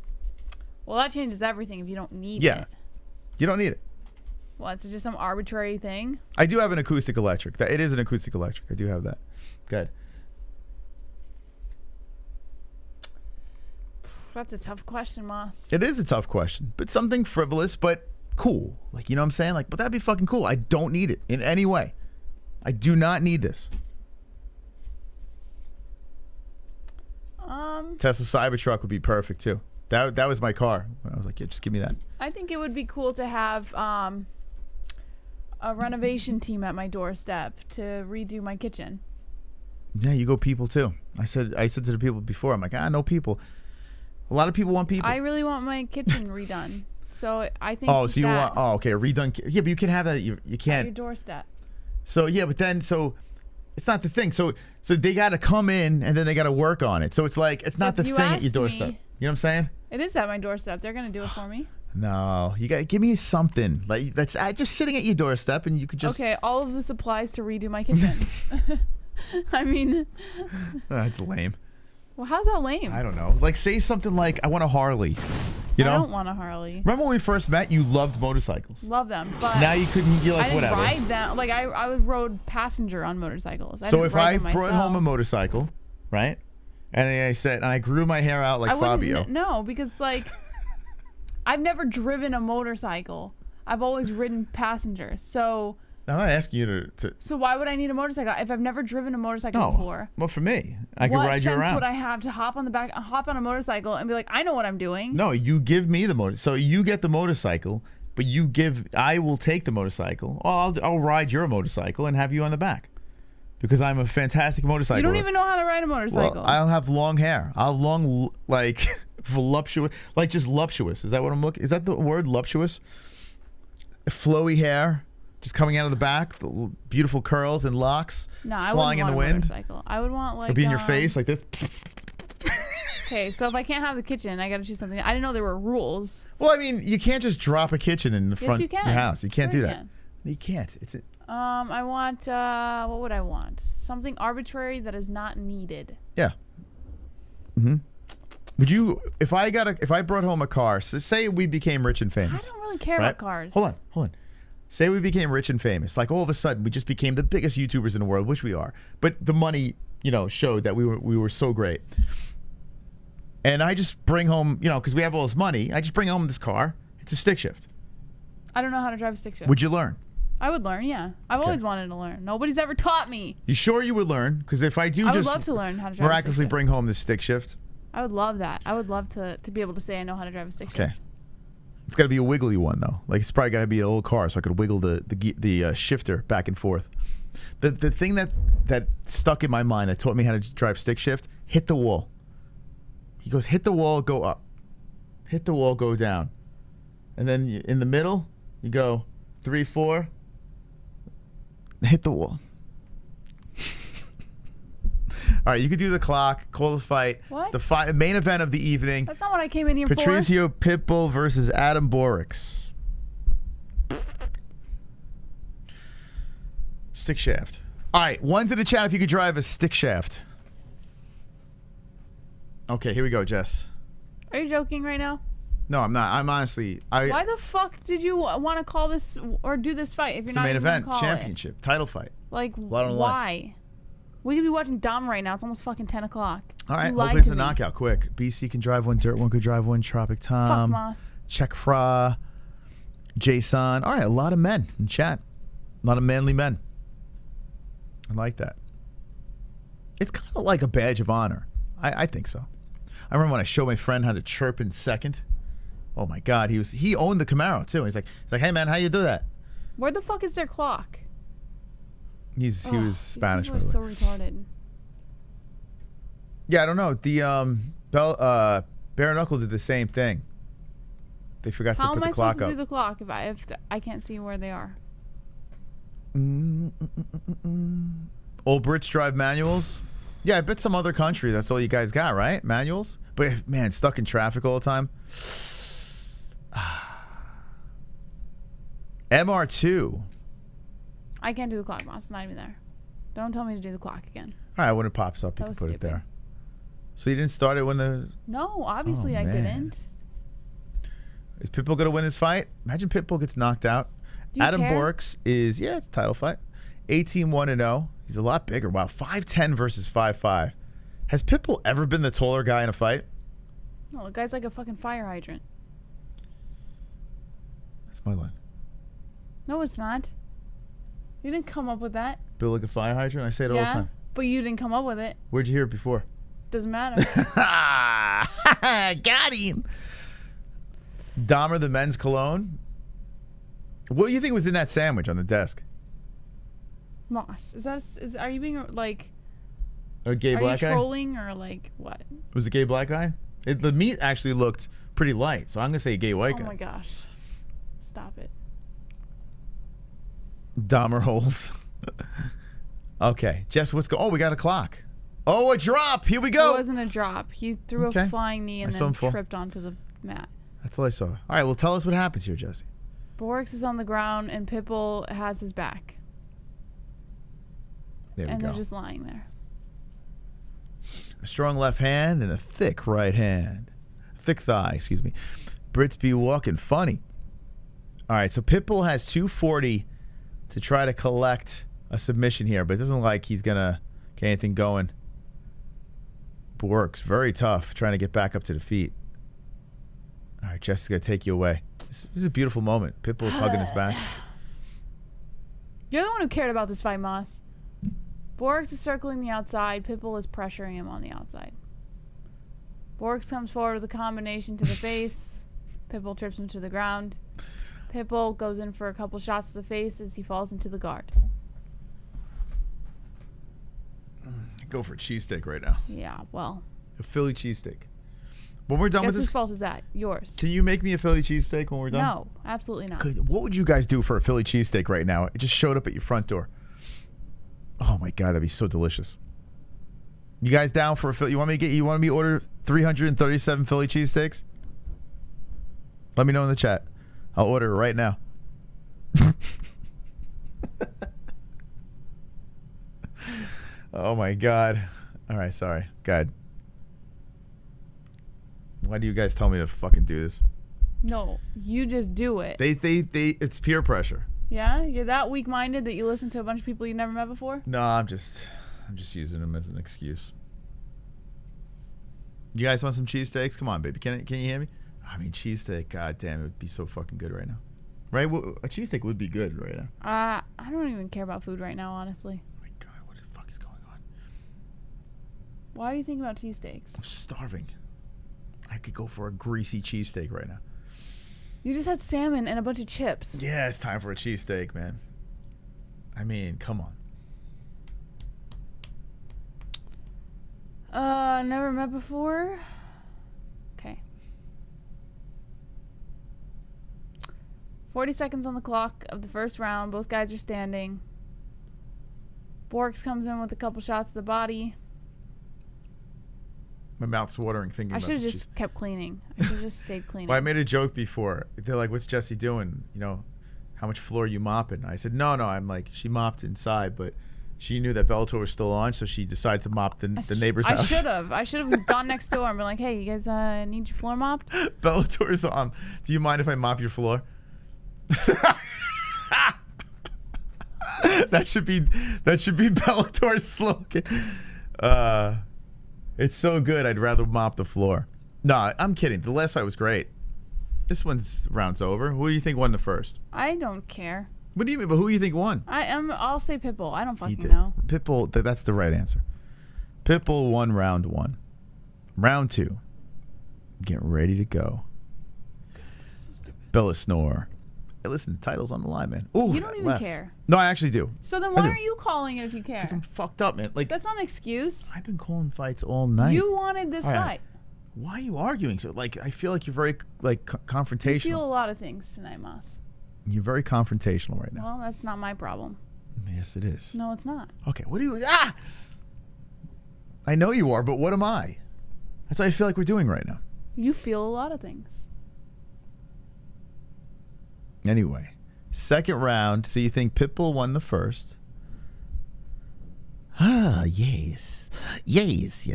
Well, that changes everything if you don't need it. Yeah. You don't need it. Well, it's just some arbitrary thing? I do have an acoustic electric. It is an acoustic electric. I do have that. Good. That's a tough question, Moss. It is a tough question, but something frivolous, but cool. Like, you know what I'm saying? Like, but that'd be fucking cool. I don't need it in any way. I do not need this. Tesla Cybertruck would be perfect too. That was my car. I was like, yeah, just give me that. I think it would be cool to have a renovation team at my doorstep to redo my kitchen. Yeah, you go people too. I said to the people before, I'm like, no people. A lot of people want people. I really want my kitchen redone. So I think so you want okay, a redone yeah, but you can have that you can't at your doorstep. So yeah, but then it's not the thing. So they got to come in and then they got to work on it. So it's like it's not the thing at your doorstep. You know what I'm saying? It is at my doorstep. They're going to do it for me. No, you got to give me something. Like that's just sitting at your doorstep and you could just Okay, all of the supplies to redo my kitchen. I mean, that's lame. Well, how's that lame? I don't know. Like, say something like, I want a Harley. You know? I don't want a Harley. Remember when we first met, you loved motorcycles. Love them, but now you couldn't, you're like, whatever. I didn't ride them. Like, I rode passenger on motorcycles. So if I brought home a motorcycle, right? And I said, and I grew my hair out like Fabio. No, because, like, I've never driven a motorcycle. I've always ridden passenger. So... I'm not asking you to... So why would I need a motorcycle if I've never driven a motorcycle before? Well, for me, I can ride you around. What sense would I have to hop on a motorcycle and be like, I know what I'm doing? No, you give me the motor. So you get the motorcycle, but I will take the motorcycle. I'll ride your motorcycle and have you on the back. Because I'm a fantastic motorcycle. You don't even know how to ride a motorcycle. Well, I'll have long hair. I'll long, like, voluptuous, like just voluptuous. Is that what I'm looking? Is that the word, voluptuous? Flowy hair. Just coming out of the back, the beautiful curls and locks flying in the wind. Motorcycle. I would want like. Or be in your face like this. Okay, so if I can't have the kitchen, I got to choose something. I didn't know there were rules. Well, I mean, you can't just drop a kitchen in the front of your house. You can't do that. You can't. I want. What would I want? Something arbitrary that is not needed. Yeah. Would you? If I brought home a car, so say we became rich and famous. I don't really care about cars. Hold on. Say we became rich and famous. Like all of a sudden, we just became the biggest YouTubers in the world, which we are. But the money, showed that we were so great. And I just bring home, because we have all this money, I just bring home this car. It's a stick shift. I don't know how to drive a stick shift. Would you learn? I would learn, yeah. I've always wanted to learn. Nobody's ever taught me. You sure you would learn? Because if I do I would love to learn how to drive miraculously bring home this stick shift. I would love that. I would love to be able to say I know how to drive a stick shift. It's got to be a wiggly one though. Like it's probably got to be a little car so I could wiggle the shifter back and forth. The thing that stuck in my mind that taught me how to drive stick shift, hit the wall. He goes, hit the wall, go up. Hit the wall, go down. And then in the middle, you go 3, 4. Hit the wall. All right, you could do the clock, call the fight. What? It's the main event of the evening. That's not what I came in here Patricio Pitbull versus Adam Borics. Stick shaft. All right, one's in the chat if you could drive a stick shaft. Okay, here we go, Jess. for. Are you joking right now? No, I'm not. I'm honestly. Why the fuck did you want to call this or do this fight if you're It's not the main even gonna event, call championship, title fight. Like, Lot on the line. why? We could be watching Dom right now. It's almost fucking 10 o'clock. All right, You lied hoping to to me. knockout quick. BC can drive one, Dirt one could drive one, Tropic Tom. Fuck Moss. Czech Fra, Jason. All right, a lot of men in chat. A lot of manly men. I like that. It's kind of like a badge of honor. I think so. I remember when I showed my friend how to chirp in second. Oh my God, he owned the Camaro too. He's like, hey man, how you do that? Where the fuck is their clock? He was Spanish. These people are so retarded. Yeah, I don't know. The Bare Knuckle did the same thing. They forgot How to am put I the clock supposed to up. do the clock if I can't see where they are? Old Brits drive manuals. Yeah, I bet some other country that's all you guys got, right? Manuals. But man, stuck in traffic all the time. MR2. I can't do the clock, Moss. It's not even there. Don't tell me to do the clock again. All right, when it pops up, you can That was put stupid. it there. So you didn't start it when the... No, obviously Oh, I man. didn't. Is Pitbull going to win this fight? Imagine Pitbull gets knocked out. Do you Adam care? Borics is, it's a title fight. 18-1-0. He's a lot bigger. Wow, 5'10 versus 5'5. Has Pitbull ever been the taller guy in a fight? No, the guy's like a fucking fire hydrant. That's my line. No, it's not. You didn't come up with that. Bill like a fire hydrant? I say it all the Yeah, time. but you didn't come up with it. Where'd you hear it before? Doesn't matter. Got him. Dahmer, the men's cologne. What do you think was in that sandwich on the desk? Moss, are you being like? A gay Are black you guy? trolling or like what? Was it a gay black guy? The meat actually looked pretty light, so I'm going to say gay white Oh guy. my gosh. Stop it. Dahmer holes. Okay. Jess, what's going on? Oh, we got a clock. Oh, a drop. Here we go. It wasn't a drop. He threw Okay. a flying knee and I saw then him fall. tripped onto the mat. That's all I saw. All right, well, tell us what happens here, Jesse. Borics is on the ground and Pitbull has his back. There we And go. they're just lying there. A strong left hand and a thick right hand. Thick thigh, excuse me. Brits be walking funny. All right, so Pitbull has 240 to try to collect a submission here, but it doesn't look like he's going to get anything going. Borics, very tough, trying to get back up to the feet. All right, Jess is going to take you away. This is a beautiful moment. Pitbull's hugging his back. You're the one who cared about this fight, Moss. Borics is circling the outside. Pitbull is pressuring him on the outside. Borics comes forward with a combination to the face. Pitbull trips him to the ground. Pitbull goes in for a couple shots to the face as he falls into the guard. Go for a cheesesteak right now. Yeah, well. A Philly cheesesteak. When we're done Guess with whose this, fault is that? Yours. can you make me a Philly cheesesteak when we're done? No, absolutely not. What would you guys do for a Philly cheesesteak right now? It just showed up at your front door. Oh my God, that'd be so delicious. You guys down for a Philly? You want me to order 337 Philly cheesesteaks? Let me know in the chat. I'll order it right now. Oh my God. All right, sorry. God. Why do you guys tell me to fucking do this? No, you just do it. They it's peer pressure. Yeah? You're that weak-minded that you listen to a bunch of people you never met before? No, I'm just using them as an excuse. You guys want some cheesesteaks? Come on, baby. Can you hear me? I mean, cheesesteak, god damn, it would be so fucking good right now. Right? A cheesesteak would be good right now. I don't even care about food right now, honestly. Oh my God, what the fuck is going on? Why are you thinking about cheesesteaks? I'm starving. I could go for a greasy cheesesteak right now. You just had salmon and a bunch of chips. Yeah, it's time for a cheesesteak, man. I mean, come on. Never met before. Okay. 40 seconds on the clock of the first round. Both guys are standing. Borics comes in with a couple shots to the body. My mouth's watering thinking about I should have just kept cleaning. I should have just stayed cleaning. Well, I made a joke before. They're like, what's Jesse doing? You know, how much floor are you mopping? I said, no. I'm like, she mopped inside, but she knew that Bellator was still on, so she decided to mop the neighbor's house. I should have gone next door and been like, hey, you guys need your floor mopped? Bellator's on. Do you mind if I mop your floor? That should be Bellator's slogan. It's so good, I'd rather mop the floor. No, I'm kidding. The last fight was great. This round's over. Who do you think won the first? I don't care. What do you mean? But who do you think won? I'll say Pitbull. I don't fucking know. Pitbull. That's the right answer. Pitbull won round 1. Round 2. Get ready to go. Bella Snore. Hey, listen, title's on the line, man. Ooh, you don't even care. No, I actually do. So then why are you calling it if you care? Because I'm fucked up, man. Like, that's not an excuse. I've been calling fights all night. You wanted this fight. Why are you arguing? So, like, I feel like you're very confrontational. You feel a lot of things tonight, Moss. You're very confrontational right now. Well, that's not my problem. Yes, it is. No, it's not. Okay, what do you... I know you are, but what am I? That's what I feel like we're doing right now. You feel a lot of things. Anyway, second round. So you think Pitbull won the first? Yes. Yes.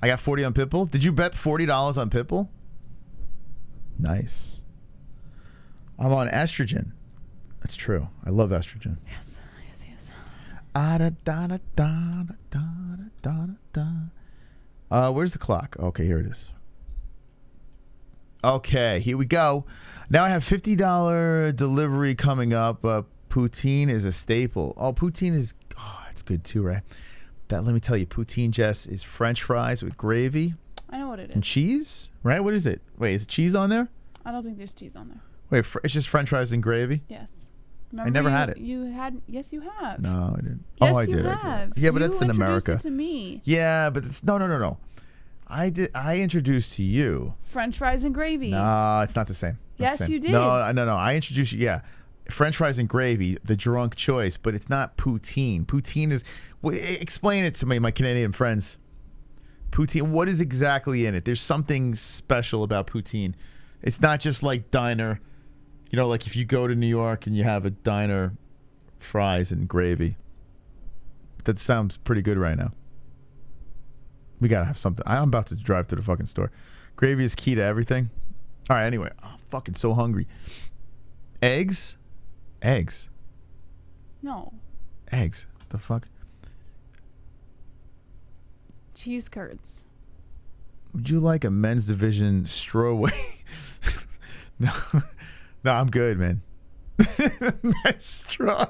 I got 40 on Pitbull. Did you bet $40 on Pitbull? Nice. I'm on estrogen. That's true. I love estrogen. Yes. Where's the clock? Okay, here it is. Okay, here we go. Now I have $50 delivery coming up. Poutine is a staple. Oh, poutine is... Oh, it's good too, right? Let me tell you, poutine, Jess, is French fries with gravy. I know what it is. And cheese, right? What is it? Wait, is it cheese on there? I don't think there's cheese on there. Wait, it's just French fries and gravy? Yes. I never had it. You had... Yes, you have. No, I didn't. Yes, I did. Yeah, but that's in America. You introduced it to me. Yeah, but it's... No. I introduced to you. French fries and gravy. No, it's not the same. Yes, you did. No. I introduced you. Yeah, French fries and gravy, the drunk choice, but it's not poutine. Poutine is. Explain it to me, my Canadian friends. Poutine. What is exactly in it? There's something special about poutine. It's not just like diner. You know, like if you go to New York and you have a diner, fries and gravy. That sounds pretty good right now. We gotta have something. I'm about to drive to the fucking store. Gravy is key to everything. All right, anyway. I'm fucking so hungry. Eggs? No. Eggs. The fuck? Cheese curds. Would you like a men's division strawweight? No, I'm good, man. Straw.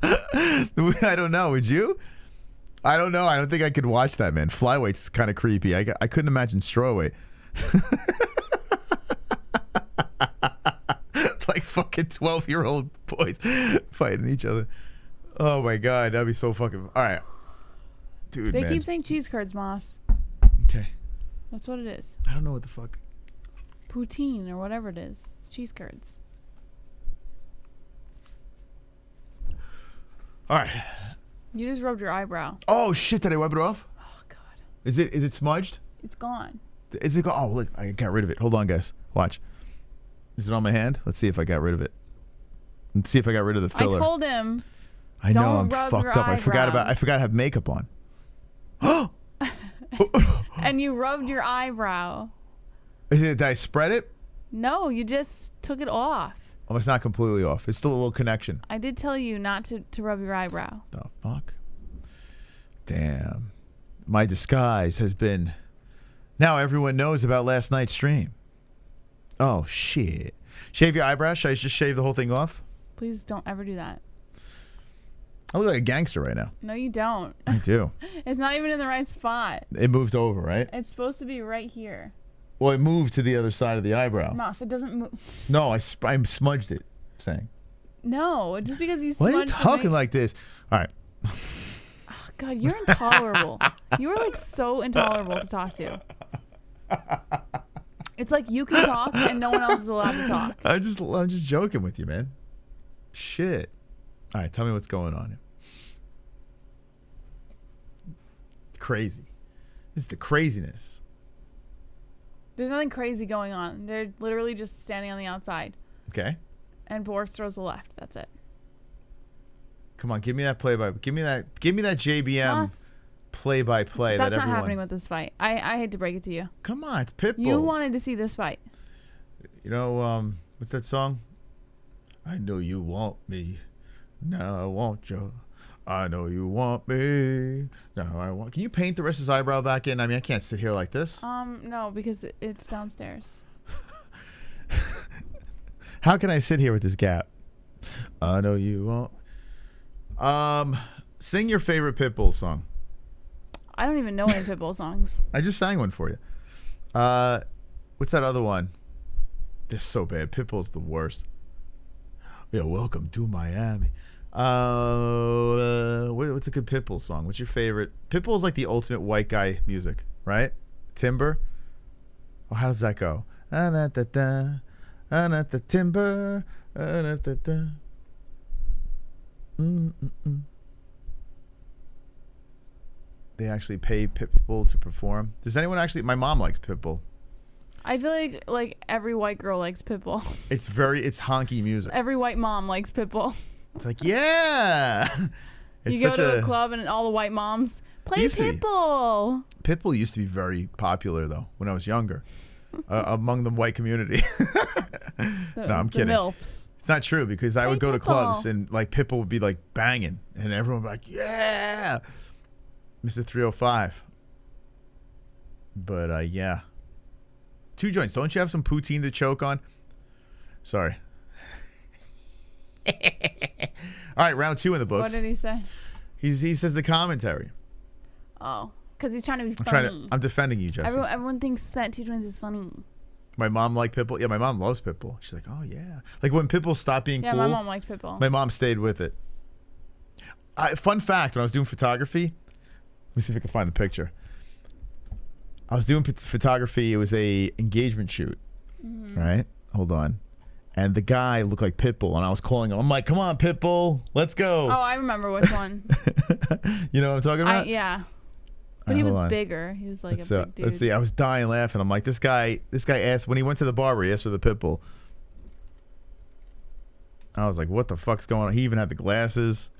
I don't know. Would you? I don't know. I don't think I could watch that, man. Flyweight's kind of creepy. I couldn't imagine strawweight. Like fucking 12-year-old boys fighting each other. Oh my god, that'd be so fucking... All right. Dude, They keep saying cheese curds, Moss. Okay. That's what it is. I don't know what the fuck. Poutine or whatever it is. It's cheese curds. All right. You just rubbed your eyebrow. Oh shit! Did I wipe it off? Oh god. Is it smudged? It's gone. Is it? Oh look, I got rid of it. Hold on, guys. Watch. Is it on my hand? Let's see if I got rid of it. Let's see if I got rid of the filler. I told him. I know I'm fucked up. I forgot to have makeup on. And you rubbed your eyebrow. Did I spread it? No, you just took it off. Oh, it's not completely off. It's still a little connection. I did tell you not to rub your eyebrow. The fuck? Damn. My disguise has been... Now everyone knows about last night's stream. Oh, shit. Shave your eyebrows? Should I just shave the whole thing off? Please don't ever do that. I look like a gangster right now. No, you don't. I do. It's not even in the right spot. It moved over, right? It's supposed to be right here. Well, it moved to the other side of the eyebrow. Moss, it doesn't move. No, I smudged it, saying. No, just because you smudged Why are you talking like this? All right. Oh, God, you're intolerable. You are like so intolerable to talk to. It's like you can talk and no one else is allowed to talk. I'm just joking with you, man. Shit. All right, tell me what's going on here. Crazy. This is the craziness. There's nothing crazy going on. They're literally just standing on the outside. Okay. And Borics throws a left. That's it. Come on, give me that play by. Give me that JBM play by play. That's not happening with this fight. I hate to break it to you. Come on, it's Pitbull. You wanted to see this fight. You know, what's that song? I know you want me. Now I want you. I know you want me. Now I want. Can you paint the rest of his eyebrow back in? I mean, I can't sit here like this. No, because it's downstairs. How can I sit here with this gap? I know you want. Sing your favorite Pitbull song. I don't even know any Pitbull songs. I just sang one for you. What's that other one? They're so bad. Pitbull's the worst. Yeah, welcome to Miami. What's a good Pitbull song? What's your favorite? Pitbull's like the ultimate white guy music, right? Timber. Oh, how does that go? The timber. They actually pay Pitbull to perform. Does anyone actually? My mom likes Pitbull. I feel like every white girl likes Pitbull. It's honky music. Every white mom likes Pitbull. It's like, yeah. It's you go to a club and all the white moms play Pitbull. Pitbull used to be very popular though when I was younger, among the white community. No, I'm kidding. MILFs. It's not true because I would go to clubs and like Pitbull would be like banging and everyone would be like, yeah, Mr. 305. But yeah. 2 joints. Don't you have some poutine to choke on? Sorry. All right, round 2 in the books. What did he say? He says the commentary. Oh, because he's trying to be funny. I'm defending you, Jesse. Everyone thinks that 2 Twins is funny. My mom liked Pitbull. Yeah, my mom loves Pitbull. She's like, oh yeah. Like when Pitbull stopped being cool. Yeah, my mom liked Pitbull. My mom stayed with it. Fun fact: when I was doing photography, let me see if I can find the picture. I was doing photography. It was a engagement shoot, right? Hold on. And the guy looked like Pitbull, and I was calling him. I'm like, come on, Pitbull, let's go. Oh, I remember which one. You know what I'm talking about? Yeah. But he was bigger. He was like a big dude. Let's see. I was dying laughing. I'm like, this guy asked, when he went to the barber, he asked for the Pitbull. I was like, what the fuck's going on? He even had the glasses.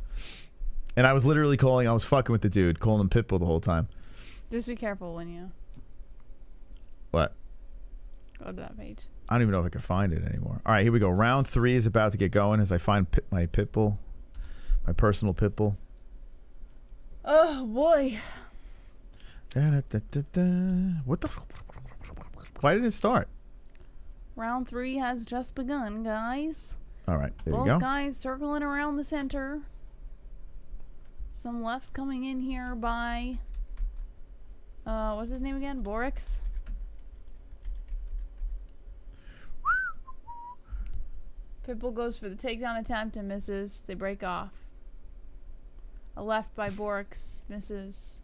And I was literally I was fucking with the dude, calling him Pitbull the whole time. Just be careful when you... What? Go to that page. I don't even know if I can find it anymore. All right, here we go. Round 3 is about to get going as I find my Pitbull, my personal Pitbull. Oh, boy. What the? Why didn't it start? Round 3 has just begun, guys. All right, there Both we go. guys circling around the center. Some lefts coming in here by... what's his name again? Borics? Pitbull goes for the takedown attempt and misses. They break off. A left by Borics misses.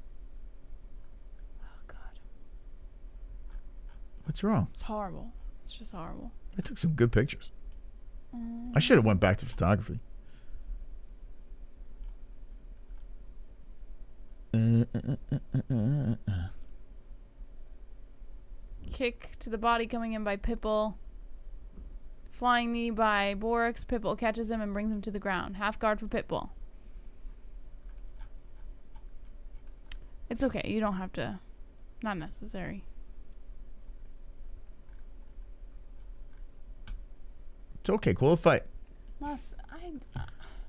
Oh, God. What's wrong? It's horrible. It's just horrible. I took some good pictures. I should have went back to photography. Kick to the body coming in by Pitbull. Flying knee by Borics. Pitbull catches him and brings him to the ground. Half guard for Pitbull. It's okay. You don't have to. Not necessary. It's okay. Call a fight.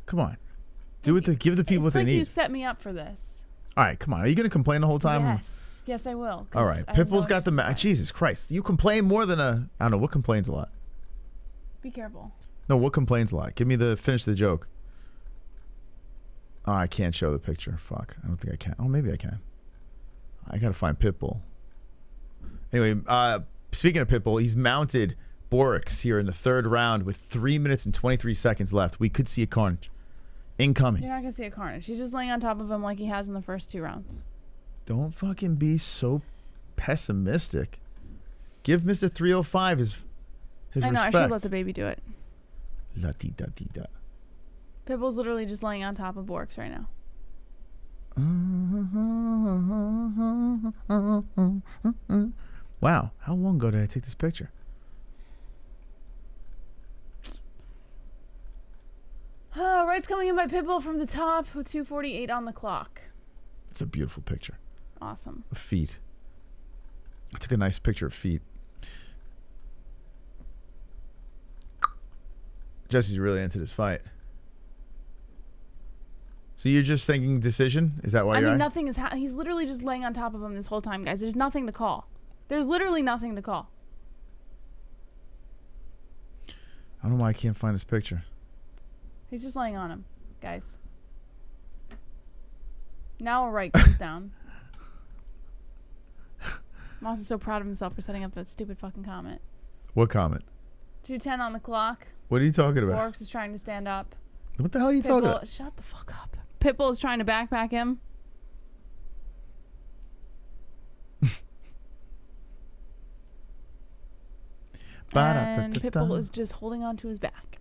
Come on. Give the people what they need. You set me up for this. All right, come on. Are you going to complain the whole time? Yes. Yes, I will. All right. Pitbull's got the... Jesus Christ. You complain more than a... I don't know. What complains a lot? Be careful. No, what complains a lot? Give me finish the joke. Oh, I can't show the picture. Fuck. I don't think I can. Oh, maybe I can. I got to find Pitbull. Anyway, speaking of Pitbull, he's mounted Borics here in the 3rd round with 3 minutes and 23 seconds left. We could see a carnage. Incoming. You're not gonna see a carnage. He's just laying on top of him like he has in the first 2 rounds. Don't fucking be so pessimistic. Give Mr. 305 his I know. respect. I should let the baby do it. La-dee-da-dee-da. Pitbull's literally just laying on top of Borics right now. Wow. How long ago did I take this picture? Right's coming in by Pitbull from the top with 2:48 on the clock. It's a beautiful picture. Awesome. Of feet. I took a nice picture of feet. Jesse's really into this fight. So you're just thinking decision? Is that why you're nothing is he's literally just laying on top of him this whole time, guys. There's nothing to call. There's literally nothing to call. I don't know why I can't find this picture. He's just laying on him, guys. Now a right comes down. Moss is so proud of himself for setting up that stupid fucking comment. What comment? 2:10 on the clock. What are you talking about? Borics is trying to stand up. What the hell are you talking about? Shut the fuck up. Pitbull is trying to backpack him. And Pitbull is just holding on to his back.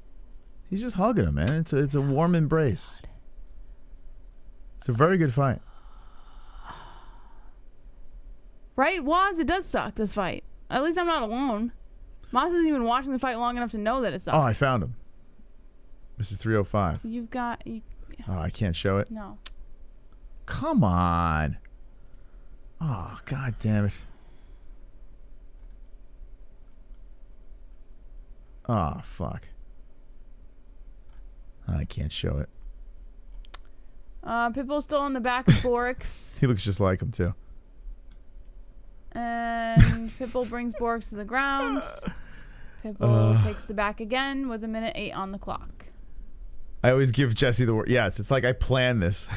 He's just hugging him, man. It's a warm embrace. It's a very good fight. Right, Waz? It does suck, this fight. At least I'm not alone. Moss isn't even watching the fight long enough to know that it sucks. Oh, I found him. Mr. 305. You've got... Oh, I can't show it? No. Come on. Oh, god damn it. Oh, fuck. I can't show it. Pitbull's still on the back of Borics. He looks just like him, too. And Pitbull brings Borics to the ground. Pitbull takes the back again with 1:08 on the clock. I always give Jesse the word. Yes, it's like I planned this.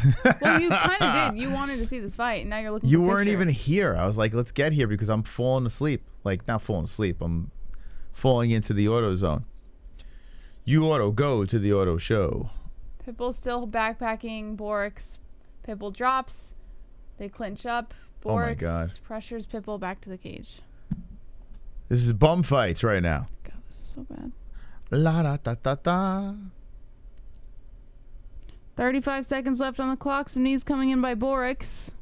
Well, you kind of did. You wanted to see this fight, and now you're looking You for weren't even pictures. here. I was like, let's get here because I'm falling asleep. Like, not falling asleep. I'm falling into the auto zone. You auto, go to the auto show. Pitbull's still backpacking Borics. Pitbull drops. They clinch up. Borics Oh my God. pressures Pitbull back to the cage. This is bum fights right now. God, this is so bad. La da da da da. 35 seconds left on the clock. Some knees coming in by Borics.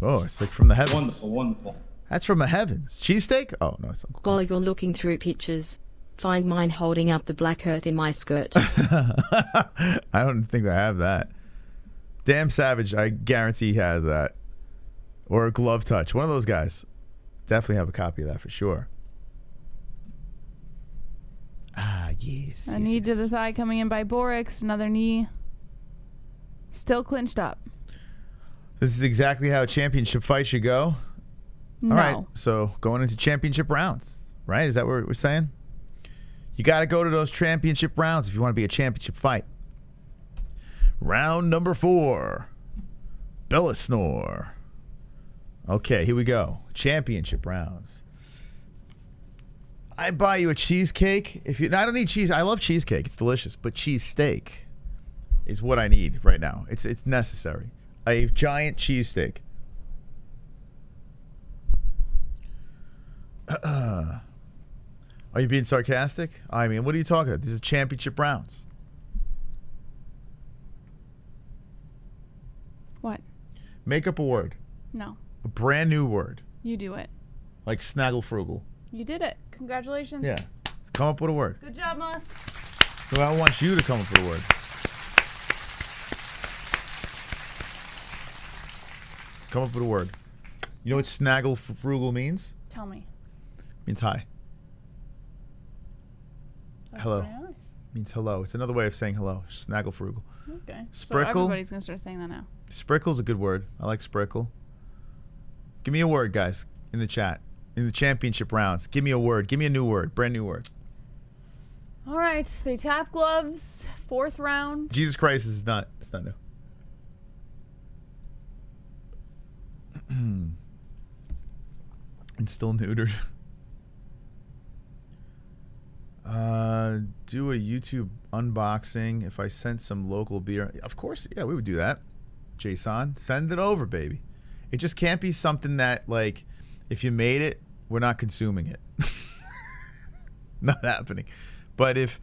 Oh, it's like from the heavens. Wonderful, wonderful. That's from the heavens. Cheesesteak? Oh, no, it's not. While you're looking through pictures, find mine holding up the black earth in my skirt. I don't think I have that. Damn Savage, I guarantee he has that. Or a Glove Touch. One of those guys. Definitely have a copy of that for sure. Ah, yes. A knee to the thigh coming in by Borics. Another knee. Still clinched up. This is exactly how a championship fight should go. No. All right, so going into championship rounds, right? Is that what we're saying? You got to go to those championship rounds if you want to be a championship fight. Round number 4. Bellasnor. Okay, here we go. Championship rounds. I buy you a cheesecake. If you, no, I don't need cheese. I love cheesecake. It's delicious, but cheesesteak is what I need right now. It's necessary. A giant cheesesteak. Are you being sarcastic? I mean, what are you talking about? These are championship rounds. What? Make up a word. No. A brand new word. You do it. Like snaggle-frugal. You did it. Congratulations. Yeah. Come up with a word. Good job, Moss. So I want you to come up with a word. Come up with a word. You know what snaggle-frugal means? Tell me. Means hi. That's Hello. very nice. Means hello. It's another way of saying hello. Snaggle-frugal. Okay. So Sprickle. everybody's going to start saying that now. Sprickle's a good word. I like sprickle. Give me a word, guys, in the chat. In the championship rounds. Give me a word. Give me a new word. Brand new word. All right. They tap gloves. 4th round. Jesus Christ, it's not new. And still neutered. do a YouTube unboxing if I sent some local beer? Of course, yeah, we would do that. Jason, send it over, baby. It just can't be something that, like, if you made it, we're not consuming it. Not happening. But if,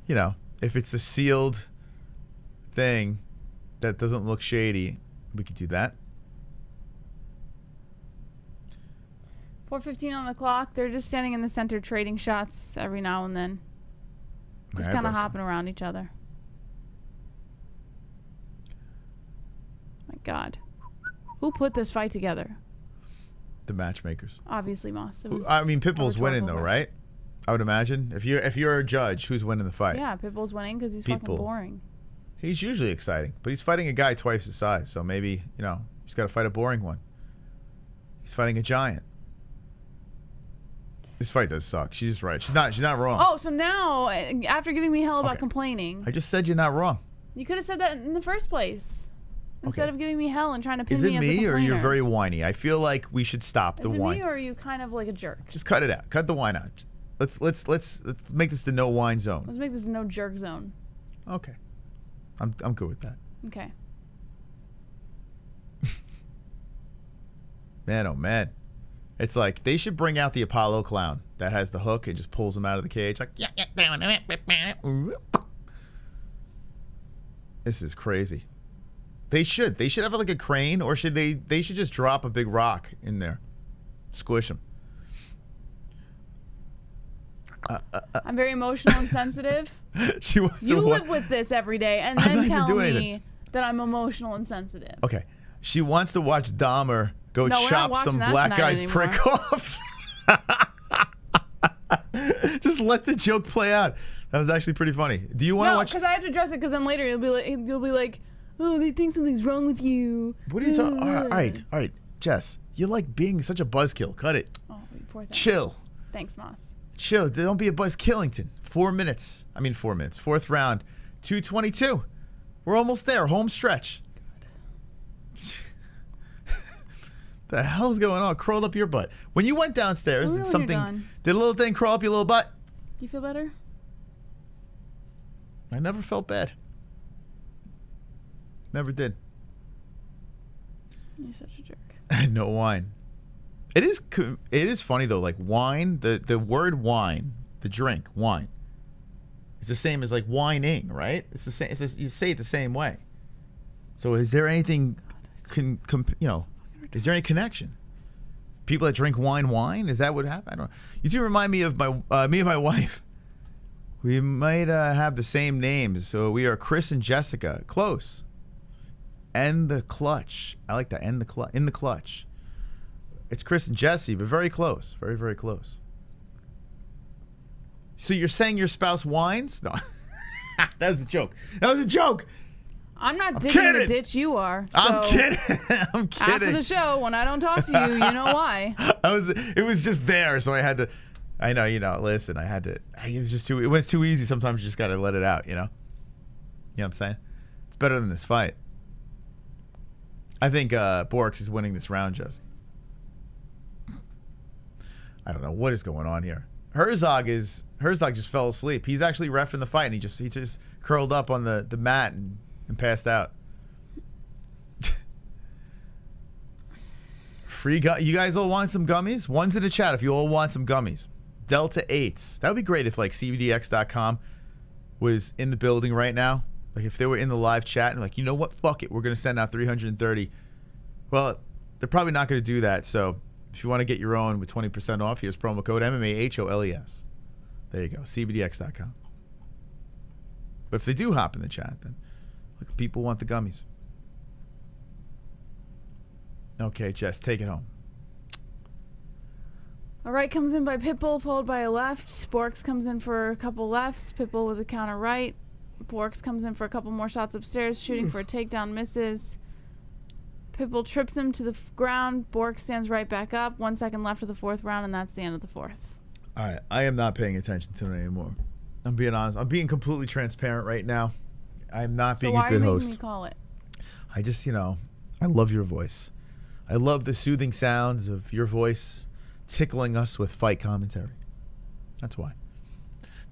you know, if it's a sealed thing that doesn't look shady, we could do that. 4:15 on the clock. They're just standing in the center trading shots every now and then. Just kind of hopping around each other. My God. Who put this fight together? The matchmakers. Obviously, Moss. I mean, Pitbull's winning, though, right? I would imagine. If you're a judge, who's winning the fight? Yeah, Pitbull's winning because he's fucking boring. He's usually exciting, but he's fighting a guy twice his size, so maybe, you know, he's got to fight a boring one. He's fighting a giant. This fight does suck. She's right. She's not wrong. Oh, so now, after giving me hell about complaining. I just said you're not wrong. You could have said that in the first place. Instead of giving me hell and trying to pin Is me it as a me complainer. or you're very whiny? I feel like we should stop the Is it whine. me or are you kind of like a jerk? Just cut it out. Cut the whine out. Let's make this the no whine zone. Let's make this a no jerk zone. Okay. I'm good with that. Okay. Man, oh man. It's like they should bring out the Apollo clown that has the hook and just pulls him out of the cage. Like, this is crazy. They should have like a crane, or should they should just drop a big rock in there, squish him. I'm very emotional and sensitive. She wants You to live with this every day and then tell me that I'm emotional and sensitive. Okay. She wants to watch Dahmer go chop some black guy's prick off. Just let the joke play out. That was actually pretty funny. Do you want to watch? No, because I have to address it. Because then later you'll be like, oh, they think something's wrong with you. What are you talking? All right, Jess. You're like being such a buzzkill. Cut it. Oh, you poor thing. Chill. Thanks, Moss. Chill. Don't be a Buzzkillington. 4 minutes. I mean 4 minutes. Fourth round. 2:22. We're almost there. Home stretch. The hell's going on? Crawled up your butt. When you went downstairs, did something? Did a little thing crawl up your little butt? Do you feel better? I never felt bad. Never did. You're such a jerk. No wine. It is funny though. Like wine, the word wine, the drink wine, it's the same as like whining, right? It's the same. You say it the same way. So is there anything? Is there any connection? People that drink wine? Is that what happened? I don't know. You two remind me of me and my wife. We might have the same names. So we are Chris and Jessica. Close. End the clutch. I like that. In the clutch. It's Chris and Jesse, but very close. Very, very close. So you're saying your spouse whines? No. That was a joke. I'm not digging the ditch you are. So I'm kidding. I'm kidding. After the show, when I don't talk to you, you know why. It was just there, so I had to. I know, listen, I had to. It was just it was too easy. Sometimes you just got to let it out, You know what I'm saying? It's better than this fight. I think Borics is winning this round, Jesse. I don't know what is going on here. Herzog just fell asleep. He's actually reffing the fight, and he just curled up on the mat and passed out. Free you guys all want some gummies? One's in the chat if you all want some gummies. Delta 8s. That would be great if like CBDX.com was in the building right now. Like if they were in the live chat and like, you know what? Fuck it. We're going to send out 330. Well, they're probably not going to do that. So if you want to get your own with 20% off, here's promo code MMA-HOLES. There you go. CBDX.com. But if they do hop in the chat, then look, people want the gummies. Okay, Jess, take it home. All right, comes in by Pitbull, followed by a left. Borics comes in for a couple lefts. Pitbull with a counter right. Borics comes in for a couple more shots upstairs, shooting for a takedown, misses. Pitbull trips him to the ground. Borics stands right back up. 1 second left of the fourth round, and that's the end of the fourth. All right, I am not paying attention to it anymore. I'm being honest. I'm being completely transparent right now. I'm not being a good host. So why are you making me call it? I just, I love your voice. I love the soothing sounds of your voice tickling us with fight commentary. That's why.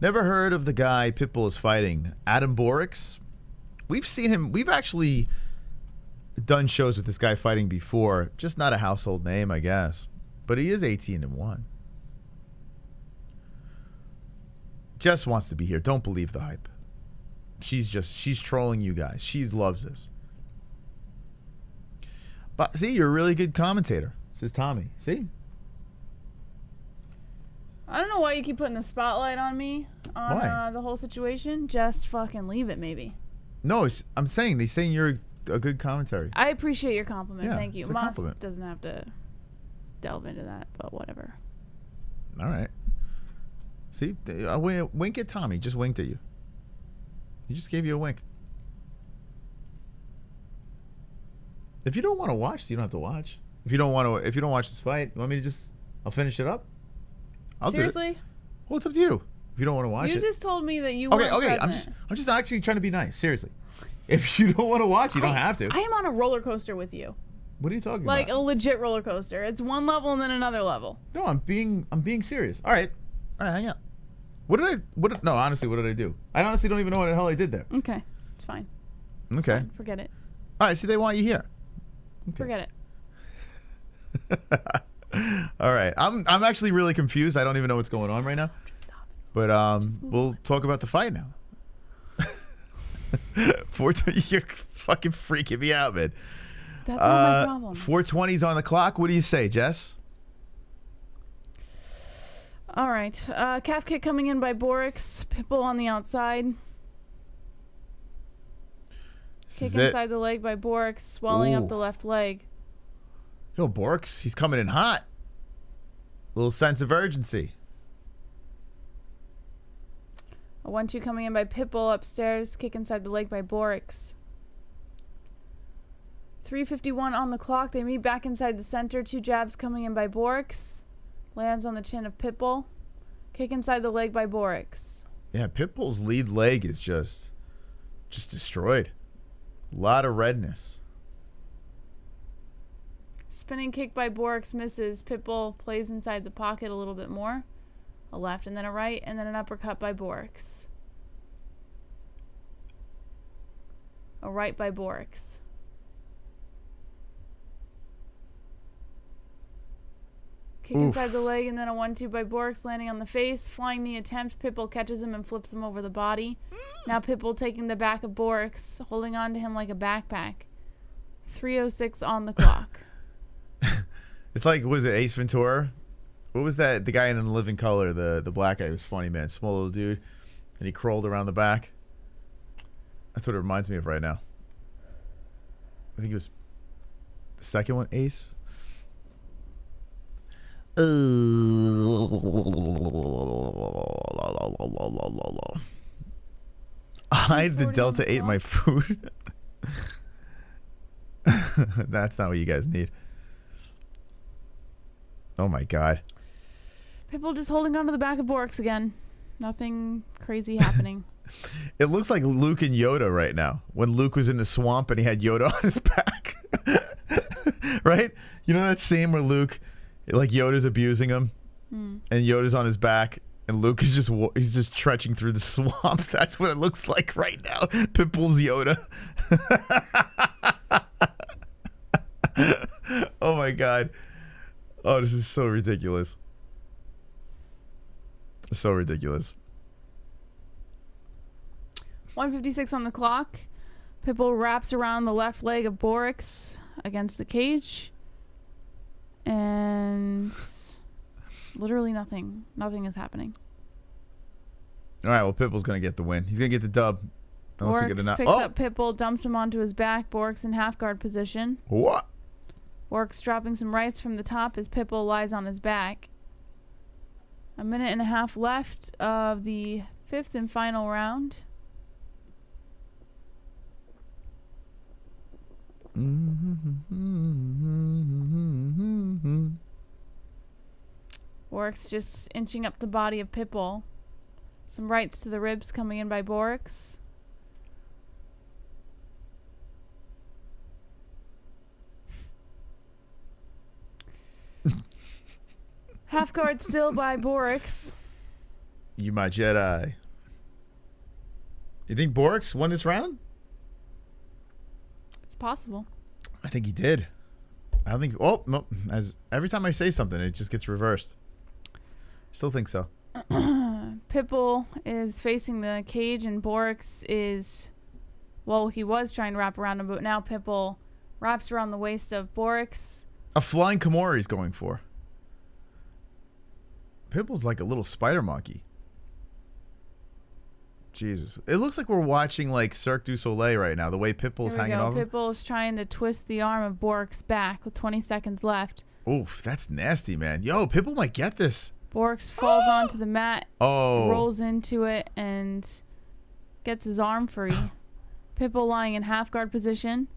Never heard of the guy Pitbull is fighting. Adam Borics. We've seen him. We've actually done shows with this guy fighting before. Just not a household name, I guess. But he is 18-1. Jess wants to be here. Don't believe the hype. She's trolling you guys. She loves this. But see, you're a really good commentator, says Tommy. See? I don't know why you keep putting the spotlight on me on the whole situation. Just fucking leave it, maybe. No, I'm saying they're saying you're a good commentary. I appreciate your compliment. Yeah, Thank you. it's a Moss compliment. doesn't have to delve into that, but whatever. All right. See, I wink at Tommy. Just winked at you. He just gave you a wink. If you don't want to watch, you don't have to watch. If you don't watch this fight, you want me to I'll finish it up? I'll Seriously? do it. Well, it's up to you. If you don't want to watch it. You just told me that you Okay, weren't I'm just actually trying to be nice. Seriously. If you don't want to watch, you don't have to. I am on a roller coaster with you. What are you talking Like about? a legit roller coaster. It's one level and then another level. No, I'm being serious. All right, hang out. No, honestly, what did I do? I honestly don't even know what the hell I did there. Okay, it's fine. It's Okay. fine. Forget it. All right, see, they want you here. Okay. Forget it. All right, I'm actually really confused. I don't even know what's going on right now. Just stop. But we'll talk about the fight now. 420, you're fucking freaking me out, man. That's not my problem. 420's on the clock. What do you say, Jess? All right. Calf kick coming in by Borics. Pitbull on the outside. Kick inside the leg by Borics, swelling up the left leg. Yo, Borics, he's coming in hot. Little sense of urgency. A 1-2 coming in by Pitbull upstairs. Kick inside the leg by Borics. 3:51 on the clock. They meet back inside the center. 2 jabs coming in by Borics. Lands on the chin of Pitbull. Kick inside the leg by Borics. Yeah, Pitbull's lead leg is just destroyed. A lot of redness. Spinning kick by Borics misses. Pitbull plays inside the pocket a little bit more. A left and then a right and then an uppercut by Borics. A right by Borics. Kick inside the leg and then a 1-2 by Borics, landing on the face. Flying knee attempt. Pitbull catches him and flips him over the body. Now Pitbull taking the back of Borics, holding on to him like a backpack. 3:06 on the clock. It's like, what was it, Ace Ventura? What was that? The guy in In Living Color, the black guy, was funny, man. Small little dude. And he crawled around the back. That's what it reminds me of right now. I think it was the second one, Ace. The Delta ate my food. That's not what you guys need. Oh my god. Pitbull just holding on to the back of Borics again. Nothing crazy happening. It looks like Luke and Yoda right now. When Luke was in the swamp and he had Yoda on his back. Right? You know that scene where Luke, like Yoda's abusing him and Yoda's on his back and Luke is he's just trekking through the swamp. That's what it looks like right now. Pitbull's Yoda. Oh my god. Oh, this is so ridiculous. So ridiculous. 1:56 on the clock. Pitbull wraps around the left leg of Borics against the cage. And literally nothing. Nothing is happening. All right, well, Pitbull's going to get the win. He's going to get the dub. Borics picks up Pitbull, dumps him onto his back. Borics in half guard position. What? Borics dropping some rights from the top as Pitbull lies on his back. 1.5 minutes left of the 5th and final round. Borics just inching up the body of Pitbull. Some rights to the ribs coming in by Borics. Half guard still by Borics. You my Jedi. You think Borics won this round? It's possible. I think he did. I don't think. Oh, no. As every time I say something, it just gets reversed. Still think so. Pitbull is facing the cage, and Borics is, well, he was trying to wrap around him, but now Pitbull wraps around the waist of Borics. A flying Kimura he's going for. Pitbull's like a little spider monkey. Jesus. It looks like we're watching like Cirque du Soleil right now, the way Pitbull's hanging over. Pitbull's trying to twist the arm of Borics back with 20 seconds left. Oof, that's nasty, man. Yo, Pitbull might get this. Borics falls onto the mat, Oh. rolls into it, and gets his arm free. Pitbull lying in half guard position.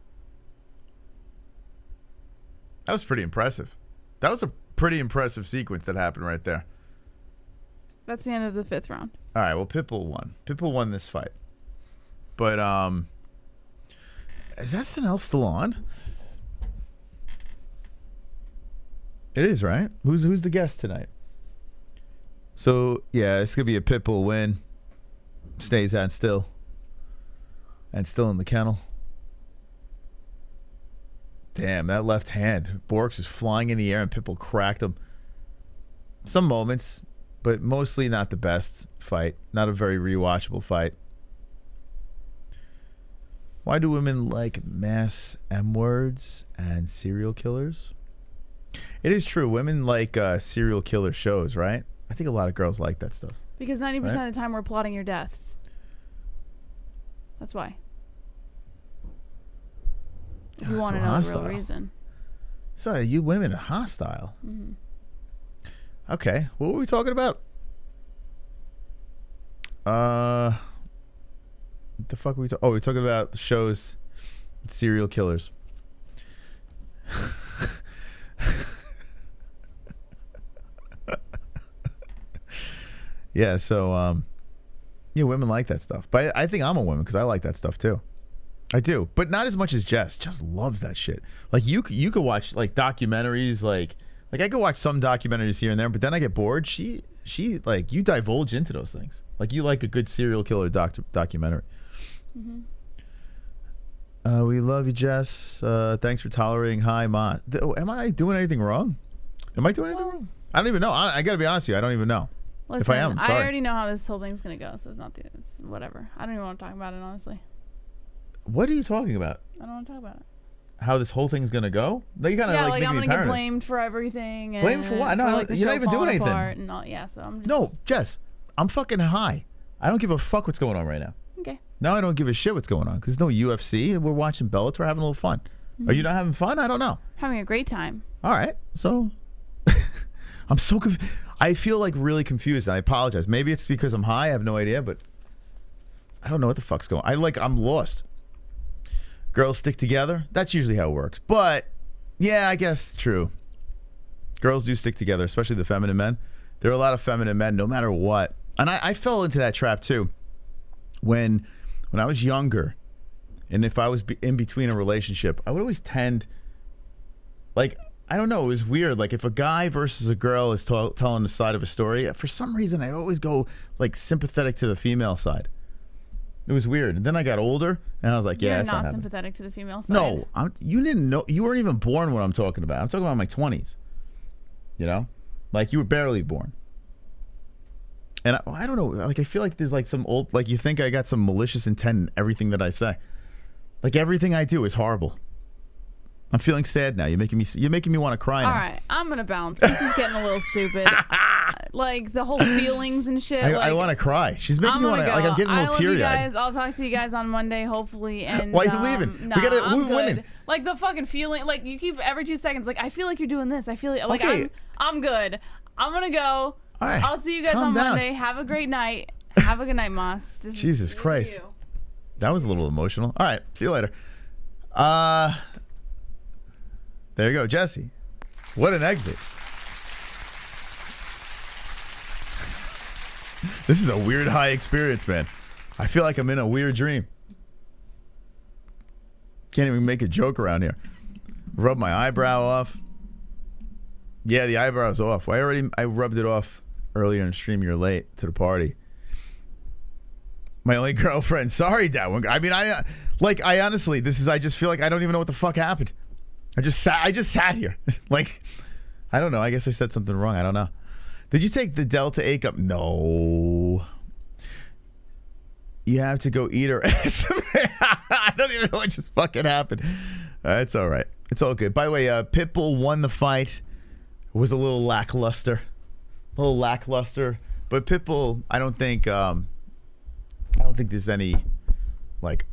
That was pretty impressive. That was a pretty impressive sequence that happened right there. That's the end of the 5th round. All right, well, Pitbull won. Pitbull won this fight. But, is SNL still on? It is, right? Who's the guest tonight? So, yeah, it's going to be a Pitbull win. Stays on still. And still in the kennel. Damn, that left hand. Borics is flying in the air and Pitbull cracked him. Some moments, but mostly not the best fight. Not a very rewatchable fight. Why do women like mass M words and serial killers? It is true. Women like serial killer shows, right? I think a lot of girls like that stuff. Because 90% of the time we're plotting your deaths. That's why. If you want to know the real reason. So you women are hostile. Mm-hmm. Okay, what were we talking about? What the fuck were we talking? Oh, we were talking about the shows, serial killers. Yeah, so yeah, women like that stuff. But I think I'm a woman because I like that stuff too. I do, but not as much as Jess. Jess loves that shit. Like you could watch like documentaries, like I could watch some documentaries here and there, but then I get bored. She like you divulge into those things. Like you like a good serial killer documentary. Mm-hmm. We love you, Jess. Thanks for tolerating Hi Ma. Am I doing anything wrong? Am I doing anything wrong? I don't even know. I gotta be honest with you. I don't even know. Listen, if I am, I'm sorry. I already know how this whole thing's gonna go, so it's whatever. I don't even want to talk about it, honestly. What are you talking about? I don't want to talk about it. How this whole thing's gonna go? Like, you kind of yeah, like I'm gonna get blamed for everything. And blamed for what? No, for, like, you're not even doing anything. And all, yeah, so I'm just... No, Jess, I'm fucking high. I don't give a fuck what's going on right now. Okay. Now I don't give a shit what's going on because there's no UFC. We're watching Bellator, having a little fun. Mm-hmm. Are you not having fun? I don't know. Having a great time. All right, so I'm so confused. I feel like really confused, and I apologize. Maybe it's because I'm high. I have no idea, but I don't know what the fuck's going on. I'm lost. Girls stick together. That's usually how it works. But yeah, I guess true. Girls do stick together, especially the feminine men. There are a lot of feminine men, no matter what. And I fell into that trap too. When I was younger, and if I was in between a relationship, I would always tend, like, I don't know, it was weird. Like, if a guy versus a girl is telling the side of a story, for some reason, I'd always go, like, sympathetic to the female side. It was weird. And then I got older, and I was like, yeah, You're that's not happening. sympathetic to the female side. No, you didn't know. You weren't even born when I'm talking about. I'm talking about my 20s. You know? Like, you were barely born. And I don't know. Like, I feel like there's, like, some old... Like, you think I got some malicious intent in everything that I say. Like, everything I do is horrible. I'm feeling sad now. You're making me want to cry now. All right, I'm gonna bounce. This is getting a little stupid. Like the whole feelings and shit. I want to cry. She's making me want to. Like, I'm getting a little teary-eyed. I love you guys. I'll talk to you guys on Monday, hopefully. And why are you leaving? Nah, We're winning. Like the fucking feeling. Like you keep every 2 seconds. Like I feel like you're doing this. I feel like okay. I'm good. I'm gonna go. All right. I'll see you guys Calm on down. Monday. Have a great night. Have a good night, Moss. Jesus Christ. That was a little emotional. All right. See you later. There you go, Jesse. What an exit. This is a weird high experience, man. I feel like I'm in a weird dream. Can't even make a joke around here. Rub my eyebrow off. Yeah, the eyebrow's off. I rubbed it off earlier in the stream you're late to the party. My only girlfriend. Sorry, Dad. I mean, I honestly, I just feel like I don't even know what the fuck happened. I just sat here. Like, I don't know. I guess I said something wrong. I don't know. Did you take the Delta 8 cup? No. You have to go eat her ass. I don't even know what just fucking happened. It's all right. It's all good. By the way, Pitbull won the fight. It was a little lackluster. But Pitbull, I don't think there's any like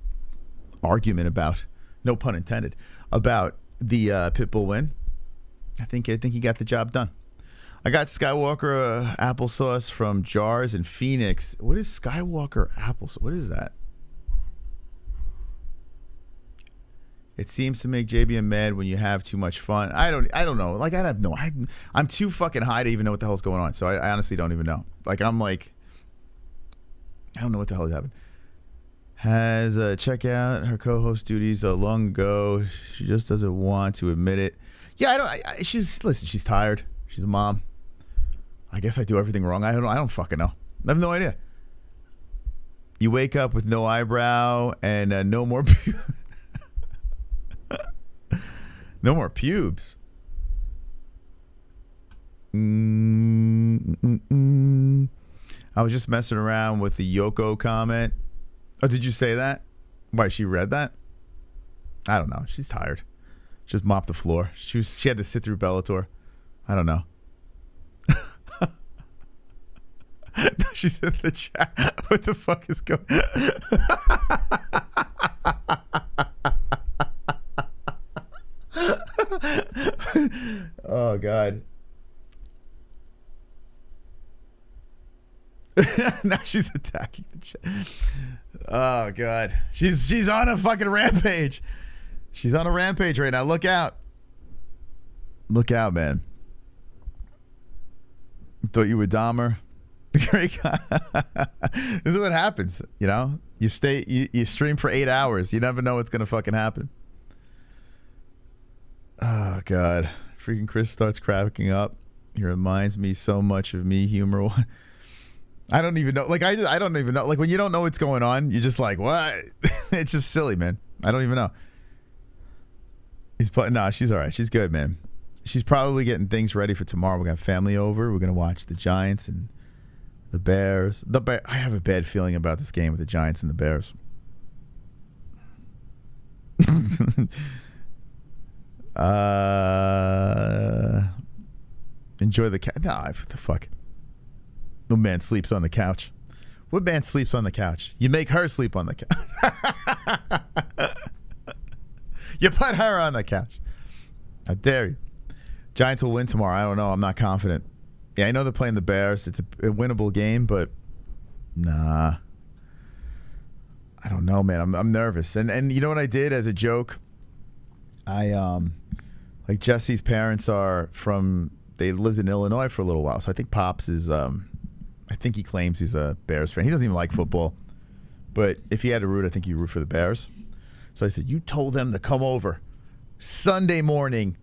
argument about, no pun intended, about the Pitbull win. I think he got the job done. I got Skywalker applesauce from Jars in Phoenix. What is Skywalker applesauce? What is that? It seems to make JBM mad when you have too much fun. I don't know. Like, I'm too fucking high to even know what the hell's going on. So I honestly don't even know. Like, I don't know what the hell is happening. Has check out her co-host duties long ago. She just doesn't want to admit it. Yeah, she's tired. She's a mom. I guess I do everything wrong. I don't fucking know. I have no idea. You wake up with no eyebrow and no more no more pubes. I was just messing around with the Yoko comment. Oh, did you say that? Why, she read that? I don't know. She's tired. Just mopped the floor. She had to sit through Bellator. I don't know. She's in the chat. What the fuck is going Oh, God. Now she's attacking the chat. Oh, God. She's on a fucking rampage. She's on a rampage right now. Look out. Look out, man. Thought you were Dahmer. Great guy. This is what happens, you know? You stream for 8 hours. You never know what's going to fucking happen. Oh, God. Freaking Chris starts cracking up. He reminds me so much of me humor. I don't even know. Like, I don't even know. Like, when you don't know what's going on, you're just like, what? It's just silly, man. I don't even know. No, she's all right. She's good, man. She's probably getting things ready for tomorrow. We got family over. We're going to watch the Giants and the Bears. I have a bad feeling about this game with the Giants and the Bears. Enjoy the couch. Nah, what the fuck? No man sleeps on the couch. What man sleeps on the couch? You make her sleep on the couch. You put her on the couch. How dare you? Giants will win tomorrow. I don't know. I'm not confident. Yeah, I know they're playing the Bears. It's a winnable game, but nah. I don't know, man. I'm nervous. And you know what I did as a joke? I like Jesse's parents they lived in Illinois for a little while. So I think Pops is I think he claims he's a Bears fan. He doesn't even like football. But if he had to root, I think he'd root for the Bears. So I said, you told them to come over Sunday morning.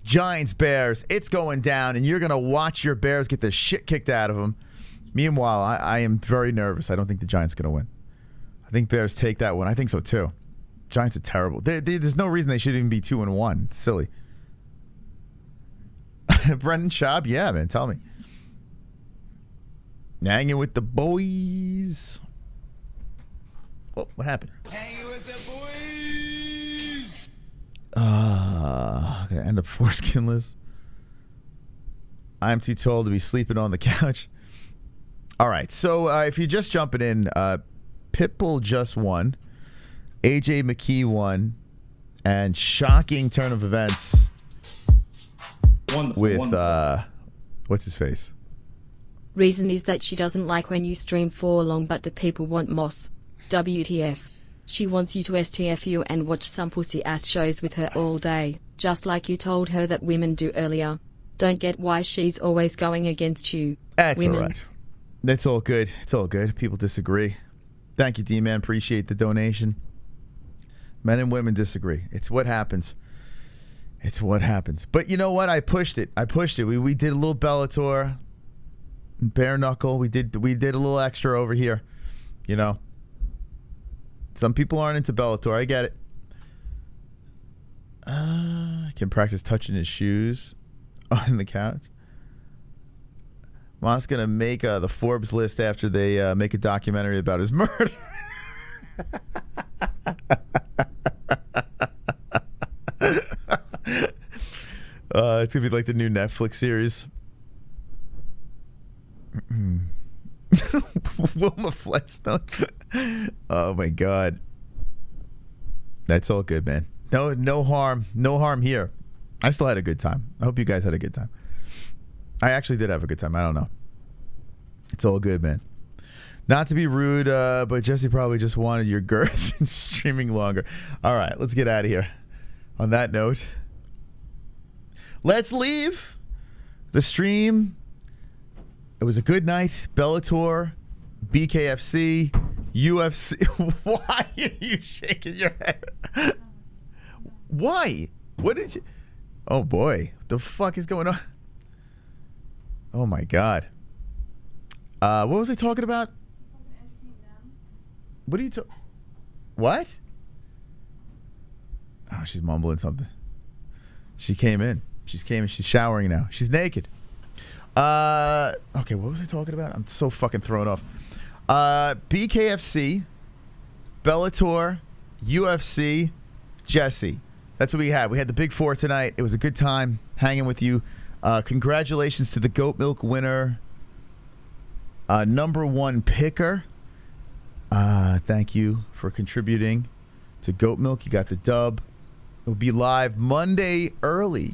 Giants, Bears, it's going down, and you're going to watch your Bears get the shit kicked out of them. Meanwhile, I am very nervous. I don't think the Giants are going to win. I think Bears take that one. I think so, too. Giants are terrible. There's no reason they should even be 2-1. It's silly. Brendan Schaub? Yeah, man, tell me. Hanging with the boys. Oh, what happened? Hanging with the boys. Okay, end up foreskinless. I'm too tall to be sleeping on the couch. All right, so if you're just jumping in, Pitbull just won. AJ McKee won. And shocking turn of events with what's his face? Reason is that she doesn't like when you stream for long, but the people want Moss. WTF. She wants you to STFU and watch some pussy ass shows with her all day, just like you told her that women do earlier. Don't get why she's always going against you. That's women. all right. That's all good. It's all good. People disagree. Thank you, D-Man. Appreciate the donation. Men and women disagree. It's what happens. It's what happens. But you know what? I pushed it. We did a little Bellator. Bare knuckle. We did a little extra over here. You know. Some people aren't into Bellator. I get it. Can practice touching his shoes on the couch. Moss gonna make the Forbes list after they make a documentary about his murder. It's gonna be like the new Netflix series. Wilma Flintstone. Oh my God. That's all good, man. No harm here. I still had a good time. I hope you guys had a good time. I actually did have a good time. I don't know. It's all good, man. Not to be rude, but Jesse probably just wanted your girth and streaming longer. All right, let's get out of here. On that note, let's leave the stream. It was a good night. Bellator, BKFC, UFC. Why are you shaking your head? Why? What did you... Oh, boy. What the fuck is going on? Oh, my God. What was I talking about? What are you talking... What? Oh, she's mumbling something. She came in. She's showering now. She's naked. Okay, what was I talking about? I'm so fucking thrown off. BKFC, Bellator, UFC, Jesse. That's what we had. We had the big four tonight. It was a good time hanging with you. Congratulations to the Goat Milk winner, number one picker. Thank you for contributing to Goat Milk. You got the dub. It'll be live Monday early.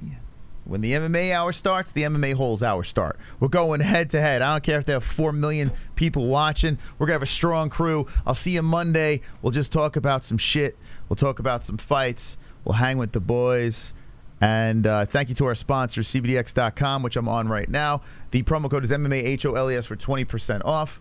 When the MMA hour starts, the MMA-Holes hour start. We're going head-to-head. I don't care if there are 4 million people watching. We're going to have a strong crew. I'll see you Monday. We'll just talk about some shit. We'll talk about some fights. We'll hang with the boys. And thank you to our sponsor, CBDX.com, which I'm on right now. The promo code is MMA-HOLES for 20% off.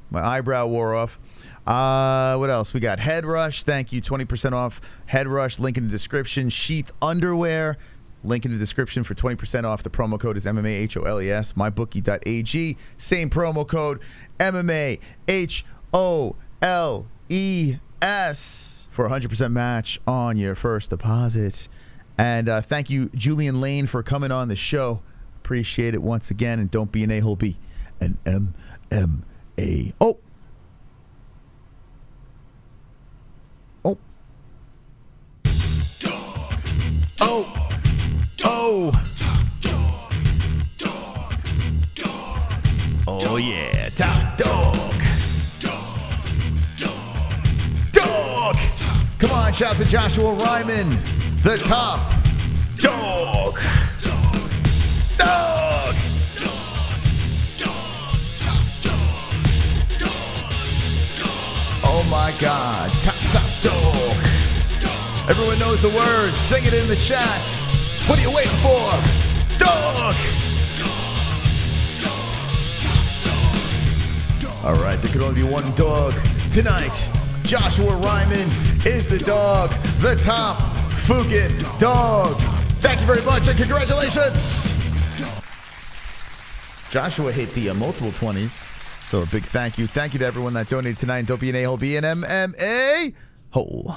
My eyebrow wore off. What else? We got Head Rush. Thank you. 20% off Head Rush. Link in the description. Sheath Underwear. Link in the description for 20% off. The promo code is MMA-HOLES. MyBookie.ag. Same promo code, MMA-HOLES, for a 100% match on your first deposit. And thank you, Julian Lane, for coming on the show. Appreciate it once again. And don't be an a-hole, be an MMA. Oh. Oh yeah, top dog. Dog. Come on, shout to Joshua Ryman, the top dog. Dog. Oh my God, top dog. Everyone knows the words. Sing it in the chat. What are you waiting for? Dog. All right, there could only be one dog tonight. Joshua Ryman is the dog, the top fucking dog. Thank you very much and congratulations. Joshua hit the multiple 20s, so a big thank you. Thank you to everyone that donated tonight. Don't be an a-hole, be an MMA hole.